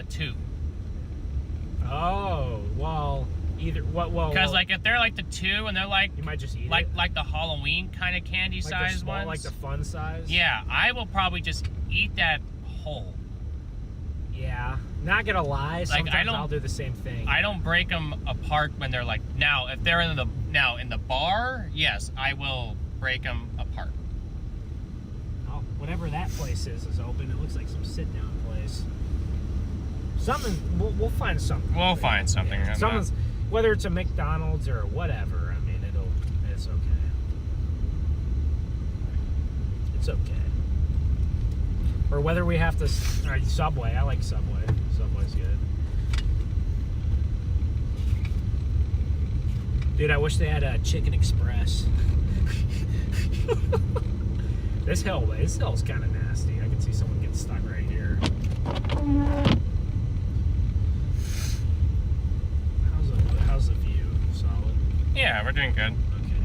tube? Oh, well, either what? Well, Because like if they're like the 2 and they're like you might just eat like it. like the Halloween kind of candy Like the size small, ones. like the fun size. Yeah, I will probably just eat that whole. Yeah. Not gonna lie, Like, sometimes I'll do the same thing. I don't break them apart when they're like now. If they're in the bar, yes, I will break them apart. Oh, whatever that place is open. It looks like some sit-down place. Something. We'll find something. We'll find something. Yeah. Someone's, whether it's a McDonald's or whatever. I mean, it's okay. It's okay. Or whether we have to. All right, Subway. I like Subway. Subway's good. Dude, I wish they had a Chicken Express. This hill's kind of nasty. I can see someone getting stuck right here. How's the view? Solid? Yeah, we're doing good. Okay.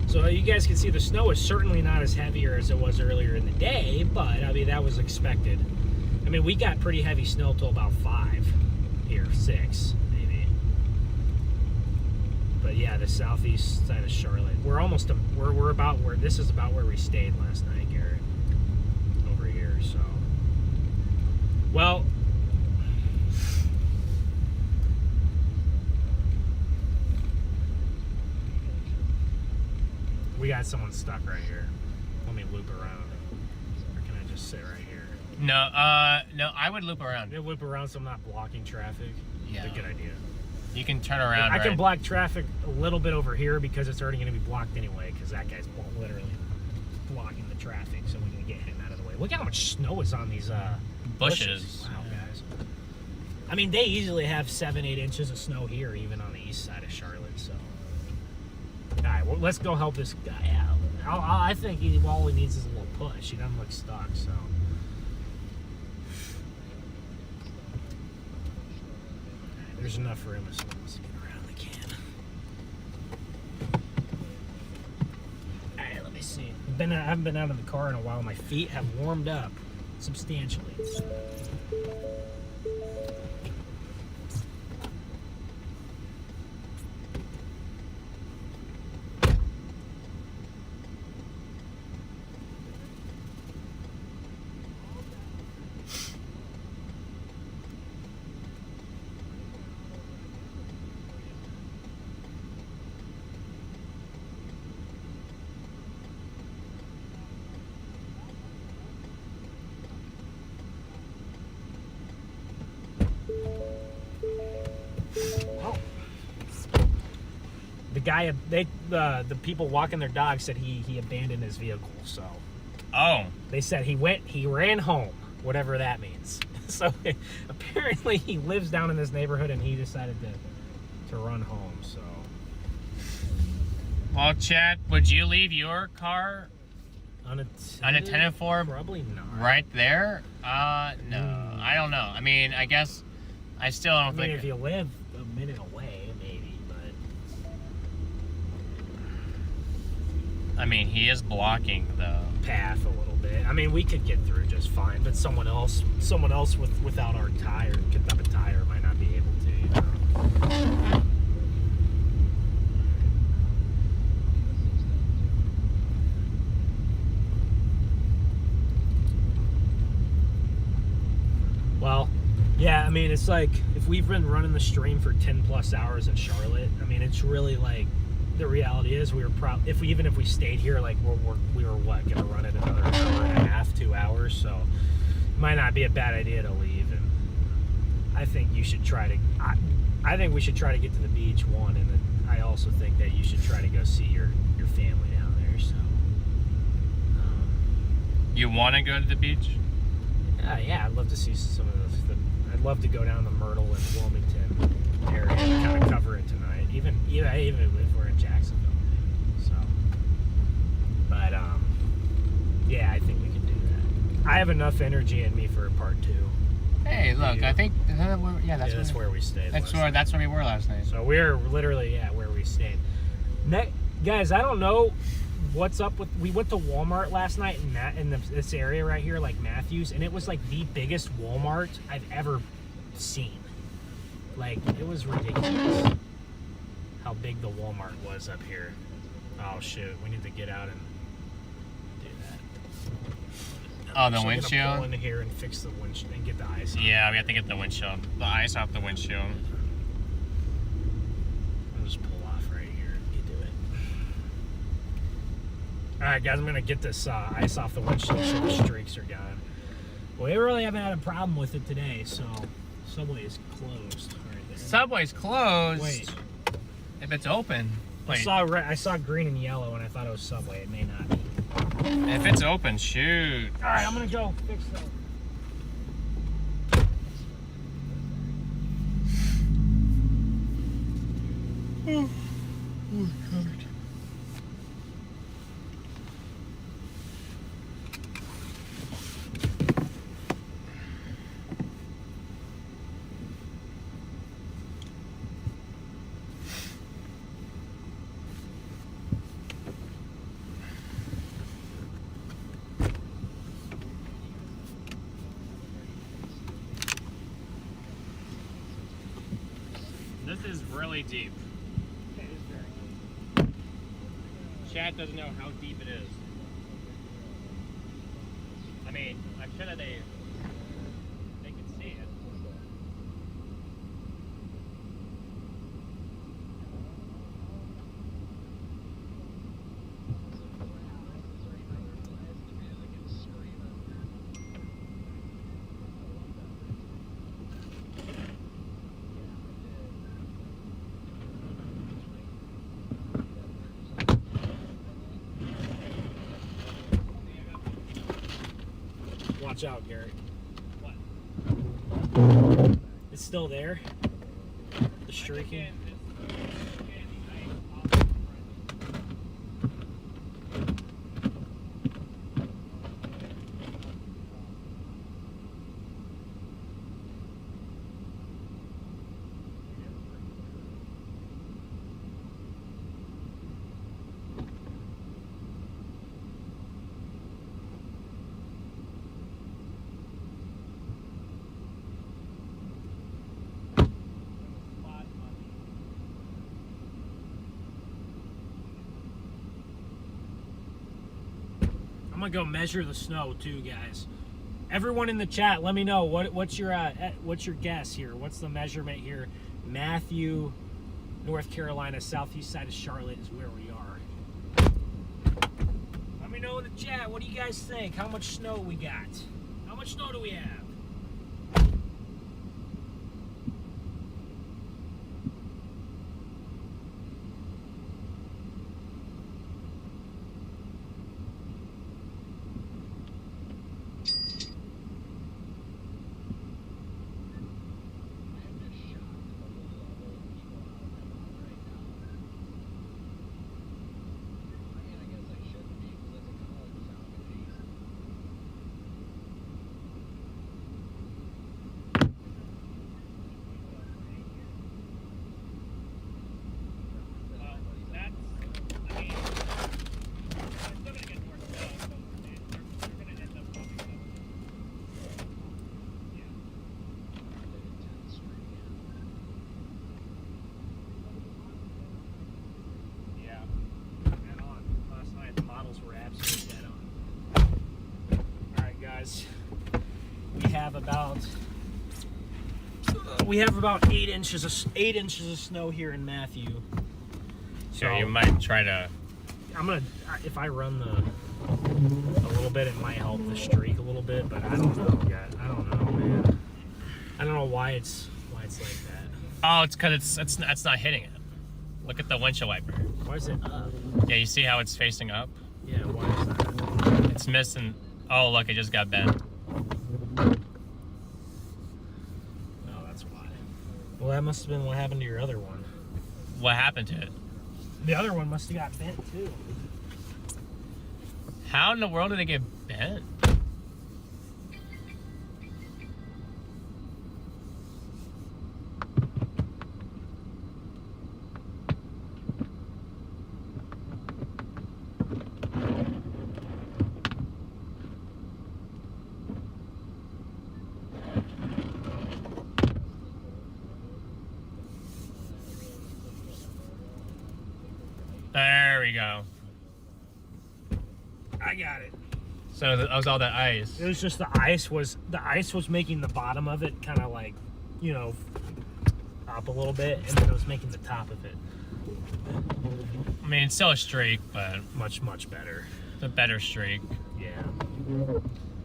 So you guys can see the snow is certainly not as heavier as it was earlier in the day, but I mean, that was expected. I mean, we got pretty heavy snow till about 5 here, 6 maybe. But yeah, the southeast side of Charlotte. We're about where, this is about where we stayed last night, Garrett. Over here, so. Well, we got someone stuck right here. Let me loop around. Or can I just sit right here? No, I would loop around. Yeah, loop around so I'm not blocking traffic. Yeah. That's a good idea. You can turn around. I can right? block traffic a little bit over here because it's already going to be blocked anyway, because that guy's literally blocking the traffic, so we can get him out of the way. Look how much snow is on these bushes. Wow, guys. I mean, they easily have 7-8 inches of snow here, even on the east side of Charlotte, so. All right, well, let's go help this guy out. I think all he needs is a little push. He doesn't look stuck, so. There's enough room as long as to get around the can. Alright, let me see. I haven't been out of the car in a while. My feet have warmed up substantially. Guy, the people walking their dog said he abandoned his vehicle. So, oh, they said he ran home, whatever that means. So apparently he lives down in this neighborhood and he decided to run home. So, well, Chad, would you leave your car unattended for? Probably not. Right there? No, I don't know. I mean, I guess I still don't think. If you live a minute away. I mean, he is blocking the path a little bit. I mean, we could get through just fine, but someone else without our tire, without a tire, might not be able to. You know? Well, yeah. I mean, it's like if we've been running the stream for 10+ hours in Charlotte. I mean, it's really like. The reality is, we were if we stayed here, like we were what, gonna run it another hour and a half, 2 hours. So, I might not be a bad idea to leave. And I think you should try to. I think we should try to get to the beach, one, and then I also think that you should try to go see your family down there. So. You want to go to the beach? Yeah, I'd love to see some of the. I'd love to go down the Myrtle and Wilmington area and kind of cover it tonight, even if we're in Jacksonville. So, but yeah, I think we can do that. I have enough energy in me for part 2. Hey, look, I think that's where we stayed. That's where we were last night. So we're literally where we stayed. Guys, I don't know what's up with. We went to Walmart last night in this area right here, like Matthews, and it was like the biggest Walmart I've ever seen. Like, it was ridiculous how big the Walmart was up here. Oh shoot, we need to get out and do that. Oh, the I'm windshield? pull into here and fix the windshield and get the ice off. Yeah, we have to get the windshield. The ice off the windshield. I'll just pull off right here and get to it. Alright guys, I'm going to get this ice off the windshield so the streaks are gone. Well, we really haven't had a problem with it today, so Subway is closed. Right there. Subway's closed. Wait. If it's open. Wait. I saw green and yellow and I thought it was Subway. It may not be. If it's open, shoot. Alright, I'm going to go fix that. This is really deep. It is very good. Chad doesn't know how deep it is. I mean, I'm sure that they can see it. Watch out, Garrett. What? It's still there? The streaking? I'm gonna go measure the snow too, guys. Everyone in the chat, let me know what's your guess here. What's the measurement here? Matthew, North Carolina, southeast side of Charlotte is where we are. Let me know in the chat. What do you guys think? How much snow we got? How much snow do we have? We have about 8 inches of snow here in Matthew. So you might try to. I'm gonna if I run the a little bit. It might help the streak a little bit, but I don't know yet. I don't know, man. I don't know why it's like that. Oh, it's because it's not hitting it. Look at the windshield wiper. Why is it up? Yeah, you see how it's facing up? Yeah, why is that? It's missing. Oh, look, it just got bent. Oh, that's why. Well, that must have been what happened to your other one. What happened to it? The other one must have got bent too. How in the world did it get bent? There we go. I got it. So that was all that ice. It was just the ice was making the bottom of it kind of like, you know, up a little bit, and then it was making the top of it I mean, it's still a streak, but much better. it's a better streak. Yeah.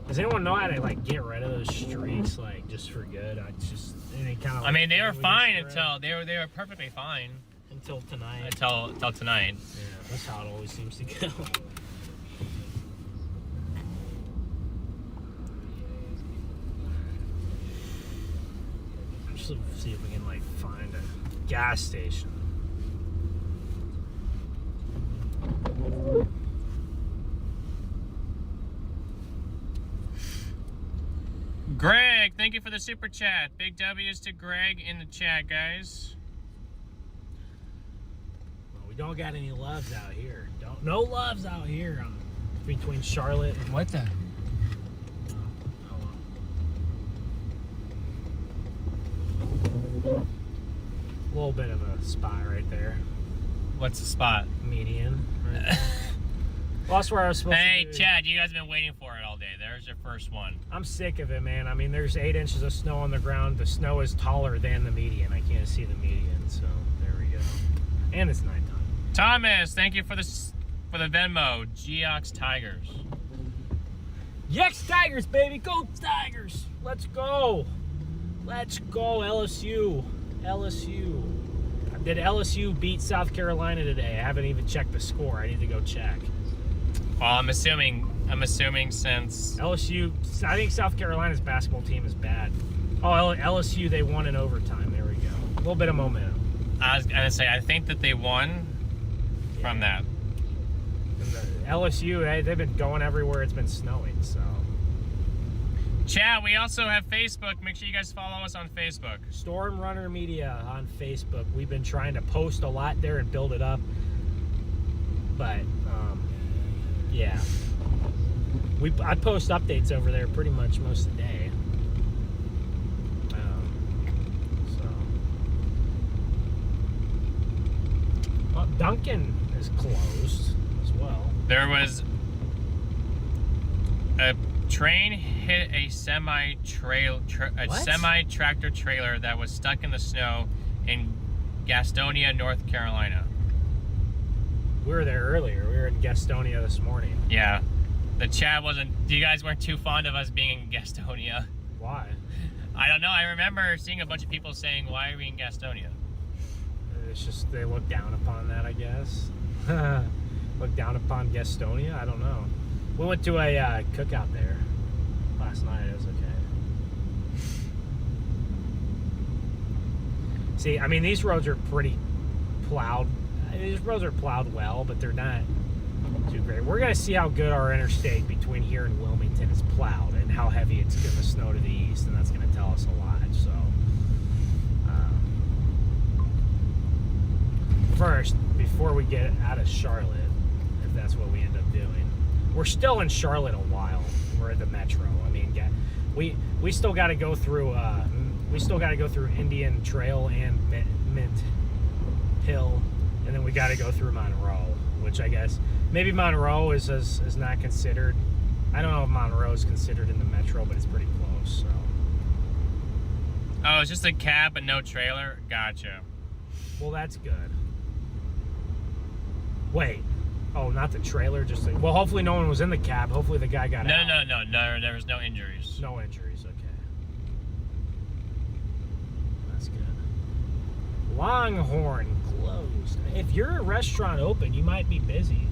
Does anyone know how to like get rid of those streaks like just for good? I mean, they were fine until they were perfectly fine until tonight. until tonight. Yeah, that's how it always seems to go. Just see if we can like find a gas station. Greg, thank you for the super chat. Big W's to Greg in the chat, guys. Well, we don't got any loves out here. No loves out here between Charlotte and What the? a little bit of a spot right there. What's the spot? Median. Right there. Well, that's where I was supposed Hey, to do. Chad, you guys have been waiting for it all day. There's your first one. I'm sick of it, man. I mean, there's 8 inches of snow on the ground. The snow is taller than the median. I can't see the median, so there we go. And it's nighttime. Thomas, thank you for the Venmo. Geox Tigers. Yes, Tigers, baby. Go Tigers. Let's go. Let's go, LSU. LSU. Did LSU beat South Carolina today? I haven't even checked the score. I need to go check. Well, I'm assuming since LSU, I think South Carolina's basketball team is bad. Oh, LSU, they won in overtime. There we go. A little bit of momentum. I was gonna say I think that they won from that. And the LSU, they've been going everywhere. It's been snowing, so. Chad, we also have Facebook. Make sure you guys follow us on Facebook. StormRunner Media on Facebook. We've been trying to post a lot there and build it up. But, yeah. I post updates over there pretty much most of the day. Well, Duncan is closed as well. There was a train hit a semi-tractor trailer that was stuck in the snow in Gastonia, North Carolina. We were there earlier. We were in Gastonia this morning. Yeah. The chat wasn't... You guys weren't too fond of us being in Gastonia. Why? I don't know. I remember seeing a bunch of people saying, why are we in Gastonia? It's just they look down upon that, I guess. Look down upon Gastonia? I don't know. We went to a cookout there last night. It was okay. See, I mean, these roads are pretty plowed. These roads are plowed well, but they're not too great. We're going to see how good our interstate between here and Wilmington is plowed and how heavy it's going to snow to the east, and that's going to tell us a lot. So, first, before we get out of Charlotte, if that's what we end up doing, we're still in Charlotte a while. We're at the metro. I mean, we still got to go through. We still got to go through Indian Trail and Mint Hill, and then we got to go through Monroe, which I guess maybe Monroe is not considered. I don't know if Monroe is considered in the metro, but it's pretty close. So. Oh, it's just a cab but no trailer? Gotcha. Well, that's good. Wait. Oh, not the trailer, just the, well, hopefully no one was in the cab. Hopefully the guy got out. No, there was no injuries. No injuries, okay. That's good. Longhorn closed. If your restaurant open, you might be busy.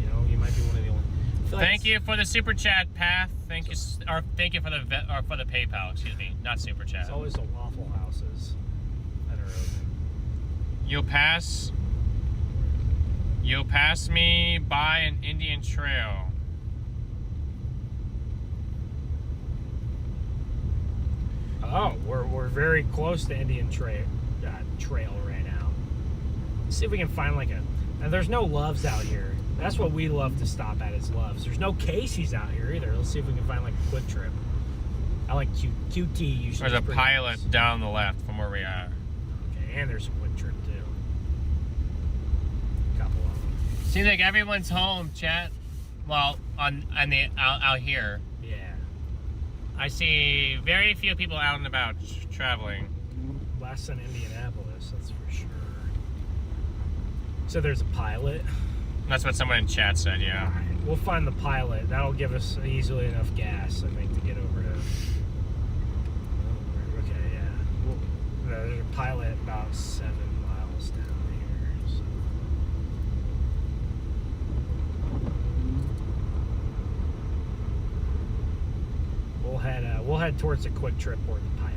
You know, you might be one of the only. Thank you for the super chat, Path. Thank you for the PayPal. Excuse me, not super chat. It's always the Waffle Houses that are open. You'll pass me by an Indian trail. Oh, we're very close to Indian trail right now. Let's see if we can find like a. Now there's no Loves out here. That's what we love to stop at is Loves. There's no Casey's out here either. Let's see if we can find like a Quick Trip. I like QT usually. There's a Pilot down the left from where we are. Okay, and there's a Quick Trip too. A couple of them. Seems like everyone's home, chat. Well, out here. Yeah. I see very few people out and about traveling. Less than Indianapolis, that's for sure. So there's a Pilot. That's what someone in chat said, yeah. Right, we'll find the Pilot. That'll give us easily enough gas, I think, to get over to. Oh, okay, yeah. There's a Pilot about 7 miles down here. So. We'll head towards the Quick Trip or the Pilot.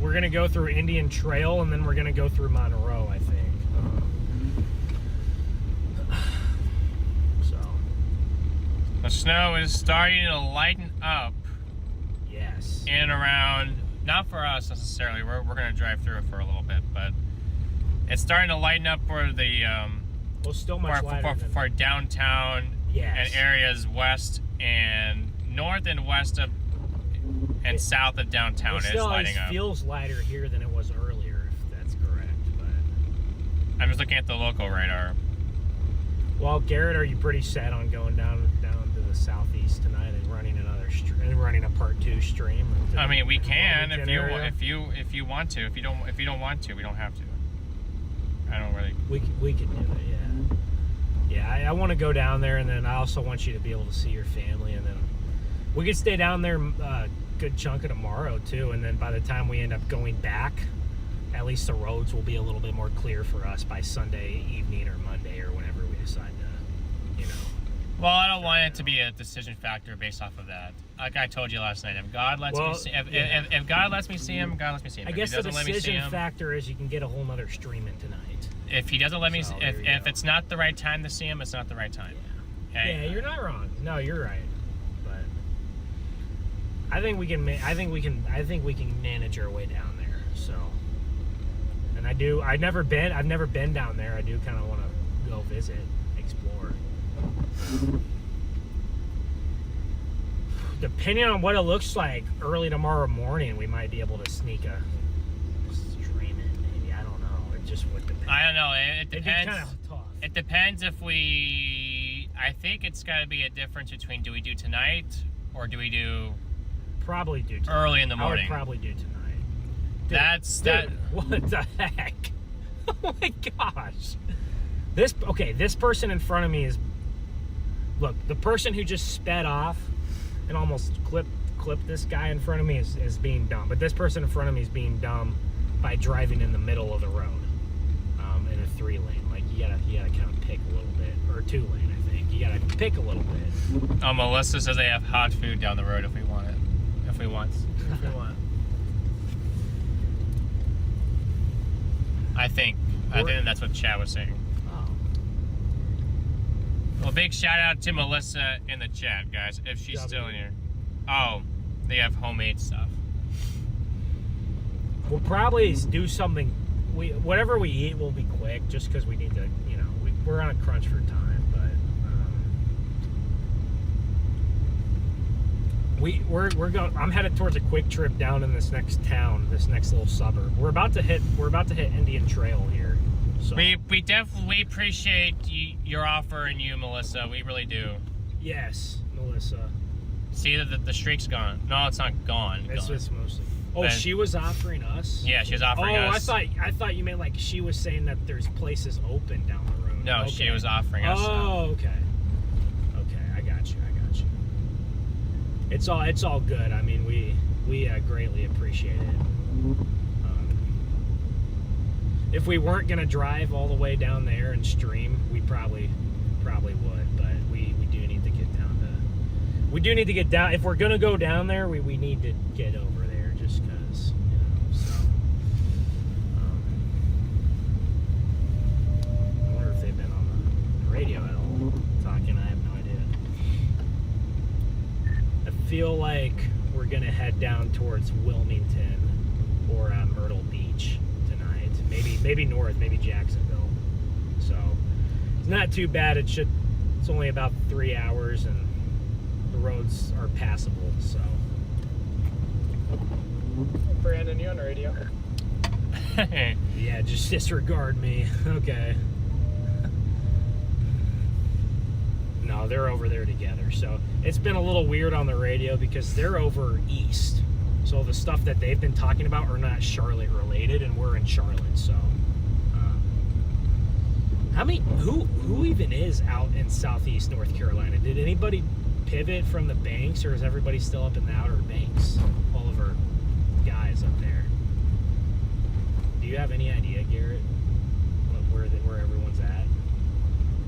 We're going to go through Indian Trail, and then we're going to go through Monroe, I think. So. The snow is starting to lighten up. Yes. In and around, not for us necessarily, we're going to drive through it for a little bit, but it's starting to lighten up for the, well, still much lighter for downtown and areas west and north and west of and south of downtown. It's lighting up. It feels lighter here than it was earlier, if that's correct. But I'm just looking at the local radar. Well, Garrett, are you pretty set on going down to the southeast tonight and running running a part 2 stream? I mean, we can if you want to. If you don't want to, we don't have to. I don't really. We can do it. Yeah. Yeah, I want to go down there, and then I also want you to be able to see your family, and then we could stay down there good chunk of tomorrow too, and then by the time we end up going back, at least the roads will be a little bit more clear for us by Sunday evening or Monday or whenever we decide to, Well, I don't want it to be a decision factor based off of that. Like I told you last night, if God lets me see, if God lets me see him, God lets me see him. I guess the decision factor is you can get a whole nother stream in tonight. If he doesn't let me, if it's not the right time to see him, it's not the right time. Yeah, okay? Yeah, you're not wrong. No, you're right. I think we can manage our way down there. So, and I've never been down there. I do kind of want to go visit, explore. Depending on what it looks like, early tomorrow morning, we might be able to sneak a stream in. Maybe, I don't know. It just would depend. I don't know. It depends. Kind of tough. It depends if we. I think it's got to be a difference between do we do tonight or do we do. Probably do tonight. Early in the morning. I would probably do tonight. Dude, what the heck? Oh my gosh. This person in front of me is. Look, the person who just sped off and almost clipped this guy in front of me is being dumb. But this person in front of me is being dumb by driving in the middle of the road, in a 3-lane. Like you gotta kind of pick a little bit, or 2-lane, I think. You gotta pick a little bit. Oh, Melissa says they have hot food down the road if we want it. If we want. I think that's what Chad was saying. Oh. Well, big shout out to Melissa in the chat, guys, if she's still in here. Oh, they have homemade stuff. We'll probably do something. Whatever we eat will be quick, just because we need to. We're on a crunch for time. We're going. I'm headed towards a Quick Trip down in this next town, this next little suburb. We're about to hit Indian Trail here. So. We definitely appreciate your offer and you, Melissa. We really do. Yes, Melissa. See that the streak's gone. No, it's not gone. It's gone. just mostly. Oh, But- she was offering us. Yeah, she was offering us. I thought you meant like she was saying that there's places open down the road. No, Okay. she was offering us. Oh, okay. Okay, I got you. It's all good. I mean, we greatly appreciate it. If we weren't gonna drive all the way down there and stream, we probably would. But we do need to get down to. We do need to get down. If we're gonna go down there, we need to get over there just because, you know. So. I wonder if they've been on the radio at all talking. I have no idea. I feel like we're gonna head down towards Wilmington or Myrtle Beach tonight. Maybe north, maybe Jacksonville. So it's not too bad. It's only about 3 hours, and the roads are passable. So. Brandon, you on the radio? Yeah, just disregard me. Okay. No, they're over there together. So it's been a little weird on the radio because they're over east. So the stuff that they've been talking about are not Charlotte related, and we're in Charlotte. So who even is out in southeast North Carolina? Did anybody pivot from the banks, or is everybody still up in the Outer Banks? All of our guys up there. Do you have any idea, Garrett, where everyone's at?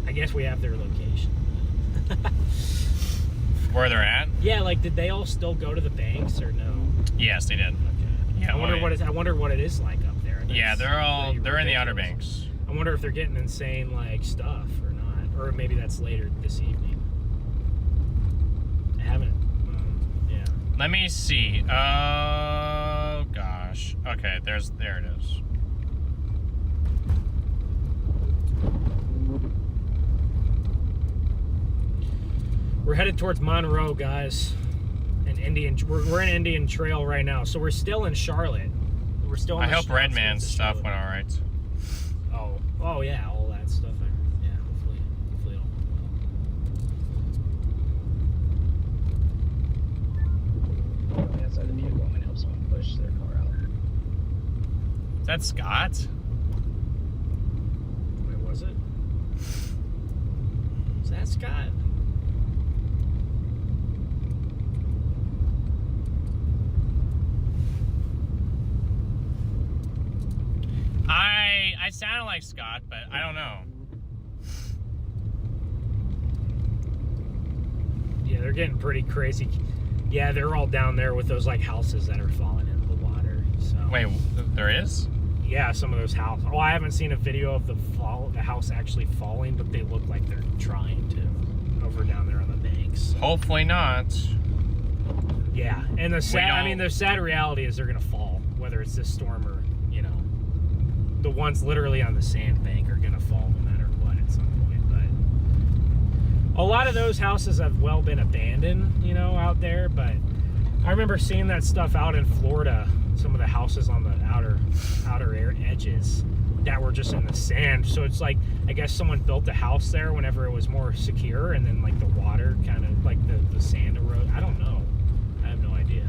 I guess we have their location. Where they're at? Yeah, like, did they all still go to the banks or no? Yes, they did. Okay. Yeah, I wonder what it is like up there. Yeah, they're in the Outer Banks. I wonder if they're getting insane like stuff or not, or maybe that's later this evening. I haven't. Yeah. Let me see. Oh gosh. Okay, there it is. We're headed towards Monroe, guys. We're in Indian Trail right now, so we're still in Charlotte. We're still. I hope Redman's stuff went all right. Oh yeah, all that stuff. Yeah, hopefully it'll go well. Outside the vehicle, I'm gonna help someone push their car out. Is that Scott? Wait, was it? Is that Scott? I sounded like Scott, but I don't know. Yeah, they're getting pretty crazy. Yeah, they're all down there with those like houses that are falling into the water. So. Wait, there is? Yeah, some of those houses. Oh, I haven't seen a video of the house actually falling, but they look like they're trying to over down there on the banks. Hopefully not. Yeah, and the sad reality is they're gonna fall, whether it's this storm or, you know, the ones literally on the sandbank are gonna fall no matter what at some point. But a lot of those houses have well been abandoned, you know, out there. But I remember seeing that stuff out in Florida. Some of the houses on the outer edges that were just in the sand. So it's like, I guess someone built a house there whenever it was more secure, and then like the water kind of like the sand eroded. I don't know. I have no idea.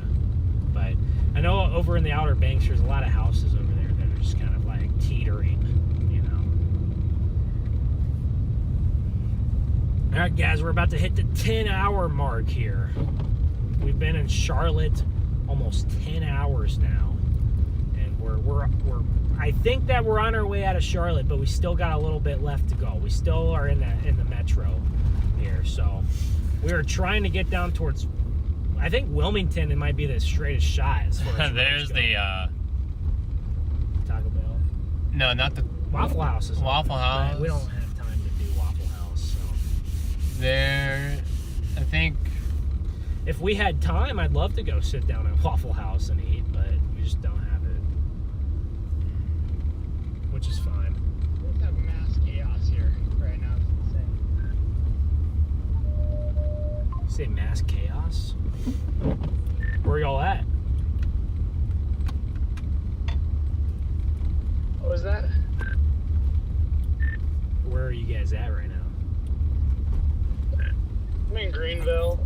But I know over in the Outer Banks, there's a lot of houses over there that are just kind of like teetering, you know. All right, guys, we're about to hit the 10-hour mark here. We've been in Charlotte almost 10 hours now, and we're I think that we're on our way out of Charlotte, but we still got a little bit left to go. We still are in the metro here, so we are trying to get down towards, I think Wilmington. It might be the straightest shot as far as There's the Taco Bell. no, not the Waffle House is Waffle open, House. but we don't have time to do Waffle House. So there. I think. if we had time, I'd love to go sit down at Waffle House and eat, but we just don't have it, which is fine. We have mass chaos here right now. It's insane. You say mass chaos? Where y'all at? What was that? Where are you guys at right now? I'm in Greenville.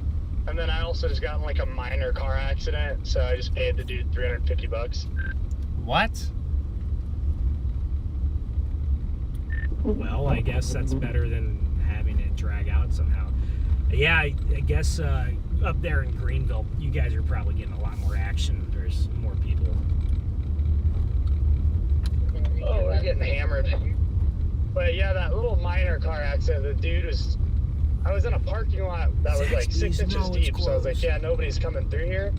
And then I also just got in like a minor car accident, so I just paid the dude $350. What? Well, I guess that's better than having it drag out somehow. Yeah, I guess up there in Greenville, you guys are probably getting a lot more action. There's more people. Oh, we're getting hammered. But yeah, that little minor car accident, the dude was... I was in a parking lot that was like 6 inches deep, so I was like, yeah, nobody's coming through here.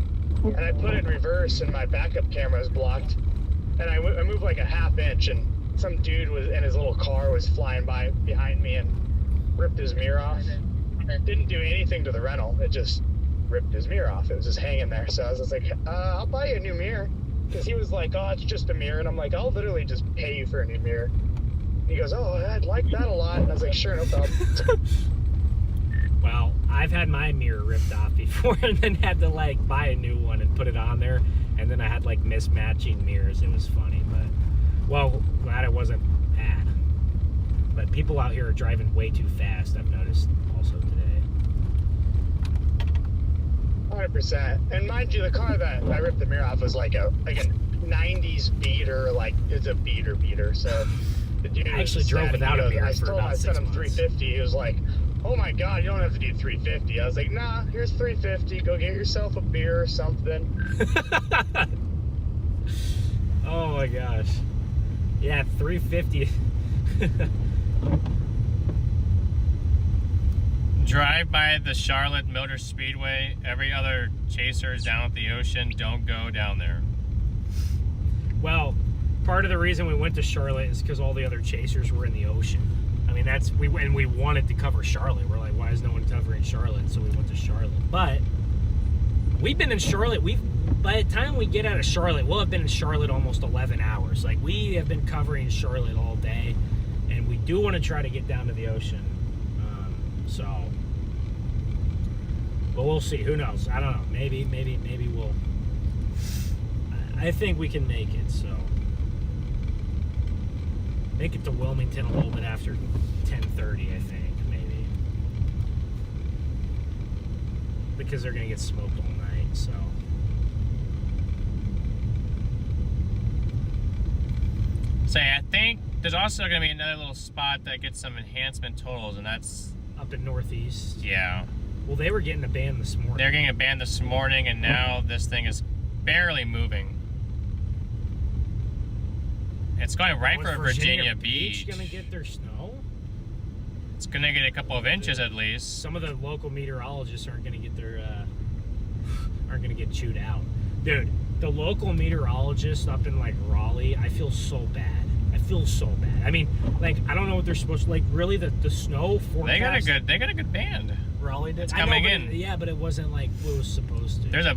And I put it in reverse and my backup camera was blocked. And I moved like a half inch and some dude was in his little car was flying by behind me and ripped his mirror off. Didn't do anything to the rental, it just ripped his mirror off. It was just hanging there. So I was just like, I'll buy you a new mirror. Because he was like, oh, it's just a mirror. And I'm like, I'll literally just pay you for a new mirror. And he goes, oh, I'd like that a lot. And I was like, sure, no problem. Well, I've had my mirror ripped off before and then had to like buy a new one and put it on there. And then I had like mismatching mirrors. It was funny, but well, glad it wasn't bad. But people out here are driving way too fast, I've noticed also today. 100%. And mind you, the car that I ripped the mirror off was like a 90s beater, like it's a beater. So the dude I actually drove without a mirror I for about 6 sent him months. 350. He was like, oh my god, you don't have to do 350. I was like, nah, here's 350. Go get yourself a beer or something. Oh my gosh. Yeah, 350. Drive by the Charlotte Motor Speedway. Every other chaser is down at the ocean. Don't go down there. Well, part of the reason we went to Charlotte is because all the other chasers were in the ocean. I mean, we wanted to cover Charlotte. We're like, why is no one covering Charlotte? So we went to Charlotte. But we've been in Charlotte. By the time we get out of Charlotte, we'll have been in Charlotte almost 11 hours. Like, we have been covering Charlotte all day, and we do want to try to get down to the ocean. But we'll see. Who knows? I don't know. Maybe we'll. I think we can make it. So make it to Wilmington a little bit after 10:30. I think maybe because they're gonna get smoked all night. So. Say, I think there's also going to be another little spot that gets some enhancement totals, and that's Up in Northeast. Yeah. Well, they were getting a ban this morning. They're getting a ban this morning, and now this thing is barely moving. It's going right for Virginia Beach. Gonna get their snow? It's gonna get a couple of inches at least. Some of the local meteorologists aren't gonna get their aren't gonna get chewed out. Dude, the local meteorologists up in like Raleigh, I feel so bad. I mean, like, I don't know what they're supposed to, like, really the snow forecast. They got a good band. Raleigh did. It's coming in. Yeah, but it wasn't like what it was supposed to. There's a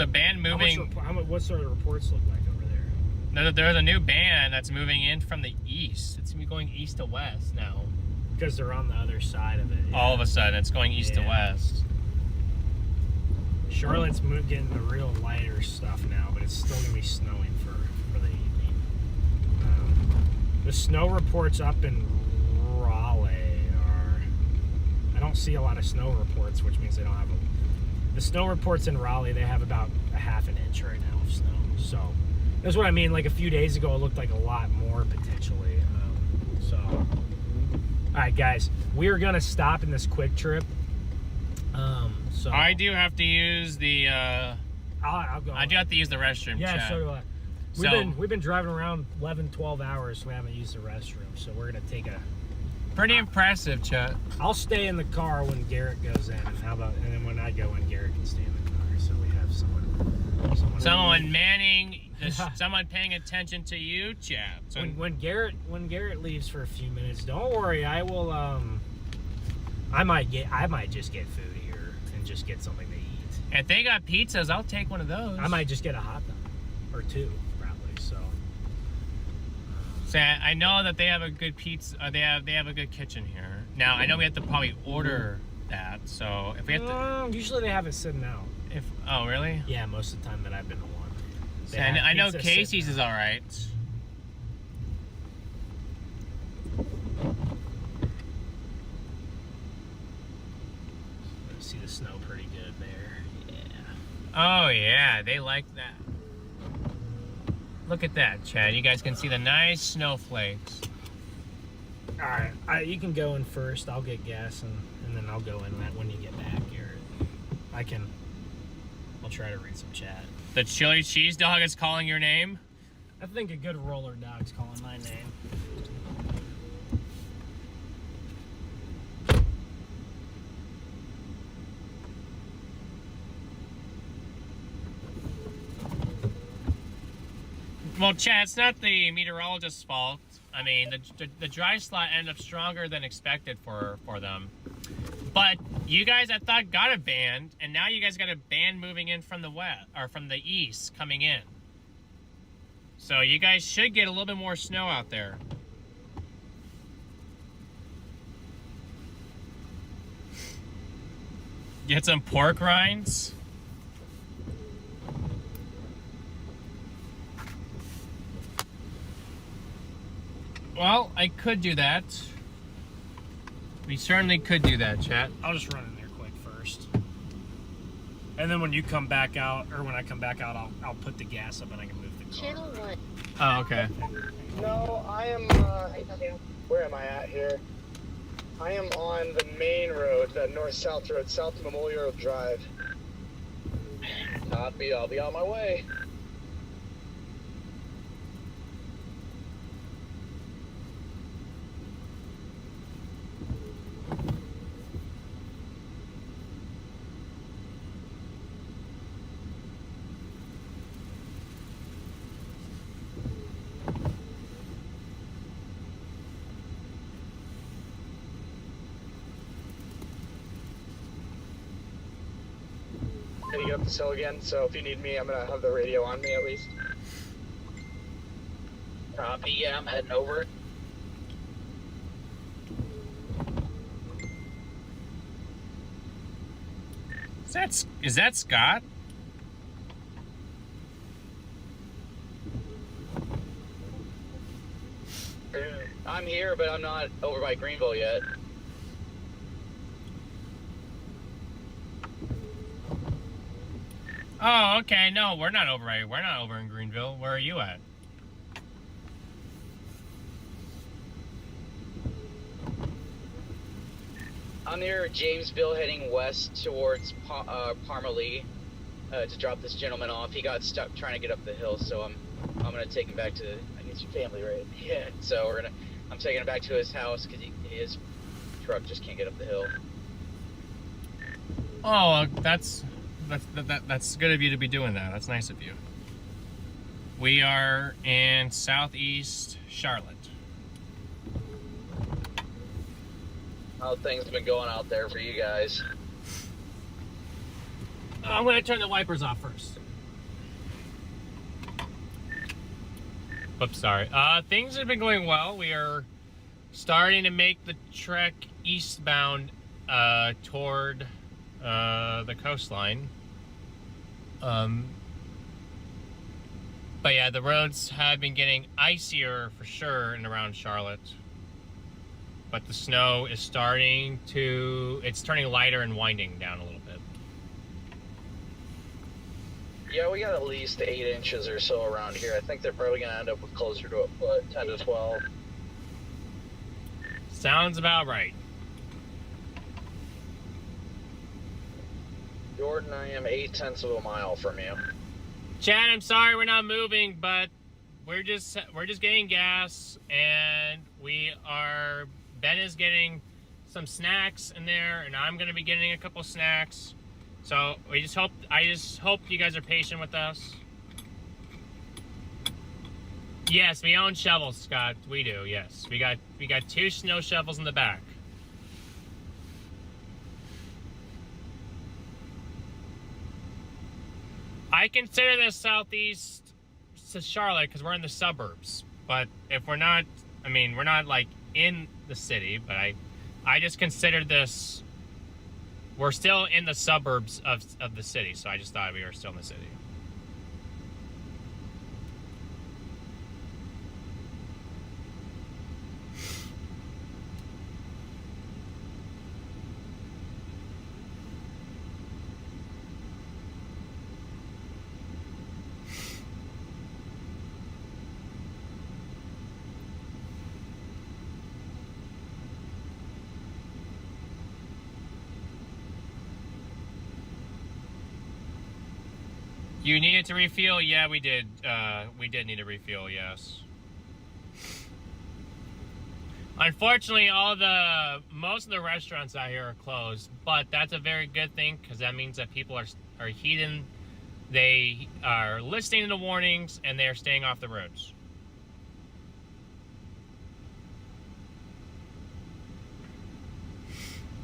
band moving. What sort of reports look like over there? There's a new band that's moving in from the east. It's gonna be going east to west now. Because they're on the other side of it. Yeah. All of a sudden, it's going east to west. Charlotte's getting the real lighter stuff now, but it's still gonna be snowing for the evening. The snow reports up in Raleigh are. I don't see a lot of snow reports, which means they don't have them. The snow reports in Raleigh, they have about a half an inch right now of snow. So that's what I mean. Like a few days ago, it looked like a lot more potentially. All right, guys, we are gonna stop in this quick trip. So I do have to use the. I'll go. I do have to use the restroom. Yeah, Chad. so do I. We've been driving around 11, 12 hours, so we haven't used the restroom. So we're gonna take a. Pretty impressive, Chet. I'll stay in the car when Garrett goes in, and then when I go in, Garrett can stay in the car. So we have someone manning. Someone paying attention to you, Chad. So when Garrett leaves for a few minutes, don't worry. I will. I might just get food here and just get something to eat. If they got pizzas, I'll take one of those. I might just get a hot dog or two, probably. So I know that they have a good pizza. They have a good kitchen here. Now I know we have to probably order that. So if we have to, usually they have it sitting out. Oh really? Yeah, most of the time that I've been to one. I know Casey's is all right. See the snow pretty good. there. Yeah. Oh yeah, they like that. Look at that, Chad. You guys can see the nice snowflakes. All right, you can go in first. I'll get gas, and then I'll go in that when you get back here. I'll try to read some chat. The chili cheese dog is calling your name? I think a good roller dog's calling my name. Well, Chad, it's not the meteorologist's fault. I mean, the dry slot ended up stronger than expected for them. But you guys, I thought, got a band, and now you guys got a band moving in from the west, or from the east coming in. So you guys should get a little bit more snow out there. Get some pork rinds. Well, I could do that. We certainly could do that, chat. I'll just run in there quick first. And then when you come back out, or when I come back out, I'll put the gas up and I can move the car. Channel 1. Oh, okay. No, I am, where am I at here? I am on the main road, the north-south road, South Memorial Drive. I'll be on my way. Heading up this hill again, so if you need me, I'm gonna have the radio on me at least. Copy, yeah, I'm heading over. Is that Scott? I'm here, but I'm not over by Greenville yet. Oh, okay. No, we're not over in Greenville. Where are you at? I'm near Jamesville, heading west towards Parmalee to drop this gentleman off. He got stuck trying to get up the hill, so I'm gonna take him back to, I guess, your family, right? Yeah. So I'm taking him back to his house because his truck just can't get up the hill. Oh, that's good of you to be doing that. That's nice of you. We are in southeast Charlotte. How things have been going out there for you guys? I'm gonna turn the wipers off first. Oops, sorry. Things have been going well. We are starting to make the trek eastbound toward the coastline. But yeah, the roads have been getting icier for sure in around Charlotte. But the snow is it's turning lighter and winding down a little bit. Yeah, we got at least 8 inches or so around here. I think they're probably going to end up with closer to a foot, 10 to 12. Sounds about right. Jordan, I am 0.8 of a mile from you. Chad, I'm sorry we're not moving, but we're just getting gas, and Ben is getting some snacks in there, and I'm gonna be getting a couple snacks. So I just hope you guys are patient with us. Yes, we own shovels, Scott. We do. Yes, we got 2 snow shovels in the back. I consider this southeast to Charlotte because we're in the suburbs. But if we're not, we're not like in the city, but I just consider this, we're still in the suburbs of the city. So I just thought we were still in the city. You needed to refuel? Yeah, we did. We did need to refuel, yes. Unfortunately, most of the restaurants out here are closed, but that's a very good thing because that means that people are heeding. They are listening to the warnings and they are staying off the roads.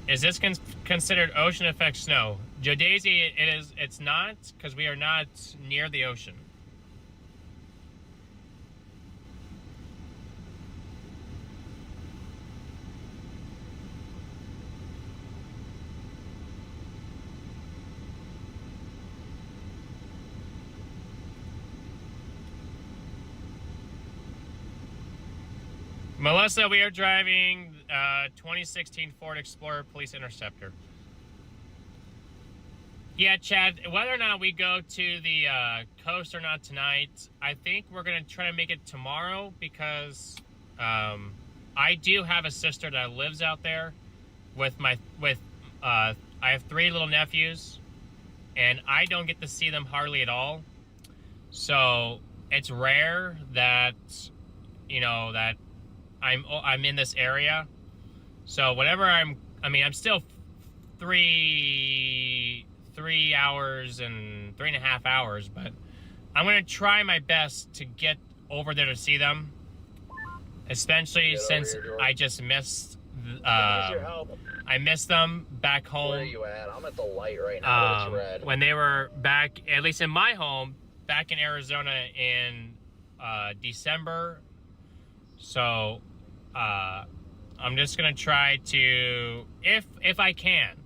Is this considered ocean effect snow? Geodesy, it's not, because we are not near the ocean. Melissa, we are driving 2016 Ford Explorer Police Interceptor. Yeah, Chad, whether or not we go to the coast or not tonight, I think we're going to try to make it tomorrow because I do have a sister that lives out there I have 3 little nephews, and I don't get to see them hardly at all. So it's rare that, that I'm in this area. So whenever I'm still 3 hours and 3.5 hours, but I'm gonna try my best to get over there to see them, especially since I just missed I missed them back home. Where are you at? I'm at the light right now. It's red. When they were back, at least in my home, back in Arizona in December. So I'm just gonna try to, if I can.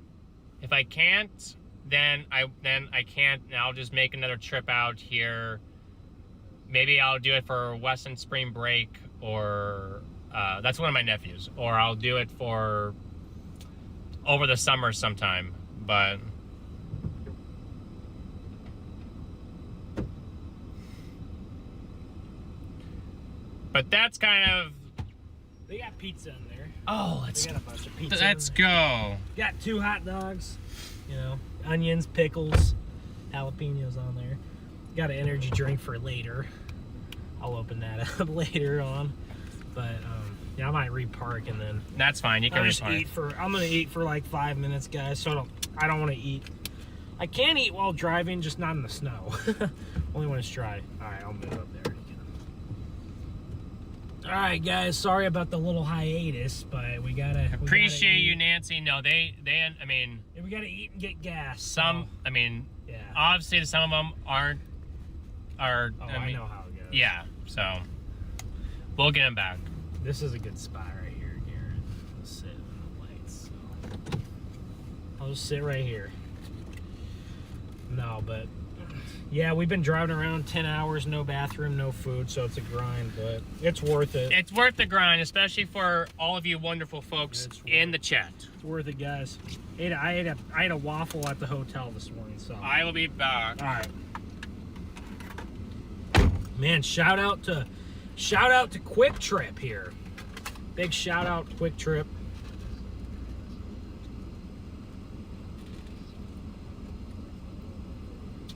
If I can't, then I can't. And I'll just make another trip out here. Maybe I'll do it for Western Spring Break, or that's one of my nephews. Or I'll do it for over the summer sometime. But that's kind of. They got pizza in there. Oh, they got a bunch of pizza. Let's go. Got 2 hot dogs, onions, pickles, jalapenos on there. Got an energy drink for later. I'll open that up later on. But I might repark and then. That's fine. You can repark. I'm gonna eat for like 5 minutes, guys. So I don't want to eat. I can eat while driving, just not in the snow. Only when it's dry. All right, I'll move up there. All right, guys. Sorry about the little hiatus, but we gotta appreciate you, Nancy. No, they. I mean, we gotta eat and get gas. Some. So. Yeah. Obviously, some of them aren't. I know how it goes. Yeah. So we'll get them back. This is a good spot right here, Garrett. I'll sit in the lights. So. I'll just sit right here. No, but. Yeah, we've been driving around 10 hours, no bathroom, no food, so it's a grind, but it's worth it. It's worth the grind, especially for all of you wonderful folks in the chat. It's worth it, guys. I ate a waffle at the hotel this morning, so. I will be back. All right. Man, shout out to Quick Trip here. Big shout out Quick Trip.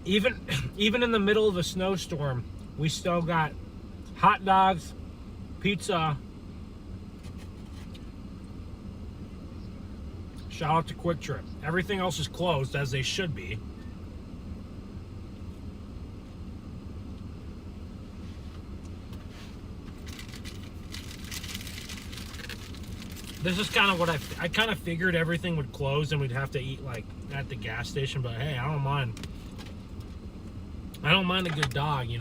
Even in the middle of a snowstorm, we still got hot dogs, pizza. Shout out to Quick Trip. Everything else is closed, as they should be. This is kind of what I kind of figured everything would close and we'd have to eat like at the gas station, but hey, I don't mind. I don't mind a good dog, Look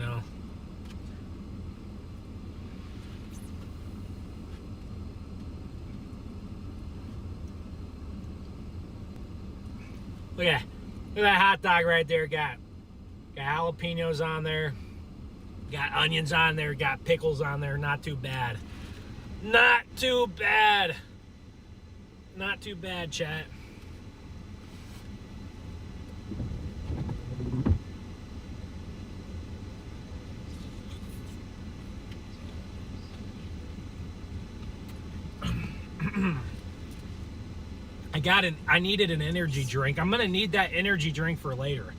at that hot dog right there. Got jalapenos on there. Got onions on there. Got pickles on there. Not too bad. Not too bad. Not too bad, chat. I needed an energy drink. I'm gonna need that energy drink for later.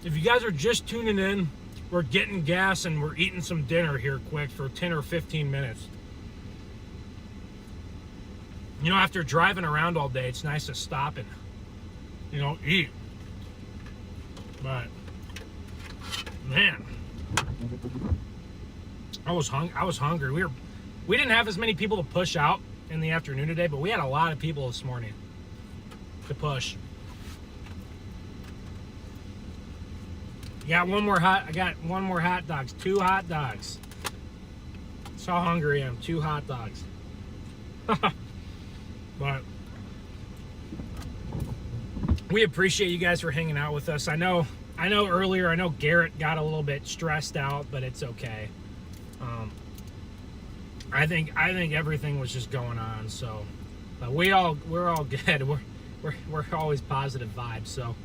If you guys are just tuning in, we're getting gas and we're eating some dinner here quick for 10 or 15 minutes. You know, after driving around all day, it's nice to stop and, you know, eat. But, man, I was hungry. We didn't have as many people to push out in the afternoon today, but we had a lot of people this morning to push. I got one more hot dogs. 2 hot dogs. That's how hungry I am. 2 hot dogs. But we appreciate you guys for hanging out with us. I know earlier, Garrett got a little bit stressed out, but it's okay. I think everything was just going on, so but we're all good. We're always positive vibes, so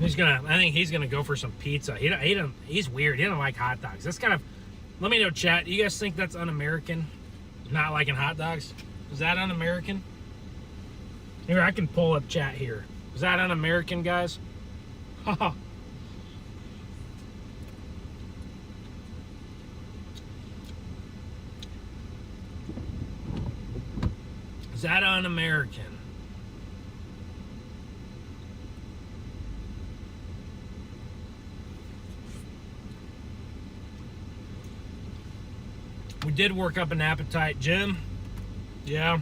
I think he's gonna go for some pizza. He's weird. He doesn't like hot dogs. That's kind of. Let me know, chat. You guys think that's un-American? Not liking hot dogs? Is that un-American? Here, I can pull up chat here. Is that un-American, guys? Haha. Is that un-American? We did work up an appetite, Jim. Yeah.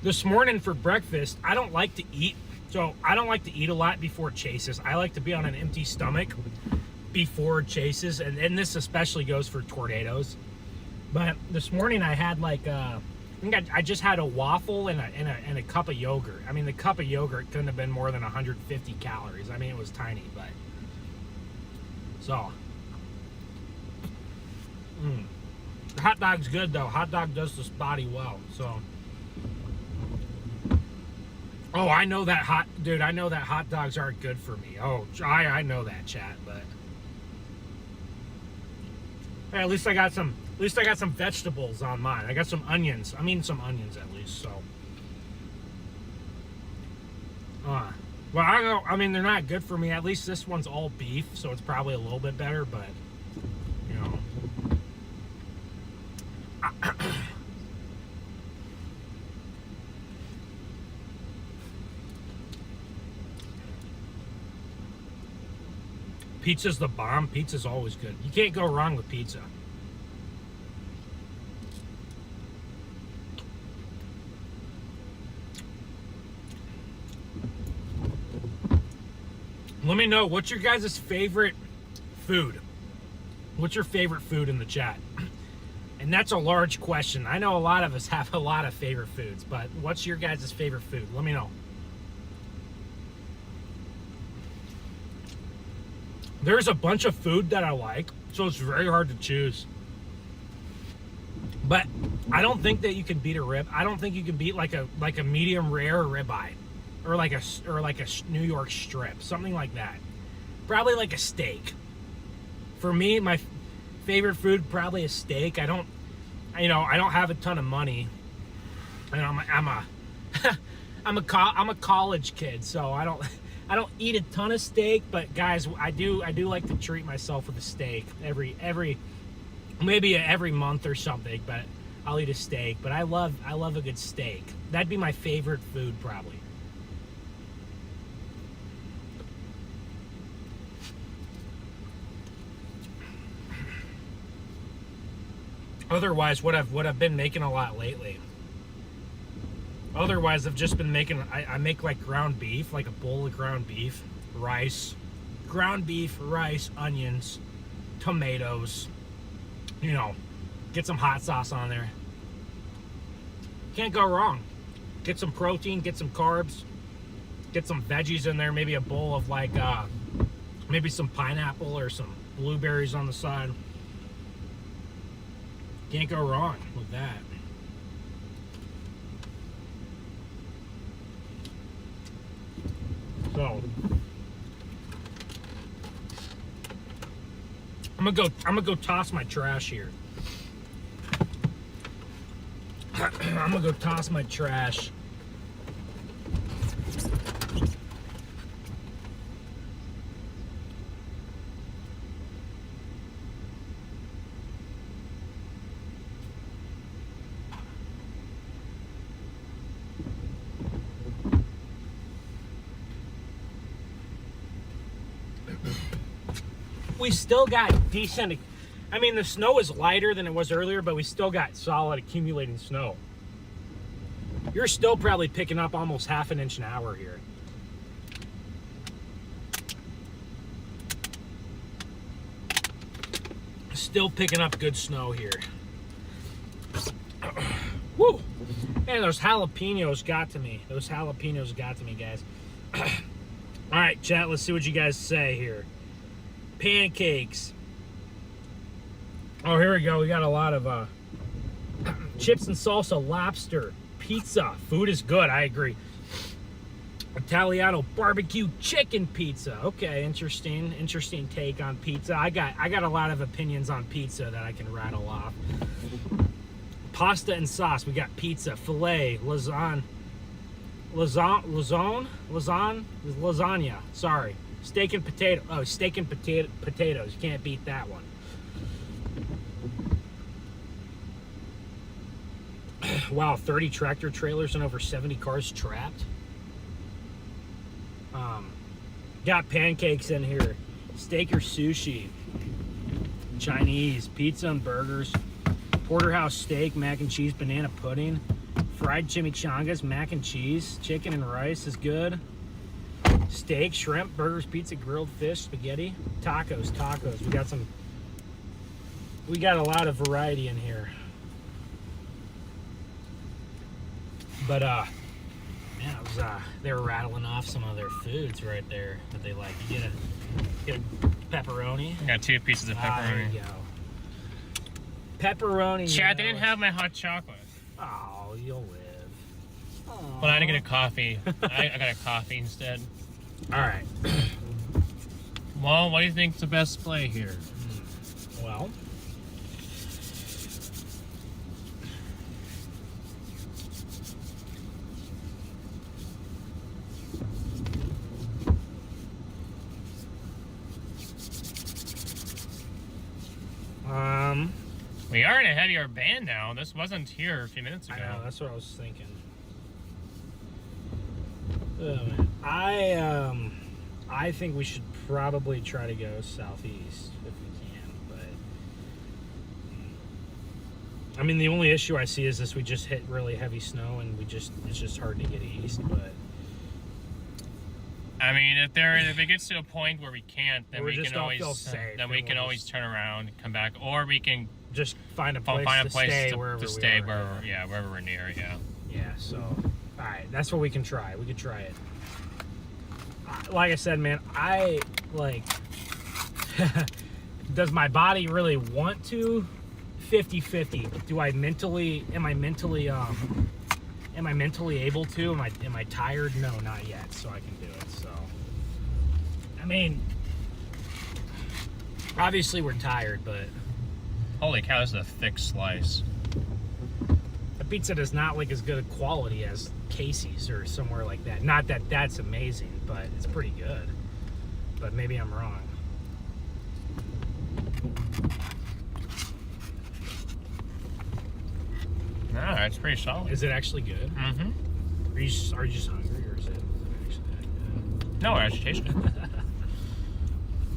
This morning for breakfast, I don't like to eat. So I don't like to eat a lot before chases. I like to be on an empty stomach before chases. And this especially goes for tornadoes. But this morning I had like, I think I just had a waffle and a cup of yogurt. I mean, the cup of yogurt couldn't have been more than 150 calories. I mean, it was tiny, but. So. The hot dog's good though. Hot dog does this body well. So, oh, I know that hot dogs aren't good for me. Oh, I know that, chat. But hey, at least I got some vegetables on mine. I got some onions. I mean, some onions at least. So, well, I mean, they're not good for me. At least this one's all beef, so it's probably a little bit better. But you know. Pizza's the bomb. Pizza's always good. You can't go wrong with pizza. Let me know, what's your guys' favorite food? What's your favorite food in the chat? And that's a large question. I know a lot of us have a lot of favorite foods, but what's your guys' favorite food? Let me know. There's a bunch of food that I like, so it's very hard to choose. But I don't think that you can beat a rib. I don't think you can beat like a medium rare ribeye, or like a New York strip, something like that. Probably like a steak. For me, my favorite food probably a steak. I don't have a ton of money, and I'm a college kid, so I don't eat a ton of steak. But guys, I do like to treat myself with a steak maybe every month or something. But I'll eat a steak. But I love a good steak. That'd be my favorite food probably. Otherwise, what I've been making a lot lately. Otherwise, I've just been making. I make like ground beef, like a bowl of ground beef, rice, onions, tomatoes. You know, get some hot sauce on there. Can't go wrong. Get some protein, get some carbs, get some veggies in there. Maybe a bowl of like, maybe some pineapple or some blueberries on the side. Can't go wrong with that. So, I'm gonna go toss my trash here. I'm gonna go toss my trash. We still got decent. I mean, the snow is lighter than it was earlier, but we still got solid accumulating snow. You're still probably picking up almost half an inch an hour here. Still picking up good snow here. Woo! Man, those jalapenos got to me. Those jalapenos got to me, guys. All right, chat, let's see what you guys say here. Pancakes. Oh, here we go. We got a lot of chips and salsa, lobster, pizza. Food is good. I agree. Italiano barbecue chicken pizza. Okay, interesting take on pizza. I got a lot of opinions on pizza that I can rattle off. Pasta and sauce. We got pizza, filet, lasagna. Sorry. Steak and potato. Oh, steak and potatoes. You can't beat that one. Wow, 30 tractor trailers and over 70 cars trapped. Got pancakes in here. Steak or sushi. Chinese. Pizza and burgers. Porterhouse steak, mac and cheese, banana pudding. Fried chimichangas, mac and cheese. Chicken and rice is good. Steak, shrimp, burgers, pizza, grilled fish, spaghetti, tacos. We got a lot of variety in here. But man, it was they were rattling off some of their foods right there that they like. You get a pepperoni. I got 2 pieces of pepperoni. There you go. Pepperoni. Chad, they didn't have my hot chocolate. Oh, you'll live. Aww. Well, I had to get a coffee. I got a coffee instead. All right. Well, what do you think's the best play here? Well, we are in a heavier band now. This wasn't here a few minutes ago. I know, that's what I was thinking. I think we should probably try to go southeast if we can, but I mean the only issue I see is this: we just hit really heavy snow and it's just hard to get east. But I mean, if it gets to a point where we can't, then we can always turn around, come back, or we can just find a place to stay wherever we're near. Yeah. So, all right, that's what we can try. We could try it. Like I said, man, I like. Does my body really want to? 50-50. Am I mentally able to? Am I tired? No, not yet. So I can do it. So, I mean, obviously we're tired, but holy cow, this is a thick slice. The pizza does not look as good a quality as Casey's or somewhere like that. Not that that's amazing, but it's pretty good. But maybe I'm wrong. No, it's pretty solid. Is it actually good? Mm-hmm. Are you just hungry, or is it actually that good? No, it actually tastes good.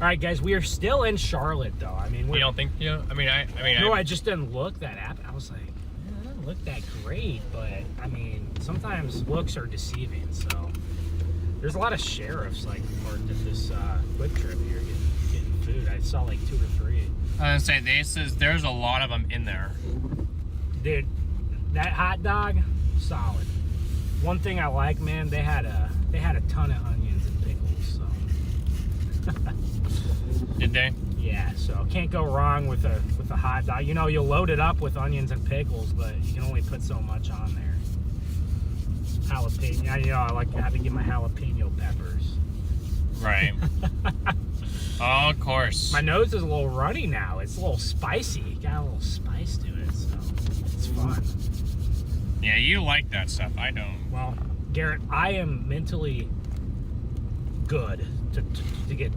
All right, guys, we are still in Charlotte, though. I mean, you don't think? Yeah. I just didn't look that app. I was like, it doesn't look that great, but I mean, sometimes looks are deceiving. So there's a lot of sheriffs like parked at this quick trip here getting food. I saw like 2 or 3. I was gonna say there's a lot of them in there. Dude, that hot dog, solid. One thing I like, man, they had a ton of onions and pickles. So did they? Yeah, so can't go wrong with a hot dog. You know, you'll load it up with onions and pickles, but you can only put so much on there. Jalapeno, I like to have to get my jalapeno peppers. Right. Oh, of course. My nose is a little runny now. It's a little spicy. Got a little spice to it, so it's fun. Yeah, you like that stuff. I don't. Well, Garrett, I am mentally good to get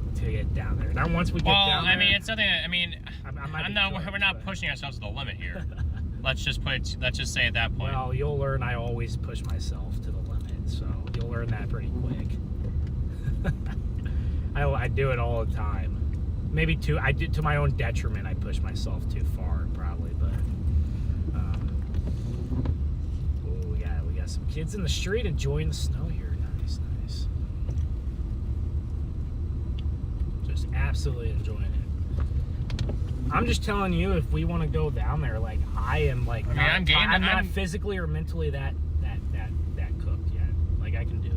down there. Now, once we get down there, I mean, it's something that, I mean, we're we're not pushing ourselves to the limit here. Let's just say at that point. Well, you'll learn I always push myself to the limit, so you'll learn that pretty quick. I do it all the time. Maybe I do to my own detriment. I push myself too far, probably, but we got some kids in the street enjoying the snow here. Nice. Just absolutely enjoying it. I'm just telling you, if we want to go down there, like I am, like I'm not physically or mentally that cooked yet. Like I can do it.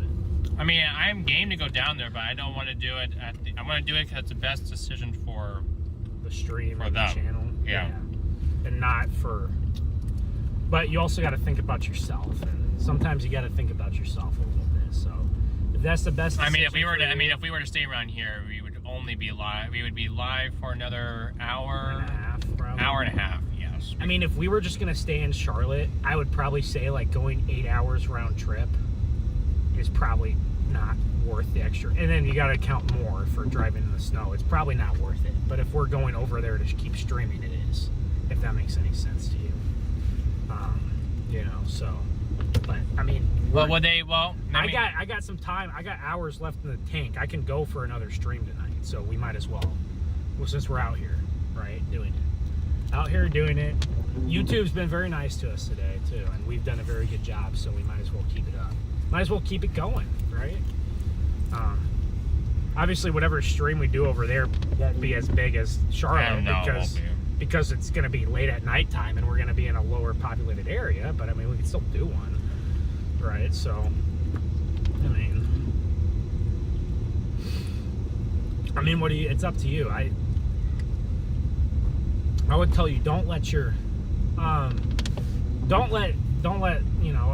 I mean, I'm game to go down there, but I don't want to do it I want to do it because it's the best decision for the stream for or the them. channel. Yeah. And not for. But you also got to think about yourself, and sometimes you got to think about yourself a little bit. So if that's the best. I mean, if we were to stay around here, we would only be live. We would be live for another hour and a half, probably. Hour and a half. Yes. I mean, if we were just gonna stay in Charlotte, I would probably say like going 8 hours round trip is probably not worth the extra. And then you got to account more for driving in the snow. It's probably not worth it. But if we're going over there to keep streaming, it is. If that makes any sense to you. You know, so. But I mean, I got some time. I got hours left in the tank. I can go for another stream tonight, so we might as well. Well, since we're out here, right, doing it. Out here doing it. YouTube's been very nice to us today too, and we've done a very good job. So we might as well keep it up. Might as well keep it going, right? Obviously, whatever stream we do over there won't be as big as Charlotte because it's going to be late at nighttime and we're going to be in a lower populated area. But I mean, we can still do one, right? So, I mean, what do you? It's up to you. I would tell you, don't let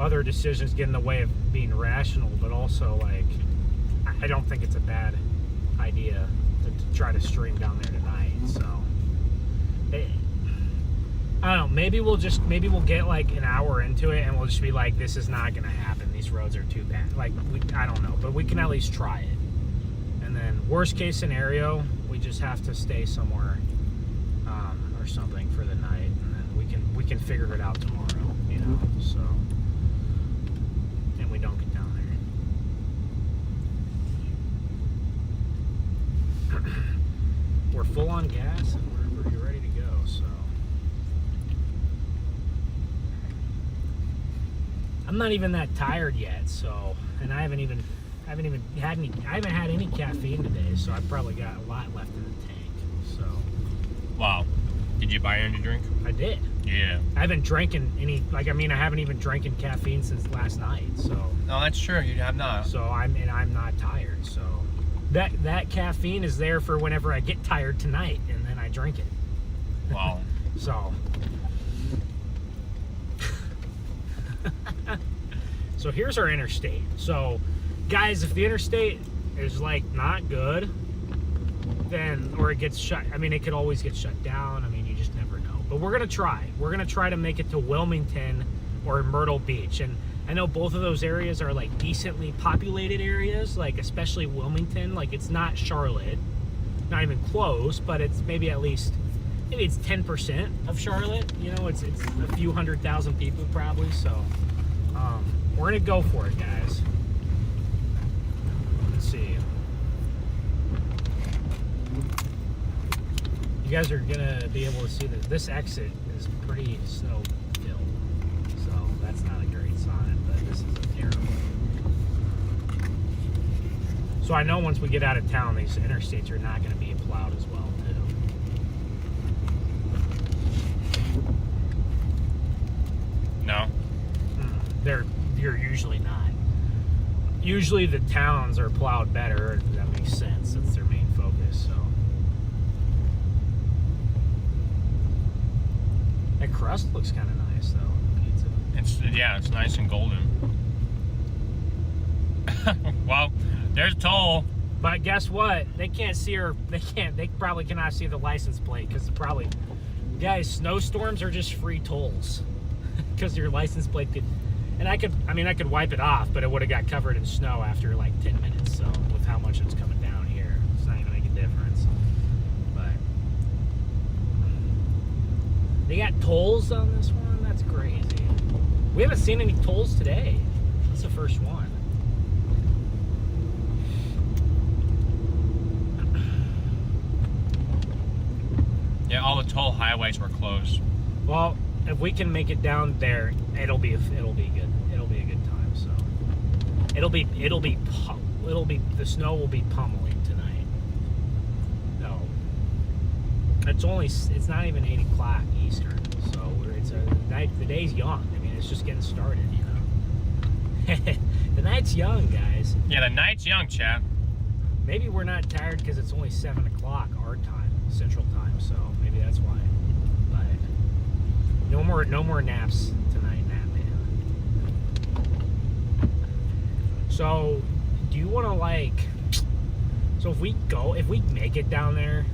other decisions get in the way of being rational, but also like I don't think it's a bad idea to try to stream down there tonight. So I don't know, maybe we'll get like an hour into it and we'll just be like, this is not gonna happen, these roads are too bad. Like I don't know, but we can at least try it. And then worst case scenario, we just have to stay somewhere or something for the night, and then we can figure it out tomorrow, you know. So, and we don't get down there. We're full on gas and we're ready to go. So, I'm not even that tired yet. So, and I haven't had any caffeine today. So I've probably got a lot left in the tank. So, wow. Did you buy any drink? I did. Yeah. I haven't drinking any, I haven't even drinking caffeine since last night, so. No, that's true, you have not. So I'm not tired, so. That caffeine is there for whenever I get tired tonight, and then I drink it. Wow. So. So here's our interstate. So, guys, if the interstate is like not good, then, or it gets shut, it could always get shut down. You just never know. But we're going to try. We're going to try to make it to Wilmington or Myrtle Beach. And I know both of those areas are like decently populated areas, like especially Wilmington. Like it's not Charlotte, not even close, but it's maybe it's 10% of Charlotte. You know, it's a few 100,000 people probably. So we're going to go for it, guys. Let's see. You guys are gonna be able to see that this exit is pretty snow filled, so that's not a great sign, but this is a terrible. So I know once we get out of town, these interstates are not going to be plowed as well too. No. They're usually not. Usually the towns are plowed better. That makes sense. That's their main focus. So. That crust looks kind of nice, though. Pizza. It's nice and golden. Well, there's toll. But guess what? They can't see her. They probably cannot see the license plate because probably, guys, snowstorms are just free tolls because your license plate could. And I could wipe it off, but it would have got covered in snow after like 10 minutes. So with how much it's coming down here, it's not gonna make a difference. But they got tolls on this one. That's crazy. We haven't seen any tolls today. That's the first one. Yeah, all the toll highways were closed. Well, if we can make it down there, it'll be good. It'll be a good time. So the snow will be pummeling tonight. No, it's not even 8 o'clock Eastern. So the day's young. I mean, it's just getting started. You know, the night's young, guys. Yeah, the night's young, chat. Maybe we're not tired because it's only 7 o'clock our time, Central Time. So maybe that's why. But no more naps tonight, nap man. So, do you want to like? So if we make it down there,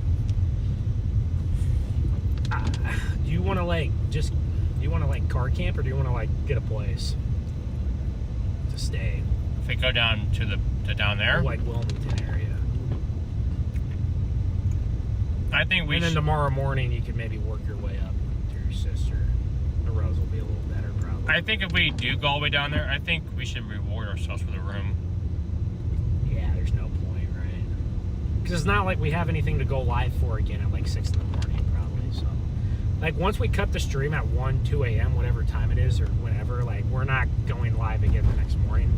do you want to like car camp or do you want to like get a place to stay? If we go down to down there, or like Wilmington area. I think we. And then tomorrow morning you can maybe work your way up to your sister. The roads will be a little better, probably. I think if we do go all the way down there, I think we should reward ourselves for the room. Yeah, there's no point, right? Because it's not like we have anything to go live for again at like 6 in the morning, probably. So, like, once we cut the stream at 1, 2 a.m., whatever time it is, or whenever, like, we're not going live again the next morning.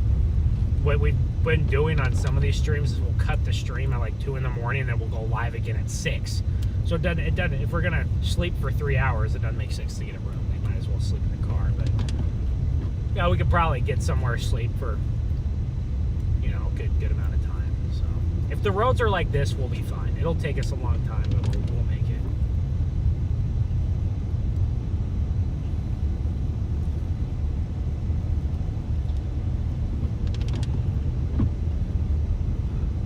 What we've been doing on some of these streams is we'll cut the stream at like 2 in the morning, and then we'll go live again at 6. So it doesn't. If we're gonna sleep for 3 hours, it doesn't make sense to get a room. We might as well sleep in the car. But yeah, we could probably get somewhere to sleep for, you know, a good amount of time. So if the roads are like this, we'll be fine. It'll take us a long time, but we'll make it.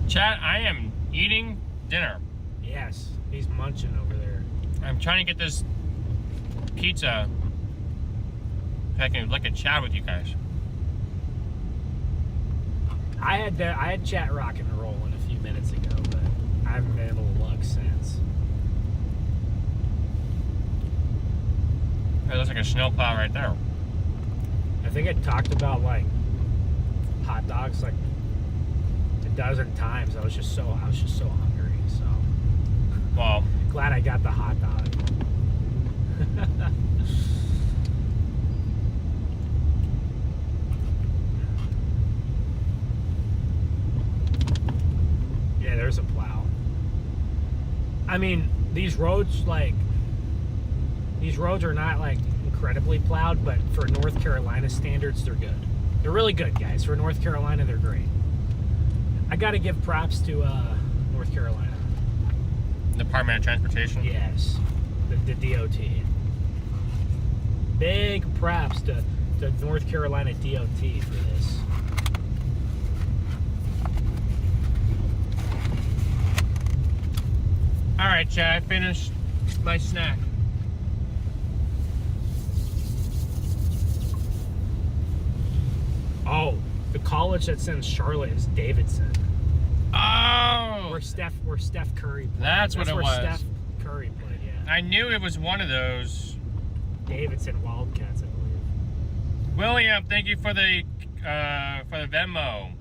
Chat, I am eating dinner. Yes, he's munching over there. I'm trying to get this pizza. If I can look at chat with you guys. I had chat rock and rolling a few minutes ago, but I haven't been able to look since. It looks like a snowplow right there. I think I talked about like hot dogs like a dozen times. I was just so hungry. So, well, glad I got the hot dog. Yeah, there's a plow. I mean, these roads are not like incredibly plowed, but for North Carolina standards, they're good. They're really good, guys. For North Carolina, they're great. I got to give props to North Carolina. Department of Transportation? Yes, the DOT. Big props to North Carolina DOT for this. All right, Chad, I finished my snack. Oh, the college that's in Charlotte is Davidson. Oh! Where Steph Curry played. That's what it was. Steph Curry played, yeah. I knew it was one of those. Davidson Wildcats, I believe. William, thank you for the Venmo.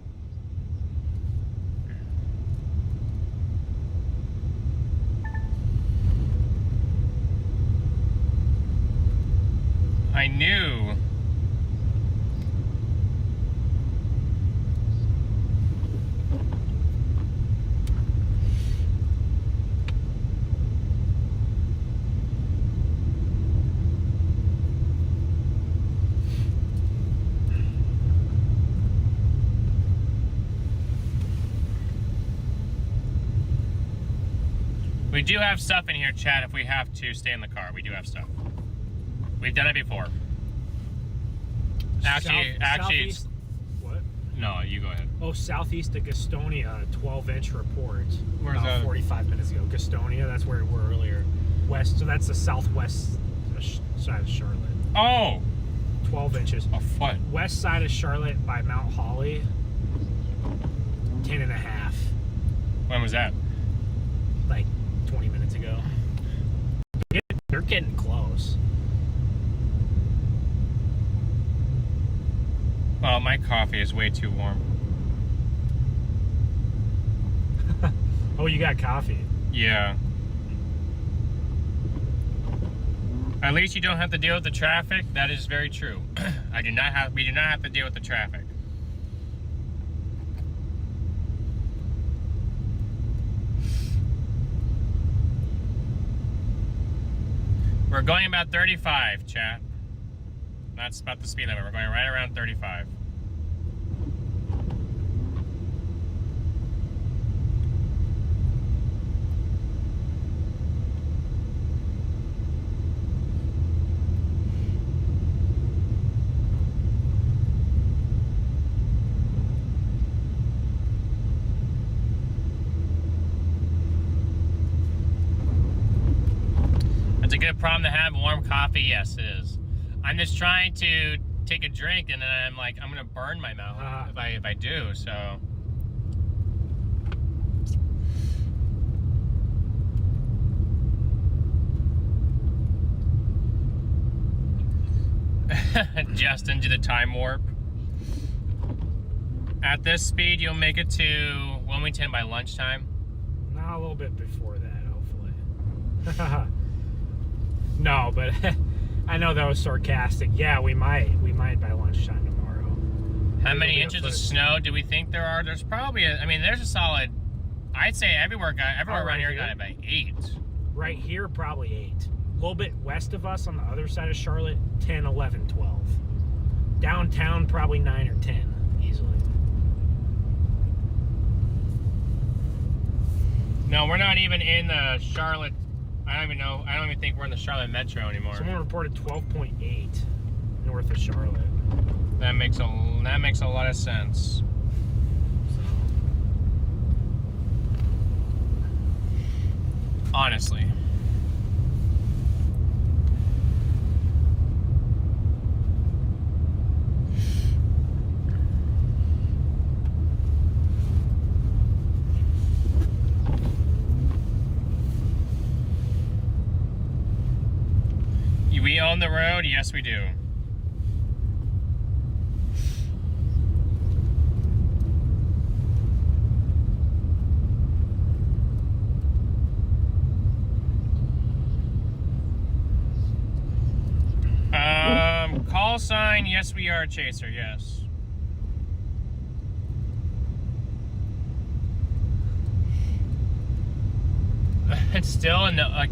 I knew. We do have stuff in here, chat, if we have to stay in the car. We do have stuff. We've done it before. Actually, Southeast, what? No, you go ahead. Oh, southeast of Gastonia, 12-inch report. Where's about that? 45 minutes ago. Gastonia, that's where we were earlier. West, so that's the southwest side of Charlotte. Oh! 12 inches. A foot. West side of Charlotte by Mount Holly, 10.5. When was that? Like 20 minutes ago. They're getting close. Well, my coffee is way too warm. Oh, you got coffee? Yeah. At least you don't have to deal with the traffic. That is very true. We do not have to deal with the traffic. We're going about 35, chat. That's about the speed limit. We're going right around 35. It's a good problem to have. Warm coffee, yes, it is. I'm just trying to take a drink, and then I'm like, I'm gonna burn my mouth if I do. So. Justin did a time warp. At this speed, you'll make it to Wilmington by lunchtime. No, a little bit before that, hopefully. No, but I know that was sarcastic. Yeah, we might by lunchtime tomorrow. How many inches of snow do we think there are? There's probably there's a solid, I'd say everywhere around here got about 8. Right here, probably 8. A little bit west of us on the other side of Charlotte, 10, 11, 12. Downtown, probably 9 or 10, easily. No, we're not even in the Charlotte. I don't even think we're in the Charlotte Metro anymore. Someone reported 12.8 north of Charlotte. That makes a lot of sense. Honestly. We own the road? Yes, we do. Call sign, yes, we are, Chaser, yes. It's still in the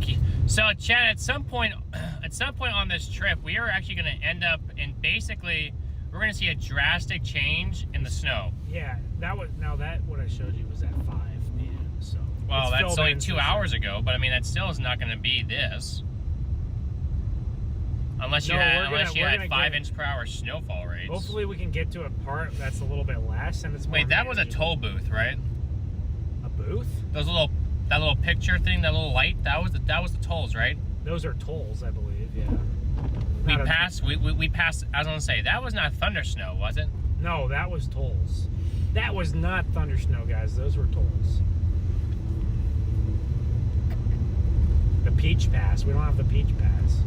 so Chad, at some point on this trip, we are actually going to end up in basically, we're going to see a drastic change in the snow. Yeah, what I showed you was at 5 p.m. So well, that's only 2 hours ago, but I mean that still is not going to be this, unless you had 5-inch per hour snowfall rates. Hopefully, we can get to a part that's a little bit less, and it's more. Wait, that was a toll booth, right? A booth? That little picture thing, that little light, that was the tolls, right? Those are tolls, I believe. Yeah. We passed. I was gonna say that was not thunder snow, was it? No, that was tolls. That was not thunder snow, guys. Those were tolls. The Peach Pass. We don't have the Peach Pass,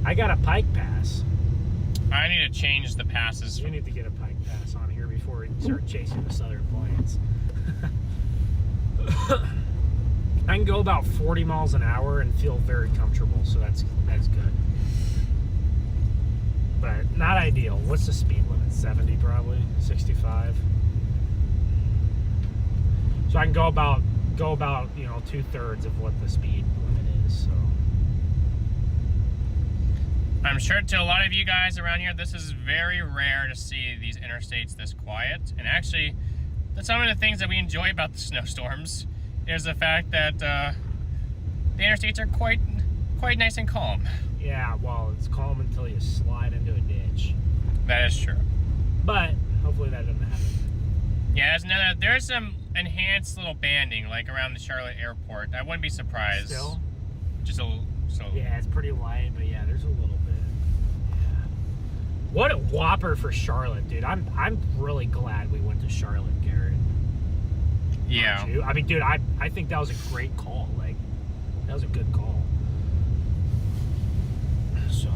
I got a Pike Pass. I need to change the passes. You need to get a Pike Pass on here before we start chasing the Southern Plains. I can go about 40 miles an hour and feel very comfortable, so that's good. But not ideal. What's the speed limit? 70 probably? 65? So I can go about 2/3 of what the speed limit is. So I'm sure to a lot of you guys around here, this is very rare to see these interstates this quiet. And actually, that's some of the things that we enjoy about the snowstorms is the fact that the interstates are quite nice and calm. Yeah, well, it's calm until you slide into a ditch. That is true. But hopefully that doesn't happen. Yeah, there's some enhanced little banding like around the Charlotte airport. I wouldn't be surprised. Still? Just a little. So. Yeah, it's pretty light, but yeah, there's a little bit. Yeah. What a whopper for Charlotte, dude. I'm really glad we went to Charlotte, Garrett. Yeah. Aren't you? I mean, dude, I think that was a great call. Like, that was a good call. So,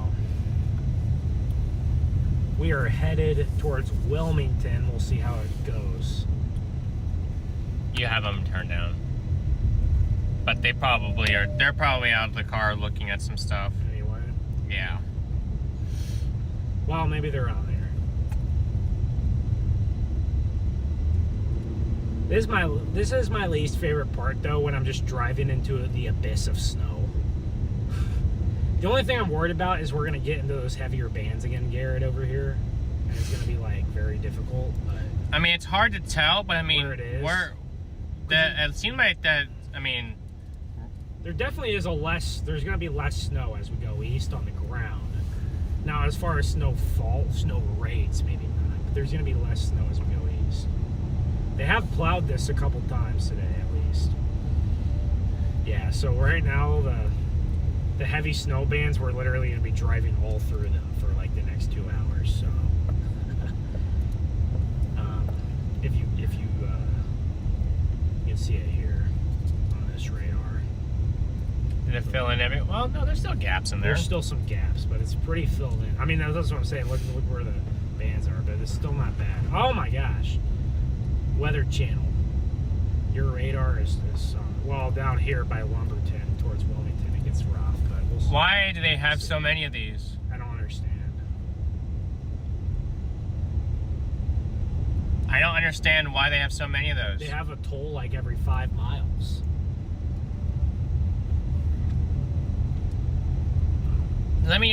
we are headed towards Wilmington. We'll see how it goes. You have them turned down. But they probably are. They're probably out of the car looking at some stuff. Anyway. Yeah. Well, maybe they're on there. This is my least favorite part, though, when I'm just driving into the abyss of snow. The only thing I'm worried about is we're gonna get into those heavier bands again, Garrett, over here, and it's gonna be like very difficult. But I mean, it's hard to tell, but I mean, where it is. It seemed like that. I mean, there definitely is there's gonna be less snow as we go east on the ground. Now, as far as snow rates, maybe not, but there's gonna be less snow as we go east. They have plowed this a couple times today, at least. Yeah, so right now, the heavy snow bands, we're literally going to be driving all through them for like the next 2 hours. So, if you can see it here on this radar. did it fill in every? Well, no, there's still gaps in there. There's still some gaps, but it's pretty filled in. I mean, that's what I'm saying. Look where the bands are, but it's still not bad. Oh my gosh. Weather Channel. Your radar is well, down here by Lumberton towards Wilmington, it gets rough, but we'll see. Why do they have so many of these? I don't understand. I don't understand why they have so many of those. They have a toll like every 5 miles. Does that mean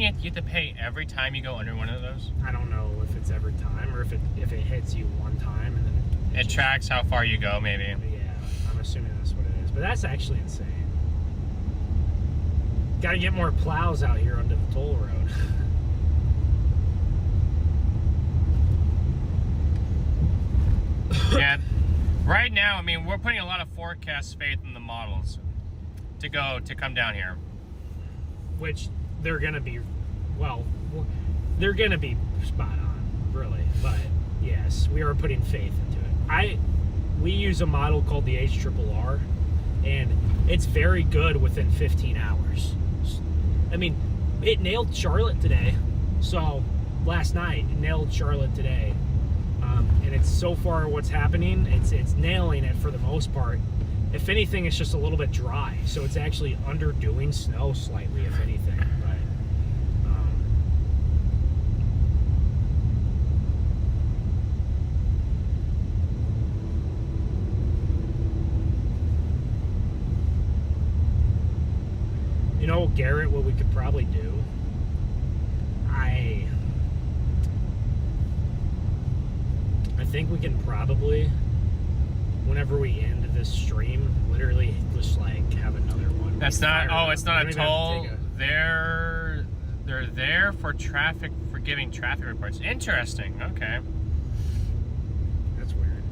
you have to pay every time you go under one of those? I don't know if it's every time or if it hits you one time and then It tracks how far you go, maybe. Yeah, I'm assuming that's what it is. But that's actually insane. Got to get more plows out here onto the toll road. Yeah. Right now, I mean, we're putting a lot of forecast faith in the models to come down here. Which they're going to be, well, they're going to be spot on, really. But yes, we are putting faith into it. We use a model called the HRRR, and it's very good within 15 hours. I mean, it nailed Charlotte today. So last night, it nailed Charlotte today. And it's so far what's happening, it's nailing it for the most part. If anything, it's just a little bit dry. So it's actually underdoing snow slightly, if anything. But, you know, Garrett, what we could probably do, I think we can probably, whenever we end this stream, literally just like have another one. That's not. Oh, it's not a toll. They're They're there for traffic, for giving traffic reports. Interesting. Okay. That's weird.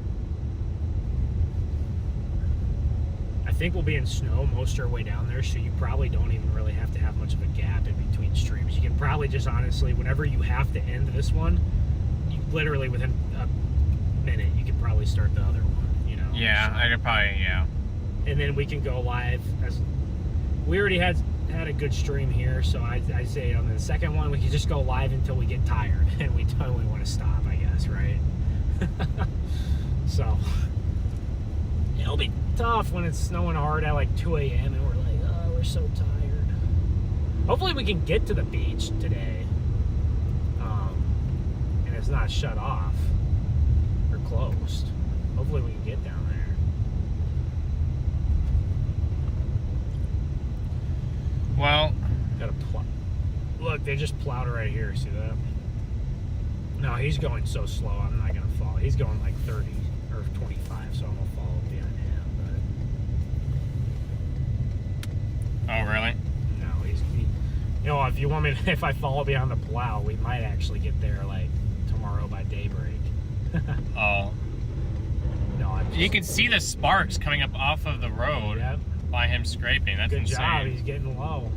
I think we'll be in snow most of our way down there, so you probably don't even really have to have much of a gap in between streams. You can probably just honestly, whenever you have to end this one, you literally within a minute, you could probably start the other one, you know? Yeah, so, I could probably, yeah. and then we can go live. As we already had a good stream here, so I say on the second one, we can just go live until we get tired, and we totally want to stop, I guess, right? So, it'll be tough when it's snowing hard at like 2 a.m. and we're like, oh, we're so tired. Hopefully we can get to the beach today, and it's not shut off or closed. Hopefully we can get down there. Well, Gotta plow. Look, they just plowed right here. See that? No, he's going so slow. I'm not gonna follow. He's going like 30 or 25, so I'm gonna follow behind him. oh really? But no, you know, if you want me, if I follow behind the plow, we might actually get there like tomorrow tomorrow by daybreak. Oh. No, I'm just, You can see the sparks coming up off of the road Yep. by him scraping. That's Good insane. job. He's getting low.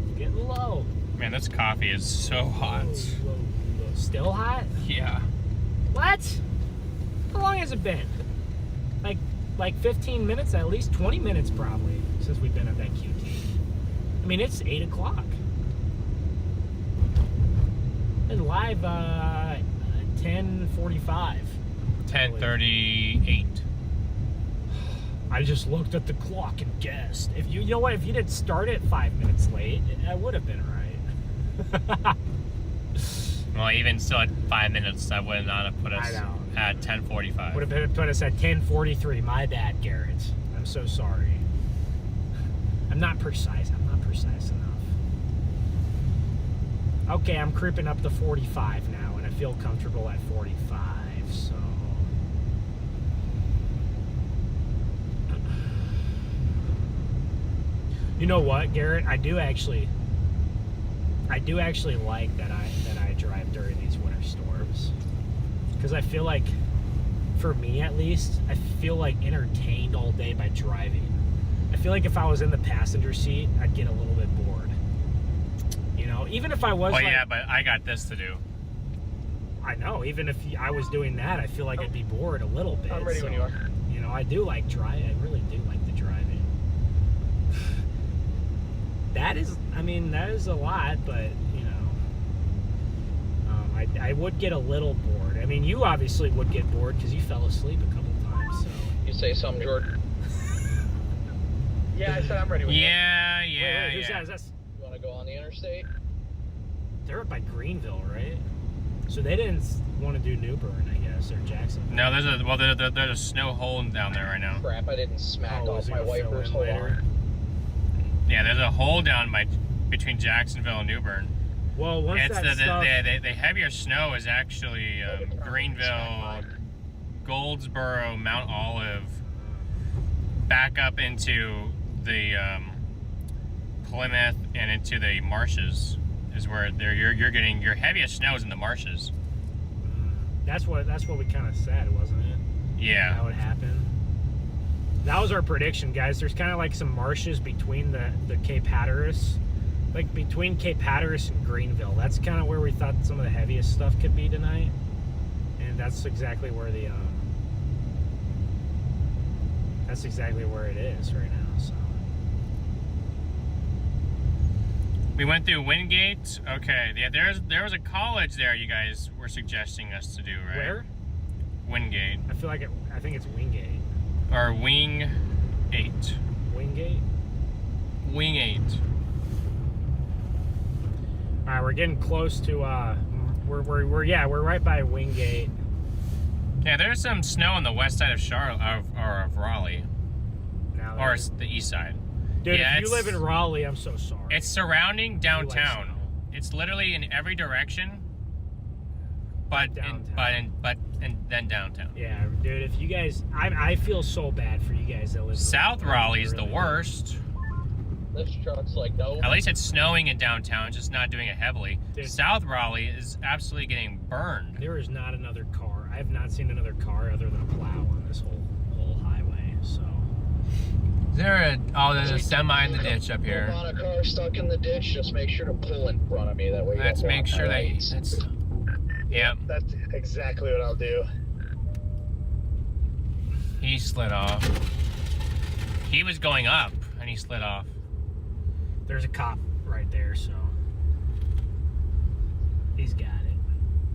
He's getting low. Man, this coffee is so hot. Whoa. Still hot? Yeah. What? How long has it been? Like 15 minutes, at least 20 minutes probably, since we've been at that QT. I mean, it's 8 o'clock. Been live 10:45. 10:38. I just looked at the clock and guessed. If you know what, if you did start it 5 minutes late, I would have been right. Well, even still at 5 minutes, that would not have put us I know. at 10:45. Would have put us at 10:43. My bad, Garrett. I'm so sorry. I'm not precise enough. Okay, I'm creeping up to 45 now, and I feel comfortable at 45, so... You know what, Garrett? I do actually like that I drive during these winter storms, because I feel like, for me at least, I feel like entertained all day by driving. I feel like if I was in the passenger seat, I'd get a little bit bored. You know, even if I was. Well, like, yeah, but I got this to do. I know. Even if I was doing that, I feel like I'd be bored a little bit. I'm ready when you are. You know, I do like driving. I really do like the driving. That is a lot, but you know, I would get a little bored. I mean, you obviously would get bored because you fell asleep a couple times. So. You say something, Jordan? Yeah, I said I'm ready when you are. Yeah. Wait, who's that? Is that? You want to go on the interstate? They're up by Greenville, right? So they didn't want to do New Bern, I guess, or Jackson. No, there's a snow hole down there right now. Crap, I didn't smack Oh, off is it my gonna fill wipers. in Hold later? on. Yeah, there's a hole down between Jacksonville and New Bern. Well, once It's that stuff... the heavier snow is actually Greenville, Goldsboro, Mount Olive, back up into the Plymouth and into the marshes is where you're getting your heaviest snow is in the marshes. That's what we kind of said, wasn't it? Yeah. That would happen. That was our prediction, guys. There's kind of like some marshes between the Cape Hatteras, like between Cape Hatteras and Greenville. That's kind of where we thought some of the heaviest stuff could be tonight, and that's exactly where it is right now. So We went through Wingate. Okay, yeah, there was a college there you guys were suggesting us to do, right? where? Wingate. I think it's Wingate. Or Wing 8. Wingate. Wing 8. All right, we're getting close to. We're right by Wingate. Yeah, there's some snow on the west side of Charlotte or of Raleigh, Now, or the east side. dude, yeah, if you live in Raleigh, I'm so sorry. It's surrounding downtown. snow. It's literally in every direction, but then downtown. Yeah, dude, if you guys, I feel so bad for you guys that live in South Raleigh is the really. worst. This truck's like, no. At least it's snowing in downtown, it's just not doing it heavily. Dude. South Raleigh is absolutely getting burned. There is not another car. I have not seen another car other than a plow on this whole highway. So There's a semi in the ditch up If here. I'm on a car stuck in the ditch, just make sure to pull in front of me. That way you Let's don't make block sure my that lights. that's. Yep, That's exactly what I'll do. he slid off. He was going up and he slid off. there's a cop right there. So he's got it.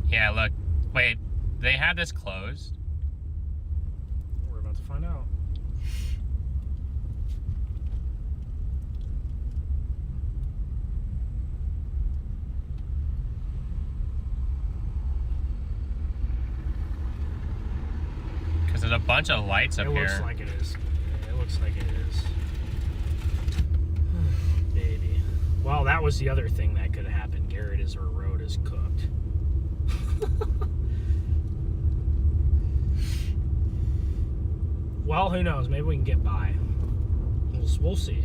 Yeah, look. Wait, they have this closed? We're about to find out. Because there's a bunch of lights up It here. looks like it is. Yeah, it looks like it is. Oh, baby. Well, that was the other thing that could have happened. Garrett, is our road is cooked. Well, who knows? Maybe we can get by. We'll see.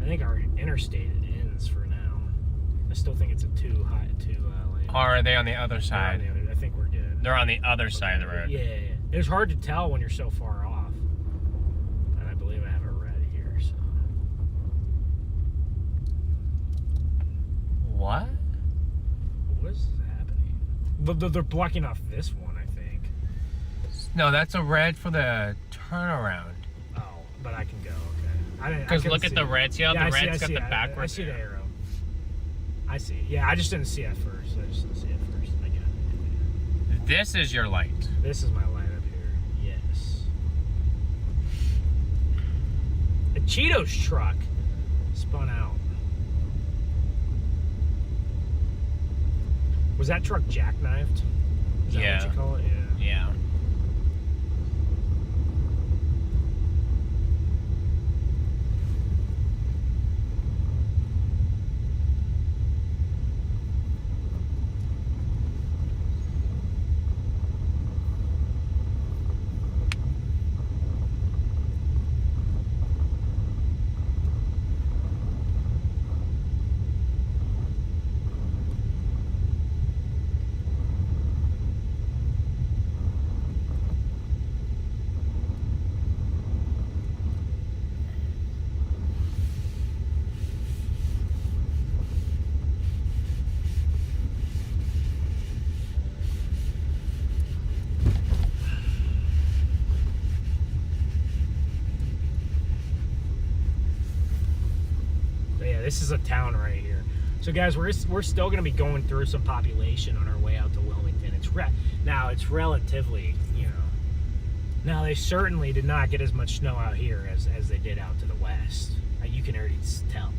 I think our interstate ends for now. still think it's a two lane. Or are they on the other side? I think we're good. They're on the other side of the road. Yeah. It's hard to tell when you're so far off. And I believe I have a red here, so. What? What is happening? They're blocking off this one, I think. No, that's a red for the turnaround. Oh, but I can go, okay. Because look at the red. See how the red's got the backwards? I see the arrow. I see. Yeah, I just didn't see it first. I get it. This is your light. This is my light up here. Yes. A Cheetos truck spun out. Was that truck jackknifed? Is that what you call it? Yeah. Yeah. This is a town right here. So guys, we're still going to be going through some population on our way out to Wilmington. Now it's relatively, you know. Now they certainly did not get as much snow out here as they did out to the west. You can already tell.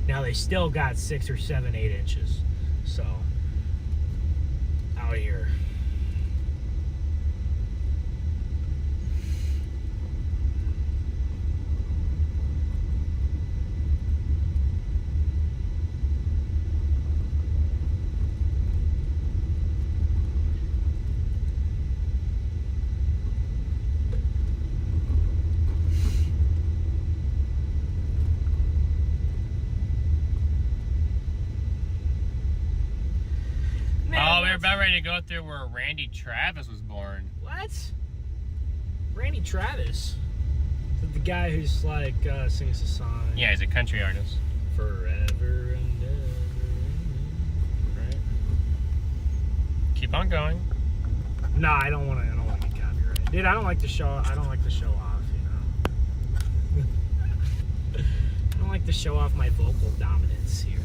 Now they still got 6 or 7, 8 inches. So out here. About ready to go through where Randy Travis was born. What? Randy Travis? The guy who's like sings a song. Yeah, he's a country artist. Forever and ever. Right. Keep on going. No, I don't want to get copyrighted. Dude, I don't like to show off, you know. I don't like to show off my vocal dominance here.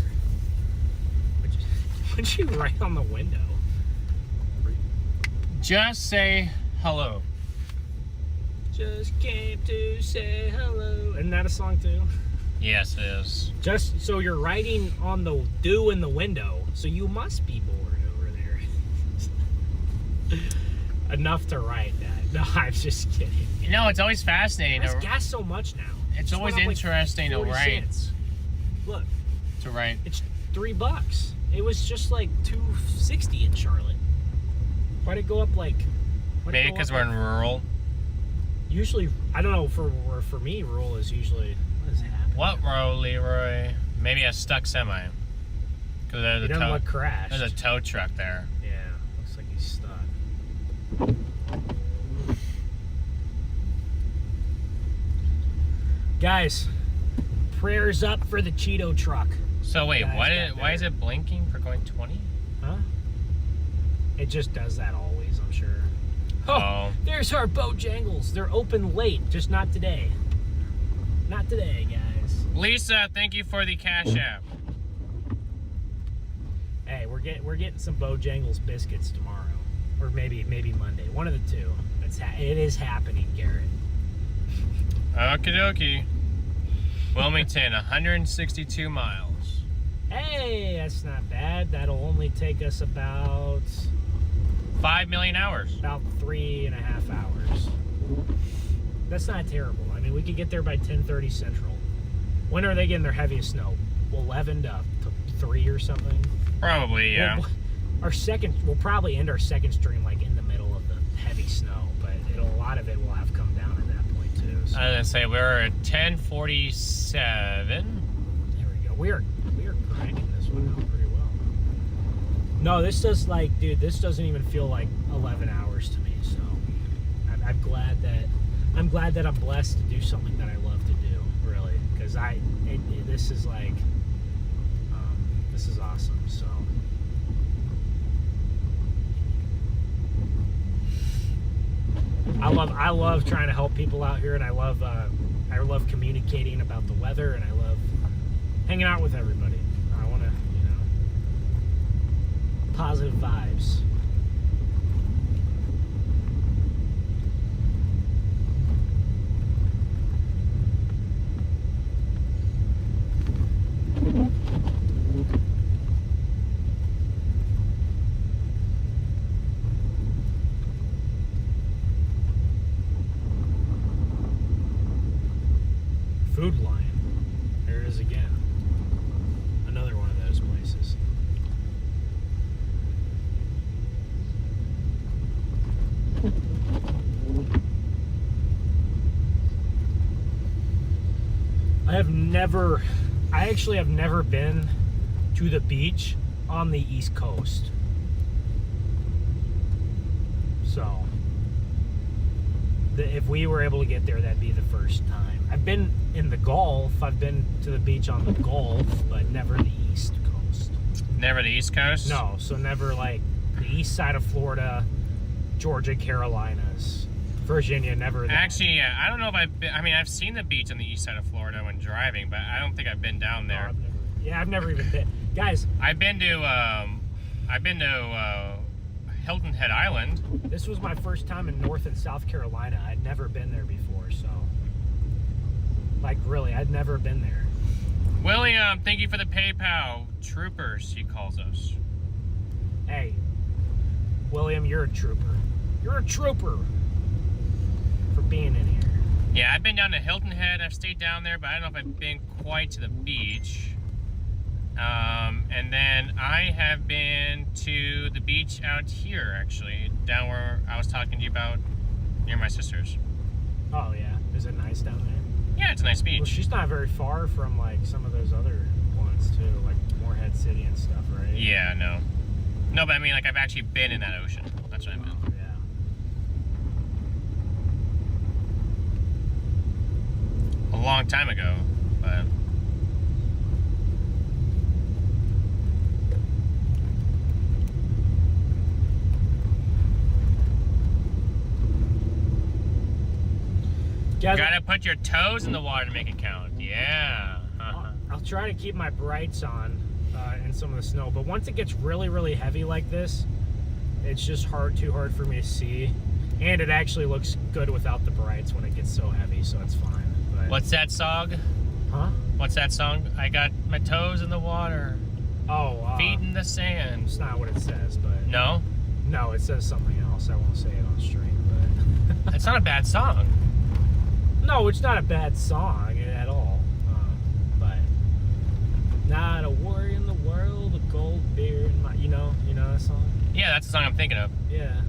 What'd you write on the window? Just say hello. Just came to say hello. Isn't that a song too? Yes, it is. Just so you're writing on the dew in the window, so you must be bored over there. Enough to write that. No, I'm just kidding. You know, it's always fascinating. It's gas so much now. It's always interesting to write. Look. To write. It's $3. It was just like $2.60 in Charlotte. Why'd it go up like? Maybe because we're in rural. Usually, I don't know. For me, rural is usually what is happening. What row, Leroy? Maybe a stuck semi. Because there's a tow. Crashed. There's a tow truck there. Yeah, looks like he's stuck. Guys, prayers up for the Cheeto truck. So wait, why is it blinking for going 20? Huh? It just does that always, I'm sure. Oh, there's our Bojangles. They're open late, just not today. Not today, guys. Lisa, thank you for the Cash App. Hey, we're getting some Bojangles biscuits tomorrow, or maybe Monday. One of the two. It is happening, Garrett. Okie dokie. Wilmington, 162 miles. Hey, that's not bad. That'll only take us about 5 million hours. About 3.5 hours. That's not terrible. I mean, we could get there by 10:30 Central. When are they getting their heaviest snow? 11 to 3 or something? Probably, yeah. We'll probably end our second stream like in the middle of the heavy snow, but a lot of it will have come down at that point too. So. I was gonna say we're at 10:47. There we go. We are grinding this went out pretty well. No, this does like, dude, this doesn't even feel like 11 hours to me. So I'm glad that I'm blessed to do something that I love to do, really, because this is like, this is awesome. So. I love trying to help people out here, and I love communicating about the weather, and I love hanging out with everybody. I want to, positive vibes. Food Lion. There it is again. Another one of those places. I actually have never been to the beach on the East Coast. So, if we were able to get there, that'd be the first time. I've been in the Gulf. I've been to the beach on the Gulf, but never the East Coast. Never the East Coast? No, so never like the east side of Florida, Georgia, Carolinas, Virginia, never that. Actually, yeah, I don't know if I've seen the beach on the east side of Florida when driving, but I don't think I've been down there. No, I've never even been. Guys, I've been to Hilton Head Island. This was my first time in North and South Carolina. I'd never been there before, so like really, I'd never been there. William, thank you for the PayPal. Troopers, he calls us. Hey, William, you're a trooper. You're a trooper for being in here. Yeah, I've been down to Hilton Head. I've stayed down there, but I don't know if I've been quite to the beach. And then I have been to the beach out here, actually, down where I was talking to you about, near my sister's. Oh, yeah. Is it nice down there? Yeah, it's a nice beach. Well, she's not very far from, like, some of those other ones, too, like Morehead City and stuff, right? Yeah, no. No, but I mean, like, I've actually been in that ocean. That's what I meant. Yeah. A long time ago, but... Guys, gotta put your toes in the water to make it count. Yeah. I'll try to keep my brights on in some of the snow, but once it gets really, really heavy like this, it's just too hard for me to see. And it actually looks good without the brights when it gets so heavy, so it's fine. But... What's that song? Huh? What's that song? I got my toes in the water. Oh, feet in the sand. It's not what it says, but... No? No, it says something else. I won't say it on stream, but... It's not a bad song. No, it's not a bad song at all, but not a worry in the world, a gold beer in my, you know that song? Yeah, that's the song I'm thinking of. Yeah,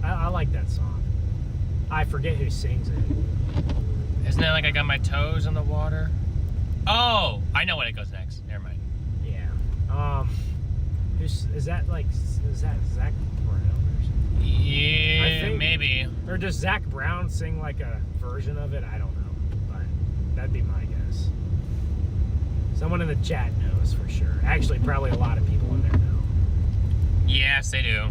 I like that song. I forget who sings it. Isn't that like I got my toes in the water? Oh, I know what it goes next. Never mind. Yeah. Is that Zach Brown or something? Yeah, I think, maybe. Or does Zach Brown sing like a version of it? I don't know, but that'd be my guess. Someone in the chat knows for sure. Actually, probably a lot of people in there know. Yes, they do.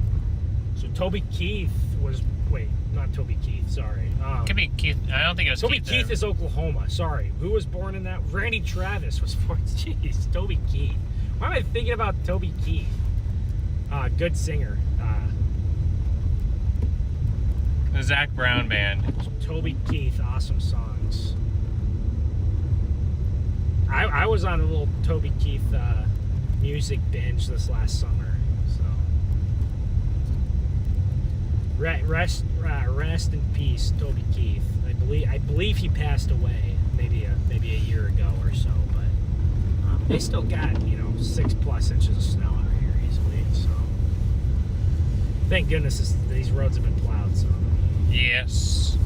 So Toby Keith was... Wait, not Toby Keith, sorry. Could be Keith. I don't think it was Toby Keith. Keith is Oklahoma, sorry. Who was born in that? Randy Travis was born... Jeez, Toby Keith. Why am I thinking about Toby Keith? Good singer. The Zach Brown Band. Toby Keith, awesome songs. I was on a little Toby Keith music binge this last summer, so rest in peace, Toby Keith. I believe he passed away maybe a year ago or so, but they still got 6+ inches of snow out here easily. So thank goodness these roads have been plowed. So yes.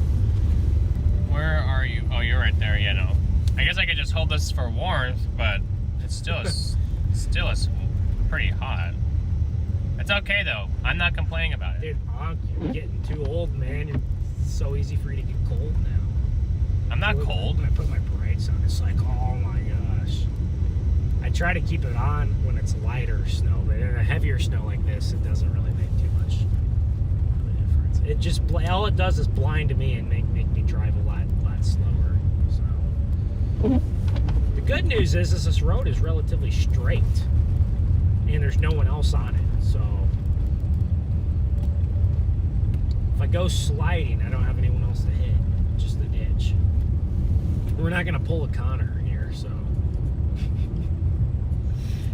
Where are you? Oh, you're right there. Yeah, no. I guess I could just hold this for warmth, but it's still a It's okay though. I'm not complaining about it. Dude, you're getting too old, man. It's so easy for you to get cold now. I'm not cold. When I put my brights on, it's like, oh my gosh. I try to keep it on when it's lighter snow, but in a heavier snow like this, it doesn't really make too much of a difference. It just, all it does is blind to me and make me drive a lot slower. So the good news is this road is relatively straight, and there's no one else on it. So if I go sliding, I don't have anyone else to hit, just the ditch. We're not gonna pull a Connor here, so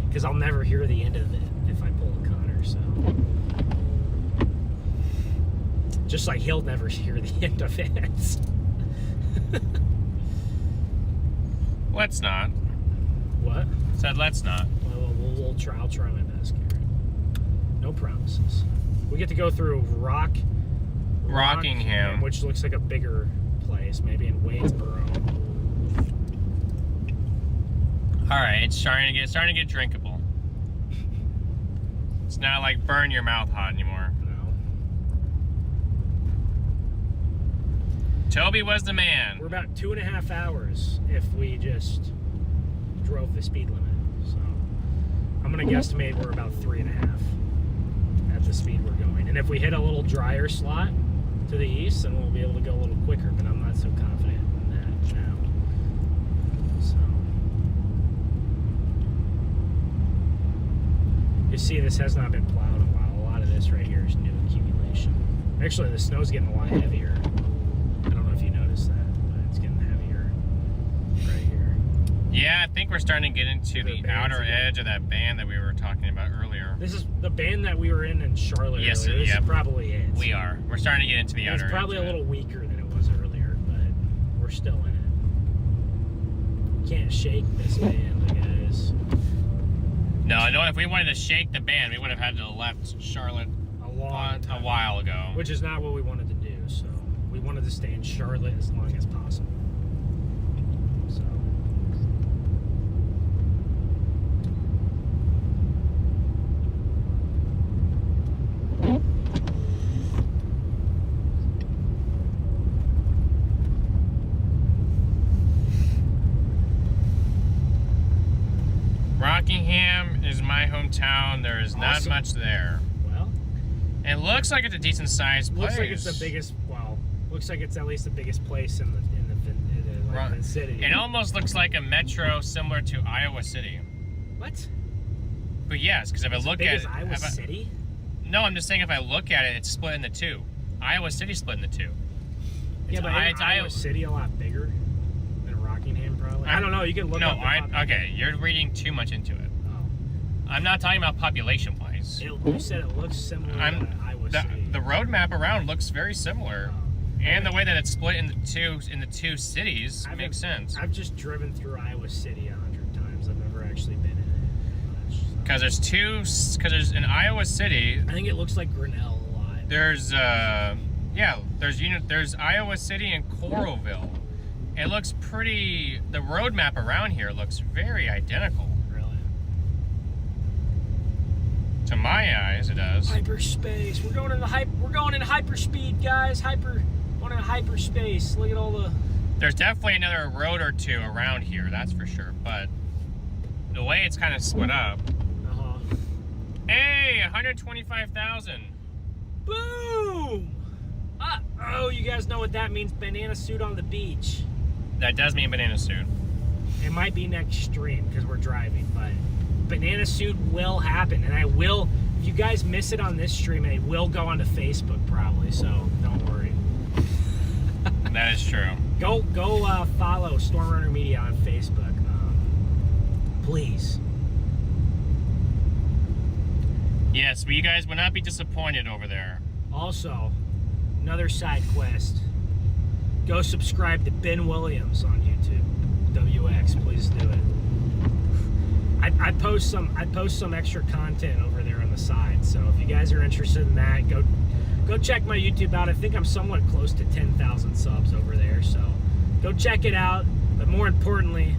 because I'll never hear the end of it if I pull a Connor. So just like he'll never hear the end of it. Let's not. What? Said let's not. Well, I'll try my best, Garrett. No promises. We get to go through Rockingham, which looks like a bigger place, maybe in Wadesboro. All right, it's starting to get drinkable. It's not like burn your mouth hot anymore. No. Toby was the man. We're about 2.5 hours if we just drove the speed limit. So I'm gonna guesstimate we're about 3.5 at the speed we're going. And if we hit a little drier slot to the east, then we'll be able to go a little quicker, but I'm not so confident in that now. So you see, this has not been plowed in a while. A lot of this right here is new accumulation. Actually, the snow's getting a lot heavier. I don't know if you noticed that, but it's getting heavier right here. Yeah, I think we're starting to get into the outer edge of that band that we were talking about earlier. This is the band that we were in Charlotte Yes, earlier. This yep. is probably it. We are. We're starting to get into the outer edge. It's probably a of it. little weaker than it was earlier, but we're still in it. Can't shake this band, guys. No, if we wanted to shake the band, we would have had to have left Charlotte A while ago. Which is not what we wanted to do, so we wanted to stay in Charlotte as long as possible. So Rockingham is my hometown. There is not Awesome. much there. well, It looks like it's a decent sized place. looks like it's the biggest. Well, looks like it's at least the biggest place in the city. It almost looks like a metro similar to Iowa City. What? But yes, because if I look Big at as it, Iowa City? no, I'm just saying if I look at it, it's split into two. Iowa City's split into two. Yeah, but isn't Iowa City a lot bigger than Rockingham, probably? I don't know. You can look up the population. Okay, you're reading too much into it. Oh. I'm not talking about population-wise. You said it looks similar to Iowa City. The road map around looks very similar, Oh. and the way that it's split into two cities makes sense. I've just driven through Iowa City 100 times. I've never actually been in it much. Because there's in Iowa City. I think it looks like Grinnell a lot. There's there's Iowa City and Coralville. It looks pretty. The road map around here looks very identical. Really? To my eyes, it does. Hyperspace. We're going in hyperspeed, guys. Going in hyperspace. Look at all the. There's definitely another road or two around here, that's for sure. But the way it's kind of split up. Hey, 125,000. Boom! Oh, you guys know what that means? Banana suit on the beach. That does mean banana suit. It might be next stream because we're driving, but banana suit will happen, and I will. If you guys miss it on this stream, it will go onto Facebook probably. So don't worry. That is true. Go follow StormRunner Media on Facebook, please. Yes, but you guys will not be disappointed over there. Also, another side quest. Go subscribe to Ben Williams on YouTube. WX, please do it. I post some extra content over there on the side. So if you guys are interested in that, go check my YouTube out. I think I'm somewhat close to 10,000 subs over there. So go check it out. But more importantly,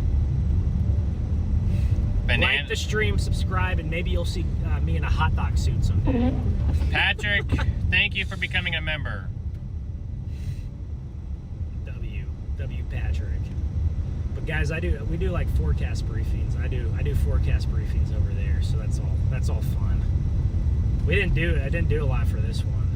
Like the stream, subscribe, and maybe you'll see me in a hot dog suit someday. Patrick, thank you for becoming a member. W Patrick. But guys, we do like forecast briefings. I do forecast briefings over there, so that's all fun. I didn't do a lot for this one.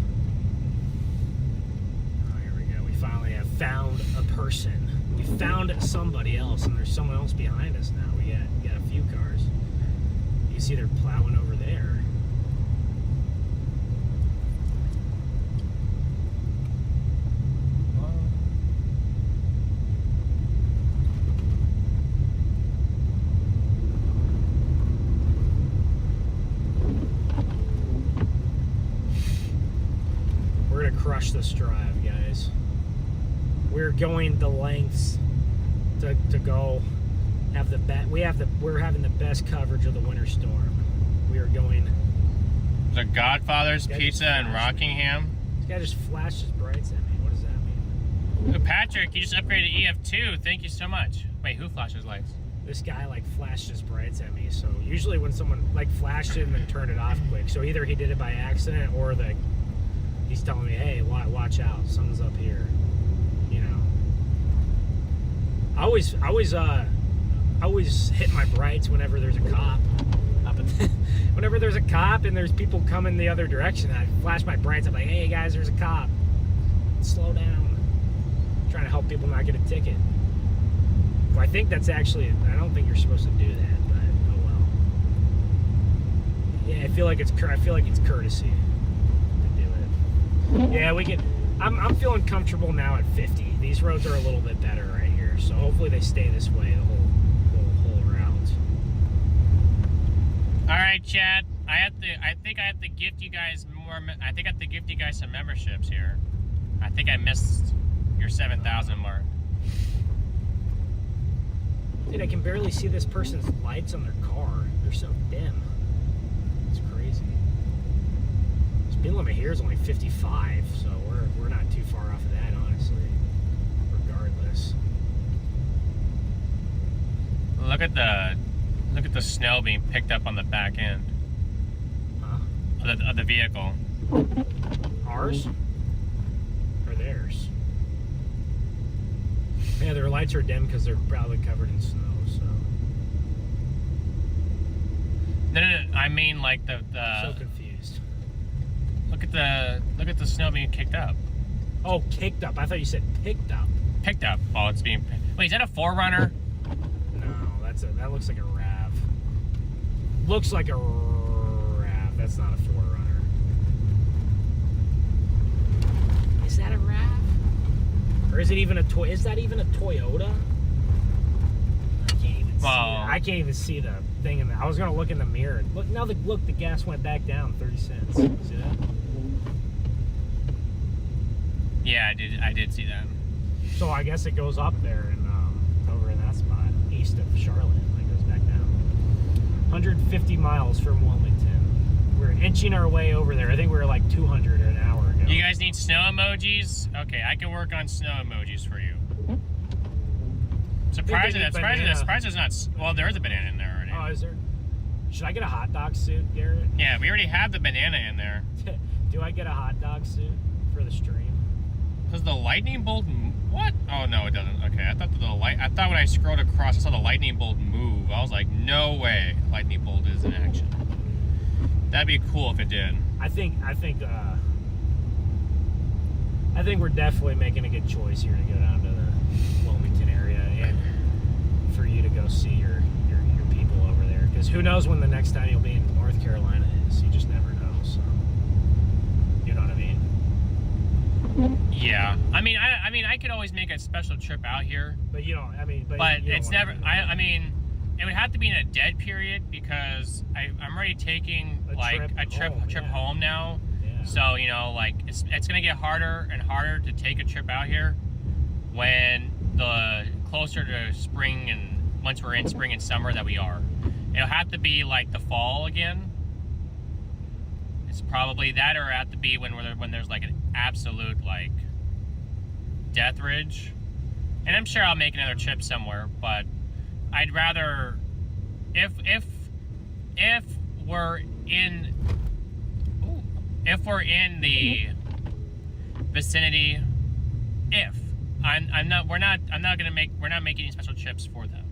Oh, here we go. We finally have found a person. We found somebody else, and there's someone else behind us now. We got a few cars. You see they're plowing over there. We're gonna crush this drive, guys. We're going the lengths to go have the we're having the best coverage of the winter storm. We are going The Godfather's Pizza in Rockingham. This guy just flashed his brights at me. What does that mean? Ooh, Patrick, you just upgraded EF2. Thank you so much. Wait, who flashes lights? This guy like flashed his brights at me. So usually when someone like flashed it and then turned it off quick, so either he did it by accident or he's telling me, hey, watch out, something's up here. You know. I always hit my brights whenever there's a cop. Whenever there's a cop and there's people coming the other direction, I flash my brights. I'm like, hey guys, there's a cop. Slow down. I'm trying to help people not get a ticket. Well, I think that's actually, I don't think you're supposed to do that, but oh well. Yeah, I feel like it's courtesy to do it. Yeah, we can. I'm feeling comfortable now at 50. These roads are a little bit better right here, so hopefully they stay this way the whole route. All right, chat. I think I have to gift you guys more. I think I have to gift you guys some memberships here. I think I missed your 7,000 mark. Dude, I can barely see this person's lights on their car. They're so dim. It's crazy. Speed limit here is only 55, so we're not too far off of that, honestly. Regardless. Look at the snow being picked up on the back end. Huh? Of the vehicle. Ours? Or theirs? Yeah, their lights are dim because they're probably covered in snow, so. No. I mean like the So confused. Look at the snow being kicked up. Oh, kicked up. I thought you said picked up. Picked up. Oh, it's being. Wait, is that a 4Runner? No, that looks like a RAV. Looks like a RAV. That's not a 4Runner. Is that a RAV? Or is it even a toy? Is that even a Toyota? I can't even see. I can't even see the thing in the. I was gonna look in the mirror. Look now. The gas went back down 30 cents. See that? Yeah, I did see that. So I guess it goes up there and over in that spot, east of Charlotte, and it goes back down. 150 miles from Wilmington. We're inching our way over there. I think we were like 200 an hour ago. You guys need snow emojis? Okay, I can work on snow emojis for you. Surprised there's not. Well, there is a banana in there already. Oh, is there? Should I get a hot dog suit, Garrett? Yeah, we already have the banana in there. Do I get a hot dog suit for the stream? Does the lightning bolt? What? Oh no, it doesn't. Okay, I thought when I scrolled across, I saw the lightning bolt move. I was like, no way, lightning bolt is in action. That'd be cool if it did. I think we're definitely making a good choice here to go down to the Wilmington area and for you to go see your people over there. Because who knows when the next time you'll be in North Carolina is? You just never know. So, you know what I mean? Yeah, I mean, I could always make a special trip out here. But you don't. I mean, but it's never. I mean, it would have to be in a dead period because I'm already taking a trip home now. Yeah. So you know, like it's gonna get harder and harder to take a trip out here when the closer to spring and once we're in spring and summer that we are. It'll have to be like the fall again. It's probably that, or have to be when there's like an absolute like death ridge. And I'm sure I'll make another trip somewhere, but I'd rather if we're in the vicinity, we're not making any special trips for them.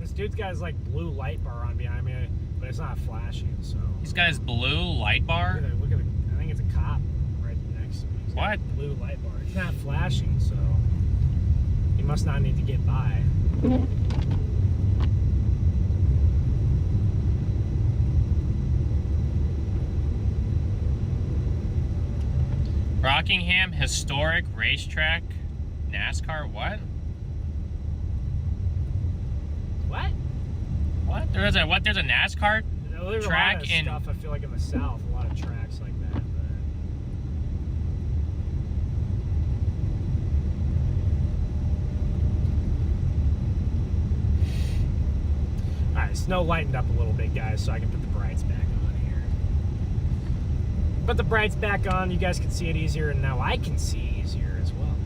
This dude's got his like blue light bar on behind me, but it's not flashing. So He's got his blue light bar. look at it. I think it's a cop right next to me. He's got What? a blue light bar. It's not flashing, so he must not need to get by. Rockingham Historic Racetrack, NASCAR. What? What? What? There's a NASCAR There's track a lot of in. stuff. I feel like in the South, a lot of tracks like that. All right, snow lightened up a little bit, guys, so I can put the brights back on here. Put the brights back on, you guys can see it easier, and now I can see easier as well.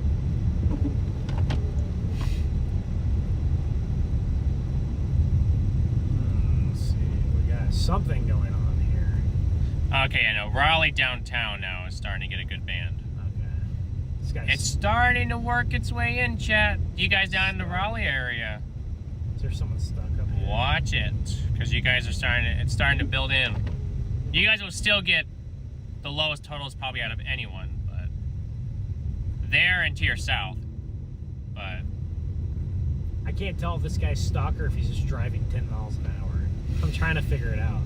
Let's see, we got something going on here. Okay, I know. Raleigh downtown now is starting to get a good band. Okay. This guy's, It's starting to work its way in, chat. You guys down in the Raleigh area, is there someone stuck up here? watch it, because you guys are it's starting to build in. You guys will still get the lowest totals probably out of anyone, but there and to your south. But I can't tell if this guy's stuck or if he's just driving 10 miles an hour. I'm trying to figure it out.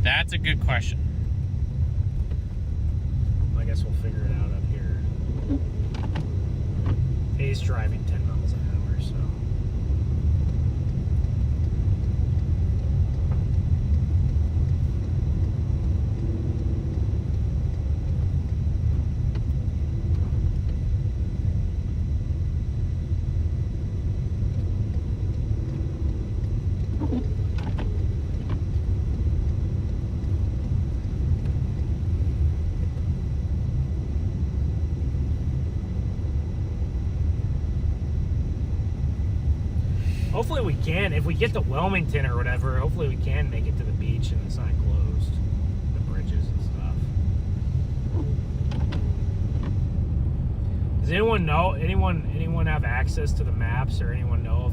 that's a good question. I guess we'll figure it out up here. He's driving 10 miles an hour, so. Hopefully we can. If we get to Wilmington or whatever, hopefully we can make it to the beach and it's not closed. The bridges and stuff. Does anyone know? Anyone have access to the maps, or anyone know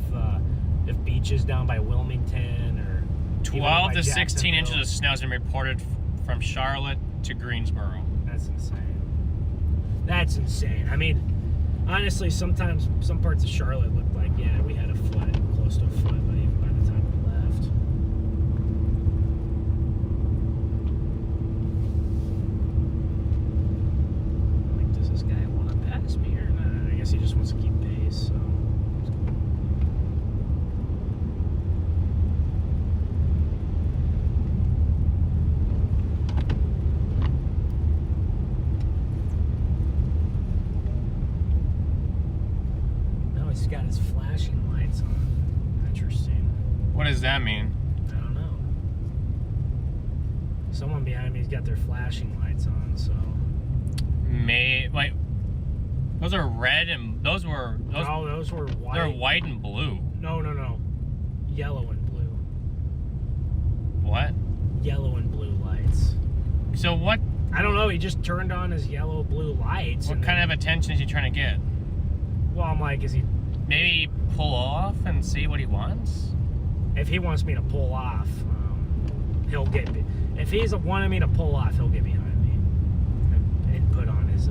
if beaches down by Wilmington or 12 to 16 Jacksonville? inches of snow has been reported from Charlotte to Greensboro. That's insane. That's insane. I mean, honestly, sometimes some parts of Charlotte looked like, yeah, we had a foot, close to a foot, but even by the time we left. Like, does this guy want to pass me or not? I guess he just wants to keep pace, so. He's got his flashing lights on. Interesting. What does that mean? I don't know. Someone behind me's got their flashing lights on, so. Like, those are red and those were white. They're white and blue. No. Yellow and blue. What? Yellow and blue lights. So what? I don't know. He just turned on his yellow blue lights. What kind of attention is he trying to get? Well, I'm like, is he? Maybe pull off and see what he wants? If he wants me to pull off, he'll get me. If he's wanting me to pull off, he'll get behind me and put on his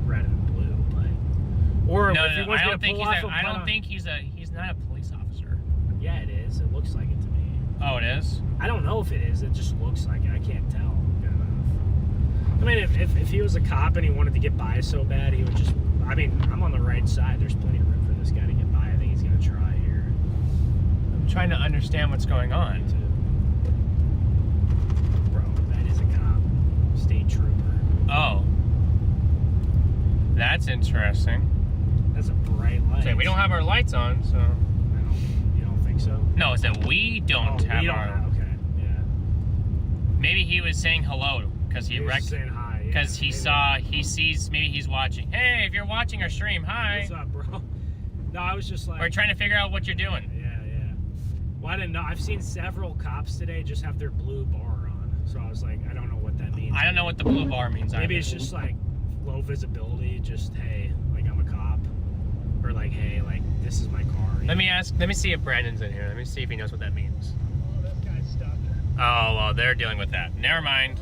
red and blue. But or if he wants me to pull off, I don't think he's not a police officer. Yeah, it is. It looks like it to me. Oh, it is? I don't know if it is. It just looks like it. I can't tell. I mean, if he was a cop and he wanted to get by so bad, he would just. I mean, I'm on the right side. There's plenty of room for this guy to get by. I think he's gonna try here. I'm trying to understand what's going on. Bro, that is a cop. State trooper. Oh. That's interesting. That's a bright light. Okay, we don't have our lights on, so. You don't think so? No, it's that we don't have we don't our. have, okay, yeah. Maybe he was saying hello because he was saying hi. Because he sees, maybe he's watching. Hey, if you're watching our stream, hi. What's up, bro? No, I was just like. We're trying to figure out what you're doing. Yeah. Well, I didn't know. I've seen several cops today just have their blue bar on. So I was like, I don't know what that means. I don't know what the blue bar means. Maybe either. it's just like low visibility. Just, hey, like I'm a cop. Or like, hey, like this is my car. Let me see if Brandon's in here. Let me see if he knows what that means. Oh, this guy's stuck. Oh, well, they're dealing with that. Never mind.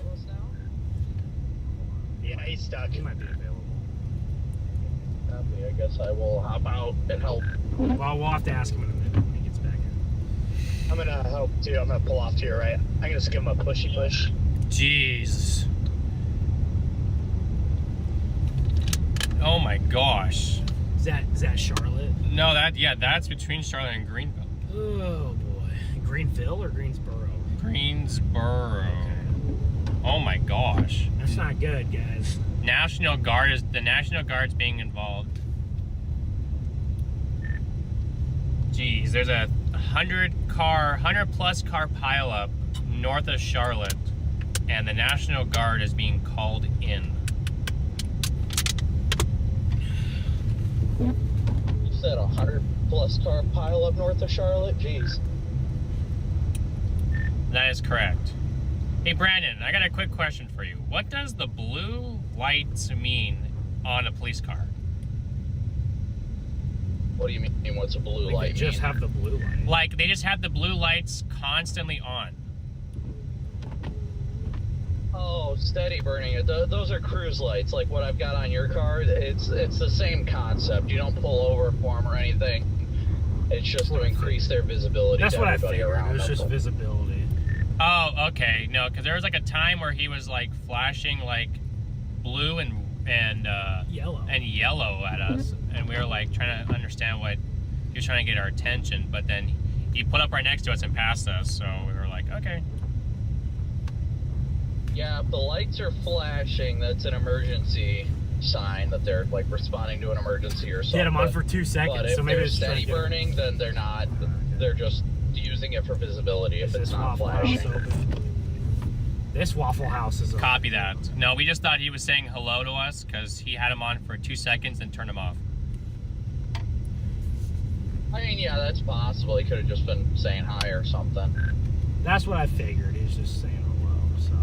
Yeah, he's stuck. He might be available. I guess I will hop out and help. Well, we'll have to ask him in a minute when he gets back in. I'm gonna help too. I'm gonna pull off to your right. I'm gonna just give him a pushy push. Jeez. Oh my gosh. Is that Charlotte? No, that's between Charlotte and Greenville. Oh boy. Greenville or Greensboro? Greensboro. Okay. Oh my gosh. That's not good, guys. The National Guard's being involved. Jeez, there's a 100 plus car pileup north of Charlotte, and the National Guard is being called in. You said 100 plus car pile up north of Charlotte? Jeez. That is correct. Hey Brandon, I got a quick question for you. What does the blue lights mean on a police car? What do you mean, what's a blue Like light they just mean? have the blue light. Like they just have the blue lights constantly on. Oh, steady burning. Those are cruise lights, like what I've got on your car. It's the same concept. You don't pull over for them or anything. It's just to increase their visibility. That's to what I everybody figured. around It was them. just visibility. Oh, okay. No, because there was like a time where he was like flashing like blue and Yellow at us, and we were like trying to understand what he was trying to get our attention. But then he put up right next to us and passed us, so we were like, okay. Yeah, if the lights are flashing, that's an emergency sign that they're like responding to an emergency or something. He had them on for 2 seconds, But if so maybe they're it's steady burning, then they're not. They're just using it for visibility if it's not flashing. This Waffle House is open. Copy that. No, we just thought he was saying hello to us because he had him on for 2 seconds and turned him off. I mean, yeah, that's possible. He could have just been saying hi or something. That's what I figured. He was just saying hello, so.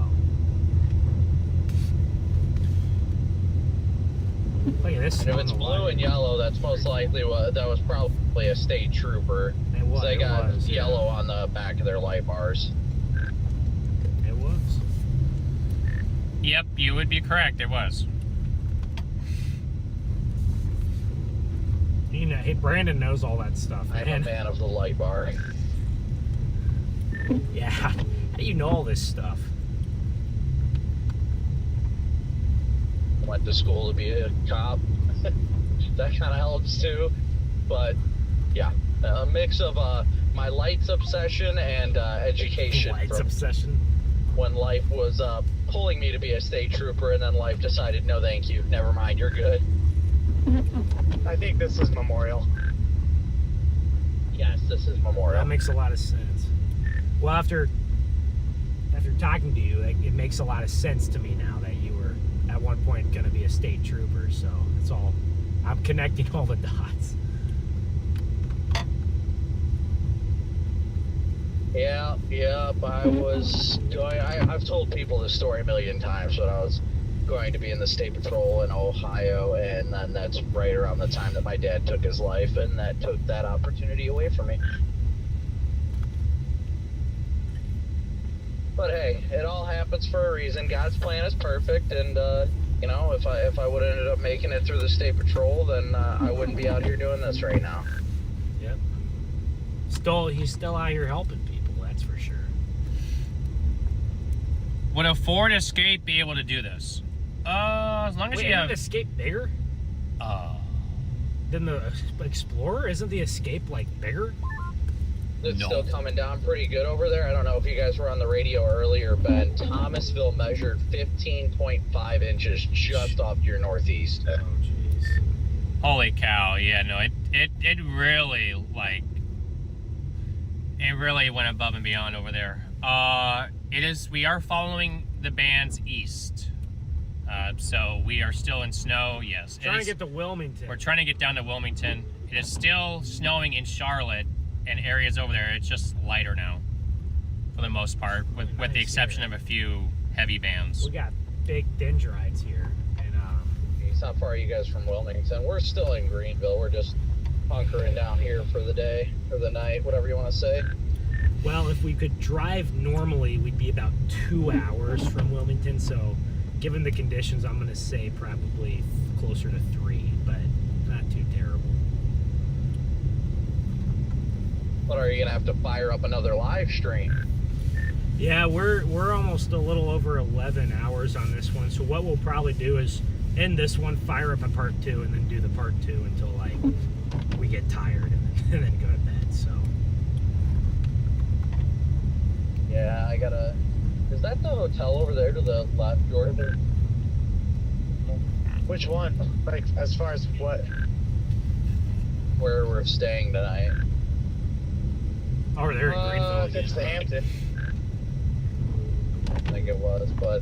Look at this. And if it's blue and yellow, that's most likely that was probably a state trooper. It was, They it got was, yeah. yellow on the back of their light bars. It was. Yep, you would be correct. It was. You know, hey, Brandon knows all that stuff. I'm a fan of the light bar. Yeah. How do you know all this stuff? Went to school to be a cop. That kind of helps too. But yeah, a mix of my lights obsession and education. Lights from obsession. when life was pulling me to be a state trooper, and then life decided, no, thank you. Never mind, you're good. I think this is Memorial. Yes, this is Memorial. That makes a lot of sense. Well, after talking to you, it makes a lot of sense to me now that you were at one point going to be a state trooper. So it's all, I'm connecting all the dots. Yeah, I was going, I've told people this story a million times, but I was going to be in the state patrol in Ohio, and then that's right around the time that my dad took his life, and that took that opportunity away from me. But hey, it all happens for a reason. God's plan is perfect, and you know, if I would have ended up making it through the state patrol, then I wouldn't be out here doing this right now. Yep. He's still out here helping people, that's for sure. Would a Ford Escape be able to do this? As long as Wait, you isn't have. the Escape bigger than the Explorer? Isn't the Escape like bigger? It's No. still coming down pretty good over there. I don't know if you guys were on the radio earlier, Ben. Thomasville measured 15.5 inches just off to your northeast. Oh, jeez. Holy cow! Yeah, no, it really it really went above and beyond over there. We are following the bands east, so we are still in snow. Yes, Trying to get to Wilmington. We're trying to get down to Wilmington. It is still snowing in Charlotte, and areas over there, it's just lighter now, for the most part, with the exception of a few heavy bands. We got big dendrites here, and It's not far, you guys, from Wilmington. We're still in Greenville. We're just hunkering down here for the day or the night, whatever you want to say. well, if we could drive normally, we'd be about 2 hours from Wilmington. So, given the conditions, I'm going to say probably closer to 3, but not too terrible. But are you gonna have to fire up another live stream? Yeah, we're almost a little over 11 hours on this one. So what we'll probably do is end this one, fire up a part 2, and then do the part 2 until like we get tired and then go to bed. So Yeah, I gotta. Is that the hotel over there to the left, Jordan? Which one? Like, as far as what? Where we're staying tonight? over there in Greenville. If it's the Hampton. I think it was, but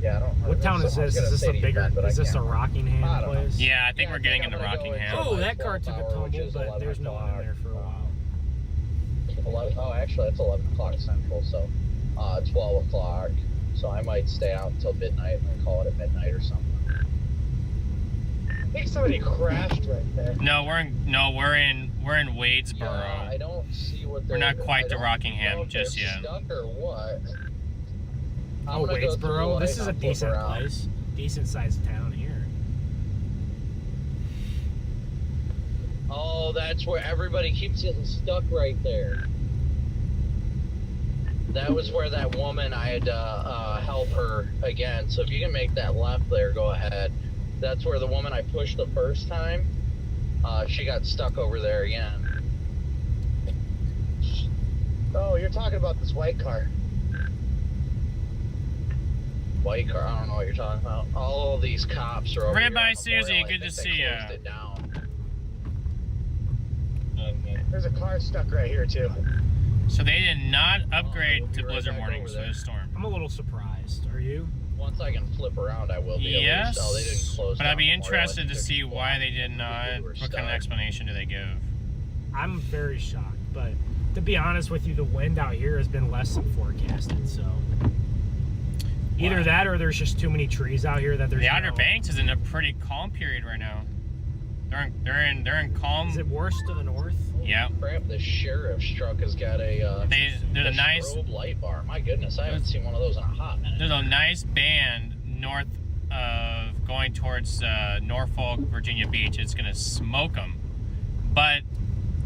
yeah, I don't. What town is this? Is this a bigger? Is this a Rockingham place? Yeah, I think we're getting into Rockingham. Oh, that car took a tumble, but there's no one in there for a while. 11, oh, actually, it's 11 o'clock Central, so 12 o'clock. So I might stay out until midnight and then call it at midnight or something. I think somebody crashed right there. No, we're in Wadesboro. Yeah, I don't see what We're not quite to I Rockingham don't know if just they're yet. Stuck or what? I'm Oh, gonna go through Wadesboro. the This is a light and flip decent around. place. Decent sized town here. Oh, that's where everybody keeps getting stuck right there. That was where that woman, I had to help her again. So if you can make that left there, go ahead. That's where the woman I pushed the first time, she got stuck over there again. Oh, you're talking about this white car. White car, I don't know what you're talking about. All of these cops are over here. Ribeye on Susie, Memorial. I good think to they see ya. closed it down. There's a car stuck right here, too. So they did not upgrade we'll be to right blizzard back warnings over for there. this storm. I'm a little surprised. Are you? Once I can flip around, I will be. Yes, Oh, they didn't close but down I'd be Memorial. interested I to think see they- why they did not. People were What kind of stuck. explanation do they give? I'm very shocked, but to be honest with you, the wind out here has been less than forecasted. So either Wow. that, or there's just too many trees out here that there's. The Outer no- Banks is in a pretty calm period right now. They're in calm. Is it worse to the north? Yeah. Crap, the sheriff's truck has got a There's a nice strobe light bar. My goodness, I haven't seen one of those in a hot minute. there's a nice band north of going towards Norfolk, Virginia Beach. It's gonna smoke them, but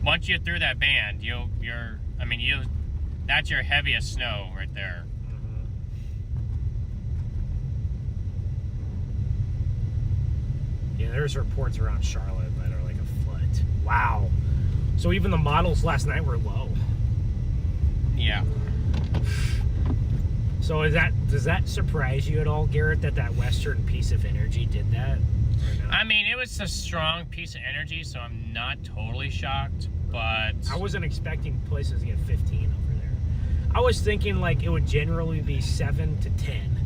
once you're through that band, that's your heaviest snow right there. Yeah, there's reports around Charlotte that are like a foot. Wow. So even the models last night were low. Yeah. So does that surprise you at all, Garrett, that Western piece of energy did that? Or no? I mean, it was a strong piece of energy, so I'm not totally shocked, but I wasn't expecting places to get 15 over there. I was thinking like it would generally be 7 to 10.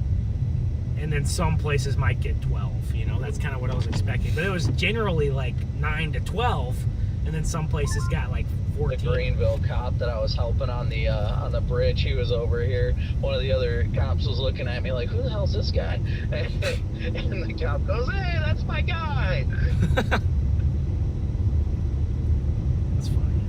And then some places might get 12, you know, that's kind of what I was expecting. But it was generally like 9 to 12, and then some places got like 14. The Greenville cop that I was helping on the bridge, he was over here. One of the other cops was looking at me like, "Who the hell's this guy?" And the cop goes, "Hey, that's my guy." That's funny.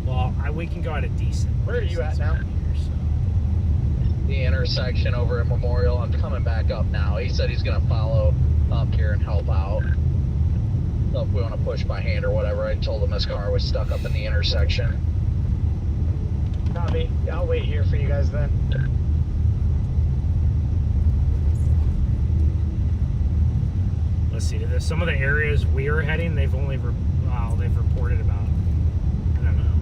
Well, we can go at a decent. Where are you at now? Here, so. The intersection over at Memorial. I'm coming back up now. He said he's gonna follow up here and help out. So if we want to push by hand or whatever, I told him his car was stuck up in the intersection. Copy. I'll wait here for you guys then. Let's see. Some of the areas we are heading, they've reported about. I don't know.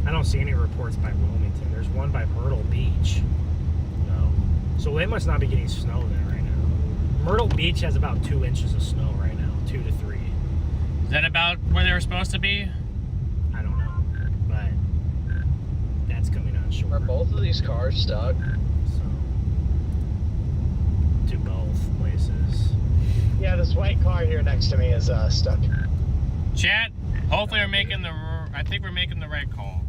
I don't see any reports by Wilmington. There's one by Myrtle Beach. No. So they must not be getting snow there right now. Myrtle Beach has about 2 inches of snow right now, 2 to 3. is that about where they were supposed to be? I don't know, but that's coming on shore. Are both of these cars stuck? So. to both places. Yeah, this white car here next to me is stuck. Chat, hopefully we're making I think we're making the right call.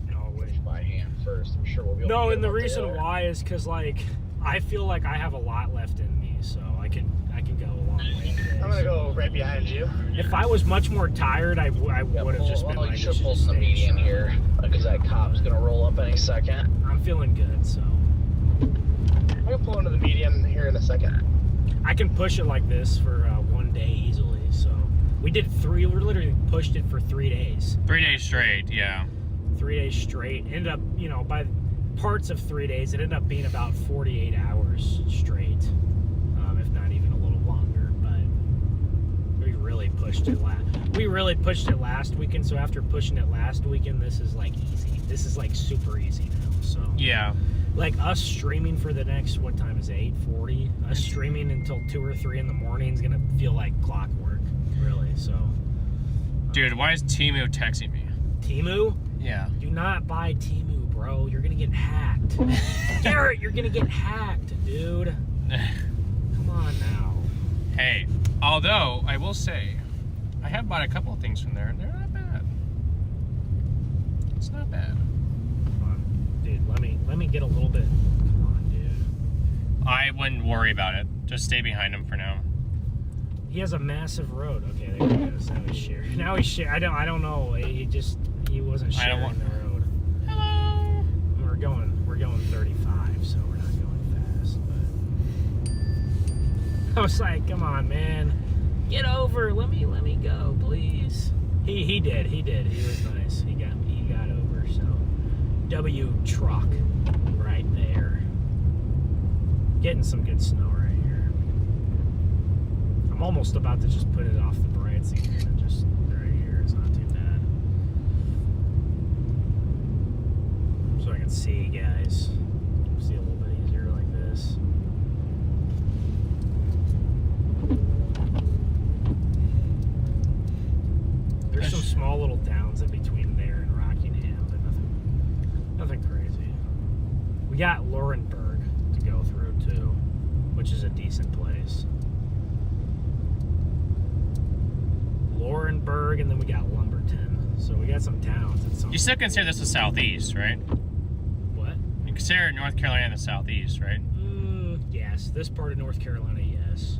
No, wait. By hand first. I'm sure we'll be able to No, get and the him up reason there. why is because, like, I feel like I have a lot left in me, so I can go a long way today. I'm gonna go right behind you. If I was much more tired, I would have just been like, you should just pull from the stay median sharp. here, because that cop's gonna roll up any second. I'm feeling good, so I'm gonna pull into the median here in a second. I can push it like this for 1 day easily. So we literally pushed it for 3 days. 3 days straight, yeah. 3 days straight. Ended up, by parts of 3 days, it ended up being about 48 hours straight, if not even a little longer. But we really pushed it last weekend. So after pushing it last weekend, this is like easy. This is like super easy now. So Yeah. like us streaming for the next, what time is it, 8:40? Us streaming until 2 or 3 in the morning is gonna feel like clockwork, really. So Dude, why is Timu texting me? Timu, Yeah. do not buy Timu, bro. You're gonna get hacked. Garrett, you're gonna get hacked, dude. Come on now. Hey, although I will say, I have bought a couple of things from there, and they're not bad. It's not bad. Come on, dude. Let me get a little bit. Come on, dude. I wouldn't worry about it. Just stay behind him for now. He has a massive road. Okay, there he goes. Now he's sharing. Now he's sharing. I don't know. He wasn't I don't sharing want- the road. Hello. We're going 35, so we're not going fast. But I was like, come on, man, get over. Let me go, please. He did. He was nice. He got over. So W truck right there. Getting some good snow right here. I'm almost about to just put it off the brights again and just right here. It's not too bad. So I can see, guys. See a little bit easier like this. There's some small little towns in between there and Rockingham, but nothing crazy. We got Laurenburg to go through too, which is a decent place. Laurenburg, and then we got Lumberton. So we got some towns and some. You still consider this the southeast, right? What? You consider North Carolina the southeast, right? Yes, this part of North Carolina, yes.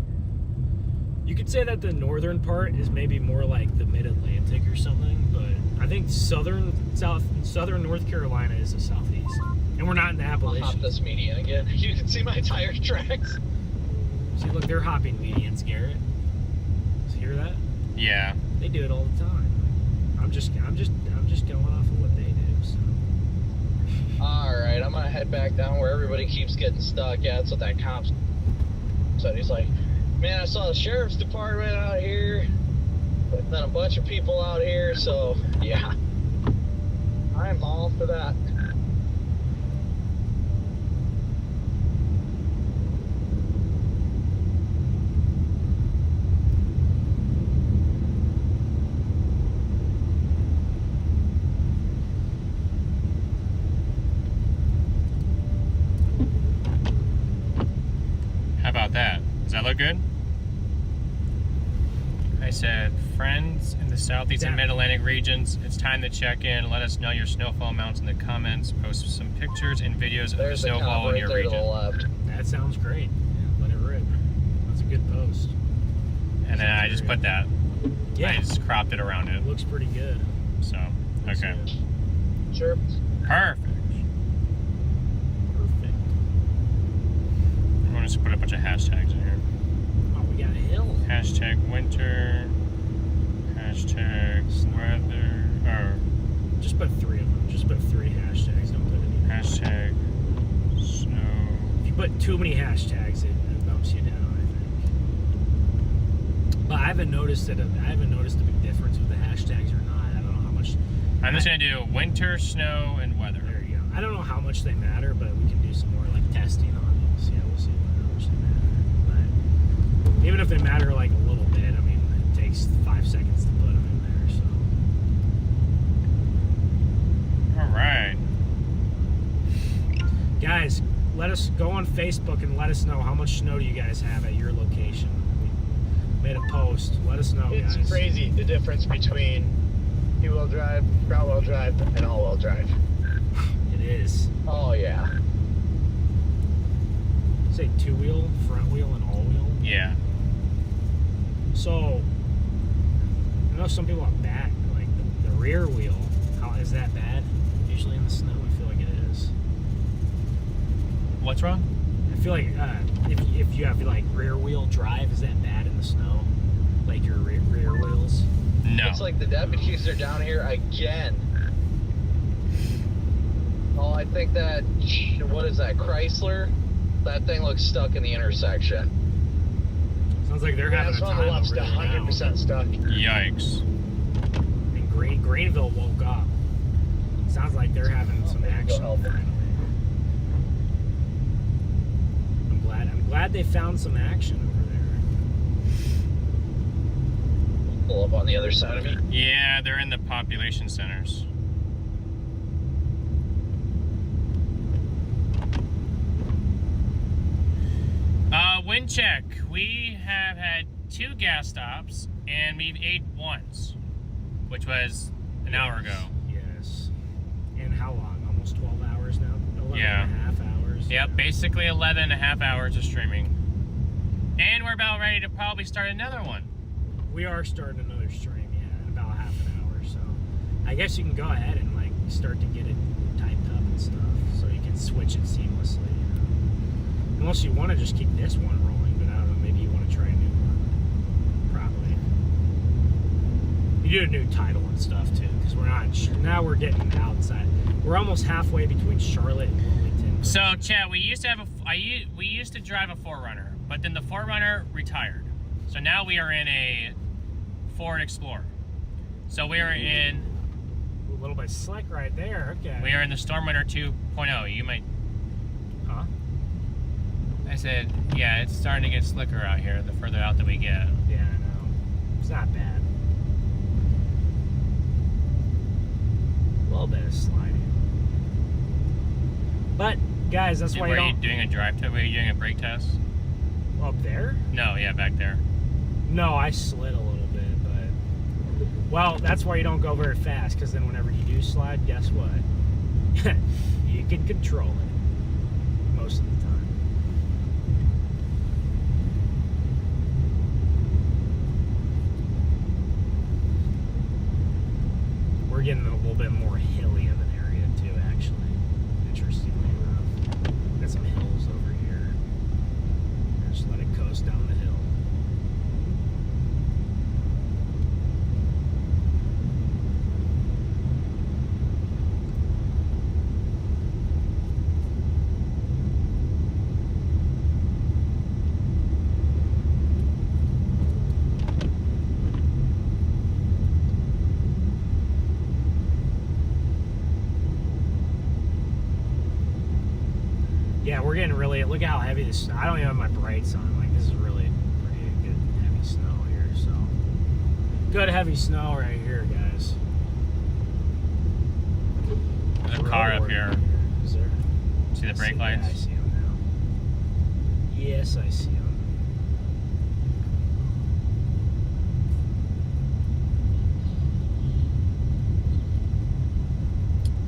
You could say that the northern part is maybe more like the mid-Atlantic or something, but I think southern North Carolina is the southeast. And we're not in the I'll hop Appalachians. this median again. You can see my tire tracks. See, look, they're hopping medians, Garrett. You hear that? Yeah. They do it all the time. I'm just going off of what they do. So. Alright, I'm gonna head back down where everybody keeps getting stuck. Yeah, that's what that cop said. He's like, man, I saw the sheriff's department out here, but then a bunch of people out here, so yeah. I'm all for that. How about that? Does that look good? I said, friends in the southeast and mid-Atlantic regions, it's time to check in. Let us know your snowfall amounts in the comments. Post some pictures and videos of the There's the snowfall cop in right your there to region. the left. That sounds great. Yeah, let it rip. That's a good post. And then I just put that. Yeah, I just cropped it around it. it looks pretty good. So, okay. Sure. Perfect. Perfect. I'm going to just put a bunch of hashtags in here. Oh, we got a hill. Hashtag winter. Hashtag weather. Or Just put 3 of them. Just put 3 hashtags. Don't put any. hashtag snow. If you put too many hashtags, it bumps you down, I think. But I haven't noticed a big difference with the hashtags or not. I don't know how much. I'm just going to do winter, snow, and weather. There you go. I don't know how much they matter, but we can do some more like testing on these. Yeah, we'll see how much they matter. But even if they matter like a little bit, I mean, it takes 5 seconds to put them in there. So, All right. guys, let us go on Facebook and let us know how much snow do you guys have at your location. We made a post. Let us know, It's guys. crazy the difference between two-wheel drive, front-wheel drive, and all-wheel drive. It is. Oh yeah. Say two-wheel, front wheel, and all-wheel. Yeah. So, I know some people have back, like the rear wheel. How is that bad? Usually in the snow, I feel like it is. What's wrong? I feel like if you have like rear wheel drive, is that bad in the snow? Like your rear wheels? No. It's like the deputies are down here again. Oh, I think that, what is that, Chrysler? That thing looks stuck in the intersection. Sounds like they're Yeah, having this a one on time the left's over there now. 100% stuck. Yikes. And Greenville woke up. Sounds like they're having some action finally. I'm glad they found some action over there. Pull up on the other side of me. Yeah, they're in the population centers. Wind check. We have had 2 gas stops and we've ate once, which was an hour ago. Yes. And how long? Almost 12 hours now? 11 Yeah. and a half hours? Yep, basically 11 and a half hours of streaming. And we're about ready to probably start another one. We are starting another stream, yeah, in about half an hour. So I guess you can go ahead and like start to get it typed up and stuff so you can switch it seamlessly. You know? Unless you want to just keep this one rolling, but I don't know, maybe you want to try a new one. Probably. You do a new title and stuff too, because we're not, now we're getting outside. We're almost halfway between Charlotte and Wilmington. So, Chad, we used to have we used to drive a 4Runner, but then the 4Runner retired. So now we are in a Ford Explorer. So we are in A little bit slick right there, okay. we are in the StormRunner 2.0. You might. Huh? I said, yeah, it's starting to get slicker out here the further out that we get. Yeah, I know. It's not bad. A little bit of sliding. But, guys, that's why you Were you don't... doing a drive test? Were you doing a brake test? Up there? No, yeah, back there. No, I slid a little bit, but... Well, that's why you don't go very fast, because then whenever you do slide, guess what? You can control it. Most of the time. We're getting a little bit more hilly of an area too, actually. Interestingly enough. Got some hills over here. Just let it coast down the hill. Yeah, we're getting really, look how heavy this, I don't even have my brights on. Like, this is really pretty good heavy snow here, so. Good heavy snow right here, guys. There's a car up here. Is there? See the brake Yeah, I lights? see him now. Yes, I see him.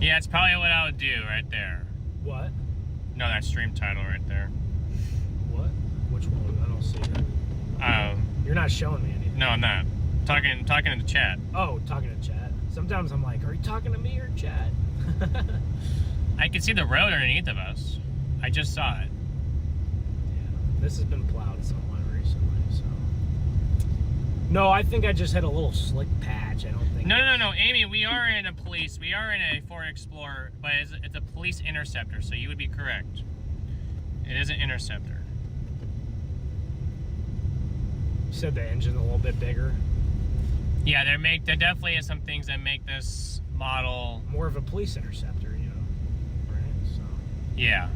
Yeah, it's probably what I would do right there. What? No, that stream title right there. What? Which one? I don't see it. You're not showing me anything. No, I'm not. Talking to the chat. Oh, talking to chat. Sometimes I'm like, are you talking to me or chat? I can see the road underneath of us. I just saw it. Yeah, this has been plowed somewhat recently, so. No, I think I just hit a little slick patch. I don't think. No, Amy, we are in a police. We are in a Ford Explorer, but it's a police interceptor, so you would be correct. It is an interceptor. You said the engine's a little bit bigger. Yeah, there definitely is some things that make this model. More of a police interceptor, you know. Right? So. Yeah.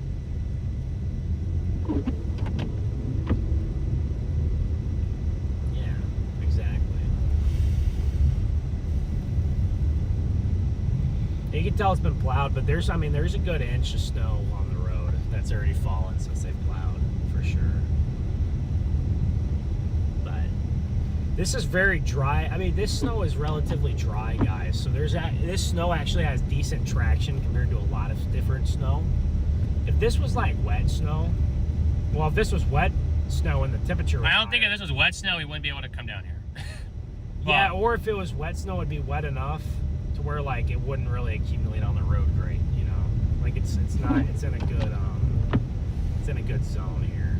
Yeah, exactly. You can tell it's been plowed, but there's a good inch of snow on the road. That's It's already fallen since they plowed, for sure. But this is very dry. I mean, this snow is relatively dry, guys. So this snow actually has decent traction compared to a lot of different snow. If this was like wet snow, well, if this was wet snow and the temperature was I don't think higher, if this was wet snow, we wouldn't be able to come down here. yeah, or if it was wet snow, it'd be wet enough to where like it wouldn't really accumulate on the road great, you know. Like it's in a good zone here.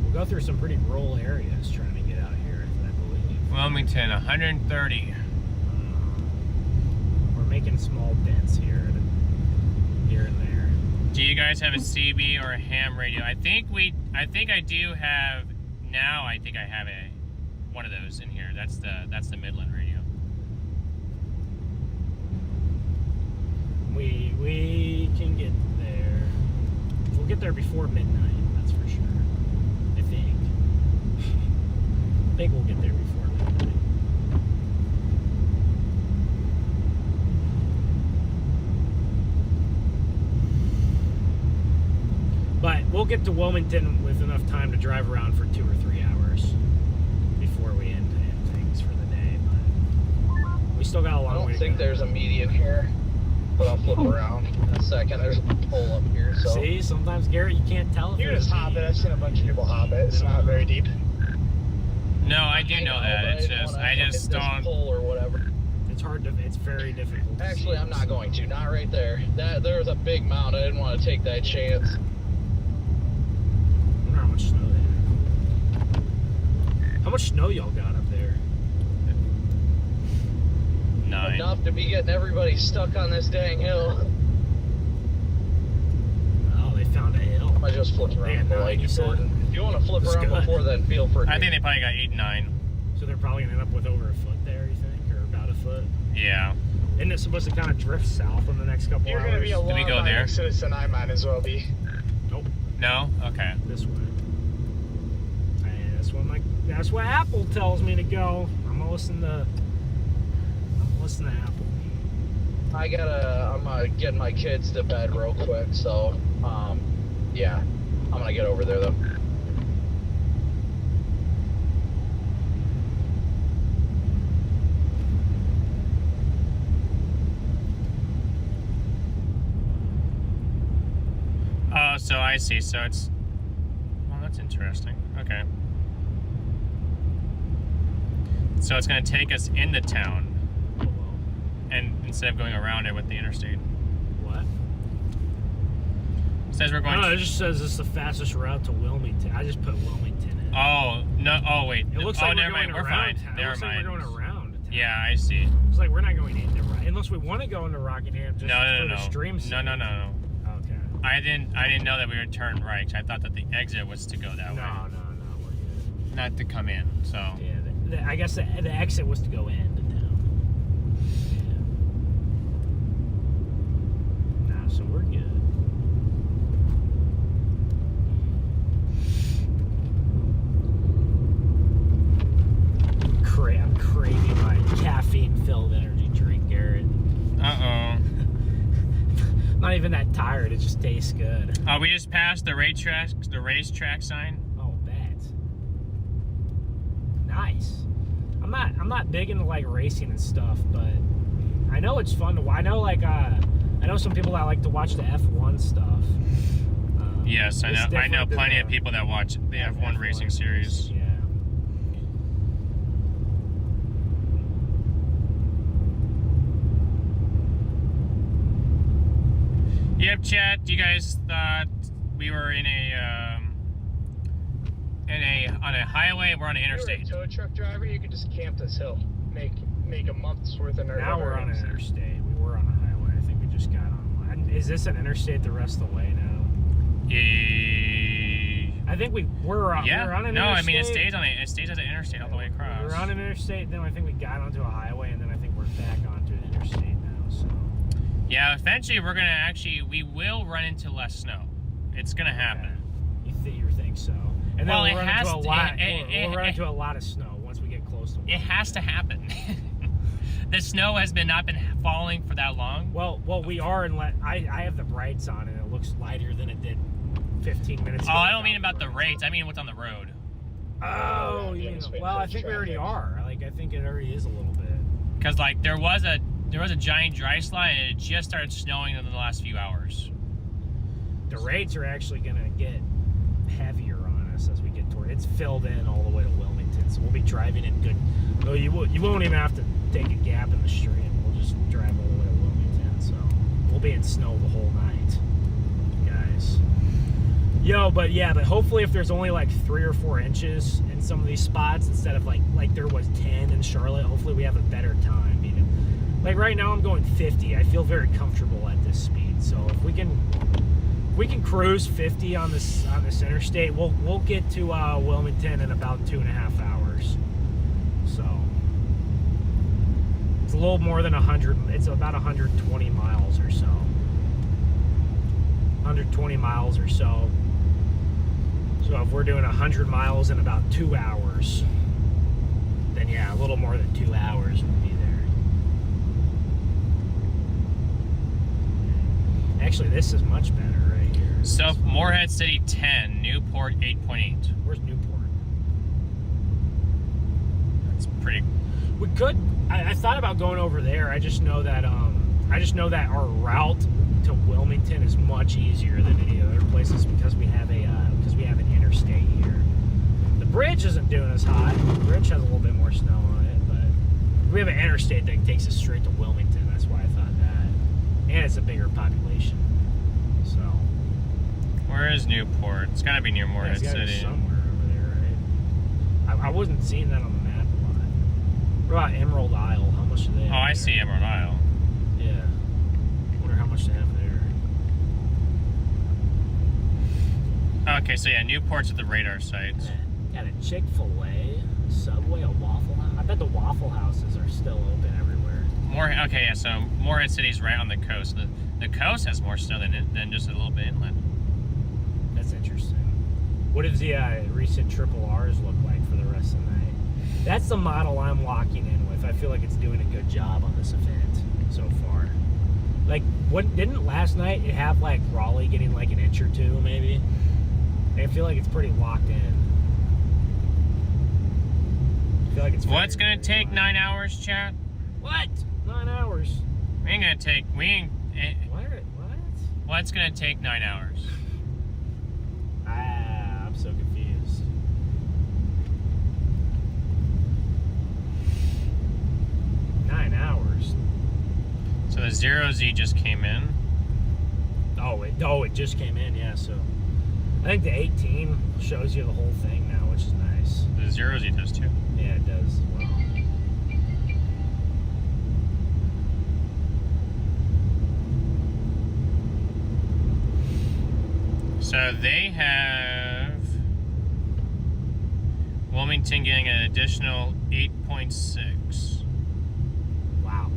We'll go through some pretty rural areas trying to get out here, I believe. Wilmington, 130. We're making small dents here and there. Do you guys have a CB or a ham radio? I think I do have. Now I think I have one of those in here. That's the Midland radio. We can get there. We'll get there before midnight, that's for sure. I think we'll get there before midnight. But we'll get to Wilmington with enough time to drive around for 2 or 3 hours before we end things for the day. But we still got a long way to go. I don't think there's a median here, but I'll flip around in a second. There's a pole up here, so. See, sometimes, Garrett, you can't tell if You there's just hop it. I've seen a bunch of people hop it. It's not very deep. No, I do know that. It's just I just don't. Pole or whatever. It's very difficult. Actually, I'm not going to. Not right there. There's a big mound. I didn't want to take that chance. I wonder how much snow they have. How much snow y'all got up there? 9. Enough to be getting everybody stuck on this dang hill. Oh, they found a hill. I just flipped around the light, Jordan. If you want to flip around before then, feel free. I think they probably got 8, 9. So they're probably gonna end up with over a foot there, you think, or about a foot? Yeah. Isn't it supposed to kind of drift south in the next couple You're hours? going to be a Did we long go there? Citizen, I might as well be. Nope. No. Okay. This way. Hey, that's what Apple tells me to go. I'm gonna listen to Apple. I'm getting my kids to bed real quick, so, yeah. I'm gonna get over there, though. Oh, so I see. So it's. Well, that's interesting. Okay. So it's going to take us into town, and instead of going around it with the interstate. What? It says we're going. No, it just says it's the fastest route to Wilmington. I just put Wilmington in. Oh no! Oh wait. It looks oh, like never we're mind. going We're around fine. town. Never It looks mind. like we're going around town. Yeah, I see. It's like we're not going into unless we want to go into Rockingham just No. the stream. No. Okay. I didn't know that we would turn right. 'Cause I thought that the exit was to go that way, No, we're good. not to come in. So. Yeah, I guess the exit was to go into town. Yeah. Nah, so we're good. I'm craving my caffeine-filled energy drink, Garrett. Uh-oh. Not even that tired. It just tastes good. Oh, we just passed the racetrack sign. Oh, bet. Nice. I'm not big into like racing and stuff, but I know it's fun to. I know some people that like to watch the F1 stuff. Yes, I know. I know different than plenty of the people that watch the F1 racing series. Yeah. Yep, chat. You guys thought we were on a highway? We're on an interstate. If you were a tow truck driver, you could just camp this hill, make a month's worth of. Now we're on an interstate. We were on a highway. I think we just got on. Is this an interstate the rest of the way now? I think we're on an interstate. No, I mean it stays as an interstate all the way across. We're on an interstate, then I think we got onto a highway, and then I think we're back onto an interstate now. So. Yeah, eventually we will run into less snow. It's gonna happen. Okay. You think so? And then Well, we'll it run has into a to- lot. it- We'll run into a lot of snow once we get close to. It has to happen. the snow has not been falling for that long. Well, we are, and I have the brights on, and it looks lighter than it did 15 minutes ago. Oh, I don't mean about the rates. I mean what's on the road. Oh, well, I think we already are. Like, I think it already is a little bit. Because like there was a giant dry slide, and it just started snowing in the last few hours. The rates are actually gonna get heavier on us as we get toward. It's filled in all the way to Wilmington, so we'll be driving in good. No, you won't even have to take a gap in the stream. We'll just drive all the way to Wilmington, so we'll be in snow the whole night, guys. Yo, but hopefully if there's only like 3 or 4 inches in some of these spots instead of like there was 10 in Charlotte, hopefully we have a better time. Like right now I'm going 50. I feel very comfortable at this speed. So if we can cruise 50 on this interstate, we'll get to Wilmington in about 2.5 hours. So it's a little more than 100. It's about 120 miles or so. 120 miles or so. So if we're doing 100 miles in about 2 hours, then yeah, a little more than 2 hours would be there. Actually, this is much better right here. So Morehead City 10, Newport 8.8. Where's Newport? That's pretty. We could. I thought about going over there. I just know that our route to Wilmington is much easier than any other places because we have an interstate here. The bridge isn't doing as hot. The bridge has a little bit more snow on it, but we have an interstate that takes us straight to Wilmington. That's why I thought that, and it's a bigger population. So where is Newport? It's gotta be near Morehead it's gotta be City. somewhere over there, right? I wasn't seeing that on the map a lot. What about Emerald Isle? How much do they have? Oh, I there? see Emerald Isle. Yeah. Wonder how much they have there. Okay, so yeah, Newport's at the radar site. Got a Chick-fil-A, Subway, a Waffle House. I bet the Waffle Houses are still open everywhere. Okay, yeah, so Morehead City's right on the coast. The coast has more snow than just a little bit inland. That's interesting. What does the recent Triple R's look like for the rest of the night? That's the model I'm locking in with. I feel like it's doing a good job on this event so far. Like, didn't last night it have like Raleigh getting like an inch or two maybe? I feel like it's pretty locked in. I feel like it's. What's gonna take 9 hours, chat? What? 9 hours? We ain't gonna take. We ain't. What? What's gonna take 9 hours? I'm so confused. Nine hours. So the 0Z just came in. It just came in, yeah, so I think the 18 shows you the whole thing now, which is nice. The 0Z does too. Yeah, it does as well. So they have Wilmington getting an additional 8.6. Wow.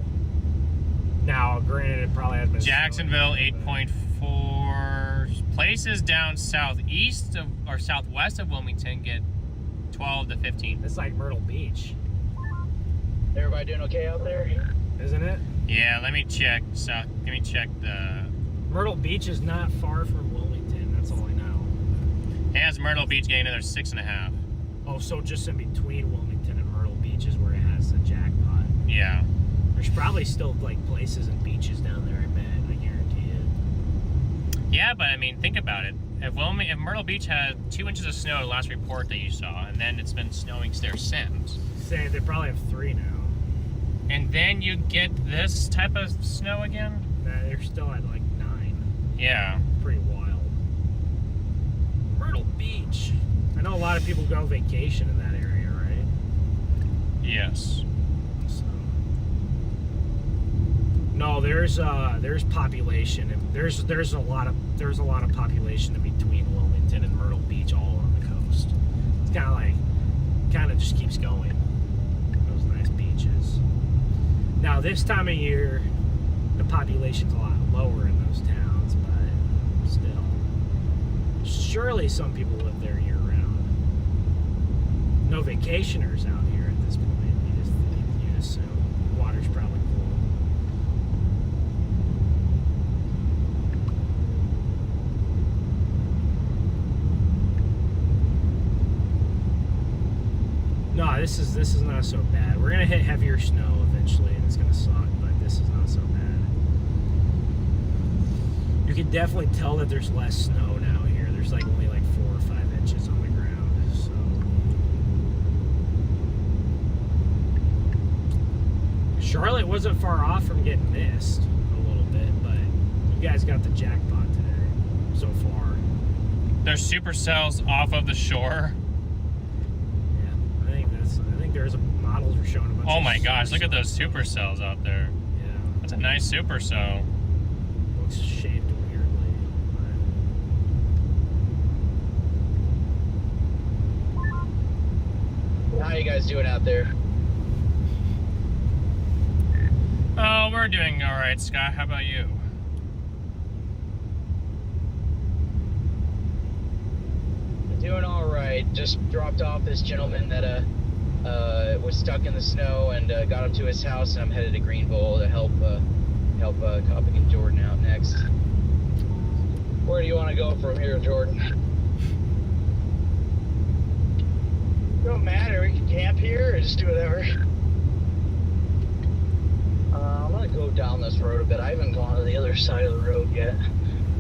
Now, granted, it probably has been Jacksonville 8.4. Places down southeast of or southwest of Wilmington get 12 to 15. It's like Myrtle Beach, Everybody doing okay out there? isn't it? Yeah, let me check. Let me check the. Myrtle Beach is not far from Wilmington. That's all I know. It has Myrtle Beach getting another 6.5. Oh, so just in between Wilmington and Myrtle Beach is where it has the jackpot. Yeah. There's probably still like places and beaches down there, I bet. I guarantee it. Yeah, but I mean, think about it. If Myrtle Beach had 2 inches of snow, the last report that you saw, and then it's been snowing there since. Say they probably have 3 now. And then you get this type of snow again? Nah, they're still at like 9. Yeah. Pretty wild. Myrtle Beach. I know a lot of people go vacation in that area, right? Yes. So. No, there's population, and there's a lot of population in between Wilmington and Myrtle Beach, all on the coast. It's kind of just keeps going. Those nice beaches. Now this time of year, the population's a lot lower in those towns, but still, surely some people live there year round. No vacationers out here at this point. You assume. Why water's probably cool. No, this is not so bad. We're gonna hit heavier snow eventually, and it's gonna suck, but this is not so bad. You can definitely tell that there's less snow now here. There's like only like 4 or 5 inches on the ground. So Charlotte wasn't far off from getting missed a little bit, but you guys got the jackpot today so far. There's supercells off of the shore. I think there's models are showing a bunch. Oh my gosh, look at those supercells out there. Yeah, That's a nice supercell. looks shaped weirdly. How you guys doing out there? Oh, we're doing all right, Scott. How about you? Doing all right. Just dropped off this gentleman that was stuck in the snow and got him to his house, and I'm headed to Greenville to help Coppic and Jordan out next. Where do you want to go from here, Jordan? Don't matter. We can camp here or just do whatever. I'm gonna go down this road a bit. I haven't gone to the other side of the road yet.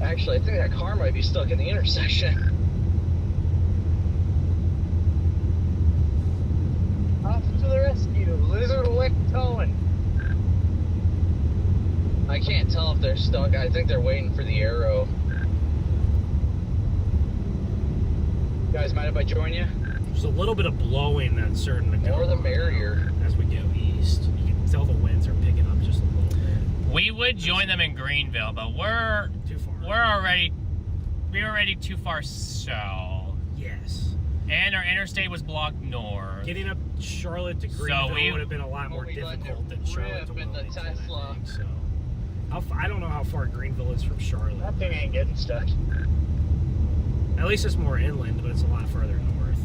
Actually, I think that car might be stuck in the intersection. Off to the rescue, lizard lick towing. I can't tell if they're stuck. I think they're waiting for the arrow. You guys mind if I join you? There's a little bit of blowing that's starting to go. More the on merrier. as we go east. You can tell the winds are picking up just a little bit. We would join them in Greenville, but we're Too far. we're already too far south. Yes. And our interstate was blocked north. Getting up Charlotte to Greenville we- would have been a lot more We'll be letting difficult it than Charlotte to rip in the Wilmington, I Tesla. think, so. I don't know how far Greenville is from Charlotte. That thing ain't getting stuck. At least it's more inland, but it's a lot further north.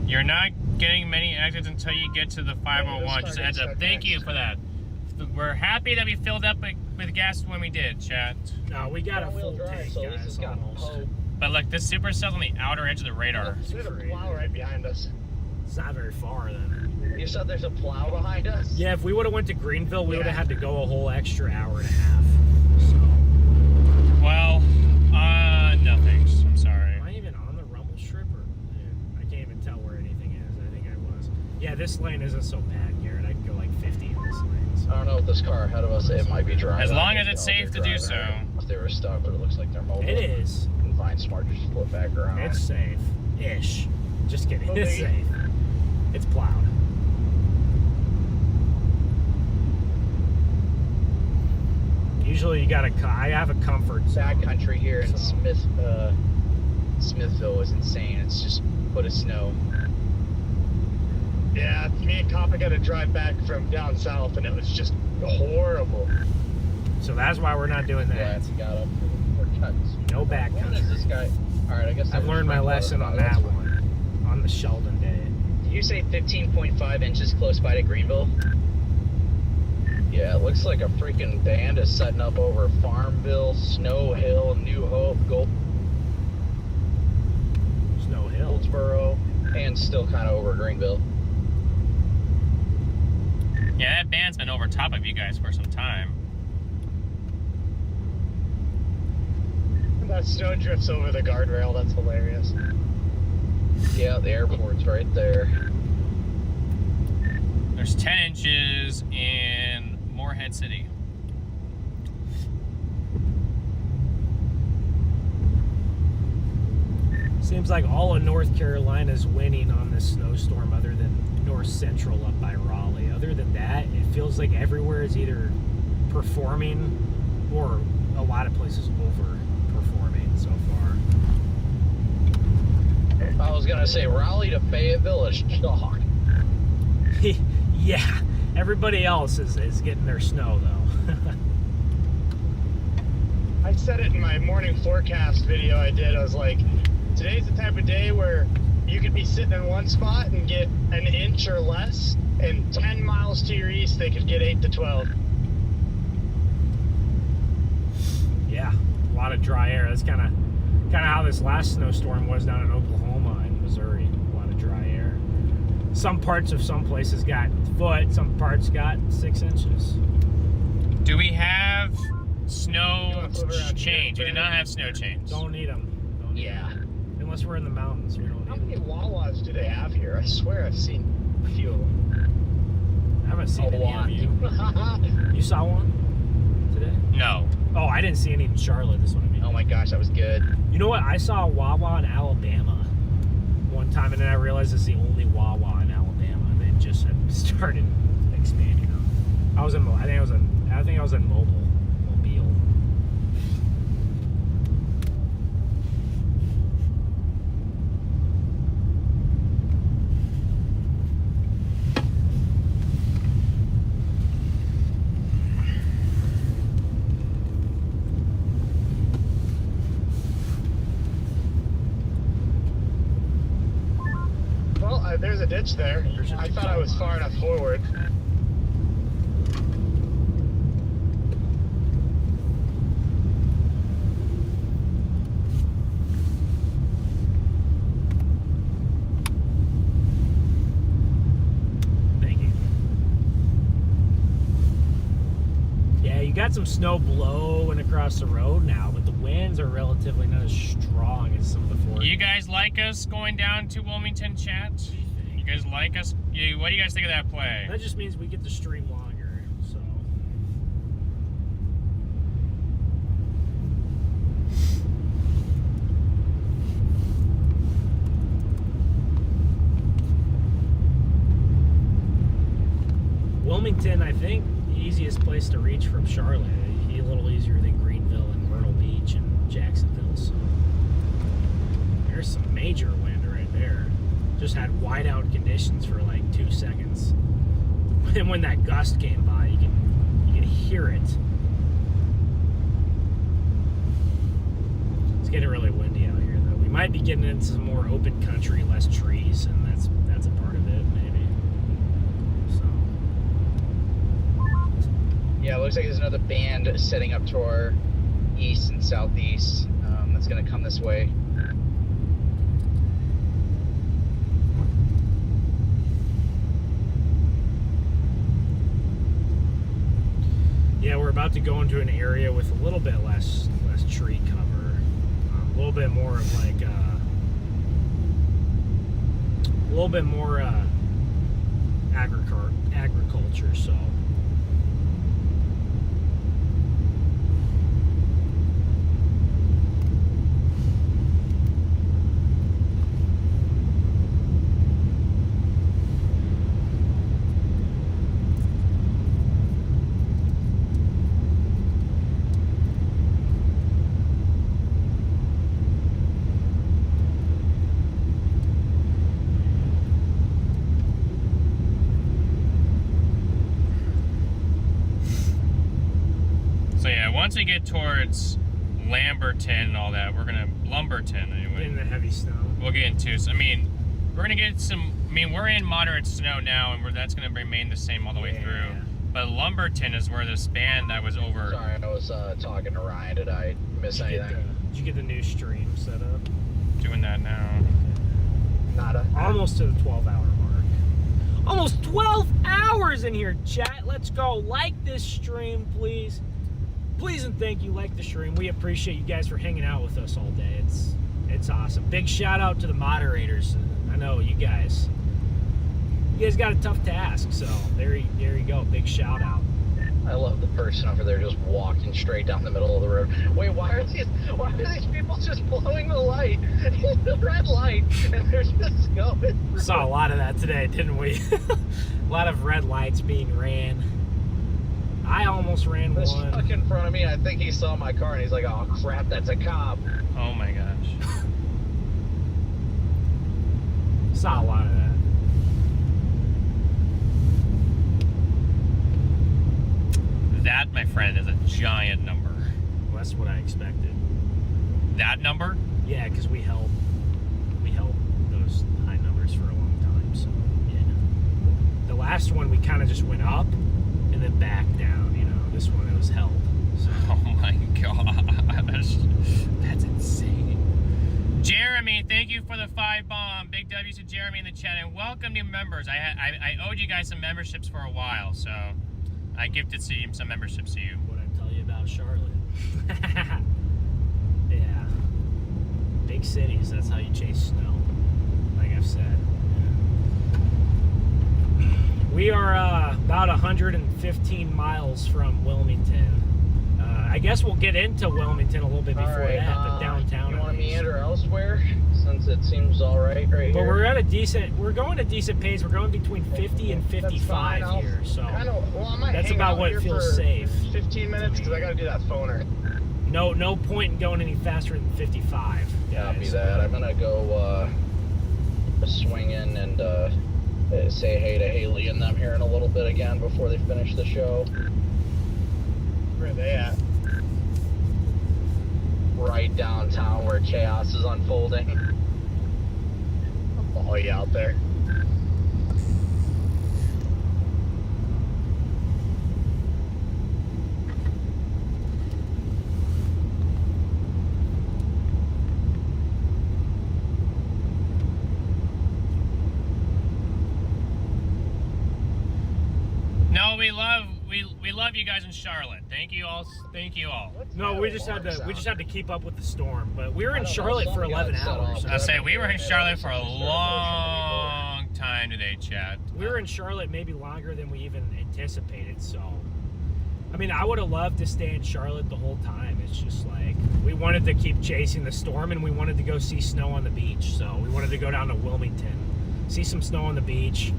You're not getting many exits until you get to the 501. Just a heads up. Thank you for that. We're happy that we filled up with gas when we did, chat. No, we got a full Front-wheel drive, tank, so this has guys, got almost. hope. But look, this supercell's on the outer edge of the radar. There's a plow right behind us. It's not very far then. You said there's a plow behind us? Yeah, if we would have went to Greenville, we would have Yeah. had to go a whole extra hour and a half. So, Well, no thanks. I'm sorry. am I even on the rumble strip or I can't even tell where anything is. I think I was. Yeah, this lane isn't so bad, Garrett. I can go like 50 in this lane. So. I don't know what this car ahead of us, it might be driving. As long I as don't it's know if safe to they're do driving so. or If they were stuck, but it looks like they're mobile. It is. And fine, smart, just flip back around. It's safe-ish. Just kidding. Okay. It's safe. It's plowed. Usually you gotta. I have a comfort zone. Backcountry here in So. Smithville is insane. It's just foot of snow. Yeah, me and Coppa got to drive back from down south, and it was just horrible. So that's why we're not doing that. Yeah, it's got up. No What is backcountry. this guy? All right, I guess I've learned my lesson on that one. On the Sheldon day. Did you say 15.5 inches close by to Greenville? Yeah, it looks like a freaking band is setting up over Farmville, Snow Hill, New Hope, Snow Hill. Goldsboro, and still kind of over Greenville. Yeah, that band's been over top of you guys for some time. That snow drifts over the guardrail. That's hilarious. Yeah, the airport's right there. There's 10 inches in Morehead City. Seems like all of North Carolina's winning on this snowstorm other than North Central up by Raleigh. Other than that, it feels like everywhere is either performing or a lot of places overperforming so far. I was gonna say Raleigh to Fayetteville is chalk. Yeah, Everybody else is getting their snow though. I said it in my morning forecast video I did. I was like, today's the type of day where you could be sitting in one spot and get an inch or less, and 10 miles to your east, they could get 8 to 12. Yeah, a lot of dry air. That's kind of how this last snowstorm was down in Oklahoma and Missouri. A lot of dry air. Some parts of some places got a foot, some parts got 6 inches. Do we have snow change? We do not have snow change. Don't need them. Yeah. Unless we're in the mountains, we don't How need many them. Wawas do they have here? I swear I've seen a few of them. I haven't seen A any lot. of you. You saw one today? No. Oh, I didn't see any in Charlotte. This one I mean. Oh my gosh, that was good. You know what? I saw a Wawa in Alabama one time, and then I realized it's the only Wawa in Alabama. They just had started expanding them. I think I was in Mobile. Well, there's a ditch there. I thought I was far enough forward. Thank you. Yeah, you got some snow blowing across the road now, but the winds are relatively not as strong as some of the forests. You guys like us going down to Wilmington, chat? You guys like us? What do you guys think of that play? That just means we get to stream longer, so. Wilmington, I think, the easiest place to reach from Charlotte. A little easier than Greenville and Myrtle Beach and Jacksonville, so. There's some major wind right there. Just had whiteout conditions for like 2 seconds. And when that gust came by, you can hear it. It's getting really windy out here, though. We might be getting into some more open country, less trees, and that's a part of it, maybe. So. Yeah, it looks like there's another band setting up to our east and southeast. That's going to come this way. Yeah, we're about to go into an area with a little bit less tree cover, a little bit more of like a little bit more agriculture. So. Once we get towards Lamberton and all that, we're gonna Lumberton anyway. Getting the heavy snow. We'll get into. I mean, we're gonna get some. I mean, we're in moderate snow now, and that's gonna remain the same all the way through. But Lumberton is where this band I was over. Sorry, I was talking to Ryan. Did I miss anything? Did you get the new stream set up? Doing that now. Nada. Almost to the 12-hour mark. Almost 12 hours in here, chat. Let's go. Like this stream, please. Please and thank you. Like the stream. We appreciate you guys for hanging out with us all day. It's awesome. Big shout out to the moderators. I know you guys got a tough task, so there you go. Big shout out. I love the person over there just walking straight down the middle of the road. Wait, why are these people just blowing the light? The red light, and they're just going. We saw a lot of that today, didn't we? A lot of red lights being ran. I almost ran This one. truck in front of me, I think he saw my car and he's like, oh crap, that's a cop. Oh my gosh. Saw a lot of that. That, my friend, is a giant number. Well, that's what I expected. That number? Yeah, because we held those high numbers for a long time. So yeah, the last one we kind of just went up and then back down. You know, this one it was held. So. Oh my gosh, that's insane. Jeremy, thank you for the 5 bomb. Big W's to Jeremy in the chat, and welcome new members. I owed you guys some memberships for a while, so I gifted some memberships to you. What I tell you about Charlotte? Yeah, big cities. That's how you chase snow. Like I've said, we are about 115 miles from Wilmington. I guess we'll get into Wilmington a little bit before that, but downtown. You want to meander elsewhere, since it seems all right But here. we're going a decent pace. We're going between 50 and 55 here, so I might that's hang about out what here feels for safe. 15 minutes because I got to do that phoner. No point in going any faster than 55. Copy that. I'm gonna go swing in and say hey to Haley and them here in a little bit again before they finish the show. Where are they at? Right downtown where chaos is unfolding. I'll follow you out there. No, we love you guys in Charlotte. Thank you all. Thank you all. No, we just had to keep up with the storm. But we were in Charlotte for 11 hours. I say we were in Charlotte for a long time today, Chad. We were in Charlotte maybe longer than we even anticipated. So, I mean, I would have loved to stay in Charlotte the whole time. It's just like we wanted to keep chasing the storm, and we wanted to go see snow on the beach. So we wanted to go down to Wilmington, see some snow on the beach.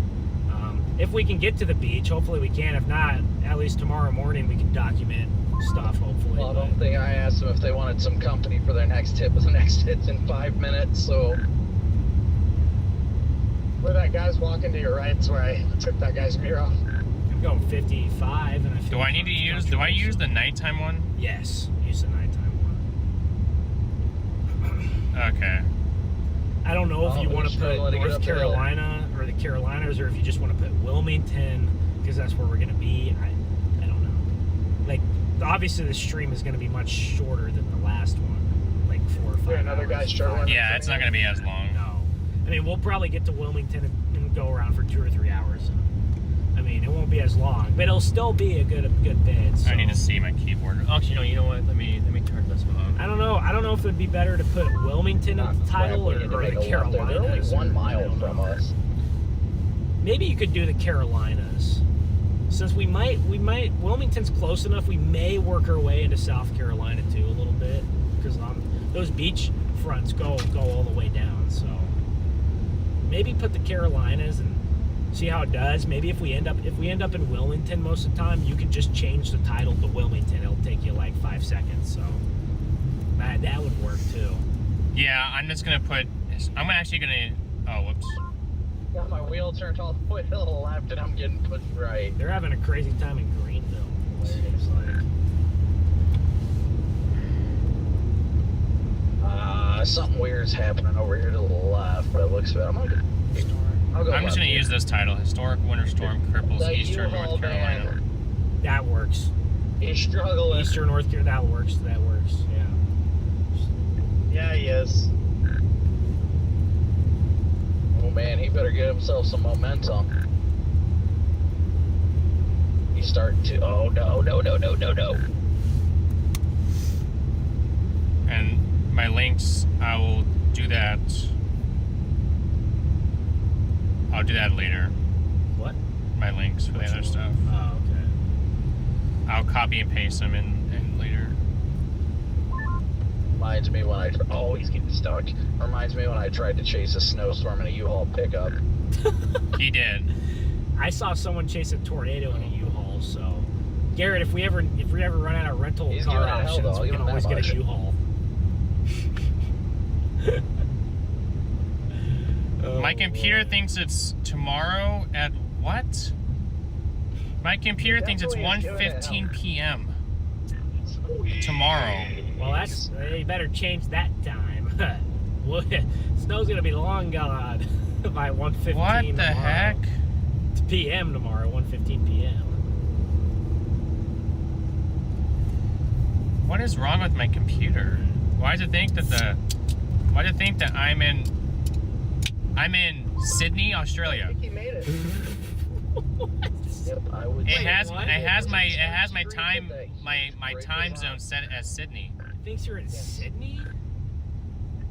If we can get to the beach, hopefully we can. If not, at least tomorrow morning we can document stuff, hopefully. Well, I don't think I asked them if they wanted some company for their next hit, but the next hit's in 5 minutes, so. Where that guy's walking to your right is where I took that guy's mirror off. I'm going 55, and I feel Do I need to use? Do I use the nighttime one? Yes, use the nighttime one. Okay. I don't know if you want to put struggling to get North up there. Carolina or the Carolinas, or if you just want to put Wilmington, because that's where we're going to be. I don't know. Like, obviously the stream is going to be much shorter than the last one, like 4 or 5 There another hours. guy struggling. Yeah, it's not going to be as long. No. I mean, we'll probably get to Wilmington and go around for 2 or 3 hours. I mean, it won't be as long, but it'll still be a good bit. So. I need to see my keyboard. Actually, no. You know what? Let me turn this one on. I don't know. I don't know if it'd be better to put Wilmington in the title or the Carolinas. They're only 1 mile from us. Maybe you could do the Carolinas. Since we might, Wilmington's close enough, we may work our way into South Carolina too a little bit, because those beach fronts go all the way down. So maybe put the Carolinas and see how it does. Maybe if we end up in Wilmington most of the time, you can just change the title to Wilmington. It'll take you like 5 seconds. So that would work too. Yeah, I'm just gonna put. I'm actually gonna. Oh, whoops. Got my wheel turned all the way to the left and I'm getting pushed right. They're having a crazy time in Greenville. It seems like. Something weird's happening over here to the left, but it looks bad. I'm just gonna use this title: Historic Winter Storm Cripples Eastern North Carolina. That works. He's struggling. Eastern North Carolina. That works. Yeah. Yeah, he is. Oh man, he better get himself some momentum. He's starting to. Oh no. And my links, I will do that. I'll do that later. What? My links for the other stuff. Oh, okay. I'll copy and paste them in later. Reminds me when he's getting stuck. Reminds me when I tried to chase a snowstorm in a U-Haul pickup. He did. I saw someone chase a tornado in a U-Haul. So, Garrett, if we ever run out of rental He's car giving it hell, options, though. we Give can him always that get a much. U-Haul. My computer thinks it's tomorrow at what? My computer thinks it's Definitely is good. 1:15 p.m. tomorrow. Well, that's you better change that time. Snow's gonna be long gone by 1:15. What the tomorrow. heck? It's p.m. tomorrow, 1:15 p.m. What is wrong with my computer? Why does it think that I'm in Sydney, Australia? I think he made it. Yep, I would. It has what? my time zone set as Sydney. Thinks you're in Sydney?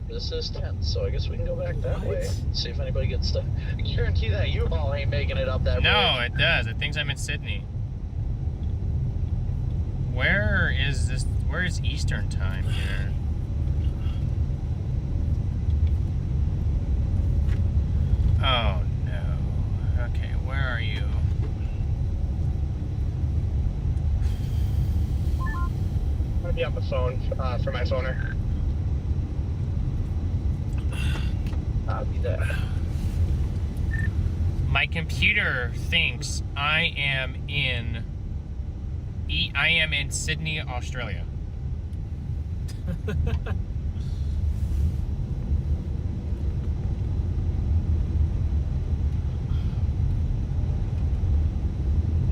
This is 10th, so I guess we can go back that What? way. See if anybody gets stuck. I guarantee that U-Haul ain't making it up that No, road. it does. It thinks I'm in Sydney. Where is this? Where is Eastern time here? Oh no. Okay, where are you? I'm gonna be on the phone for my phoner. I'll be there. My computer thinks I am in Sydney, Australia.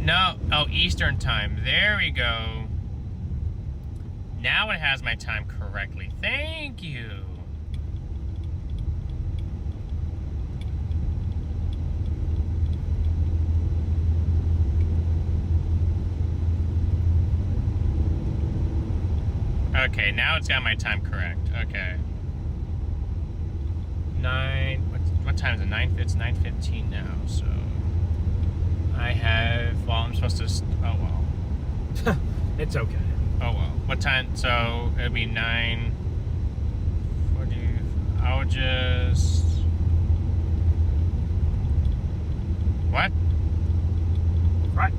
No, oh, Eastern time. There we go. Now it has my time correctly. Thank you. Okay, now it's got my time correct. Okay. What time is it? It's 9:15 now, so I have, well, I'm supposed to, oh well. It's okay. Oh well. What time? So it'll be 9:40. I'll just. What? Right.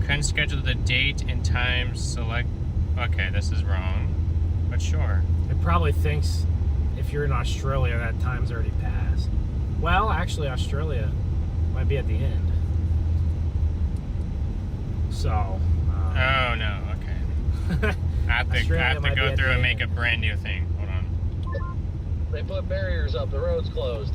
Couldn't schedule the date and time. Select. Okay, this is wrong. But sure. It probably thinks if you're in Australia, that time's already passed. Well, actually, Australia might be at the end. So. Oh no. Okay. I have Australia to might be go at through the and make a end. brand new thing. Hold on. They put barriers up. The road's closed.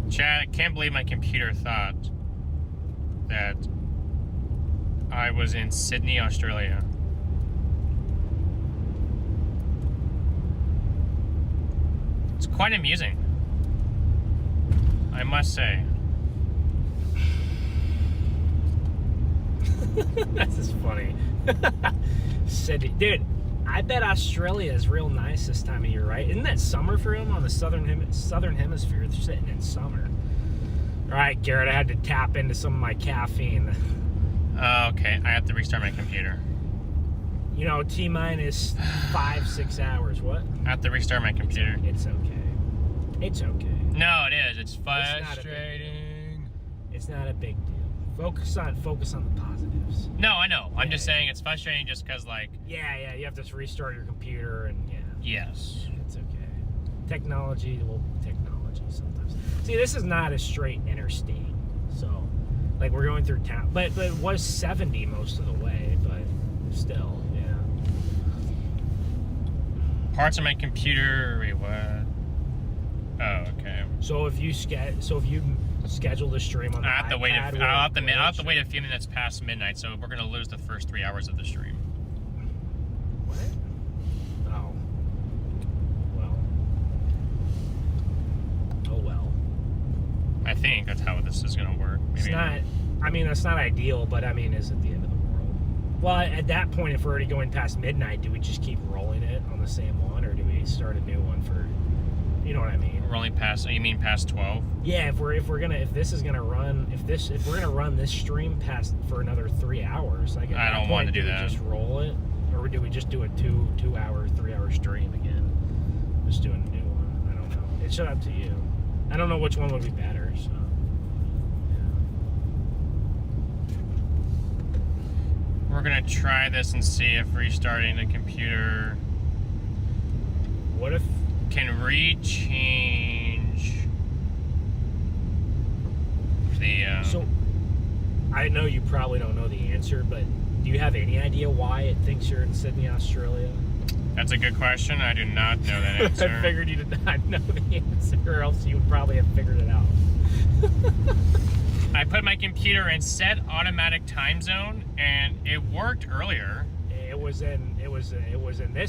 Chad, I can't believe my computer thought that I was in Sydney, Australia. It's quite amusing, I must say. This is funny. Sydney. Dude, I bet Australia is real nice this time of year, right? Isn't that summer for them on the southern hemisphere? They're sitting in summer. All right, Garrett, I had to tap into some of my caffeine. Okay, I have to restart my computer. You know, T-minus 5-6 hours. What? I have to restart my computer. It's okay. It's okay. No, it is. It's not a big frustrating. It's not a big deal. Focus on the positives. No, I know. I'm just Yeah. saying it's frustrating just because, like, Yeah, you have to restart your computer and yeah. yes. It's okay. Technology sometimes. See, this is not a straight interstate. So, like, we're going through town. But it was 70 most of the way, but still, yeah. Parts of my computer. Wait, what? Oh, okay. So if you schedule the stream on the I have to wait. iPad, I'll have to wait a few minutes past midnight, so we're gonna lose the first 3 hours of the stream. What? Oh. Well. I think that's how this is gonna work. It's Maybe not. I mean, that's not ideal, but I mean, is it the end of the world? Well, at that point, if we're already going past midnight, do we just keep rolling it on the same one, or do we start a new one for, know what I mean. We're only past. You mean past 12? Yeah, if we're gonna run this stream past for another 3 hours, like at I that don't point, want to do we that. just roll it, or do we just do a 2-hour, 3-hour stream again? Just doing a new one. I don't know. It's up to you. I don't know which one would be better. So. We're gonna try this and see if restarting the computer What if? can re-change the. So, I know you probably don't know the answer, but do you have any idea why it thinks you're in Sydney, Australia? That's a good question. I do not know that answer. I figured you did not know the answer, or else you would probably have figured it out. I put my computer in set automatic time zone, and it worked earlier. It was in this